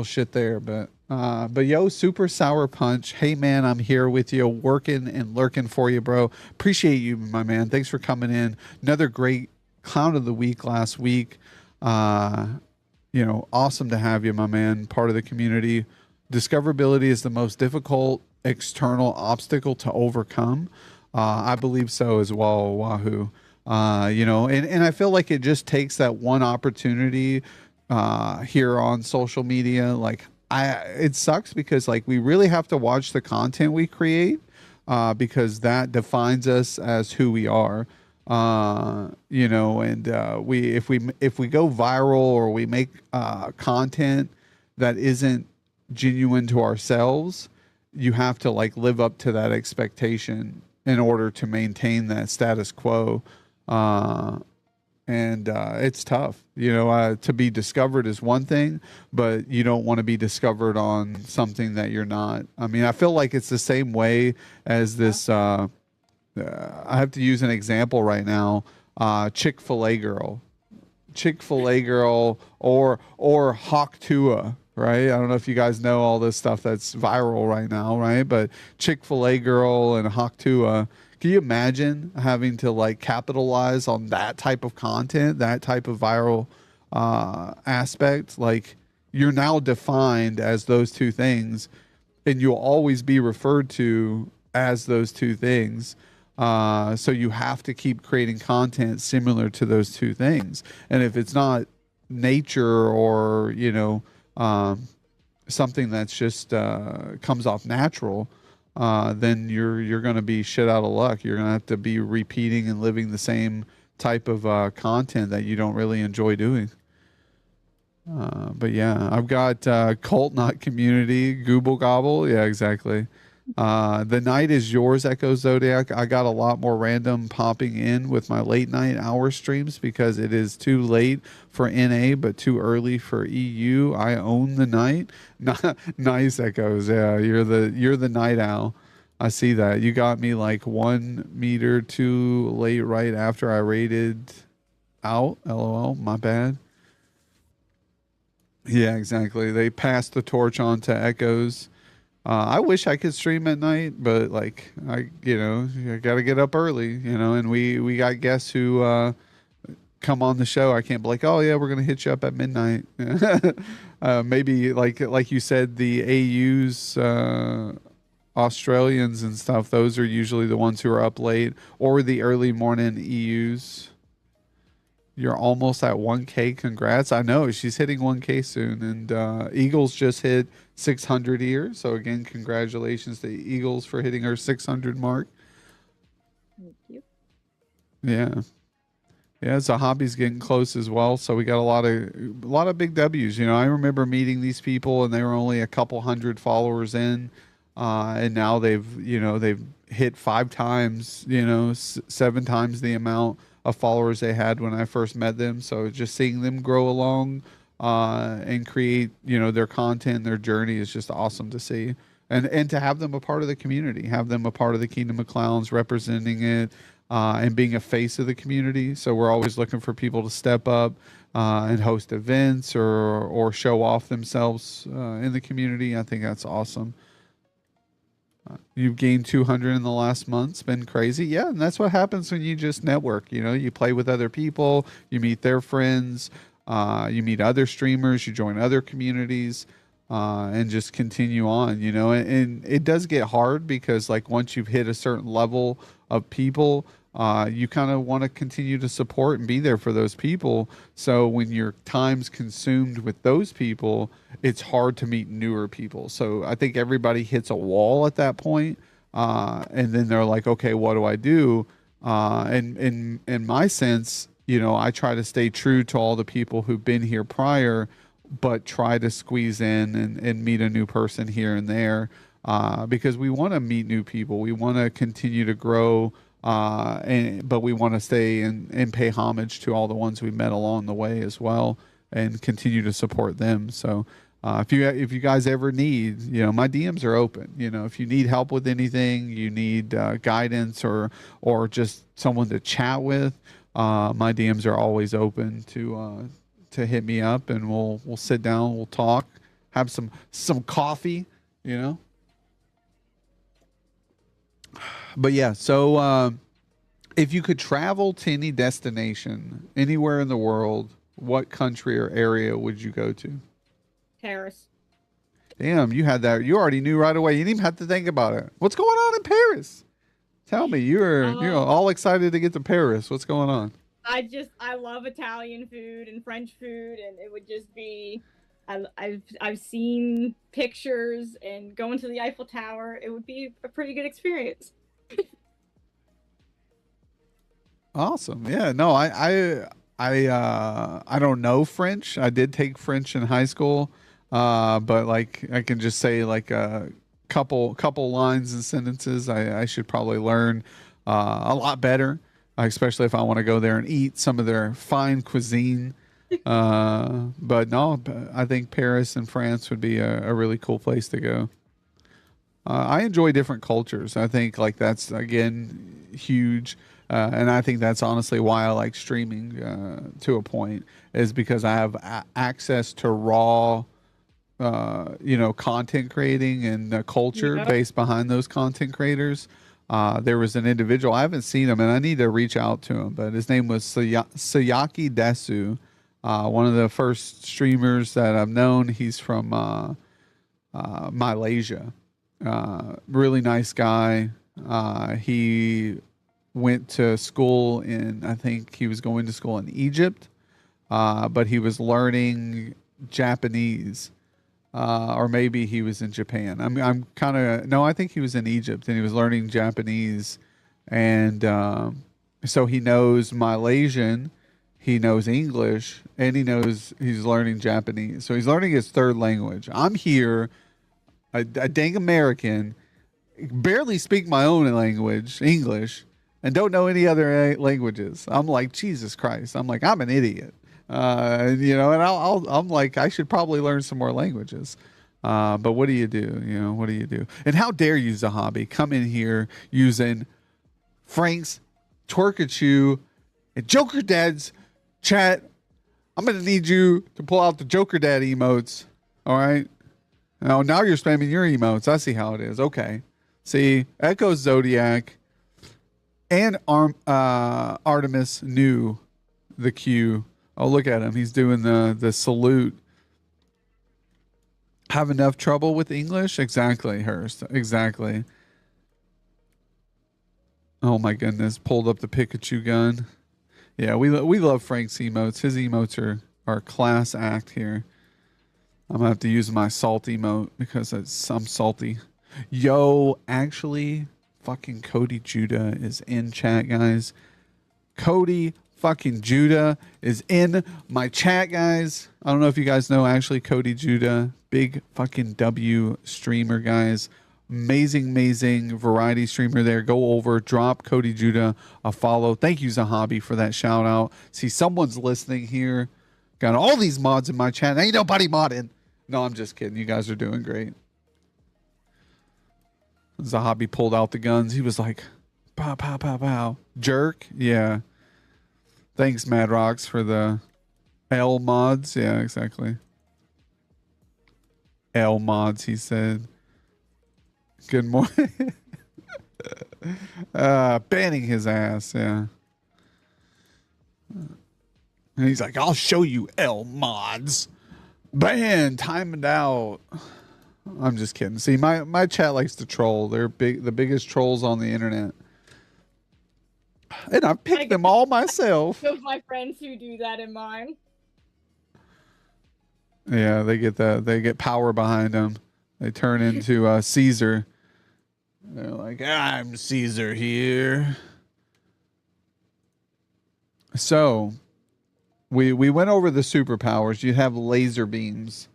shit there. But yo, Super Sour Punch, hey man, I'm here with you, working and lurking for you, bro. Appreciate you, my man. Thanks for coming in. Another great clown of the week last week. You know, awesome to have you, my man, part of the community. Discoverability is the most difficult external obstacle to overcome. I believe so as well, Wahoo. You know, and I feel like it just takes that one opportunity here on social media. Like, it sucks because, like, we really have to watch the content we create because that defines us as who we are. You know, and if we go viral or we make content that isn't genuine to ourselves, you have to, like, live up to that expectation in order to maintain that status quo. and it's tough. You know, to be discovered is one thing, but you don't want to be discovered on something that you're not. I mean, I feel like it's the same way as this. I have to use an example right now. Chick-fil-A girl. Chick-fil-A girl or Hawk Tua, right? I don't know if you guys know all this stuff that's viral right now, right? But Chick-fil-A girl and Hawk Tua, can you imagine having to like capitalize on that type of content, that type of viral aspect? Like you're now defined as those two things, and you'll always be referred to as those two things. So you have to keep creating content similar to those two things. And if it's not nature or, you know, something that's just comes off natural, then you're going to be shit out of luck. You're going to have to be repeating and living the same type of content that you don't really enjoy doing. But yeah, I've got Cult Not Community, Google Gobble. Yeah, exactly. The night is yours, Echo Zodiac. I got a lot more random popping in with my late night hour streams because it is too late for NA, but too early for EU. I own the night. Nice, Echoes. Yeah, you're the night owl. I see that. You got me like 1 meter too late right after I raided out. LOL. My bad. Yeah, exactly. They passed the torch on to Echoes. I wish I could stream at night, but like I got to get up early, and we got guests who come on the show. I can't be like, oh yeah, we're gonna hit you up at midnight. Maybe like you said, the AUs, Australians and stuff. Those are usually the ones who are up late, or the early morning EUs. You're almost at 1K. Congrats. I know she's hitting 1K soon. And Eagles just hit 600 here. So again, congratulations to Eagles for hitting her 600 mark. Thank you. Yeah. Yeah, so Hobby's getting close as well. So we got a lot of big W's. I remember meeting these people and they were only a couple hundred followers in. And now they've hit 5 times, 7 times the amount of followers they had when I first met them. So just seeing them grow along and create, their content, their journey is just awesome to see. And to have them a part of the community, have them a part of the Kingdom of Clowns, representing it and being a face of the community. So we're always looking for people to step up and host events or show off themselves in the community. I think that's awesome. You've gained 200 in the last month. It's been crazy. Yeah, and that's what happens when you just network. You play with other people, you meet their friends, you meet other streamers, you join other communities, and just continue on, And it does get hard because, like, once you've hit a certain level of people, you kind of want to continue to support and be there for those people. So when your time's consumed with those people, it's hard to meet newer people. So I think everybody hits a wall at that point, and then they're like, okay, what do I do? And in my sense, I try to stay true to all the people who've been here prior, but try to squeeze in and meet a new person here and there, because we want to meet new people. We want to continue to grow. But we want to stay and pay homage to all the ones we met along the way as well, and continue to support them. So if you guys ever need, my DMs are open. If you need help with anything, you need guidance or just someone to chat with, my DMs are always open to hit me up, and we'll sit down, we'll talk, have some coffee, But yeah, so if you could travel to any destination, anywhere in the world, what country or area would you go to? Paris. Damn, you had that. You already knew right away. You didn't even have to think about it. What's going on in Paris? Tell me, you're all excited to get to Paris. What's going on? I love Italian food and French food, and it would just be. I've seen pictures and going to the Eiffel Tower. It would be a pretty good experience. Awesome. Yeah. No, I don't know French. I did take French in high school, but like I can just say like a couple lines and sentences. I should probably learn a lot better. especially if I want to go there and eat some of their fine cuisine. But no, I think Paris and France would be a really cool place to go. I enjoy different cultures. I think like that's again huge, and I think that's honestly why I like streaming to a point is because I have access to raw, content creating and the culture based behind those content creators. There was an individual, I haven't seen him and I need to reach out to him, but his name was Sayaki Desu, one of the first streamers that I've known. He's from Malaysia. Really nice guy. He went to school I think he was going to school in Egypt, but he was learning Japanese. Or maybe he was in Japan. I'm kind of no. I think he was in Egypt and he was learning Japanese, and so he knows Malaysian, he knows English, and he's learning Japanese. So he's learning his third language. I'm here, a dang American, barely speak my own language, English, and don't know any other languages. I'm like, Jesus Christ. I'm like, I'm an idiot. And I'm like, I should probably learn some more languages. But what do you do? What do you do? And how dare you, Zahabi, come in here using Frank's Twerkachu and Jokerdads chat. I'm going to need you to pull out the Jokerdad emotes. All right. Now you're spamming your emotes. I see how it is. Okay. See, Echo Zodiac and Artemis knew the cue. Oh, look at him. He's doing the salute. Have enough trouble with English? Exactly, Hurst. Exactly. Oh, my goodness. Pulled up the Pikachu gun. Yeah, we love Frank's emotes. His emotes are a class act here. I'm going to have to use my salt emote because I'm salty. Yo, actually, fucking Cody Judah is in chat, guys. Cody fucking Judah is in my chat, guys. I don't know if you guys know, actually, Cody Judah, big fucking W streamer, guys. Amazing variety streamer there. Go over, drop Cody Judah a follow. Thank you, Zahabi, for that shout out. See, someone's listening here. Got all these mods in my chat. Ain't nobody modding. No, I'm just kidding. You guys are doing great. Zahabi pulled out the guns. He was like, pow, pow, pow, pow. Jerk? Yeah. Thanks, Mad Rocks, for the L mods. Yeah, exactly. L mods, he said. Good morning. Banning his ass, yeah. And he's like, I'll show you L mods. Ban, time it out. I'm just kidding. See, my chat likes to troll. They're the biggest trolls on the internet. And I picked them all myself. Those my friends who do that in mine. Yeah, they get power behind them. They turn into Caesar. They're like, I'm Caesar here. So, we went over the superpowers. You have laser beams.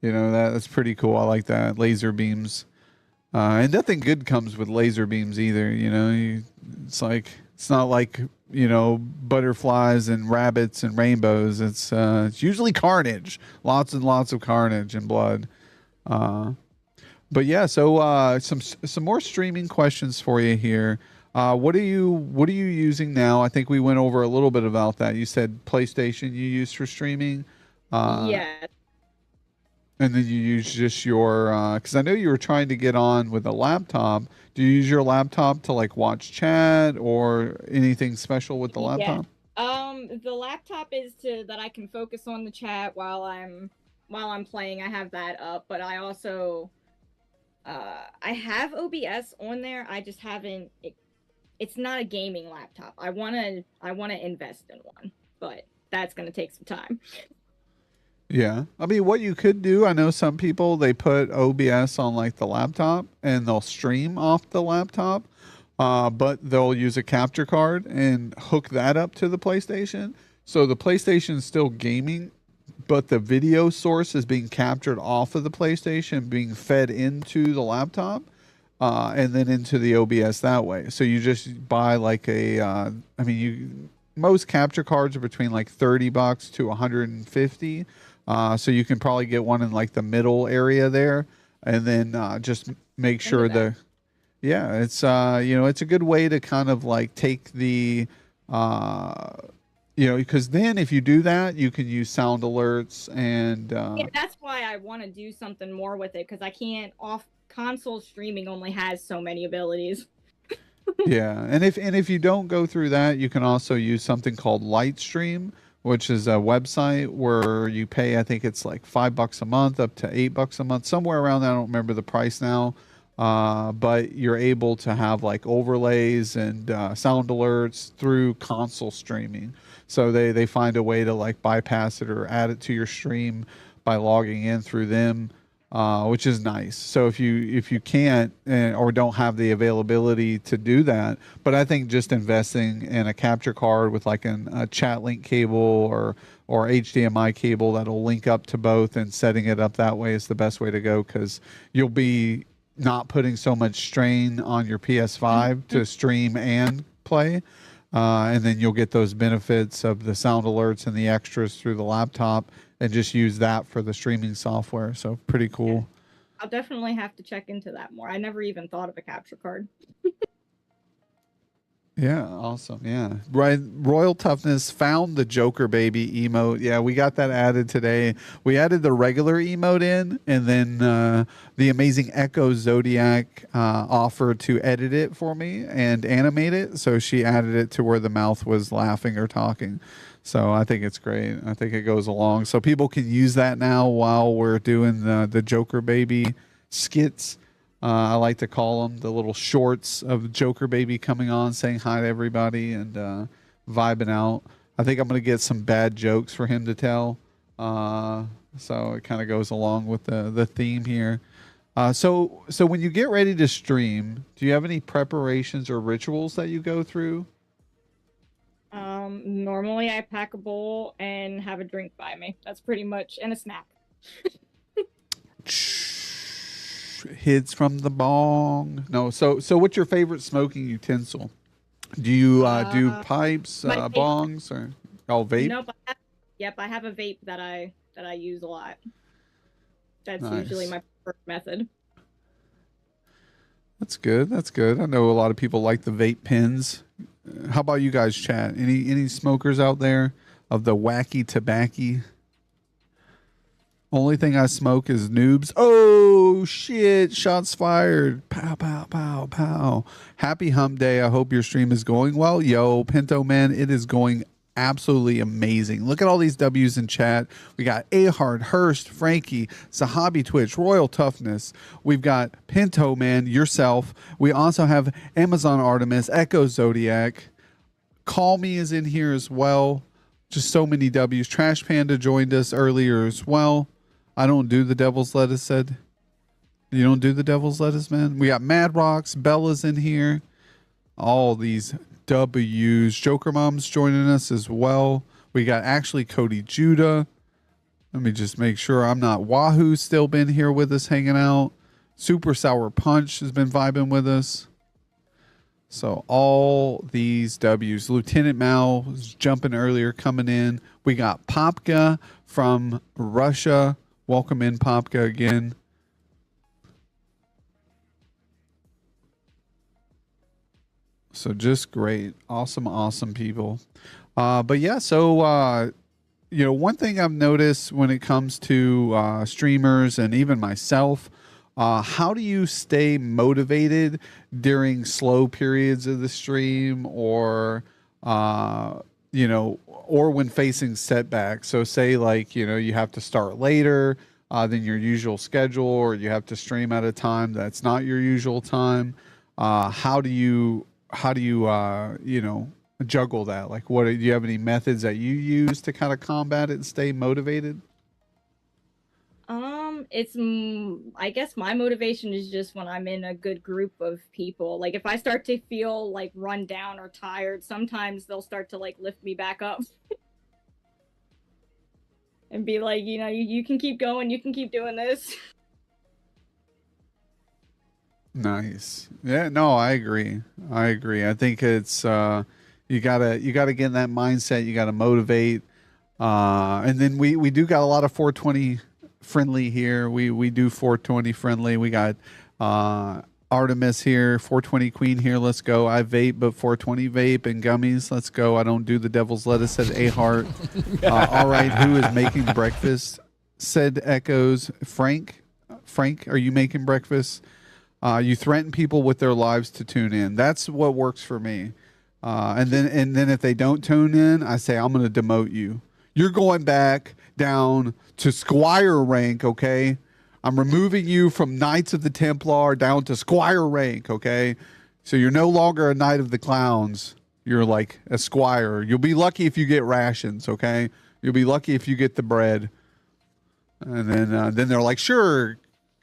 That's pretty cool. I like that. Laser beams. And nothing good comes with laser beams either. It's not like, butterflies and rabbits and rainbows. It's usually carnage. Lots and lots of carnage and blood. But yeah, so some more streaming questions for you here. What are you using now? I think we went over a little bit about that. You said PlayStation you use for streaming. Yeah. And then you use just your because I know you were trying to get on with a laptop. Do you use your laptop to like watch chat or anything special with the laptop? The laptop is that I can focus on the chat while I'm playing. I have that up, but I also I have OBS on there. I just haven't. It's not a gaming laptop. I wanna invest in one, but that's gonna take some time. Yeah. I mean, what you could do, I know some people, they put OBS on like the laptop and they'll stream off the laptop, but they'll use a capture card and hook that up to the PlayStation. So the PlayStation is still gaming, but the video source is being captured off of the PlayStation, being fed into the laptop. and then into the OBS that way. So you just buy like a, I mean, most capture cards are between like $30 to 150. So you can probably get one in like the middle area there, and then just make sure yeah, it's it's a good way to kind of like take the because then if you do that, you can use sound alerts and Yeah, that's why I want to do something more with it, because I can't off console streaming only has so many abilities. yeah, and if you don't go through that, you can also use something called Lightstream, which is a website where you pay, I think it's like $5 a month up to $8 a month, somewhere around that. I don't remember the price now. But you're able to have like overlays and sound alerts through console streaming. So they find a way to like bypass it or add it to your stream by logging in through them, which is nice. So if you can't or don't have the availability to do that, but I think just investing in a capture card with like a chat link cable or HDMI cable that'll link up to both and setting it up that way is the best way to go, because you'll be not putting so much strain on your PS5 to stream and play. And then you'll get those benefits of the sound alerts and the extras through the laptop and just use that for the streaming software. So pretty cool. I'll definitely have to check into that more. I never even thought of a capture card. Yeah, awesome. Yeah. Right. Royal Toughness found the Joker baby emote. Yeah, we got that added today. We added the regular emote in, and then the amazing Echo Zodiac offered to edit it for me and animate it. So she added it to where the mouth was laughing or talking. So I think it's great. I think it goes along. So people can use that now while we're doing the Joker baby skits. I like to call them the little shorts of Joker baby coming on, saying hi to everybody and vibing out. I think I'm going to get some bad jokes for him to tell. So it kind of goes along with the theme here. So when you get ready to stream, do you have any preparations or rituals that you go through? Normally I pack a bowl and have a drink by me. That's pretty much, and a snack. Hits from the bong. No, so what's your favorite smoking utensil? Do you do pipes, bongs, or vape? Nope. I have a vape that I use a lot. That's Nice. usually my preferred method. That's good. That's good. I know a lot of people like the vape pens. How about you guys, chat? Any smokers out there of the wacky tobacco? Only thing I smoke is noobs. Oh shit! Shots fired. Pow pow pow pow. Happy hump day. I hope your stream is going well. Yo, Pinto Man, it is going absolutely amazing. Look at all these W's in chat. We got Ahard, Hurst, Frankie, Sahabi Twitch, Royal Toughness. We've got Pinto Man, yourself. We also have Amazon Artemis, Echo Zodiac. Call Me is in here as well. Just so many W's. Trash Panda joined us earlier as well. I don't do the devil's lettuce, said. You don't do the devil's lettuce, man? We got Mad Rocks, Bella's in here. All these W's. Joker Mom's joining us as well. We got actually Cody Judah. Let me just make sure I'm not. Wahoo still been here with us hanging out. Super Sour Punch has been vibing with us. So all these W's. Lieutenant Mao was jumping earlier, coming in. We got Popka from Russia. Welcome in, Popka, again. So just great. Awesome people. But yeah, so one thing I've noticed when it comes to streamers and even myself, how do you stay motivated during slow periods of the stream or when facing setbacks? So say like, you have to start later than your usual schedule, or you have to stream at a time that's not your usual time. How do you juggle that? Like, do you have any methods that you use to kind of combat it and stay motivated? I guess my motivation is just when I'm in a good group of people. Like if I start to feel like run down or tired, sometimes they'll start to like lift me back up and be like, you can keep going, you can keep doing this. Nice. Yeah, no, I agree. I agree. I think it's you gotta get in that mindset, you gotta motivate. And then we do got a lot of 420 friendly here. We do 420 friendly. We got Artemis here, 420 Queen here. Let's go. I vape, but 420 vape and gummies. Let's go. I don't do the devil's lettuce, said A Heart. All right, who is making breakfast? Said Echoes. Frank, are you making breakfast? You threaten people with their lives to tune in. That's what works for me. And then if they don't tune in, I say I'm going to demote you. You're going back down to Squire rank, okay? I'm removing you from Knights of the Templar down to Squire rank, okay? So you're no longer a Knight of the Clowns. You're like a Squire. You'll be lucky if you get rations, okay? You'll be lucky if you get the bread. And then they're like, sure,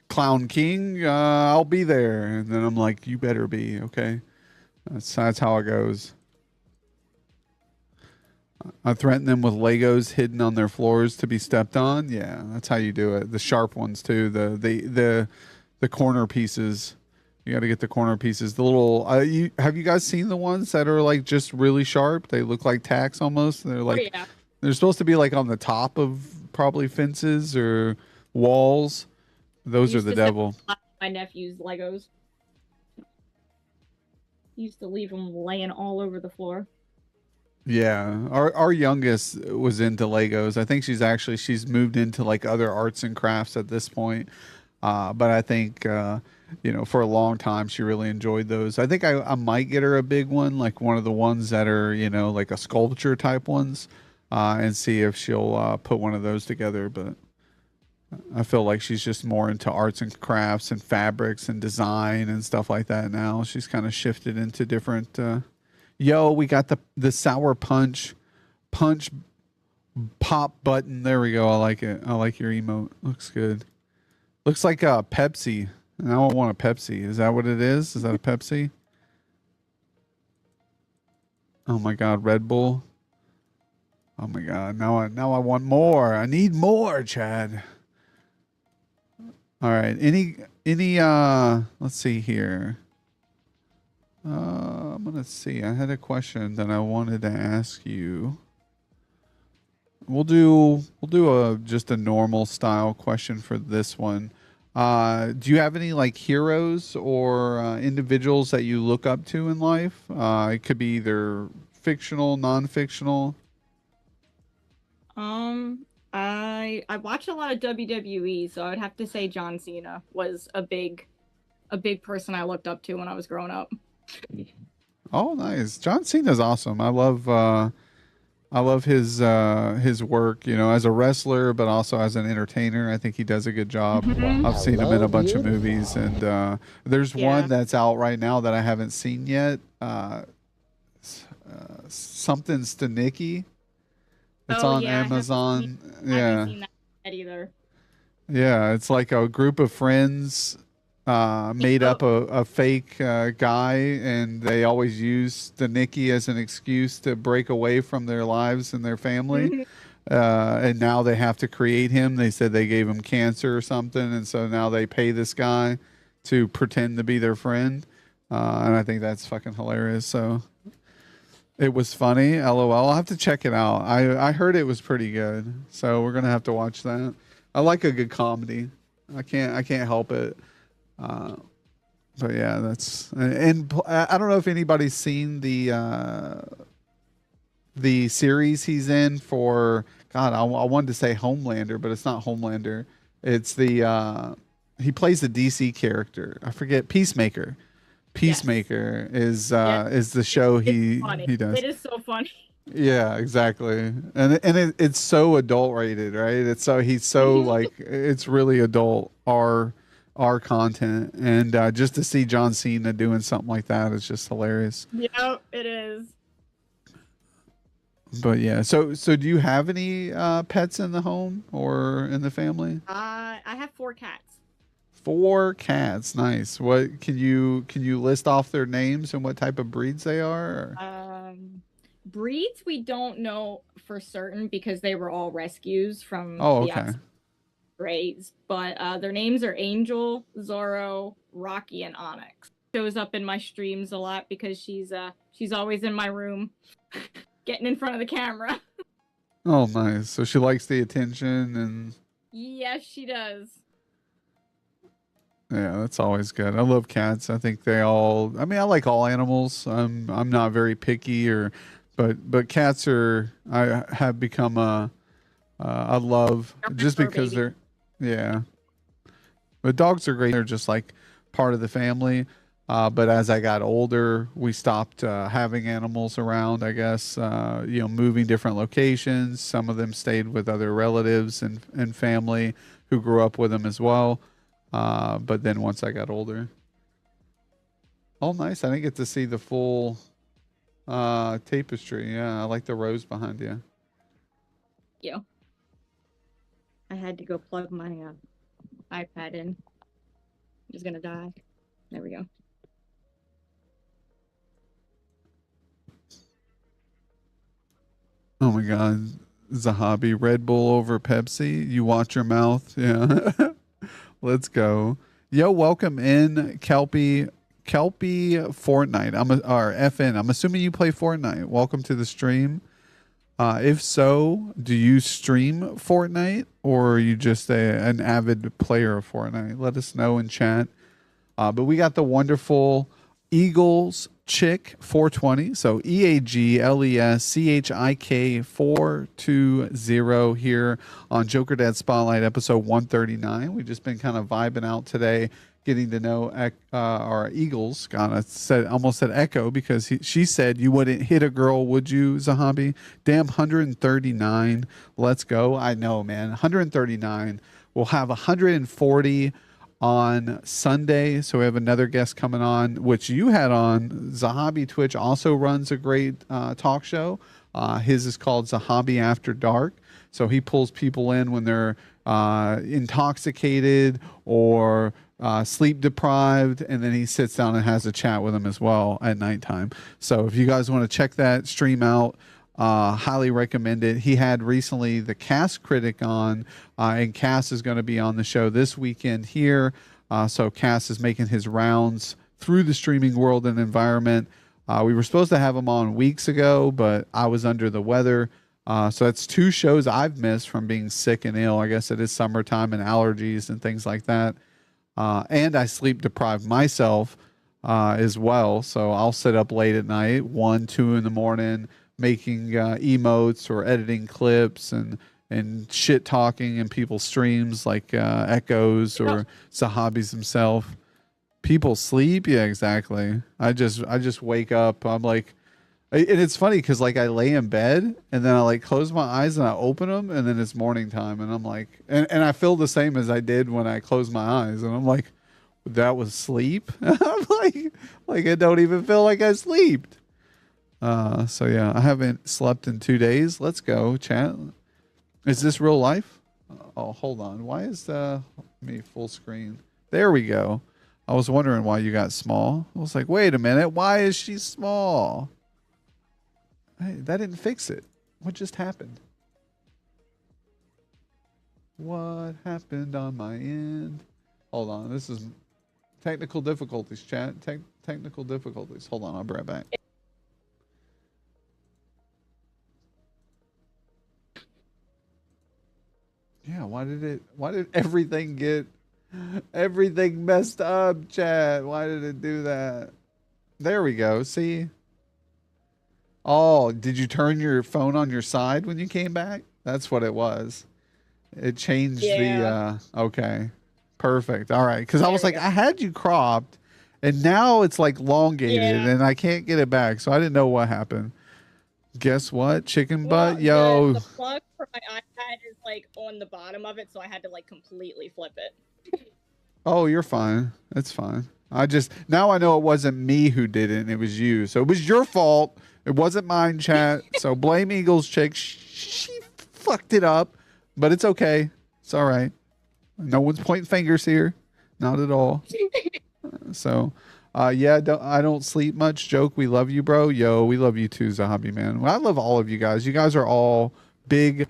Clown King, I'll be there. And then I'm like, you better be, okay? That's how it goes. I threaten them with Legos hidden on their floors to be stepped on. Yeah, that's how you do it. The sharp ones too. The corner pieces. You got to get the corner pieces. The little. Have you guys seen the ones that are like just really sharp? They look like tacks almost. They're like they're supposed to be like on the top of probably fences or walls. Those are the devil. My nephew's Legos. Used to leave them laying all over the floor. Yeah, our youngest was into Legos. I think she's moved into like other arts and crafts at this point. But I think for a long time she really enjoyed those. I think I might get her a big one, like one of the ones that are like a sculpture type ones, and see if she'll put one of those together. But I feel like she's just more into arts and crafts and fabrics and design and stuff like that now. She's kind of shifted into different. Yo, we got the sour punch pop button. There we go. I like it. I like your emote. Looks good. Looks like a Pepsi. And I don't want a Pepsi. Is that what it is? Is that a Pepsi? Oh my God, Red Bull. Oh my God. Now I want more. I need more, Chad. All right. Any let's see here. I'm gonna see. I had a question that I wanted to ask you. We'll do just a normal style question for this one. Do you have any like heroes or individuals that you look up to in life? It could be either fictional, non-fictional. I watch a lot of WWE, so I would have to say John Cena was a big person I looked up to when I was growing up. Oh, nice. John Cena's awesome. I love his work, as a wrestler, but also as an entertainer. I think he does a good job. I've seen him in a bunch of movies, and there's one that's out right now that I haven't seen yet. Something Stanicki. It's on Amazon. I haven't seen that yet either. Yeah, it's like a group of friends made up a fake guy, and they always use Stanicki as an excuse to break away from their lives and their family. And now they have to create him. They said they gave him cancer or something, and so now they pay this guy to pretend to be their friend. And I think that's fucking hilarious. So it was funny. LOL. I'll have to check it out. I heard it was pretty good, so we're gonna have to watch that. I like a good comedy. I can't help it. But yeah, and I don't know if anybody's seen the series he's in for. God, I wanted to say Homelander, but it's not Homelander. It's he plays the DC character. I forget. Peacemaker. Peacemaker is the show he does. It is so funny. Yeah, exactly. And it's so adult rated, right? He's so like it's really adult our content, and just to see John Cena doing something like that is just hilarious. Yeah, it is. But yeah, so do you have any pets in the home or in the family? I have 4 cats. 4 cats, nice. What can you list off their names and what type of breeds they are? Breeds we don't know for certain because they were all rescues from Oh, the okay. Grays, but their names are Angel, Zorro, Rocky, and Onyx. Shows up in my streams a lot because she's always in my room, getting in front of the camera. Oh, nice. So she likes the attention and Yes, she does. yeah, that's always good. I love cats. I think they all. I mean, I like all animals. I'm not very picky, but cats are. I have become a love just because they're. Yeah, but dogs are great. They're just like part of the family. But as I got older, we stopped having animals around. I guess moving different locations. Some of them stayed with other relatives and family who grew up with them as well. But then once I got older, oh nice! I didn't get to see the full tapestry. Yeah, I like the rose behind you. Yeah. I had to go plug my iPad in. I'm just gonna die. There we go. Oh my God, Zahabi, Red Bull over Pepsi. You watch your mouth. Yeah, let's go. Yo, welcome in, Kelpie Fortnite. Or FN. I'm assuming you play Fortnite. Welcome to the stream. If so, do you stream Fortnite or are you just an avid player of Fortnite? Let us know in chat. But we got the wonderful Eagles Chick 420. So EAGLESCHIK 420 here on Jokerdads Spotlight episode 139. We've just been kind of vibing out today, getting to know our Eagles. God, I almost said Echo because she said you wouldn't hit a girl, would you, Zahabi? Damn, 139. Let's go. I know, man. 139. We'll have 140 on Sunday. So we have another guest coming on, which you had on. Zahabi Twitch also runs a great talk show. His is called Zahabi After Dark. So he pulls people in when they're intoxicated or sleep deprived, and then he sits down and has a chat with them as well at nighttime. So if you guys want to check that stream out, highly recommend it. He had recently the Cast Critic on, and Cass is going to be on the show this weekend here. So Cass is making his rounds through the streaming world and environment. We were supposed to have him on weeks ago, but I was under the weather. So that's 2 shows I've missed from being sick and ill. I guess it is summertime and allergies and things like that. And I sleep deprived myself as well. So I'll sit up late at night, 1, 2 in the morning, making emotes or editing clips and shit talking in people's streams like Echoes or Zahabi's himself. People sleep? Yeah, exactly. I just wake up. I'm like, and it's funny because like I lay in bed and then I like close my eyes and I open them and then it's morning time and I'm like, and I feel the same as I did when I closed my eyes and I'm like, that was sleep. I'm like I don't even feel like I slept. So yeah, I haven't slept in 2 days. Let's go, chat. Is this real life? Oh, hold on. Why is me full screen? There we go. I was wondering why you got small. I was like, wait a minute. Why is she small? Hey, that didn't fix it. What just happened? What happened on my end? Hold on. This is technical difficulties, chat. Technical difficulties. Hold on. I'll be right back. Yeah, why did everything get everything messed up, chat? Why did it do that? There we go. See? Oh, did you turn your phone on your side when you came back? That's what it was. It changed the okay. Perfect. All right. Because I was like, I had you cropped and now it's like elongated and I can't get it back. So I didn't know what happened. Guess what? Chicken butt, yo. The plug for my iPad is like on the bottom of it, so I had to like completely flip it. Oh, you're fine. That's fine. Now I know it wasn't me who did it, and it was you. So it was your fault. It wasn't mine, chat. So blame Eagles chick. She fucked it up, but it's okay. It's all right. No one's pointing fingers here. Not at all. So. I don't sleep much. Joke, we love you, bro. Yo, we love you too, Zahabi, man. Well, I love all of you guys. You guys are all big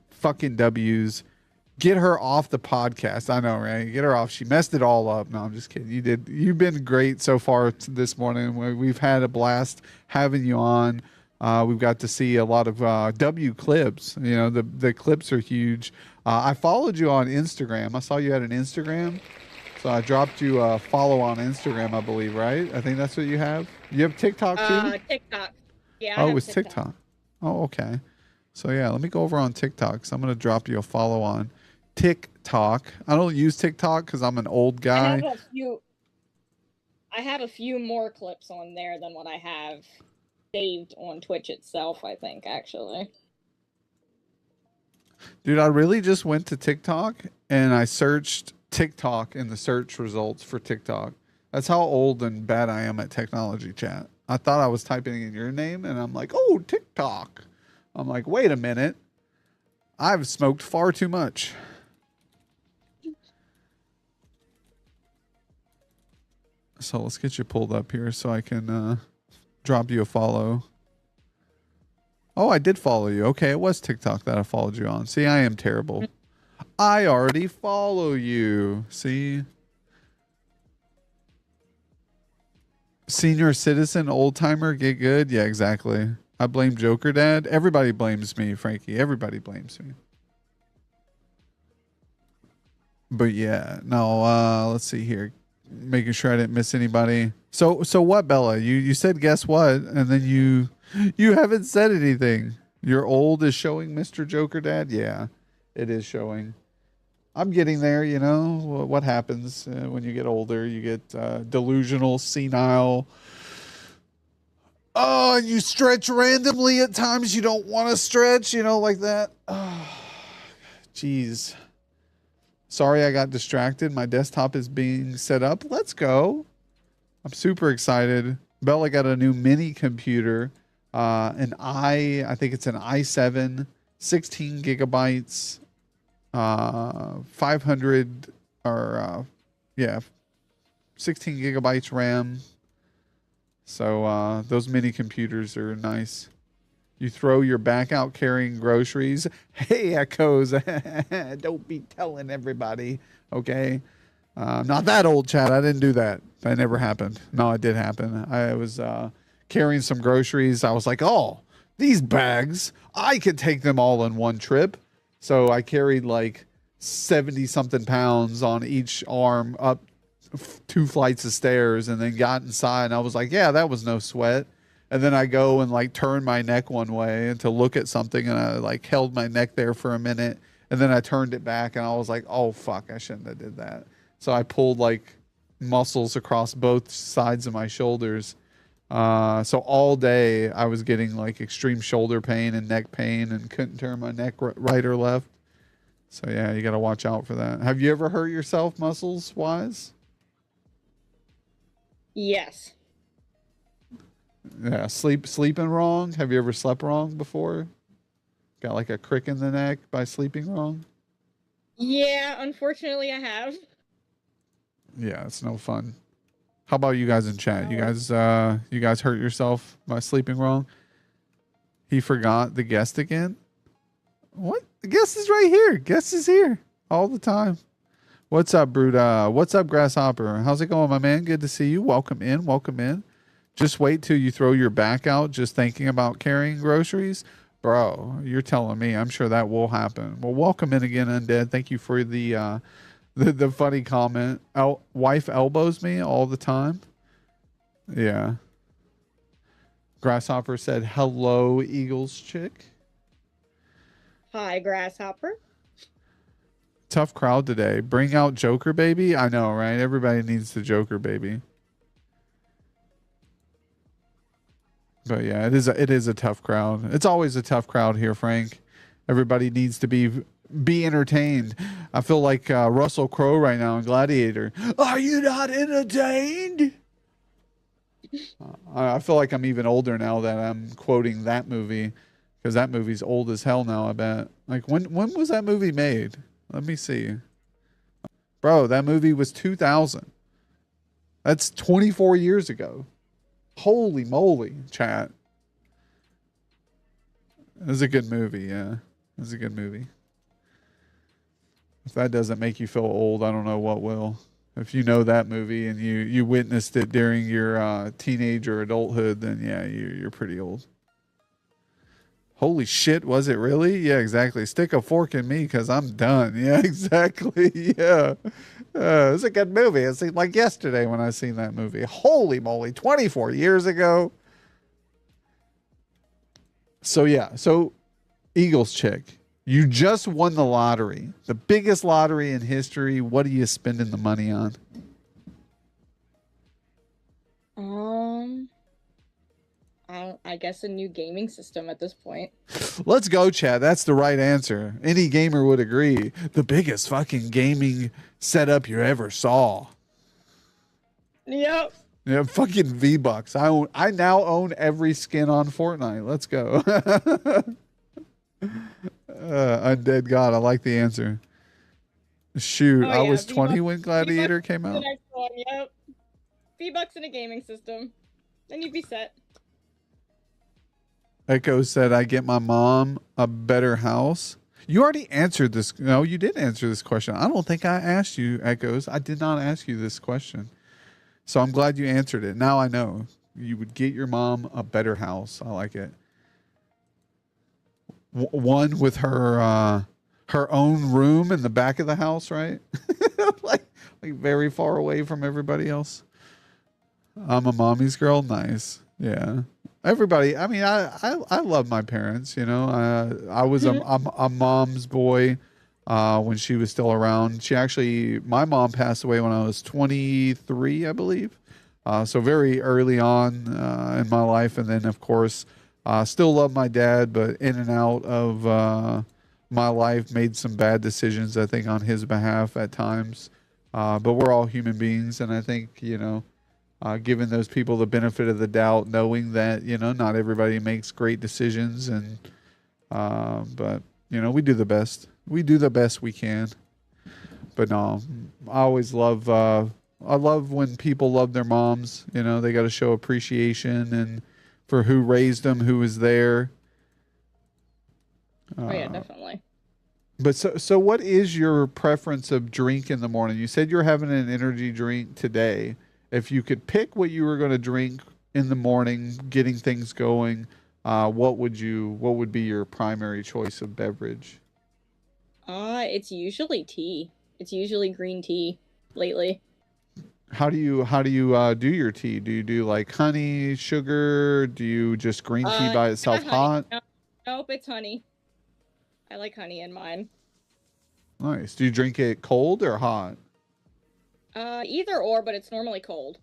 fucking W's Get her off the podcast. I know, right? Get her off. She messed it all up. No, I'm just kidding. You did. You've been great so far this morning. We've had a blast having you on. We've got to see a lot of W clips. You know, the clips are huge. I followed you on Instagram. I saw you had an Instagram, so I dropped you a follow on Instagram. I believe, right? I think that's what you have. You have TikTok too. TikTok. Yeah. Oh, it's TikTok. Oh, okay. So yeah, let me go over on TikTok. So I'm gonna drop you a follow on TikTok. I don't use TikTok because I'm an old guy. I have a few more clips on there than what I have saved on Twitch itself, I think, actually. Dude, I really just went to TikTok and I searched TikTok in the search results for TikTok. That's how old and bad I am at technology, chat. I thought I was typing in your name and I'm like, oh, TikTok. I'm like, wait a minute. I've smoked far too much. So let's get you pulled up here so I can drop you a follow. Oh, I did follow you. Okay, it was TikTok that I followed you on. See, I am terrible. I already follow you. See? Senior citizen, old timer, get good. Yeah, exactly. I blame Jokerdad. Everybody blames me, Frankie. Everybody blames me. But yeah, no, let's see here. Making sure I didn't miss anybody. So what, Bella? You said guess what? And then you haven't said anything. Your old is showing, Mr. Jokerdad? Yeah, it is showing. I'm getting there, you know. What happens when you get older? You get delusional, senile. Oh, and you stretch randomly at times you don't want to stretch, you know, like that. Oh, jeez. Sorry, I got distracted. My desktop is being set up. Let's go. I'm super excited. Bella got a new mini computer. I think it's an i7, 16 gigabytes, 500 or 16 gigabytes RAM. So those mini computers are nice. You throw your back out carrying groceries. Hey, Echoes. Don't be telling everybody. Okay. Not that old, chat. I didn't do that. That never happened. No, it did happen. I was carrying some groceries. I was like, oh, these bags, I could take them all in one trip. So I carried like 70 something pounds on each arm up 2 flights of stairs and then got inside. And I was like, yeah, that was no sweat. And then I go and like turn my neck one way and to look at something, and I like held my neck there for a minute, and then I turned it back and I was like, oh fuck, I shouldn't have did that. So I pulled like muscles across both sides of my shoulders. So all day I was getting like extreme shoulder pain and neck pain and couldn't turn my neck right or left. So yeah, you got to watch out for that. Have you ever hurt yourself muscles wise? Yes. Yeah, sleeping wrong. Have you ever slept wrong before? Got like a crick in the neck by sleeping wrong? Yeah, unfortunately I have. Yeah, it's no fun. How about you guys in chat? You guys hurt yourself by sleeping wrong? He forgot the guest again? What? The guest is right here. Guest is here all the time. What's up, Bruda? What's up, Grasshopper? How's it going, my man? Good to see you. Welcome in. Welcome in. Just wait till you throw your back out just thinking about carrying groceries. Bro, you're telling me. I'm sure that will happen. Well, welcome in again, Undead. Thank you for the funny comment. Wife elbows me all the time. Yeah. Grasshopper said, hello, Eagles chick. Hi, Grasshopper. Tough crowd today. Bring out Joker baby. I know, right? Everybody needs the Joker baby. But yeah, it is a tough crowd. It's always a tough crowd here, Frank. Everybody needs to be entertained. I feel like Russell Crowe right now in Gladiator. Are you not entertained? I feel like I'm even older now that I'm quoting that movie, because that movie's old as hell now, I bet. Like when was that movie made? Let me see. Bro, that movie was 2000. That's 24 years ago. Holy moly, chat. It was a good movie, yeah. It was a good movie. If that doesn't make you feel old, I don't know what will. If you know that movie and you witnessed it during your teenage or adulthood, then yeah, you're pretty old. Holy shit, was it really? Yeah, exactly. Stick a fork in me because I'm done. Yeah, exactly. Yeah. It was a good movie. It seemed like yesterday when I seen that movie. Holy moly, 24 years ago. So yeah, so Eagles chick, you just won the lottery, the biggest lottery in history. What are you spending the money on? I guess a new gaming system at this point. Let's go, Chad. That's the right answer. Any gamer would agree. The biggest fucking gaming setup you ever saw. Yep. Yeah, fucking V-Bucks. I now own every skin on Fortnite. Let's go. Undead God. I like the answer. Shoot, I was 20 when Gladiator came out. The next one, yep. V-Bucks in a gaming system. Then you'd be set. Echo said, I get my mom a better house. You already answered this. No, you did answer this question. I don't think I asked you, Echoes. I did not ask you this question. So I'm glad you answered it. Now I know. You would get your mom a better house. I like it. One with her own room in the back of the house, right? like very far away from everybody else. I'm a mommy's girl. Nice. Yeah. Everybody. I mean, I love my parents. You know, I was a mom's boy when she was still around. My mom passed away when I was 23, I believe. So very early on in my life, and then of course, still love my dad, but in and out of my life, made some bad decisions, I think, on his behalf at times. But we're all human beings, and I think, giving those people the benefit of the doubt, knowing that, not everybody makes great decisions, and but we do the best. We do the best we can. But no, I always love I love when people love their moms. They got to show appreciation and for who raised them, who was there. Oh yeah, definitely. But so what is your preference of drink in the morning? You said you're having an energy drink today. If you could pick what you were going to drink in the morning, getting things going, what would be your primary choice of beverage? It's usually tea. It's usually green tea lately. How do you do your tea? Do you do like honey, sugar? Do you just green tea by itself hot? Nope, it's honey. I like honey in mine. Nice. Do you drink it cold or hot? Either or, but it's normally cold.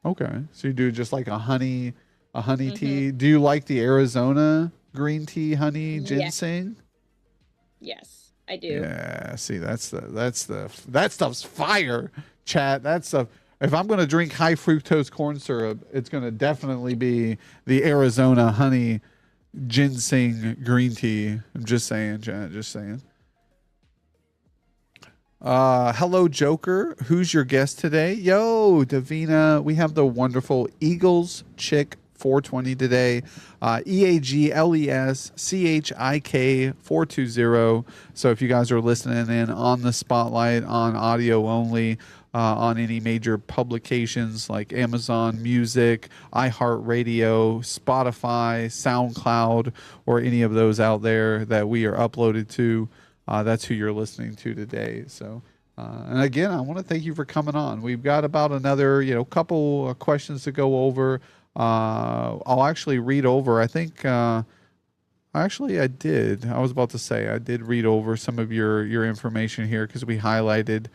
Okay. So you do just like a honey tea. Do you like the Arizona green tea honey ginseng? Yes, I do. Yeah, see that stuff's fire, chat. That stuff. If I'm going to drink high fructose corn syrup, it's going to definitely be the Arizona honey ginseng green tea. I'm just saying, chat, just saying. Hello, Joker. Who's your guest today? Yo, Davina. We have the wonderful Eagles Chick 420 today. EAGLESCHIK 420. So if you guys are listening in on the spotlight on audio only, on any major publications like Amazon Music, iHeartRadio, Spotify, SoundCloud, or any of those out there that we are uploaded to, that's who you're listening to today. So, and again, I want to thank you for coming on. We've got about another, couple of questions to go over. I'll actually read over. I think, actually, I did. I was about to say I did read over some of your information here because we highlighted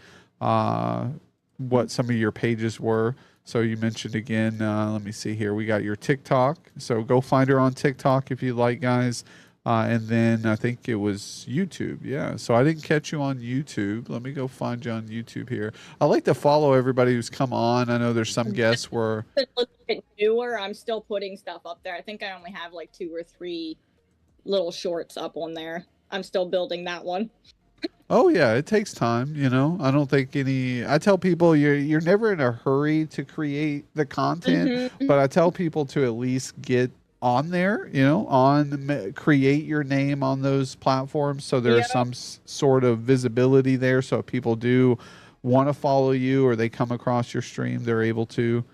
what some of your pages were. So you mentioned again. Let me see here. We got your TikTok. So go find her on TikTok if you like, guys. And then I think it was YouTube. Yeah. So I didn't catch you on YouTube. Let me go find you on YouTube here. I like to follow everybody who's come on. I know there's some guests where It's a little bit newer. I'm still putting stuff up there. I think I only have like 2 or 3 little shorts up on there. I'm still building that one. Oh yeah, it takes time, I don't think I tell people you're never in a hurry to create the content, but I tell people to at least get on there, create your name on those platforms. So there's some sort of visibility there. So if people do want to follow you or they come across your stream, they're able to.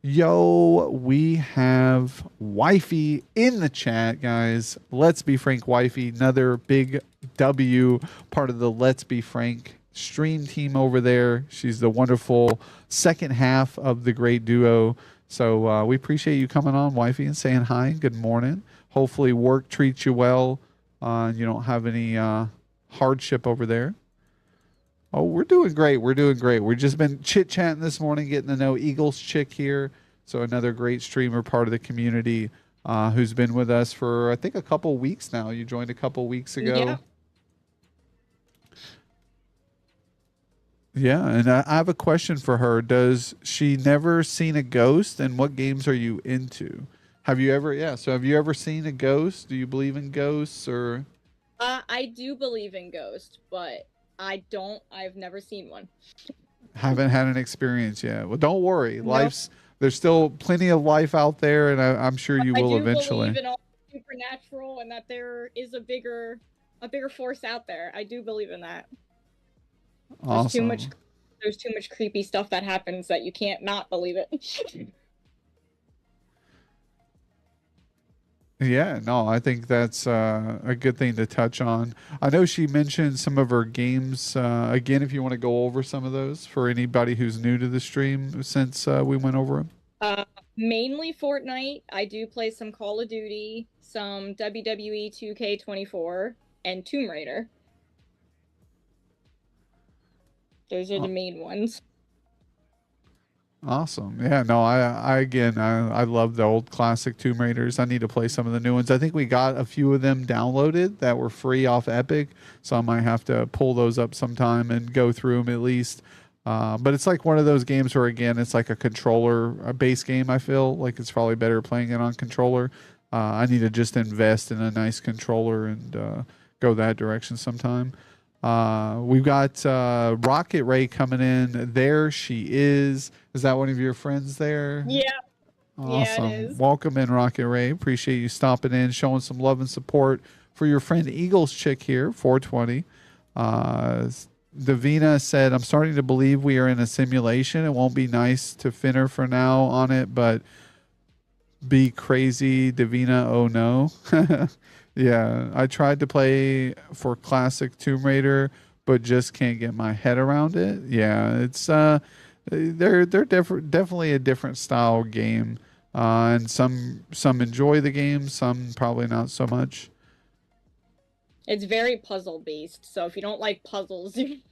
Yo, we have Wifey in the chat, guys. Let's Be Frank Wifey, another big W, part of the Let's Be Frank stream team over there. She's the wonderful second half of the great duo. So we appreciate you coming on, Wifey, and saying hi and good morning. Hopefully work treats you well and you don't have any hardship over there. Oh, we're doing great. We're doing great. We've just been chit-chatting this morning, getting to know Eagles Chick here. So another great streamer, part of the community, who's been with us for, I think, a couple weeks now. You joined a couple weeks ago. Yeah, and I have a question for her. Does she never seen a ghost, and what games are you into? Have you ever, so have you ever seen a ghost? Do you believe in ghosts, or? I do believe in ghosts, but I've never seen one. Haven't had an experience yet. Well, don't worry. There's still plenty of life out there, and I'm sure you will eventually. I do believe in all supernatural and that there is a bigger force out there. I do believe in that. Awesome. There's too much creepy stuff that happens that you can't not believe it. Yeah, no, I think that's a good thing to touch on. I know she mentioned some of her games. Again, if you want to go over some of those for anybody who's new to the stream since we went over them. Mainly Fortnite. I do play some Call of Duty, some WWE 2K24, and Tomb Raider. Those are the main ones. Awesome. Yeah, no, I love the old classic Tomb Raiders. I need to play some of the new ones. I think we got a few of them downloaded that were free off Epic, so I might have to pull those up sometime and go through them at least. But it's like one of those games where, again, it's like a base game. I feel like it's probably better playing it on controller. I need to just invest in a nice controller and go that direction sometime. We've got Rocket Ray coming in. There she is. Is that one of your friends there? Yeah. Awesome. Yeah, it is. Welcome in, Rocket Ray. Appreciate you stopping in, showing some love and support for your friend Eagles Chick here, 420. Davina said, I'm starting to believe we are in a simulation. It won't be nice to Finner for now on it, but be crazy. Davina, oh no. Yeah, I tried to play for classic Tomb Raider, but just can't get my head around it. Yeah, it's they're definitely a different style game, and some enjoy the game, some probably not so much. It's very puzzle based, so if you don't like puzzles, and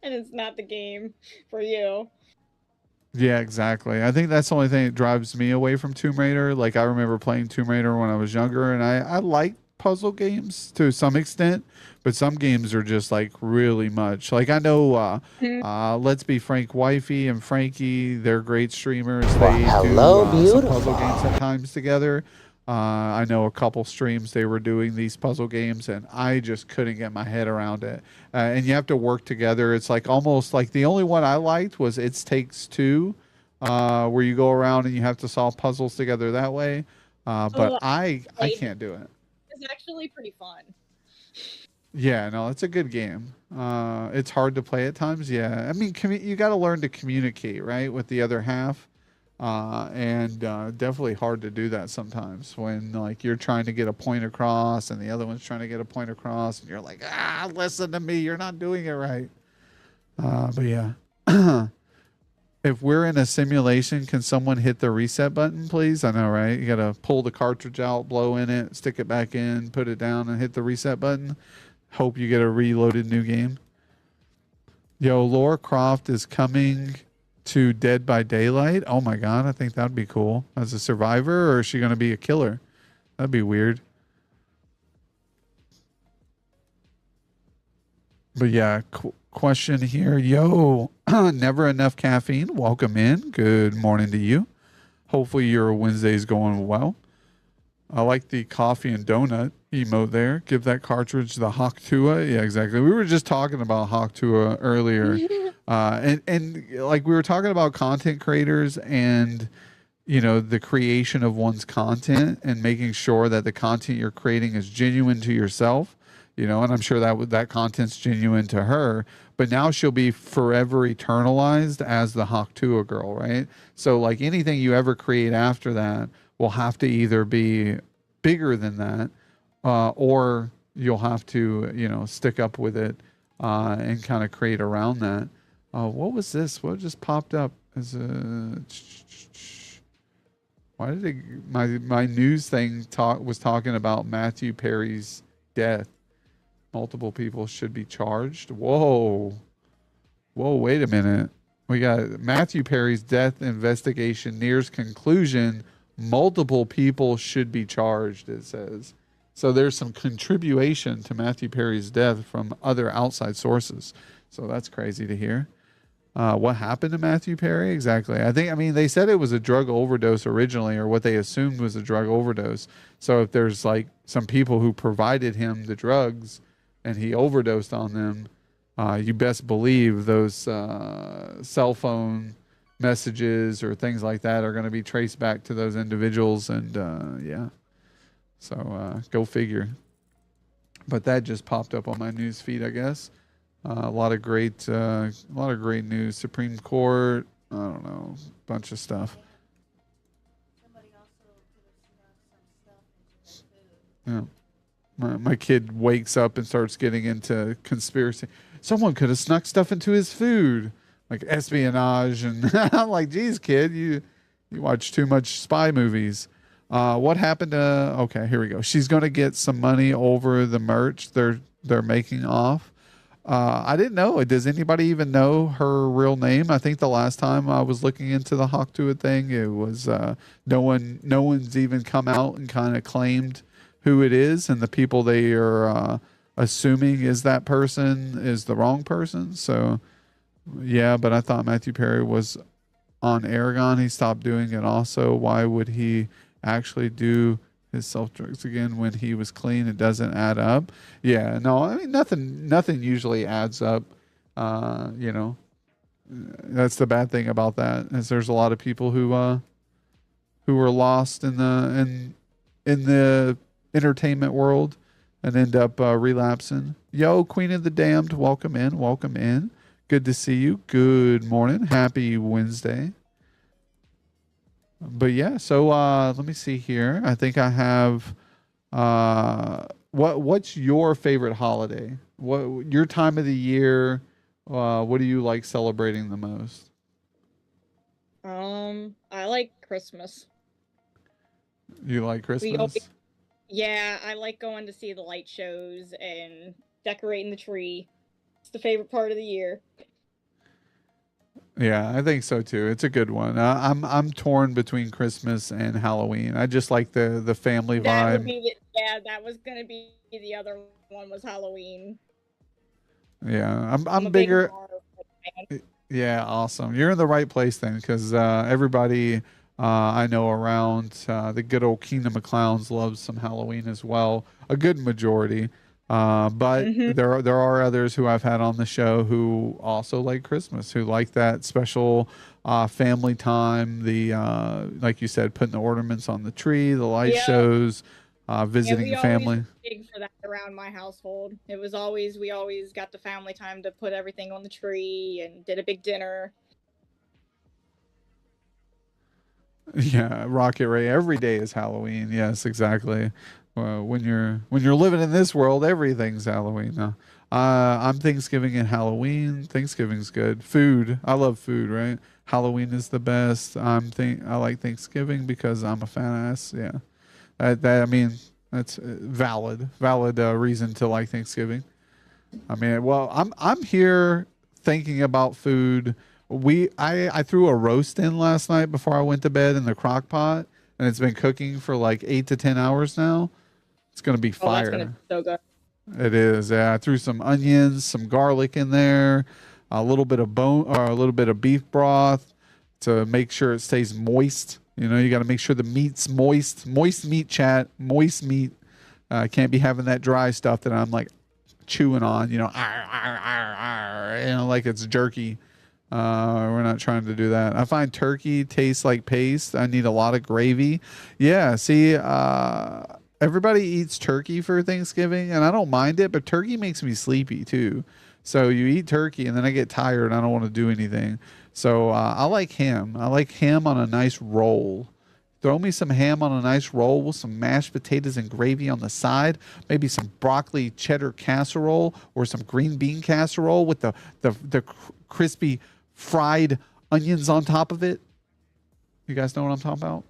it's not the game for you. Yeah, exactly. I think that's the only thing that drives me away from Tomb Raider. Like, I remember playing Tomb Raider when I was younger, and I like puzzle games to some extent, but some games are just like really much. Like, I know Let's Be Frank Wifey and Frankie, they're great streamers. They do some puzzle games at times together. I know a couple streams they were doing these puzzle games, and I just couldn't get my head around it. And you have to work together. It's like almost like the only one I liked was It Takes Two, where you go around and you have to solve puzzles together that way. But I can't do it. It's actually pretty fun. Yeah, no, it's a good game. It's hard to play at times. Yeah, I mean, you got to learn to communicate, right, with the other half. And definitely hard to do that sometimes when like you're trying to get a point across and the other one's trying to get a point across and you're like, listen to me, you're not doing it right. But yeah, if we're in a simulation, can someone hit the reset button, please? I know, right? You got to pull the cartridge out, blow in it, stick it back in, put it down and hit the reset button. Hope you get a reloaded new game. Yo, Laura Croft is coming to Dead by Daylight. Oh my god, I think that'd be cool. As a survivor, or is she going to be a killer? That'd be weird. But yeah, question here. Yo, never enough caffeine. Welcome in. Good morning to you. Hopefully your Wednesday's going well. I like the coffee and donut emote there. Give that cartridge the Hawk Tua. Yeah, exactly. We were just talking about Hawk Tua earlier. And like we were talking about content creators and the creation of one's content and making sure that the content you're creating is genuine to yourself, and I'm sure that content's genuine to her, but now she'll be forever eternalized as the Haktua girl, right? So like anything you ever create after that will have to either be bigger than that, or you'll have to, stick up with it, and kind of create around that. What was this? What just popped up as a why did my news thing was talking about Matthew Perry's death? Multiple people should be charged. Whoa, wait a minute. We got Matthew Perry's death investigation nears conclusion. Multiple people should be charged, it says. So there's some contribution to Matthew Perry's death from other outside sources. So that's crazy to hear. What happened to Matthew Perry exactly? I mean, they said it was a drug overdose originally, or what they assumed was a drug overdose. So if there's like some people who provided him the drugs and he overdosed on them, you best believe those cell phone messages or things like that are going to be traced back to those individuals. And yeah, so go figure. But that just popped up on my news feed, I guess. A lot of great news. Supreme Court. I don't know, bunch of stuff. Yeah, my kid wakes up and starts getting into conspiracy. Someone could have snuck stuff into his food, like espionage, and I'm like, geez, kid, you watch too much spy movies. What happened to? Okay, here we go. She's going to get some money over the merch they're making off. I didn't know. Does anybody even know her real name? I think the last time I was looking into the Haktua thing, it was no one's even come out and kind of claimed who it is, and the people they are assuming is that person is the wrong person. So yeah, but I thought Matthew Perry was on Aragon. He stopped doing it also. Why would he actually do his self drugs again when he was clean? It doesn't add up. Yeah, no, I mean nothing usually adds up. That's the bad thing about that, is there's a lot of people who are lost in the entertainment world and end up relapsing. Yo, Queen of the Damned, welcome in. Good to see you. Good morning. Happy Wednesday. But yeah, so let me see here. I think I have what's your favorite holiday? What your time of the year? What do you like celebrating the most? I like Christmas. You like Christmas? Yeah, I like going to see the light shows and decorating the tree. It's the favorite part of the year. Yeah, I think so too. It's a good one. I'm torn between Christmas and Halloween. I just like the family vibe. That was gonna be the other one, was Halloween. Yeah, I'm bigger. Yeah, awesome. You're in the right place then, because everybody I know around the good old Kingdom of Clowns loves some Halloween as well. A good majority. But there are others who I've had on the show who also like Christmas, who like that special family time. The like you said, putting the ornaments on the tree, the light shows, visiting the family. Always big for that around my household. We always got the family time to put everything on the tree and did a big dinner. Yeah, Rocket Ray. Every day is Halloween. Yes, exactly. When you're living in this world, everything's Halloween. No, I'm Thanksgiving and Halloween. Thanksgiving's good. Food. I love food. Right. Halloween is the best. I like Thanksgiving because I'm a fat ass. Yeah. I mean, that's valid reason to like Thanksgiving. I mean, well, I'm here thinking about food. I threw a roast in last night before I went to bed in the crock pot, and it's been cooking for like 8 to 10 hours now. It's gonna be fire. That's gonna be so good. It is. Yeah, I threw some onions, some garlic in there, a little bit of beef broth to make sure it stays moist. You got to make sure the meat's moist. Moist meat, chat. Moist meat. Can't be having that dry stuff that I'm like chewing on. Like it's jerky. We're not trying to do that. I find turkey tastes like paste. I need a lot of gravy. Yeah, see, everybody eats turkey for Thanksgiving, and I don't mind it, but turkey makes me sleepy too. So you eat turkey, and then I get tired, and I don't want to do anything. So I like ham. I like ham on a nice roll. Throw me some ham on a nice roll with some mashed potatoes and gravy on the side. Maybe some broccoli cheddar casserole or some green bean casserole with the crispy fried onions on top of it. You guys know what I'm talking about?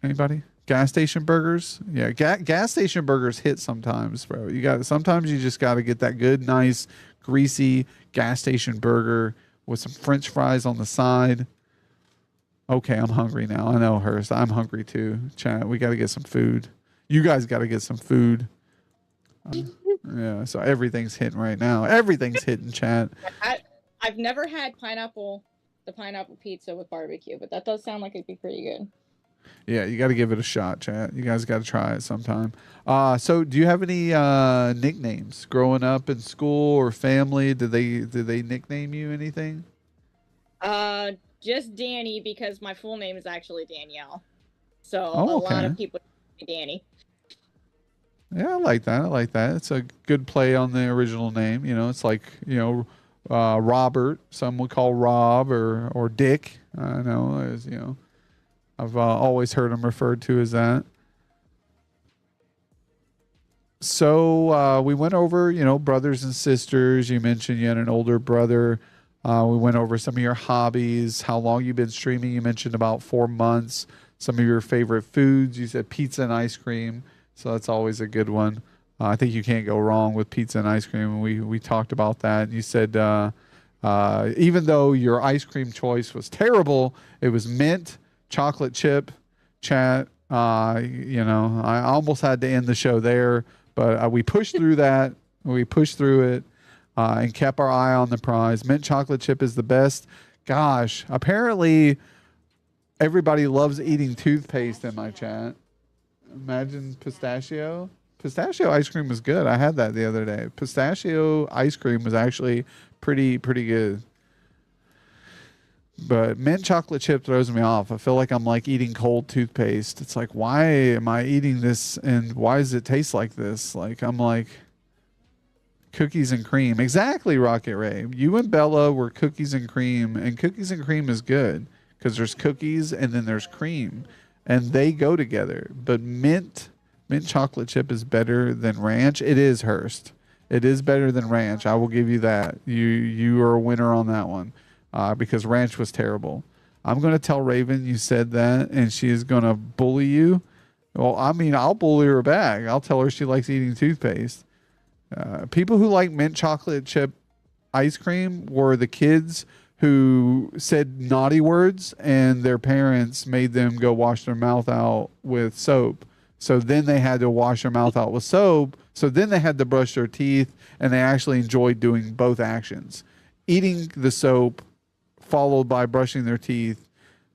Anybody? Gas station burgers? Yeah, gas station burgers hit sometimes, bro. Sometimes you just got to get that good, nice, greasy gas station burger with some French fries on the side. Okay, I'm hungry now. I know, Hurst. I'm hungry too. Chat, we got to get some food. You guys got to get some food. Yeah, so everything's hitting right now. Everything's hitting, chat. I've never had the pineapple pizza with barbecue, but that does sound like it'd be pretty good. Yeah, you got to give it a shot, chat. You guys got to try it sometime. So do you have any nicknames growing up in school or family? Did they nickname you anything? Just Danny, because my full name is actually Danielle. So Oh, a lot okay. of people call me Danny. Yeah, I like that. I like that. It's a good play on the original name. You know, it's like, Robert. Some would call Rob or Dick. I know, as you know, I've always heard him referred to as that. So we went over, brothers and sisters. You mentioned you had an older brother. We went over some of your hobbies, how long you've been streaming. You mentioned about 4 months. Some of your favorite foods. You said pizza and ice cream. So that's always a good one. I think you can't go wrong with pizza and ice cream. We talked about that. You said even though your ice cream choice was terrible, it was mint, chocolate chip, chat. I almost had to end the show there, but we pushed through that. We pushed through it and kept our eye on the prize. Mint chocolate chip is the best. Gosh, apparently everybody loves eating toothpaste in my chat. Imagine pistachio. Pistachio ice cream was good. I had that the other day. Pistachio ice cream was actually pretty good. But mint chocolate chip throws me off. I feel like I'm like eating cold toothpaste. It's like, why am I eating this and why does it taste like this? Like, I'm like cookies and cream. Exactly, Rocket Ray. You and Bella were cookies and cream, and cookies and cream is good because there's cookies and then there's cream and they go together. But mint chocolate chip is better than ranch. It is, Hurst. It is better than ranch. I will give you that. You are a winner on that one. Because ranch was terrible. I'm going to tell Raven you said that, and she is going to bully you. Well, I mean, I'll bully her back. I'll tell her she likes eating toothpaste. People who like mint chocolate chip ice cream were the kids who said naughty words, and their parents made them go wash their mouth out with soap. So then they had to wash their mouth out with soap. So then they had to brush their teeth, and they actually enjoyed doing both actions. Eating the soap followed by brushing their teeth.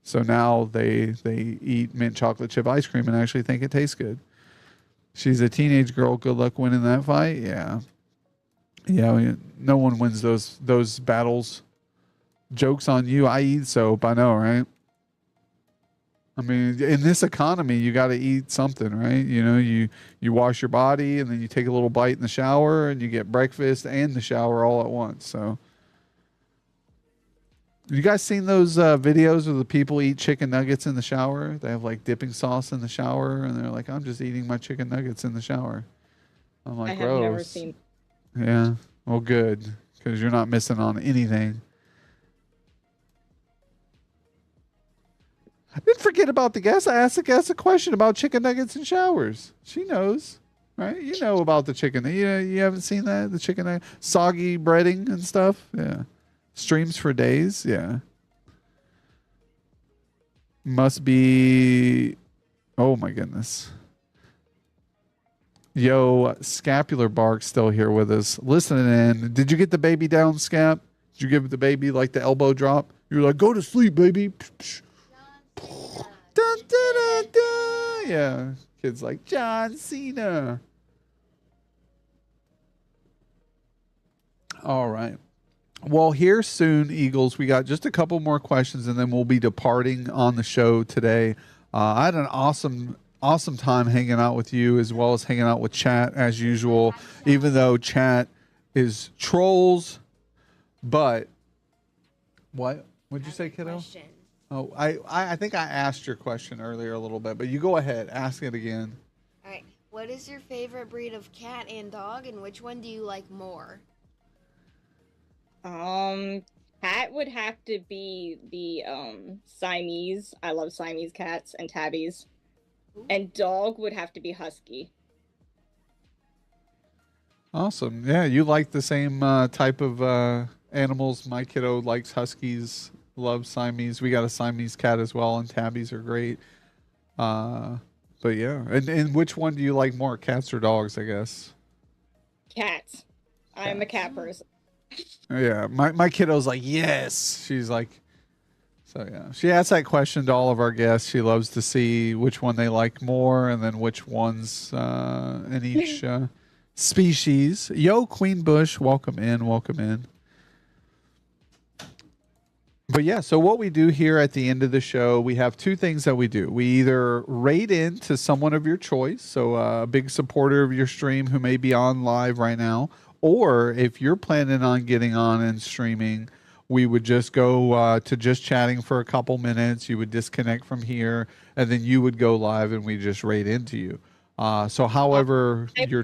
So now they eat mint chocolate chip ice cream and actually think it tastes good. She's a teenage girl. Good luck winning that fight. Yeah. No one wins those battles. Joke's on you. I eat soap. I know, right? I mean, in this economy, you got to eat something, right? You wash your body and then you take a little bite in the shower and you get breakfast and the shower all at once. So you guys seen those videos where the people eat chicken nuggets in the shower? They have like dipping sauce in the shower, and they're like, "I'm just eating my chicken nuggets in the shower." I'm like, I have gross. never seen. Yeah, well, good, because you're not missing on anything. I didn't forget about the guest. I asked the guest a question about chicken nuggets in showers. She knows, right? You know about the chicken. You haven't seen that, the chicken soggy breading and stuff. Yeah. Streams for days, yeah. Must be. Oh my goodness. Yo, Scapular Bark still here with us, listening in. Did you get the baby down, Scap? Did you give the baby like the elbow drop? You were like, "Go to sleep, baby." Dun, dun, dun, dun. Yeah, kids like John Cena. All right. Well, here soon, Eagles. We got just a couple more questions, and then we'll be departing on the show today. I had an awesome time hanging out with you, as well as hanging out with chat as usual. Even though chat is trolls, but what? What'd you say, kiddo? Question. Oh, I think I asked your question earlier a little bit, but you go ahead, ask it again. All right. What is your favorite breed of cat and dog, and which one do you like more? Cat would have to be the Siamese. I love Siamese cats and tabbies. And dog would have to be husky. Awesome. Yeah, you like the same type of animals. My kiddo likes huskies, loves Siamese. We got a Siamese cat as well, and tabbies are great. But yeah, and which one do you like more, cats or dogs? I guess. Cats. I'm a cat person. Yeah, my kiddo's like yes. She's like, so yeah. She asks that question to all of our guests. She loves to see which one they like more, and then which ones in each species. Yo, Queen Bush, welcome in, welcome in. But yeah, so what we do here at the end of the show, we have two things that we do. We either rate into someone of your choice, so a big supporter of your stream who may be on live right now, or if you're planning on getting on and streaming, we would just go to just chatting for a couple minutes. You would disconnect from here, and then you would go live, and we just rate into you. So however you're...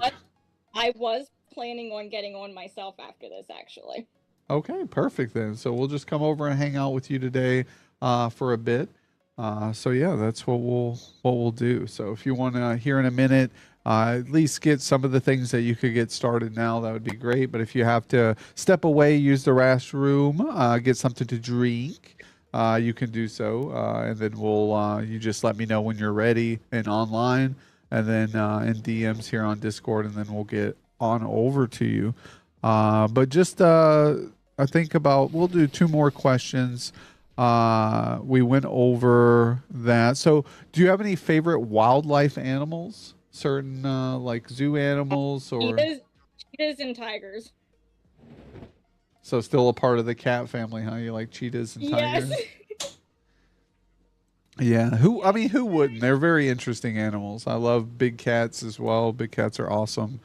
I was planning on getting on myself after this, actually. Okay, perfect then. So we'll just come over and hang out with you today for a bit. So yeah, that's what we'll do. So if you want to here in a minute, at least get some of the things that you could get started now, that would be great. But if you have to step away, use the restroom, get something to drink, you can do so. And then we'll you just let me know when you're ready and online, and then in DMs here on Discord, and then we'll get on over to you. But just I think we'll do two more questions. We went over that. So do you have any favorite wildlife animals? Certain like zoo animals or cheetahs and tigers. So still a part of the cat family, huh? You like cheetahs and tigers? Yes. Yeah. Who wouldn't? They're very interesting animals. I love big cats as well. Big cats are awesome.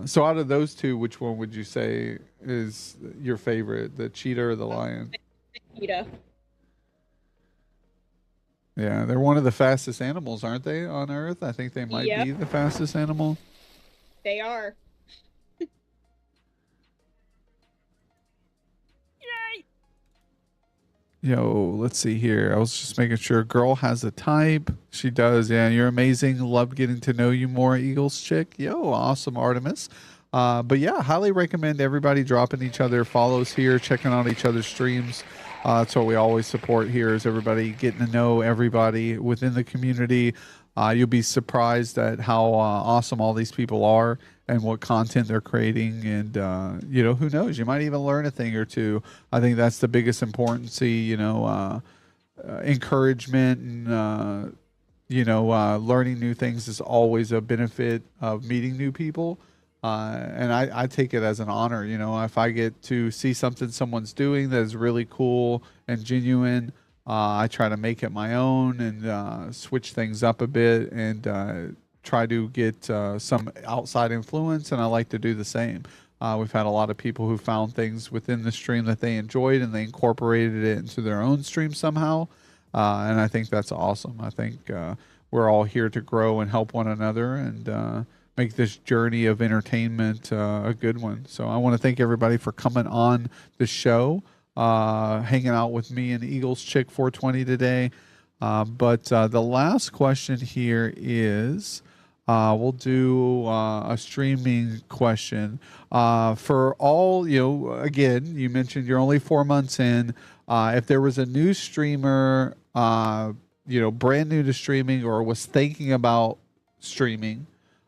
So out of those two, which one would you say is your favorite, the cheetah or the lion? Cheetah. Yeah, they're one of the fastest animals, aren't they, on Earth? I think they might be the fastest animal. They are. Yo, let's see here. I was just making sure. Girl has a type. She does. Yeah, you're amazing. Loved getting to know you more, Eagles chick. Yo, awesome, Artemis. But yeah, highly recommend everybody dropping each other follows here, checking out each other's streams. That's what we always support here, is everybody getting to know everybody within the community. You'll be surprised at how awesome all these people are and what content they're creating. And, who knows? You might even learn a thing or two. I think that's the biggest importance, encouragement and, learning new things is always a benefit of meeting new people. And I take it as an honor, if I get to see something someone's doing that is really cool and genuine, I try to make it my own and switch things up a bit and try to get some outside influence, and I like to do the same. We've had a lot of people who found things within the stream that they enjoyed, and they incorporated it into their own stream somehow, and I think that's awesome. I think we're all here to grow and help one another and make this journey of entertainment a good one. So I want to thank everybody for coming on the show, hanging out with me and Eagles Chick 420 today. But the last question here is, we'll do a streaming question. For all, again, you mentioned you're only 4 months in. If there was a new streamer, brand new to streaming or was thinking about streaming,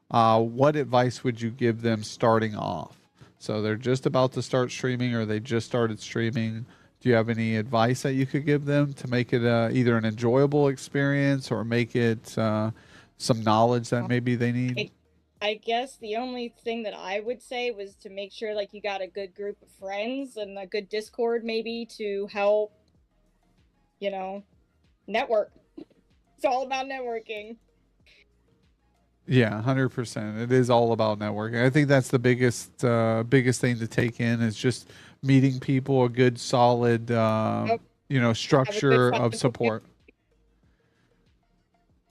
what advice would you give them starting off? So they're just about to start streaming or they just started streaming. Do you have any advice that you could give them to make it either an enjoyable experience or make it some knowledge that maybe they need? I guess the only thing that I would say was to make sure like you got a good group of friends and a good Discord maybe to help, network. It's all about networking. Yeah, 100%. It is all about networking. I think that's the biggest thing to take in is just meeting people, a good solid structure of support.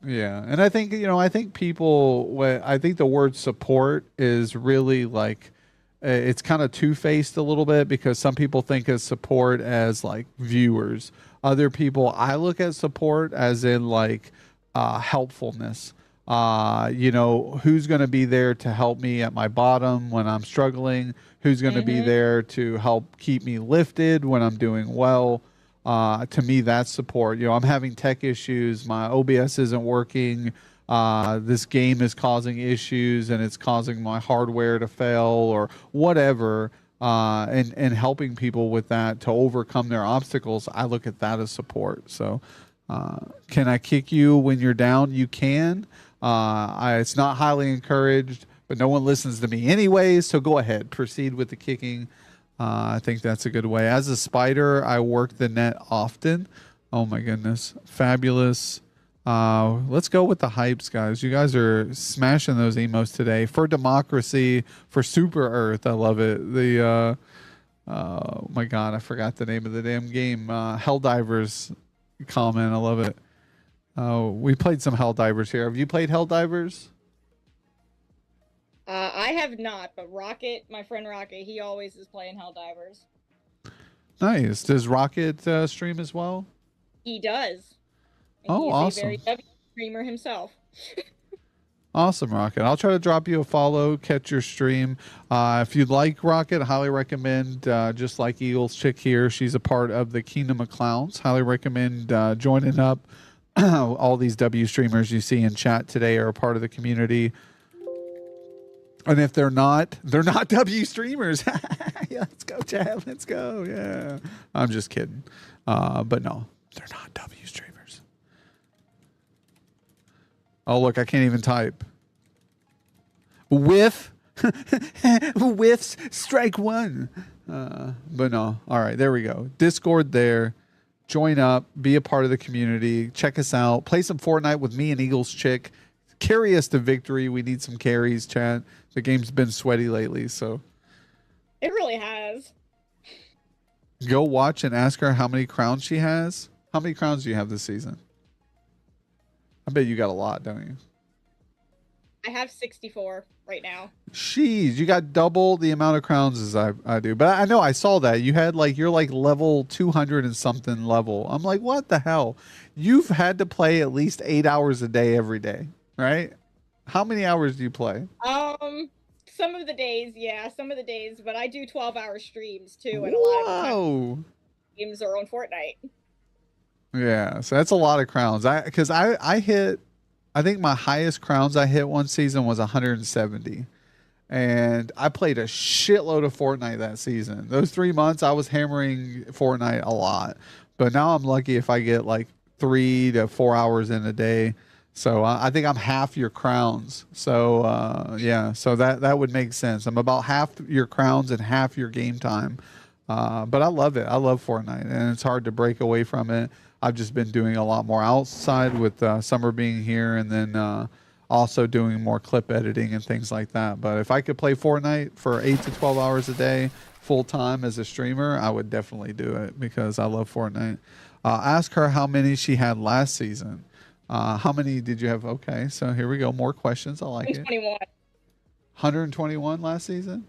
Yeah, and I think I think the word support is really like it's kind of two-faced a little bit because some people think of support as like viewers. Other people, I look at support as in like helpfulness. Who's going to be there to help me at my bottom when I'm struggling? Who's going to be there to help keep me lifted when I'm doing well? To me, that's support. I'm having tech issues. My OBS isn't working. This game is causing issues and it's causing my hardware to fail or whatever. And helping people with that to overcome their obstacles, I look at that as support. So, can I kick you when you're down? You can. It's not highly encouraged, but no one listens to me anyways. So go ahead, proceed with the kicking. I think that's a good way. As a spider, I work the net often. Oh my goodness. Fabulous. Let's go with the hypes, guys. You guys are smashing those emotes today. For democracy, for Super Earth. I love it. Oh my God, I forgot the name of the damn game. Helldivers comment. I love it. We played some Helldivers here. Have you played Helldivers? I have not, but Rocket, my friend Rocket, he always is playing Helldivers. Nice. Does Rocket stream as well? He does. And Oh, he's awesome. a very W streamer himself. Awesome, Rocket. I'll try to drop you a follow, catch your stream. If you'd like Rocket, highly recommend, just like Eagles Chick here, she's a part of the Kingdom of Clowns. Highly recommend joining up. All these W streamers you see in chat today are a part of the community. And if they're not W streamers. Yeah, let's go, Chad. Let's go. Yeah. I'm just kidding. But no, they're not W streamers. Oh, look, I can't even type. Whiffs, strike one. But no. All right, there we go. Discord there. Join up. Be a part of the community. Check us out. Play some Fortnite with me and Eagles Chick. Carry us to victory. We need some carries, chat. The game's been sweaty lately, so. It really has. Go watch and ask her how many crowns she has. How many crowns do you have this season? I bet you got a lot, don't you? I have 64 right now. Jeez, you got double the amount of crowns as I do. But I know I saw that. You had you're level 200 and something level. I'm like, what the hell? You've had to play at least 8 hours a day every day, right? How many hours do you play? Some of the days, yeah, but I do 12-hour streams too, and a lot of times games are on Fortnite. Yeah, so that's a lot of crowns. I think my highest crowns I hit one season was 170. And I played a shitload of Fortnite that season. Those 3 months I was hammering Fortnite a lot. But now I'm lucky if I get 3 to 4 hours in a day. So I think I'm half your crowns. So yeah, so that would make sense. I'm about half your crowns and half your game time. But I love it. I love Fortnite, and it's hard to break away from it. I've just been doing a lot more outside with summer being here, and then also doing more clip editing and things like that. But if I could play Fortnite for 8 to 12 hours a day full time as a streamer, I would definitely do it because I love Fortnite. Ask her how many she had last season. How many did you have? Okay, so here we go. More questions. I like 121. it. 121 last season?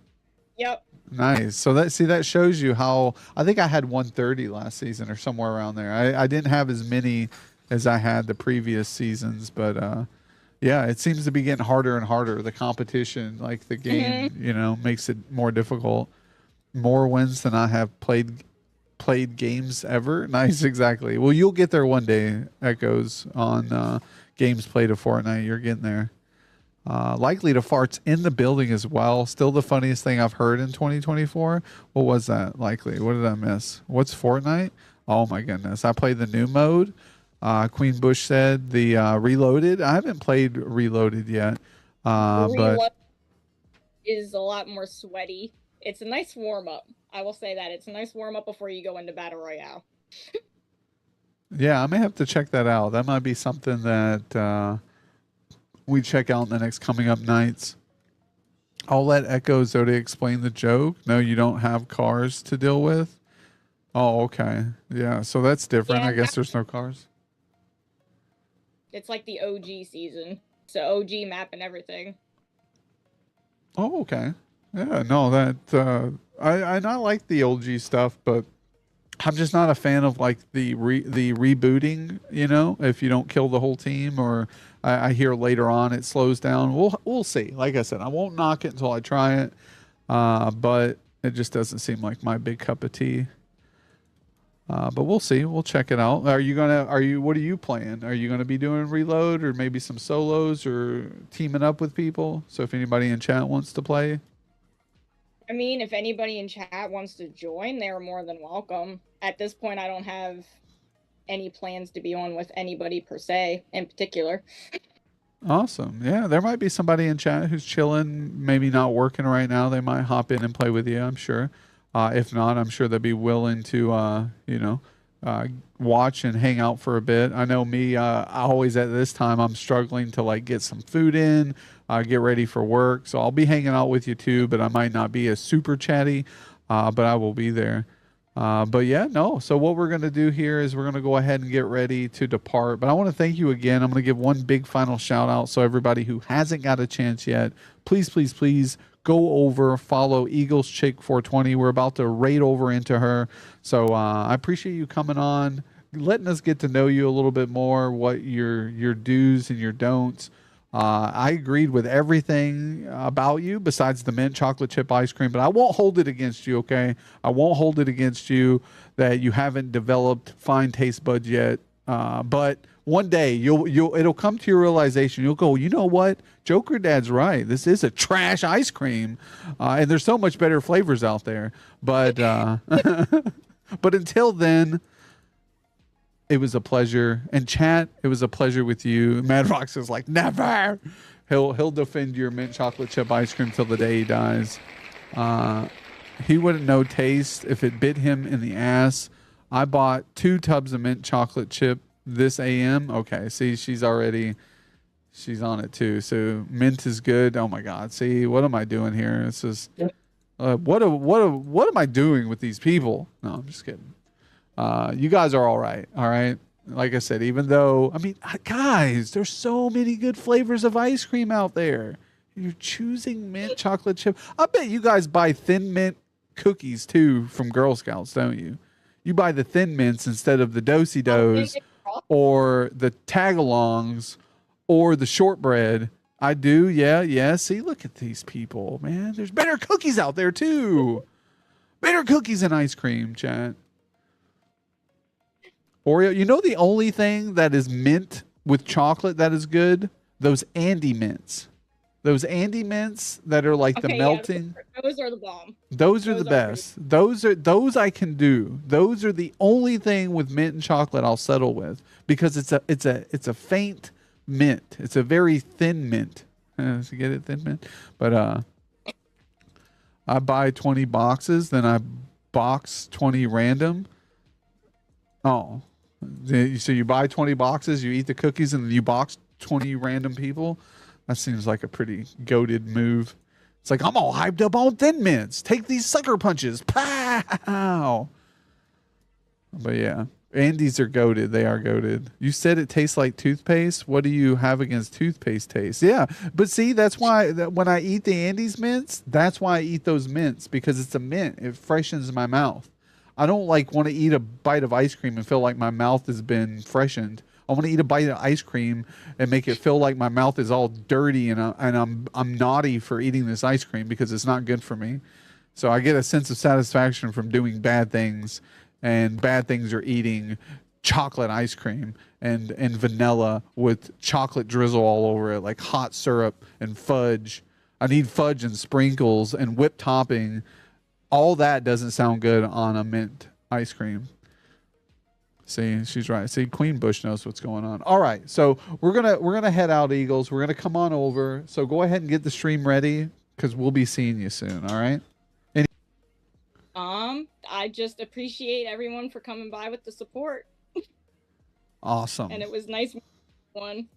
Yep. Nice. So that shows you how I think I had 130 last season or somewhere around there. I didn't have as many as I had the previous seasons, but yeah, it seems to be getting harder and harder. The competition, the game, makes it more difficult. More wins than I have played games ever. Nice, exactly. Well, you'll get there one day, Echoes, on games played of Fortnite. You're getting there. Likely to farts in the building as well. Still the funniest thing I've heard in 2024. What was that? Likely. What did I miss? What's Fortnite? Oh my goodness. I played the new mode. Queen Bush said the Reloaded. I haven't played Reloaded yet. But Reload is a lot more sweaty. It's a nice warm up. I will say that it's a nice warm up before you go into battle royale. yeah, I may have to check that out. That might be something that we check out in the next coming up nights. I'll let Echo Zodi explain the joke. No, you don't have cars to deal with. Oh, okay. Yeah, so that's different. Yeah, I guess there's no cars. It's like the OG season. So OG map and everything. Oh, okay. Yeah, no, that I like the OG stuff, but I'm just not a fan of like the rebooting. You know, if you don't kill the whole team, or I hear later on it slows down. We'll see. Like I said, I won't knock it until I try it, but it just doesn't seem like my big cup of tea. But we'll see. We'll check it out. What are you playing? Are you gonna be doing reload or maybe some solos or teaming up with people? So if anybody in chat wants to play. I mean, if anybody in chat wants to join, they're more than welcome. At this point, I don't have any plans to be on with anybody per se in particular. Awesome. Yeah, there might be somebody in chat who's chilling, maybe not working right now. They might hop in and play with you, I'm sure. If not, I'm sure they'd be willing to, watch and hang out for a bit. I know me, I always at this time, I'm struggling to like get some food in, get ready for work. So I'll be hanging out with you too, but I might not be as super chatty, but I will be there. But yeah, no. So what we're going to do here is we're going to go ahead and get ready to depart. But I want to thank you again. I'm going to give one big final shout out. So everybody who hasn't got a chance yet, please, please, please go over, follow Eagles Chick 420. We're about to raid over into her. So I appreciate you coming on, letting us get to know you a little bit more, what your do's and your don'ts. I agreed with everything about you besides the mint chocolate chip ice cream, but I won't hold it against you, okay? I won't hold it against you that you haven't developed fine taste buds yet. But one day it'll come to your realization. You'll go, you know what? Jokerdad's right. This is a trash ice cream, and there's so much better flavors out there. But but until then, it was a pleasure. And chat, it was a pleasure with you. Madrox is like, never. He'll defend your mint chocolate chip ice cream till the day he dies. He wouldn't know taste if it bit him in the ass. I bought 2 tubs of mint chocolate chip this AM. Okay, see, she's on it too. So mint is good. Oh my God. See, what am I doing here? This is what am I doing with these people? No, I'm just kidding. You guys are all right. All right. Like I said, even though, I mean, guys, there's so many good flavors of ice cream out there. You're choosing mint chocolate chip. I bet you guys buy Thin Mint cookies too from Girl Scouts, don't you? You buy the Thin Mints instead of the Do-si-dos or the Tagalongs or the shortbread. I do. Yeah. See, look at these people, man. There's better cookies out there too. Better cookies and ice cream, chat. Oreo, you know the only thing that is mint with chocolate that is good? Those Andy Mints. Those Andy Mints that are like the melting. Yeah, those are the bomb. Those are the best. Those I can do. Those are the only thing with mint and chocolate I'll settle with because it's a faint mint. It's a very thin mint. You get it, thin mint. But I buy 20 boxes, then I box 20 random. Oh. So you buy 20 boxes, you eat the cookies, and then you box 20 random people. That seems like a pretty goated move. It's like, I'm all hyped up on Thin Mints. Take these sucker punches. Pow! But yeah, Andes are goated. They are goated. You said it tastes like toothpaste. What do you have against toothpaste taste? Yeah, but see, that's why when I eat the Andes mints, that's why I eat those mints, because it's a mint. It freshens my mouth. I don't like want to eat a bite of ice cream and feel like my mouth has been freshened. I want to eat a bite of ice cream and make it feel like my mouth is all dirty and I'm naughty for eating this ice cream because it's not good for me. So I get a sense of satisfaction from doing bad things, and bad things are eating chocolate ice cream and vanilla with chocolate drizzle all over it, like hot syrup and fudge. I need fudge and sprinkles and whipped topping. All that doesn't sound good on a mint ice cream. See, she's right. See, Queen Bush knows what's going on. All right, so we're gonna head out, Eagles. We're gonna come on over. So go ahead and get the stream ready because we'll be seeing you soon. All right. I just appreciate everyone for coming by with the support, Awesome. and it was nice meeting everyone.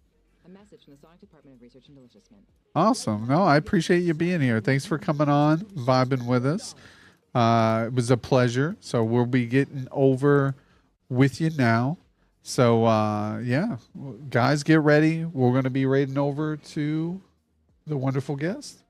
A message from the Sonic Department of Research and Deliciousment. Awesome. No, I appreciate you being here. Thanks for coming on, vibing with us. It was a pleasure. So we'll be getting over with you now. So yeah, guys, get ready. We're going to be raiding over to the wonderful guest.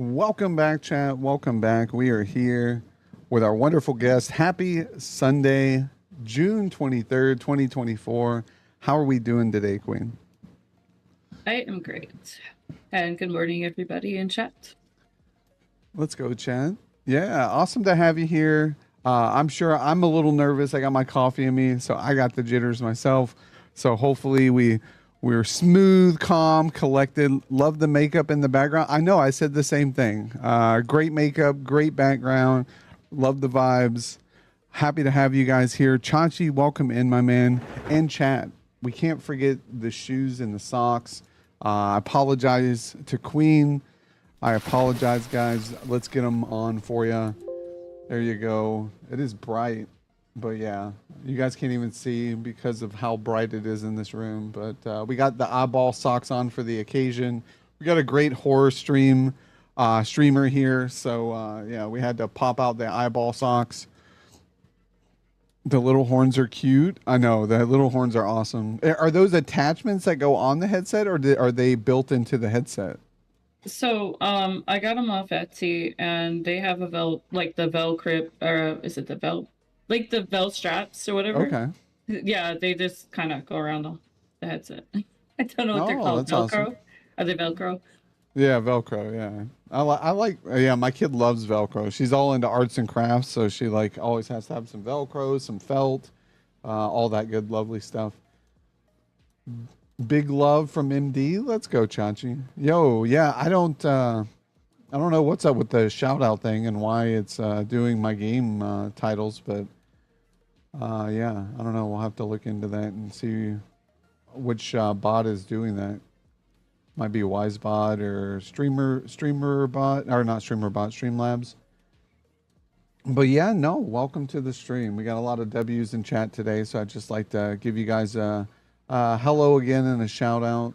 Welcome back, chat. Welcome back. We are here with our wonderful guest. Happy Sunday, June 23rd, 2024. How are we doing today, Queen? I am great. And good morning, everybody in chat. Let's go, chat. Yeah, awesome to have you here. I'm sure I'm a little nervous. I got my coffee in me, so I got the jitters myself. So hopefully we're smooth, calm, collected. Love the makeup in the background. I know I said the same thing. Great makeup, great background. Love the vibes. Happy to have you guys here. Chachi, welcome in, my man. And chat. We can't forget the shoes and the socks. I apologize to Queen. I apologize, guys. Let's get them on for you. There you go. It is bright. But yeah, you guys can't even see because of how bright it is in this room. But we got the eyeball socks on for the occasion. We got a great horror streamer here. So yeah, we had to pop out the eyeball socks. The little horns are cute. I know, the little horns are awesome. Are those attachments that go on the headset, or are they built into the headset? So, I got them off Etsy, and they have the Velcro, or is it the like the Vel straps or whatever? Okay. Yeah, they just kind of go around the headset. I don't know what they're Oh, called. that's Velcro? awesome. Are they Velcro? Yeah, Velcro. Yeah, I like. Yeah, my kid loves Velcro. She's all into arts and crafts, so she like always has to have some Velcro, some felt, all that good, lovely stuff. Big love from MD. Let's go, Chachi. Yo, yeah, I don't know what's up with the shout out thing and why it's doing my game titles, but yeah, I don't know. We'll have to look into that and see which bot is doing that. Might be Wisebot or Streamer Bot, or not Streamer Bot, Streamlabs. But yeah, no, welcome to the stream. We got a lot of W's in chat today, so I'd just like to give you guys a hello again and a shout out.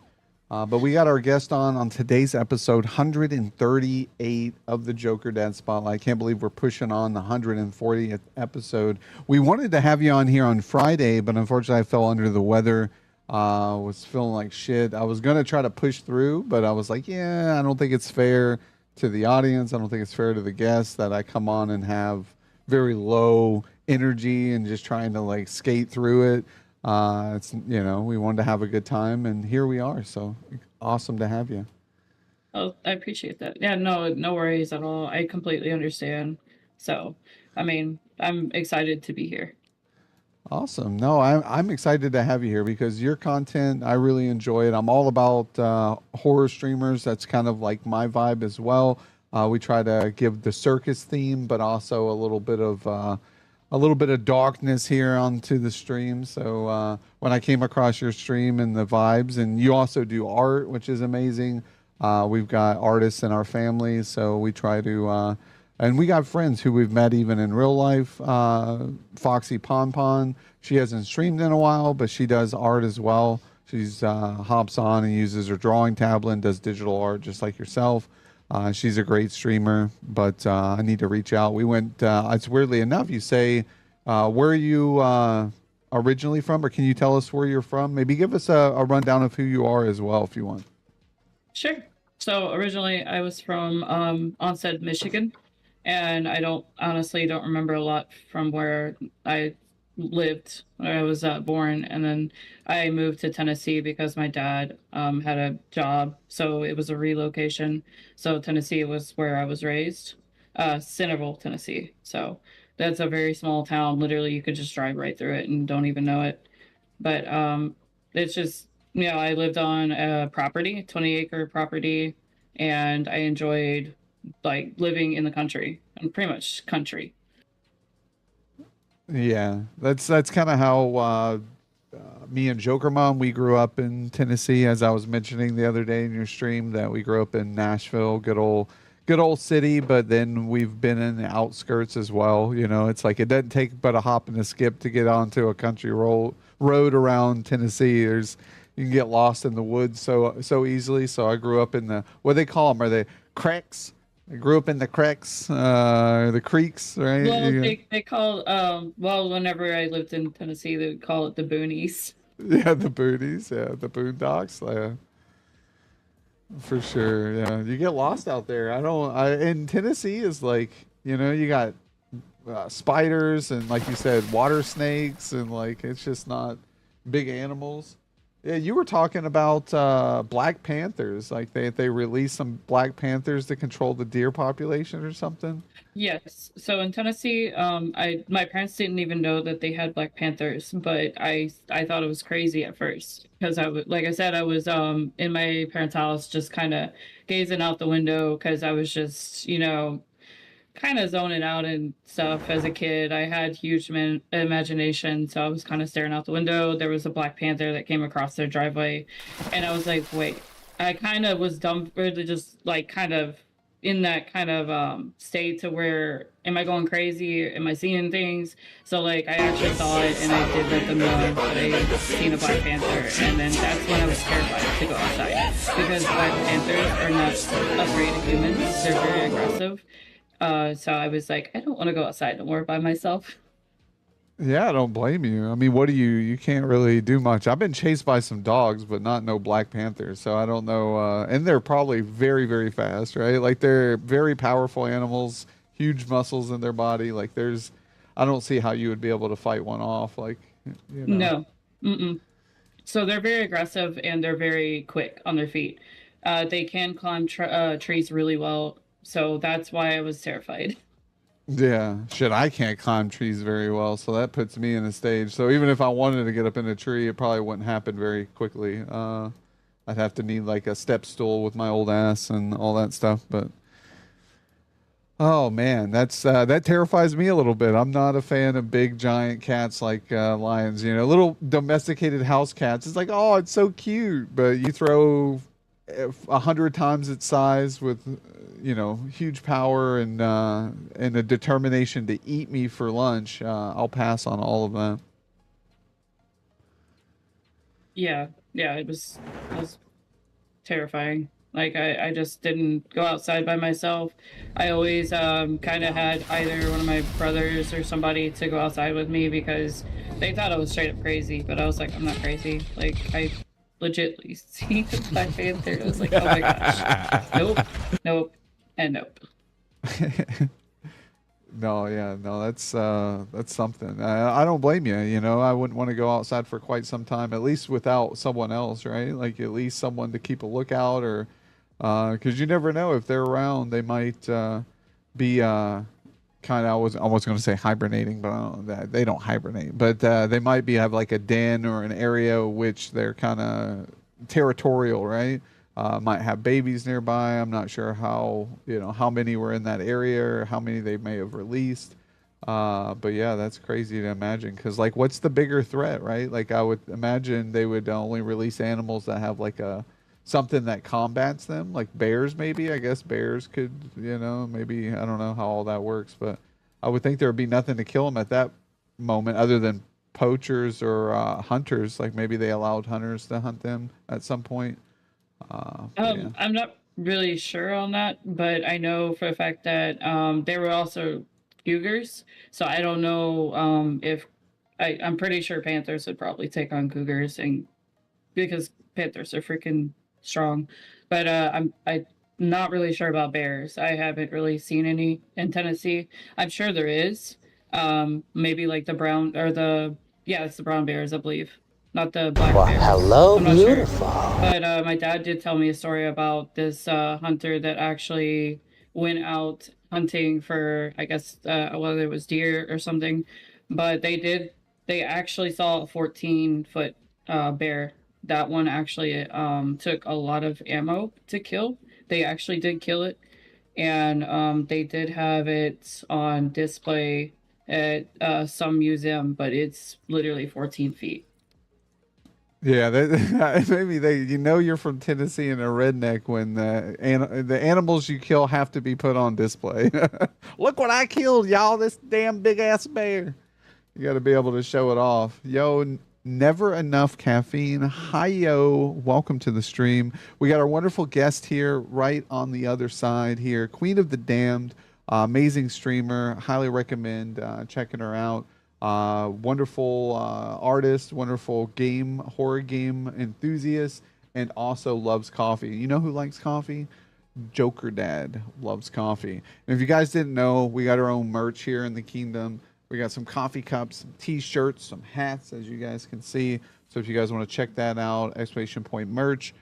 But we got our guest on today's episode 138 of the Jokerdads Spotlight. I can't believe we're pushing on the 140th episode. We wanted to have you on here on Friday, but unfortunately I fell under the weather. Was feeling like shit. I was going to try to push through, but I was like, yeah, I don't think it's fair to the audience. I don't think it's fair to the guests that I come on and have very low energy and just trying to like skate through it. It's, you know, we wanted to have a good time and here we are. So awesome to have you. Oh, I appreciate that. Yeah, no worries at all. I completely understand. So, I mean, I'm excited to be here. Awesome. No, I'm excited to have you here because your content, I really enjoy it. I'm all about horror streamers. That's kind of like my vibe as well. We try to give the circus theme, but also a little bit of darkness here onto the stream. So when I came across your stream and the vibes, and you also do art, which is amazing. We've got artists in our family, so we try to. And we got friends who we've met even in real life. Foxy Pon, she hasn't streamed in a while, but she does art as well. She's hops on and uses her drawing tablet and does digital art just like yourself. She's a great streamer, but I need to reach out. We went, it's weirdly enough, you say, where are you originally from, or can you tell us where you're from? Maybe give us a rundown of who you are as well, if you want. Sure. So originally I was from Onstead, Michigan. And I honestly don't remember a lot from where I lived when I was born. And then I moved to Tennessee because my dad had a job. So it was a relocation. So Tennessee was where I was raised, Centerville, Tennessee. So that's a very small town. Literally, you could just drive right through it and don't even know it. But it's just, you know, I lived on a property, 20-acre property, and I enjoyed like living in the country and pretty much country. Yeah, that's kind of how me and Joker Mom, we grew up in Tennessee, as I was mentioning the other day in your stream, that we grew up in Nashville, good old city, but then we've been in the outskirts as well. You know, it's like it doesn't take but a hop and a skip to get onto a country road around Tennessee. You can get lost in the woods so easily. So I grew up in the, what do they call them? Are they cracks? I grew up in the cracks, the creeks, right? Well, they call well, whenever I lived in Tennessee, they would call it the boonies. Yeah, the boonies, yeah, the boondocks, yeah, for sure. Yeah, you get lost out there. In Tennessee is like, you know, you got spiders and, like you said, water snakes, and like it's just not big animals. Yeah, you were talking about Black Panthers. Like they released some Black Panthers to control the deer population or something. Yes. So in Tennessee, my parents didn't even know that they had Black Panthers, but I thought it was crazy at first because like I said, I was in my parents' house just kind of gazing out the window because I was just, you know, kind of zoning out and stuff as a kid. I had huge imagination, so I was kind of staring out the window. There was a Black Panther that came across their driveway, and I was like, wait. I kind of was dumb, really just like kind of in that kind of state to where, am I going crazy? Am I seeing things? So like I actually saw it and I did let them know that I had seen a Black Panther, and then that's when I was terrified to go outside because Black Panthers are not afraid of humans. They're very aggressive. So I was like, I don't want to go outside no more by myself. Yeah, I don't blame you. I mean, what do you can't really do much. I've been chased by some dogs, but not no Black Panthers. So I don't know. And they're probably very, very fast, right? Like they're very powerful animals, huge muscles in their body. Like I don't see how you would be able to fight one off. Like, you know. No. Mm-mm. So they're very aggressive and they're very quick on their feet. They can climb trees really well. So that's why I was terrified. Yeah, shit, I can't climb trees very well, so that puts me in a stage. So even if I wanted to get up in a tree, it probably wouldn't happen very quickly. I'd have to need like a step stool with my old ass and all that stuff. But oh man, that terrifies me a little bit. I'm not a fan of big giant cats like lions. You know, little domesticated house cats. It's like, oh, it's so cute, but you throw 100 times its size with, you know, huge power and a determination to eat me for lunch. I'll pass on all of that. Yeah, yeah, it was terrifying. Like I just didn't go outside by myself. I always kind of had either one of my brothers or somebody to go outside with me because they thought I was straight up crazy, but I was like, I'm not crazy. Like I legitly see the Black Panther. I was like, oh my gosh, nope, nope, and nope. No, yeah, no, that's something. I don't blame you. You know, I wouldn't want to go outside for quite some time, at least without someone else, right? Like at least someone to keep a lookout, or because you never know if they're around, they might be kind of. I was almost going to say hibernating, but I don't, they don't hibernate. But they might be have like a den or an area which they're kind of territorial, right? Might have babies nearby. I'm not sure how, you know, how many were in that area or how many they may have released. But yeah, that's crazy to imagine because like, what's the bigger threat, right? Like I would imagine they would only release animals that have like a something that combats them, like bears maybe. I guess bears could, you know, maybe I don't know how all that works, but I would think there would be nothing to kill them at that moment other than poachers or hunters. Like maybe they allowed hunters to hunt them at some point. Yeah. I'm not really sure on that, but I know for a fact that there were also cougars. So I don't know if I'm pretty sure panthers would probably take on cougars, and because panthers are freaking strong. But I'm not really sure about bears. I haven't really seen any in Tennessee. I'm sure there is. Maybe like the brown or the yeah, it's the brown bears, I believe, not the black Well, bears. hello, I'm not sure. beautiful. But my dad did tell me a story about this hunter that actually went out hunting for, I guess, whether it was deer or something. But they actually saw a 14-foot bear. That one actually took a lot of ammo to kill. They actually did kill it. And they did have it on display at some museum, but it's literally 14 feet. Yeah, maybe they. You know, you're from Tennessee and a redneck when the animals you kill have to be put on display. Look what I killed, y'all! This damn big ass bear. You got to be able to show it off. Yo, never enough caffeine. Hi, yo. Welcome to the stream. We got our wonderful guest here right on the other side here. Queen of the Damned. Amazing streamer. Highly recommend checking her out. Wonderful artist. Wonderful horror game enthusiast. And also loves coffee. You know who likes coffee? Jokerdad loves coffee. And if you guys didn't know, we got our own merch here in the kingdom. We got some coffee cups, some t-shirts, some hats, as you guys can see. So if you guys want to check that out, exclamation point merch,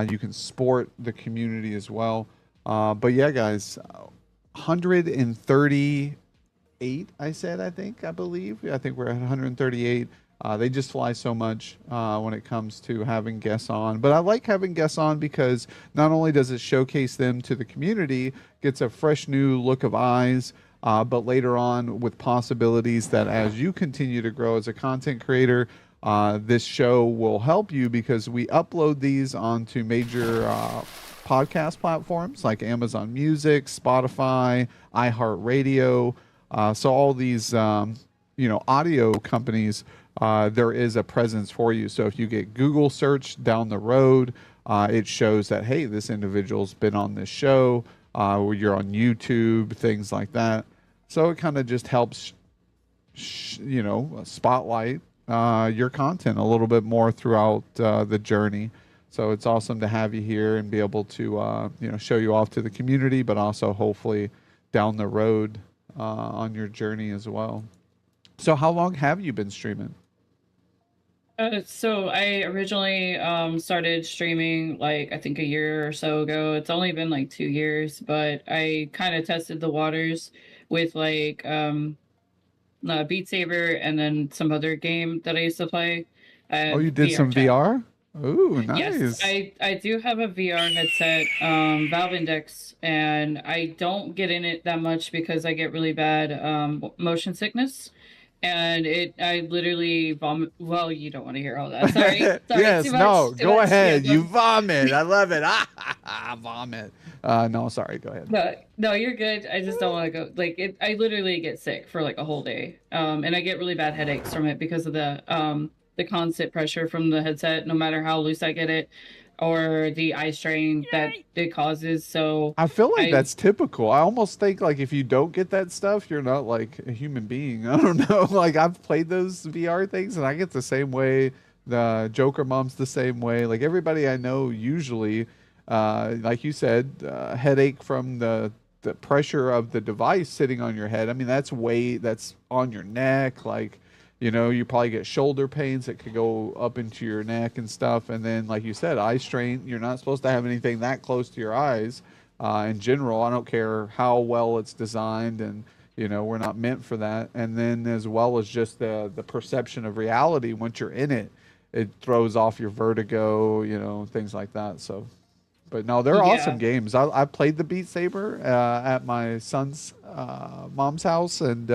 you can support the community as well. But yeah, guys, 138, I believe. I think we're at 138. They just fly so much when it comes to having guests on. But I like having guests on because not only does it showcase them to the community, gets a fresh new look of eyes, but later on with possibilities that as you continue to grow as a content creator, this show will help you because we upload these onto major podcast platforms like Amazon Music, Spotify, iHeartRadio. So all these, audio companies, there is a presence for you. So if you get Google search down the road, it shows that, hey, this individual's been on this show. Where you're on YouTube, things like that. So it kind of just helps, spotlight your content a little bit more throughout the journey. So it's awesome to have you here and be able to, show you off to the community, but also hopefully down the road on your journey as well. So how long have you been streaming? So I originally started streaming like I think a year or so ago. It's only been like 2 years, but I kind of tested the waters with like Beat Saber and then some other game that I used to play. Oh, you did VR some chat. VR? Ooh, Yes, nice. I do have a VR headset, Valve Index, and I don't get in it that much because I get really bad motion sickness, and I literally vomit. Well, you don't want to hear all that. Sorry, sorry, Yes, too much, no, too go much. Yeah, ahead. You vomit. I love it. Vomit. No, sorry. Go ahead. no, no, you're good. I just don't want to go. Like it, I literally get sick for like a whole day, and I get really bad headaches from it because of the constant pressure from the headset, no matter how loose I get it, or the eye strain that it causes. So I feel like I that's typical. I almost think like if you don't get that stuff, you're not like a human being. I don't know. Like I've played those VR things and I get the same way. The Joker mom's the same way. Like everybody I know usually, like you said, headache from the pressure of the device sitting on your head. I mean, that's weight that's on your neck. Like, you know, you probably get shoulder pains that could go up into your neck and stuff. And then, like you said, eye strain. You're not supposed to have anything that close to your eyes. In general, I don't care how well it's designed, and you know, we're not meant for that. And then, as well as just the perception of reality, once you're in it, it throws off your vertigo. You know, things like that. So, but no, they're awesome yeah. games. I played the Beat Saber at my son's mom's house, and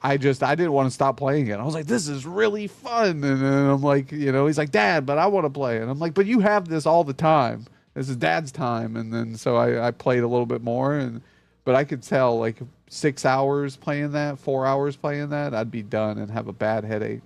I didn't want to stop playing it. I was like, this is really fun. And then I'm like, you know, he's like, Dad, but I want to play. And I'm like, but you have this all the time. This is Dad's time. And then so I played a little bit more, and but I could tell like 6 hours playing that, 4 hours playing that, I'd be done and have a bad headache.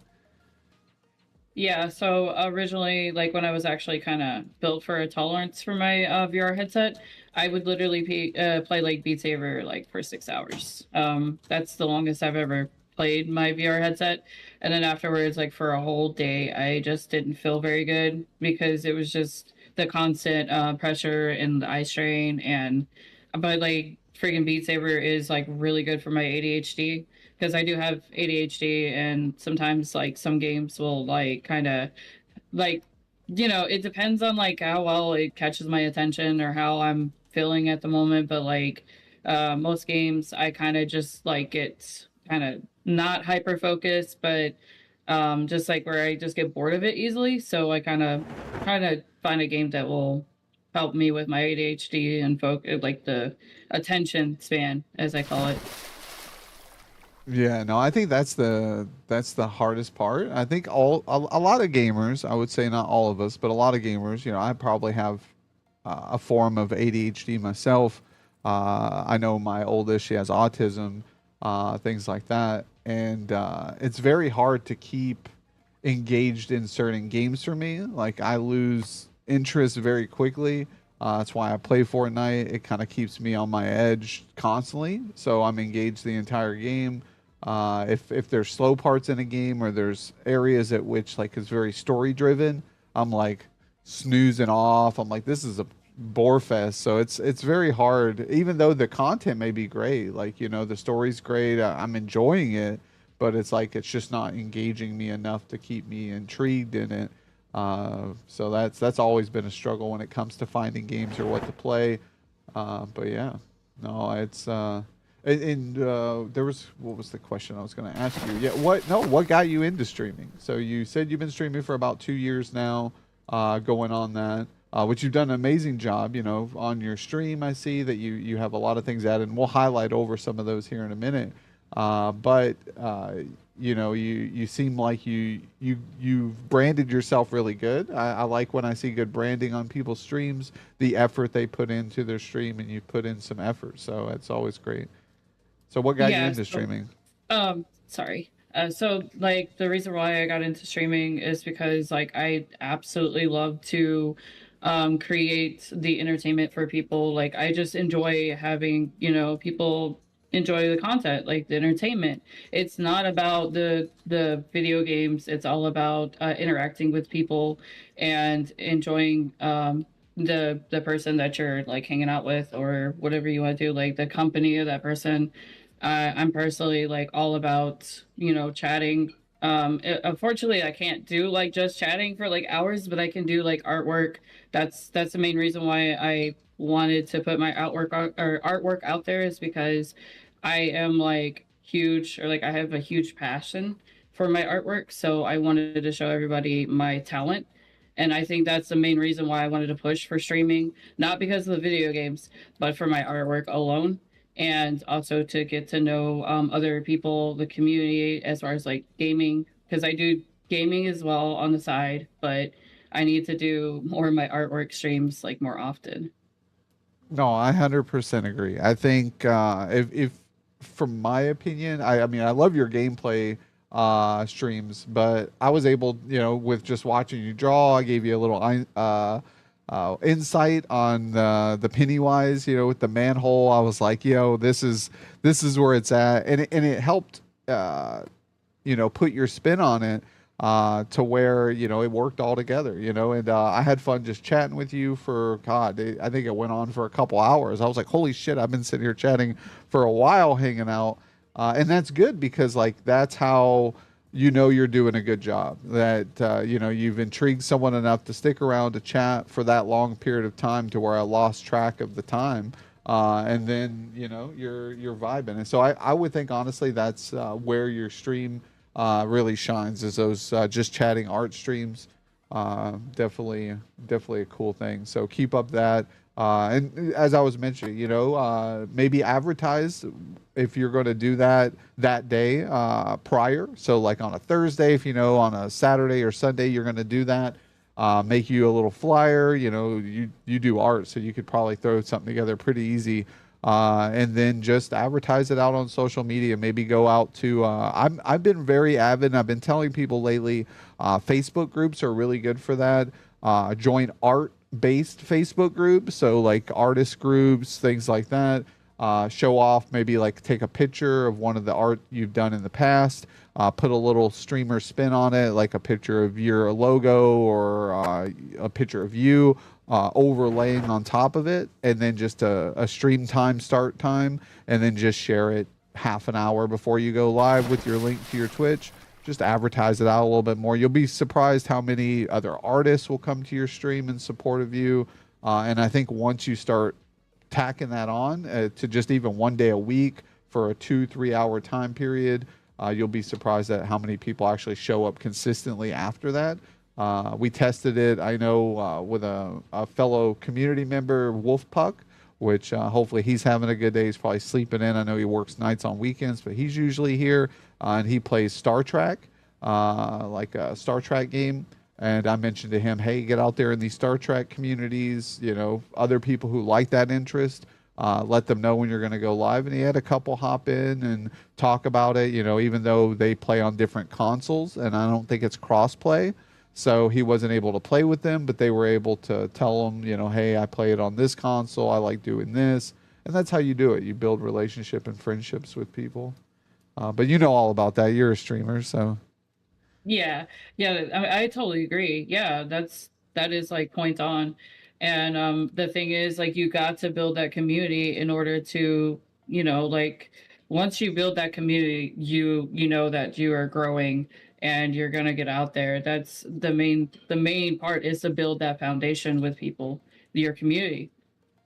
Yeah, so originally, like when I was actually kind of built for a tolerance for my VR headset, I would literally play like Beat Saber like for 6 hours. That's the longest I've ever played my VR headset. And then afterwards, like for a whole day, I just didn't feel very good because it was just the constant pressure and the eye strain. And but like freaking Beat Saber is like really good for my ADHD because I do have ADHD, and sometimes like some games will like kind of like it depends on like how well it catches my attention or how I'm feeling at the moment. But like most games, I kind of just like get kind of not hyper focused, but just like where I just get bored of it easily. So I kind of find a game that will help me with my ADHD and focus, like the attention span, as I call it. Yeah, no, I think that's the hardest part. I think a lot of gamers, I would say not all of us, but a lot of gamers, you know, I probably have a form of ADHD myself. I know my oldest, she has autism, things like that, and it's very hard to keep engaged in certain games for me. Like I lose interest very quickly. That's why I play Fortnite. It kind of keeps me on my edge constantly, so I'm engaged the entire game. If there's slow parts in a game or there's areas at which like it's very story driven, I'm like snoozing off. I'm like, this is a bore fest. So it's very hard, even though the content may be great. Like you know, the story's great. I'm enjoying it, but it's like it's just not engaging me enough to keep me intrigued in it. So that's always been a struggle when it comes to finding games or what to play. But yeah, no, it's there was what was the question I was going to ask you? Yeah, what got you into streaming? So you said you've been streaming for about 2 years now, going on that. Which you've done an amazing job, you know, on your stream. I see that you have a lot of things added, and we'll highlight over some of those here in a minute. But you know, you seem like you've branded yourself really good. I like when I see good branding on people's streams, the effort they put into their stream, and you put in some effort. So it's always great. So what got you Yeah, into so streaming? sorry. So like the reason why I got into streaming is because like I absolutely love to create the entertainment for people. Like I just enjoy having, people enjoy the content, like the entertainment. It's not about the video games. It's all about interacting with people and enjoying the person that you're like hanging out with or whatever you want to do, like the company of that person. I'm personally like all about, chatting Unfortunately, I can't do like just chatting for like hours, but I can do like artwork. That's the main reason why I wanted to put my artwork out there, is because I am like huge, or like I have a huge passion for my artwork. So I wanted to show everybody my talent. And I think that's the main reason why I wanted to push for streaming, not because of the video games, but for my artwork alone. And also to get to know other people, the community, as far as like gaming, because I do gaming as well on the side, but I need to do more of my artwork streams like more often. No, I 100% agree. I think if from my opinion, I mean, I love your gameplay streams, but I was able, with just watching you draw, I gave you a little insight on the Pennywise, with the manhole. I was like, this is where it's at, and it helped, put your spin on it, to where it worked all together, and I had fun just chatting with you for I think it went on for a couple hours. I was like, holy shit, I've been sitting here chatting for a while, hanging out, and that's good because like that's how you're doing a good job. That you've intrigued someone enough to stick around to chat for that long period of time to where I lost track of the time. And then you're vibing, and so I would think honestly that's where your stream really shines, is those just chatting art streams. Definitely a cool thing. So keep up that. And as I was mentioning, maybe advertise if you're going to do that day prior. So like on a Thursday, if on a Saturday or Sunday you're going to do that. Make you a little flyer. You do art, so you could probably throw something together pretty easy, and then just advertise it out on social media. Maybe go out to. I've been very avid. And I've been telling people lately. Facebook groups are really good for that. Join art-based Facebook groups, so like artist groups, things like that. Show off, maybe like take a picture of one of the art you've done in the past. Put a little streamer spin on it, like a picture of your logo or a picture of you overlaying on top of it, and then just a stream time, start time, and then just share it half an hour before you go live with your link to your Twitch. Just advertise it out a little bit more. You'll be surprised how many other artists will come to your stream in support of you. And I think once you start tacking that on to just even one day a week for a 2-3 hour time period, you'll be surprised at how many people actually show up consistently after that. We tested it, I know, with a fellow community member, Wolf Puck, which hopefully he's having a good day. He's probably sleeping in. I know he works nights on weekends, but he's usually here, and he plays Star Trek, like a Star Trek game. And I mentioned to him, hey, get out there in these Star Trek communities, other people who like that interest. Let them know when you're going to go live. And he had a couple hop in and talk about it, even though they play on different consoles, and I don't think it's cross-play. So he wasn't able to play with them, but they were able to tell him, hey, I play it on this console. I like doing this. And that's how you do it. You build relationship and friendships with people. But you know all about that. You're a streamer, so. Yeah, yeah, I totally agree. Yeah, that is like point on. And the thing is, like, you got to build that community in order to, like, once you build that community, you know that you are growing and you're gonna get out there. That's the main part, is to build that foundation with people, your community.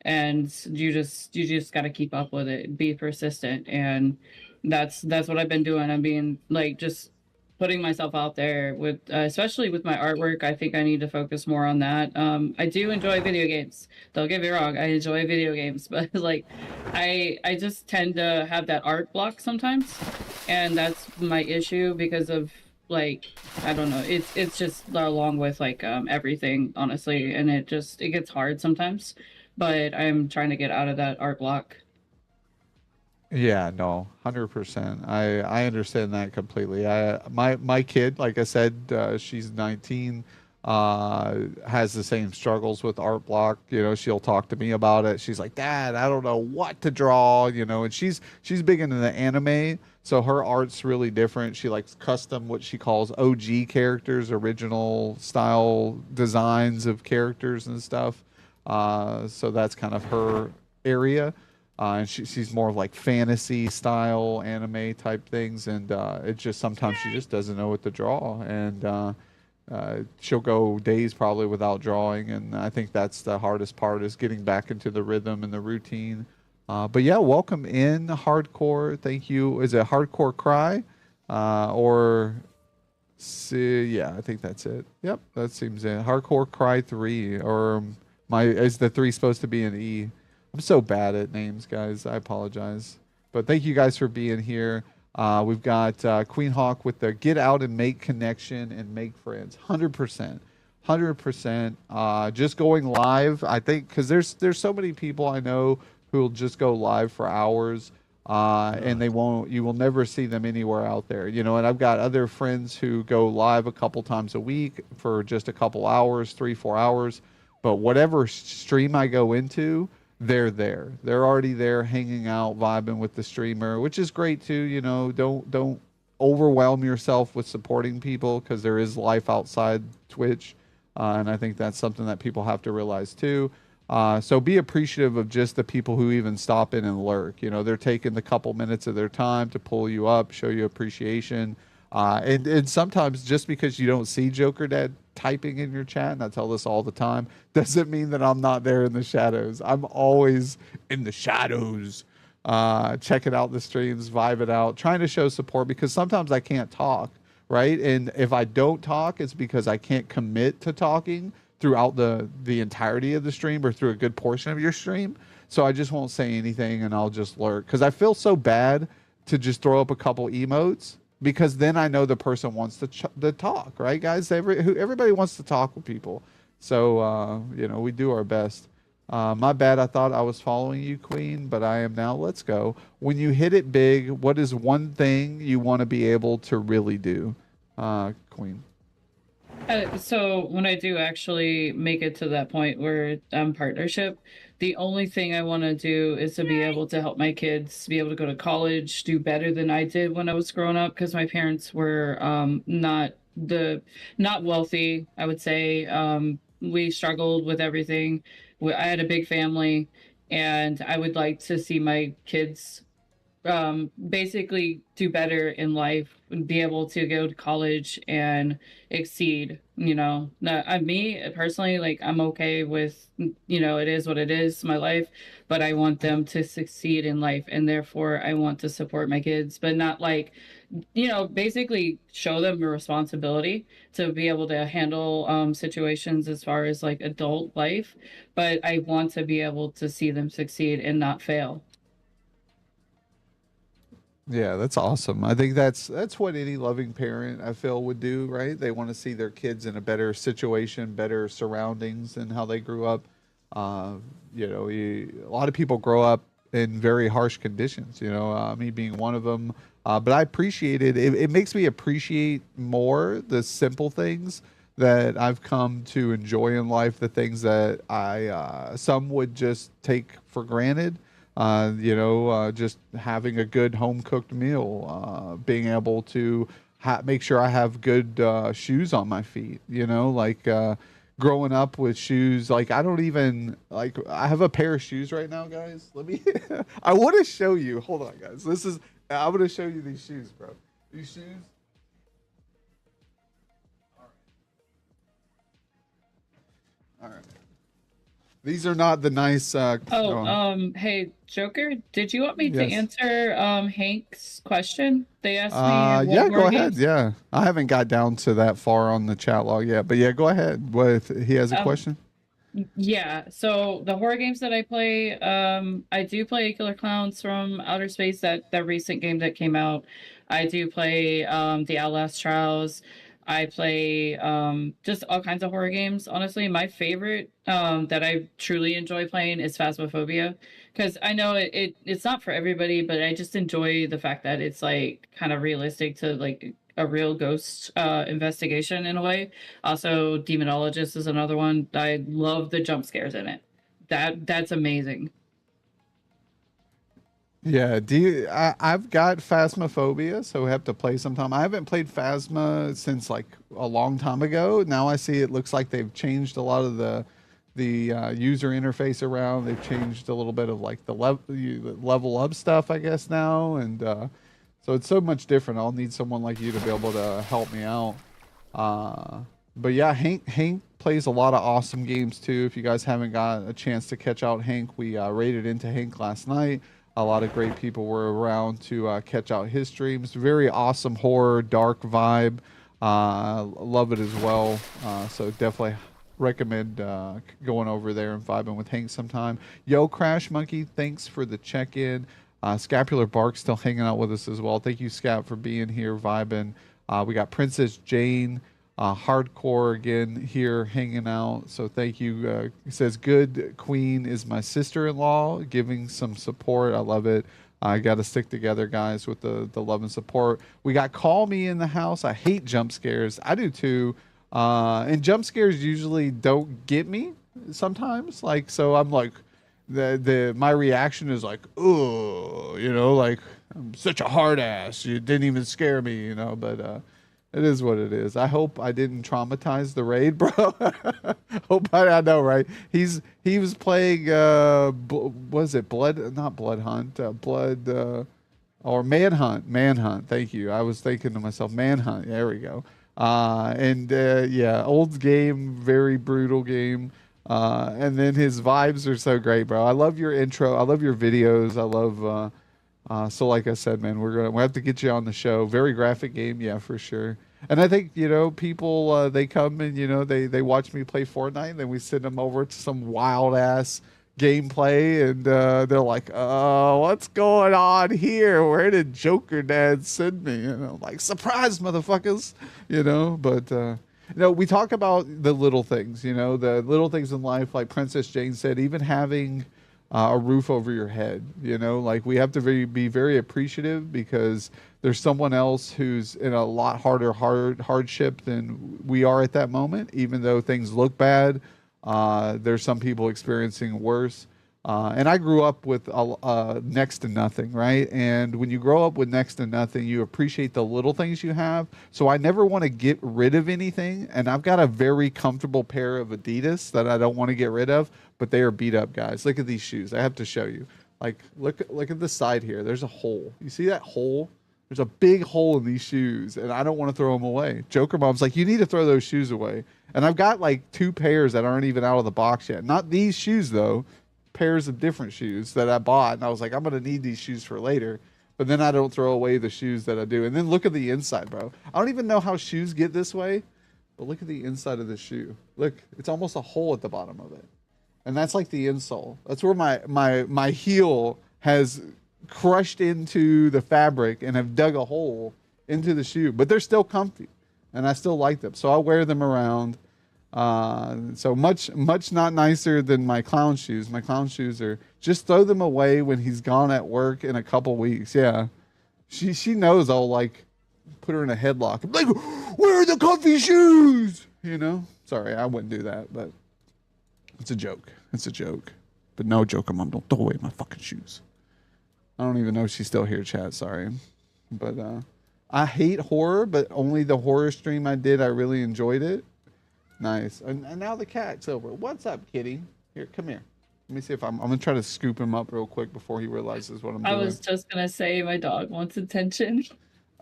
And you just got to keep up with it, be persistent. And that's what I've been doing. I'm being like, just putting myself out there with, especially with my artwork. I think I need to focus more on that. I do enjoy video games, don't get me wrong, I enjoy video games, but like I just tend to have that art block sometimes, and that's my issue because of, like, I don't know, it's just along with like everything, honestly, and it gets hard sometimes, but I'm trying to get out of that art block. Yeah, no, 100%. I understand that completely. My kid, like I said, she's 19, has the same struggles with art block. She'll talk to me about it. She's like, Dad, I don't know what to draw. And she's big into the anime, so her art's really different. She likes custom, what she calls OG characters, original style designs of characters and stuff. So that's kind of her area. and she's more of like fantasy style anime type things, and it's just sometimes she just doesn't know what to draw, and she'll go days probably without drawing, and I think that's the hardest part is getting back into the rhythm and the routine. But yeah, welcome in hardcore. Thank you. Is it hardcore cry, or see? Yeah, I think that's it. Yep, that seems it. Hardcore cry 3, or is the 3 supposed to be an E? I'm so bad at names, guys. I apologize. But thank you guys for being here. We've got Queen Hawk with the get out and make connection and make friends. 100%. 100%. Just going live, I think, because there's so many people I know who will just go live for hours, and you will never see them anywhere out there. You know, and I've got other friends who go live a couple times a week for just a couple hours, 3-4 hours. But whatever stream I go into, they're there. They're already there, hanging out, vibing with the streamer, which is great too. You know, don't overwhelm yourself with supporting people, because there is life outside Twitch, and I think that's something that people have to realize too. So be appreciative of just the people who even stop in and lurk. You know, they're taking the couple minutes of their time to pull you up, show you appreciation. And sometimes just because you don't see Jokerdad typing in your chat, and I tell this all the time, doesn't mean that I'm not there in the shadows. I'm always in the shadows, checking out the streams, vibing out, trying to show support, because sometimes I can't talk, right? And if I don't talk, it's because I can't commit to talking throughout the entirety of the stream or through a good portion of your stream. So I just won't say anything, and I'll just lurk, because I feel so bad to just throw up a couple emotes, because then I know the person wants to talk, right, guys? Everybody wants to talk with people. So, you know, we do our best. My bad. I thought I was following you, Queen, but I am now. Let's go. When you hit it big, what is one thing you want to be able to really do, Queen? So when I do actually make it to that point where I'm partnership, the only thing I want to do is to be able to help my kids be able to go to college, do better than I did when I was growing up, because my parents were not wealthy, I would say. We struggled with everything. I had a big family, and I would like to see my kids basically do better in life and be able to go to college and exceed. You know, me personally, like, I'm okay with, you know, it is what it is, my life, but I want them to succeed in life, and therefore I want to support my kids, but not like, you know, basically show them a responsibility to be able to handle situations as far as like adult life, but I want to be able to see them succeed and not fail. Yeah, that's awesome. I think that's what any loving parent, I feel, would do, right? They want to see their kids in a better situation, better surroundings than how they grew up. You know, a lot of people grow up in very harsh conditions, you know, me being one of them. But I appreciate it. It makes me appreciate more the simple things that I've come to enjoy in life, the things that some would just take for granted. You know, just having a good home cooked meal, being able to make sure I have good shoes on my feet, you know, like growing up with shoes. Like, I don't even, like, I have a pair of shoes right now, guys. Let me, I want to show you. Hold on, guys. I'm going to show you these shoes, bro. These shoes. All right. These are not the nice. Hey, Joker, did you want me to Yes. answer Hank's question? They asked me. Yeah, what go war ahead. games- Yeah, I haven't got down to that far on the chat log yet, but yeah, go ahead. What if he has a question? Yeah, so the horror games that I play, I do play Killer Clowns from Outer Space, that recent game that came out. I do play the Outlast Trials. I play just all kinds of horror games. Honestly, my favorite that I truly enjoy playing is Phasmophobia, because I know it's not for everybody, but I just enjoy the fact that it's like kind of realistic to like a real ghost investigation in a way. Also, Demonologist is another one. I love the jump scares in it. That's amazing. Yeah, I've got Phasmophobia, so we have to play sometime. I haven't played Phasma since like a long time ago. Now I see it looks like they've changed a lot of the user interface around. They've changed a little bit of like the level up stuff, I guess now, and so it's so much different. I'll need someone like you to be able to help me out. But yeah, Hank plays a lot of awesome games too. If you guys haven't got a chance to catch out Hank, we raided into Hank last night. A lot of great people were around to catch out his streams. Very awesome horror, dark vibe. Love it as well. So definitely recommend going over there and vibing with Hank sometime. Yo, Crash Monkey, thanks for the check-in. Scapular Bark still hanging out with us as well. Thank you, Scap, for being here, vibing. We got Princess Jane, Hardcore again here hanging out. So thank you. He says, good queen is my sister-in-law, giving some support. I love it. I got to stick together, guys, with the love and support. We got Call Me in the house. I hate jump scares. I do too. And jump scares usually don't get me sometimes. Like, so I'm like, my reaction is like, oh, you know, like I'm such a hard ass. You didn't even scare me, you know, but it is what it is. I hope I didn't traumatize the raid, bro. I know, right? He was playing was it not Blood Hunt, or Manhunt. Thank you. I was thinking to myself, Manhunt. There we go. Yeah, old game, very brutal game. And then his vibes are so great, bro. I love your intro. I love your videos. I love so like I said, man, we'll have to get you on the show. Very graphic game, yeah, for sure. And I think, you know, people they come and, you know, they watch me play Fortnite, and then we send them over to some wild ass gameplay, and they're like, oh, what's going on here? Where did Jokerdads send me? You know, like, surprise, motherfuckers, you know. But you know, we talk about the little things, you know, the little things in life, like Princess Jane said, even having a roof over your head, you know, like we have to be very appreciative, because there's someone else who's in a lot hardship than we are at that moment. Even though things look bad, there's some people experiencing worse. And I grew up with next to nothing, right? And when you grow up with next to nothing, you appreciate the little things you have. So I never want to get rid of anything. And I've got a very comfortable pair of Adidas that I don't want to get rid of, but they are beat up, guys. Look at these shoes. I have to show you. Like, look at the side here. There's a hole. You see that hole? There's a big hole in these shoes, and I don't want to throw them away. Joker Mom's like, you need to throw those shoes away. And I've got like 2 pairs that aren't even out of the box yet. Not these shoes, though. Pairs of different shoes that I bought, and I was like, I'm going to need these shoes for later. But then I don't throw away the shoes that I do. And then look at the inside, bro. I don't even know how shoes get this way, but look at the inside of the shoe. Look, it's almost a hole at the bottom of it. And that's like the insole. That's where my heel has crushed into the fabric and have dug a hole into the shoe, but they're still comfy and I still like them. So I wear them around. So much not nicer than my clown shoes. My clown shoes are just throw them away when he's gone at work in a couple weeks. Yeah. She knows I'll like put her in a headlock. I'm like, where are the comfy shoes? You know? Sorry, I wouldn't do that, but it's a joke. It's a joke. But no, Joker Mom, don't throw away my fucking shoes. I don't even know if she's still here, chat. Sorry. But I hate horror, but only the horror stream I did, I really enjoyed it. Nice. And now the cat's over. What's up, kitty? Here, come here. Let me see if I'm going to try to scoop him up real quick before he realizes what I'm doing. I was just going to say my dog wants attention.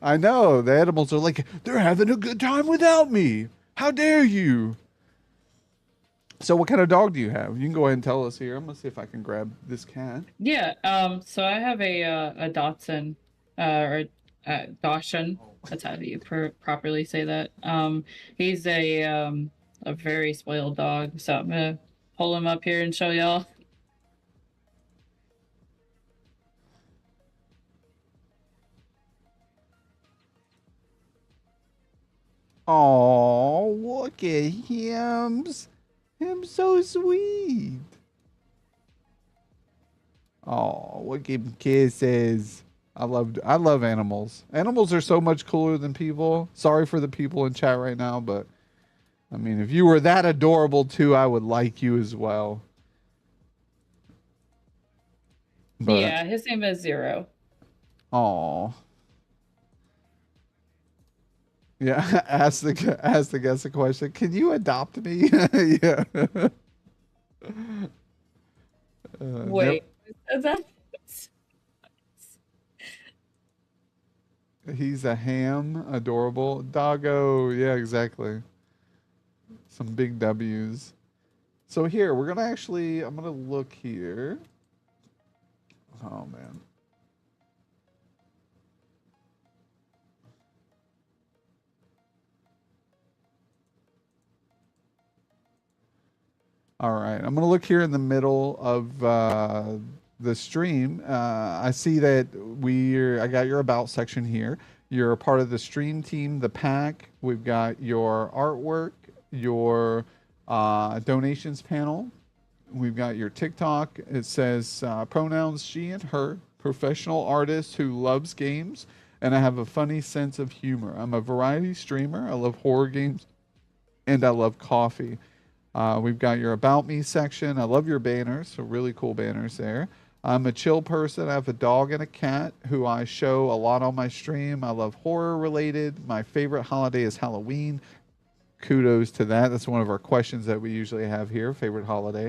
I know. The animals are like, they're having a good time without me. How dare you? So what kind of dog do you have? You can go ahead and tell us here. I'm going to see if I can grab this cat. Yeah, so I have a Dachshund, or Dachshund. That's how you properly say that. He's a very spoiled dog, so I'm going to pull him up here and show y'all. Oh, look at him. Him so sweet. Oh, look at him kisses. I love animals. Animals are so much cooler than people. Sorry for the people in chat right now, but I mean, if you were that adorable too, I would like you as well. But, yeah, his name is Zero. Oh. Yeah, ask the guest a question. Can you adopt me? Yeah. Wait, is that He's a ham, adorable doggo. Yeah, exactly. Some big W's. So here we're gonna I'm gonna look here. Oh man. All right, I'm gonna look here in the middle of the stream. I see that I got your about section here. You're a part of the stream team, the pack. We've got your artwork, your donations panel. We've got your TikTok. It says pronouns she and her, professional artist who loves games, and I have a funny sense of humor. I'm a variety streamer. I love horror games, and I love coffee. We've got your About Me section. I love your banners, so really cool banners there. I'm a chill person. I have a dog and a cat who I show a lot on my stream. I love horror related. My favorite holiday is Halloween. Kudos to that. That's one of our questions that we usually have here, favorite holiday.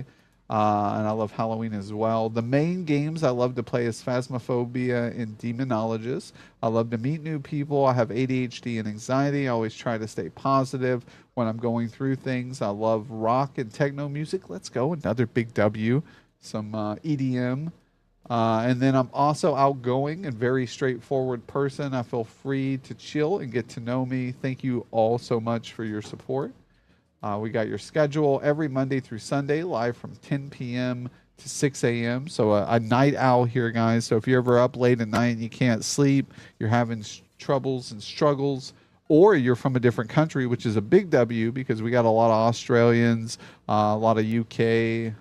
And I love Halloween as well. The main games I love to play is Phasmophobia and Demonologist. I love to meet new people. I have ADHD and anxiety. I always try to stay positive when I'm going through things. I love rock and techno music. Let's go. Another big W. Some EDM. And then I'm also outgoing and very straightforward person. I feel free to chill and get to know me. Thank you all so much for your support. We got your schedule every Monday through Sunday, live from 10 p.m. to 6 a.m. So a night owl here, guys. So if you're ever up late at night and you can't sleep, you're having troubles and struggles, or you're from a different country, which is a big W because we got a lot of Australians, a lot of UK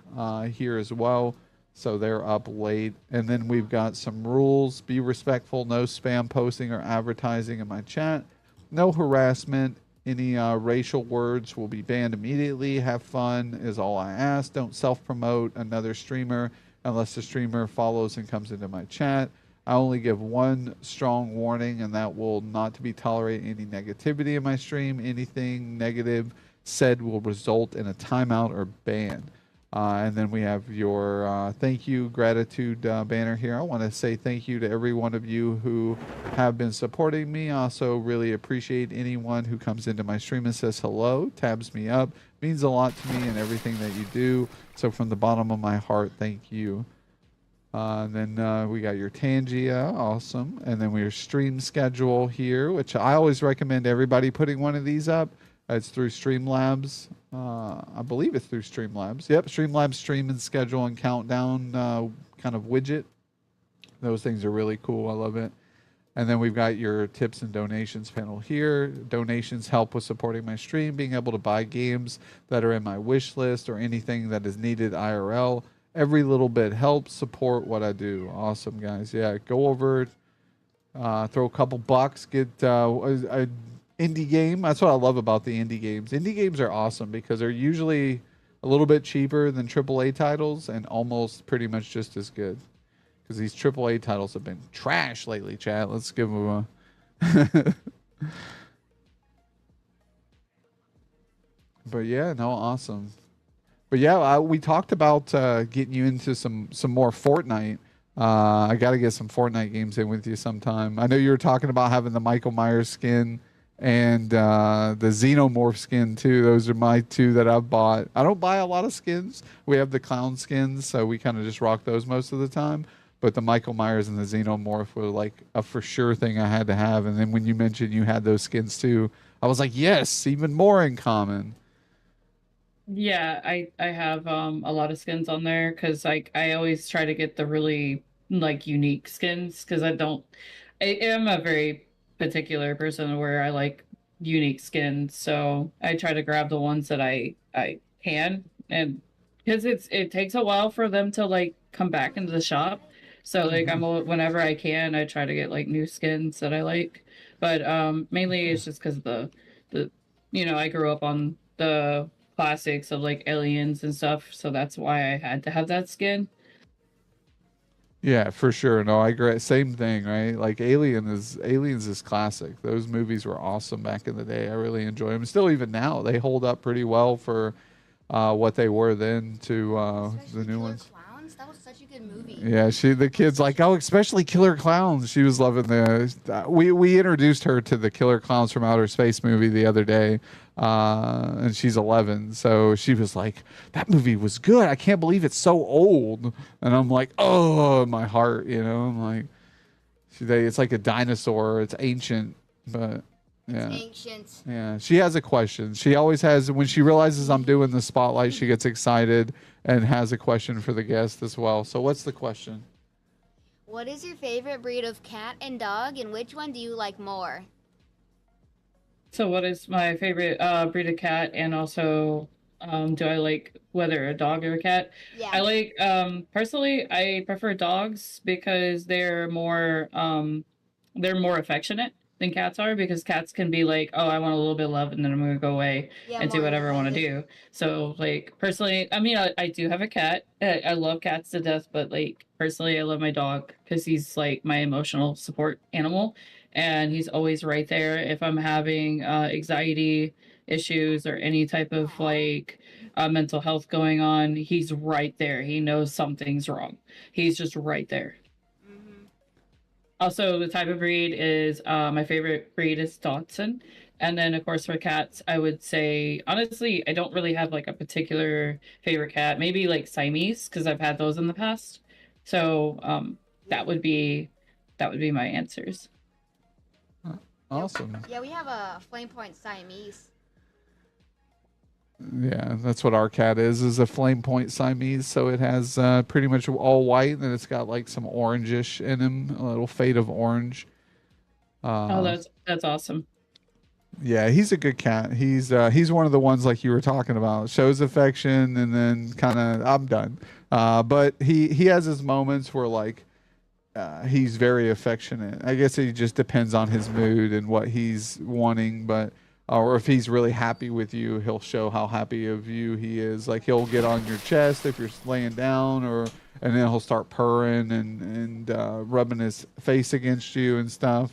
here as well. So they're up late. And then we've got some rules. Be respectful. No spam posting or advertising in my chat. No harassment. Any racial words will be banned immediately. Have fun is all I ask. Don't self-promote another streamer unless the streamer follows and comes into my chat. I only give one strong warning, and that will not to be tolerate any negativity in my stream. Anything negative said will result in a timeout or ban. And then we have your thank you, gratitude banner here. I want to say thank you to every one of you who have been supporting me. I also really appreciate anyone who comes into my stream and says hello, tabs me up. Means a lot to me and everything that you do. So from the bottom of my heart, thank you. And then we got your Tangia, awesome. And then we have stream schedule here, which I always recommend everybody putting one of these up. It's through Streamlabs. I believe it's through Streamlabs. Yep, Streamlabs stream and schedule and countdown kind of widget. Those things are really cool. I love it. And then we've got your tips and donations panel here. Donations help with supporting my stream, being able to buy games that are in my wish list or anything that is needed IRL. Every little bit helps support what I do. Awesome, guys. Yeah, go over, throw a couple bucks, get a indie game. That's what I love about the indie games. Indie games are awesome because they're usually a little bit cheaper than AAA titles and almost pretty much just as good. Because these AAA titles have been trash lately, chat. Let's give them a... But yeah, no, awesome. But yeah, we talked about getting you into some more Fortnite. I got to get some Fortnite games in with you sometime. I know you were talking about having the Michael Myers skin and the Xenomorph skin too. Those are my two that I've bought. I don't buy a lot of skins. We have the clown skins, so we kind of just rock those most of the time. But the Michael Myers and the Xenomorph were like a for sure thing I had to have. And then when you mentioned you had those skins too, I was like, yes, even more in common. Yeah, I have a lot of skins on there because like I always try to get the really like unique skins because I am a very particular person where I like unique skins, so I try to grab the ones that I can, and because it takes a while for them to like come back into the shop. So like whenever I can, I try to get like new skins that I like. But mainly it's just because the I grew up on the classics of like aliens and stuff, so that's why I had to have that skin. Yeah, for sure. No, I agree. Same thing, right? Like Aliens is classic. Those movies were awesome back in the day. I really enjoy them. Still, even now, they hold up pretty well for what they were then to the new ones. Clowns? That was such good movie. Yeah, the kid's like, oh, especially Killer Clowns. She was loving the. We introduced her to the Killer Clowns from Outer Space movie the other day, and she's 11, so she was like, that movie was good. I can't believe it's so old. And I'm like, oh, my heart, I'm like, it's like a dinosaur. It's ancient, but. Yeah. It's ancient. Yeah. She has a question. She always has, when she realizes I'm doing the spotlight, she gets excited and has a question for the guest as well. So what's the question? What is your favorite breed of cat and dog, and which one do you like more? So what is my favorite breed of cat, and also do I like whether a dog or a cat? Yeah. I like personally I prefer dogs because they're more affectionate than cats are, because cats can be like, oh, I want a little bit of love and then I'm gonna go away and do whatever I want to do. So like personally, I mean, I do have a cat. I love cats to death, but like personally I love my dog because he's like my emotional support animal, and he's always right there if I'm having anxiety issues or any type of like mental health going on. He's right there. He knows something's wrong. He's just right there. Also, the type of breed is my favorite breed is Dachshund. And then, of course, for cats, I would say, honestly, I don't really have like a particular favorite cat. Maybe like Siamese, because I've had those in the past. So that would be my answers. Awesome. Yeah, we have a Flame Point Siamese. Yeah, that's what our cat is a Flame Point Siamese. So it has pretty much all white, and it's got like some orangish in him, a little fade of orange. Oh, that's awesome. Yeah, he's a good cat. He's one of the ones like you were talking about. Shows affection and then kind of I'm done. But he has his moments where like he's very affectionate. I guess it just depends on his mood and what he's wanting, but or if he's really happy with you, he'll show how happy of you he is. Like he'll get on your chest if you're laying down, and then he'll start purring and rubbing his face against you and stuff.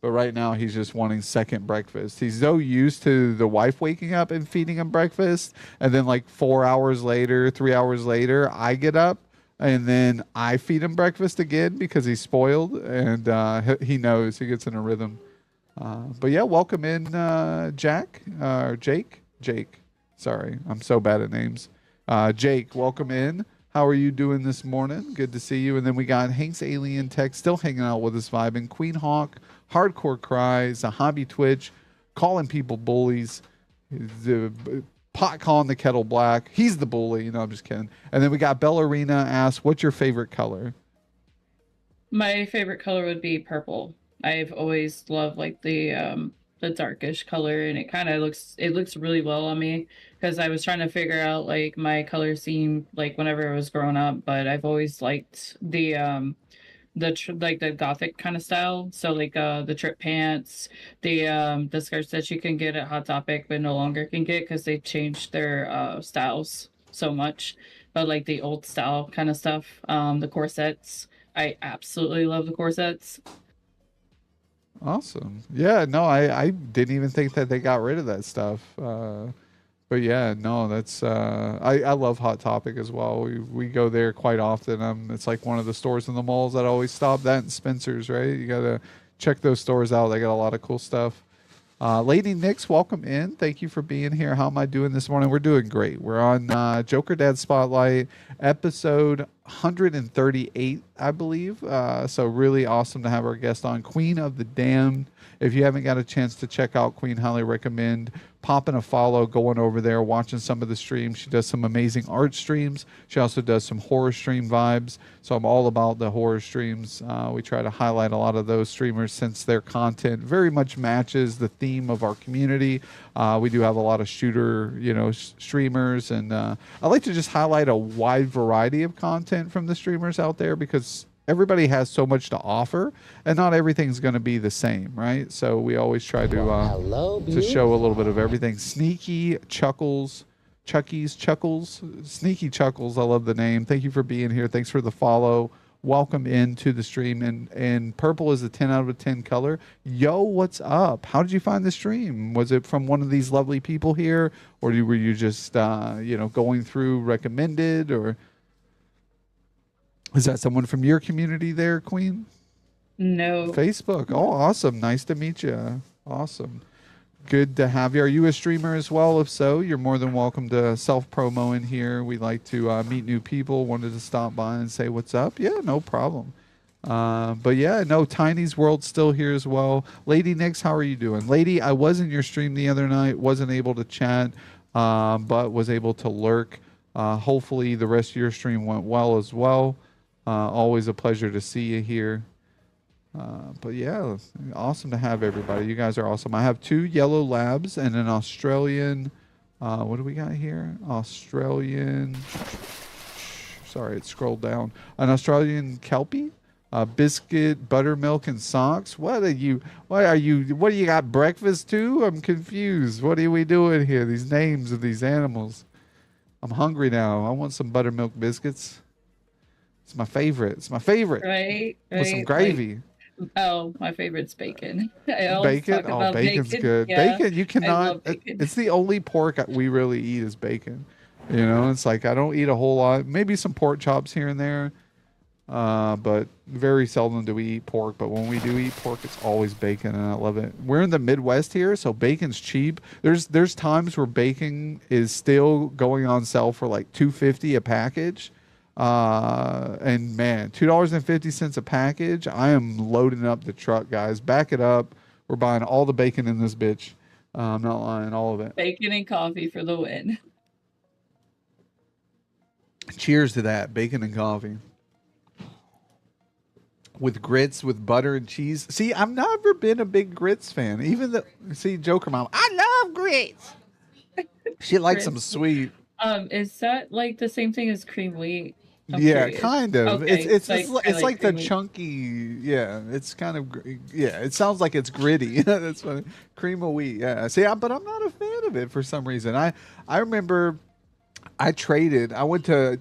But right now he's just wanting second breakfast. He's so used to the wife waking up and feeding him breakfast, and then like 4 hours later, 3 hours later, I get up and then I feed him breakfast again because he's spoiled, and he knows, he gets in a rhythm. But yeah, welcome in Jack or Jake. Sorry, I'm so bad at names. Jake, welcome in. How are you doing this morning? Good to see you. And then we got Hank's Alien Tech still hanging out with us, vibing. Queen Hawk, Hardcore Cries, a Hobby Twitch, calling people bullies, the pot calling the kettle black. He's the bully. No, I'm just kidding. And then we got Bellarina asks, what's your favorite color? My favorite color would be purple. I've always loved like the darkish color, and it kind of looks really well on me, because I was trying to figure out like my color scheme like whenever I was growing up, but I've always liked the like the gothic kind of style. So like the trip pants, the skirts that you can get at Hot Topic but no longer can get because they changed their styles so much. But like the old style kind of stuff, the corsets, I absolutely love the corsets. Awesome. Yeah, no, I didn't even think that they got rid of that stuff. But yeah, no, that's I love Hot Topic as well. We go there quite often. It's like one of the stores in the malls that I always stop. That and Spencer's, right? You gotta check those stores out. They got a lot of cool stuff. Lady Nix, welcome in. Thank you for being here. How am I doing this morning? We're doing great. We're on Jokerdads Spotlight, episode 138, I believe. So really awesome to have our guest on, Queen of the Damned. If you haven't got a chance to check out Queen, highly recommend popping a follow, going over there, watching some of the streams. She does some amazing art streams. She also does some horror stream vibes. So I'm all about the horror streams. We try to highlight a lot of those streamers since their content very much matches the theme of our community. We do have a lot of shooter, streamers, and I like to just highlight a wide variety of content from the streamers out there, because everybody has so much to offer, and not everything's going to be the same, right? So we always try to show a little bit of everything. Sneaky Chuckles, Chucky's Chuckles, Sneaky Chuckles. I love the name. Thank you for being here. Thanks for the follow. Welcome into the stream. And purple is a 10 out of 10 color. Yo, what's up? How did you find the stream? Was it from one of these lovely people here, or were you just going through recommended, or? Is that someone from your community there, Queen? No. Facebook. Oh, awesome. Nice to meet you. Awesome. Good to have you. Are you a streamer as well? If so, you're more than welcome to self promo in here. We like to meet new people. Wanted to stop by and say what's up. Yeah, no problem. But yeah, no, Tiny's World's still here as well. Lady Nix, how are you doing? Lady, I was in your stream the other night, wasn't able to chat, but was able to lurk. Hopefully the rest of your stream went well as well. Always a pleasure to see you here. But yeah, awesome to have everybody. You guys are awesome. I have 2 yellow labs and an Australian. What do we got here? Australian. Sorry, it scrolled down. An Australian Kelpie, biscuit, buttermilk, and socks. What are you? What are you? What do you got? Breakfast too? I'm confused. What are we doing here? These names of these animals. I'm hungry now. I want some buttermilk biscuits. It's my favorite. It's my favorite. Right. With some Right. gravy. Like, oh, my favorite's bacon. I always Bacon? talk Oh, about bacon's bacon. good. Yeah, Bacon, you I cannot. love bacon. It's the only pork we really eat is bacon. You know, it's like I don't eat a whole lot. Maybe some pork chops here and there, but very seldom do we eat pork. But when we do eat pork, it's always bacon, and I love it. We're in the Midwest here, so bacon's cheap. There's times where bacon is still going on sale for like $2.50 a package. And man, $2.50 a package. I am loading up the truck, guys. Back it up. We're buying all the bacon in this bitch. I'm not lying, all of it. Bacon and coffee for the win. Cheers to that, bacon and coffee. With grits, with butter and cheese. See, I've never been a big grits fan. Even the Joker Mom, I love grits. She likes them sweet. Is that like the same thing as cream wheat? I'm Yeah, curious. kind of. Okay, It's like the cream wheat. chunky. Yeah, it's kind of. Yeah, it sounds like it's gritty. That's funny. Cream of wheat. Yeah. See, but I'm not a fan of it for some reason. I remember I traded. I went to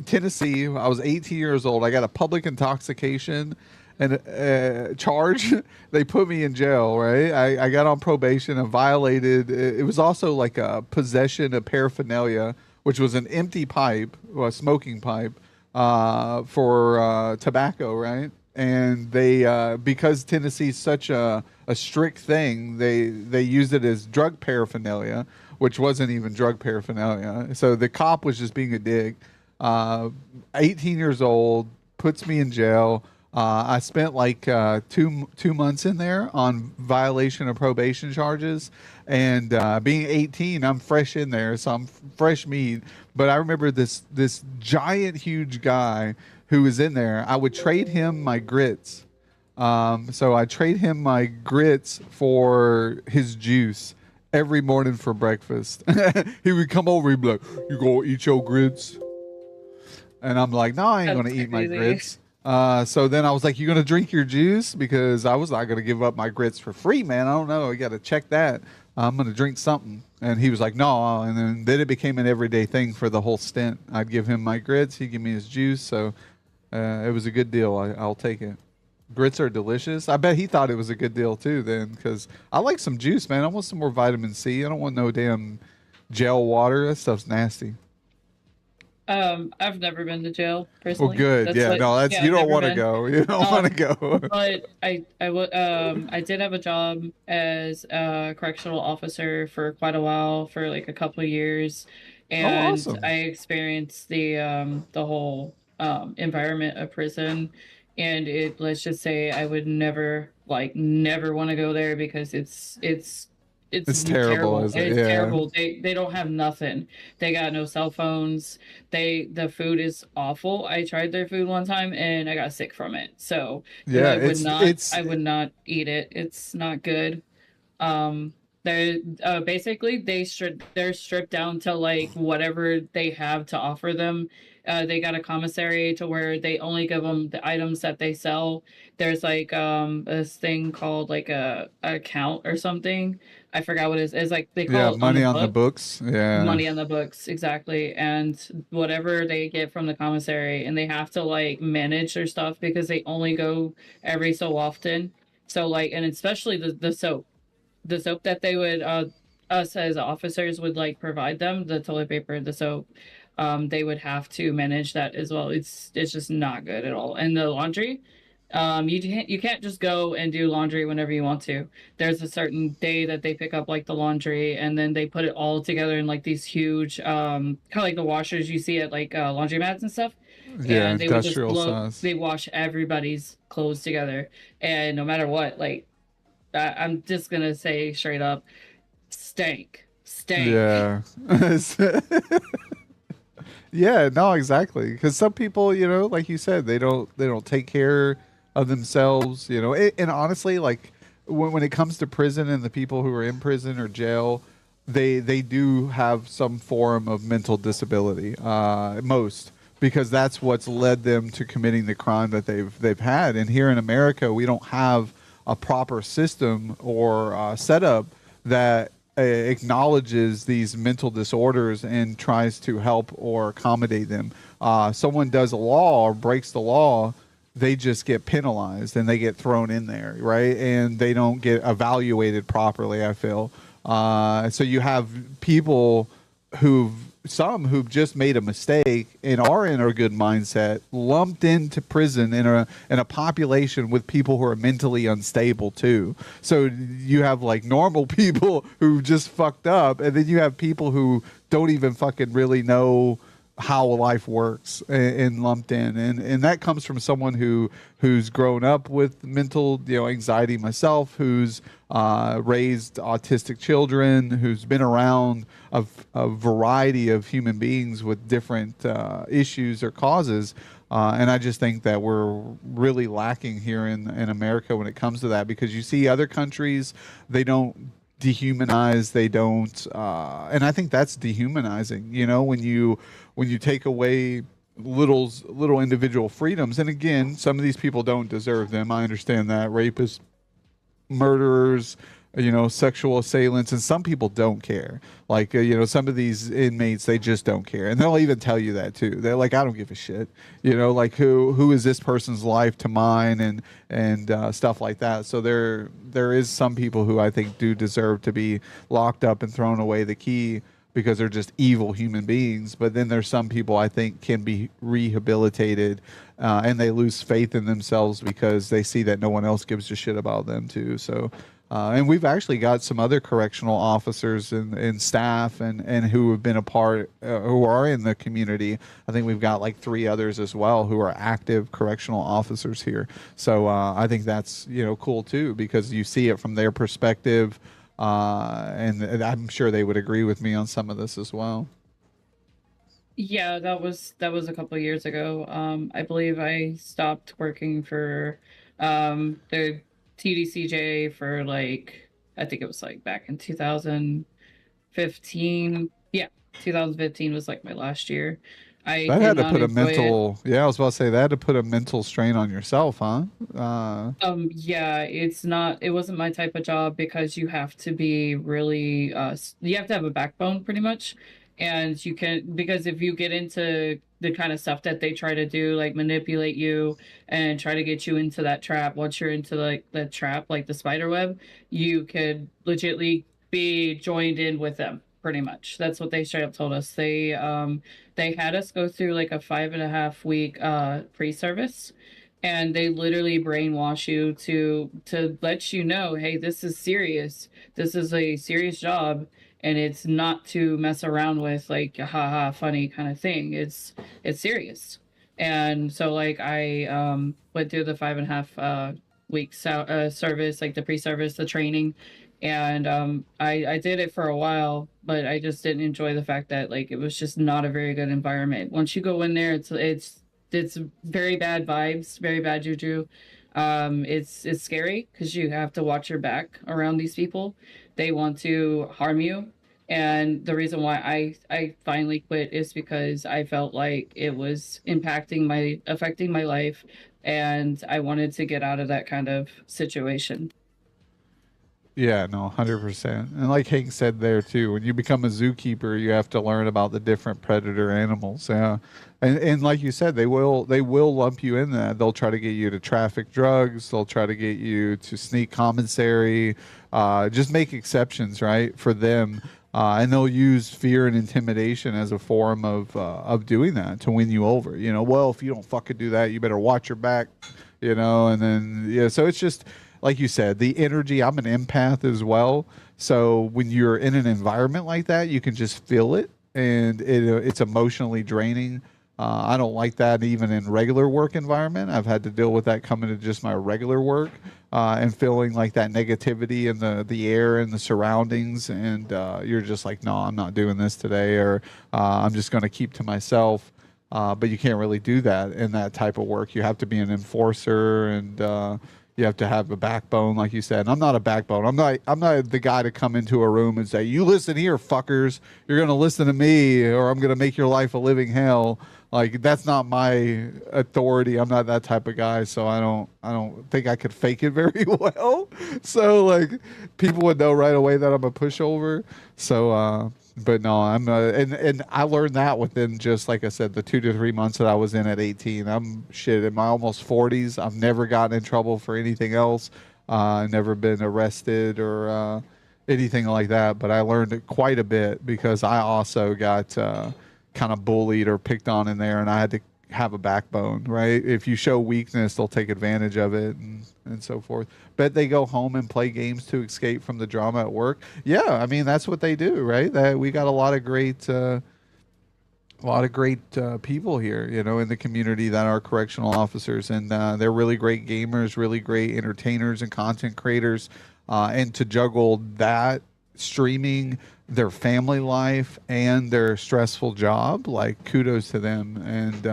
Tennessee. I was 18 years old. I got a public intoxication and charge. They put me in jail. Right. I got on probation and violated. It was also like a possession of paraphernalia, which was an empty pipe, or a smoking pipe, for tobacco, right? And they, because Tennessee's such a strict thing, they used it as drug paraphernalia, which wasn't even drug paraphernalia. So the cop was just being a dick. 18 years old, puts me in jail. I spent like two months in there on violation of probation charges, and being 18, I'm fresh in there, so I'm fresh meat. But I remember this giant, huge guy who was in there. I would trade him my grits. So I trade him my grits for his juice every morning for breakfast. He would come over, he'd be like, "You gonna eat your grits?" And I'm like, "No, I ain't gonna eat my grits." So then I was like, "You gonna drink your juice?" Because I was not gonna give up my grits for free, man. I don't know. I gotta check that. I'm gonna drink something. And he was like, "No." And then it became an everyday thing for the whole stint. I'd give him my grits, he'd give me his juice. So it was a good deal. I'll take it. Grits are delicious. I bet he thought it was a good deal too then, because I like some juice, man. I want some more vitamin C. I don't want no damn gel water. That stuff's nasty. I've never been to jail personally. Well, good. That's Yeah, like- no, that's yeah, you I've don't never want to been. go. You don't want to go. But I did have a job as a correctional officer for quite a while, for like a couple of years, and awesome. I experienced the whole environment of prison, and let's just say I would never want to go there because it's terrible, is it? It's Yeah. terrible. They don't have nothing. They got no cell phones. The food is awful. I tried their food one time and I got sick from it. So Yeah, I would not eat it. It's not good. They're basically they're stripped down to like whatever they have to offer them. They got a commissary to where they only give them the items that they sell. There's like this thing called like a account or something. I forgot what it is. It's like they call it money on the book. books. Yeah. Money on the books, exactly. And whatever they get from the commissary, and they have to like manage their stuff because they only go every so often. So like, and especially the soap that they would us as officers would like provide them, the toilet paper, the soap. they would have to manage that as well. It's just not good at all. And the laundry, you can't just go and do laundry whenever you want to. There's a certain day that they pick up like the laundry, and then they put it all together in like these huge kind of like the washers you see at like laundromats and stuff. Yeah, And they would just industrial size. they wash everybody's clothes together, and no matter what, like I'm just gonna say straight up, stank. Yeah. Yeah, no, exactly. Because some people, like you said, they don't take care of themselves. And honestly, like when it comes to prison and the people who are in prison or jail, they do have some form of mental disability. Most because that's what's led them to committing the crime that they've had. And here in America, we don't have a proper system or setup that acknowledges these mental disorders and tries to help or accommodate them. Someone does a law or breaks the law, they just get penalized and they get thrown in there, right? And they don't get evaluated properly, I feel. So you have people who've just made a mistake and are in a good mindset, lumped into prison in a population with people who are mentally unstable too. So you have like normal people who just fucked up, and then you have people who don't even fucking really know how life works and lumped in, and that comes from someone who's grown up with mental anxiety myself, who's raised autistic children, who's been around a variety of human beings with different issues or causes, and I just think that we're really lacking here in America when it comes to that, because you see other countries, they don't dehumanize, they don't and I think that's dehumanizing, when you take away little individual freedoms. And again, some of these people don't deserve them, I understand that. Rapists, murderers, sexual assailants, and some people don't care. Like, some of these inmates, they just don't care. And they'll even tell you that too. They're like, I don't give a shit. Like who is this person's life to mine, and stuff like that. So there is some people who I think do deserve to be locked up and thrown away the key because they're just evil human beings. But then there's some people I think can be rehabilitated, and they lose faith in themselves because they see that no one else gives a shit about them too. So, and we've actually got some other correctional officers and staff and who have been a part, who are in the community. I think we've got like 3 others as well who are active correctional officers here. So I think that's cool too, because you see it from their perspective. And I'm sure they would agree with me on some of this as well. Yeah, that was a couple of years ago. I believe I stopped working for the TDCJ for like, I think it was like back in 2015. Yeah, 2015 was like my last year. I That did had to not put a enjoy it. mental, yeah, I was about to say that had to put a mental strain on yourself, huh? Yeah, it wasn't my type of job, because you have to be really you have to have a backbone pretty much. And you can, because if you get into the kind of stuff that they try to do, like manipulate you and try to get you into that trap, once you're into like the trap, like the spider web, you could legitly be joined in with them pretty much. That's what they straight up told us. They had us go through like a 5.5 week pre-service, and they literally brainwash you to let you know, hey, this is serious, this is a serious job, and it's not to mess around with, like a haha funny kind of thing. It's serious. And so like I went through the 5.5 weeks service, like the pre-service, the training. And I did it for a while, but I just didn't enjoy the fact that like it was just not a very good environment. Once you go in there, it's very bad vibes, very bad juju. It's scary because you have to watch your back around these people. They want to harm you. And the reason why I finally quit is because I felt like it was affecting my life, and I wanted to get out of that kind of situation. Yeah, no, 100%. And like Hank said there too, when you become a zookeeper, you have to learn about the different predator animals. Yeah. And like you said, they will lump you in that. They'll try to get you to traffic drugs, they'll try to get you to sneak commissary, just make exceptions, right, for them. And they'll use fear and intimidation as a form of doing that to win you over. You know, well, if you don't fucking do that, you better watch your back. You know, and then yeah, so it's just like you said, the energy. I'm an empath as well, so when you're in an environment like that, you can just feel it, and it's emotionally draining. I don't like that even in regular work environment. I've had to deal with that coming to just my regular work and feeling like that negativity in the air and the surroundings. And you're just like, no, I'm not doing this today, or I'm just going to keep to myself. But you can't really do that in that type of work. You have to be an enforcer, and you have to have a backbone, like you said. And I'm not a backbone. I'm not the guy to come into a room and say, "You listen here, fuckers. You're going to listen to me, or I'm going to make your life a living hell." Like that's not my authority. I'm not that type of guy, so I don't think I could fake it very well. So like people would know right away that I'm a pushover. So but no, and I learned that within just like I said, the 2 to 3 months that I was in at 18. I'm shit in my almost 40s. I've never gotten in trouble for anything else. Never been arrested or anything like that. But I learned it quite a bit because I also got kind of bullied or picked on in there, and I had to have a backbone, right? If you show weakness, they'll take advantage of it and so forth. Bet they go home and play games to escape from the drama at work. Yeah, I mean that's what they do, right? That we got a lot of great people here, you know, in the community that are correctional officers, and they're really great gamers, really great entertainers and content creators, and to juggle that streaming, their family life, and their stressful job, like kudos to them. And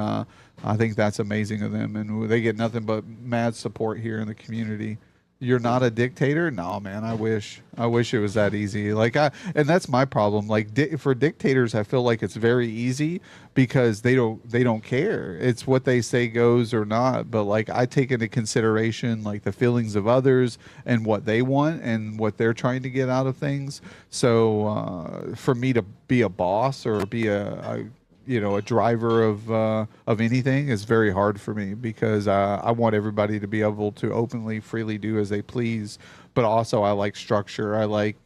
I think that's amazing of them, and they get nothing but mad support here in the community. You're not a dictator? No, man. I wish it was that easy. And that's my problem. Like for dictators, I feel like it's very easy because they don't care. It's what they say goes or not. But like I take into consideration like the feelings of others and what they want and what they're trying to get out of things. So for me to be a boss or be a driver of anything is very hard for me because I want everybody to be able to openly, freely do as they please. But also, I like structure. I like,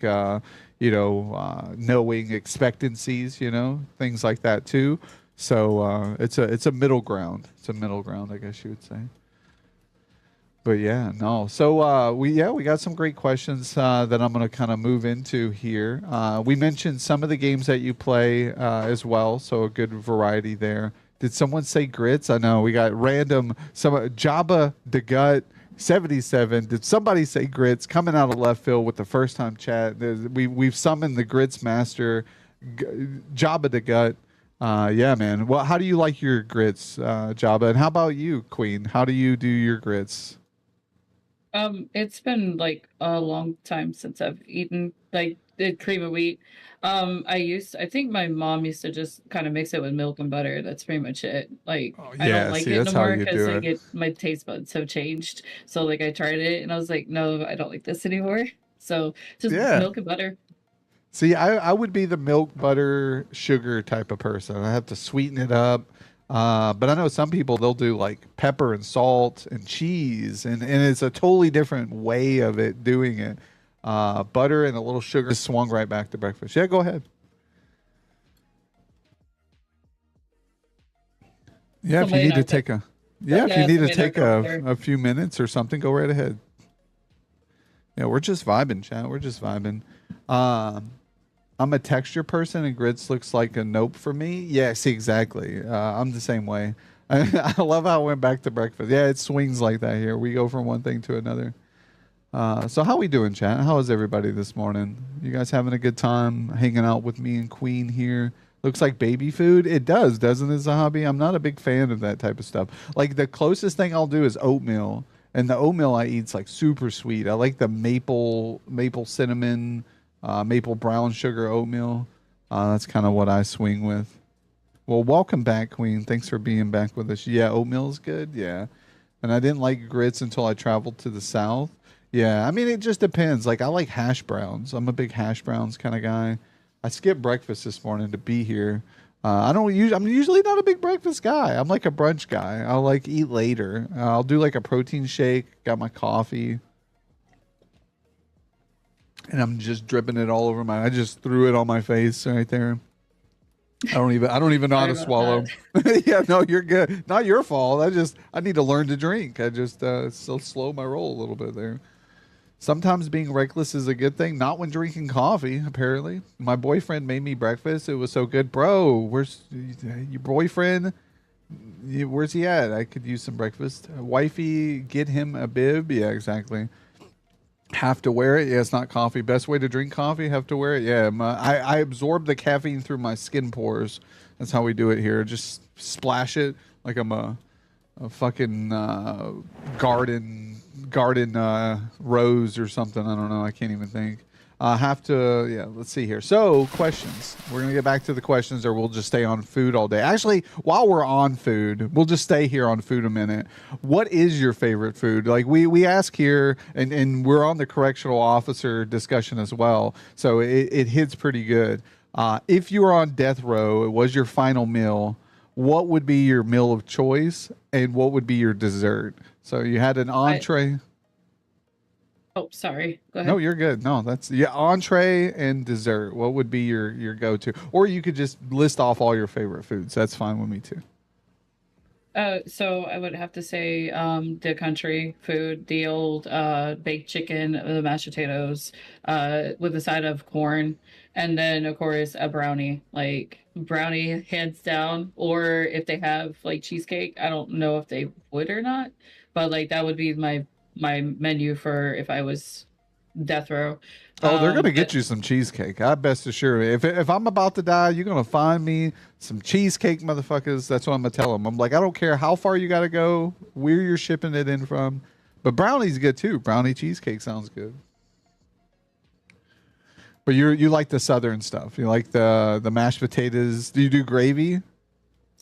knowing expectancies, things like that too. So it's a middle ground. It's a middle ground, I guess you would say. But yeah, no. So we got some great questions that I'm going to kind of move into here. We mentioned some of the games that you play as well, so a good variety there. Did someone say grits? I know we got random Jabba the Gut 77. Did somebody say grits? Coming out of left field with the first time chat. We've summoned the grits master, Jabba the Gut. Yeah, man. Well, how do you like your grits, Jabba? And how about you, Queen? How do you do your grits? It's been like a long time since I've eaten like the cream of wheat. I think my mom used to just kind of mix it with milk and butter. That's pretty much it. Like I don't like it no more because my taste buds have changed. So like I tried it and I was like, no, I don't like this anymore. So just milk and butter. See, I would be the milk, butter, sugar type of person. I have to sweeten it up. But I know some people, they'll do like pepper and salt and cheese, and it's a totally different way of it doing it. Butter and a little sugar. Just swung right back to breakfast. Yeah, go ahead. Yeah, if you need to take a few minutes or something, go right ahead. Yeah, we're just vibing, chat. We're just vibing. I'm a texture person, and grits looks like a nope for me. Yeah, see, exactly. I'm the same way. I love how it went back to breakfast. Yeah, it swings like that here. We go from one thing to another. So how we doing, chat? How is everybody this morning? You guys having a good time hanging out with me and Queen here? Looks like baby food. It does, doesn't it, Zahabi? I'm not a big fan of that type of stuff. Like the closest thing I'll do is oatmeal. And the oatmeal I eat's like super sweet. I like the maple cinnamon, maple brown sugar oatmeal. That's kind of what I swing with. Well, welcome back, Queen. Thanks for being back with us. Yeah, oatmeal is good. Yeah. And I didn't like grits until I traveled to the South. Yeah, I mean, it just depends. Like, I like hash browns. I'm a big hash browns kind of guy. I skipped breakfast this morning to be here. I'm usually not a big breakfast guy. I'm like a brunch guy. I'll like eat later. I'll do like a protein shake. Got my coffee. and I'm just dripping it all over I just threw it on my face right there. I don't even know how to Sorry swallow. about Yeah, no, you're good. Not your fault. I need to learn to drink. I just still slow my roll a little bit there. Sometimes being reckless is a good thing. Not when drinking coffee, apparently. My boyfriend made me breakfast. It was so good. Bro, where's your boyfriend? Where's he at? I could use some breakfast. Wifey, get him a bib. Yeah, exactly. Have to wear it. Yeah, it's not coffee. Best way to drink coffee, have to wear it. Yeah, I absorb the caffeine through my skin pores. That's how we do it here. Just splash it like I'm a fucking garden rose or something. I don't know. I can't even think. Have to, yeah, let's see here. So, questions. We're going to get back to the questions, or we'll just stay on food all day. Actually, while we're on food, we'll just stay here on food a minute. What is your favorite food? Like, we ask here, and we're on the correctional officer discussion as well, so it hits pretty good. If you were on death row, it was your final meal, what would be your meal of choice, and what would be your dessert? So, you had an entree. Oh, sorry. Go ahead. No, you're good. No, that's entree and dessert. What would be your go-to? Or you could just list off all your favorite foods. That's fine with me too. So I would have to say the country food, the old baked chicken, the mashed potatoes, with a side of corn, and then of course a brownie, like brownie hands down. Or if they have like cheesecake, I don't know if they would or not, but like that would be my menu for if I was death row. Oh, they're gonna get you some cheesecake. I best assure you. If I'm about to die, you're gonna find me some cheesecake, motherfuckers. That's what I'm gonna tell them. I'm like, I don't care how far you gotta go, where you're shipping it in from, but brownie's good too. Brownie cheesecake sounds good. But you like the southern stuff. You like the mashed potatoes. Do you do gravy?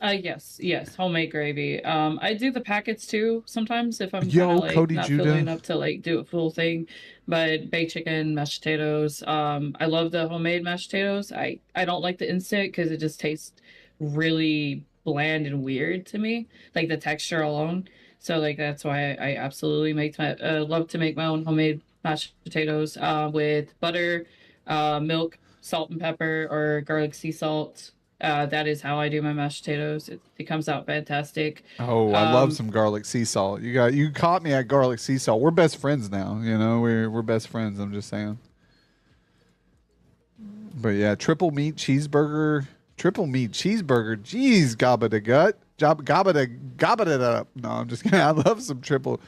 Yes, homemade gravy. I do the packets too sometimes if I'm Yo, kind of like Cody not Judah. feeling up to like do a full thing. But baked chicken, mashed potatoes. I love the homemade mashed potatoes. I don't like the instant because it just tastes really bland and weird to me, like the texture alone. So like that's why I absolutely make my love to make my own homemade mashed potatoes with butter, milk, salt and pepper, or garlic sea salt. That is how I do my mashed potatoes. It comes out fantastic. Oh, I love some garlic sea salt. You caught me at garlic sea salt. We're best friends now. You know, we're best friends. I'm just saying. But yeah, triple meat cheeseburger. Jeez, gabba the gut. Gabba it up. No, I'm just kidding. I love some triple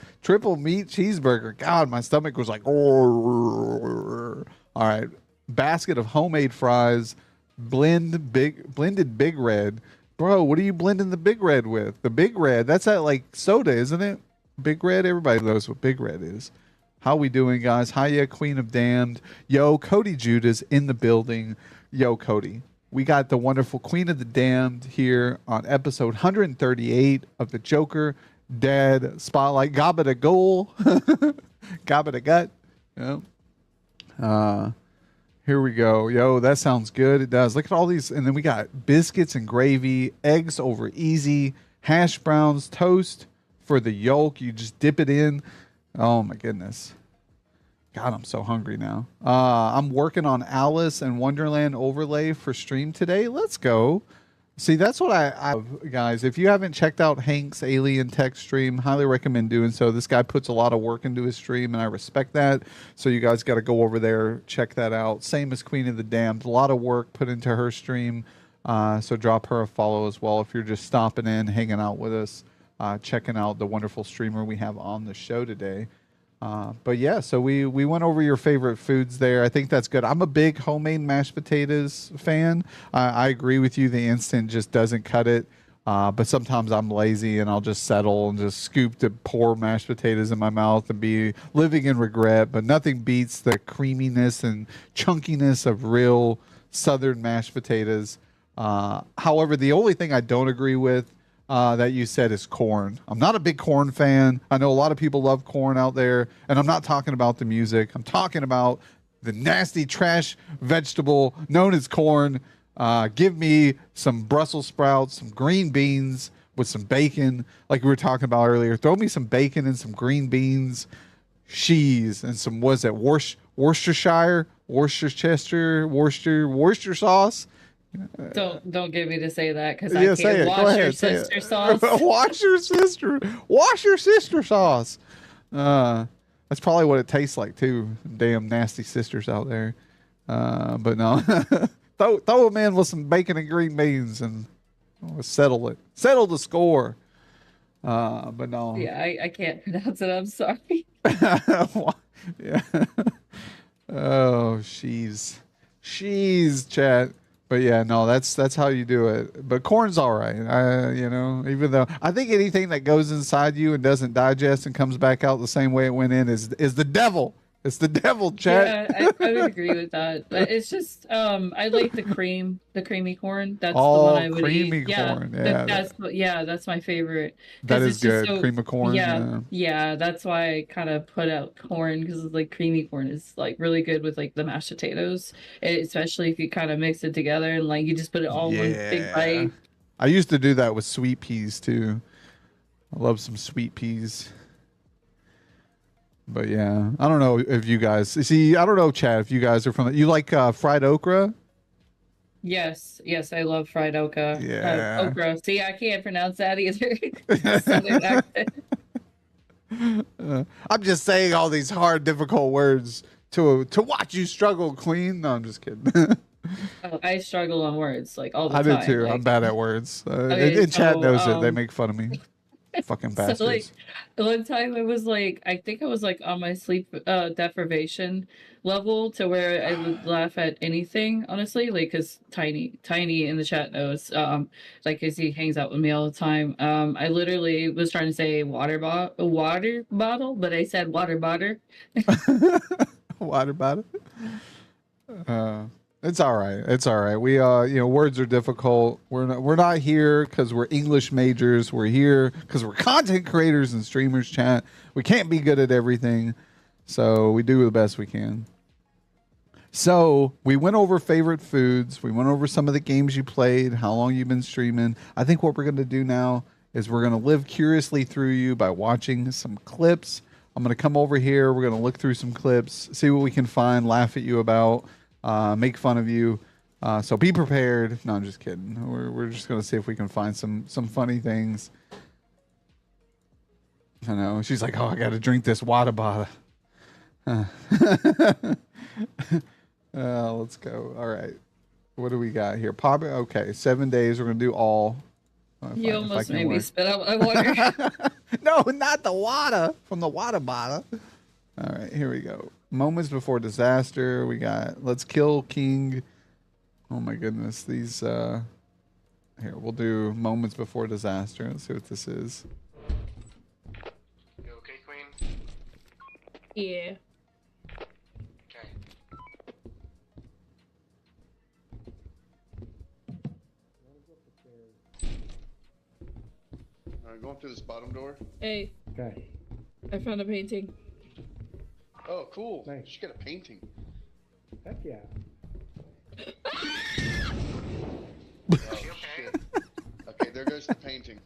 meat cheeseburger. God, my stomach was like, oh. All right, basket of homemade fries. Blended Big Red. Bro, what are you blending the Big Red with? The Big Red, that's that like soda, isn't it? Big Red, everybody knows what Big Red is. How we doing, guys? Hiya, Queen of Damned. Yo, Cody Judah's in the building. Yo, Cody. We got the wonderful Queen of the Damned here on episode 138 of the Jokerdads Spotlight. Gabba the goal. Gabba the gut. Yeah. Here we go. Yo, that sounds good. It does. Look at all these. And then we got biscuits and gravy, eggs over easy, hash browns, toast for the yolk. You just dip it in. Oh, my goodness. God, I'm so hungry now. I'm working on Alice and Wonderland overlay for stream today. Let's go. See, that's what I guys, if you haven't checked out Hank's Alien Tech stream, highly recommend doing so. This guy puts a lot of work into his stream, and I respect that. So you guys got to go over there, check that out. Same as Queen of the Damned. A lot of work put into her stream. So drop her a follow as well if you're just stopping in, hanging out with us, checking out the wonderful streamer we have on the show today. But yeah, so we went over your favorite foods there. I think that's good. I'm a big homemade mashed potatoes fan. I agree with you. The instant just doesn't cut it. But sometimes I'm lazy and I'll just settle and just scoop the poor mashed potatoes in my mouth and be living in regret. But nothing beats the creaminess and chunkiness of real Southern mashed potatoes. However, the only thing I don't agree with that you said is corn. I'm not a big corn fan. I know a lot of people love corn out there, and I'm not talking about the music. I'm talking about the nasty trash vegetable known as corn. Give me some Brussels sprouts, some green beans with some bacon, like we were talking about earlier. Throw me some bacon and some green beans. cheese, and some, was it Worcestershire, Worcester sauce. Don't get me to say that because Yeah, I say can't it. Go wash your ahead, say sister it. sauce. Wash your sister sauce. That's probably what it tastes like too. Damn nasty sisters out there. But no, throw them in with some bacon and green beans and we'll settle it. Settle the score. But no. Yeah, I can't pronounce it. I'm sorry. Yeah. Oh, she's chat. But yeah, no, that's how you do it. But corn's all right. Even though I think anything that goes inside you and doesn't digest and comes back out the same way it went in is the devil. It's the devil, chat. Yeah, I would agree with that. But it's just I like the creamy corn. That's the Oh, one I would creamy eat. Yeah, corn. Yeah, that's my favorite. that 'Cause is it's just good. Cream of corn. Yeah, yeah. That's why I kind of put out corn because like creamy corn is like really good with like the mashed potatoes, especially if you kind of mix it together and like you just put it all in one big bite. I used to do that with sweet peas too. I love some sweet peas. But yeah, I don't know if you guys see. I don't know, Chad. If you guys are from, you like fried okra? Yes, I love fried okra. Yeah. Okra. See, I can't pronounce that either. Southern accent. I'm just saying all these hard, difficult words to watch you struggle, Queen. No, I'm just kidding. Oh, I struggle on words like all the I time. do too. Like, I'm bad at words. Okay, and Chad so, knows it. They make fun of me. Fucking bastards. So like one time I was like I think I was like on my sleep deprivation level to where I would laugh at anything honestly, like because tiny in the chat knows like because he hangs out with me all the time. I literally was trying to say water bottle but I said water bottle. Water bottle. It's all right. It's all right. We words are difficult. We're not here because we're English majors. We're here because we're content creators and streamers, chat. We can't be good at everything. So we do the best we can. So we went over favorite foods. We went over some of the games you played, how long you've been streaming. I think what we're going to do now is we're going to live curiously through you by watching some clips. I'm going to come over here. We're going to look through some clips, see what we can find, laugh at you about. Make fun of you. So be prepared. No, I'm just kidding. We're just gonna see if we can find some funny things. I know. She's like, oh, I gotta drink this water bottle. Let's go. All right. What do we got here? Okay, 7 days. We're gonna do all. You almost made me spit out my water. No, not the water from the water bottle. All right, here we go. Moments before disaster. We got Let's Kill King. Oh my goodness. These here, we'll do moments before disaster. Let's see what this is. You okay, Queen? Yeah. Okay. Alright, going through this bottom door. Hey. Okay. I found a painting. Oh, cool. Nice. She got a painting. Heck yeah. Oh, shit. Okay, there goes the painting.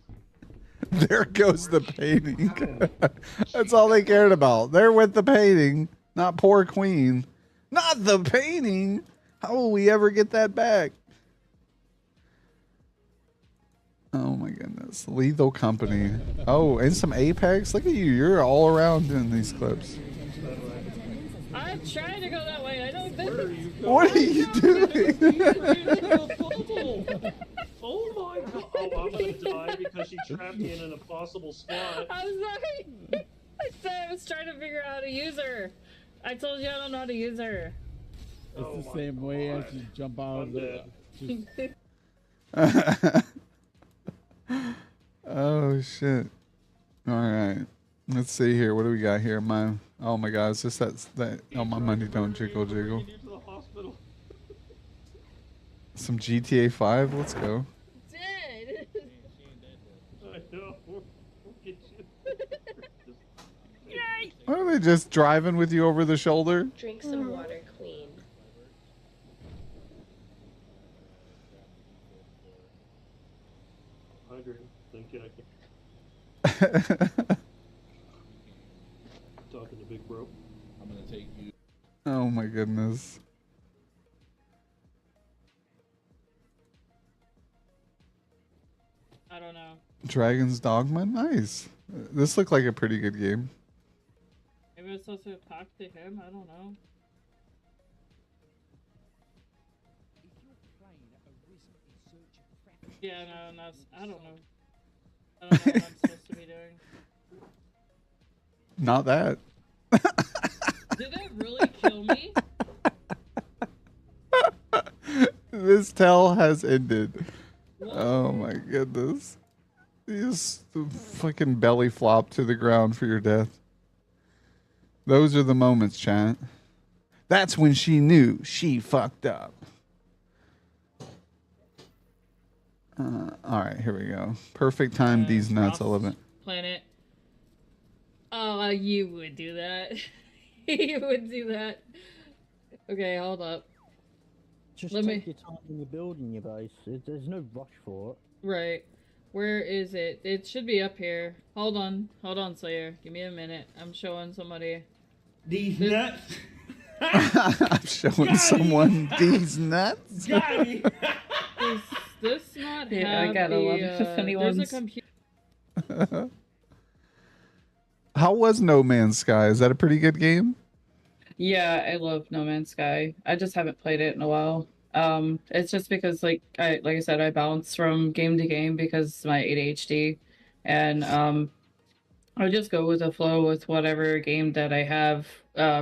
There goes the painting. That's all they cared about. They're with the painting, not poor Queen. Not the painting. How will we ever get that back? Oh my goodness. Lethal Company. Oh, and some Apex. Look at you. You're all around in these clips. I'm trying to go that way. I don't think. What are you doing? Oh my god. Oh, I'm gonna die because she trapped me in an impossible spot. I'm sorry. I said I was trying to figure out how to use her. I told you I don't know how to use her. It's the same way as you jump out of the. Oh shit. All right. Let's see here. What do we got here? Oh my god, is this that oh, my money don't jiggle. Some GTA 5, let's go. Dead. I know. We'll get you. Yay! Are they just driving with you over the shoulder? Drink some water, Queen. Hydrate. Thank you. Talking to Big Group, I'm gonna take you. Oh my goodness. I don't know. Dragon's Dogma, nice. This looked like a pretty good game. Maybe it's supposed to talk to him. I don't know. Yeah, no, I don't know. I don't know what I'm supposed to be doing. Not that. Did that really kill me? This tell has ended. Oh my goodness. You just fucking belly flop to the ground for your death. Those are the moments, chat. That's when she knew she fucked up. All right, here we go. Perfect time, these nuts. I love it. Planet. Oh, you would do that. You would do that. Okay, hold up. Just Let take me- your time when you're building your base. There's no rush for it. Right. Where is it? It should be up here. Hold on, Slayer. Give me a minute. I'm showing somebody. These nuts. I'm showing someone these nuts. Got me. Does this not Yeah, I have got a lot the, of funny there's ones. a computer. How was No Man's Sky? Is that a pretty good game? Yeah, I love No Man's Sky. I just haven't played it in a while. It's just because like I said, I bounce from game to game because my ADHD, and I just go with the flow with whatever game that I have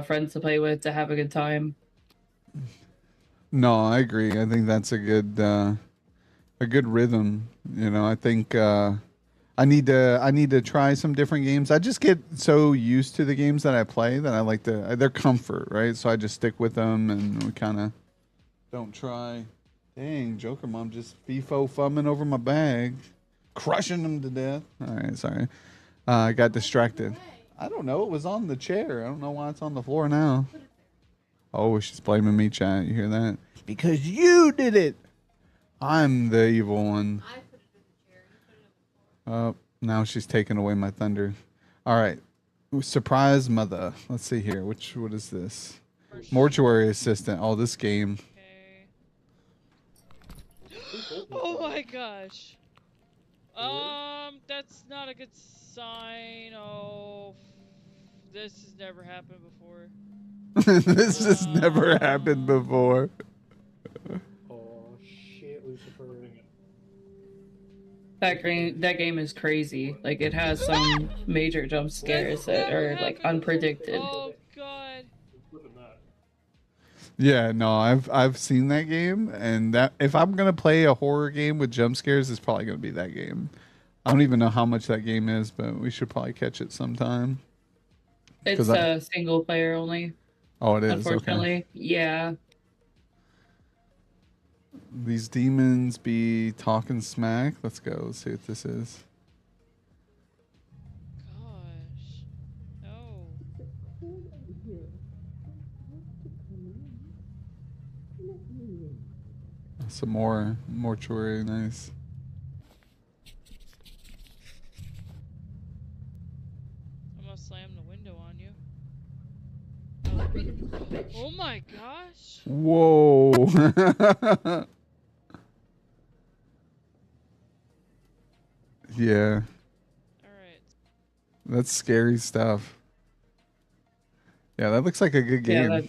friends to play with to have a good time. No, I agree. I think that's a good rhythm. You know, I think I need to try some different games. I just get so used to the games that I play that I like they're comfort, right? So I just stick with them and we kind of don't try. Dang, Joker Mom just FIFO fumming over my bag, crushing them to death. All right, sorry. I got distracted. I don't know. It was on the chair. I don't know why it's on the floor now. Oh, she's blaming me, chat. You hear that? Because you did it. I'm the evil one. Oh, now she's taking away my thunder. All right. Ooh, surprise mother. Let's see here. What is this? Mortuary assistant. Oh, this game. Oh my gosh. That's not a good sign. Oh, this has never happened before. This has never happened before. Oh shit, Lucifer. That game is crazy. Like it has some major jump scares that are like unpredicted. Oh god. Yeah, no, I've seen that game, and that if I'm gonna play a horror game with jump scares, it's probably gonna be that game. I don't even know how much that game is, but we should probably catch it sometime. It's single player only. Oh, it is. Unfortunately, Okay. yeah. These demons be talking smack. Let's go. Let's see what this is. Gosh. No. Some more mortuary. Nice. I'm gonna slam the window on you. Oh my gosh. Whoa. Yeah. Alright. That's scary stuff. Yeah, that looks like a good game. Yeah,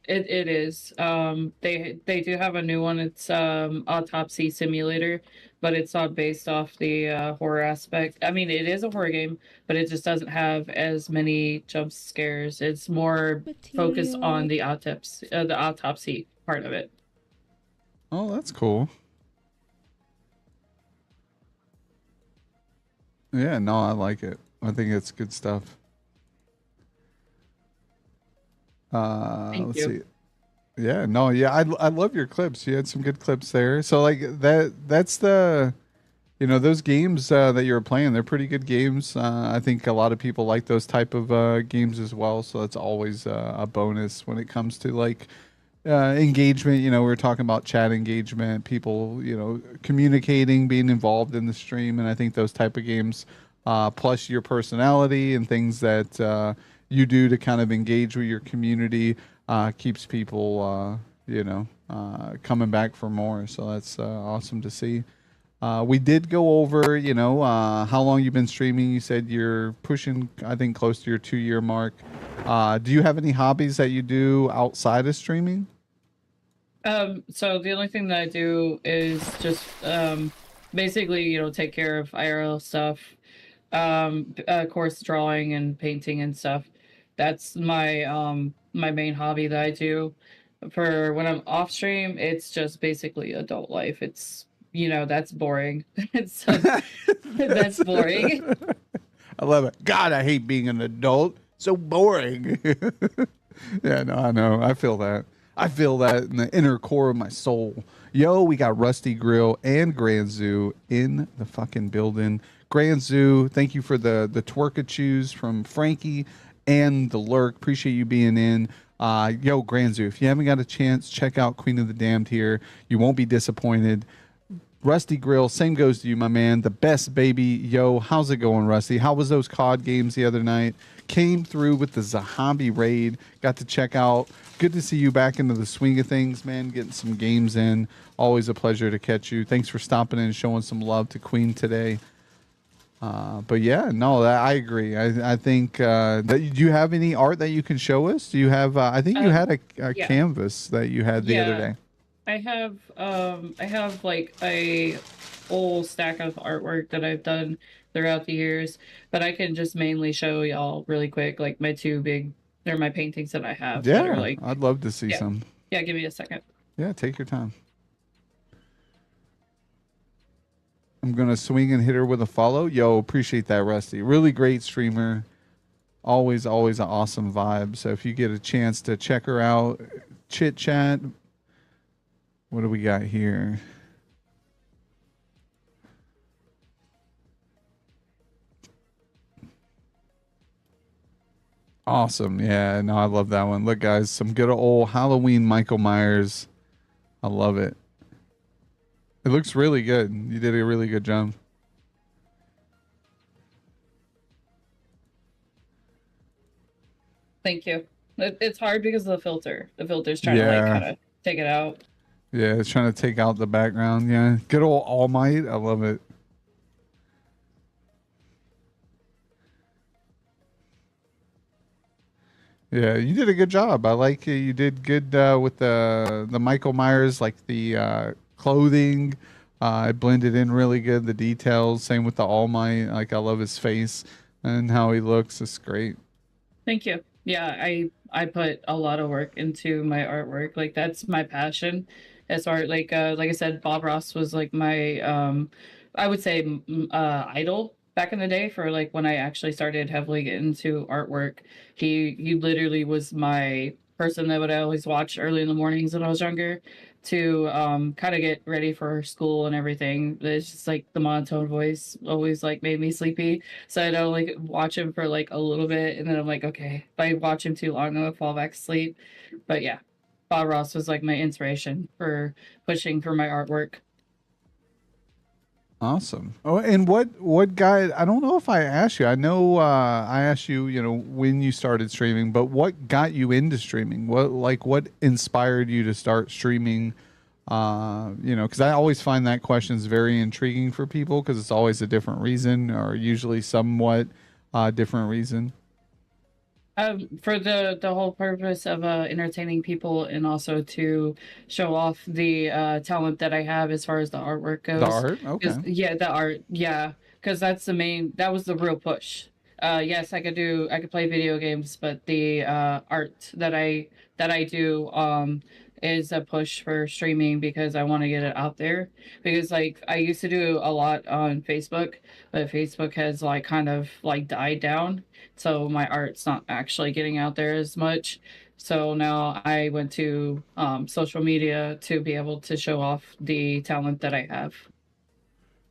it is. They do have a new one. It's Autopsy Simulator, but it's not based off the horror aspect. I mean, it is a horror game, but it just doesn't have as many jump scares. It's more focused on the autopsy part of it. Oh, that's cool. Yeah, no, I like it. I think it's good stuff. Thank Let's you. see. Yeah, no, yeah, I love your clips. You had some good clips there. So like that's the, you know, those games that you were playing, they're pretty good games. I think a lot of people like those type of games as well. So that's always a bonus when it comes to like engagement. You know, we were talking about chat engagement, people, you know, communicating, being involved in the stream, and I think those type of games, plus your personality and things that you do to kind of engage with your community keeps people, coming back for more. So that's awesome to see. We did go over, how long you've been streaming. You said you're pushing, I think, close to your 2-year mark. Do you have any hobbies that you do outside of streaming? So the only thing that I do is just basically, take care of IRL stuff, of course, drawing and painting and stuff. That's my main hobby that I do. For when I'm off stream, it's just basically adult life. It's that's boring. It's that's boring. I love it. God, I hate being an adult. So boring. Yeah, no, I know. I feel that. I feel that in the inner core of my soul. Yo, we got Rusty Grill and Grand Zoo in the fucking building. Grand Zoo, thank you for the twerkachoos from Frankie and the lurk. Appreciate you being in. Yo, Grand Zoo, if you haven't got a chance, check out Queen of the Damned here. You won't be disappointed. Rusty Grill, same goes to you, my man. The best baby. Yo, how's it going, Rusty? How was those COD games the other night? Came through with the Zahambi raid. Got to check out. Good to see you back into the swing of things, man. Getting some games in. Always a pleasure to catch you. Thanks for stopping in and showing some love to Queen today. But yeah, no, I agree. I think that do you have any art that you can show us? Do you have? I think you had a yeah. canvas that you had the other day. I have like a whole stack of artwork that I've done throughout the years, but I can just mainly show y'all really quick, like my my paintings that I have. Yeah, that are like, I'd love to see some. Yeah, give me a second. Yeah, take your time. I'm gonna swing and hit her with a follow. Yo, appreciate that, Rusty. Really great streamer. Always an awesome vibe. So if you get a chance to check her out, chit chat. What do we got here? Awesome. Yeah, no, I love that one. Look, guys, some good old Halloween Michael Myers. I love it. It looks really good. You did a really good job. Thank you. It's hard because of the filter. The filter's trying to like kind of take it out. Yeah, it's trying to take out the background. Yeah, good old All Might. I love it. Yeah, you did a good job. I like you did good with the Michael Myers, like the clothing. It blended in really good. The details. Same with the All Might. Like I love his face and how he looks. It's great. Thank you. Yeah, I put a lot of work into my artwork. Like that's my passion as art. Like I said, Bob Ross was like my I would say idol back in the day for like when I actually started heavily getting into artwork. He literally was my person that would always watch early in the mornings when I was younger to kind of get ready for school and everything. It's just like the monotone voice always like made me sleepy. So I'd only watch him for like a little bit and then I'm like, okay, if I watch him too long, I'm gonna fall back asleep. But yeah, Bob Ross was like my inspiration for pushing for my artwork. Awesome. Oh, and what guy? I don't know if I asked you. I know I asked you, when you started streaming, but what got you into streaming? What inspired you to start streaming? Because I always find that question is very intriguing for people because it's always a different reason or usually somewhat different reason. For the whole purpose of entertaining people and also to show off the talent that I have as far as the artwork goes. The art? Okay. Yeah, the art. Yeah, because that was the real push. Yes, I could play video games, but the art that I do is a push for streaming because I want to get it out there. Because like I used to do a lot on Facebook, but Facebook has like kind of like died down. So my art's not actually getting out there as much. So now I went to social media to be able to show off the talent that I have.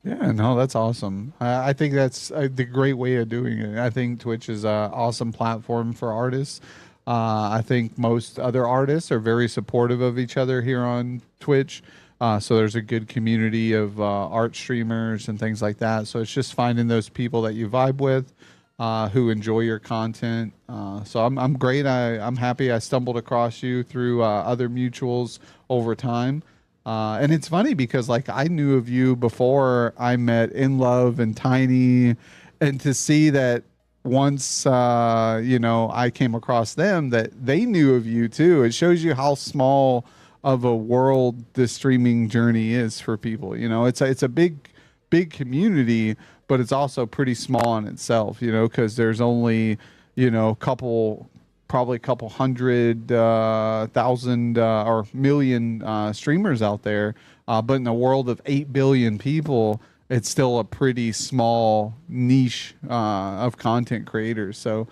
Yeah, no, that's awesome. I think that's the great way of doing it. I think Twitch is an awesome platform for artists. I think most other artists are very supportive of each other here on Twitch. So there's a good community of art streamers and things like that. So it's just finding those people that you vibe with. who enjoy your content. So I'm great. I'm happy I stumbled across you through other mutuals over time. And it's funny because like I knew of you before I met In Love and Tiny, and to see that once I came across them that they knew of you too. It shows you how small of a world the streaming journey is for people. It's a big community, but it's also pretty small in itself, because there's only, probably a couple hundred thousand or million streamers out there. But in a world of 8 billion people, it's still a pretty small niche of content creators. So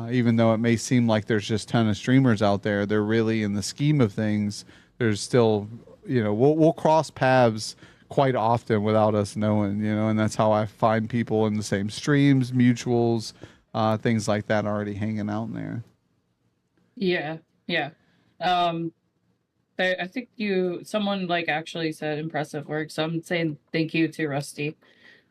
even though it may seem like there's just a ton of streamers out there, they're really, in the scheme of things, there's still, we'll cross paths quite often without us knowing, and that's how I find people in the same streams, mutuals, things like that already hanging out in there. Yeah, yeah. I think someone like actually said impressive work, so I'm saying thank you to Rusty.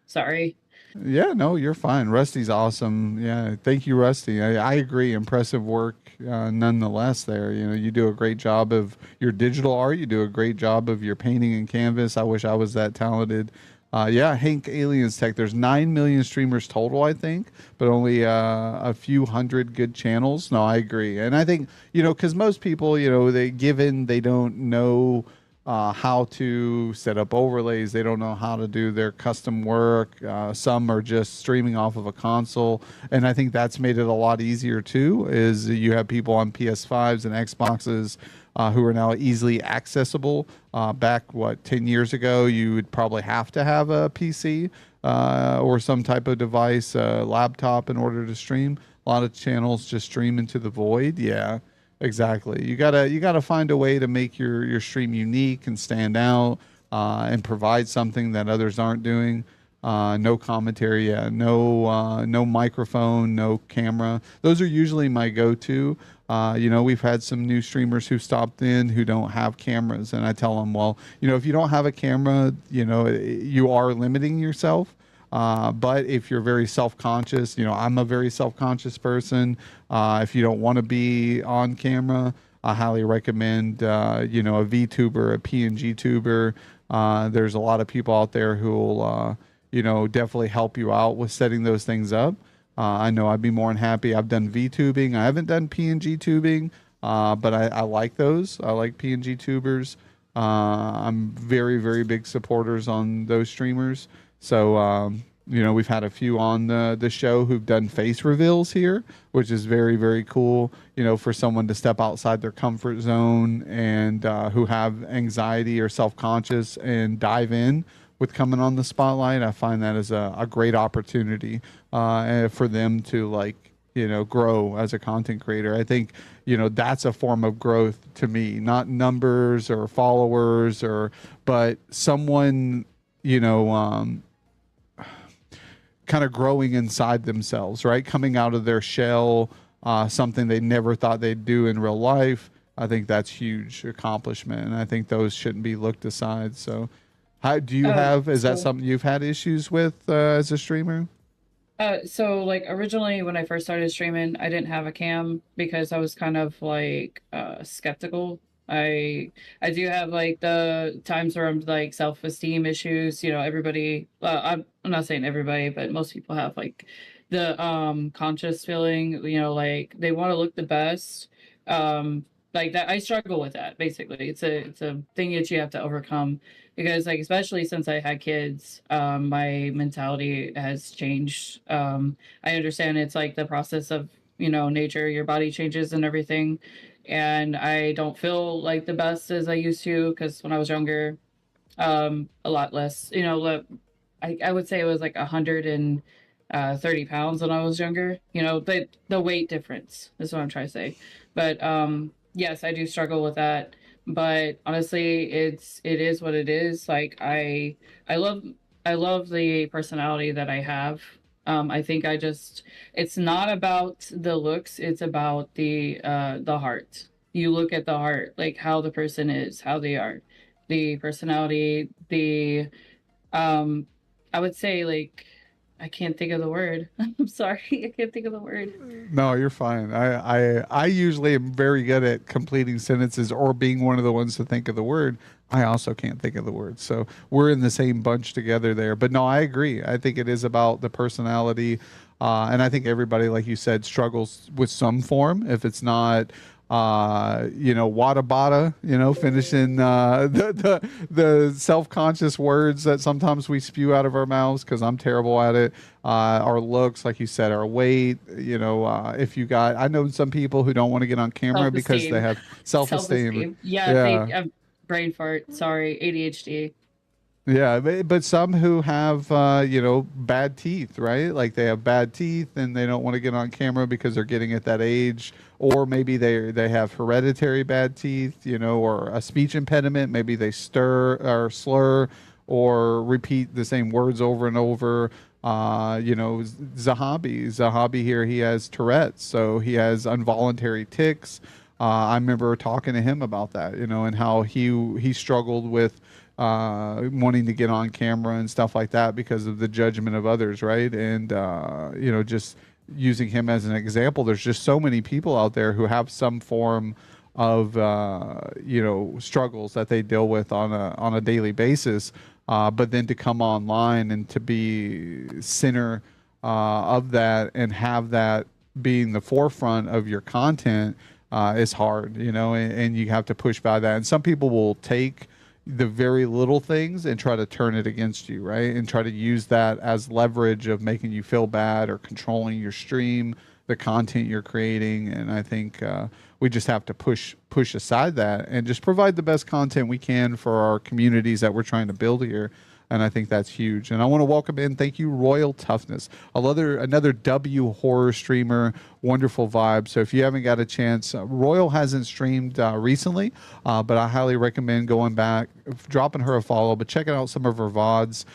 Sorry. Yeah, no, you're fine. Rusty's awesome. Yeah, thank you, Rusty. I agree. Impressive work, nonetheless. There, you do a great job of your digital art. You do a great job of your painting and canvas. I wish I was that talented. Yeah, Hank Aliens Tech. There's 9 million streamers total, I think, but only a few hundred good channels. No, I agree, and I think because most people, they don't know how to set up overlays. They don't know how to do their custom work. Some are just streaming off of a console, and I think that's made it a lot easier too. Is you have people on PS5s and Xboxes who are now easily accessible. Back 10 years ago, you would probably have to have a PC or some type of device, laptop, in order to stream. A lot of channels just stream into the void. Yeah. Exactly. You gotta find a way to make your stream unique and stand out, and provide something that others aren't doing. No commentary, yeah, no microphone, no camera. Those are usually my go-to. We've had some new streamers who stopped in who don't have cameras, and I tell them, well, if you don't have a camera, you are limiting yourself. But if you're very self-conscious, I'm a very self-conscious person. If you don't want to be on camera, I highly recommend, a VTuber, a PNG tuber. There's a lot of people out there who will, definitely help you out with setting those things up. I know I'd be more than happy. I've done VTubing. I haven't done PNG tubing, but I like those. I like PNG tubers. I'm very, very big supporters on those streamers. So, we've had a few on the show who've done face reveals here, which is very, very cool, for someone to step outside their comfort zone and who have anxiety or self-conscious and dive in with coming on the spotlight. I find that as a great opportunity for them to grow as a content creator. I think, that's a form of growth to me, not numbers or followers but someone, kind of growing inside themselves, right? Coming out of their shell, something they never thought they'd do in real life. I think that's huge accomplishment, and I think those shouldn't be looked aside. So, how do you is that something you've had issues with as a streamer? So like originally when I first started streaming, I didn't have a cam because I was kind of like skeptical. I do have like the times where I'm like self-esteem issues. Everybody, I'm not saying everybody, but most people have like the conscious feeling, like they want to look the best. Like that I struggle with that basically. It's a thing that you have to overcome because like especially since I had kids, my mentality has changed. I understand it's like the process of nature, your body changes and everything, and I don't feel like the best as I used to because when I was younger, a lot less. I would say it was like 130 pounds when I was younger. The weight difference is what I'm trying to say. But yes, I do struggle with that. But honestly, it is what it is. Like I love I love the personality that I have. I think it's not about the looks, it's about the heart. You look at the heart, like how the person is, how they are, the personality, the um I would say like I can't think of the word. I'm sorry, I can't think of the word. No, you're fine. I usually am very good at completing sentences or being one of the ones to think of the word. I also can't think of the word. So we're in the same bunch together there. But no, I agree. I think it is about the personality. And I think everybody, like you said, struggles with some form. If it's not, wada bada, finishing the self-conscious words that sometimes we spew out of our mouths because I'm terrible at it. Our looks, like you said, our weight, if you got, I know some people who don't want to get on camera because they Self-esteem. have self-esteem. Yeah, Yeah. brain fart. Sorry, ADHD. Yeah, but some who have bad teeth, right? Like they have bad teeth and they don't want to get on camera because they're getting at that age, or maybe they have hereditary bad teeth, or a speech impediment. Maybe they stir or slur or repeat the same words over and over. Zahabi here, he has Tourette's, so he has involuntary tics. I remember talking to him about that, and how he struggled with wanting to get on camera and stuff like that because of the judgment of others, right? And just using him as an example, there's just so many people out there who have some form of struggles that they deal with on a daily basis. But then to come online and to be center of that and have that being the forefront of your content is hard, and you have to push by that. And some people will take the very little things and try to turn it against you, right? And try to use that as leverage of making you feel bad or controlling your stream, the content you're creating. And I think we just have to push aside that and just provide the best content we can for our communities that we're trying to build here. And I think that's huge. And I want to welcome in, thank you, Royal Toughness, another W horror streamer, wonderful vibe. So if you haven't got a chance, Royal hasn't streamed recently, but I highly recommend going back, dropping her a follow, but checking out some of her VODs,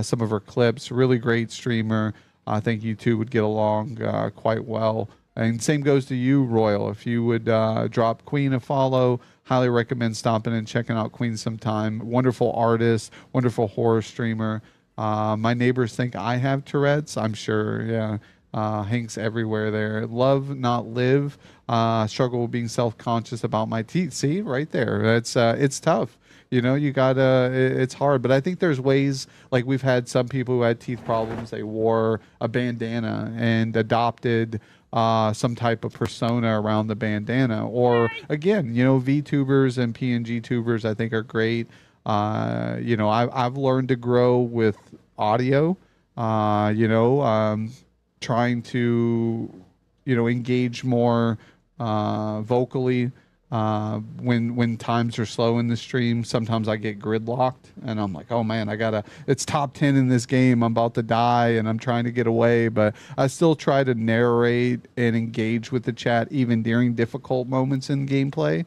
some of her clips. Really great streamer. I think you two would get along quite well. And same goes to you, Royal. If you would drop Queen a follow, highly recommend stopping and checking out Queen sometime. Wonderful artist, wonderful horror streamer. My neighbors think I have Tourette's. I'm sure, yeah. Hank's everywhere there. Love, not live. Struggle with being self-conscious about my teeth. See, right there. It's tough. You gotta, it's hard, but I think there's ways, like we've had some people who had teeth problems. They wore a bandana and adopted some type of persona around the bandana. Or again, VTubers and PNG tubers I think are great. I've learned to grow with audio, trying to, engage more vocally. When times are slow in the stream, sometimes I get gridlocked and I'm like, oh man, it's top 10 in this game. I'm about to die and I'm trying to get away, but I still try to narrate and engage with the chat even during difficult moments in gameplay,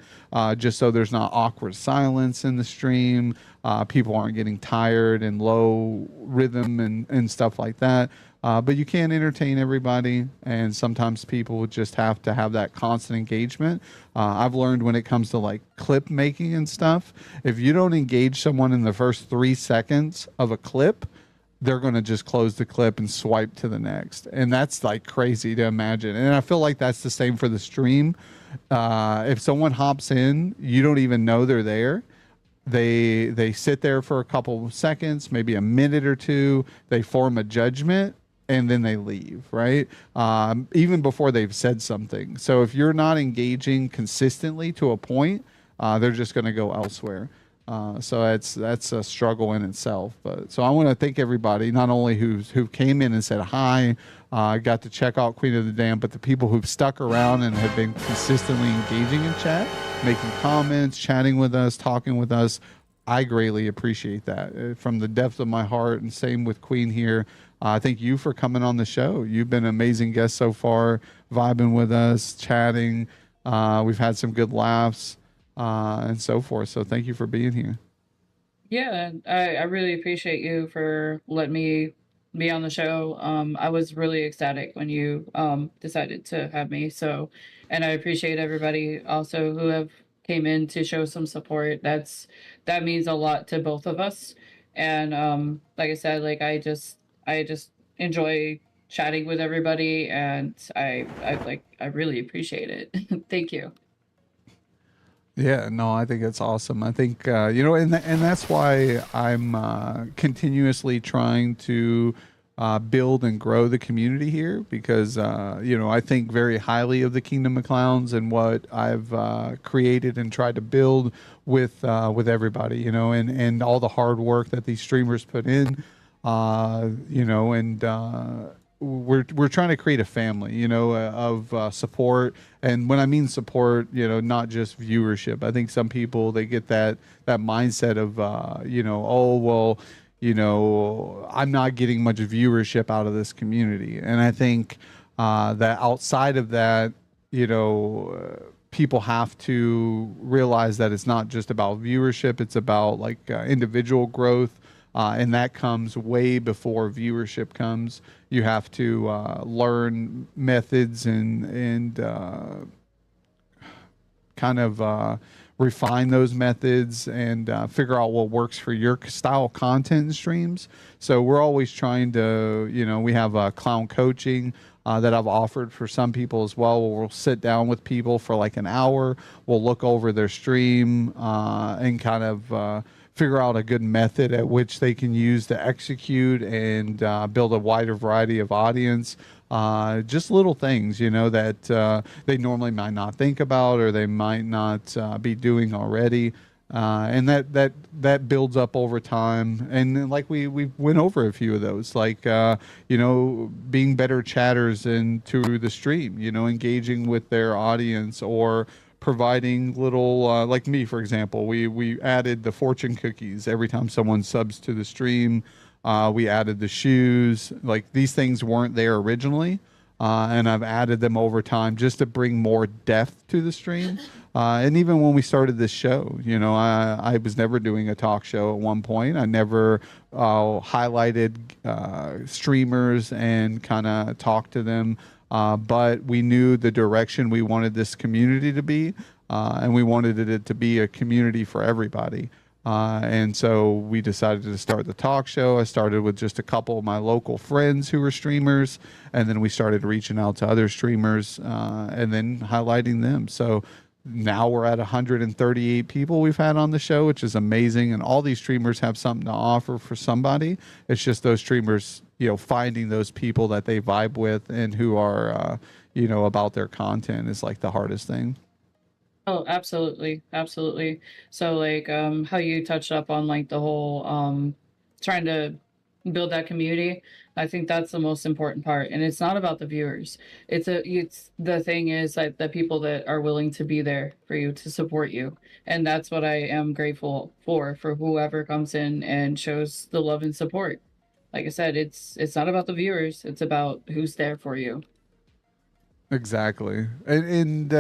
just so there's not awkward silence in the stream. People aren't getting tired and low rhythm and stuff like that. But you can't entertain everybody, and sometimes people just have to have that constant engagement. I've learned when it comes to like clip making and stuff, if you don't engage someone in the first 3 seconds of a clip, they're going to just close the clip and swipe to the next. And that's like crazy to imagine. And I feel like that's the same for the stream. If someone hops in, you don't even know they're there. They sit there for a couple of seconds, maybe a minute or two. They form a judgment and then they leave, right? Even before they've said something. So if you're not engaging consistently to a point, they're just going to go elsewhere. So that's a struggle in itself. But so I want to thank everybody, not only who came in and said hi, got to check out Queen of the Dam, but the people who've stuck around and have been consistently engaging in chat, making comments, chatting with us, talking with us. I greatly appreciate that from the depth of my heart. And same with Queen here. Thank you for coming on the show. You've been an amazing guest so far, vibing with us, chatting. We've had some good laughs and so forth. So thank you for being here. Yeah, I really appreciate you for letting me be on the show. I was really ecstatic when you decided to have me. So, and I appreciate everybody also who have came in to show some support. That means a lot to both of us. And like I said, like I just enjoy chatting with everybody, and I really appreciate it. Thank you. Yeah, no, I think it's awesome. I think and that's why I'm continuously trying to build and grow the community here because I think very highly of the Kingdom of Clowns and what I've created and tried to build with everybody. And all the hard work that these streamers put in. And we're trying to create a family, of support. And when I mean support, not just viewership. I think some people they get that mindset of, oh well, I'm not getting much viewership out of this community. And I think that outside of that, people have to realize that it's not just about viewership; it's about like individual growth. And that comes way before viewership comes. You have to learn methods and kind of refine those methods and figure out what works for your style content and streams. So we're always trying to, we have clown coaching that I've offered for some people as well. Where we'll sit down with people for like an hour. We'll look over their stream and kind of figure out a good method at which they can use to execute and build a wider variety of audience. Just little things, that they normally might not think about or they might not be doing already. And that builds up over time. And like we went over a few of those, like, being better chatters into the stream, engaging with their audience or providing little, like me, for example, we added the fortune cookies every time someone subs to the stream. We added the shoes. Like these things weren't there originally, and I've added them over time just to bring more depth to the stream. And even when we started this show, I was never doing a talk show at one point. I never highlighted streamers and kind of talked to them. But we knew the direction we wanted this community to be, and we wanted it to be a community for everybody. And so we decided to start the talk show. I started with just a couple of my local friends who were streamers, and then we started reaching out to other streamers and then highlighting them. So now we're at 138 people we've had on the show, which is amazing. And all these streamers have something to offer for somebody. It's just those streamers, finding those people that they vibe with and who are, about their content is like the hardest thing. Oh, absolutely. Absolutely. So like how you touched up on like the whole trying to build that community. I think that's the most important part. And it's not about the viewers. It's the thing is like the people that are willing to be there for you to support you. And that's what I am grateful for whoever comes in and shows the love and support. Like I said, it's not about the viewers, it's about who's there for you. Exactly. And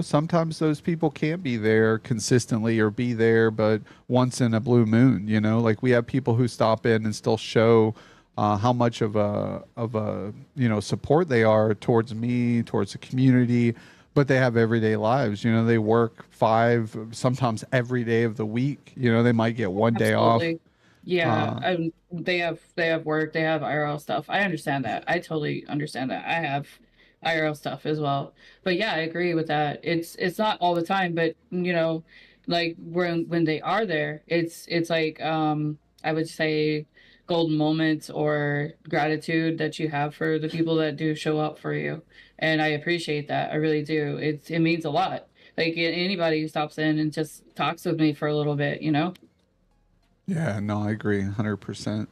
sometimes those people can't be there consistently or be there, but once in a blue moon, like we have people who stop in and still show how much of a support they are towards me, towards the community, but they have everyday lives. They work 5, sometimes every day of the week. They might get one day off. Absolutely. Yeah, they have work, they have IRL stuff. I understand that. I totally understand that. I have IRL stuff as well. But yeah, I agree with that. It's not all the time, but like when they are there, it's like I would say golden moments or gratitude that you have for the people that do show up for you. And I appreciate that. I really do. It means a lot. Like anybody who stops in and just talks with me for a little bit. Yeah, no, I agree 100%.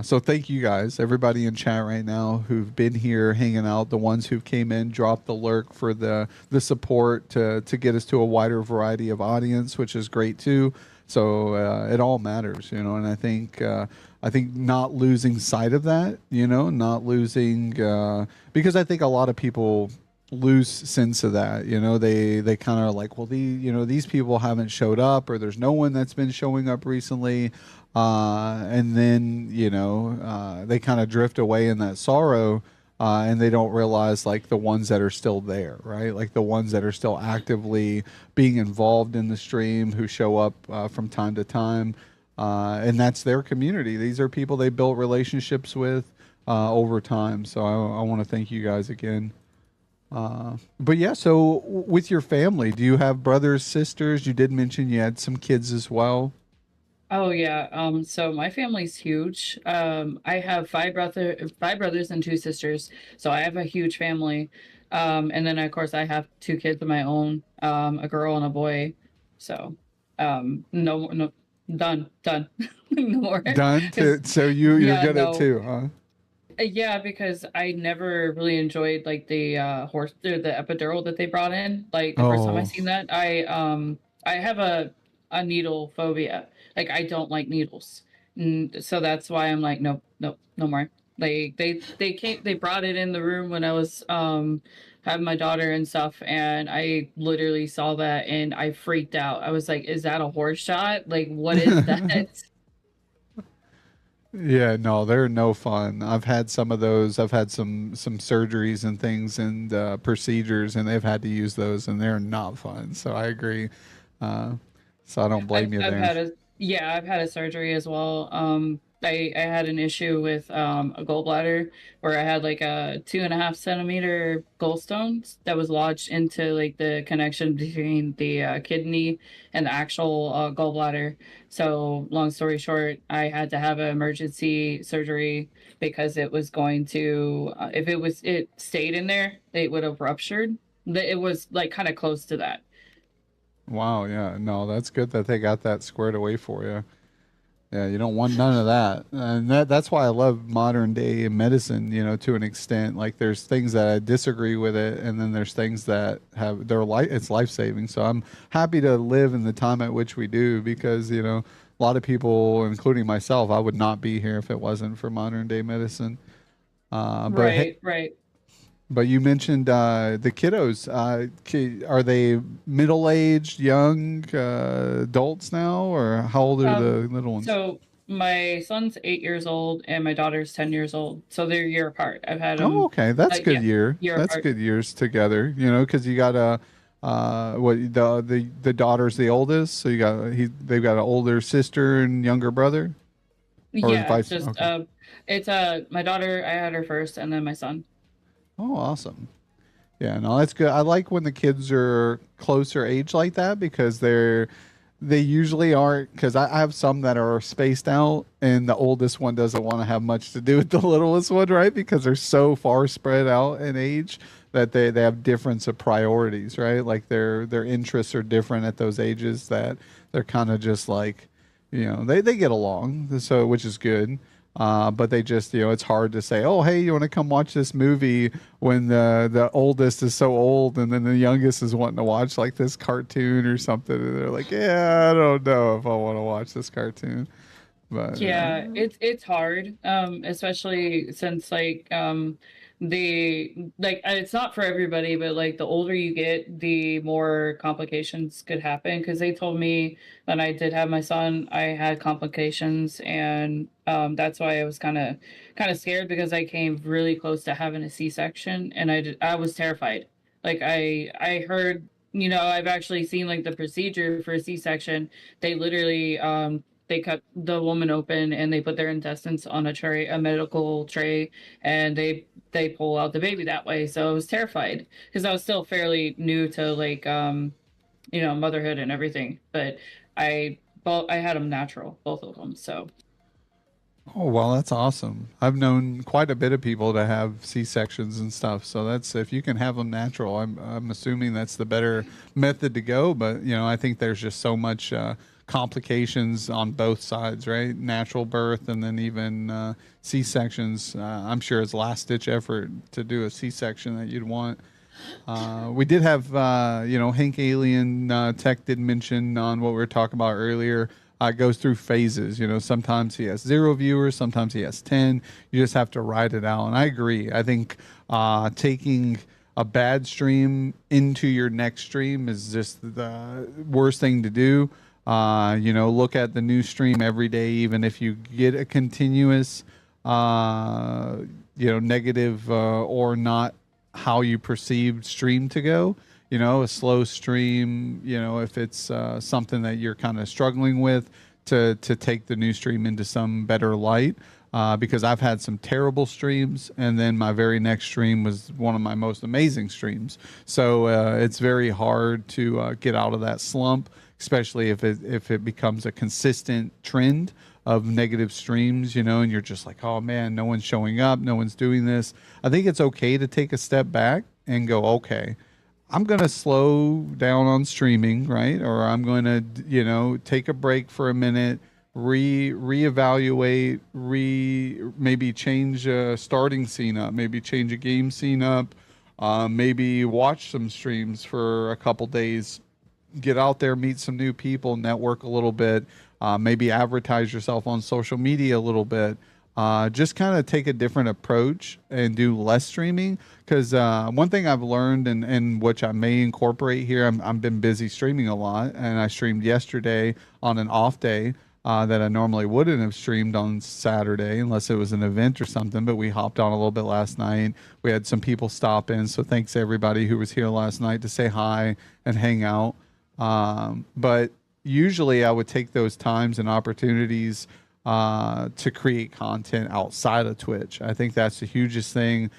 So thank you guys, everybody in chat right now who've been here hanging out, the ones who came in, dropped the lurk for the support to get us to a wider variety of audience, which is great too. So it all matters, and I think not losing sight of that, not losing because I think a lot of people lose sense of that. They kind of like, well, these people haven't showed up, or there's no one that's been showing up recently. And then, they kind of drift away in that sorrow, and they don't realize like the ones that are still there, right? Like the ones that are still actively being involved in the stream, who show up from time to time. And that's their community. These are people they built relationships with. over time. So I want to thank you guys again. But yeah, so with your family, do you have brothers, sisters? You did mention you had some kids as well. Oh yeah. So my family's huge. I have five brothers and two sisters. So I have a huge family. And then of course I have two kids of my own, a girl and a boy. So, no, done, no more. Done. Because So you're yeah, good at no. too, huh? Yeah, because I never really enjoyed like the horse or the epidural that they brought in. Like the first time I Oh. seen that, I have a needle phobia. Like I don't like needles. So that's why I'm like nope, nope, no more. Like they brought it in the room when I was having my daughter and stuff, and I literally saw that and I freaked out. I was like, is that a horse shot? Like what is that? Yeah, no, they're no fun. I've had some of those. I've had some surgeries and things and procedures, and they've had to use those, and they're not fun. So I agree. Uh, so I don't blame you I've there. had a yeah, I've had a surgery as well. I had an issue with a gallbladder where I had like a 2.5 centimeter gallstone that was lodged into like the connection between the kidney and the actual gallbladder. So long story short, I had to have an emergency surgery because it was going to if it stayed in there, it would have ruptured. It was like kind of close to that. Wow, yeah, no, that's good that they got that squared away for you. Yeah, you don't want none of that, and that's why I love modern day medicine. You know, to an extent, like there's things that I disagree with it, and then there's things that have their life. It's life saving. So I'm happy to live in the time at which we do, because a lot of people, including myself, I would not be here if it wasn't for modern day medicine. But hey, Right. but you mentioned the kiddos. Are they middle aged, young, adults now, or how old are the little ones? So my son's 8 years old and my daughter's 10 years old. So they're a year apart. I've had Oh, them, okay, that's good yeah, year. year That's apart. good years together. Because you got a what the daughter's the oldest, so they've got an older sister and younger brother, or Yeah, it's vice. just Okay. it's my daughter. I had her first, and then my son. Oh, awesome. Yeah, no, that's good. I like when the kids are closer age like that, because they usually aren't, because I have some that are spaced out, and the oldest one doesn't want to have much to do with the littlest one, right? Because they're so far spread out in age that they have difference of priorities, right? Like their interests are different at those ages, that they're kind of just like, they get along, so which is good. But they just, it's hard to say, oh, hey, you want to come watch this movie when the oldest is so old, and then the youngest is wanting to watch like this cartoon or something, and they're like, yeah, I don't know if I want to watch this cartoon. But Yeah, it's hard, especially since it's not for everybody, but like the older you get, the more complications could happen. Because they told me when I did have my son, I had complications, and that's why I was kind of scared because I came really close to having a C-section, and I was terrified. Like I heard, I've actually seen like the procedure for a C-section. They literally they cut the woman open and they put their intestines on a medical tray, and they pull out the baby that way. So I was terrified because I was still fairly new to motherhood and everything. But I had them natural, both of them. So oh, well, that's awesome. I've known quite a bit of people to have C-sections and stuff. So that's, if you can have them natural, I'm assuming that's the better method to go. But I think there's just so much complications on both sides, right? Natural birth, and then even C-sections. I'm sure it's last ditch effort to do a C-section that you'd want. We did have, Hank Alien Tech did mention on what we were talking about earlier. Goes through phases. Sometimes he has 0 viewers, sometimes he has 10. You just have to ride it out. And I agree. I think taking a bad stream into your next stream is just the worst thing to do. Look at the new stream every day, even if you get a continuous, negative or not how you perceived stream to go. A slow stream, if it's something that you're kind of struggling with, to take the new stream into some better light. because I've had some terrible streams, and then my very next stream was one of my most amazing streams. So it's very hard to get out of that slump, especially if it becomes a consistent trend of negative streams, you know, and you're just like, oh man, no one's showing up, no one's doing this. I think it's okay to take a step back and go, okay, I'm going to slow down on streaming, right? Or I'm going to, you know, take a break for a minute, reevaluate, maybe change a starting scene up, maybe change a game scene up, maybe watch some streams for a couple days, get out there, meet some new people, network a little bit, maybe advertise yourself on social media a little bit. Just kind of take a different approach and do less streaming. Because one thing I've learned, and which I may incorporate here, I've been busy streaming a lot, and I streamed yesterday on an off day that I normally wouldn't have streamed on Saturday unless it was an event or something. But we hopped on a little bit last night. We had some people stop in, so thanks to everybody who was here last night to say hi and hang out. But usually I would take those times and opportunities to create content outside of Twitch. I think that's the hugest thing.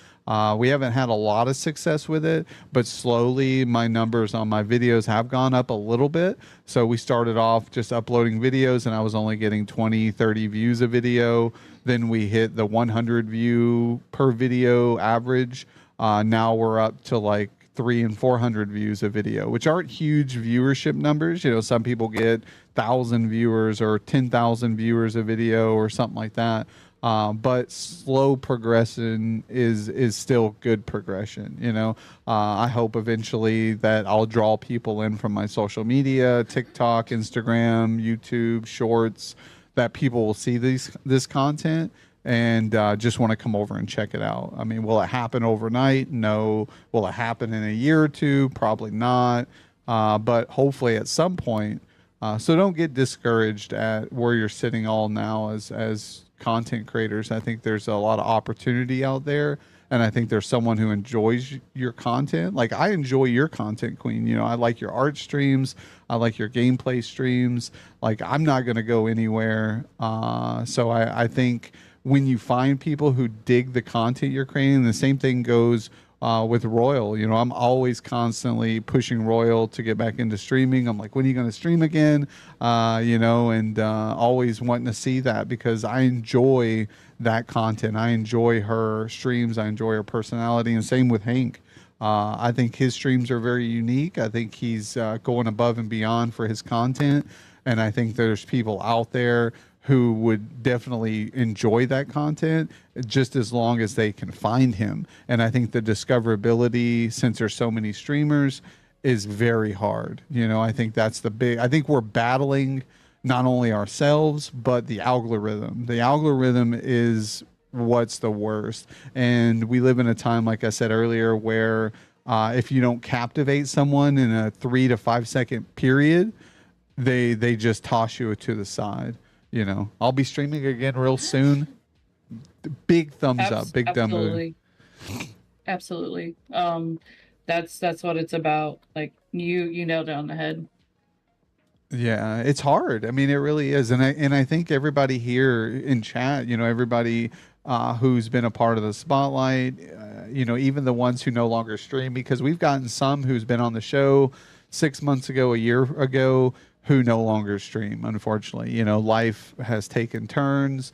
We haven't had a lot of success with it, but slowly my numbers on my videos have gone up a little bit. So we started off just uploading videos and I was only getting 20, 30 views a video. Then we hit the 100 view per video average. Now we're up to like 300 and 400 views a video, which aren't huge viewership numbers. You know, some people get 1,000 viewers or 10,000 viewers a video or something like that. But slow progression is still good progression. You know, I hope eventually that I'll draw people in from my social media, TikTok, Instagram, YouTube, Shorts, that people will see this content and just want to come over and check it out. I mean, will it happen overnight? No. Will it happen in a year or two? Probably not. But hopefully at some point. So don't get discouraged at where you're sitting all now as content creators. I think there's a lot of opportunity out there. And I think there's someone who enjoys your content. Like I enjoy your content, Queen. You know, I like your art streams. I like your gameplay streams. Like I'm not going to go anywhere. So I think when you find people who dig the content you're creating, the same thing goes with Royal. You know, I'm always constantly pushing Royal to get back into streaming. I'm like, when are you going to stream again? You know, and always wanting to see that because I enjoy that content. I enjoy her streams. I enjoy her personality. And same with Hank. I think his streams are very unique. I think he's going above and beyond for his content. And I think there's people out there who would definitely enjoy that content just as long as they can find him. And I think the discoverability, since there's so many streamers, is very hard. You know, I think that's I think we're battling not only ourselves, but the algorithm. The algorithm is what's the worst. And we live in a time, like I said earlier, where if you don't captivate someone in a 3 to 5 second period, they just toss you to the side. You know, I'll be streaming again real soon. Big thumbs up, big thumb up. Absolutely. That's what it's about. Like you nailed it on the head. Yeah, it's hard. I mean, it really is. And I think everybody here in chat, you know, everybody who's been a part of the spotlight, you know, even the ones who no longer stream, because we've gotten some who's been on the show 6 months ago, a year ago, who no longer stream, unfortunately. You know, life has taken turns.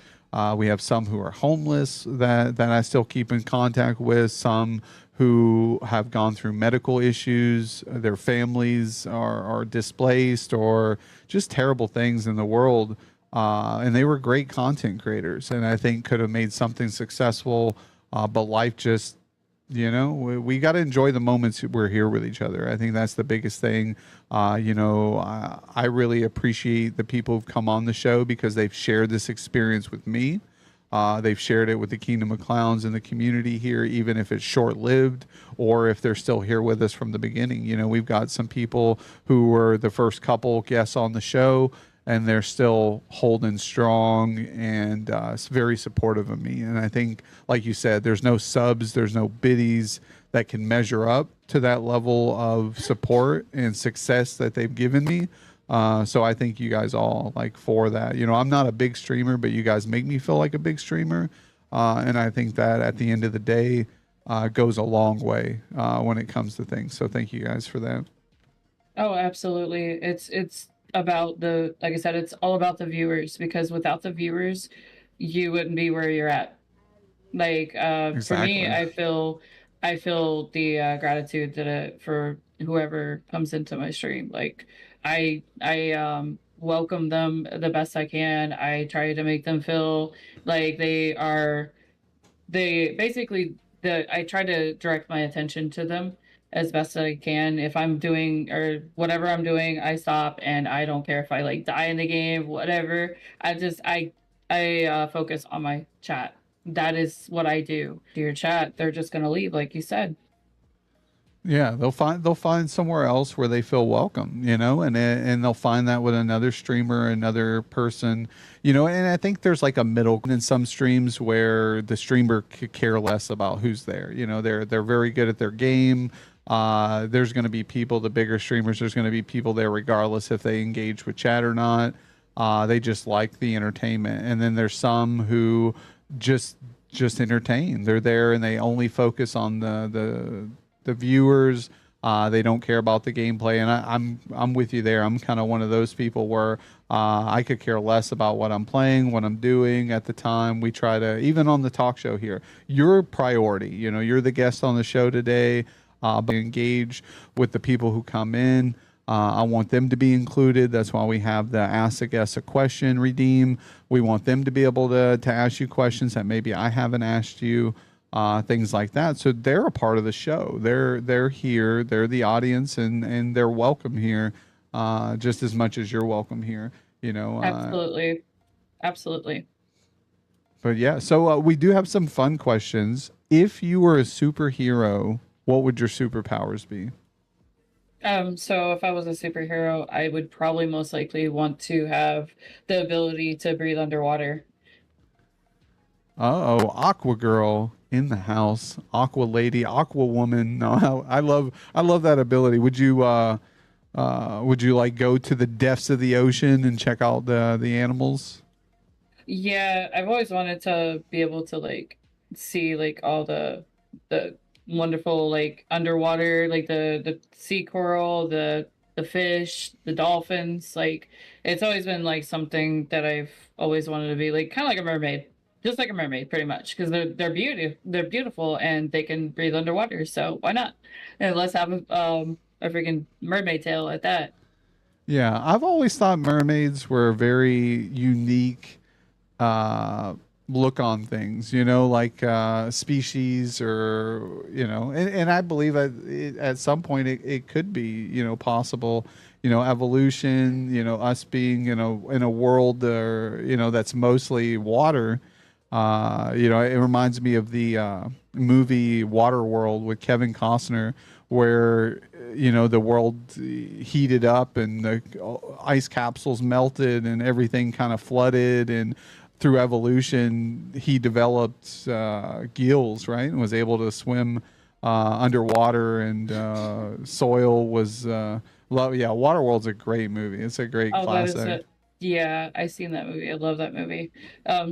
We have some who are homeless that I still keep in contact with, some who have gone through medical issues, their families are displaced, or just terrible things in the world. And they were great content creators and I think could have made something successful, but life just, you know, we got to enjoy the moments we're here with each other. I think that's the biggest thing. You know, I really appreciate the people who've come on the show because they've shared this experience with me. They've shared it with the Kingdom of Clowns and the community here, even if it's short-lived or if they're still here with us from the beginning. You know, we've got some people who were the first couple guests on the show and they're still holding strong and very supportive of me. And I think, like you said, there's no subs, there's no biddies that can measure up to that level of support and success that they've given me. So I thank you guys all like for that. You know, I'm not a big streamer, but you guys make me feel like a big streamer. And I think that at the end of the day, goes a long way when it comes to things. So thank you guys for that. Oh, absolutely. It's about the like I said, it's all about the viewers because without the viewers, you wouldn't be where you're at. Like for me, Exactly. I feel the gratitude that for whoever comes into my stream. Like I welcome them the best I can. I try to make them feel like they basically I try to direct my attention to them as best I can. If I'm doing or whatever I'm doing, I stop and I don't care if I like die in the game, whatever. I focus on my chat. That is what I do. To your chat, they're just gonna leave, like you said. Yeah, they'll find somewhere else where they feel welcome, you know, and they'll find that with another streamer, another person, you know, and I think there's like a middle in some streams where the streamer could care less about who's there. You know, they're very good at their game. There's going to be people, the bigger streamers, there's going to be people there regardless if they engage with chat or not. They just like the entertainment, and then there's some who just entertain. They're there and they only focus on the viewers. They don't care about the gameplay, and I'm with you there. I'm kind of one of those people where I could care less about what I'm playing, what I'm doing at the time. We try to, even on the talk show here, you're priority. You know, you're the guest on the show today. But engage with the people who come in. I want them to be included. That's why we have the Ask a Guest a Question redeem. We want them to be able to ask you questions that maybe I haven't asked you. Things like that. So they're a part of the show. They're here. They're the audience, and they're welcome here, just as much as you're welcome here. You know. Absolutely, absolutely. But yeah, so we do have some fun questions. If you were a superhero, what would your superpowers be? So if I was a superhero, I would probably most likely want to have the ability to breathe underwater. Uh-oh, Aqua Girl in the house, Aqua Lady, Aqua Woman. No, I love that ability. Would you like go to the depths of the ocean and check out the animals? Yeah, I've always wanted to be able to like see like all the wonderful like underwater like the sea coral, the fish, the dolphins. Like it's always been like something that I've always wanted to be like kind of like a mermaid. Just like a mermaid pretty much because they're beautiful and they can breathe underwater. So why not? And let's have a freaking mermaid tail at that. Yeah, I've always thought mermaids were a very unique uh, look on things, you know, like species or, you know, and I believe at some point it could be, you know, possible, you know, evolution, you know, us being, you know, in a world you know, that's mostly water. You know, it reminds me of the movie Waterworld with Kevin Costner, where you know the world heated up and the ice capsules melted and everything kind of flooded, and through evolution he developed gills, right, and was able to swim underwater, and soil was. Yeah, Waterworld's a great movie. It's a great classic. Yeah, I seen that movie. I love that movie.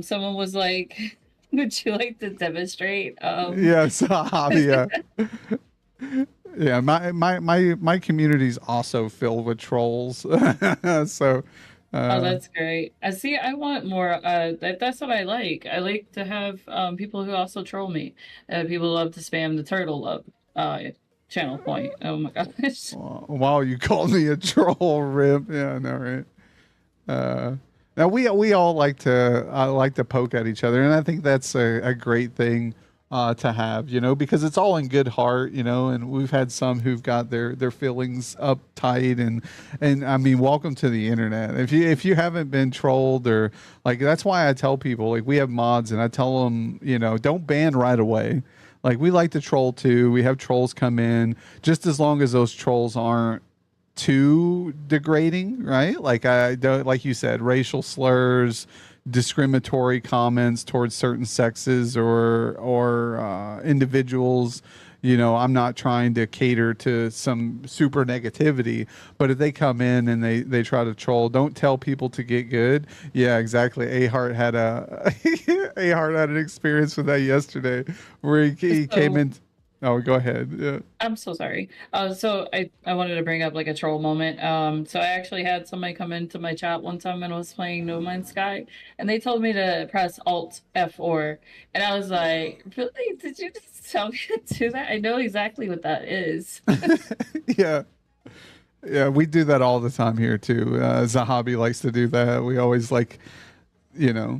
Someone was like, "Would you like to demonstrate?" Yes, yeah. Yeah, my community's also filled with trolls. So Oh, that's great. I see. I want more. That's what I like. I like to have people who also troll me. People love to spam the turtle love channel point. Oh my gosh. wow, you called me a troll, Rip. Yeah, I know, right? Now we all like to poke at each other, and I think that's a great thing to have, you know, because it's all in good heart, you know. And we've had some who've got their feelings uptight, and I mean, welcome to the internet. If you haven't been trolled, or like, that's why I tell people, like, we have mods, and I tell them, you know, don't ban right away. Like, we like to troll too. We have trolls come in, just as long as those trolls aren't too degrading, right? Like, I don't, like you said, racial slurs, discriminatory comments towards certain sexes or individuals, I'm not trying to cater to some super negativity, but if they come in and they try to troll, don't tell people to get good. Yeah, exactly. A-Heart had A-Heart had an experience with that yesterday where he came So- in. Oh, go ahead. Yeah. I'm so sorry. So I wanted to bring up like a troll moment. So I actually had somebody come into my chat one time when I was playing No Man's Sky, and they told me to press Alt F4, and I was like, "Really? Did you just tell me to do that? I know exactly what that is." Yeah. Yeah, we do that all the time here too. Zahabi likes to do that. We always like, you know,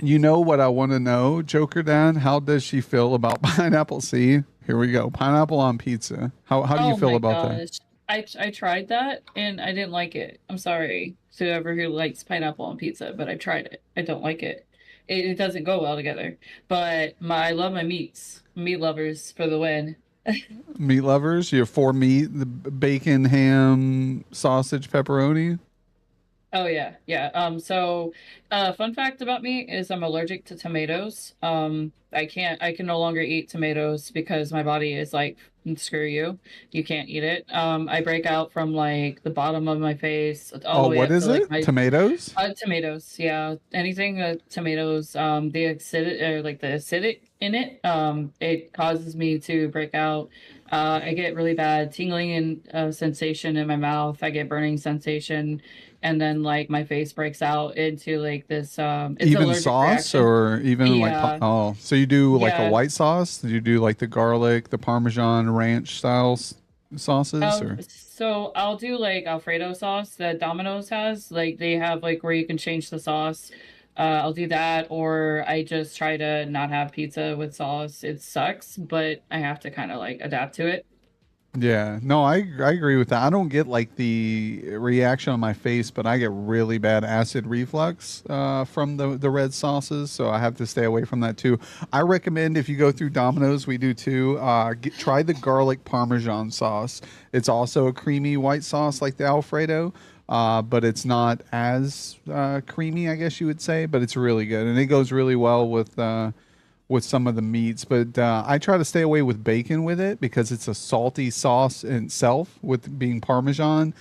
what I want to know, Jokerdad. How does she feel about pineapple? See, here we go. Pineapple on pizza. How do you Oh feel my about that? gosh. I tried that and I didn't like it. I'm sorry to whoever who likes pineapple on pizza, but I tried it. I don't like it. It doesn't go well together. But I love my meats. Meat lovers for the win. Meat lovers, you have four meat: the bacon, ham, sausage, pepperoni. Oh yeah, yeah. So fun fact about me is I'm allergic to tomatoes. I can no longer eat tomatoes because my body is like, screw you. You can't eat it. I break out from like the bottom of my face all Oh, the way what up is to like it? my Tomatoes? tomatoes, yeah. Anything tomatoes, the acidic or like the acidic in it, it causes me to break out. I get really bad tingling and sensation in my mouth. I get burning sensation, and then like my face breaks out into like this. It's an Even allergic sauce reaction. or even like Yeah, oh, so you do like a yeah. white sauce? Do you do like the garlic, the Parmesan ranch sauces or? So I'll do like Alfredo sauce that Domino's has. Like they have like where you can change the sauce. I'll do that, or I just try to not have pizza with sauce. It sucks, but I have to kind of like adapt to it. Yeah, no, I agree with that. I don't get like the reaction on my face, but I get really bad acid reflux from the red sauces, so I have to stay away from that too. I recommend if you go through Domino's, we do too. Try the garlic Parmesan sauce. It's also a creamy white sauce like the Alfredo, but it's not as creamy, I guess you would say. But it's really good, and it goes really well with some of the meats, but I try to stay away with bacon with it because it's a salty sauce in itself with being Parmesan.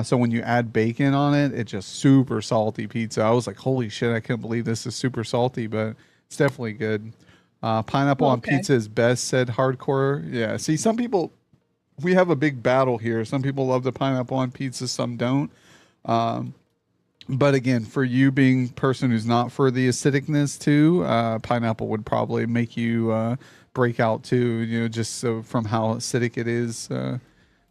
So when you add bacon on it, it's just super salty pizza. I was like, holy shit, I can't believe this is super salty, but it's definitely good. Pineapple on Okay. pizza is best, said Hardcore. Yeah, see, some people, we have a big battle here. Some people love the pineapple on pizza, some don't. Um, but again, for you being person who's not for the acidicness too, pineapple would probably make you break out too. Just so from how acidic it is,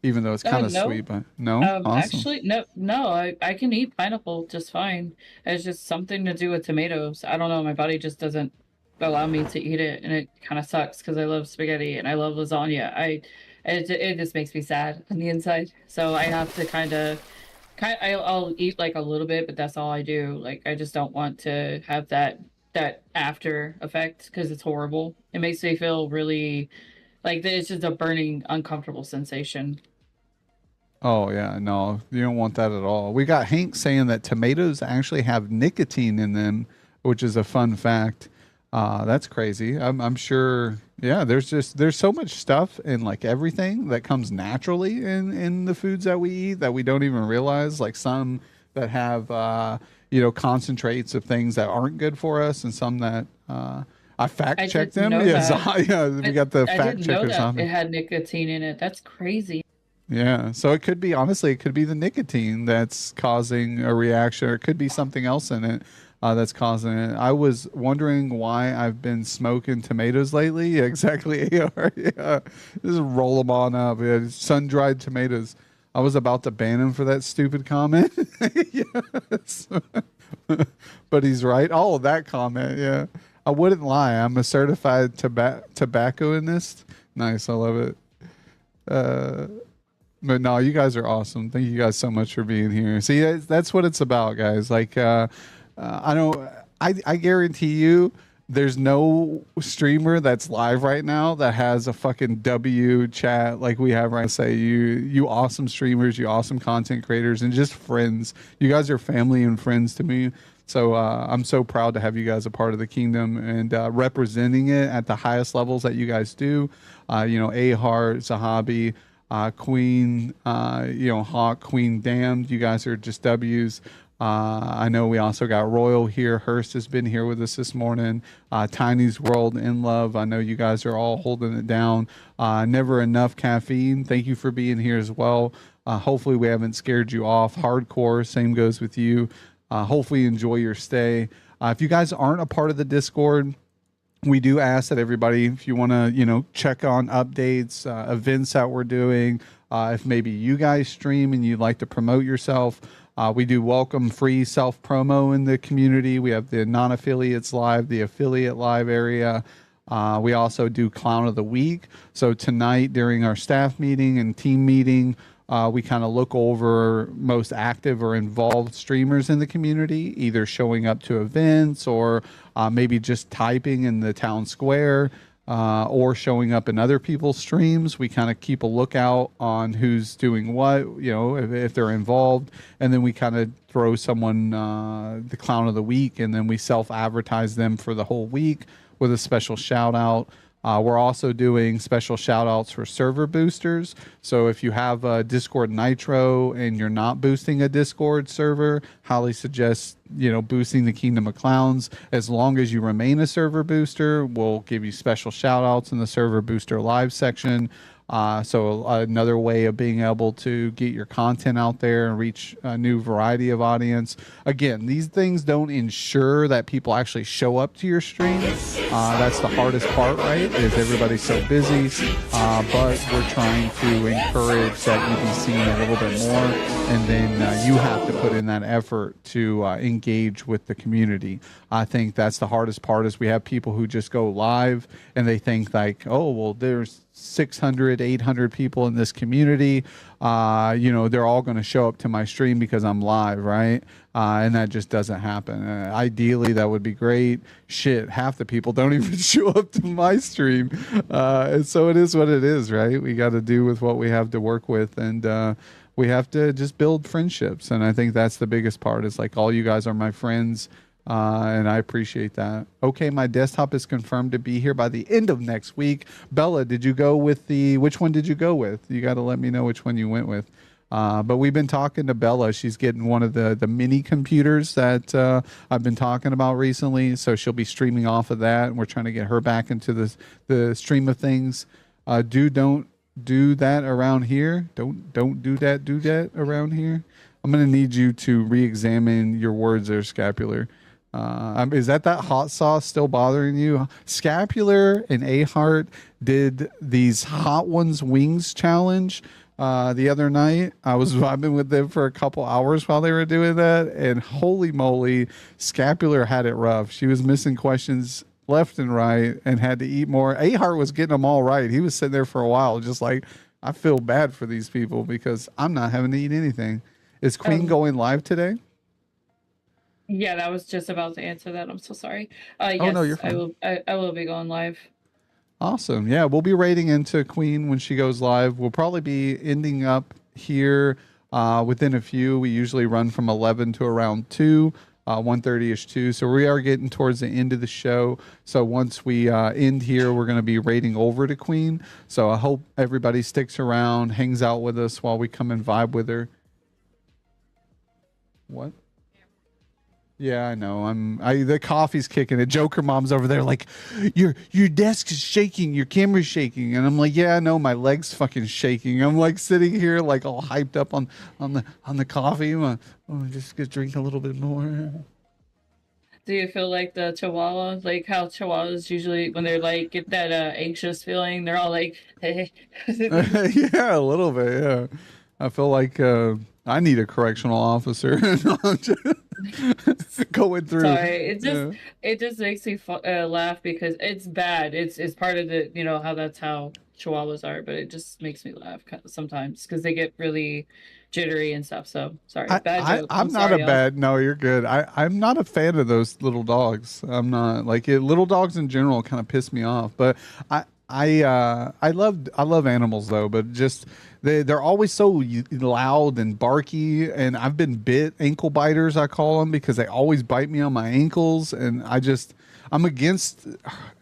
even though it's kind of No. sweet. But no, awesome. Actually, no. I can eat pineapple just fine. It's just something to do with tomatoes. I don't know. My body just doesn't allow me to eat it, and it kind of sucks because I love spaghetti and I love lasagna. It just makes me sad on the inside. So I have to I'll eat like a little bit, but that's all I do. Like I just don't want to have that after effect because it's horrible. It makes me feel really like it's just a burning, uncomfortable sensation. Oh yeah, no, you don't want that at all. We got Hank saying that tomatoes actually have nicotine in them, which is a fun fact. That's crazy. I'm sure. Yeah, there's so much stuff in like everything that comes naturally in the foods that we eat that we don't even realize. Like some that have concentrates of things that aren't good for us, and some that I fact checked didn't them. know Yes, that. yeah, we got the I fact didn't know checkers that on it it. had nicotine in it. That's crazy. Yeah, so it could be honestly, it could be the nicotine that's causing a reaction, or it could be something else in it that's causing it. I was wondering why I've been smoking tomatoes lately. Yeah, exactly. Yeah, just roll them on up. Yeah, sun-dried tomatoes. I was about to ban him for that stupid comment. Yes, but he's right. Oh, that comment. Yeah, I wouldn't lie. I'm a certified tobacconist. Nice, I love it. Uh, but no, you guys are awesome. Thank you guys so much for being here. See, that's what it's about, guys. Like, I don't, I guarantee you, there's no streamer that's live right now that has a fucking W chat like we have right now. Say you awesome streamers, you awesome content creators, and just friends. You guys are family and friends to me. So I'm so proud to have you guys a part of the kingdom and representing it at the highest levels that you guys do. You know, Ahart, Zahabi, Queen, you know, Hawk, Queen Damned. You guys are just W's. I know we also got Royal here. Hurst has been here with us this morning. Tiny's World, In Love. I know you guys are all holding it down. Never Enough Caffeine. Thank you for being here as well. Hopefully we haven't scared you off. Hardcore, same goes with you. Hopefully you enjoy your stay. If you guys aren't a part of the Discord, we do ask that everybody, if you want to, you know, check on updates, events that we're doing, if maybe you guys stream and you'd like to promote yourself, we do welcome free self promo in the community. We have the non-affiliates live, the affiliate live area. We also do Clown of the Week. So tonight during our staff meeting and team meeting, we kind of look over most active or involved streamers in the community, either showing up to events or maybe just typing in the town square or showing up in other people's streams. We kind of keep a lookout on who's doing what, you know, if they're involved. And then we kind of throw someone the Clown of the Week, and then we self-advertise them for the whole week with a special shout out. We're also doing special shout outs for server boosters. So if you have a Discord Nitro and you're not boosting a Discord server, highly suggest, you know, boosting the Kingdom of Clowns. As long as you remain a server booster, we'll give you special shout outs in the server booster live section. So another way of being able to get your content out there and reach a new variety of audience. Again, these things don't ensure that people actually show up to your stream. That's the hardest part, right? Is everybody's so busy. But we're trying to encourage that you be seen a little bit more. And then you have to put in that effort to engage with the community. I think that's the hardest part is we have people who just go live and they think like, oh, well, there's 600, 800 people in this community. You know, they're all going to show up to my stream because I'm live, right? And that just doesn't happen. Ideally, that would be great. Shit, half the people don't even show up to my stream. And so it is what it is, right? We got to do with what we have to work with. And we have to just build friendships. And I think that's the biggest part is like all you guys are my friends. And I appreciate that. Okay, my desktop is confirmed to be here by the end of next week. Bella, did you go with which one did you go with? You got to let me know which one you went with. But we've been talking to Bella. She's getting one of the mini computers that I've been talking about recently. So she'll be streaming off of that. And we're trying to get her back into the stream of things. Don't do that around here. Don't do that around here. I'm going to need you to re-examine your words there, Scapular. Is that hot sauce still bothering you? Scapular and Ahart did these Hot Ones Wings challenge the other night. I was vibing with them for a couple hours while they were doing that, and holy moly, Scapular had it rough. She was missing questions left and right and had to eat more. Ahart was getting them all right. He was sitting there for a while just like, I feel bad for these people because I'm not having to eat anything. Is Queen going live today? Yeah, that was just about to answer that. I'm so sorry. Oh, yes, no, you're fine. I will be going live. Awesome. Yeah, we'll be raiding into Queen when she goes live. We'll probably be ending up here within a few. We usually run from 11 to around 2, 1:30ish 2. So we are getting towards the end of the show. So once we end here, we're going to be raiding over to Queen. So I hope everybody sticks around, hangs out with us while we come and vibe with her. What? Yeah, I know. The coffee's kicking it. Joker mom's over there like, your desk is shaking, your camera's shaking, and I'm like, yeah, I know, my leg's fucking shaking. I'm like sitting here like all hyped up on the coffee. I'm just gonna drink a little bit more. Do you feel like the Chihuahua, like how Chihuahuas usually when they're like get that anxious feeling, they're all like, hey. Yeah, a little bit. Yeah, I feel like I need a correctional officer. Going through. Sorry, it just makes me laugh because it's bad. It's part of the how that's how Chihuahuas are, but it just makes me laugh sometimes because they get really jittery and stuff. So sorry, bad joke. I'm not sorry, a bad. No, you're good. I'm not a fan of those little dogs. I'm not like it. Little dogs in general kind of piss me off. But I love animals though, but just they're always so loud and barky, and I've been bit, ankle biters I call them, because they always bite me on my ankles, and I'm against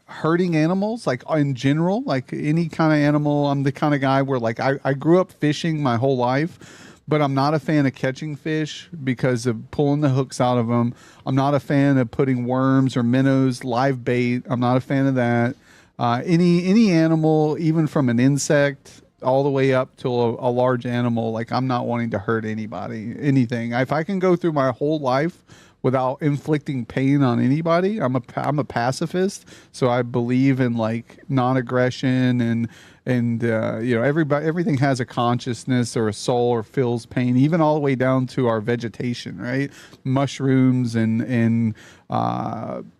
hurting animals, like in general, like any kind of animal. I'm the kind of guy where like I grew up fishing my whole life, but I'm not a fan of catching fish because of pulling the hooks out of them. I'm not a fan of putting worms or minnows live bait. I'm not a fan of that. Any animal, even from an insect all the way up to a large animal, like I'm not wanting to hurt anybody, anything. If I can go through my whole life without inflicting pain on anybody, I'm a pacifist. So I believe in like non-aggression and everything has a consciousness or a soul or feels pain, even all the way down to our vegetation, right? Mushrooms and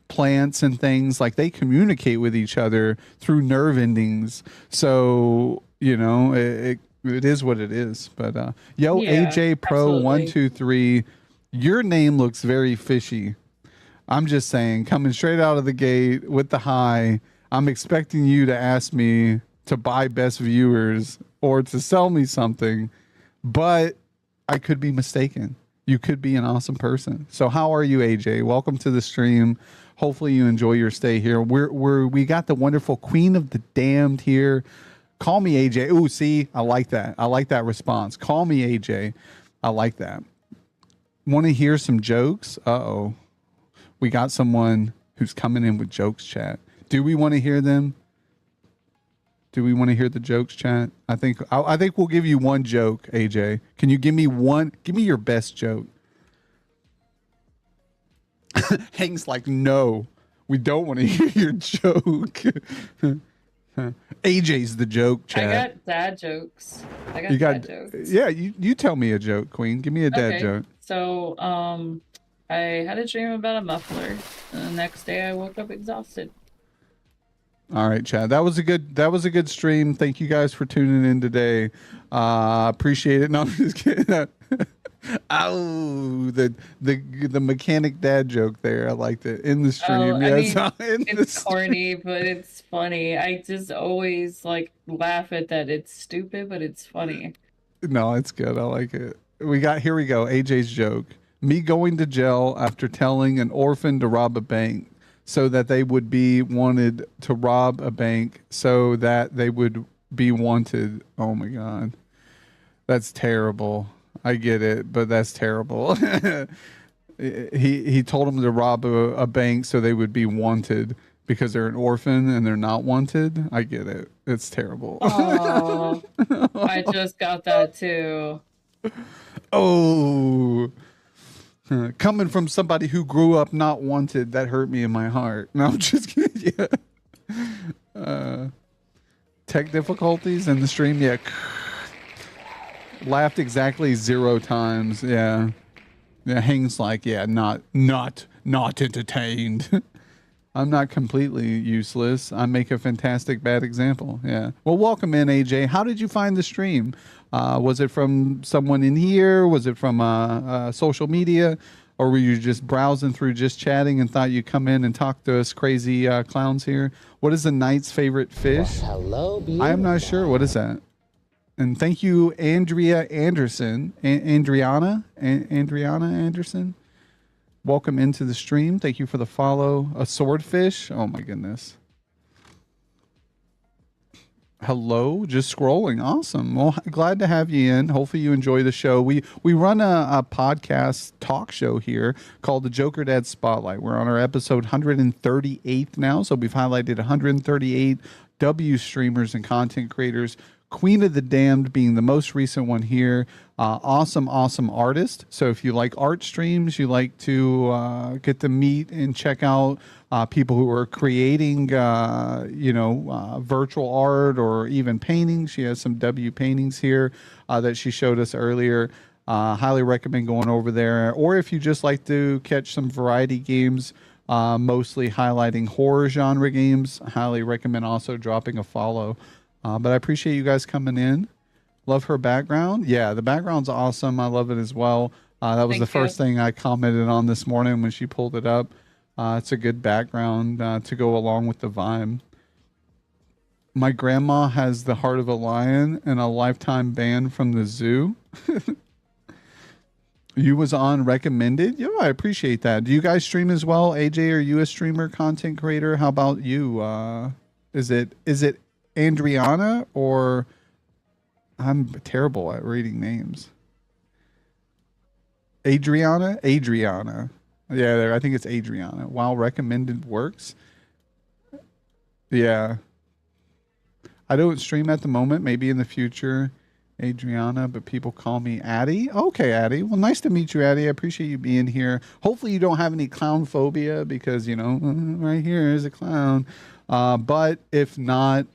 plants and things, like they communicate with each other through nerve endings. So it is what it is. But Yeah, AJ Pro absolutely. 123, your name looks very fishy. I'm just saying, coming straight out of the gate with the high, I'm expecting you to ask me to buy best viewers or to sell me something, but I could be mistaken. You could be an awesome person. So how are you, AJ? Welcome to the stream. Hopefully you enjoy your stay here. We got the wonderful Queen of the Damned here. Call me AJ. Ooh, see, I like that. I like that response. Call me AJ. I like that. Want to hear some jokes? Uh-oh. We got someone who's coming in with jokes, chat. Do we want to hear them? Do we want to hear the jokes, chat? I think we'll give you one joke, AJ. Can you give me one? Give me your best joke. Hank's like, no, we don't want to hear your joke. AJ's the joke, chat. I got dad jokes. You got dad jokes. Yeah, you tell me a joke, Queen. Give me a dad joke. So, I had a dream about a muffler, and the next day I woke up exhausted. All right, Chad. That was a good stream. Thank you guys for tuning in today. Appreciate it. No, I'm just kidding. Oh, the mechanic dad joke there. I liked it in the stream. It's corny, but it's funny. I just always like laugh at that. It's stupid, but it's funny. No, it's good. I like it. Here we go. AJ's joke. Me going to jail after telling an orphan to rob a bank so that they would be wanted to rob a bank so that they would be wanted. Oh my God. That's terrible. I get it, but that's terrible. He told them to rob a bank so they would be wanted because they're an orphan and they're not wanted. I get it. It's terrible. Oh, I just got that too. Oh, coming from somebody who grew up not wanted, that hurt me in my heart. No, I'm just kidding. Yeah. Tech difficulties in the stream. Yeah. Laughed exactly 0 times. Yeah. Yeah. Hank's like, yeah, not entertained. I'm not completely useless. I make a fantastic bad example. Yeah. Well, welcome in, AJ. How did you find the stream? Was it from someone in here? Was it from social media? Or were you just browsing through, just chatting, and thought you'd come in and talk to us crazy clowns here? What is the knight's favorite fish? Well, hello, beautiful. I am not sure. What is that? And thank you, Andrea Anderson. Andriana Anderson. Welcome into the stream. Thank you for the follow. A swordfish. Oh my goodness. Hello, just scrolling. Awesome. Well, glad to have you in. Hopefully you enjoy the show. We run a podcast talk show here called the Jokerdads Spotlight. We're on our episode 138 now, so we've highlighted 138 W streamers and content creators. Queen of the Damned being the most recent one here. Awesome artist. So if you like art streams, you like to get to meet and check out people who are creating, virtual art or even paintings. She has some W paintings here that she showed us earlier. Highly recommend going over there. Or if you just like to catch some variety games, mostly highlighting horror genre games, highly recommend also dropping a follow. But I appreciate you guys coming in. Love her background. Yeah, the background's awesome. I love it as well. That was the first thing I commented on this morning when she pulled it up. It's a good background to go along with the vibe. My grandma has the heart of a lion and a lifetime ban from the zoo. You was on recommended. Yo, I appreciate that. Do you guys stream as well? AJ, are you a streamer, content creator? How about you? Is it Andriana or I'm terrible at reading names. Adriana. Yeah, I think it's Adriana. Wow, recommended works. Yeah. I don't stream at the moment, maybe in the future, Adriana, but people call me Addie. Okay, Addie. Well, nice to meet you, Addie. I appreciate you being here. Hopefully you don't have any clown phobia because, right here is a clown. But if not,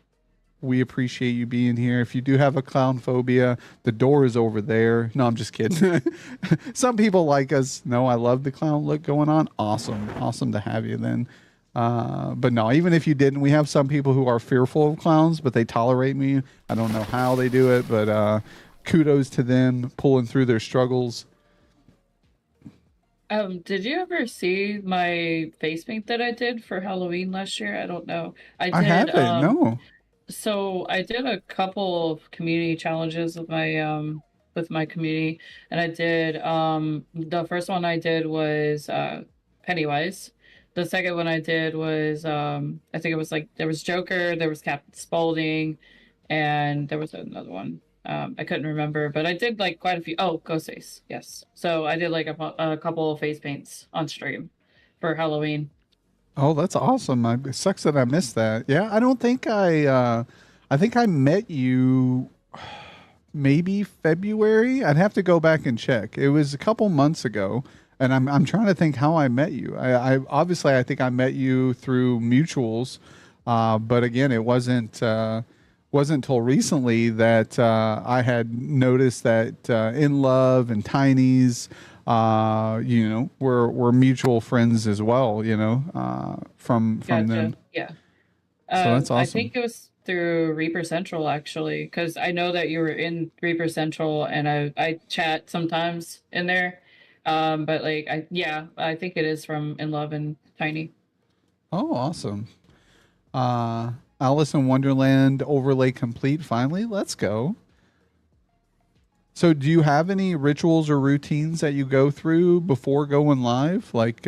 we appreciate you being here. If you do have a clown phobia, the door is over there. No, I'm just kidding. Some people like us. No, I love the clown look going on. Awesome to have you then. But no, even if you didn't, we have some people who are fearful of clowns, but they tolerate me. I don't know how they do it, but kudos to them pulling through their struggles. Did you ever see my face paint that I did for Halloween last year? I don't know. I I did, haven't. No. so I did a couple of community challenges with my community, and I did the first one I did was Pennywise. The second one I did was I think it was like there was Joker, there was Captain Spaulding, and there was another one. I couldn't remember, but I did like quite a few. Oh, Ghostface, yes. So I did like a couple of face paints on stream for Halloween. Oh, that's awesome. It sucks that I missed that. Yeah, I don't think I think I met you maybe February. I'd have to go back and check. It was a couple months ago, and I'm trying to think how I met you. I obviously I think I met you through mutuals, but again, it wasn't until recently that I had noticed that In Love and Tiny's, we're mutual friends as well. From them. Yeah. So that's awesome. I think it was through Reaper Central actually, because I know that you were in Reaper Central, and I chat sometimes in there. But like I think it is from In Love and Tiny. Oh, awesome. Alice in Wonderland overlay complete finally. Let's go. So do you have any rituals or routines that you go through before going live? Like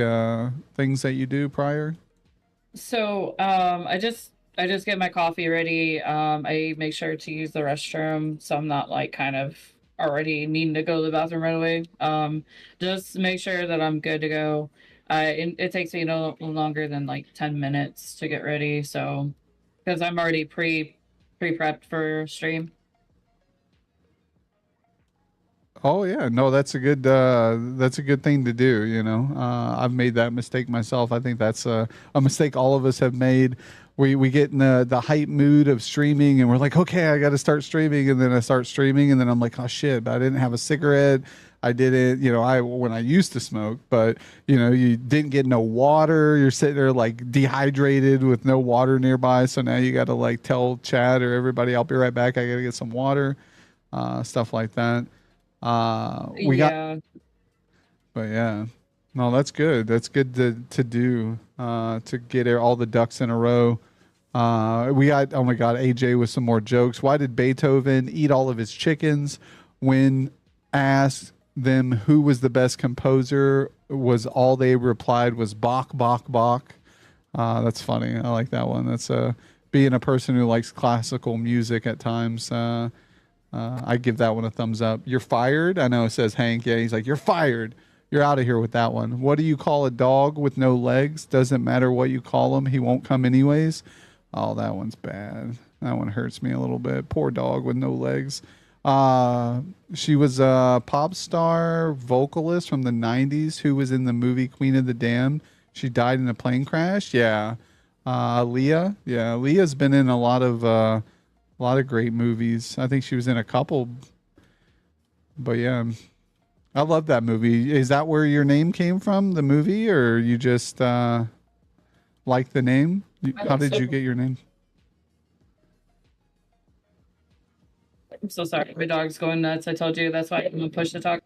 things that you do prior? So I just get my coffee ready. I make sure to use the restroom so I'm not like kind of already needing to go to the bathroom right away. Just make sure that I'm good to go. It takes me no longer than like 10 minutes to get ready. So because I'm already pre-prepped for stream. Oh yeah, no, that's a good thing to do. I've made that mistake myself. I think that's a mistake all of us have made. We get in the hype mood of streaming, and we're like, okay, I got to start streaming, and then I start streaming, and then I'm like, oh shit, but I didn't have a cigarette. I didn't, when I used to smoke, but you didn't get no water. You're sitting there like dehydrated with no water nearby. So now you got to like tell Chad or everybody, I'll be right back. I got to get some water, stuff like that. But yeah, no, that's good. That's good to do, to get all the ducks in a row. We got, oh my God, AJ with some more jokes. Why did Beethoven eat all of his chickens? When asked them who was the best composer, was all they replied was Bach, Bach, Bach. That's funny. I like that one. That's being a person who likes classical music at times. I give that one a thumbs up. You're fired. I know it says Hank. Yeah, he's like, you're fired. You're out of here with that one. What do you call a dog with no legs? Doesn't matter what you call him. He won't come anyways. Oh, that one's bad. That one hurts me a little bit. Poor dog with no legs. She was a pop star vocalist from the 90s who was in the movie Queen of the Damned. She died in a plane crash. Yeah. Leah. Yeah. Leah's been in a lot of great movies. I think she was in a couple. But yeah, I love that movie. Is that where your name came from, the movie, or you just like the name? How did you get your name? I'm so sorry. My dog's going nuts. I told you that's why I'm gonna push the talk.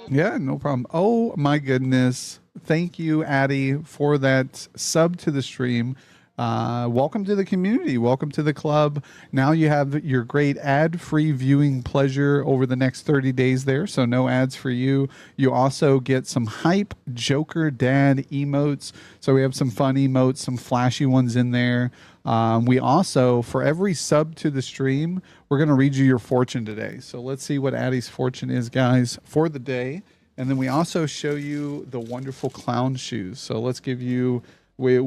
Yeah, no problem. Oh my goodness. thank you, Addie, for that sub to the stream. Welcome to the community. Welcome to the club. Now you have your great ad-free viewing pleasure over the next 30 days there, so no ads for you. You also get some hype Joker Dad emotes. So we have some fun emotes, some flashy ones in there. We also, for every sub to the stream, we're going to read you your fortune today. So let's see what Addie's fortune is, guys, for the day. And then we also show you the wonderful clown shoes. So let's give you... We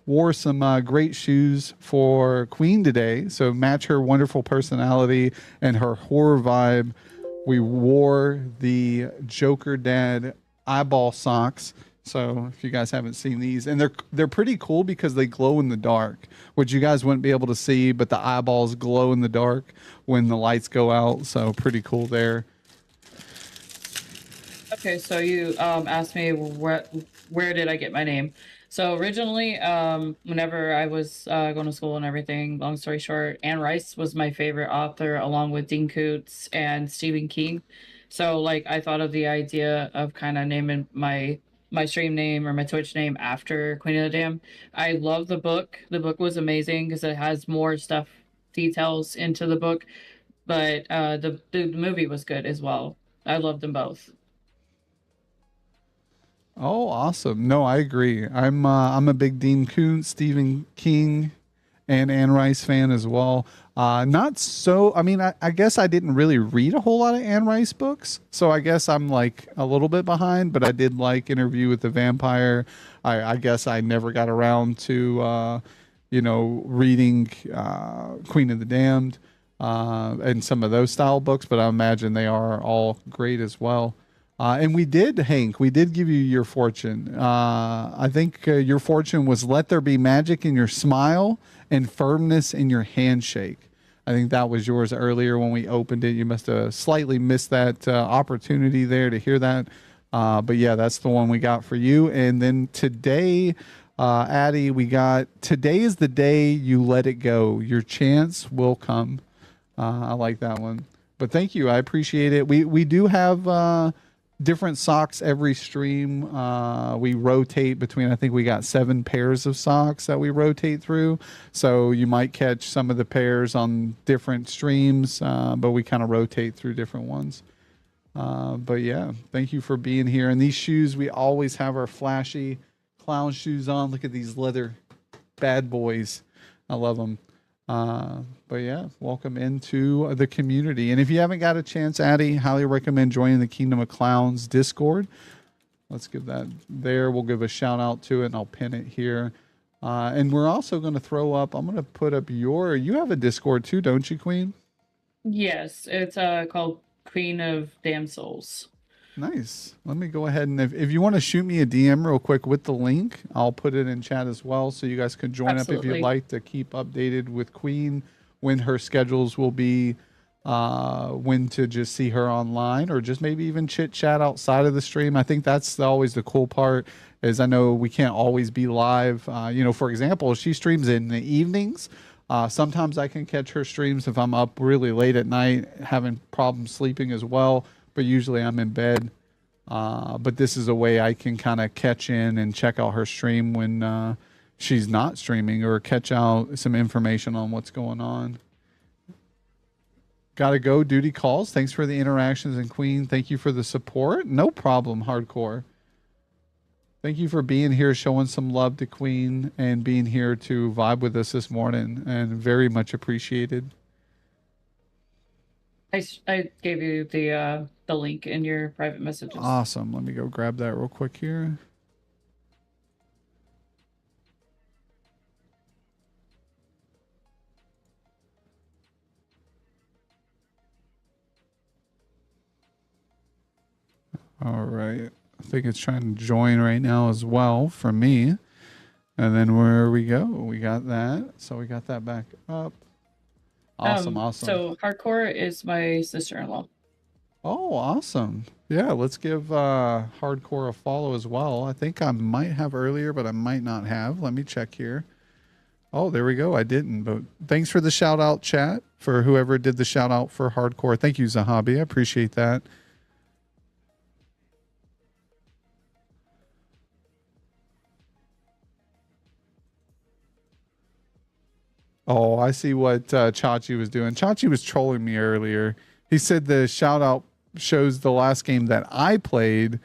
wore some great shoes for Queen today, so match her wonderful personality and her horror vibe. We wore the Joker Dad eyeball socks. So if you guys haven't seen these, and they're pretty cool because they glow in the dark, which you guys wouldn't be able to see, but the eyeballs glow in the dark when the lights go out. So pretty cool there. Okay, so you asked me where did I get my name? So originally, whenever I was going to school and everything, long story short, Anne Rice was my favorite author, along with Dean Koontz and Stephen King. So like I thought of the idea of kind of naming my stream name or my Twitch name after Queen of the Dam. I love the book. The book was amazing because it has more stuff, details into the book, but the movie was good as well. I loved them both. Oh, awesome. No, I agree. I'm a big Dean Koontz, Stephen King, and Anne Rice fan as well. Not so, I mean, I guess I didn't really read a whole lot of Anne Rice books, so I guess I'm like a little bit behind, but I did like Interview with the Vampire. I guess I never got around to, reading Queen of the Damned and some of those style books, but I imagine they are all great as well. And we did, Hank, we did give you your fortune. I think your fortune was let there be magic in your smile and firmness in your handshake. I think that was yours earlier when we opened it. You must have slightly missed that opportunity there to hear that. But yeah, that's the one we got for you. And then today, Addie, we got, today is the day you let it go. Your chance will come. I like that one. But thank you. I appreciate it. We do have... different socks every stream. We rotate between, I think we got 7 pairs of socks that we rotate through. So you might catch some of the pairs on different streams, but we kind of rotate through different ones. But yeah, thank you for being here. And these shoes, we always have our flashy clown shoes on. Look at these leather bad boys. I love them. But yeah, welcome into the community. And if you haven't got a chance, Addie, highly recommend joining the Kingdom of Clowns Discord. Let's give that there. We'll give a shout out to it and I'll pin it here. And we're also going to throw up, I'm going to put up you have a Discord too, don't you, Queen? Yes, it's called Queen of Damn Souls. Nice. Let me go ahead and if you want to shoot me a DM real quick with the link, I'll put it in chat as well so you guys can join up if you'd like to keep updated with Queen, when her schedules will be, when to just see her online or just maybe even chit chat outside of the stream. I think that's always the cool part is I know we can't always be live. For example, she streams in the evenings. Sometimes I can catch her streams if I'm up really late at night, having problems sleeping as well. But usually I'm in bed. But this is a way I can kind of catch in and check out her stream when she's not streaming or catch out some information on what's going on. Gotta go. Duty calls. Thanks for the interactions, and Queen, thank you for the support. No problem, Hardcore. Thank you for being here, showing some love to Queen, and being here to vibe with us this morning, and very much appreciated. I gave you the link in your private messages. Awesome. Let me go grab that real quick here. All right. I think it's trying to join right now as well for me. And then where we go, we got that. So we got that back up. Awesome. So Hardcore is my sister-in-law. Oh, awesome. Yeah, let's give Hardcore a follow as well. I think I might have earlier, but I might not have. Let me check here. Oh, there we go. I didn't, but thanks for the shout out, chat, for whoever did the shout out for Hardcore. Thank you, Zahabi. I appreciate that. Oh, I see what Chachi was doing. Chachi was trolling me earlier. He said the shout out shows the last game that I played,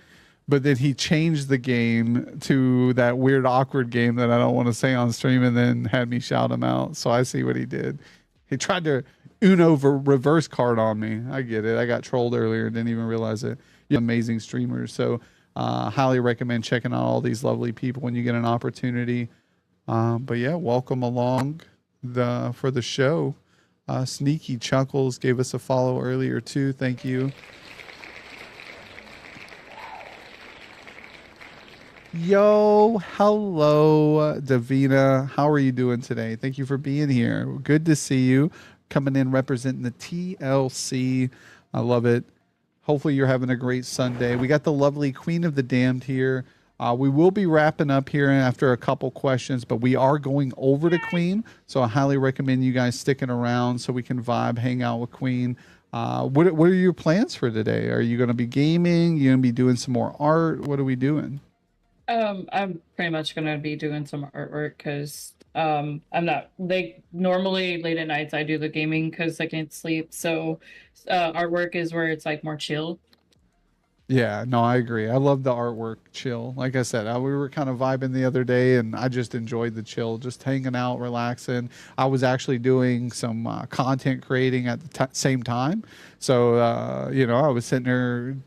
but then he changed the game to that weird, awkward game that I don't want to say on stream and then had me shout him out. So I see what he did. He tried to reverse card on me. I get it. I got trolled earlier and didn't even realize it. You're amazing streamers. So highly recommend checking out all these lovely people when you get an opportunity. But yeah, welcome along for the show. Sneaky Chuckles gave us a follow earlier too. Thank you. Yo, hello, Davina. How are you doing today? Thank you for being here. Good to see you. Coming in representing the TLC. I love it. Hopefully you're having a great Sunday. We got the lovely Queen of the Damned here. We will be wrapping up here after a couple questions, but we are going over to Queen. So I highly recommend you guys sticking around so we can vibe, hang out with Queen. What are your plans for today? Are you going to be gaming? You going to be doing some more art? What are we doing? I'm pretty much gonna be doing some artwork because I'm not like normally late at nights I do the gaming because I can't sleep. So artwork is where it's like more chill. Yeah, no, I agree. I love the artwork chill. Like I said, we were kind of vibing the other day and I just enjoyed the chill, just hanging out, relaxing. I was actually doing some content creating at the same time. So, I was sitting there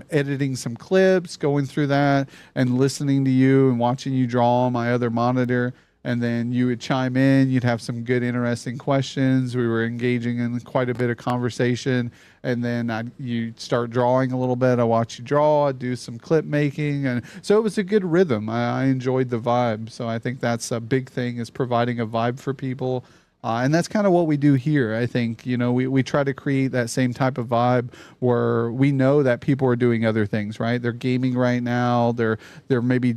editing some clips, going through that and listening to you and watching you draw on my other monitor. And then you would chime in, you'd have some good, interesting questions. We were engaging in quite a bit of conversation. And then you'd start drawing a little bit. I watch you draw, I'd do some clip making. And so it was a good rhythm. I enjoyed the vibe. So I think that's a big thing, is providing a vibe for people. And that's kind of what we do here. I think, we try to create that same type of vibe where we know that people are doing other things, right? They're gaming right now. They're maybe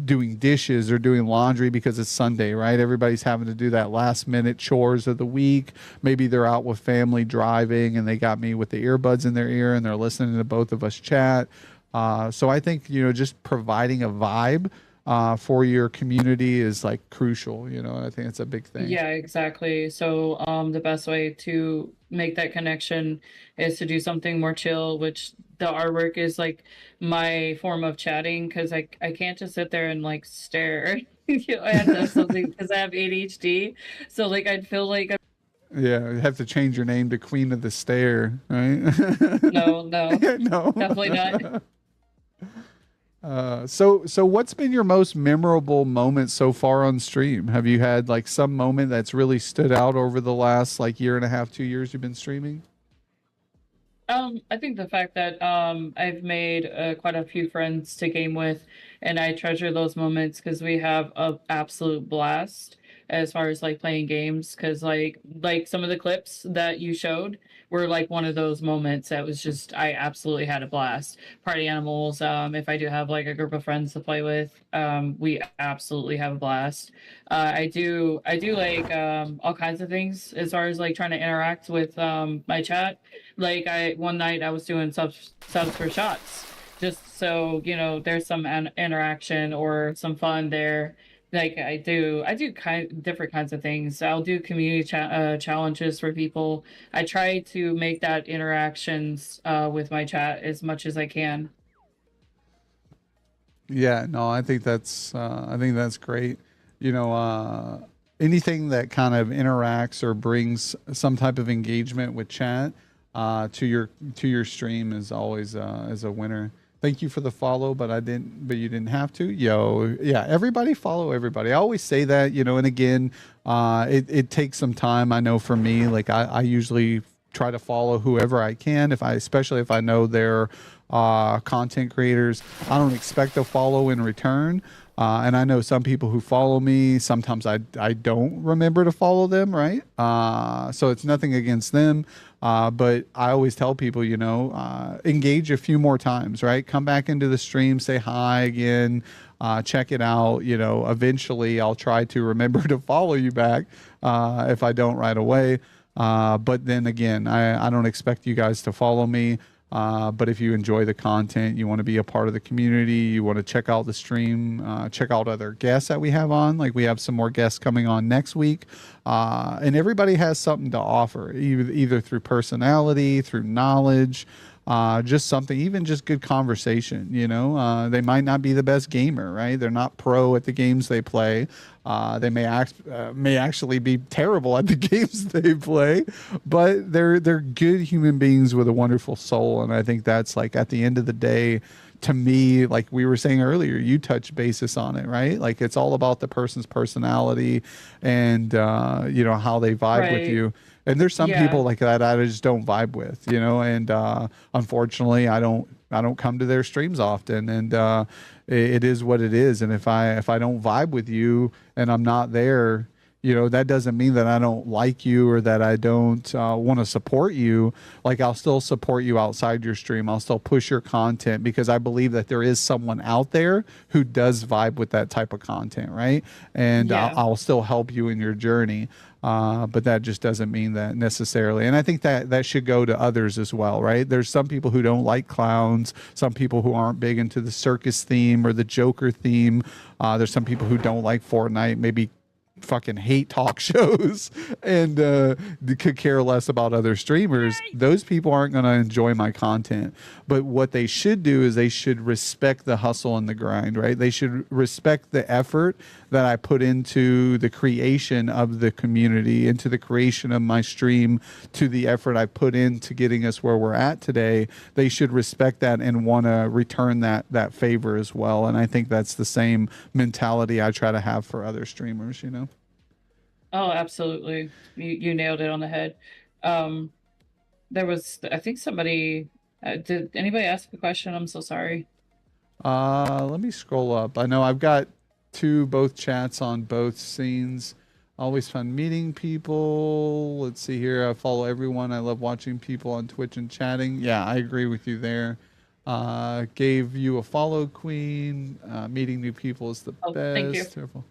doing dishes or doing laundry because it's Sunday, right? Everybody's having to do that last minute chores of the week. Maybe they're out with family driving and they got me with the earbuds in their ear and they're listening to both of us chat. So I think, just providing a vibe for your community is like crucial. I think it's a big thing. Yeah, exactly. So the best way to make that connection is to do something more chill, which the artwork is like my form of chatting because I can't just sit there and like stare. I have to have something because I have ADHD. So like I'd feel like Yeah, you have to change your name to Queen of the Stare, right? no, No, definitely not. So what's been your most memorable moment so far on stream? Have you had like some moment that's really stood out over the last like year and a half, 2 years you've been streaming? I think the fact that I've made quite a few friends to game with, and I treasure those moments because we have an absolute blast as far as like playing games. Because like some of the clips that you showed were like one of those moments that was just I absolutely had a blast. Party animals. If I do have like a group of friends to play with, we absolutely have a blast. I do like all kinds of things as far as like trying to interact with my chat. Like one night I was doing subs for shots, just so there's some interaction or some fun there. Like I do different kinds of things. I'll do community challenges for people. I try to make that interactions with my chat as much as I can. Yeah, no, I think that's great. Anything that kind of interacts or brings some type of engagement with chat to your stream is always is a winner. Thank you for the follow, but you didn't have to. Yo, yeah, everybody follow everybody. I always say that, and again, it takes some time. I know for me, like I usually try to follow whoever I can, especially if I know they're content creators. I don't expect a follow in return. And I know some people who follow me, sometimes I don't remember to follow them, right? So it's nothing against them. But I always tell people, engage a few more times, right? Come back into the stream, say hi again, check it out. Eventually I'll try to remember to follow you back if I don't right away. But then again, I don't expect you guys to follow me. But if you enjoy the content, you want to be a part of the community, you want to check out the stream, check out other guests that we have on. Like we have some more guests coming on next week. And everybody has something to offer, either through personality, through knowledge, just something, even just good conversation. They might not be the best gamer, right? They're not pro at the games they play. They may actually be terrible at the games they play, but they're good human beings with a wonderful soul. And I think that's like at the end of the day, to me, like we were saying earlier, you touch basis on it, right? Like it's all about the person's personality and how they vibe with Right. you. And there's some Yeah. people like that I just don't vibe with, and unfortunately I don't come to their streams often, and it is what it is. And if I don't vibe with you and I'm not there, that doesn't mean that I don't like you or that I don't want to support you. Like I'll still support you outside your stream. I'll still push your content because I believe that there is someone out there who does vibe with that type of content, right? And Yeah. I'll still help you in your journey. But that just doesn't mean that necessarily. And I think that should go to others as well, right? There's some people who don't like clowns, some people who aren't big into the circus theme or the Joker theme. There's some people who don't like Fortnite, maybe fucking hate talk shows and could care less about other streamers. Those people aren't going to enjoy my content. But what they should do is they should respect the hustle and the grind, right? They should respect the effort that I put into the creation of the community, into the creation of my stream, to the effort I put into getting us where we're at today. They should respect that and want to return that favor as well. And I think that's the same mentality I try to have for other streamers, Oh, absolutely. You nailed it on the head. There was, I think somebody, did anybody ask a question? I'm so sorry. Let me scroll up. I know I've got both chats on both scenes. Always fun meeting people. Let's see here. I follow everyone. I love watching people on Twitch and chatting. Yeah, I agree with you there. Gave you a follow, Queen. Meeting new people is the best. Thank you. Terrible.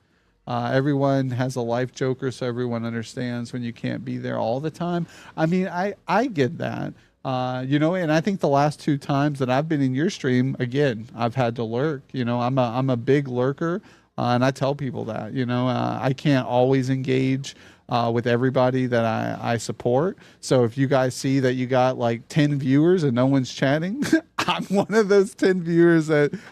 Everyone has a life, Joker, so everyone understands when you can't be there all the time. I mean, I get that. And I think the last 2 times that I've been in your stream, again, I've had to lurk. I'm a big lurker, and I tell people that. I can't always engage with everybody that I support. So if you guys see that you got like 10 viewers and no one's chatting, I'm one of those 10 viewers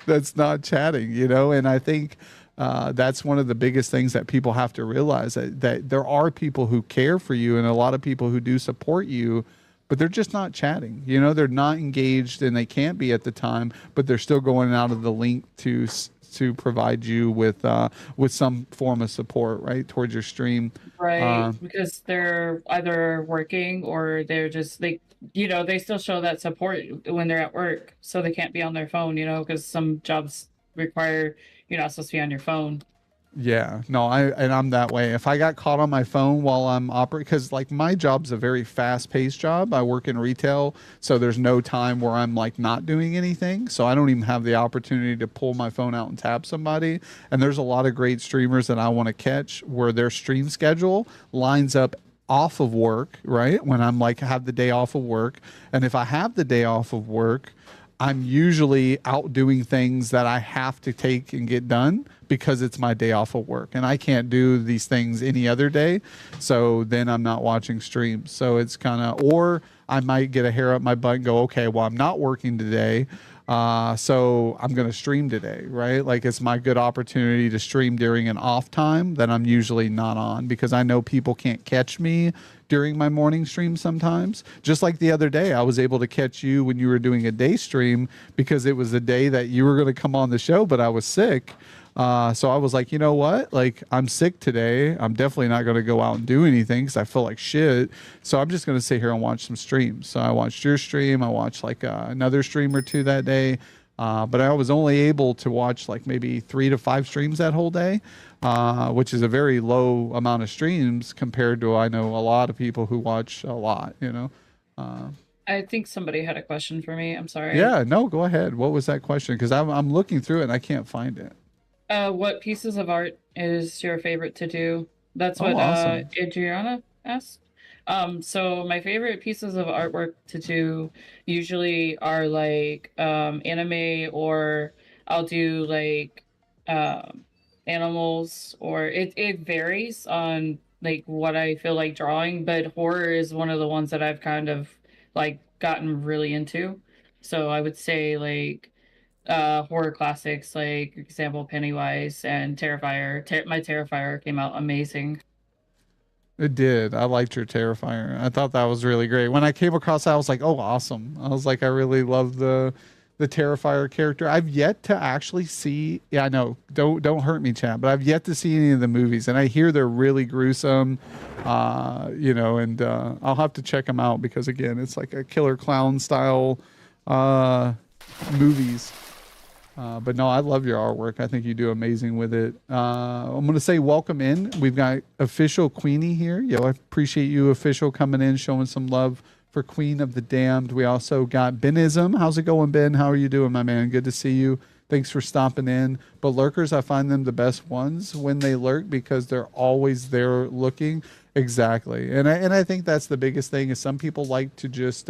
that's not chatting. And I think that's one of the biggest things that people have to realize, that there are people who care for you and a lot of people who do support you, but they're just not chatting. They're not engaged and they can't be at the time, but they're still going out of the link to provide you with some form of support, right, towards your stream. Right, because they're either working or they're just, they still show that support when they're at work, so they can't be on their phone, because some jobs require you're not supposed to be on your phone. Yeah, no, I'm that way. If I got caught on my phone while I'm operating, because like my job's a very fast-paced job. I work in retail, so there's no time where I'm like not doing anything. So I don't even have the opportunity to pull my phone out and tap somebody. And there's a lot of great streamers that I want to catch where their stream schedule lines up off of work, right? When I'm like have the day off of work, and if I have the day off of work, I'm usually out doing things that I have to take and get done because it's my day off of work and I can't do these things any other day. So then I'm not watching streams. So it's kind of, or I might get a hair up my butt and go, okay, well, I'm not working today. So I'm going to stream today, right? Like it's my good opportunity to stream during an off time that I'm usually not on, because I know people can't catch me during my morning stream sometimes. Just like the other day, I was able to catch you when you were doing a day stream because it was the day that you were going to come on the show, but I was sick. So I was like, you know what? Like, I'm sick today. I'm definitely not going to go out and do anything because I feel like shit. So I'm just going to sit here and watch some streams. So I watched your stream. I watched like another stream or two that day. But I was only able to watch like maybe 3 to 5 streams that whole day, which is a very low amount of streams compared to, I know, a lot of people who watch a lot, I think somebody had a question for me. I'm sorry. Yeah, no, go ahead. What was that question? Because I'm looking through it and I can't find it. What pieces of art is your favorite to do? That's Oh, what awesome. Adriana asked. So my favorite pieces of artwork to do usually are like anime, or I'll do like um animals, or it varies on like what I feel like drawing, but horror is one of the ones that I've kind of like gotten really into. So I would say like horror classics like example Pennywise and Terrifier. My Terrifier came out amazing. It did. I liked your Terrifier. I thought that was really great. When I came across that, I was like, "Oh, awesome!" I was like, "I really love the Terrifier character." I've yet to actually see. Yeah, I know. Don't hurt me, Chad. But I've yet to see any of the movies, and I hear they're really gruesome. And I'll have to check them out because again, it's like a killer clown style uh, movies. But no, I love your artwork. I think you do amazing with it. I'm going to say welcome in. We've got official Queenie here. Yo, I appreciate you, official, coming in, showing some love for Queen of the Damned. We also got Benism. How's it going, Ben? How are you doing, my man? Good to see you. Thanks for stopping in. But lurkers, I find them the best ones when they lurk because they're always there looking. Exactly. And I think that's the biggest thing is some people like to just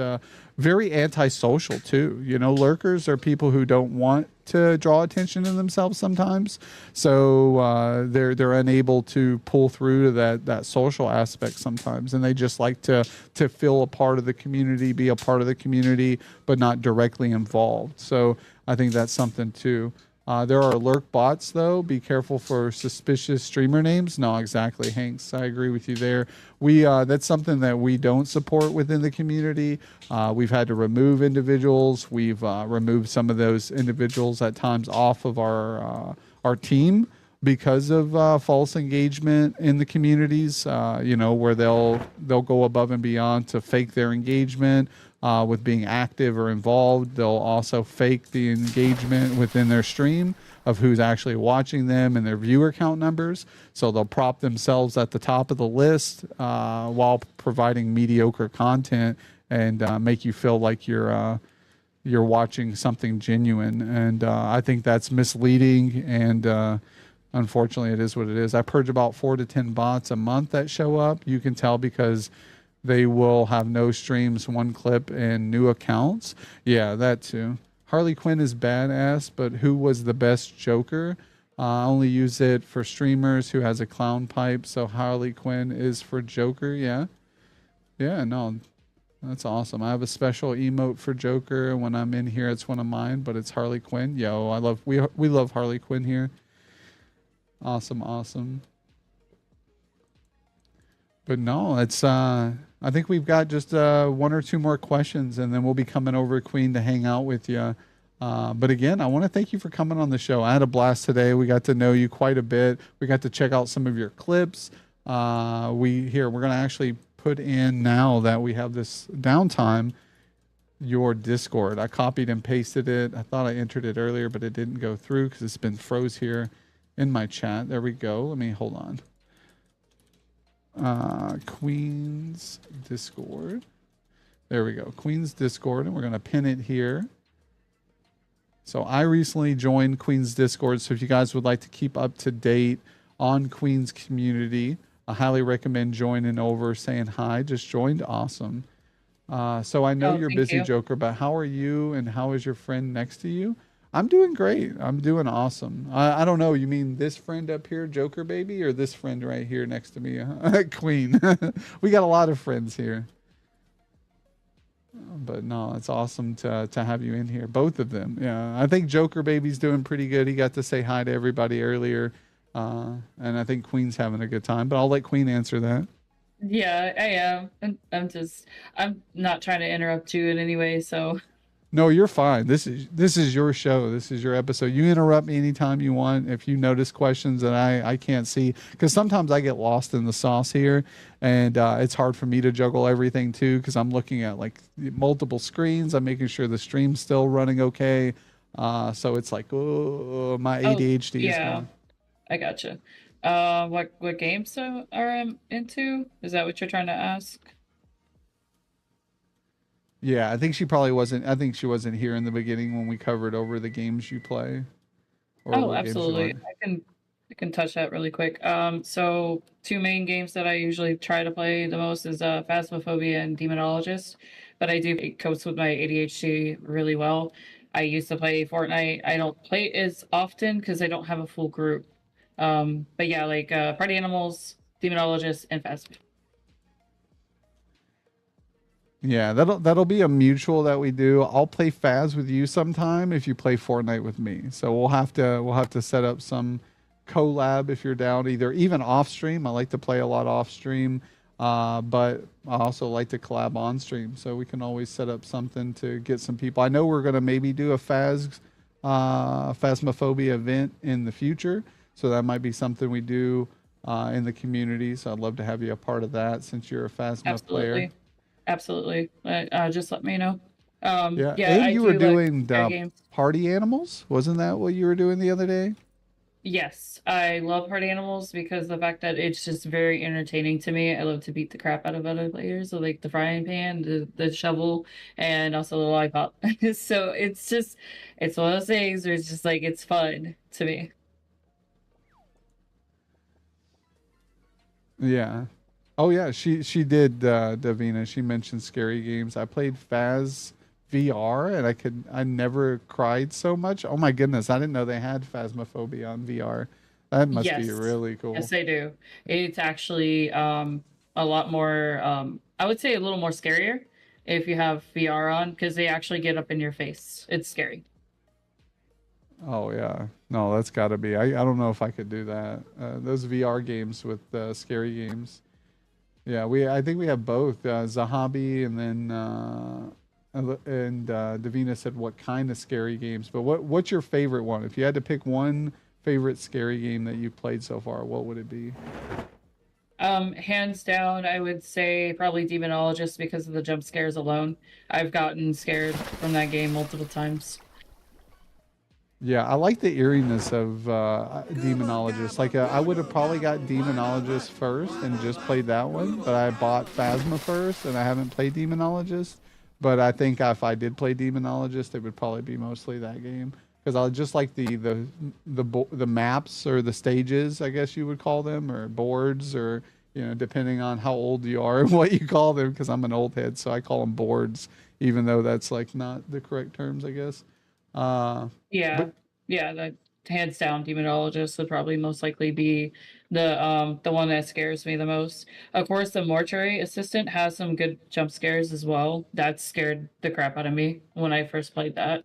very antisocial too. You know, lurkers are people who don't want to draw attention to themselves sometimes. So they're unable to pull through to that social aspect sometimes, and they just like to feel a part of the community, be a part of the community, but not directly involved. So I think that's something too. There are lurk bots though. Be careful for suspicious streamer names. No, exactly, Hanks. I agree with you there. We that's something that we don't support within the community. We've had to remove individuals. We've removed some of those individuals at times off of our team because of false engagement in the communities. Where they'll go above and beyond to fake their engagement with being active or involved. They'll also fake the engagement within their stream of who's actually watching them and their viewer count numbers. So they'll prop themselves at the top of the list while providing mediocre content and make you feel like you're watching something genuine. And I think that's misleading. And unfortunately, it is what it is. I purge about 4 to 10 bots a month that show up. You can tell because they will have no streams, one clip, and new accounts. Yeah, that too. Harley Quinn is badass, but who was the best Joker? I only use it for streamers who has a clown pipe, so Harley Quinn is for Joker. Yeah. Yeah, no, that's awesome. I have a special emote for Joker. When I'm in here, it's one of mine, but it's Harley Quinn. Yo, we love Harley Quinn here. Awesome, awesome. But no, it's I think we've got just 1 or 2 more questions, and then we'll be coming over, Queen, to hang out with you. But again, I want to thank you for coming on the show. I had a blast today. We got to know you quite a bit. We got to check out some of your clips. We're going to actually put in, now that we have this downtime, your Discord. I copied and pasted it. I thought I entered it earlier, but it didn't go through because it's been froze here in my chat. There we go. Let me hold on. Queen's Discord. There we go. Queen's Discord, and we're going to pin it here. So I recently joined Queen's Discord, so if you guys would like to keep up to date on Queen's community, I highly recommend joining over, saying hi. Just joined. Awesome. So I know you're busy, Joker, but how are you, and how is your friend next to you? I'm doing great. I'm doing awesome. I don't know. You mean this friend up here, Joker baby, or this friend right here next to me, Queen? We got a lot of friends here. But no, it's awesome to have you in here. Both of them. Yeah, I think Joker baby's doing pretty good. He got to say hi to everybody earlier. And I think Queen's having a good time. But I'll let Queen answer that. Yeah, I am. I'm not trying to interrupt you in any way, so. No, you're fine. This is your show. This is your episode. You interrupt me anytime you want. If you notice questions that I can't see, because sometimes I get lost in the sauce here, and it's hard for me to juggle everything too, because I'm looking at like multiple screens. I'm making sure the stream's still running okay. So it's like, oh, my ADHD is gone. I gotcha. What games are I into? Is that what you're trying to ask? Yeah, I think she probably wasn't. I think she wasn't here in the beginning when we covered over the games you play. Oh, absolutely. I can touch that really quick. So two main games that I usually try to play the most is Phasmophobia and Demonologist, but I do it copes with my ADHD really well. I used to play Fortnite. I don't play it as often because I don't have a full group. But yeah, like Party Animals, Demonologist, and Phasmophobia. Yeah, that'll be a mutual that we do. I'll play Faz with you sometime if you play Fortnite with me. So we'll have to set up some collab if you're down, either even off stream. I like to play a lot off stream, but I also like to collab on stream. So we can always set up something to get some people. I know we're gonna maybe do a Phasmophobia event in the future, so that might be something we do in the community. So I'd love to have you a part of that since you're a Phasma player. Absolutely. Just let me know. Yeah, Yeah, and I you were do like doing scary games. Party Animals. Wasn't that what you were doing the other day? Yes, I love Party Animals because the fact that it's just very entertaining to me. I love to beat the crap out of other players, so like the frying pan, the shovel, and also the lollipop. So it's one of those things where it's just like it's fun to me. Yeah. Oh yeah, she did, Davina. She mentioned scary games. I played Phas VR, and I never cried so much. Oh my goodness, I didn't know they had Phasmophobia on VR. That must be Yes. really cool. Yes, I do. It's actually a lot more I would say a little more scarier if you have VR on because they actually get up in your face. It's scary. Oh yeah, no, that's got to be. I don't know if I could do that. Those VR games with scary games. Yeah, I think we have both Zahabi and then Davina said what kind of scary games. But what's your favorite one? If you had to pick one favorite scary game that you've played so far, what would it be? Hands down, I would say probably Demonologist because of the jump scares alone. I've gotten scared from that game multiple times. Yeah, I like the eeriness of Demonologist. Like, I would have probably got Demonologist first and just played that one, but I bought Phasma first and I haven't played Demonologist. But I think if I did play Demonologist, it would probably be mostly that game because I just like the maps or the stages, I guess you would call them, or boards, or depending on how old you are and what you call them. Because I'm an old head, so I call them boards, even though that's like not the correct terms, I guess. Yeah, But yeah, that hands down Demonologist would probably most likely be the one that scares me the most. Of course, the Mortuary Assistant has some good jump scares as well. That scared the crap out of me when I first played that.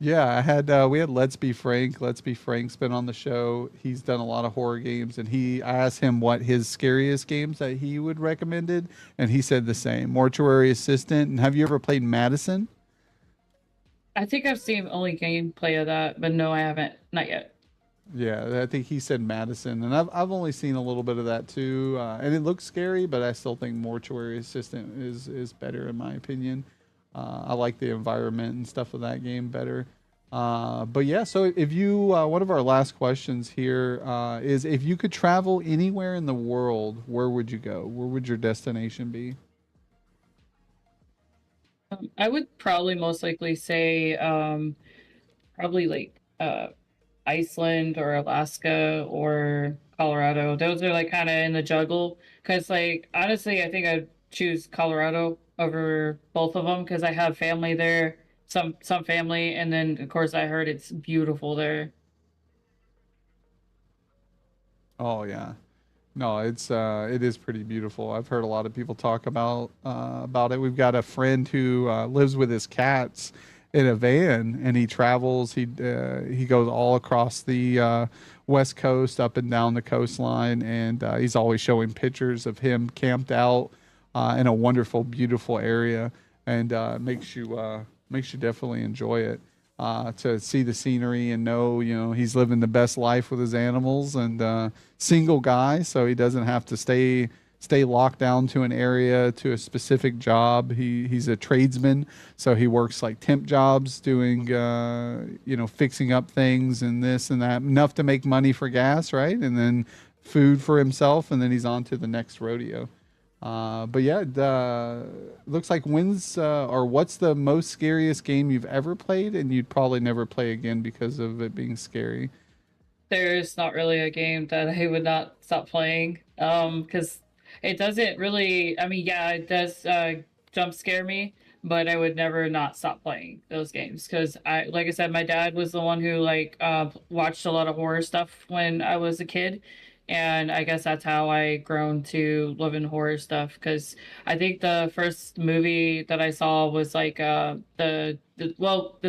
yeah, we had Let's Be Frank. Let's Be Frank's been on the show. He's done a lot of horror games, and I asked him what his scariest games that he would recommended, and he said the same. Mortuary Assistant. And have you ever played Madison? I think I've seen only gameplay of that, but no, I haven't. Not yet. Yeah, I think he said Madison, and I've only seen a little bit of that too, and it looks scary, but I still think Mortuary Assistant is better in my opinion. I like the environment and stuff of that game better. But yeah, so if you one of our last questions here is if you could travel anywhere in the world, where would you go? Where would your destination be? I would probably most likely say probably like Iceland or Alaska or Colorado. Those are like kind of in the juggle. Because like honestly, I think I'd choose Colorado over both of them because I have family there, some family, and then of course I heard it's beautiful there. Oh yeah. No, it is pretty beautiful. I've heard a lot of people talk about it. We've got a friend who lives with his cats in a van, and he travels. He goes all across the West Coast, up and down the coastline, and he's always showing pictures of him camped out in a wonderful, beautiful area, and makes you definitely enjoy it. To see the scenery and know, he's living the best life with his animals, and single guy, so he doesn't have to stay locked down to an area, to a specific job. He's a tradesman, so he works like temp jobs doing fixing up things and this and that, enough to make money for gas, right? And then food for himself, and then he's on to the next rodeo. But yeah, looks like what's the most scariest game you've ever played and you'd probably never play again because of it being scary? there's not really a game that I would not stop playing. Because it doesn't really. I mean, yeah, it does jump scare me, but I would never not stop playing those games because like I said, my dad was the one who like watched a lot of horror stuff when I was a kid, and I guess that's how I grown to love in horror stuff. Because I think the first movie that I saw was like the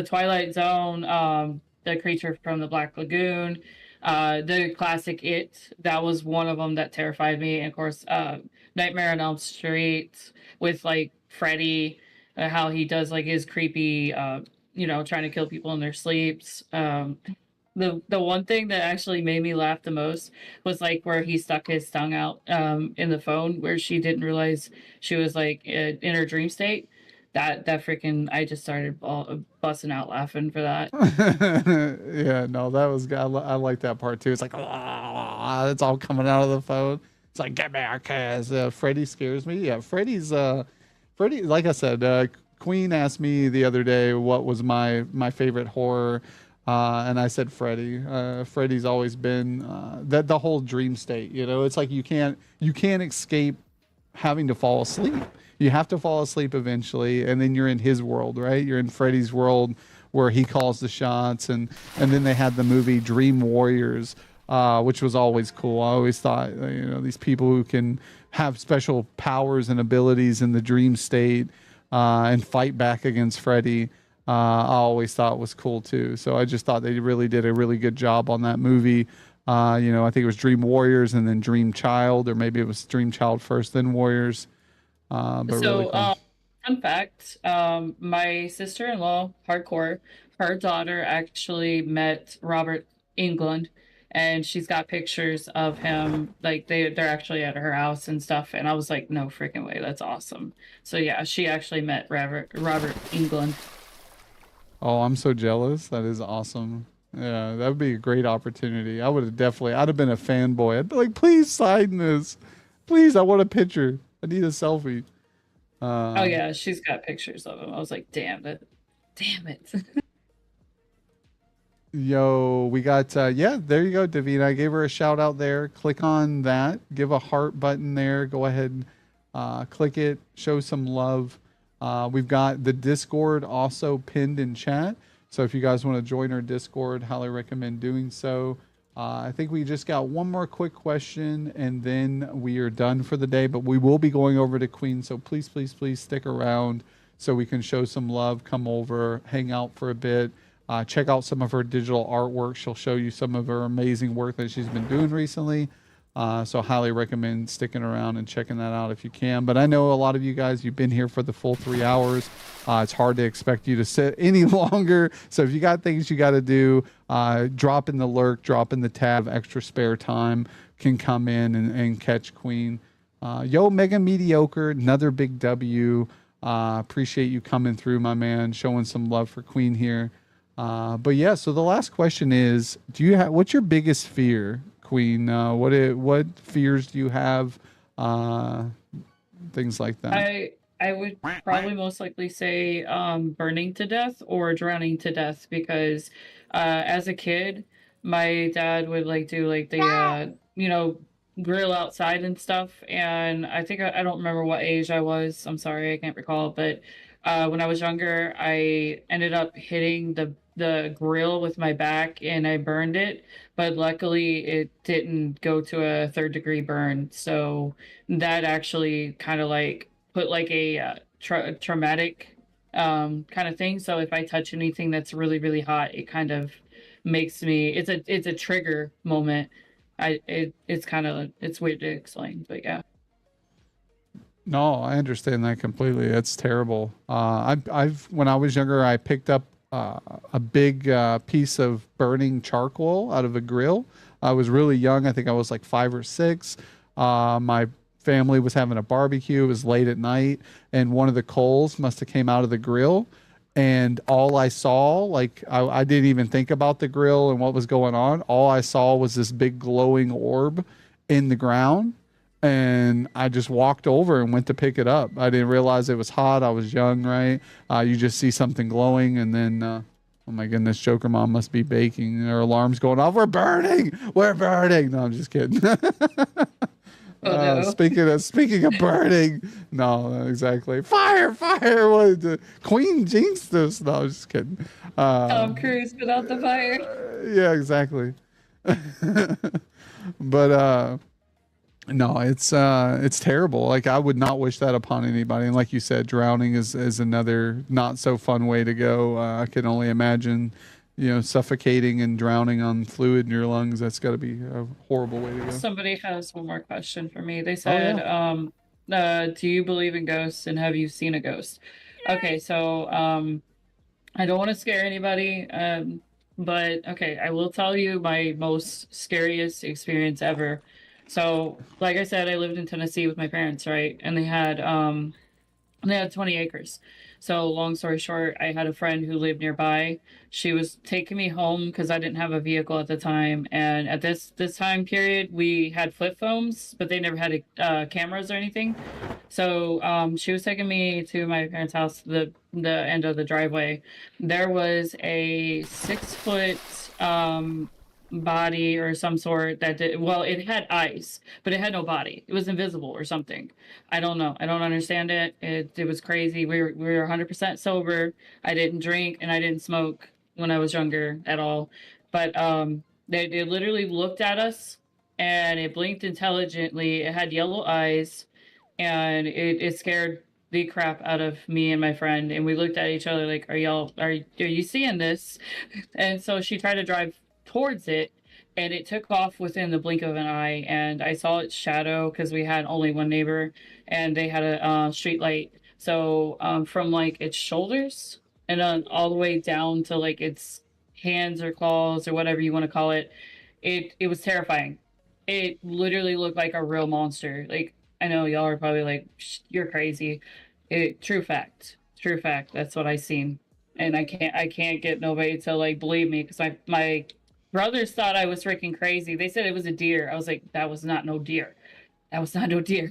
Twilight Zone, the creature from the Black Lagoon, the classic It. That was one of them that terrified me, and of course, Nightmare on Elm Street with like Freddy, how he does like his creepy, trying to kill people in their sleeps. The one thing that actually made me laugh the most was like where he stuck his tongue out in the phone, where she didn't realize she was like in her dream state. That freaking I just started busting out laughing for that. Yeah, no, that was good. I like that part too. It's like, ah, it's all coming out of the phone. It's like, get back, cuz Freddy scares me. Yeah, Freddy. Like I said, Queen asked me the other day what was my favorite horror, and I said Freddy. Freddy's always been that the whole dream state. You know, it's like you can't escape having to fall asleep. You have to fall asleep eventually, and then you're in his world, right? You're in Freddy's world where he calls the shots, and then they had the movie Dream Warriors, which was always cool. I always thought, these people who can have special powers and abilities in the dream state and fight back against Freddy, I always thought was cool too. So I just thought they really did a really good job on that movie. I think it was Dream Warriors and then Dream Child, or maybe it was Dream Child first, then Warriors. But So, really cool. fun fact, my sister-in-law, hardcore, her daughter actually met Robert England, and she's got pictures of him. Like they're actually at her house and stuff. And I was like, no freaking way, that's awesome. So yeah, she actually met Robert England. Oh, I'm so jealous. That is awesome. Yeah, that would be a great opportunity. I'd have been a fanboy. I'd be like, please sign this. Please, I want a picture. I need a selfie. Oh yeah, she's got pictures of him. I was like, damn it. Yo, we got, yeah, there you go, Davina. I gave her a shout out there. Click on that. Give a heart button there. Go ahead, click it. Show some love. We've got the Discord also pinned in chat. So if you guys want to join our Discord, highly recommend doing so. I think we just got one more quick question and then we are done for the day, but we will be going over to Queen. So please, please, please stick around so we can show some love, come over, hang out for a bit, check out some of her digital artwork. She'll show you some of her amazing work that she's been doing recently. So highly recommend sticking around and checking that out if you can. But I know a lot of you guys, you've been here for the full 3 hours. It's hard to expect you to sit any longer. So if you got things you got to do, drop in the lurk, drop in the tab, extra spare time can come in and catch Queen. Yo, Mega Mediocre, another big W. Appreciate you coming through, my man, showing some love for Queen here. But yeah, so the last question is, what's your biggest fear? Queen, what fears do you have? Things like that. I would probably most likely say burning to death or drowning to death because as a kid, my dad would like do like the grill outside and stuff, and I think I don't remember what age I was. I'm sorry, I can't recall, but when I was younger, I ended up hitting the grill with my back and I burned it, but luckily it didn't go to a 3rd-degree burn. So that actually kind of like put like a traumatic kind of thing. So if I touch anything that's really, really hot, it kind of makes me, it's a trigger moment. It's weird to explain, but yeah. No, I understand that completely. That's terrible. When I was younger, I picked up a big piece of burning charcoal out of a grill. I was really young. I think I was like 5 or 6. My family was having a barbecue. It was late at night, and one of the coals must have came out of the grill. And all I saw, like I didn't even think about the grill and what was going on. All I saw was this big glowing orb in the ground. And I just walked over and went to pick it up. I didn't realize it was hot. I was young, right? You just see something glowing, and then Oh my goodness, Joker Mom must be baking. Her alarm's going off. We're burning. We're burning. No, I'm just kidding. Oh no. Speaking of burning, no, exactly. Fire, fire! What Queen jinxed this? No, I'm just kidding. Tom Cruise without the fire. Yeah, exactly. But no, it's terrible. Like I would not wish that upon anybody. And like you said, drowning is another not so fun way to go. I can only imagine, suffocating and drowning on fluid in your lungs. That's got to be a horrible way to go. Somebody has one more question for me. They Oh, said, yeah. do you believe in ghosts and have you seen a ghost? Okay, so I don't want to scare anybody, but okay, I will tell you my most scariest experience ever. So, like I said, I lived in Tennessee with my parents, right? And they had 20 acres. So, long story short, I had a friend who lived nearby. She was taking me home because I didn't have a vehicle at the time. And at this time period, we had flip phones, but they never had cameras or anything. So she was taking me to my parents' house, the end of the driveway. There was a 6 foot body or some sort that did well. It had eyes, but it had no body. It was invisible or something. I don't know. I don't understand it. It was crazy. We were 100% sober. I didn't drink and I didn't smoke when I was younger at all. But they literally looked at us and it blinked intelligently. It had yellow eyes and it scared the crap out of me and my friend. And we looked at each other like, are you seeing this? And so she tried to drive towards it and it took off within the blink of an eye. And I saw its shadow because we had only one neighbor and they had a street light. So from like its shoulders and then all the way down to like its hands or claws or whatever you want to call it, it was terrifying. It literally looked like a real monster. Like I know y'all are probably like, you're crazy. True fact. True fact. That's what I seen. And I can't get nobody to like believe me because my brothers thought I was freaking crazy. They said it was a deer. I was like, that was not no deer. That was not no deer.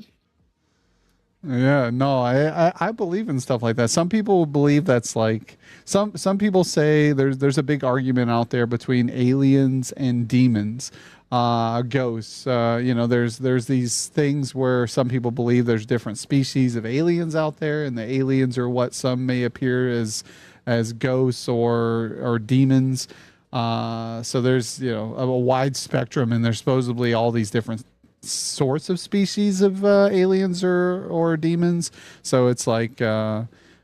Yeah, no, I believe in stuff like that. Some people believe that's like some people say there's a big argument out there between aliens and demons, ghosts. There's these things where some people believe there's different species of aliens out there, and the aliens are what some may appear as ghosts or demons. So there's a wide spectrum, and there's supposedly all these different sorts of species of aliens or demons. So it's like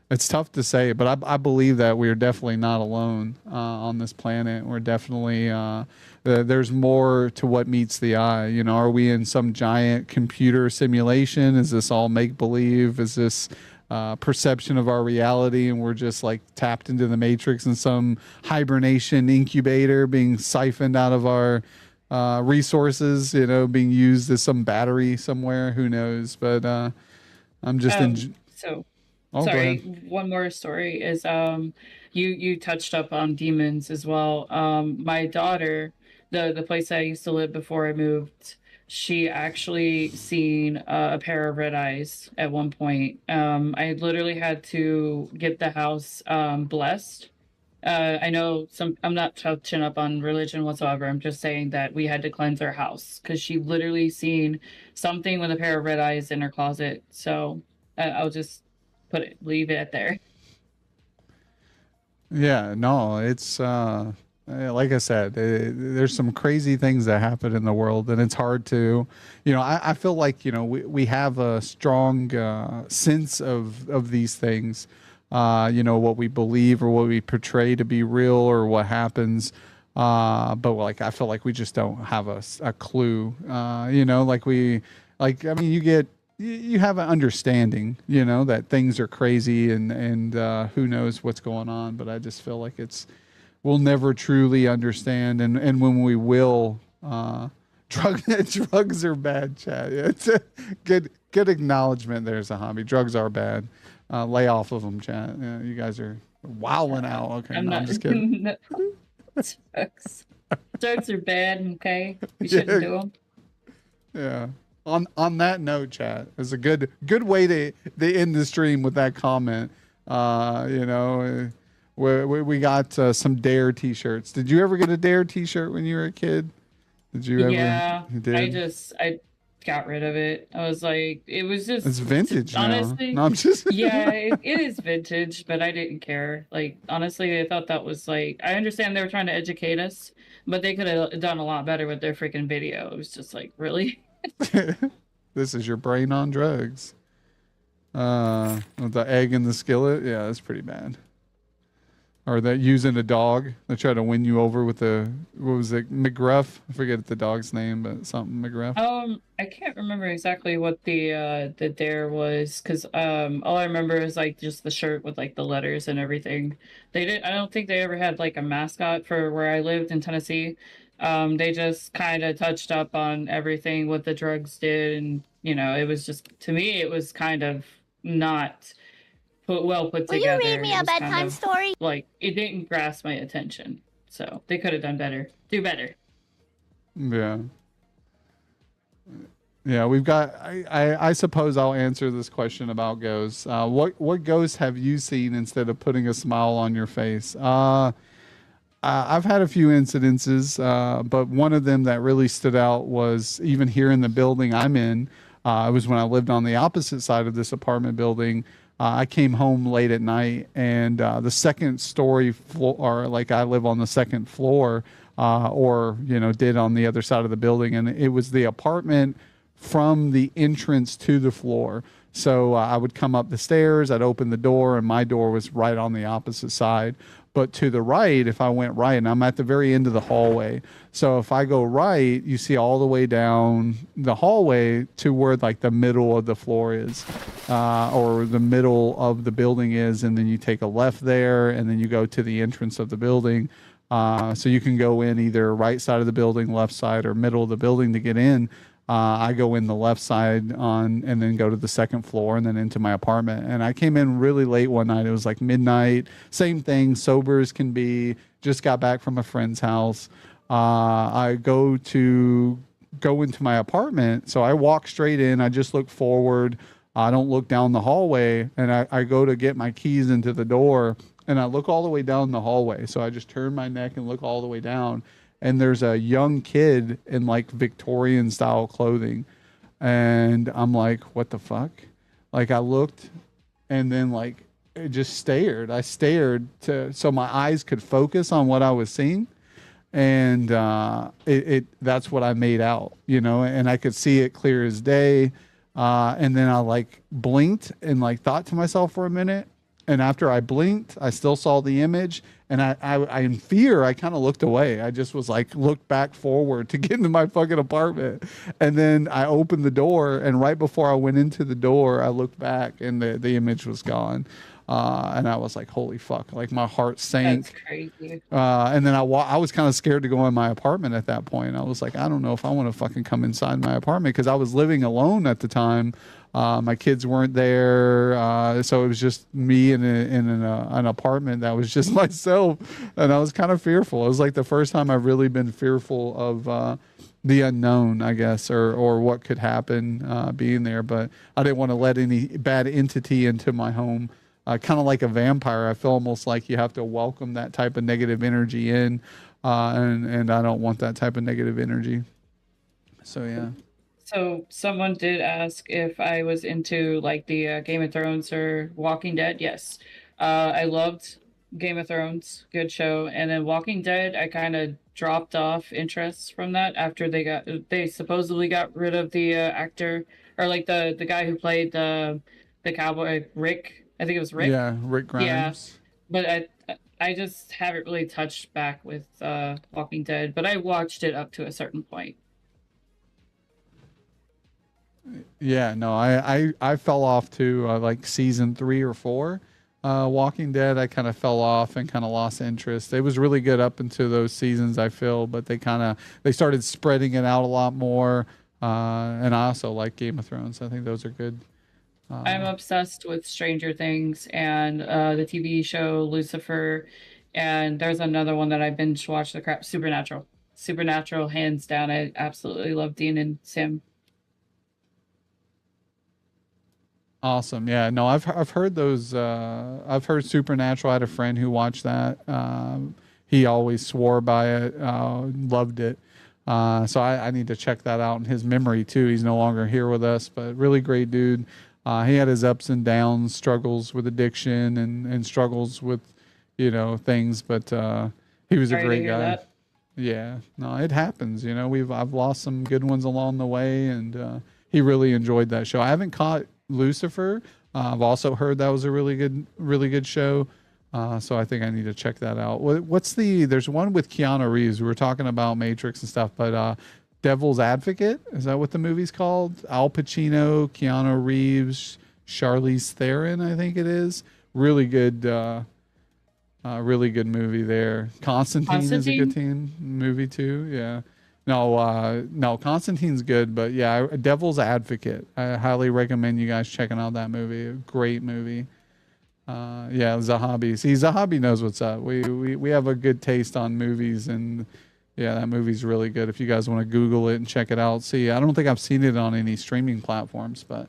it's tough to say, but I believe that we are definitely not alone on this planet. We're definitely there's more to what meets the eye. Are we in some giant computer simulation? Is this all make believe? Is this perception of our reality, and we're just like tapped into the matrix in some hibernation incubator being siphoned out of our resources, being used as some battery somewhere? Who knows? But I'm just So Oh, go sorry, ahead. one more story is you touched up on demons as well. My daughter, the place I used to live before I moved, she actually seen a pair of red eyes at one point. I literally had to get the house blessed. I know I'm not touching up on religion whatsoever. I'm just saying that we had to cleanse our house because she literally seen something with a pair of red eyes in her closet. So I'll just leave it at there. Yeah, no, it's like I said, there's some crazy things that happen in the world, and it's hard to, I feel like we have a strong sense of these things, what we believe or what we portray to be real or what happens. But like I feel like we just don't have a clue. I mean, you have an understanding, that things are crazy and who knows what's going on. But I just feel like we'll never truly understand. And when we will, drugs are bad, Chad. Yeah, it's a good acknowledgement there, Zahami. Drugs are bad. Lay off of them, Chad. Yeah, you guys are wilding out. Okay, I'm just kidding. No, drugs are bad. Okay, we shouldn't do them. Yeah. On that note, chat, it's a good way to end the stream with that comment. We're We got some Dare T-shirts. Did you ever get a Dare T-shirt when you were a kid? Did you ever? Yeah, You did. I got rid of it. I was like, it was It's just vintage now. honestly, No, I'm just. yeah, it is vintage, but I didn't care. Like honestly, I thought that was like I understand they were trying to educate us, but they could have done a lot better with their freaking video. It was just like, really? This is your brain on drugs. With the egg in the skillet. Yeah, that's pretty bad. Or that using a dog. They try to win you over with the what was it, McGruff? I forget the dog's name, but something McGruff. I can't remember exactly what the dare was because all I remember is like just the shirt with like the letters and everything. They did. I don't think they ever had like a mascot for where I lived in Tennessee. They just kind of touched up on everything what the drugs did, and you know, it was just to me it was kind of not put Will together. you read me It a was kind bedtime of story? like it didn't grasp my attention, so they could have done better. Do better. Yeah. Yeah, we've got. I suppose I'll answer this question about ghosts. What ghosts have you seen instead of putting a smile on your face? I've had a few incidences, but one of them that really stood out was even here in the building I'm in. It was when I lived on the opposite side of this apartment building. I came home late at night, and the second story floor, or like I live on the second floor, or did on the other side of the building, and it was the apartment from the entrance to the floor. So I would come up the stairs, I'd open the door, and my door was right on the opposite side. But to the right, if I went right, and I'm at the very end of the hallway. So if I go right, you see all the way down the hallway to where like the middle of the floor is, or the middle of the building is. And then you take a left there, and then you go to the entrance of the building. So you can go in either right side of the building, left side, or middle of the building to get in. I go in the left side and then go to the second floor and then into my apartment. And I came in really late one night. It was like midnight. Same thing, sober as can be. Just got back from a friend's house. I go into my apartment. So I walk straight in. I just look forward. I don't look down the hallway. And I go to get my keys into the door. And I look all the way down the hallway. So I just turn my neck and look all the way down. And there's a young kid in like Victorian style clothing. And I'm like, what the fuck? Like I looked and then like it just stared. I stared so my eyes could focus on what I was seeing. And that's what I made out, and I could see it clear as day. And then I like blinked and like thought to myself for a minute. And after I blinked, I still saw the image. And I in fear, I kind of looked away. I just was like, looked back forward to get into my fucking apartment. And then I opened the door. And right before I went into the door, I looked back and the image was gone. And I was like, holy fuck, like my heart sank. That's crazy. And then I was kind of scared to go in my apartment at that point. I was like, I don't know if I want to fucking come inside my apartment because I was living alone at the time. My kids weren't there. So it was just me in an apartment that was just myself. And I was kind of fearful. It was like the first time I've really been fearful of the unknown, I guess, or what could happen being there. But I didn't want to let any bad entity into my home. Kind of like a vampire. I feel almost like you have to welcome that type of negative energy in. And I don't want that type of negative energy. So, yeah. So someone did ask if I was into like the Game of Thrones or Walking Dead. Yes, I loved Game of Thrones, good show, and then Walking Dead. I kind of dropped off interest from that after they supposedly got rid of the actor or like the guy who played the cowboy Rick. I think it was Rick. Yeah, Rick Grimes. Yeah, but I just haven't really touched back with Walking Dead, but I watched it up to a certain point. Yeah, no, I fell off to like season 3 or 4. Walking Dead, I kind of fell off and kind of lost interest. It was really good up into those seasons, I feel, but they started spreading it out a lot more. And I also like Game of Thrones. I think those are good. I'm obsessed with Stranger Things and the TV show Lucifer, and there's another one that I binge watched the crap. Supernatural. Supernatural, hands down. I absolutely love Dean and Sam. Awesome. Yeah. No, I've heard those. I've heard Supernatural. I had a friend who watched that. He always swore by it. Loved it. So I need to check that out in his memory too. He's no longer here with us, but really great dude. He had his ups and downs, struggles with addiction and struggles with, things, but he was a Sorry to great hear guy. that. Yeah, no, it happens. I've lost some good ones along the way, and he really enjoyed that show. I haven't caught Lucifer. I've also heard that was a really good show. So I think I need to check that out. There's one with Keanu Reeves. We were talking about Matrix and stuff, but Devil's Advocate, is that what the movie's called? Al Pacino, Keanu Reeves, Charlize Theron, I think it is. Really good movie there. Constantine is a good movie too. Yeah. No, Constantine's good, but yeah, Devil's Advocate. I highly recommend you guys checking out that movie. A great movie. Yeah, Zahabi. See, Zahabi knows what's up. We have a good taste on movies, and yeah, that movie's really good. If you guys want to Google it and check it out, see, I don't think I've seen it on any streaming platforms, but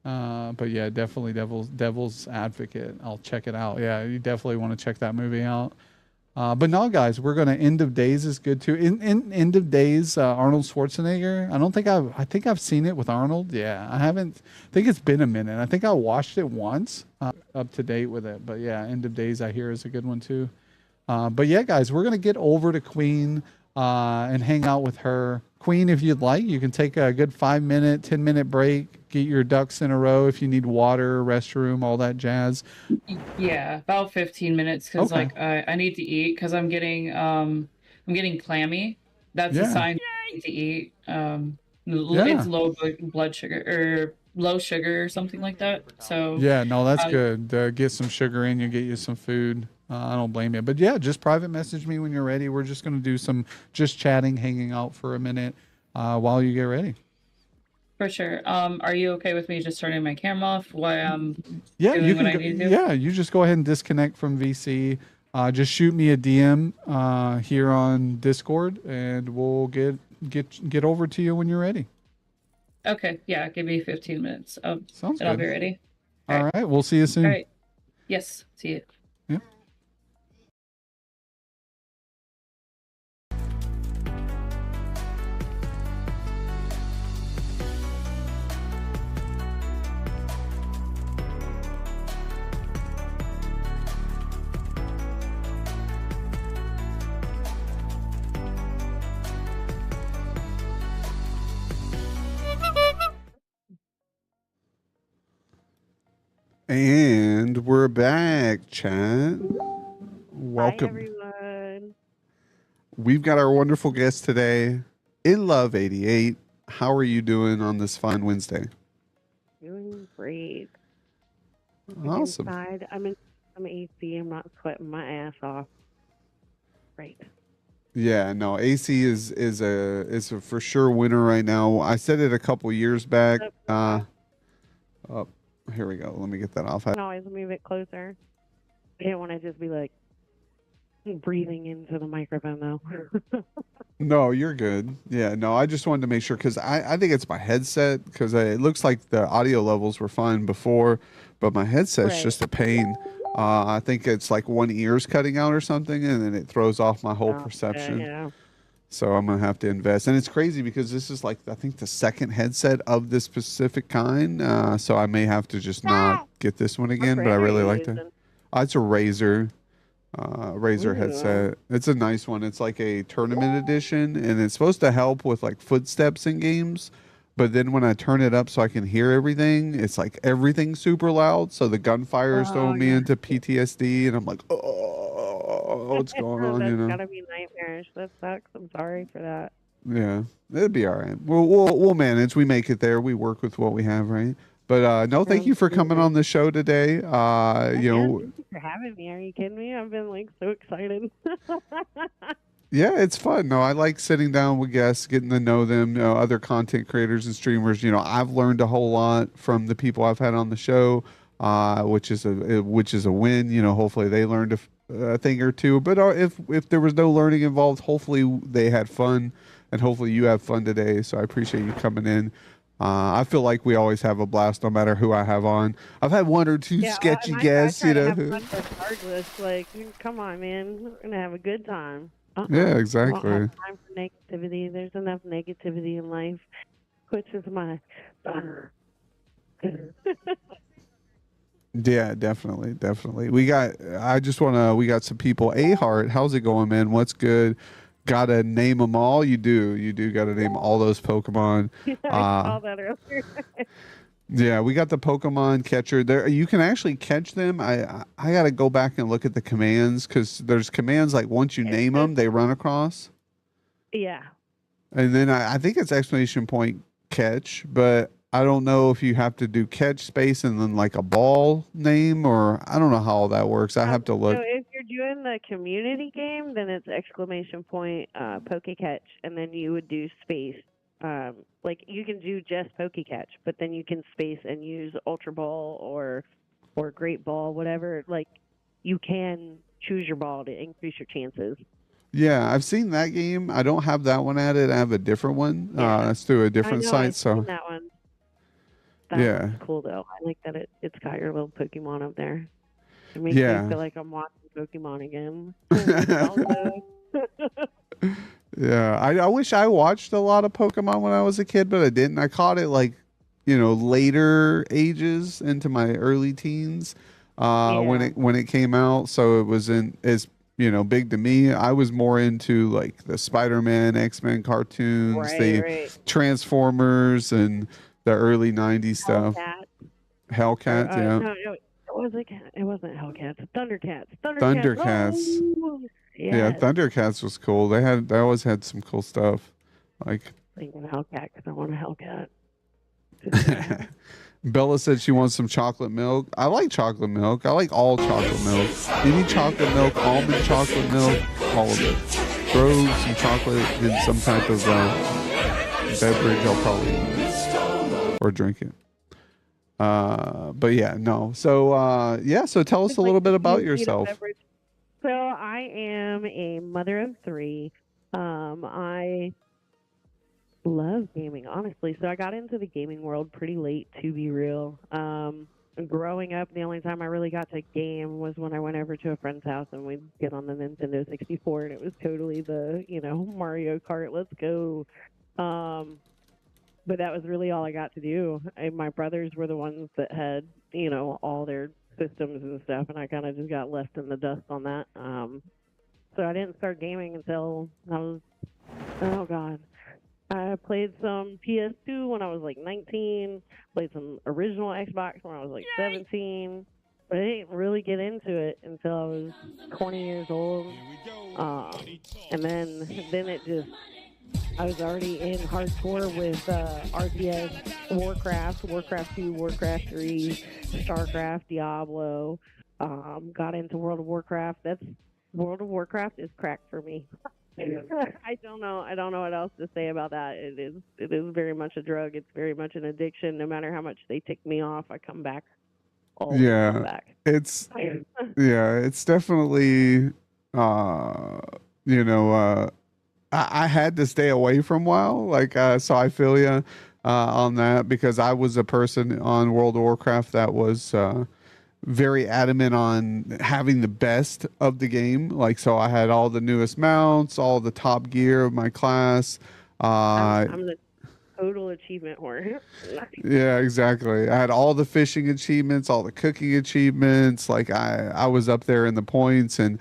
yeah, definitely Devil's Advocate. I'll check it out. Yeah, you definitely want to check that movie out. But no, guys, we're gonna End of Days is good too. In End of Days, Arnold Schwarzenegger. I think I've seen it with Arnold. Yeah, I haven't. I think it's been a minute. I think I watched it once. Up to date with it. But yeah, End of Days I hear is a good one too. But yeah, guys, we're gonna get over to Queen and hang out with her. Queen, if you'd like, you can take a good 5-minute, 10-minute break. Get your ducks in a row if you need water, restroom, all that jazz. Yeah, about 15 minutes because Okay. I need to eat because I'm getting clammy. That's Yeah. a sign I need to eat. Yeah. It's blood sugar or low sugar or something like that. So Yeah, no, that's good. Get some sugar in you, get you some food. I don't blame you. But yeah, just private message me when you're ready. We're just going to do some just chatting, hanging out for a minute while you get ready. for sure. Are you okay with me just turning my camera off while I'm Yeah, doing you what can. I need to do? Yeah, you just go ahead and disconnect from VC. Just shoot me a DM here on Discord, and we'll get over to you when you're ready. Okay, yeah, give me 15 minutes. Sounds and I'll good. be ready. All right, we'll see you soon. All right. Yes, see you. Yeah. And we're back, chat. Welcome. Everyone. We've got our wonderful guest today, In Love 88. How are you doing on this fine Wednesday? Doing great. Awesome. Inside, I'm AC. I'm not sweating my ass off. Great. Yeah, no, AC is a for sure winner right now. I said it a couple years back. Oh, here we go. Let me get that off. I can always move it closer. I didn't want to just be like breathing into the microphone though. No, you're good. Yeah, no, I just wanted to make sure because I think it's my headset because it looks like the audio levels were fine before, but my headset's Right. just a pain. I think it's like one ear's cutting out or something, and then it throws off my whole perception. Yeah. So I'm gonna have to invest, and it's crazy because this is like I think the second headset of this specific kind. So I may have to just not get this one again. But I really like it. It's a Razer headset. It's a nice one. It's like a tournament edition, and it's supposed to help with like footsteps in games. But then when I turn it up so I can hear everything, it's like everything's super loud. So the gunfire is throwing me into PTSD, and I'm like, oh, what's going on? That's gotta be nightmarish. That sucks. I'm sorry for that. Yeah, it'll be all right. We'll manage. We make it there. We work with what we have, right? But no, thank you for coming on the show today. Thank you for having me. Are you kidding me? I've been like so excited. Yeah, it's fun. No, I like sitting down with guests, getting to know them, other content creators and streamers. I've learned a whole lot from the people I've had on the show, which is a win. Hopefully they learned a thing or two. But if there was no learning involved, hopefully they had fun, and hopefully you have fun today. So I appreciate you coming in. I feel like we always have a blast no matter who I have on. I've had one or two Yeah, sketchy and I guests, try you to know. have fun regardless. Like, come on, man, we're gonna have a good time. Yeah, I don't have exactly. time for negativity. There's enough negativity in life, which is my. Yeah, definitely, definitely. We got some people. A Heart, how's it going, man? What's good? Gotta name them all. You do gotta name all those Pokemon. I saw that earlier. Yeah, we got the Pokemon catcher there. You can actually catch them. I gotta go back and look at the commands because there's commands like once you name them, they run across, Yeah. and then I think it's exclamation point catch, but I don't know if you have to do catch space and then like a ball name or I don't know how all that works. I have to look. So if you're doing the community game, then it's exclamation point, poke catch, and then you would do space. Like you can do just poke catch, but then you can space and use ultra ball or great ball, whatever. Like you can choose your ball to increase your chances. Yeah, I've seen that game. I don't have that one added. I have a different one. That's through a I different know site. I've So seen that one. That yeah, one's cool though. I like that it's got your little Pokemon up there. It makes Yeah. me feel like I'm watching Pokemon again. yeah. I wish I watched a lot of Pokemon when I was a kid, but I didn't. I caught it like, later ages into my early teens, when it came out. So it wasn't as big to me. I was more into like the Spider-Man, X-Men cartoons, the Right. Transformers, and the early '90s stuff. Hellcat, yeah. It wasn't Hellcats. Thundercats. Thundercats. Oh, Yeah, yes. Thundercats was cool. They always had some cool stuff. Like Thinking Hellcat because I want a Hellcat. Bella said she wants some chocolate milk. I like chocolate milk. I like all chocolate milk. Any chocolate milk, almond chocolate milk, all of it. Throw some chocolate in some type of beverage, I'll probably eat or drink it. But yeah, no. So so tell us a little bit about yourself. So I am a mother of 3. I love gaming, honestly. So I got into the gaming world pretty late, to be real. Growing up, the only time I really got to game was when I went over to a friend's house and we'd get on the Nintendo 64, and it was totally the, Mario Kart, let's go. But that was really all I got to do. My brothers were the ones that had, all their systems and stuff, and I kind of just got left in the dust on that. So I didn't start gaming until I was, oh God. I played some PS2 when I was like 19, played some original Xbox when I was like 17, but I didn't really get into it until I was 20 years old. And then it just, I was already in hardcore with RTS, Warcraft 2, Warcraft 3, StarCraft, Diablo. Got into World of Warcraft. World of Warcraft is crack for me. I don't know what else to say about that. It is very much a drug. It's very much an addiction. No matter how much they tick me off, I come back. Always come back. It's it's definitely I had to stay away from WoW, so I feel you on that because I was a person on World of Warcraft that was very adamant on having the best of the game. So I had all the newest mounts, all the top gear of my class. I'm the total achievement whore. Yeah, exactly. I had all the fishing achievements, all the cooking achievements. I was up there in the points, and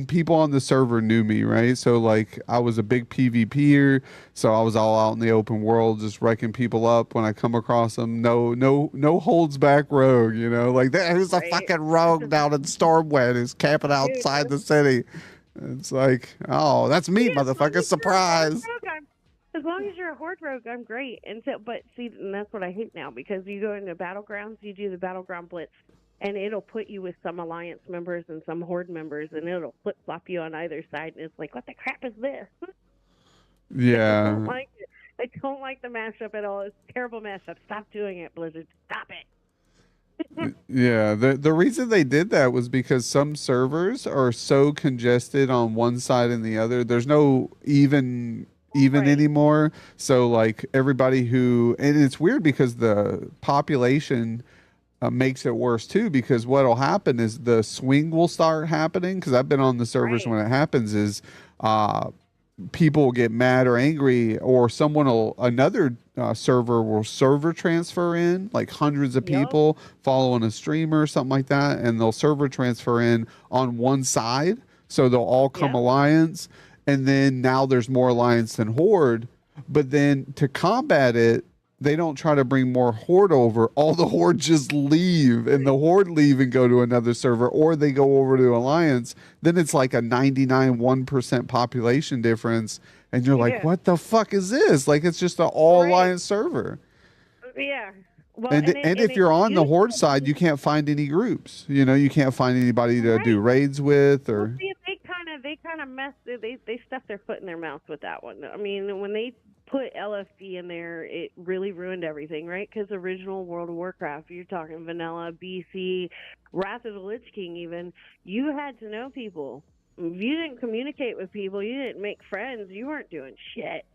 people on the server knew me, right? So I was a big PvPer, so I was all out in the open world, just wrecking people up when I come across them. No holds back rogue, there's a fucking rogue down in Stormwind who's camping outside the city. It's like, oh, that's me, motherfucker! Surprise. As long as you're a horde rogue, I'm great. And that's what I hate now, because you go into battlegrounds, you do the battleground blitz, and it'll put you with some alliance members and some horde members, and it'll flip flop you on either side, and it's like, what the crap is this? Yeah. I don't like it. I don't like the mashup at all. It's a terrible mashup. Stop doing it, Blizzard. Stop it. Yeah, the reason they did that was because some servers are so congested on one side and the other. There's no even anymore. So like everybody who, and it's weird because the population makes it worse too, because what'll happen is the swing will start happening, because I've been on the servers when it happens is uh people will get mad or angry, or another server will server transfer in, like hundreds of people following a streamer or something like that, and they'll server transfer in on one side, so they'll all come alliance, and then now there's more alliance than horde. But then to combat it, they don't try to bring more horde over. All the horde just leave, and the horde leave and go to another server, or they go over to alliance. Then it's like a 1% population difference, and you're like, what the fuck is this? Like, it's just an all alliance server. Yeah. Well, And if you're on the horde side, you can't find any groups. You can't find anybody to do raids with, or see, they kind of messed. They stuffed their foot in their mouth with that one. I mean, when they put LFD in there, it really ruined everything, right? Because original World of Warcraft, you're talking vanilla, BC, Wrath of the Lich King, even, you had to know people. If you didn't communicate with people, you didn't make friends, you weren't doing shit.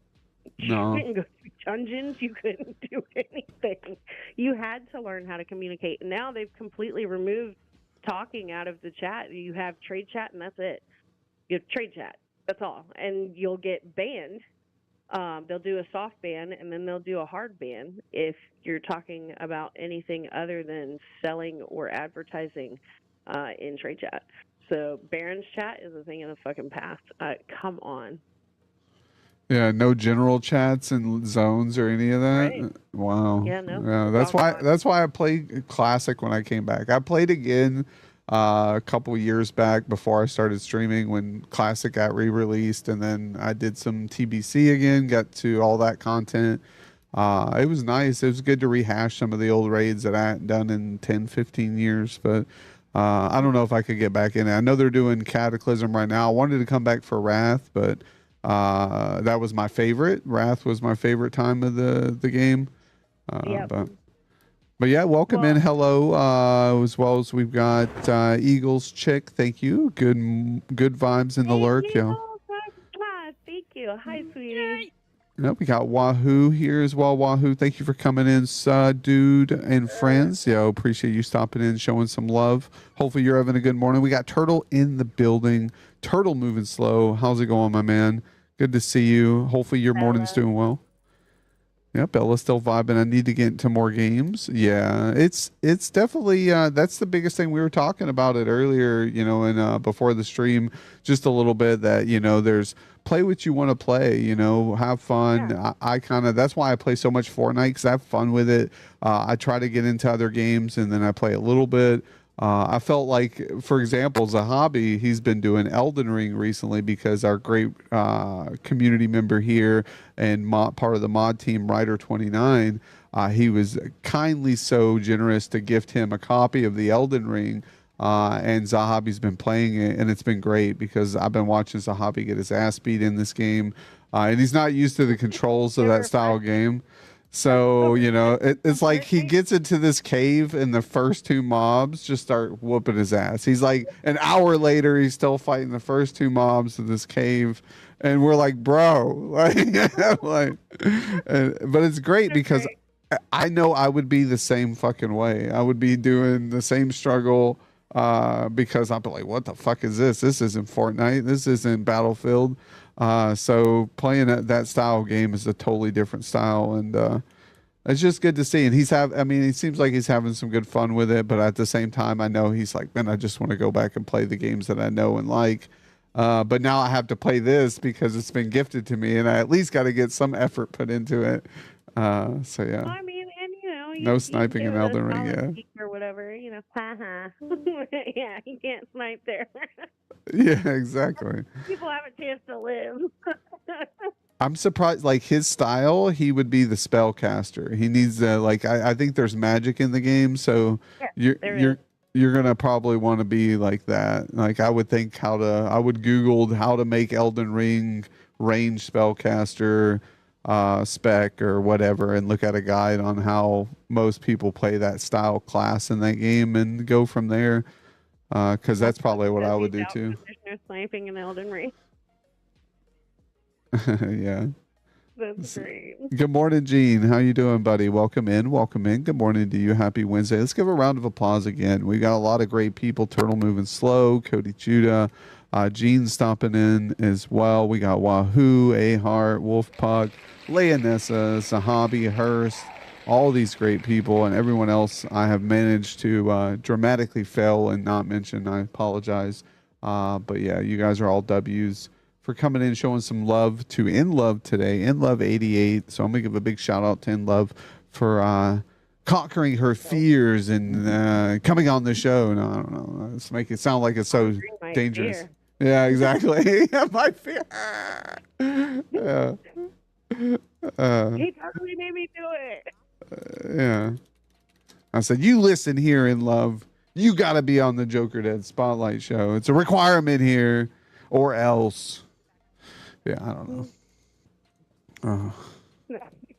No. You couldn't go through dungeons, you couldn't do anything. You had to learn how to communicate. And now they've completely removed talking out of the chat. You have trade chat, and that's it. You have trade chat. That's all. And you'll get banned. They'll do a soft ban, and then they'll do a hard ban if you're talking about anything other than selling or advertising in trade chat. So Baron's chat is a thing of the fucking past. Come on. yeah, no general chats and zones or any of that. Right. Wow. Yeah, no. Yeah, that's why I played Classic when I came back. I played again a couple years back before I started streaming, when Classic got re-released, and then I did some TBC again, got to all that content. It was nice. It was good to rehash some of the old raids that I hadn't done in 10, 15 years, but I don't know if I could get back in it. I know they're doing Cataclysm right now. I wanted to come back for Wrath, but that was my favorite. Wrath was my favorite time of the game. But yeah, welcome in. Hello, as well as we've got Eagles Chick. Thank you. Good vibes in the lurk, yo. Thank you. Hi, sweetie. Yep, we got Wahoo here as well. Wahoo, thank you for coming in, dude and friends. Yo, appreciate you stopping in, showing some love. Hopefully you're having a good morning. We got Turtle in the building. Turtle moving slow. How's it going, my man? Good to see you. Hopefully your morning's doing well. Yep, Bella's still vibing. I need to get into more games. Yeah, it's definitely that's the biggest thing. We were talking about it earlier, and before the stream, just a little bit, that there's play what you want to play, have fun. Yeah. I kind of, that's why I play so much Fortnite, because I have fun with it. I try to get into other games, and then I play a little bit. I felt like, for example, Zahabi, he's been doing Elden Ring recently, because our great community member here and part of the mod team, Ryder29, he was kindly so generous to gift him a copy of the Elden Ring. And Zahabi's been playing it, and it's been great, because I've been watching Zahabi get his ass beat in this game. And he's not used to the controls of that style game. So, it's like he gets into this cave, and the first two mobs just start whooping his ass. He's like, an hour later, he's still fighting the first two mobs in this cave. And we're like, bro, but it's great, because I know I would be the same fucking way. I would be doing the same struggle, because I'd be like, what the fuck is this? This isn't Fortnite. This isn't Battlefield. So playing that style game is a totally different style, and it's just good to see. And he seems like he's having some good fun with it, but at the same time, I know he's like, man, I just want to go back and play the games that I know and like. But now I have to play this because it's been gifted to me, and I at least got to get some effort put into it. So yeah. I mean, and no sniping in Elden Ring, yeah. Or whatever, haha. Yeah, you can't snipe there. Yeah, exactly. People have a chance to live. I'm surprised, like his style, he would be the spellcaster. He needs to, I think there's magic in the game, so you're gonna probably want to be like that. Like I would think I would Google how to make Elden Ring range spellcaster spec or whatever, and look at a guide on how most people play that style class in that game, and go from there. Because that's probably what I would do too. Sniping in Elden Ring. Yeah. That's great. Good morning, Gene. How you doing, buddy? Welcome in. Welcome in. Good morning to you. Happy Wednesday. Let's give a round of applause again. We got a lot of great people. Turtle Moving Slow, Cody Judah, Gene stopping in as well. We got Wahoo, A-Heart, Wolf Puck, Leonessa, Sahabi, Hurst, all these great people, and everyone else I have managed to dramatically fail and not mention. I apologize. But yeah, you guys are all W's for coming in, showing some love to In Love today. In Love 88. So I'm gonna give a big shout out to In Love for conquering her fears and coming on the show. No, I don't know. Let's make it sound like it's so my dangerous. fear. Yeah, exactly. My fear. Yeah. He totally made me do it. Yeah. I said, you listen here, In Love. You got to be on the Jokerdads Spotlight Show. It's a requirement here, or else. Yeah, I don't know.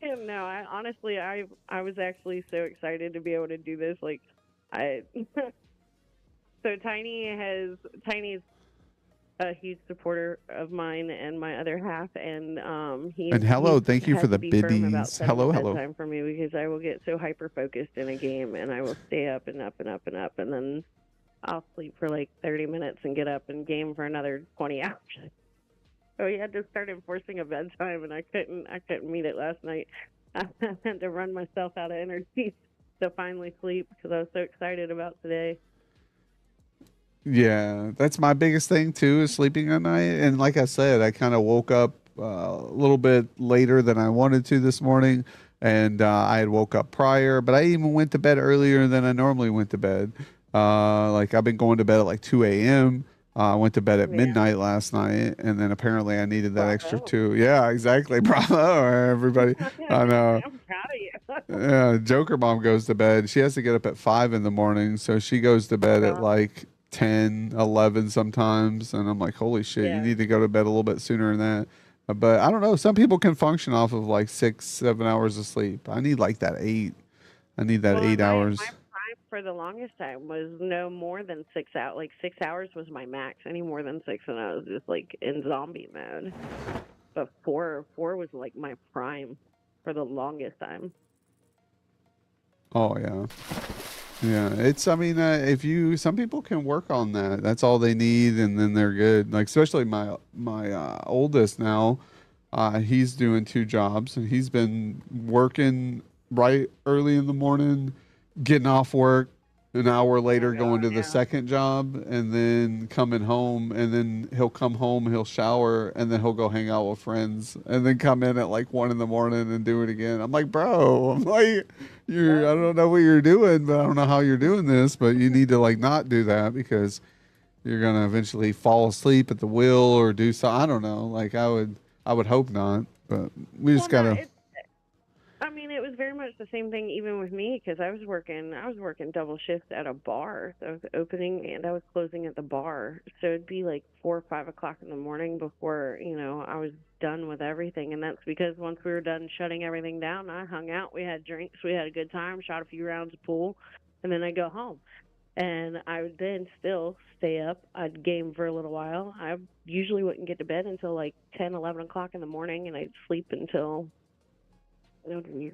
No, I honestly, I was actually so excited to be able to do this. Like, so Tiny's a huge supporter of mine and my other half, and And hello, he's thank you had for to the be firm about biddies. setting Hello, a hello. bedtime for me because I will get so hyper focused in a game, and I will stay up and up and up and up, and then I'll sleep for like 30 minutes and get up and game for another 20 hours. So he had to start enforcing a bedtime, and I couldn't meet it last night. I had to run myself out of energy to finally sleep because I was so excited about today. Yeah, that's my biggest thing too, is sleeping at night. And like I said, I kind of woke up a little bit later than I wanted to this morning, and I had woke up prior, but I even went to bed earlier than I normally went to bed. Like I've been going to bed at like 2 a.m. I went to bed at midnight last night, and then apparently I needed that extra 2. Yeah, exactly. Bravo, everybody. I know. I'm proud of you. Yeah, Joker Mom goes to bed. She has to get up at 5 in the morning, so she goes to bed at like 10, 11 sometimes, and I'm like, holy shit, you need to go to bed a little bit sooner than that. But I don't know. Some people can function off of like 6, 7 hours of sleep. I need like that 8. I need that 8 hours. My prime for the longest time was no more than 6 hours. Like 6 hours was my max. Any more than 6, and I was just like in zombie mode. But four was like my prime for the longest time. Oh yeah. Yeah, it's. I mean, some people can work on that. That's all they need, and then they're good. Like especially my oldest now, he's doing 2 jobs, and he's been working right early in the morning, getting off work an hour later, going to the second job, and then coming home, and then he'll come home, he'll shower, and then he'll go hang out with friends, and then come in at like 1 in the morning and do it again. I'm like, bro, I'm like, I don't know what you're doing, but I don't know how you're doing this, but you need to like not do that because you're gonna eventually fall asleep at the wheel or do so. I don't know. Like I would hope not, but we just gotta. I mean, it was very much the same thing even with me because I was working double shifts at a bar. So I was opening and I was closing at the bar. So it'd be like 4 or 5 o'clock in the morning before, I was done with everything. And that's because once we were done shutting everything down, I hung out, we had drinks, we had a good time, shot a few rounds of pool, and then I'd go home. And I would then still stay up. I'd game for a little while. I usually wouldn't get to bed until like 10, 11 o'clock in the morning, and I'd sleep until... Oh, geez.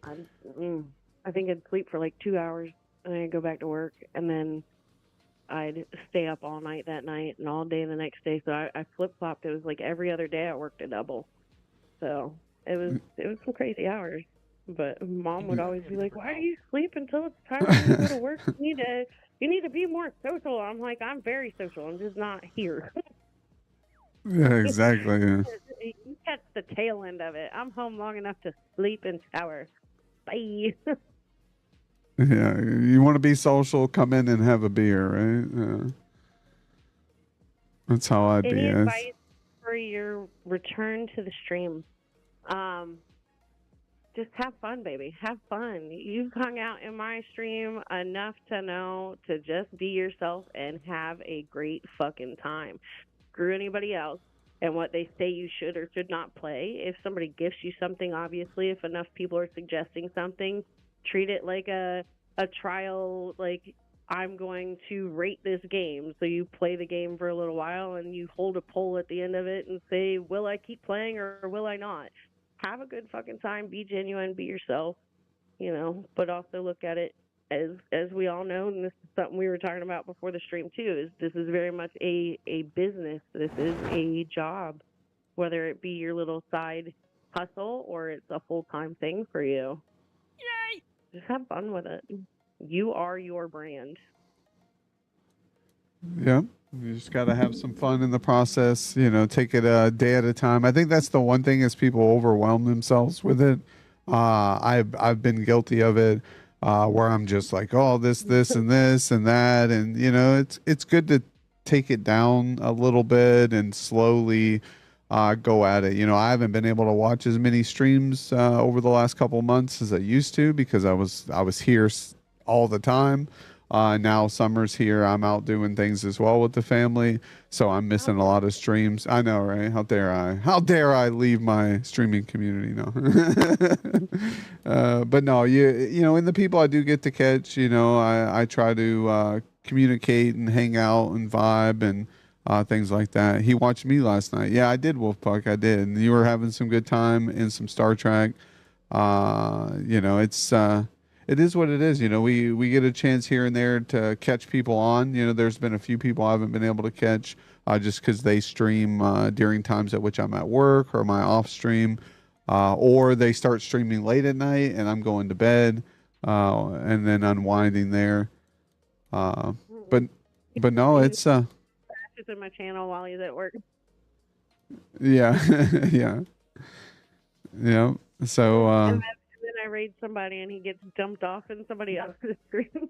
I think I'd sleep for like 2 hours, and then I'd go back to work, and then I'd stay up all night that night and all day the next day. So I flip-flopped. It was like every other day I worked a double. So it was some crazy hours. But Mom would always be like, "Why do you sleep until it's time for you to go to work? You need to be more social." I'm like, "I'm very social. I'm just not here." Yeah, exactly. Yeah. You catch the tail end of it. I'm home long enough to sleep and shower. Bye. Yeah, you want to be social, come in and have a beer, right? Yeah. That's how I'd be. Any advice for your return to the stream? Just have fun, baby. Have fun. You've hung out in my stream enough to know to just be yourself and have a great fucking time. Screw anybody else and what they say you should or should not play. If somebody gifts you something, obviously, if enough people are suggesting something, treat it like a trial, like I'm going to rate this game. So you play the game for a little while and you hold a poll at the end of it and say, will I keep playing or will I not? Have a good fucking time, be genuine, be yourself, but also look at it as we all know, and this is something we were talking about before the stream too, is this is very much a business. This is a job, whether it be your little side hustle or it's a full-time thing for you. Yay! Just have fun with it. You are your brand. Yeah. You just got to have some fun in the process, take it a day at a time. I think that's the one thing is people overwhelm themselves with it. I've been guilty of it, where I'm just like, oh, this, and this and that. And, it's good to take it down a little bit and slowly go at it. I haven't been able to watch as many streams over the last couple months as I used to because I was here all the time. Now summer's here. I'm out doing things as well with the family, so I'm missing a lot of streams. I know, right? How dare I? How dare I leave my streaming community? No, but no, in the people I do get to catch, I try to communicate and hang out and vibe and things like that. He watched me last night. Yeah, I did, Wolfpuck. I did. And you were having some good time in some Star Trek. It is what it is. We get a chance here and there to catch people on. There's been a few people I haven't been able to catch just because they stream during times at which I'm at work or my off stream, or they start streaming late at night and I'm going to bed and then unwinding there. But no, it's It's in my channel while he's at work. yeah, yeah. So. And then I raid somebody and he gets dumped off in somebody else's stream.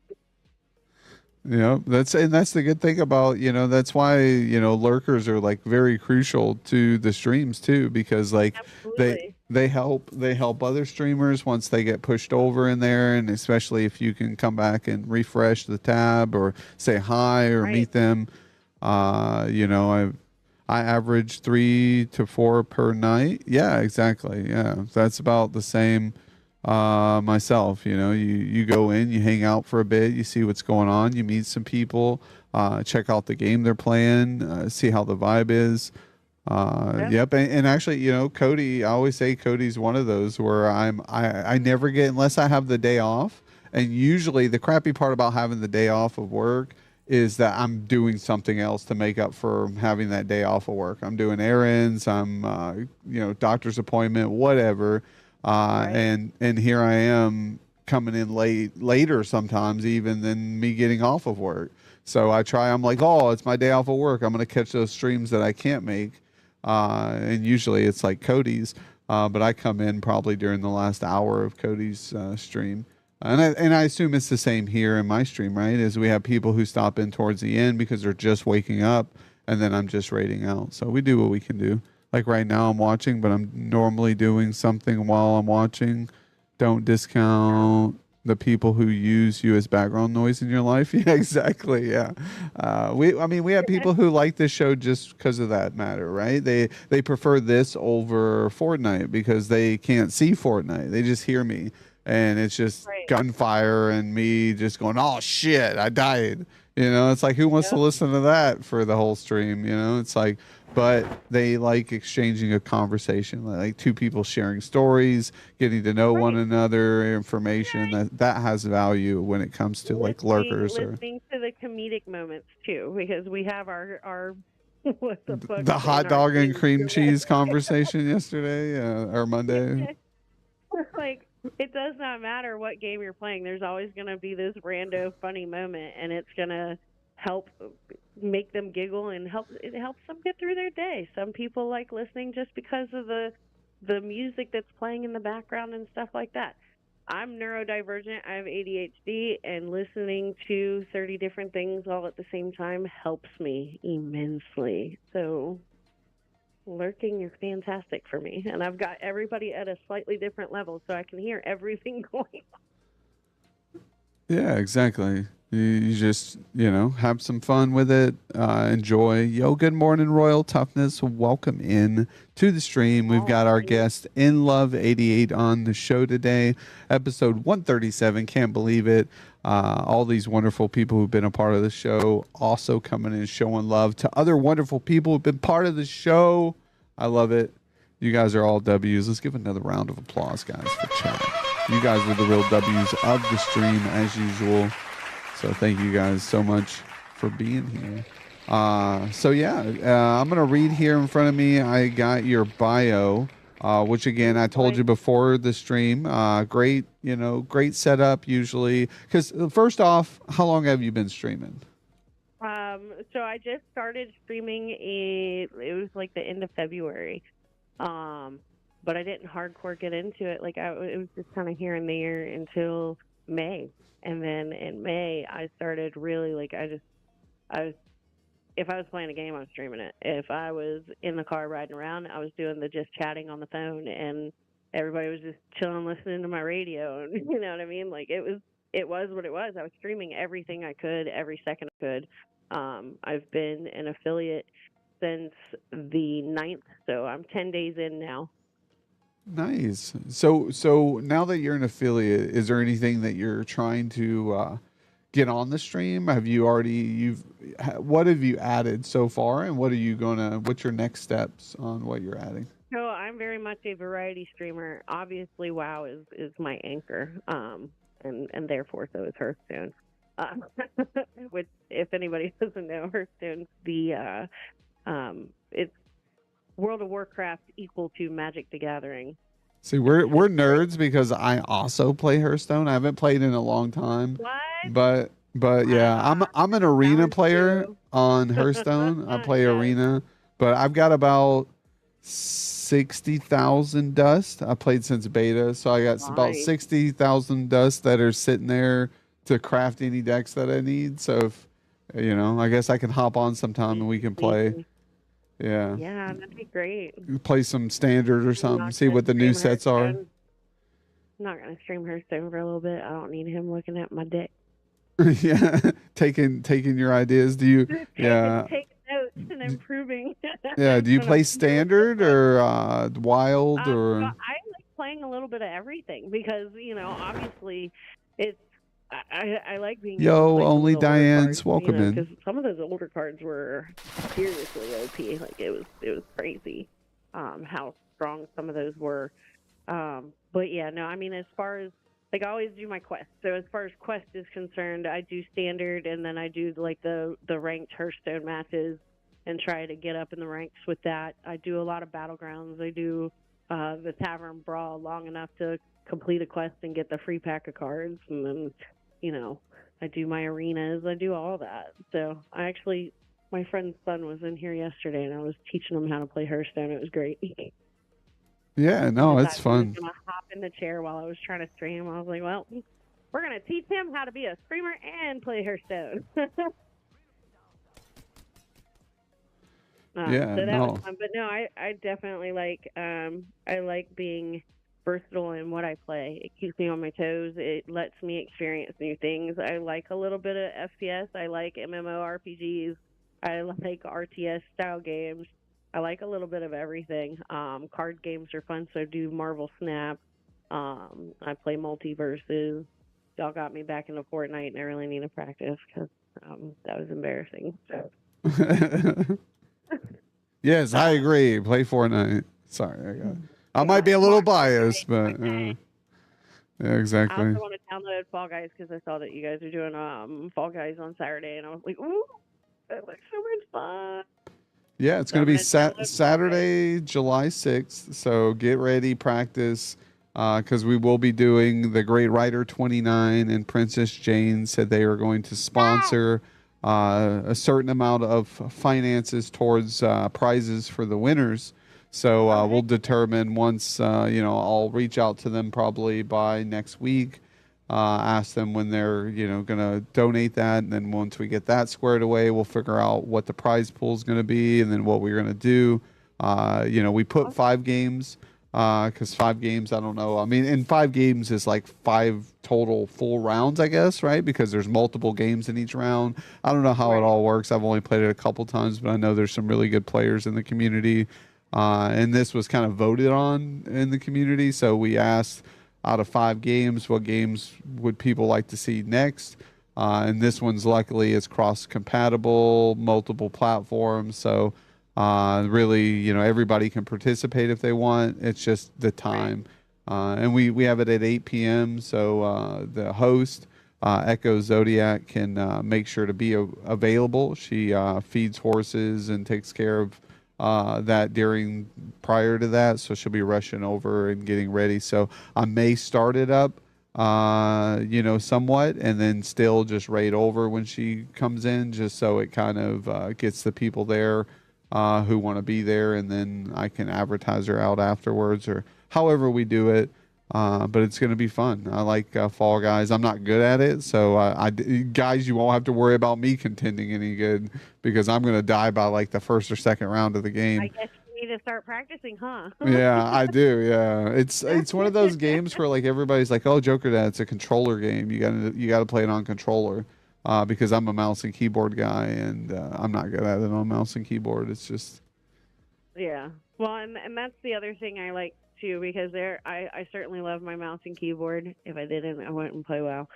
That's the good thing about, that's why, lurkers are like very crucial to the streams too, because like they help other streamers once they get pushed over in there. And especially if you can come back and refresh the tab or say hi or meet them. I average 3 to 4 per night. Yeah, exactly. Yeah. That's about the same myself. You go in, you hang out for a bit, you see what's going on, you meet some people, check out the game they're playing, see how the vibe is. Yep. And actually, Cody, I always say Cody's one of those where I never get, unless I have the day off. And usually the crappy part about having the day off of work is that I'm doing something else to make up for having that day off of work. I'm doing errands, I'm, doctor's appointment, whatever. And here I am coming in later sometimes even than me getting off of work. So I'm like, oh, it's my day off of work. I'm going to catch those streams that I can't make. And usually it's like Cody's, but I come in probably during the last hour of Cody's stream. And I assume it's the same here in my stream, right? Is we have people who stop in towards the end because they're just waking up, and then I'm just raiding out. So we do what we can do. Like right now I'm watching, but I'm normally doing something while I'm watching. Don't discount the people who use you as background noise in your life. Yeah, exactly. Yeah. We have people who like this show just because of that matter, right? They prefer this over Fortnite because they can't see Fortnite. They just hear me. And it's just gunfire and me just going, oh shit, I died. It's like, who wants to listen to that for the whole stream? It's like, but they like exchanging a conversation, like two people sharing stories, getting to know one another, information that has value when it comes to like lurkers listening to the comedic moments too, because we have our what the fuck, the hot dog and cream cheese conversation yesterday or Monday. Like, it does not matter what game you're playing. There's always going to be this rando funny moment, and it's going to help make them giggle and it helps them get through their day. Some people like listening just because of the music that's playing in the background and stuff like that. I'm neurodivergent. I have ADHD, and listening to 30 different things all at the same time helps me immensely. So lurking is fantastic for me, and I've got everybody at a slightly different level so I can hear everything going on. Yeah, exactly. You just, have some fun with it, enjoy. Good morning, Royal Toughness. Welcome in to the stream. We've got our guest In Love 88 on the show today, episode 137. Can't believe it. all these wonderful people who've been a part of the show also coming in and showing love to other wonderful people who've been part of the show. I love it. You guys are all W's. Let's give another round of applause, guys, for chat. You guys are the real W's of the stream as usual. So thank you guys so much for being here. So yeah, I'm going to read here in front of me. I got your bio, which again, I told you before the stream, great, great setup usually. Because first off, how long have you been streaming? So I just started streaming, it was like the end of February. But I didn't hardcore get into it. It was just kind of here and there until May. And then in May, I started really, if I was playing a game, I was streaming it. If I was in the car riding around, I was doing the just chatting on the phone, and everybody was just chilling, listening to my radio. And you know what I mean? It was what it was. I was streaming everything I could, every second I could. I've been an affiliate since the 9th, so I'm 10 days in now. Nice. So now that you're an affiliate, is there anything that you're trying to get on the stream? Have you already what have you added so far, and what's your next steps on what you're adding? So I'm very much a variety streamer. Obviously, WoW is my anchor, and therefore so is Hearthstone. Which, if anybody doesn't know, Hearthstone's it's World of Warcraft equal to Magic the Gathering. See, we're nerds because I also play Hearthstone. I haven't played in a long time. What? But yeah, I'm an arena player on Hearthstone. I play arena, but I've got about 60,000 dust. I played since beta, so I got about 60,000 dust that are sitting there to craft any decks that I need. So if I guess I can hop on sometime and we can play. Yeah. Yeah, that'd be great. Play some standard or something. See what the new sets are. I'm not gonna stream Hearthstone for a little bit. I don't need him looking at my deck. Yeah, taking your ideas. Do you? Yeah. Take notes and improving. Yeah. Do you play standard or wild or? I like playing a little bit of everything because obviously it's. I like being. Yo, only Diane's welcome in. Because some of those older cards were seriously OP. It was crazy, how strong some of those were. But yeah, no, I mean, as far as I always do my quest. So as far as quest is concerned, I do standard, and then I do the ranked Hearthstone matches, and try to get up in the ranks with that. I do a lot of battlegrounds. I do the Tavern Brawl long enough to complete a quest and get the free pack of cards, and then. I do my arenas. I do all that. So my friend's son was in here yesterday, and I was teaching him how to play Hearthstone. It was great. Yeah, no, it's fun. I was gonna hop in the chair while I was trying to stream. I was like, well, we're gonna teach him how to be a streamer and play Hearthstone. Yeah, so that no. was fun. But no, I definitely I like being versatile in what I play. It keeps me on my toes. It lets me experience new things. I like a little bit of FPS. I like MMORPGs. I like RTS style games. I like a little bit of everything. Card games are fun, so do Marvel Snap. I play multiverses. Y'all got me back into Fortnite, and I really need to practice because that was embarrassing. So. Yes, I agree. Play Fortnite. Sorry, I might be a little biased, but yeah, exactly. I also want to download Fall Guys because I saw that you guys are doing Fall Guys on Saturday, and I was like, ooh, that looks so much fun. Yeah, it's going to be Saturday, July 6th. So get ready, practice, because we will be doing the Great Rider 29, and Princess Jane said they are going to sponsor a certain amount of finances towards prizes for the winners. So we'll determine once, I'll reach out to them probably by next week, ask them when they're, going to donate that. And then once we get that squared away, we'll figure out what the prize pool is going to be and then what we're going to do. We put 5 games because 5 games, I don't know. I mean, in 5 games is like 5 total full rounds, I guess, right? Because there's multiple games in each round. I don't know how it all works. I've only played it a couple times, but I know there's some really good players in the community. And this was kind of voted on in the community. So we asked out of 5 games. What games would people like to see next? And this one's luckily is cross compatible, multiple platforms. So really, you know, everybody can participate if they want. It's just the time. And we have it at 8 p.m. So the host, Echo Zodiac, can make sure to be available. She feeds horses and takes care of that prior to that. So she'll be rushing over and getting ready. So I may start it up, you know, somewhat, and then still just raid over when she comes in, just so it kind of gets the people there who want to be there, and then I can advertise her out afterwards or however we do it. But it's going to be fun. I like Fall Guys. I'm not good at it, so guys, you won't have to worry about me contending any good, because I'm going to die by like the first or second round of the game. I guess you need to start practicing, huh? Yeah, I do. Yeah, it's one of those games where like everybody's like, "Oh, Jokerdads, it's a controller game. You gotta play it on controller." Because I'm a mouse and keyboard guy, and I'm not good at it on mouse and keyboard. It's just Yeah. Well, and that's the other thing I like too, because I certainly love my mouse and keyboard. If I didn't, I wouldn't play WoW.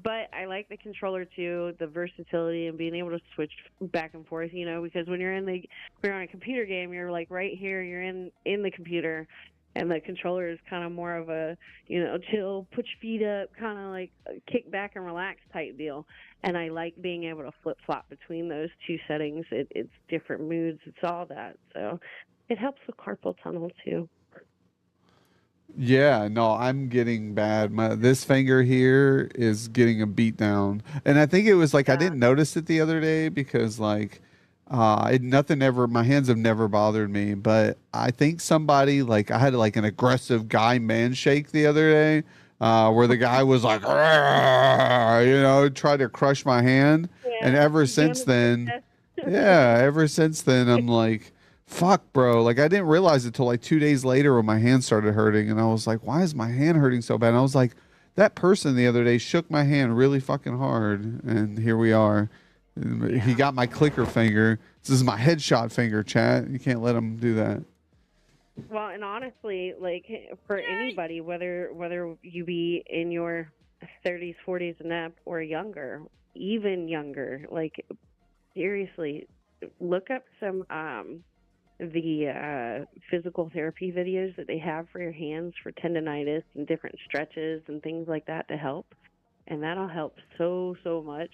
But I like the controller too, the versatility and being able to switch back and forth, you know, because when you're on a computer game, you're like right here, you're in the computer, and the controller is kind of more of a, you know, chill, put your feet up, kind of like a kick back and relax type deal. And I like being able to flip flop between those two settings. It's different moods, it's all that. So it helps with carpal tunnel too. yeah. No, I'm getting bad. This finger here is getting a beat down, and I think it was like I didn't notice it the other day because like my hands have never bothered me, but I think somebody, like, I had like an aggressive guy man shake the other day, where the guy was like, "Argh," you know, tried to crush my hand. And ever since then, I'm like, fuck, bro. Like, I didn't realize it till like 2 days later when my hand started hurting. And I was like, why is my hand hurting so bad? And I was like, that person the other day shook my hand really fucking hard. And here we are. He got my clicker finger. This is my headshot finger, chat. You can't let him do that. Well, and honestly, like for anybody, whether you be in your 30s, 40s, and up, or younger, even younger, like seriously, look up some the physical therapy videos that they have for your hands for tendonitis and different stretches and things like that to help, and that'll help so much.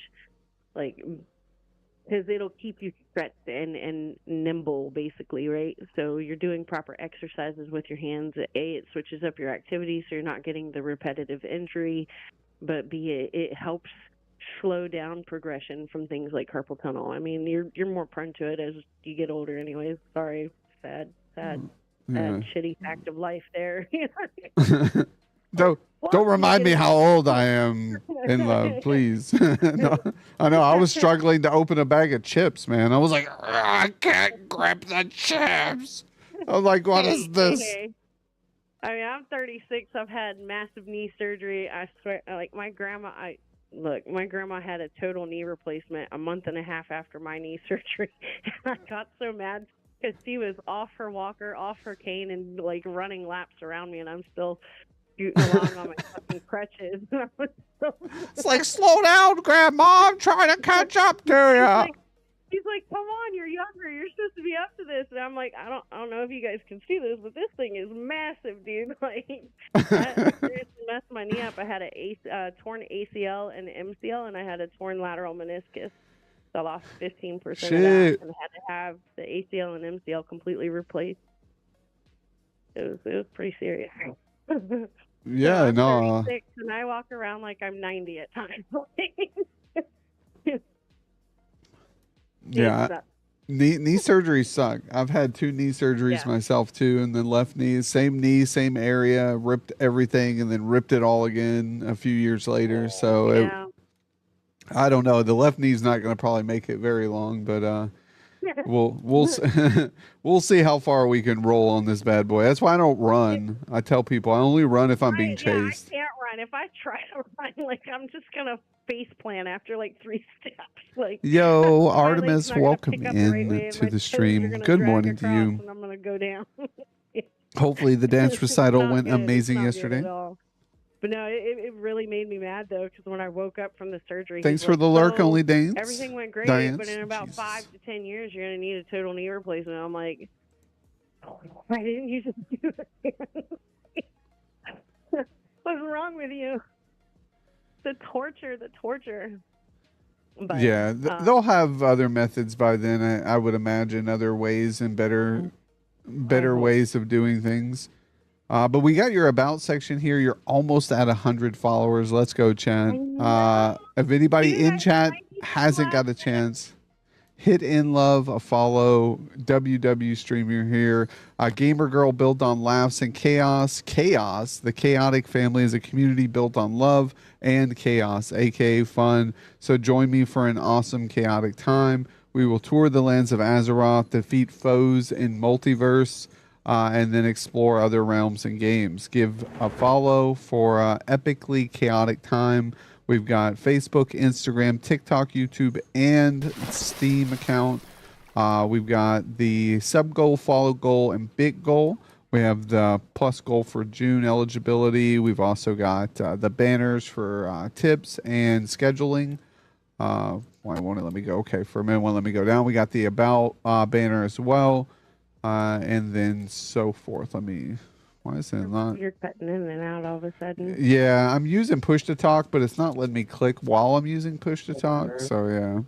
Like, because it'll keep you stretched and nimble, basically, right? So you're doing proper exercises with your hands. It switches up your activity, so you're not getting the repetitive injury. But it helps slow down progression from things like carpal tunnel. I mean, you're more prone to it as you get older, anyways. Sorry, sad, shitty fact of life there. Don't remind me how old I am in love, please. No, I know I was struggling to open a bag of chips, man. I was like, I can't grip the chips. I was like, what is this? I mean, I'm 36. I've had massive knee surgery. I swear, like my grandma had a total knee replacement a month and a half after my knee surgery. And I got so mad because she was off her walker, off her cane, and like running laps around me, and I'm still scooting along on my fucking crutches. It's like, slow down, Grandma. I'm trying to catch up to you. He's like, come on, you're younger. You're supposed to be up to this. And I'm like, I don't know if you guys can see this, but this thing is massive, dude. Like, I seriously messed my knee up. I had a torn ACL and MCL, and I had a torn lateral meniscus. So I lost 15% of that and had to have the ACL and MCL completely replaced. It was pretty serious. Yeah, I'm no. 36 and I walk around like I'm 90 at times. Yeah, knee surgeries suck. I've had 2 knee surgeries myself too, and then left knee, same area, ripped everything, and then ripped it all again a few years later. So I don't know. The left knee's not going to probably make it very long, but we'll see how far we can roll on this bad boy. That's why I don't run. I tell people I only run if I'm being chased. I can't run. If I try to run, like I'm just gonna face plant after like 3 steps. Like, yo, Artemis, welcome in to the stream. Good morning to you. And I'm gonna go down. Hopefully the dance recital Not went good. It's amazing not good yesterday. at all. But no, it really made me mad though, because when I woke up from the surgery, he's Thanks for like, the lurk, "So only dance. everything went great, but Diane's. in about 5 to 10 years, you're gonna need a total knee replacement." I'm like, "Why didn't you just do it?" What's wrong with you? The torture, the torture. But Yeah, they'll have other methods by then. I would imagine other ways and better hope ways of doing things. But we got your about section here. You're almost at 100 followers. Let's go, chat. If anybody in chat hasn't got a chance, hit in love, a follow, WW Streamer here. Gamer Girl built on laughs and chaos. Chaos, the chaotic family, is a community built on love and chaos, aka fun. So join me for an awesome chaotic time. We will tour the lands of Azeroth, defeat foes in multiverse, and then explore other realms and games. Give a follow for epically chaotic time. We've got Facebook, Instagram, TikTok, YouTube, and Steam account. We've got the sub goal, follow goal, and big goal. We have the plus goal for June eligibility. We've also got the banners for tips and scheduling. Why won't it let me go? Okay, for a minute, won't let me go down. We got the about banner as well, and then so forth. Why is it not? you're cutting in and out all of a sudden. Yeah, I'm using push to talk, but it's not letting me click while I'm using push to talk. So yeah.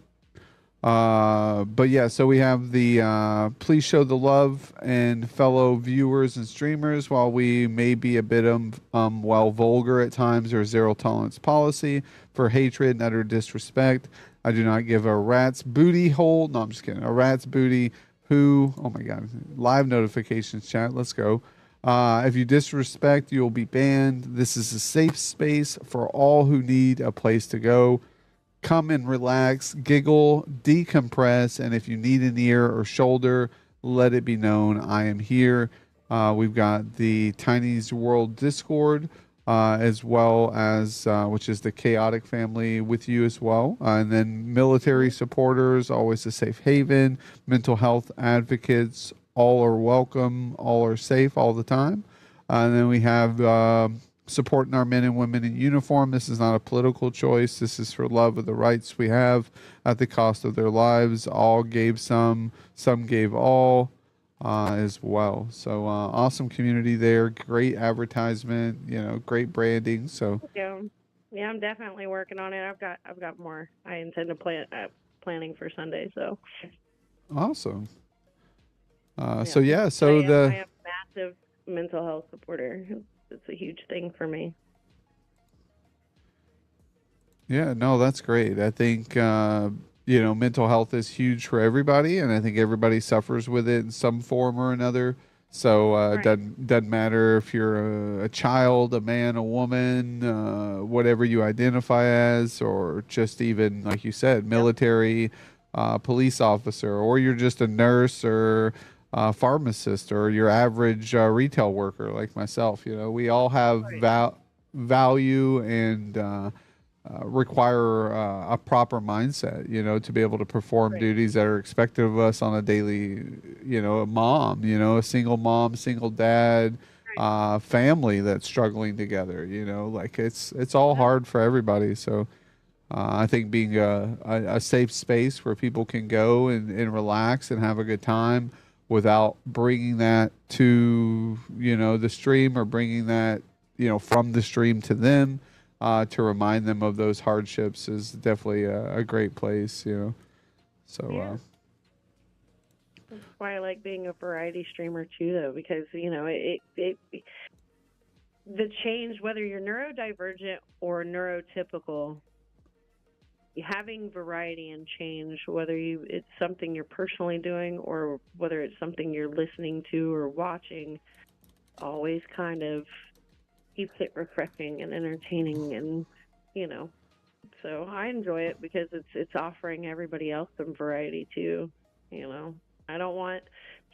But yeah, so we have the please show the love and fellow viewers and streamers. While we may be a bit well vulgar at times, or zero tolerance policy for hatred and utter disrespect. I do not give a rat's booty hole. No, I'm just kidding. A rat's booty. Who? Oh my God! Live notifications, chat. Let's go. If you disrespect, you will be banned. This is a safe space for all who need a place to go. Come and relax, giggle, decompress, and if you need an ear or shoulder, let it be known I am here. We've got the Tiny's World Discord, as well as which is the chaotic family with you as well, and then military supporters, always a safe haven. Mental health advocates, all are welcome, all are safe all the time. And then we have supporting our men and women in uniform. This is not a political choice. This is for love of the rights we have at the cost of their lives. All gave some gave all as well. So awesome community there. Great advertisement. Great branding. So Yeah, I'm definitely working on it. I've got more. I intend to planning for Sunday. So awesome. I So am a massive mental health supporter. It's a huge thing for me. Yeah, no, that's great. I think mental health is huge for everybody, and I think everybody suffers with it in some form or another. So it doesn't matter if you're a child, a man, a woman, whatever you identify as, or just even like you said, military, police officer, or you're just a nurse or pharmacist, or your average retail worker like myself. We all have value and require a proper mindset, to be able to perform duties that are expected of us on a daily, a mom, a single mom, single dad, family that's struggling together, like it's all hard for everybody. So I think being a safe space where people can go and relax and have a good time without bringing that to, the stream, or bringing that, from the stream to them, to remind them of those hardships, is definitely a great place, So, That's why I like being a variety streamer too, though, because the change, whether you're neurodivergent or neurotypical, having variety and change, whether it's something you're personally doing or whether it's something you're listening to or watching, always kind of keeps it refreshing and entertaining, and so I enjoy it because it's offering everybody else some variety too. I don't want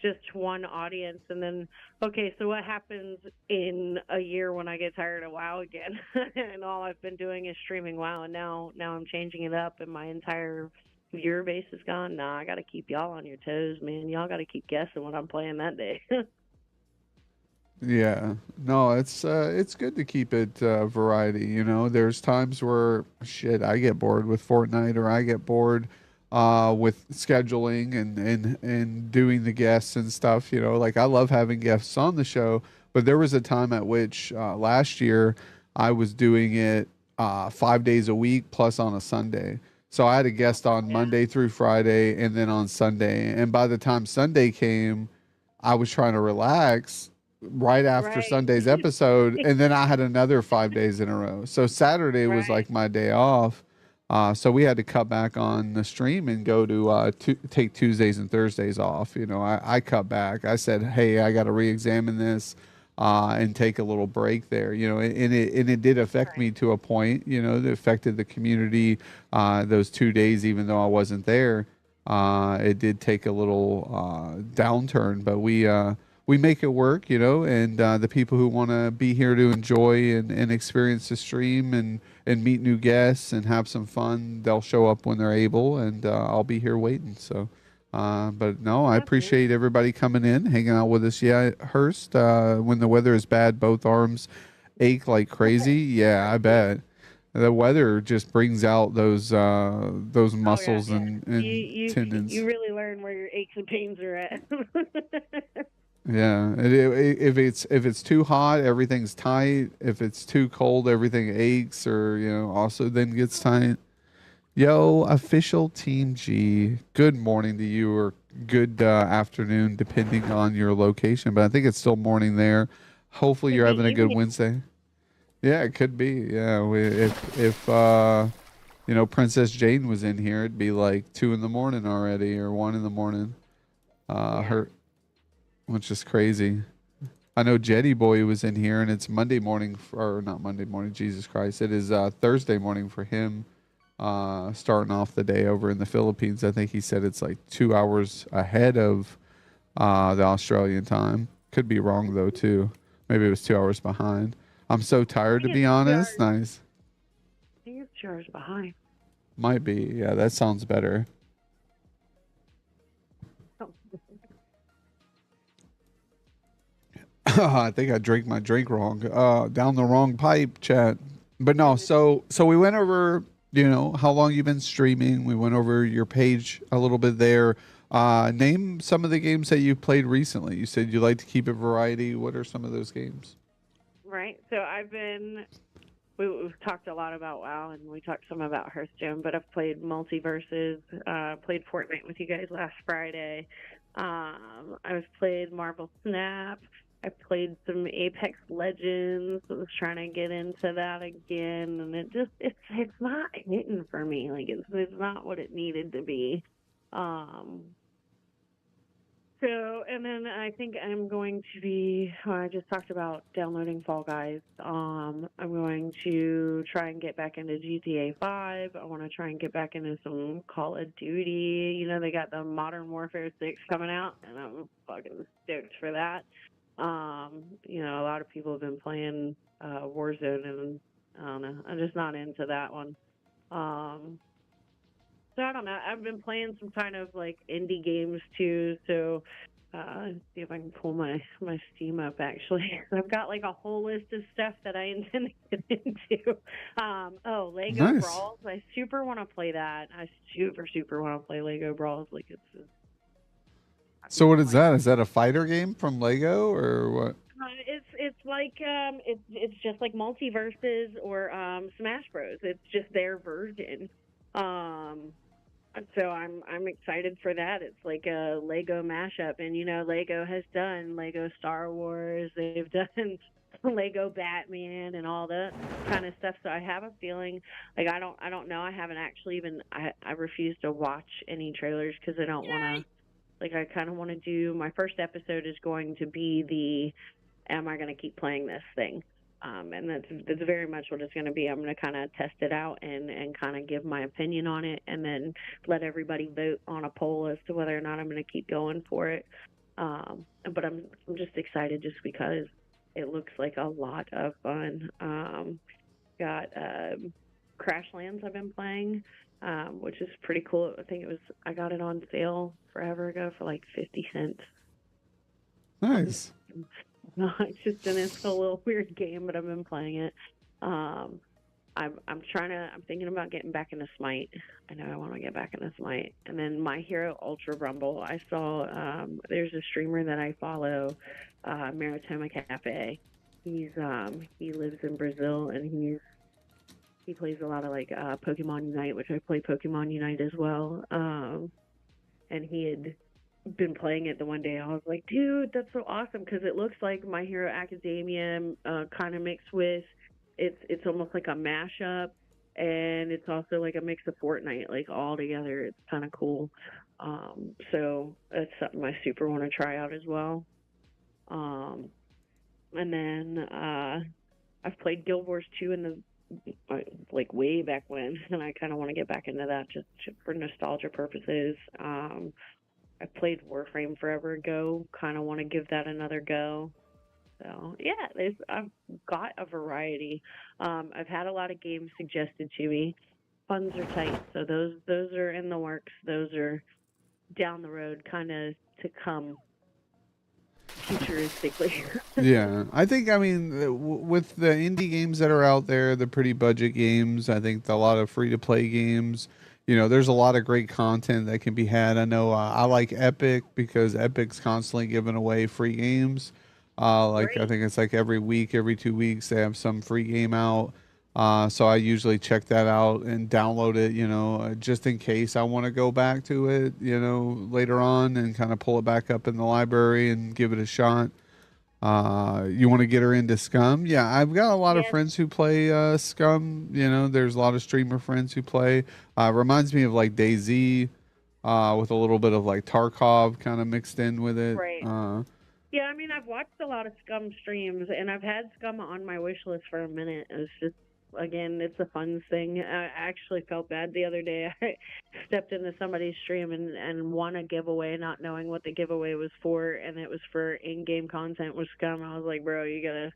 just one audience and then, okay, so what happens in a year when I get tired of WoW again and all I've been doing is streaming WoW, and now I'm changing it up and my entire viewer base is gone? Nah, I got to keep y'all on your toes, man. Y'all got to keep guessing what I'm playing that day. Yeah, no, it's good to keep it variety. You know, there's times where shit I get bored with Fortnite, or I get bored with scheduling and doing the guests and stuff. You know, like I love having guests on the show, but there was a time at which last year I was doing it 5 days a week plus on a Sunday. So I had a guest on Monday through Friday and then on Sunday. And by the time Sunday came, I was trying to relax right after Right. Sunday's episode, and then I had another 5 days in a row. So Saturday was like my day off. So we had to cut back on the stream and go to take Tuesdays and Thursdays off. You know, I cut back. I said, hey, I got to re-examine this and take a little break there. You know, and it did affect me to a point. You know, that affected the community those 2 days, even though I wasn't there. It did take a little downturn, but we make it work, you know, and the people who want to be here to enjoy and experience the stream and meet new guests and have some fun, they'll show up when they're able, and I'll be here waiting. So, but no, I appreciate everybody coming in, hanging out with us. Yeah, Hurst, when the weather is bad, both arms ache like crazy. Yeah, I bet. The weather just brings out those muscles and tendons. You really learn where your aches and pains are at. Yeah, if it's too hot, everything's tight. If it's too cold, everything aches, or you know, also then gets tight. Yo, official Team G. Good morning to you, or good afternoon, depending on your location. But I think it's still morning there. Hopefully, you're having a good Wednesday. Yeah, it could be. Yeah, if you know, Princess Jane was in here, it'd be like 2 in the morning already, or 1 in the morning. Her, which is crazy. I know Jetty Boy was in here, and it's Monday morning, or not Monday morning, Jesus Christ. It is Thursday morning for him, starting off the day over in the Philippines. I think he said it's like 2 hours ahead of the Australian time. Could be wrong, though, too. Maybe it was 2 hours behind. I'm so tired, to be honest. Nice. I think it's 2 hours behind. Might be. Yeah, that sounds better. I think I drank my drink wrong, down the wrong pipe, chat. But no, so we went over, you know, how long you've been streaming. We went over your page a little bit there. Name some of the games that you've played recently. You said you like to keep it variety. What are some of those games? Right. So we've talked a lot about WoW, and we talked some about Hearthstone, but I've played Multiverses, played Fortnite with you guys last Friday. I've played Marvel Snap. I played some Apex Legends. I was trying to get into that again, and it's not hitting for me. Like it's not what it needed to be. So, and then I think I'm going to be, I just talked about downloading Fall Guys. I'm going to try and get back into GTA 5. I want to try and get back into some Call of Duty. You know, they got the Modern Warfare 6 coming out, and I'm fucking stoked for that. You know, a lot of people have been playing Warzone, and I don't know, I'm just not into that one. So I don't know. I've been playing some kind of like indie games too. So see if I can pull my Steam up. Actually, I've got like a whole list of stuff that I intend to get into. Lego Brawls. I super want to play that. I super want to play Lego Brawls. Like it's. So what is that? Is that a fighter game from Lego or what? It's like it's just like Multiverses or Smash Bros. It's just their version. So I'm excited for that. It's like a Lego mashup, and you know, Lego has done Lego Star Wars. They've done Lego Batman and all that kind of stuff. So I have a feeling, like I don't know. I haven't actually even. I refuse to watch any trailers because I don't want to. Like I kind of want to do. My first episode is going to be am I going to keep playing this thing? And that's very much what it's going to be. I'm going to kind of test it out and kind of give my opinion on it, and then let everybody vote on a poll as to whether or not I'm going to keep going for it. But I'm just excited just because it looks like a lot of fun. Got Crashlands I've been playing, which is pretty cool. I think I got it on sale forever ago for like 50 cents. Nice. No, it's just it's a little weird game, but I've been playing it. Um, I'm thinking about getting back into Smite. I know I want to get back into Smite. And then My Hero Ultra Rumble. I saw there's a streamer that I follow, Maritoma Cafe. He lives in Brazil, and he plays a lot of like Pokemon Unite, which I play Pokemon Unite as well. And he had been playing it the one day. I was like, dude, that's so awesome because it looks like My Hero Academia kind of mixed with it's almost like a mashup, and it's also like a mix of Fortnite, like all together. It's kind of cool. So that's something I super want to try out as well. And then I've played Guild Wars 2 in the like way back when, and I kind of want to get back into that just for nostalgia purposes. I played Warframe forever ago. Kind of want to give that another go. So yeah, I've got a variety. I've had a lot of games suggested to me. Funds are tight, so those are in the works. Those are down the road, kind of to come futuristically. Yeah, I think, I mean, with the indie games that are out there, the pretty budget games, I think a lot of free to play games, there's a lot of great content that can be had. I know I like Epic because Epic's constantly giving away free games. I think it's like every week, every 2 weeks, they have some free game out. So I usually check that out and download it, just in case I want to go back to it, later on and kind of pull it back up in the library and give it a shot. You want to get her into Scum? Yeah, I've got a lot of friends who play Scum. There's a lot of streamer friends who play. Reminds me of like DayZ, with a little bit of like Tarkov kind of mixed in with it. Right. Yeah, I mean, I've watched a lot of Scum streams, and I've had Scum on my wish list for a minute. It's just, again, it's a fun thing. I actually felt bad the other day. I stepped into somebody's stream and won a giveaway, not knowing what the giveaway was for, and it was for in-game content with Scum. I was like, bro, you gotta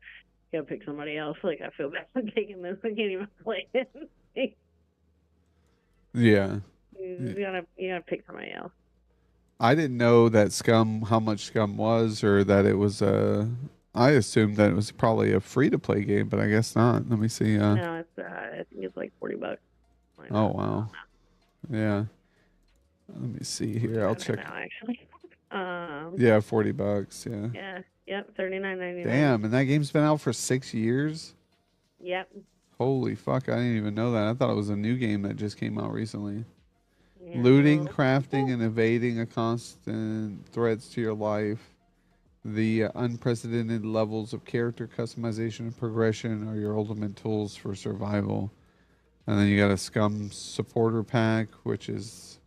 pick somebody else. Like, I feel bad for taking this. I can't even play it. Yeah. You gotta pick somebody else. I didn't know that how much Scum was, or that it was I assumed that it was probably a free to play game, but I guess not. Let me see. No, it's I think it's like $40. Oh wow. Yeah. Let me see here. I'll check. Now, actually. Yeah, $40. Yeah. Yeah. Yep. $39.99. Damn, and that game's been out for 6 years. Yep. Holy fuck! I didn't even know that. I thought it was a new game that just came out recently. Yeah, Looting, crafting, and evading are constant threats to your life. The unprecedented levels of character customization and progression are your ultimate tools for survival. And then you got a Scum supporter pack, which is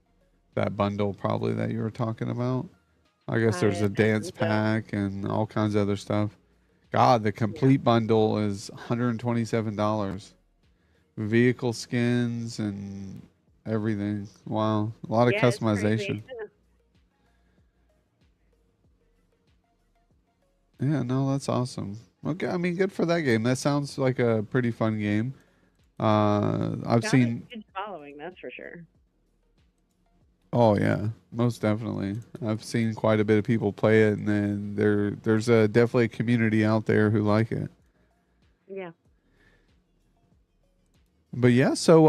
that bundle probably that you were talking about. I guess there's a dance pack and all kinds of other stuff. God, the complete bundle is $127. Vehicle skins and everything. Wow. A lot of customization. Yeah, no, that's awesome. Okay, I mean, good for that game. That sounds like a pretty fun game. I've seen. Good following, that's for sure. Oh yeah, most definitely. I've seen quite a bit of people play it, and then there's definitely a community out there who like it. Yeah. But yeah, so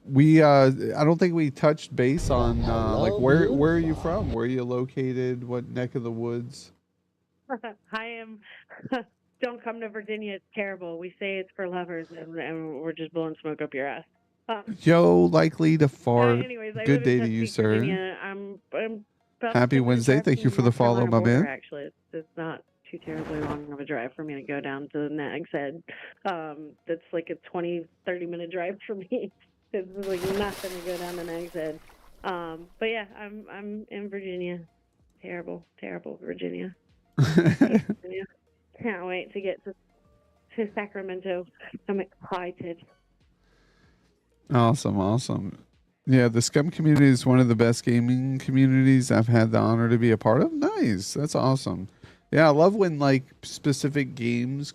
we I don't think we touched base on like where are you from? Where are you located? What neck of the woods? I am. Don't come to Virginia. It's terrible. We say it's for lovers, and we're just blowing smoke up your ass. Yo, likely to fart. Anyways, I Good live day in to you, Chesapeake, sir. Virginia. I'm about Happy 10 minutes Wednesday. drive Thank from you for the North follow, Carolina my border, man. Actually, it's not too terribly long of a drive for me to go down to the Nags Head. That's like a 20-30 minute drive for me. It's like nothing to go down to Nags Head. But yeah, I'm in Virginia. Terrible Virginia. Virginia. Can't wait to get to Sacramento. I'm excited. Awesome. Yeah, the Scum community is one of the best gaming communities I've had the honor to be a part of. Nice. That's awesome. Yeah, I love when like specific games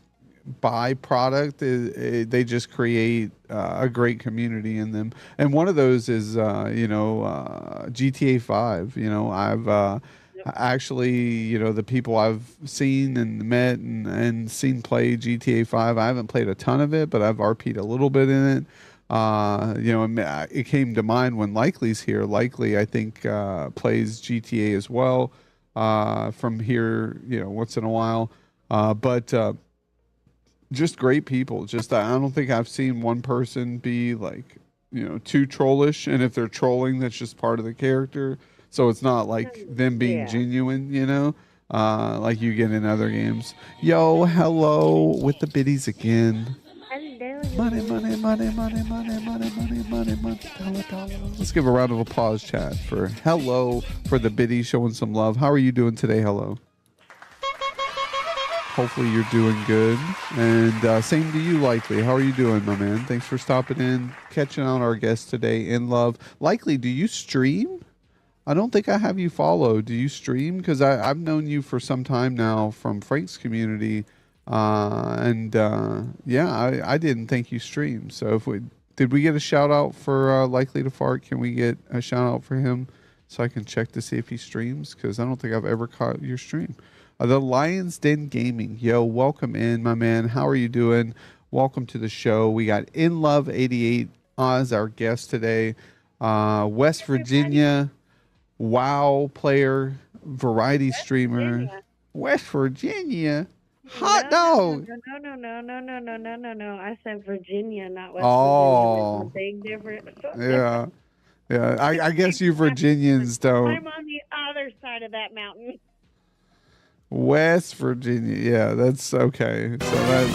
buy product. They just create a great community in them. And one of those is, GTA 5. I've actually, the people I've seen and met and seen play GTA 5, I haven't played a ton of it, but I've RP'd a little bit in it. It came to mind when Likely's here. Likely, I think, plays GTA as well from here, once in a while. But just great people. Just I don't think I've seen one person be like, too trollish. And if they're trolling, that's just part of the character. So it's not like them being Yeah. genuine, like you get in other games. Yo, hello with the biddies again. Money, money, money, money, money, money, money, money, money, dollar, dollar. Let's give a round of applause, chat, for hello for the biddies showing some love. How are you doing today? Hello. Hopefully you're doing good. And same to you, Likely. How are you doing, my man? Thanks for stopping in, catching on our guest today in love. Likely, do you stream? I don't think I have you followed. Do you stream? Because I've known you for some time now from Frank's community. Yeah, I didn't think you streamed. So did we get a shout out for Likely to Fart? Can we get a shout out for him so I can check to see if he streams? Because I don't think I've ever caught your stream. The Lions Den Gaming. Yo, welcome in, my man. How are you doing? Welcome to the show. We got In Love 88 as our guest today. West Virginia WoW player, variety streamer. West Virginia. Hot dog. No. I said Virginia, not West Virginia. There's a Oh, big difference. yeah. Yeah. I guess you Virginians don't. I'm on the other side of that mountain. West Virginia. Yeah, that's okay. So that.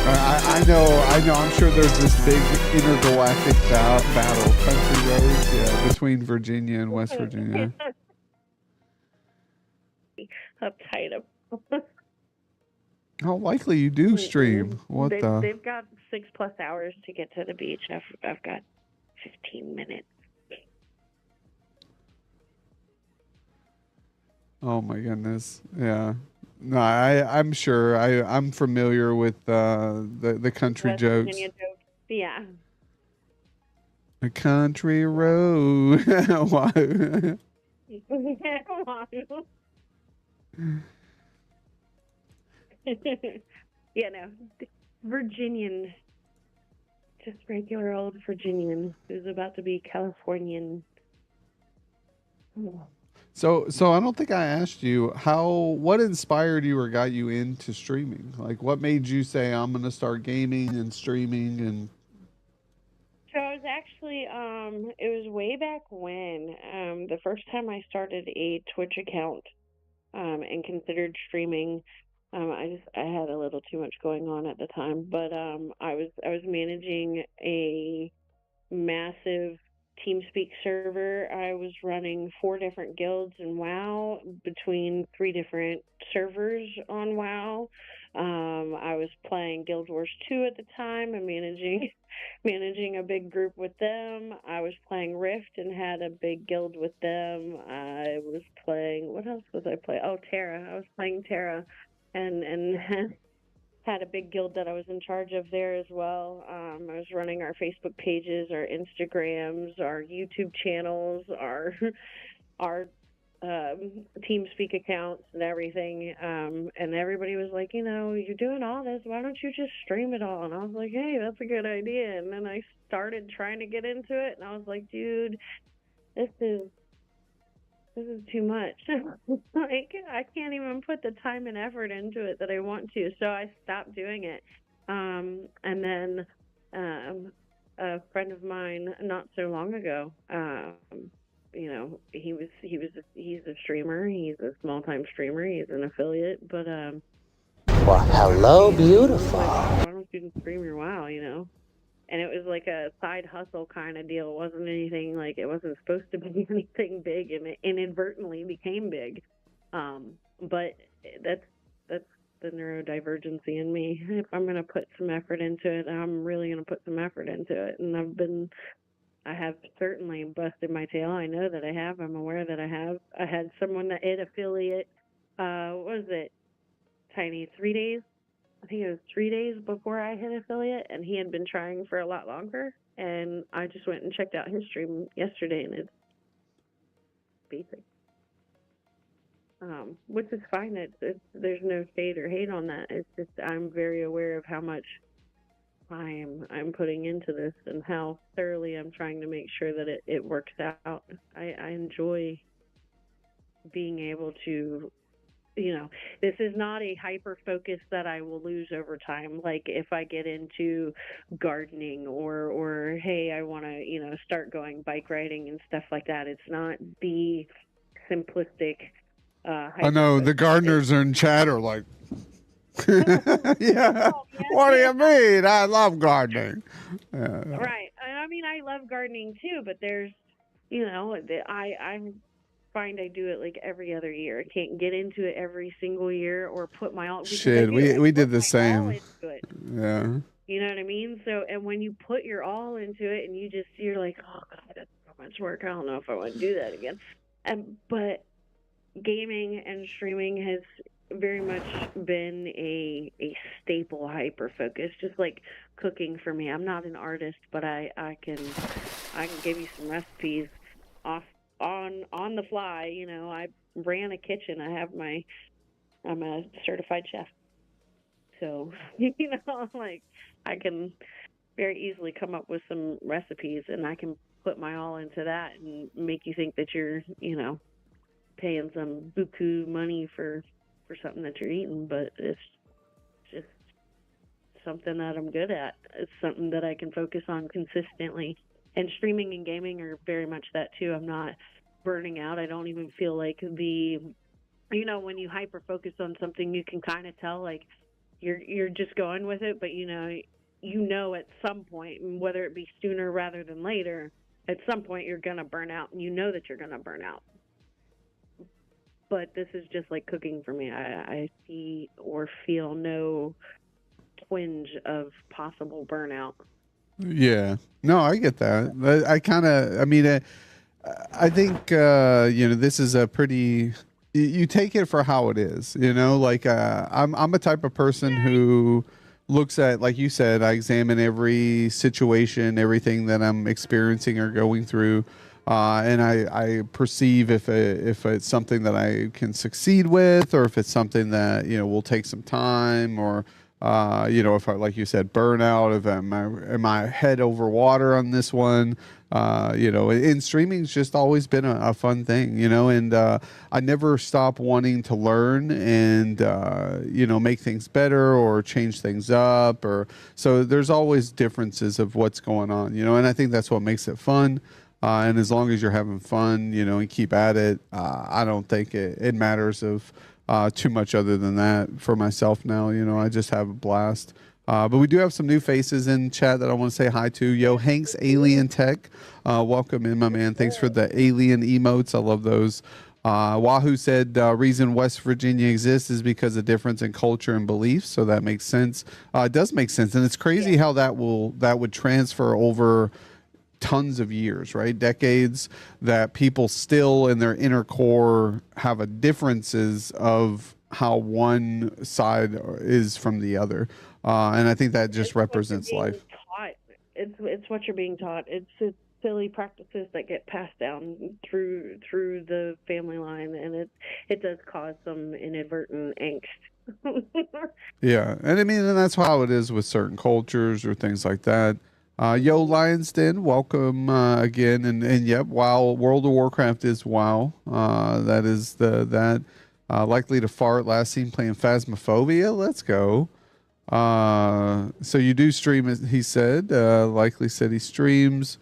I know. I'm sure there's this big intergalactic battle, country roads, yeah, between Virginia and West Virginia. Uptight. How likely you do stream? What the? They've got 6+ hours to get to the beach. I've got 15 minutes. Oh my goodness. Yeah. No, I'm sure. I'm familiar with the country West jokes. Virginia jokes. Yeah. A country road. Why? Yeah, no. Virginian. Just regular old Virginian who's about to be Californian. So I don't think I asked you what inspired you or got you into streaming? Like what made you say I'm gonna start gaming and streaming and So I was actually, it was way back when, the first time I started a Twitch account, and considered streaming. I had a little too much going on at the time, but I was managing a massive TeamSpeak server. I was running 4 different guilds in WoW between 3 different servers on WoW. I was playing Guild Wars 2 at the time and managing a big group with them. I was playing Rift and had a big guild with them. I was playing, what else was I playing? Oh, Terra. I was playing Terra and had a big guild that I was in charge of there as well. I was running our Facebook pages, our Instagrams, our YouTube channels, our TeamSpeak accounts and everything. And everybody was like, you're doing all this. Why don't you just stream it all? And I was like, hey, that's a good idea. And then I started trying to get into it, and I was like, dude, this is too much. Like, I can't even put the time and effort into it that I want to. So I stopped doing it. And then a friend of mine not so long ago, he's a streamer. He's a small time streamer. He's an affiliate, but Well, hello, beautiful. why don't you stream your WoW, And it was like a side hustle kind of deal. It wasn't anything like, it wasn't supposed to be anything big, and it inadvertently became big. But that's the neurodivergency in me. If I'm going to put some effort into it, I'm really going to put some effort into it. And I have certainly busted my tail. I know that I have. I'm aware that I have. I had someone that hit affiliate, what was it, Tiny, 3 days? I think it was 3 days before I hit affiliate, and he had been trying for a lot longer. And I just went and checked out his stream yesterday, and it's basic. Which is fine. There's no shade or hate on that. It's just I'm very aware of how much time I'm putting into this and how thoroughly I'm trying to make sure that it works out. I enjoy being able to, this is not a hyper focus that I will lose over time. Like if I get into gardening or hey, I want to, start going bike riding and stuff like that. It's not the simplistic. I know the gardeners are in chat are like, yeah. What do you mean? I love gardening. Right. I mean, I love gardening too, but there's, I find I do it like every other year. I can't get into it every single year or put my all. Shit, we did the same. Yeah. You know what I mean? So, and when you put your all into it, and you're like, oh god, that's so much work. I don't know if I want to do that again. But gaming and streaming has very much been a staple hyper focus, just like cooking for me. I'm not an artist, but I can give you some recipes on the fly. I ran a kitchen. I'm a certified chef, so like I can very easily come up with some recipes, and I can put my all into that and make you think that you're paying some buku money for something that you're eating, but it's just something that I'm good at. It's something that I can focus on consistently. And streaming and gaming are very much that too. I'm not burning out. I don't even feel like when you hyper focus on something, you can kind of tell like you're just going with it, but at some point, whether it be sooner rather than later, at some point you're gonna burn out, and that you're gonna burn out. But this is just like cooking for me. I see or feel no twinge of possible burnout. Yeah. No, I get that. I think, this is a pretty, you take it for how it is, like, I'm a type of person who looks at, like you said, I examine every situation, everything that I'm experiencing or going through. And I perceive if it's something that I can succeed with, or if it's something that will take some time, or if I, like you said, burnout. If am I head over water on this one? And streaming's just always been a fun thing, and I never stop wanting to learn and make things better or change things up, or so there's always differences of what's going on, and I think that's what makes it fun. And as long as you're having fun, and keep at it, I don't think it matters of too much other than that for myself now. I just have a blast. But we do have some new faces in chat that I want to say hi to. Yo, Hank's Alien Tech. Welcome in, my man. Thanks for the alien emotes. I love those. Wahoo said reason West Virginia exists is because of difference in culture and beliefs. So that makes sense. It does make sense. And it's crazy how that would transfer over tons of years, right? Decades, that people still in their inner core have a differences of how one side is from the other. And I think that just represents life. It's what you're being taught. It's silly practices that get passed down through the family line, and it does cause some inadvertent angst. Yeah. And and that's how it is with certain cultures or things like that. Yo, Lions Den, welcome again. And yep, WoW, World of Warcraft is WoW. That is likely to fart, last seen playing Phasmophobia. Let's go. So you do stream, he said. Likely said he streams.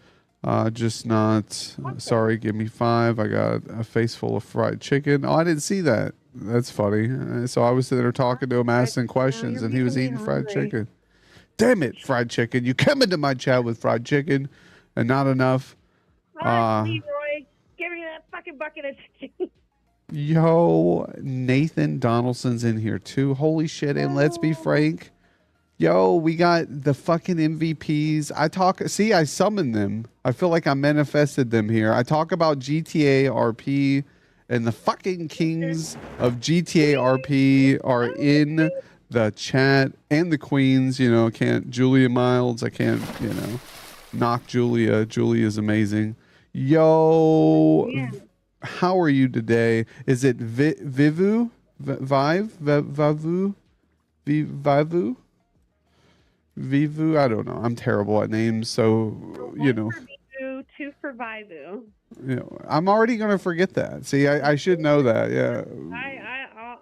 Just not. Sorry, give me 5. I got a face full of fried chicken. Oh, I didn't see that. That's funny. So I was there talking to him, asking questions, and he was eating fried chicken. Damn it, fried chicken. You come into my chat with fried chicken and not enough. Leroy, give me that fucking bucket of chicken. Yo, Nathan Donaldson's in here too. Holy shit. And let's be frank. Yo, we got the fucking MVPs. I summoned them. I feel like I manifested them here. I talk about GTA RP, and the fucking kings of GTA RP are in the chat, and the queens, Julia Miles, I can't, knock Julia. Julia's amazing. Yo, how are you today? Is it Vivu? Vive? Vavu? Vivu? Vivu? I don't know. I'm terrible at names, so you know. Vivu, 2 for Vivu. You know, I'm already gonna forget that. See, I should know that. Yeah.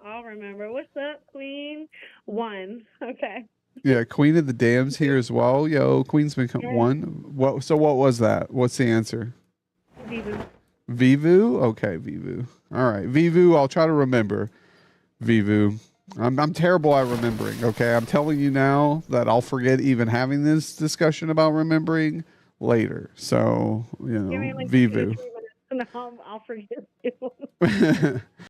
I'll remember. What's up, Queen? 1. Okay. Yeah, Queen of the Dams here as well. Yo, Queen's been one. What? So what was that? What's the answer? Vivu. Vivu. Okay, Vivu. All right, Vivu. I'll try to remember. Vivu. I'm terrible at remembering. Okay, I'm telling you now that I'll forget even having this discussion about remembering later. So Give me know, like 2 to Vivu. 3 minutes and I'll forget you.